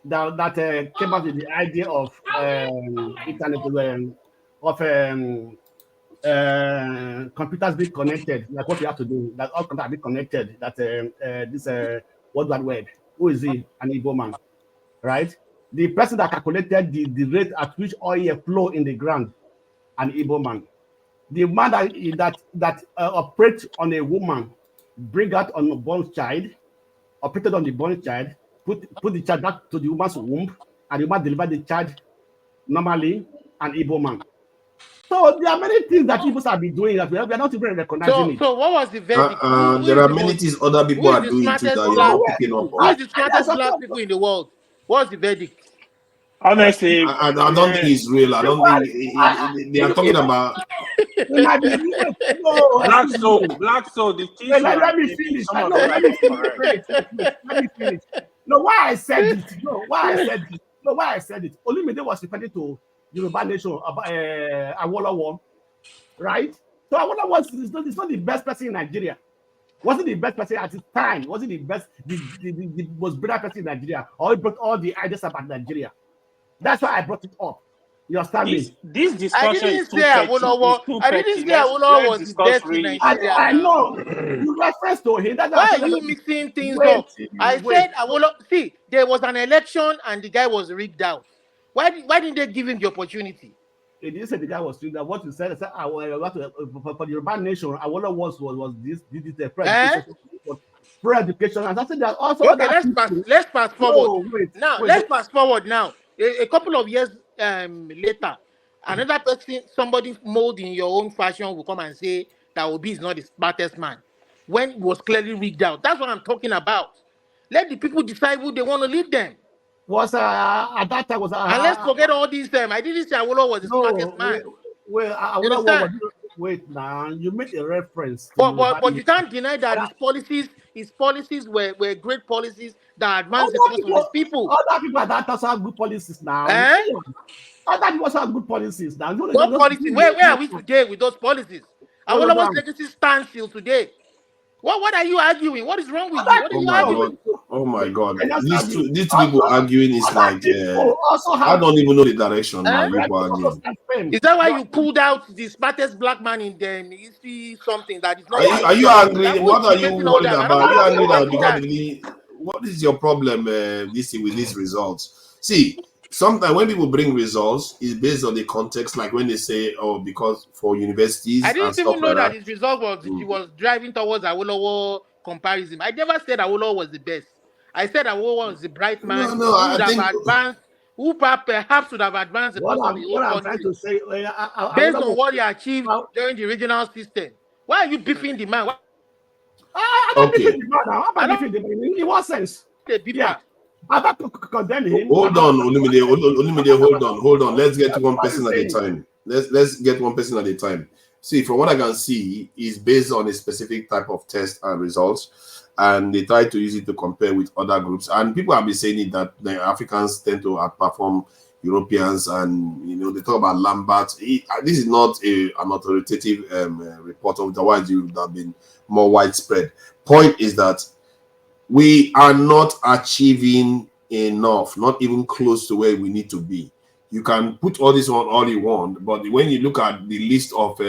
that came up with the idea of internet computers being connected, like what we have to do, that all computers be connected, that this World Wide Web. Who is he? An Igbo man, right? The person that calculated the rate at which oil flow in the ground, an Igbo man. The man that operates on a woman, bring out on a born child, operated on the born child, put the child back to the woman's womb, and the woman delivered the child normally, an Igbo man. So there are many things that people have been doing that we are not even recognizing. So what was the verdict? There are many things other people are doing too that you're not picking up on. Who is the smartest black people in the world? What's the verdict? Honestly, I don't think it's real. I don't think they are talking about. Blackstone, the teacher. Let me finish. Let me finish. No, why I said it? Why I said it? Olumide was referring to Yoruba nation about Awolowo, right? So Awolowo is not the best person in Nigeria. Wasn't the best person at his time? Wasn't the best, the most brilliant person in Nigeria? Or he brought all the ideas about Nigeria. That's why I brought it up. You understand me? This discussion is too petty. I didn't say Awolowo was the best in Nigeria. I know. You reference to him. Why are you mixing things up? I said Awolowo. See, there was an election and the guy was rigged out. Why didn't they give him the opportunity? They didn't say the guy was rigged out. What you said, for the Yoruba nation, Awolowo was this pre-education, and I said that also. Okay, let's fast forward. Let's fast forward now. A couple of years later, Another person, somebody mold in your own fashion will come and say that Obi is not the smartest man when it was clearly rigged out. That's what I'm talking about. Let the people decide who they want to lead them. Was at that time was And let's forget all these them. I didn't say Awolowo was the smartest no man. wait I You would understand? wait now. You made a reference to But Yoruba. you can't deny that his policies were great policies that advanced the cause of his people. Other people at that also have good policies now. Eh? Other people also have good policies now. What policy? Where are we today with those policies? Awolowo's legacy stands till today. What are you arguing? What is wrong with you? What are Oh you my arguing? God! Oh my God! And These two people arguing is like also I have don't even know the direction, Eh? man. You people arguing. Is that why you pulled out the smartest black man in them? You see something that is not Are you even angry? that who is What are you debating all worried that? about? Are Another you person angry now debating because that. what is your problem? This thing with these results. See, sometimes when people bring results, it's based on the context. Like when they say, "Oh, because for I universities and didn't stuff even know like that that." his result was he was driving towards Awolowo comparison. I never said Awolowo was the best. I said Awolowo was the bright man No, who would I have think advanced, who perhaps would have advanced the cause of the whole what I'm trying country to say, based on what he achieved during the regional system. Why are you beefing the man? Why I don't okay. defend the man now. How I about don't defend the man? In what sense? the beeper. Yeah. How about condemn him? Hold on, Olumide. Olumide, hold on. Let's get one What are you person at a saying? time. Let's get one person at a time. See, from what I can see, is based on a specific type of test and results, and they try to use it to compare with other groups. And people have been saying it that the Africans tend to outperform Europeans, and they talk about Lambert. This is not an authoritative report. Otherwise, it would have been more widespread. Point is that we are not achieving enough, not even close to where we need to be. You can put all this on all you want, but when you look at the list of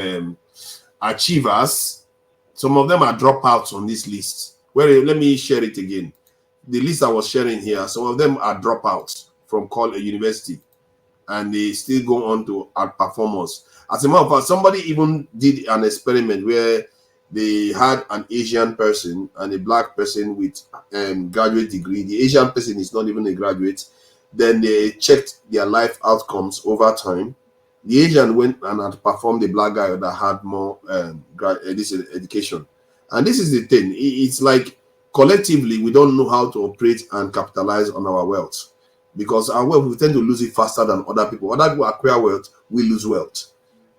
achievers, some of them are dropouts on this list. Let me share it again. The list I was sharing here, some of them are dropouts from college, university, and they still go on to outperform us. As a matter of fact, somebody even did an experiment where they had an Asian person and a black person with graduate degree. The Asian person is not even a graduate. Then they checked their life outcomes over time. The Asian went and outperformed the black guy that had more this education. And this is the thing. It's like collectively we don't know how to operate and capitalize on our wealth, because our wealth, we tend to lose it faster than other people. Other people acquire wealth, we lose wealth.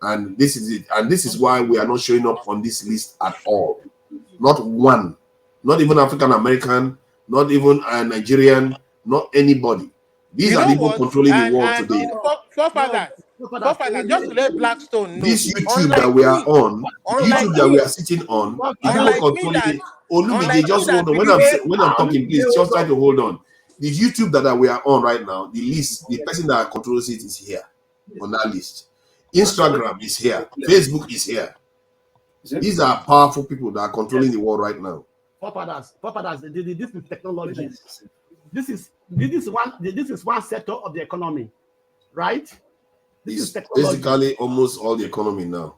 And this is it. And this is why we are not showing up on this list at all. Not one. Not even African American, not even a Nigerian, not anybody. These You are know the people what? controlling the world And today. in forefathers, just to let Blackstone know, This YouTube that we are on, YouTube that we are sitting on, the people controlling it. Olumide, just hold on. When I'm talking, please just try to hold on. The YouTube that we are on right now, the list, the person that controls it is here on that list. Instagram is here. Facebook is here. These are powerful people that are controlling the world right now. Forefathers, this is technology. This is one sector of the economy, right? This is technology. Basically almost all the economy now.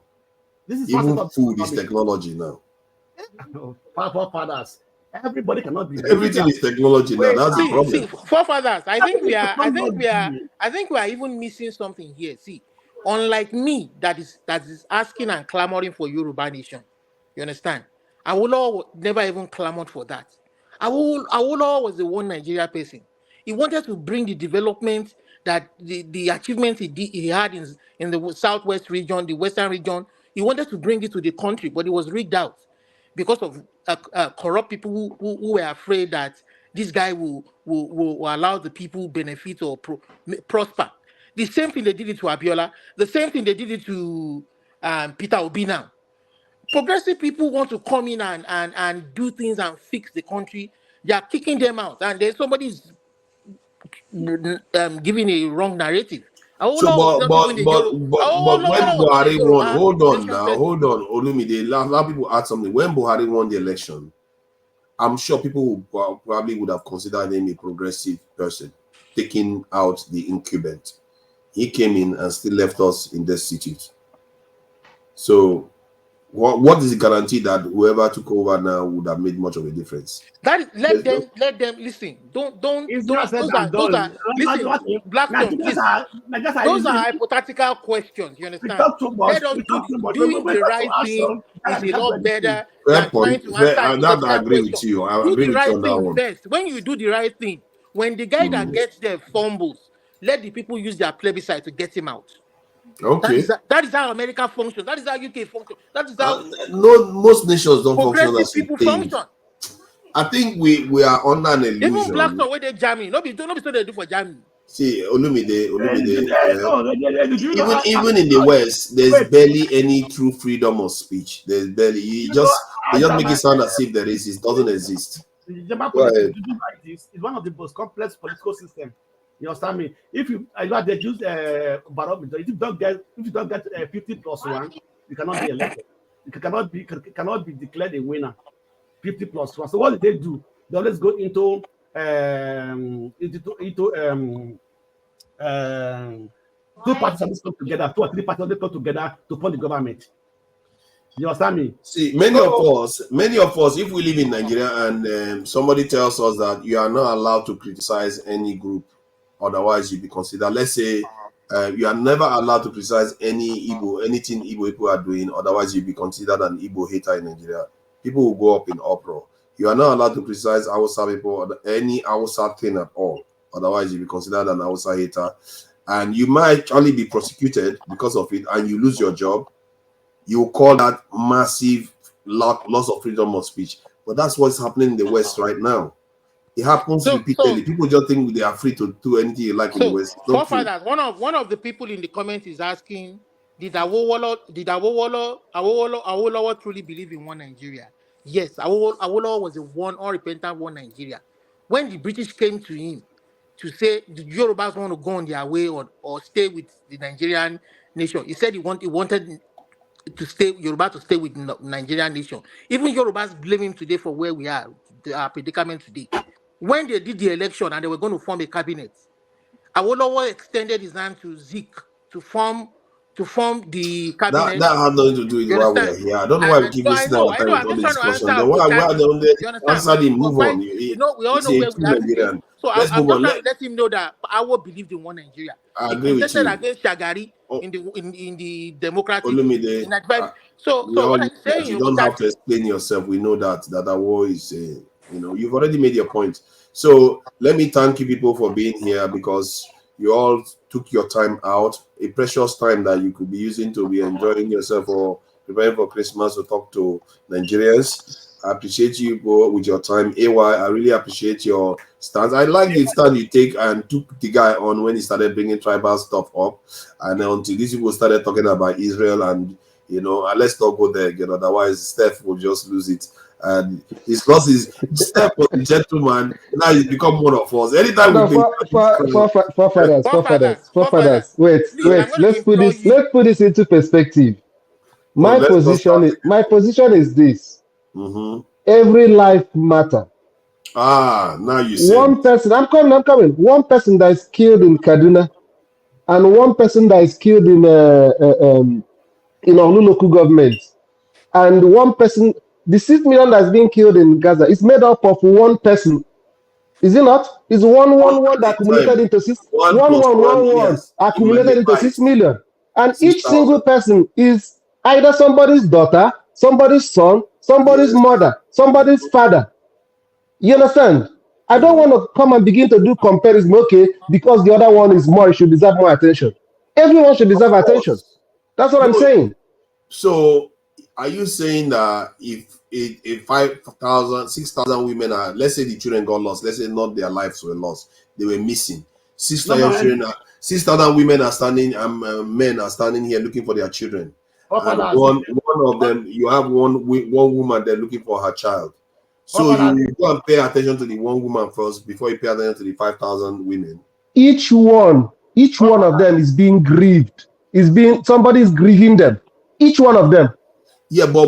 This is even food is technology now. Forefathers, everybody cannot be. Everything is technology now. That's the problem. See, forefathers, I think we are even missing something here. See, unlike me, that is asking and clamoring for Yoruba nation. You understand? Awolowo never even clamored for that. Awolowo was the one Nigeria person. He wanted to bring the development that the achievements he had in the southwest region, the western region. He wanted to bring it to the country, but it was rigged out because of corrupt people who were afraid that this guy will allow the people benefit or prosper. The same thing they did it to Abiola. The same thing they did it to Peter Obi now. Progressive people want to come in and do things and fix the country. They are kicking them out, and then somebody's giving a wrong narrative. So, but when Buhari won, hold on, Olumide, a lot of people add something. When Buhari won the election, I'm sure people probably would have considered him a progressive person, taking out the incumbent. He came in and still left us in destitute. So, What is the guarantee that whoever took over now would have made much of a difference? Let them listen. Don't Easier said those than are done. listen, Blackstone, please. Nigerians are Those are using. hypothetical questions. You We understand? talk too much. Let us We talk too much. doing We the talk to right us. thing is That's a lot the thing. better Fair than point. trying to answer That I hypothetical agree questions. with you. I Do agree the with you right on that thing one. first. When you do the right thing, when the guy that gets there fumbles, let the people use their plebiscite to get him out. Okay. That is how America functions. That is how UK functions. That is how No, most nations don't function progressive as you people think. function. I think we are under an illusion. Even Blackstone where they jamming. No be so they do for jamming. See, Olumide, No, even in the West, there's barely any true freedom of speech. There's barely they just make it sound as if there is. It doesn't exist. The German Go politics ahead. like this is one of the most complex political systems. You understand me? If you they use barometer, if you don't get 50 plus 1, you cannot be elected. You cannot be declared a winner. 50 plus 1. So what did they do? They always go into two parties always come together, 2 or 3 parties always come together to form the government. You understand me? See, many of us, if we live in Nigeria and somebody tells us that you are not allowed to criticize any group, otherwise you'll be considered. Let's say you are never allowed to criticize anything Igbo people are doing, otherwise you'll be considered an Igbo hater in Nigeria. People will go up in uproar. You are not allowed to criticize Hausa people or any Hausa thing at all, otherwise you'll be considered an Hausa hater. And you might actually be prosecuted because of it, and you lose your job. You call that massive loss of freedom of speech. But that's what's happening in the West right now. It happens repeatedly. People just think they are free to do anything you like in the West. It's not true. Forefathers, one of the people in the comments is asking, did Awolowo truly believe in one Nigeria? Yes, Awolowo was a one unrepentant one Nigeria. When the British came to him to say the Yorubas want to go on their way or stay with the Nigerian nation, he said he wanted Yoruba to stay with Nigerian nation. Even Yorubas blame him today for where we are, our predicament today. When they did the election and they were going to form a cabinet, Awolowo extended his hand to Zik to form the cabinet. That had nothing to do with why we are here. I don't know why we keep wasting our time with all I'm the just trying discussion. to answer Why don't they you understand? answer him? Move Why, on. we all He's know a where we true are today. Nigerian. So Let's I'm move just on. trying to let him know that Awo believed in one Nigeria. I He agree with contested you. against Shagari in the democratic Olumide, in 95. So we all what know I'm that you saying don't that have to explain yourself. We know that war is, you've already made your point. So let me thank you people for being here, because you all took your time out, a precious time that you could be using to be enjoying yourself or preparing for Christmas to talk to Nigerians. I appreciate you with your time. AY, I really appreciate your stance. I like the stand you take and took the guy on when he started bringing tribal stuff up. And until these people started talking about Israel and, let's not go there again. Otherwise, Steph will just lose it. And he's lost his Steph was a gentleman. Now he's become one of us. Anytime No, we forefathers. Wait. please, I'm going to Let's implore you. put this into perspective. let's not start. My position is this: Mm-hmm. every life matter. Now you say One person, I'm coming. One person that is killed in Kaduna, and one person that is killed in Onu local government, and one person, the 6 million that's being killed in Gaza is made up of one person. Is it not? It's one that accumulated into six. One yes, it accumulated into 6 magnifies million, and each 6,000. single person is either somebody's daughter, somebody's son, somebody's mother, somebody's father. You understand? I don't want to come and begin to do comparison. Okay, because the other one is more, it should deserve more attention. Everyone should deserve attention. That's what I'm saying. So, are you saying that if 5,000, 6,000 women are, let's say the children got lost, let's say not their lives were lost, they were missing. 6,000 women are standing, men are standing here looking for their children. And one of them, you have one woman there looking for her child. So you go and pay attention to the one woman first before you pay attention to the 5,000 women. Each one of them is being grieved. Somebody's grieving them. Each one of them. Yeah, but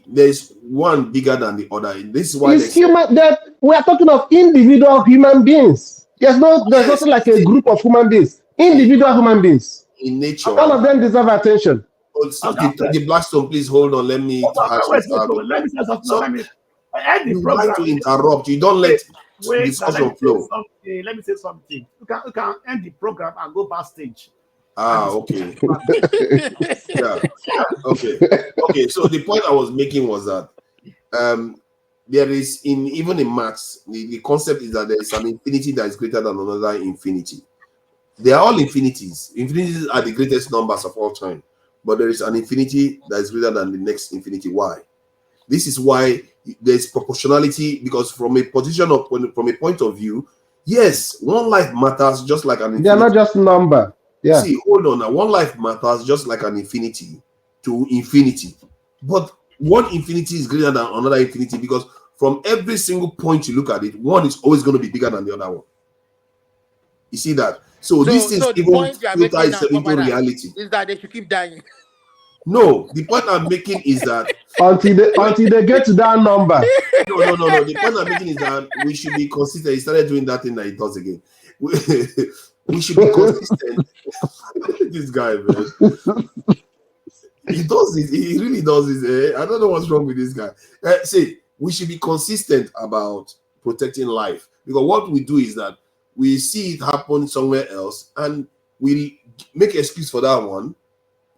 there's one bigger than the other. This is why it's human. That we are talking of individual human beings. There's nothing like a group of human beings. Individual human beings. In nature, all of them deserve attention. Oh, so the Blackstone, please hold on. Let me ask you. Let me say something. So Let me end the you program. like to interrupt. You don't let discussion flow. Let me say something. You can end the program and go backstage. Okay. Yeah. Okay. Okay. So the point I was making was that there is even in maths, the concept is that there is an infinity that is greater than another infinity. They are all infinities. Infinities are the greatest numbers of all time, but there is an infinity that is greater than the next infinity. Why? This is why there's proportionality, because from a position of from a point of view, yes, one life matters just like an infinity. They are not just number. Yeah. See, hold on now. One life matters just like an infinity to infinity. But one infinity is greater than another infinity because from every single point you look at it, one is always going to be bigger than the other one. You see that? So this is the even point you are making now, into reality. Is that they should keep dying. No, the point I'm making is that until they get to that number. No. The point I'm making is that we should be consistent. He started doing that thing that he does again. We should be consistent. This guy, man. He does this. He really does this. I don't know what's wrong with this guy. See, we should be consistent about protecting life, because what we do is that we see it happen somewhere else and we make excuse for that one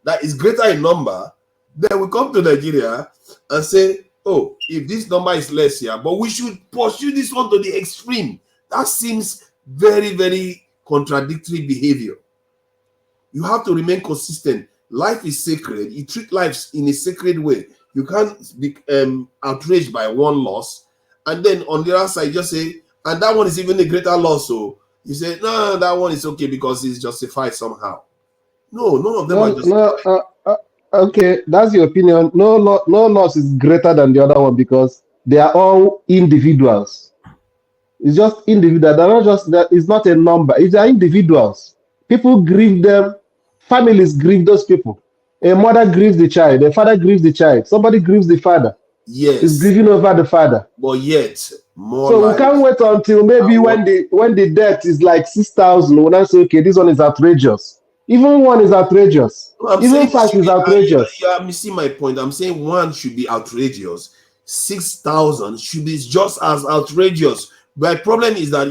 that is greater in number. Then we come to Nigeria and say, oh, if this number is less here, but we should pursue this one to the extreme. That seems very, very contradictory behavior. You have to remain consistent. Life is sacred. You treat life in a sacred way. You can't be outraged by one loss, and then on the other side just say, and that one is even a greater loss. So you say, no, that one is okay because it's justified somehow. No, none of them are justified. Okay, that's your opinion. No loss is greater than the other one because they are all individuals. It's just individual. They're not just that. It's not a number. It's are individuals. People grieve them. Families grieve those people. A mother grieves the child. A father grieves the child. Somebody grieves the father. Yes. It's grieving over the father. But yet, more. So we can't wait until maybe when the debt is like 6,000. When I say, okay, this one is outrageous. Even one is outrageous. Even 5 is outrageous. You are missing my point. I'm saying one should be outrageous. 6,000 should be just as outrageous. My problem is that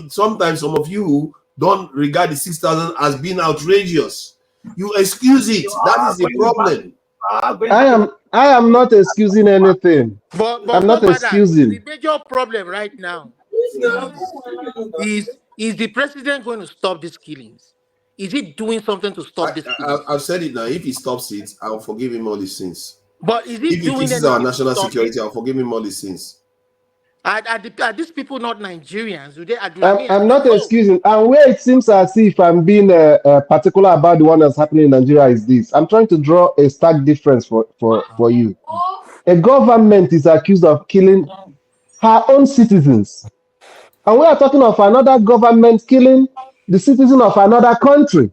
sometimes some of you don't regard the 6,000 as being outrageous. You excuse it. That is the problem. I am not excusing anything. But I'm not excusing. The major problem right now is the president going to stop these killings? Is he doing something to stop this killings? I've said it now. If he stops it, I'll forgive him all his sins. But is he doing fixes our national security, I'll forgive him all his sins. Are these people not Nigerians? I'm not excusing. And where it seems as if I'm being particular about the one that's happening in Nigeria is this. I'm trying to draw a stark difference for you. A government is accused of killing her own citizens. And we are talking of another government killing the citizen of another country.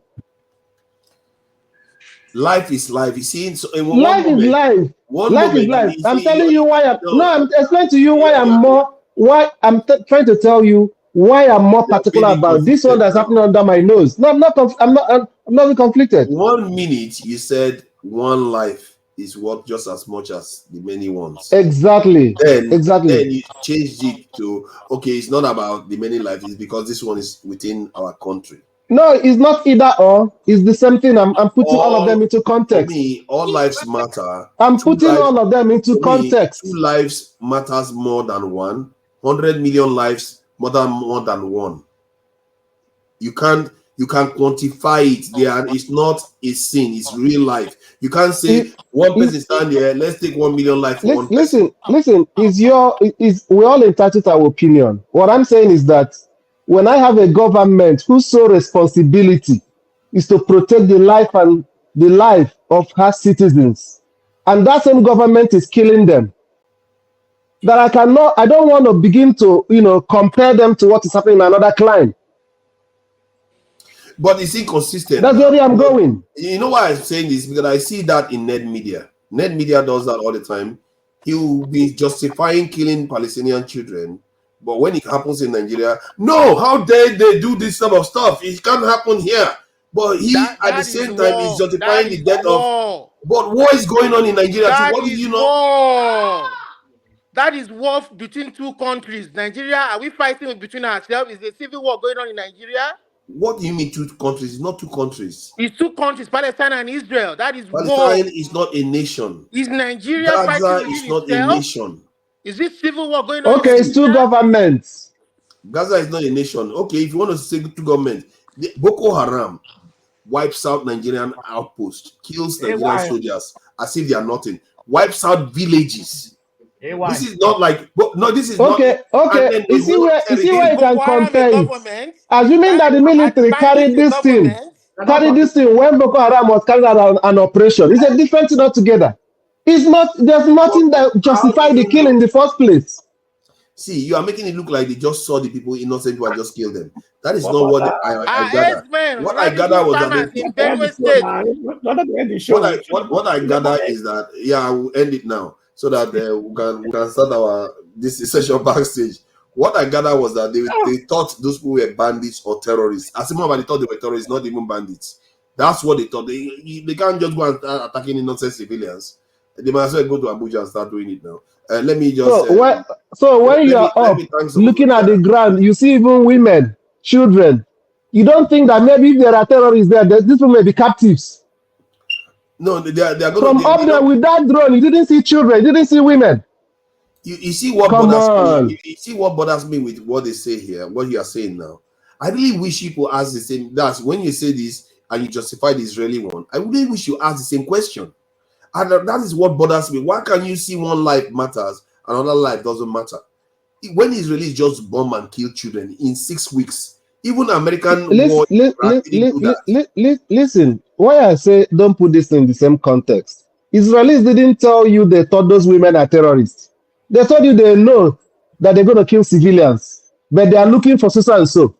Life is life. You see, so in life is life. Life is life. I'm telling you why I'm explaining to you why I'm trying to tell you why I'm more particular about this one that's happening under my nose. No, I'm not conflicted. 1 minute you said one life is worth just as much as the many ones. Exactly. Then you changed it to, okay, it's not about the many lives, it's because this one is within our country. No, it's not either or. It's the same thing. I'm putting all of them into context. For me, all lives matter. I'm putting all of them into context. 2 lives matters more than 1. 100 million lives matter more than 1. You can quantify it. It's not a sin. It's real life. You can't say one person stand here. Let's take 1 million life for one person. Listen. We're all entitled to our opinion. What I'm saying is that when I have a government whose sole responsibility is to protect the life of her citizens, and that same government is killing them, that I don't want to begin to compare them to what is happening in another clime. But it's inconsistent. That's where I'm going. You know why I'm saying this? Because I see that in Net Media. Net Media does that all the time. He will be justifying killing Palestinian children. But when it happens in Nigeria, no, how dare they do this stuff? It can't happen here. But at the same time, is justifying the death of But war is going on in Nigeria too. That What do is you know? war. That is war between two countries. Nigeria, are we fighting between ourselves? Is there a civil war going on in Nigeria? What do you mean two countries? It's not two countries. It's two countries, Palestine and Israel. That is war. Palestine is not a nation. Is Nigeria fighting Gaza within is not a itself? nation. Is this civil war going on in Okay, it's two Nigeria? governments. Gaza is not a nation. Okay, if you want to say two governments, Boko Haram wipes out Nigerian outposts, kills Nigerian soldiers as if they are nothing, wipes out villages. This is not like no. This is okay. not. Okay. You see where you can Boko Haram compare a it. government? Assuming that the military carried this thing when Boko Haram was carrying out an operation. It's a different thing altogether. It's not. There's nothing that justified the kill in the first place. See, you are making it look like they just saw the people, innocent people, and just killed them. That is not what I gather. What I gather was that what I gather is that I will end it now so that we can start this session backstage. What I gather was that they thought those people were bandits or terrorists. As a matter of fact, they thought they were terrorists, not even bandits. That's what they thought. They can't just go and start attacking innocent civilians. They might as well go to Abuja and start doing it now. Let me just. So when you are up looking at the ground, you see even women, children. You don't think that maybe if there are terrorists there, these people may be captives? No, they are going from up there with that drone. You didn't see children. You didn't see women. You see what bothers me. You see what bothers me with what they say here, what you are saying now. I really wish people ask the same. That's when you say this and you justify the Israeli one. I really wish you ask the same question. And that is what bothers me. Why can you see one life matters, another life doesn't matter? When Israelis just bomb and kill children in 6 weeks, even American listen, why I say don't put this in the same context. Israelis didn't tell you they thought those women are terrorists. They told you they know that they're going to kill civilians, but they are looking for so and so.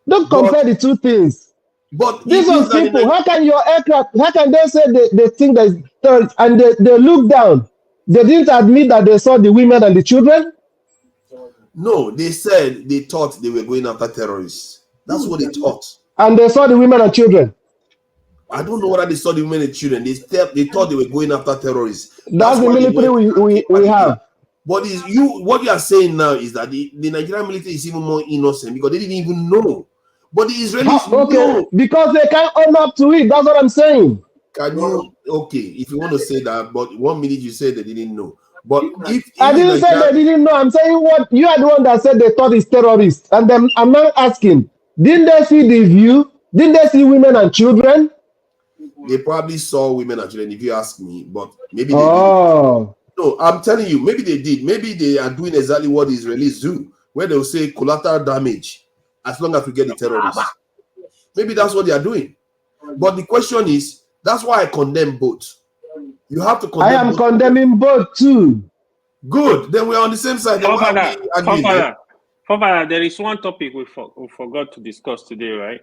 Don't compare the two things. But these are people. How can your aircraft? How can they say they think that it's terrorists and they look down? They didn't admit that they saw the women and the children. No, they said they thought they were going after terrorists. That's what they thought. And they saw the women and children. I don't know whether they saw the women and children. They thought they were going after terrorists. That's the military we have. But what you are saying now is that the Nigerian military is even more innocent because they didn't even know. But the Israelis know. Because they can't own up to it. That's what I'm saying. Can you if you want to say that, but 1 minute you said they didn't know. But if I didn't say they didn't know, I'm saying what you are the one that said they thought it's terrorists. And then I'm not asking, didn't they see the view? Didn't they see women and children? They probably saw women and children, if you ask me, but maybe they didn't. No, I'm telling you, maybe they did. Maybe they are doing exactly what the Israelis do, where they'll say collateral damage as long as we get the terrorists. Maybe that's what they are doing. But the question is, that's why I condemn both. You have to condemn I am condemning both too. Good. Then we're on the same side. Father, there is one topic we forgot to discuss today, right?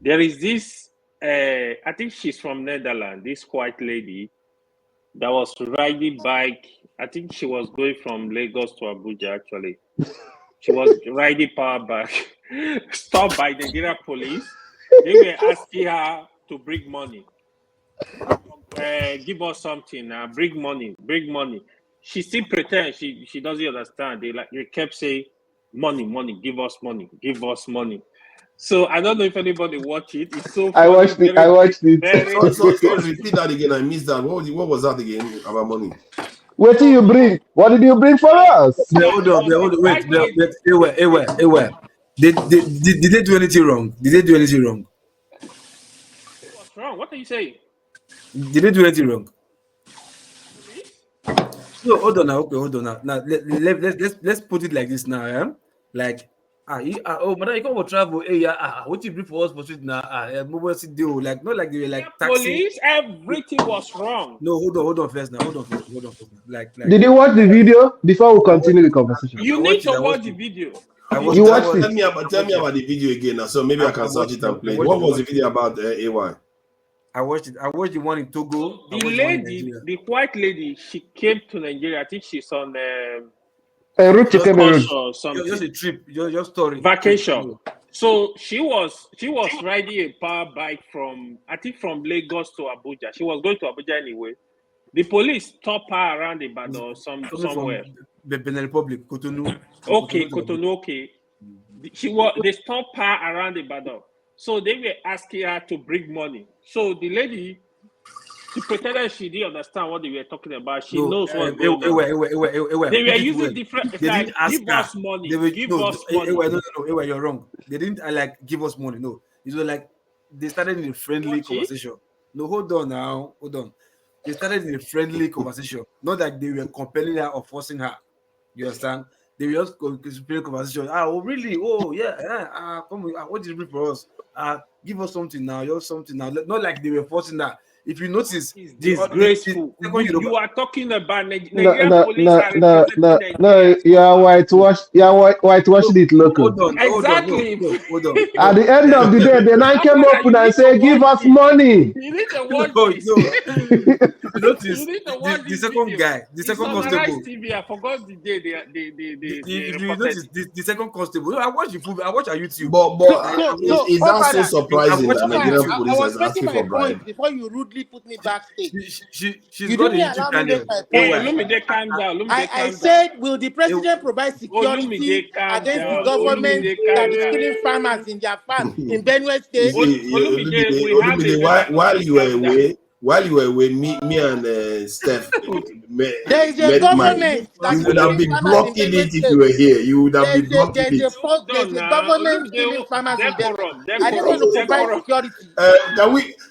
There is this, I think she's from Netherlands, this white lady that was riding bike. I think she was going from Lagos to Abuja, actually. She was riding power bike, stopped by the Nigeria police. They were asking her to bring money. Give us something, bring money. She still pretends she doesn't understand. They kept saying, money, give us money. So I don't know if anybody watched it. It's so funny. I watched it. So repeat that again. I missed that. What was that again about money? What do you bring? What did you bring for us? Hold on. Wait. Did they do anything wrong? What's wrong? What are you saying? Did they do anything wrong? No, hold on now. Okay, hold on now. Now let's put it like this now. Yeah? Like madam, you come for travel. Hey, what you bring for us for street now? Like not like they were like taxi. Police, everything was wrong. No, hold on first now. Hold on first. Like did you watch the video before we continue the conversation? You need to watch the video. You watched it. Tell me about the video again now, so maybe I can search it and play. What was the video about AY? I watched it. I watched the one in Togo. The white lady, she came to Nigeria. I think she's on Just or Just something. a trip, just story. Vacation. So she was riding a power bike from, I think, from Lagos to Abuja. She was going to Abuja anyway. The police stopped her around Ibadan or Coming somewhere. from the Benin Republic, Cotonou. Okay, to Abuja. Cotonou. Okay, they stopped her around Ibadan. So they were asking her to bring money. So the lady, she pretended she didn't understand what they were talking about. She knows what's going on. They were using different. It's They like, didn't ask give her. us money. They were Give no, us money. no, you're wrong. They didn't like give us money. No, it was like they started in a friendly conversation. No, hold on now, hold on. They started in a friendly conversation, not that they were compelling her or forcing her. You understand? They were just conversation. Oh, really? Oh, yeah. Come, what did you bring for us? Give us something now. Just something now. Not like they were forcing her. If you notice, It's disgraceful. You are talking about Nigerian police are representing Nigerians. Yeah, whitewashing it local. Hold on. Exactly. Hold on. At the end of the day, they now came up and say, "Give us money." You need to watch this. You notice You need to watch the second video. guy, the second constable. TV. I forgot the day they If you notice the second constable, I watch the food. I watch on YouTube. But is that so surprising that Nigerian police I was is making asking my for bribe? point before you rudely put me backstage. She's You got a didn't YouTube allow me channel. make my Hey, point. Olumide, calm down. I said, will the president provide security Olumide, calm against the down. government Olumide, calm that is down. killing farmers in their farm in Benue State? Olumide, we have a better while you were away, me and Steph There is a met Mike. government that You is would have killing been farmers in blocking Benue it if State. you were here. You would have been blocking it. There's a government killing farmers in Benue. Are they going to provide security?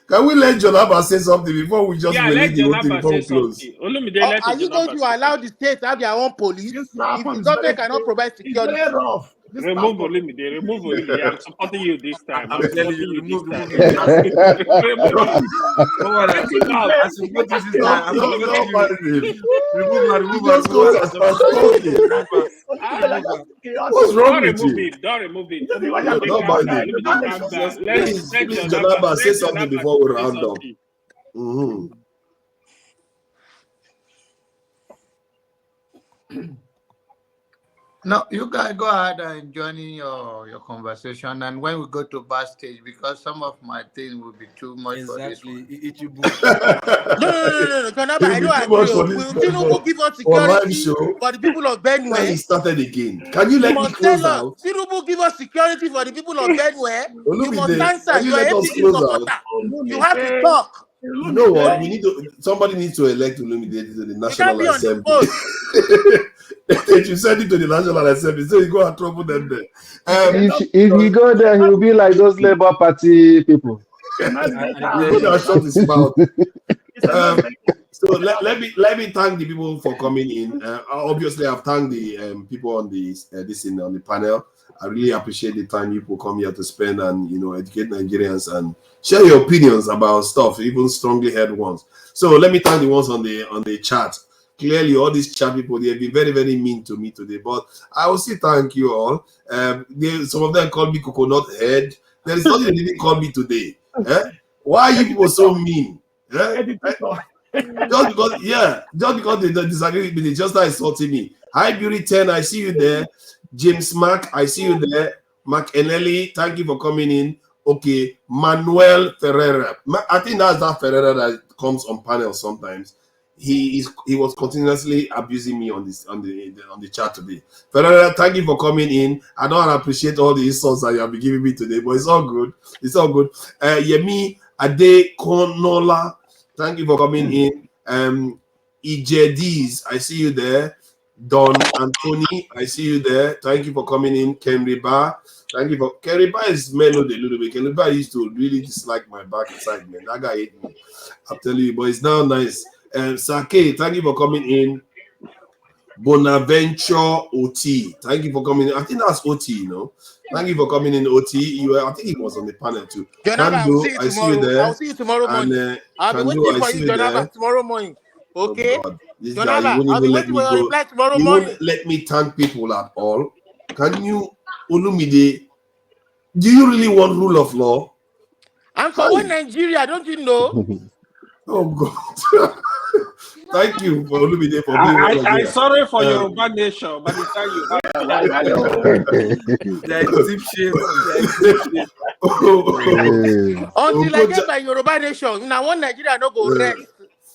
Can we let Jonaba say something before we just release the whole thing before we close? Or are you going to allow the states to have their own police if the government cannot provide security? Remove Olumide. I'm supporting you this time. I'm telling you, remove Remove him. Get him out. I support you, sister. I'm supporting you. Remove her. What's wrong with you? Don't remove it. Don't mind it. Please, Jonaba, say something before we round up. No, you guys go ahead and join in your conversation, and when we go to backstage, because some of my things will be too much for this one. No. Jonaba, I don't agree. Will Tinubu give us security for the people of Benue? He started again. Can you let me close out? Tinubu give us security for the people of Benue. You must answer. Can you let us close out? You have to talk. You know what? Somebody needs to elect Olumide to the National Assembly. They should send it to the National Assembly so you go and trouble them there. If he go there, he will be like those Labour Party people. Shut his mouth. So let me thank the people for coming in. Obviously, I've thanked the people on the panel. I really appreciate the time people come here to spend and educate Nigerians and share your opinions about stuff, even strongly held ones. So let me thank the ones on the chat. Clearly, all these chat people, they've been very, very mean to me today, but I will still thank you all. Some of them call me coconut head. There is nothing they didn't call me today. Why are you people so mean? Just because they disagree with me, they just start insulting me. Hi, Beauty 10, I see you there. James Mack, I see you there. Mark Enelli, thank you for coming in. Okay, Manuel Ferreira. I think that's that Ferreira that comes on panel sometimes. He was continuously abusing me on the chat today. Ferreira, thank you for coming in. I don't appreciate all the insults that you have been giving me today, but it's all good. It's all good. Yemi Ade Konola, thank you for coming in. Ijediz, I see you there. Don Anthony, I see you there. Thank you for coming in. Kenriba, thank you for Kenriba is mellowed a little bit. Kenriba used to really dislike my backside, man. That guy hate me. I'm telling you, but it's now nice. Sake, thank you for coming in. Bonaventure OT, thank you for coming in. I think that's OT, Thank you for coming in, OT. I think he was on the panel too. Jonaba, I see you there. I'll see you tomorrow morning. And, I'll be waiting for you, Jonaba, tomorrow morning. Okay? Oh, this Jonaba, guy, you won't I'll be even let waiting me for your go. reply tomorrow You morning. won't let me thank people at all. Can you, Olumide, do you really want rule of law? I'm for one Nigeria, don't you know? Oh God. Thank you for Olumide for being one of I'm here. sorry for your bad nation, but the time you have until I get my Yoruba nation, now one Nigeria no go rest.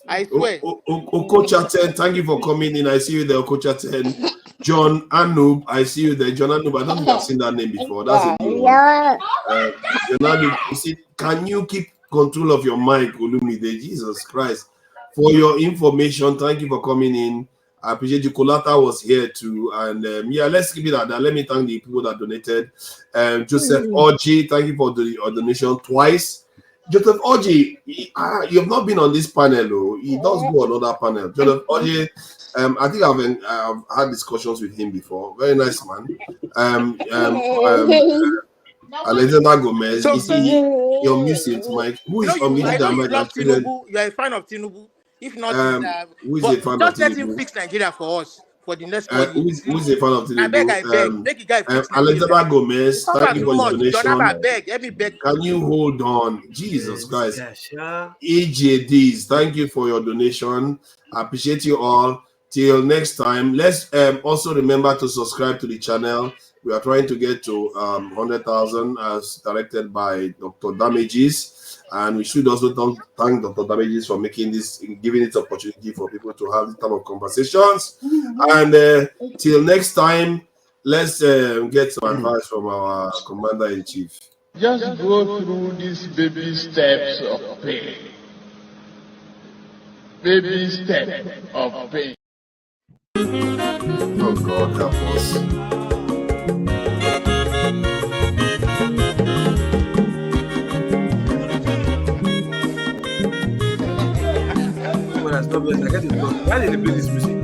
I swear. Okocha 10, thank you for coming in. I see you there, Okocha 10. John Anub, I see you there. John Anub, I don't think I've seen that name before. That's a new one. John Anub, you see, can you keep control of your mic, Olumide? Jesus Christ. For your information, thank you for coming in. I appreciate you. Kolata was here too. And yeah, let's keep it at that. Let me thank the people that donated. Joseph Oji, thank you for the donation twice. Joseph Oji, you have not been on this panel. Oh. He does go on another panel. Joseph Oji, I think I've had discussions with him before. Very nice man. Alexander Gomez, So, you see, you're missing Mike. Who is I know on you Mike? love Tinubu. You are a fan of Tinubu. If not, Who is a but fan of just let him Tinubu? fix Nigeria for us for the next 4 years. Who is a fan of I beg, Tinubu? make the guy fix Nigeria. Alexander Gomez, thank you Too for the much. John donation. Abba, beg, let me beg. Can you hold on? Jesus Christ. EJDs, thank you for your donation. I appreciate you all. Till next time, let's also remember to subscribe to the channel. We are trying to get to 100,000 as directed by Dr. Damages, and we should also thank Dr. Damages for making this, giving it opportunity for people to have this type of conversations. And till next time, let's get some advice from our Commander-in-Chief. Just go through these baby steps of pain. Baby step of pain. Oh God, help us. I get to talk. Why did they play this music?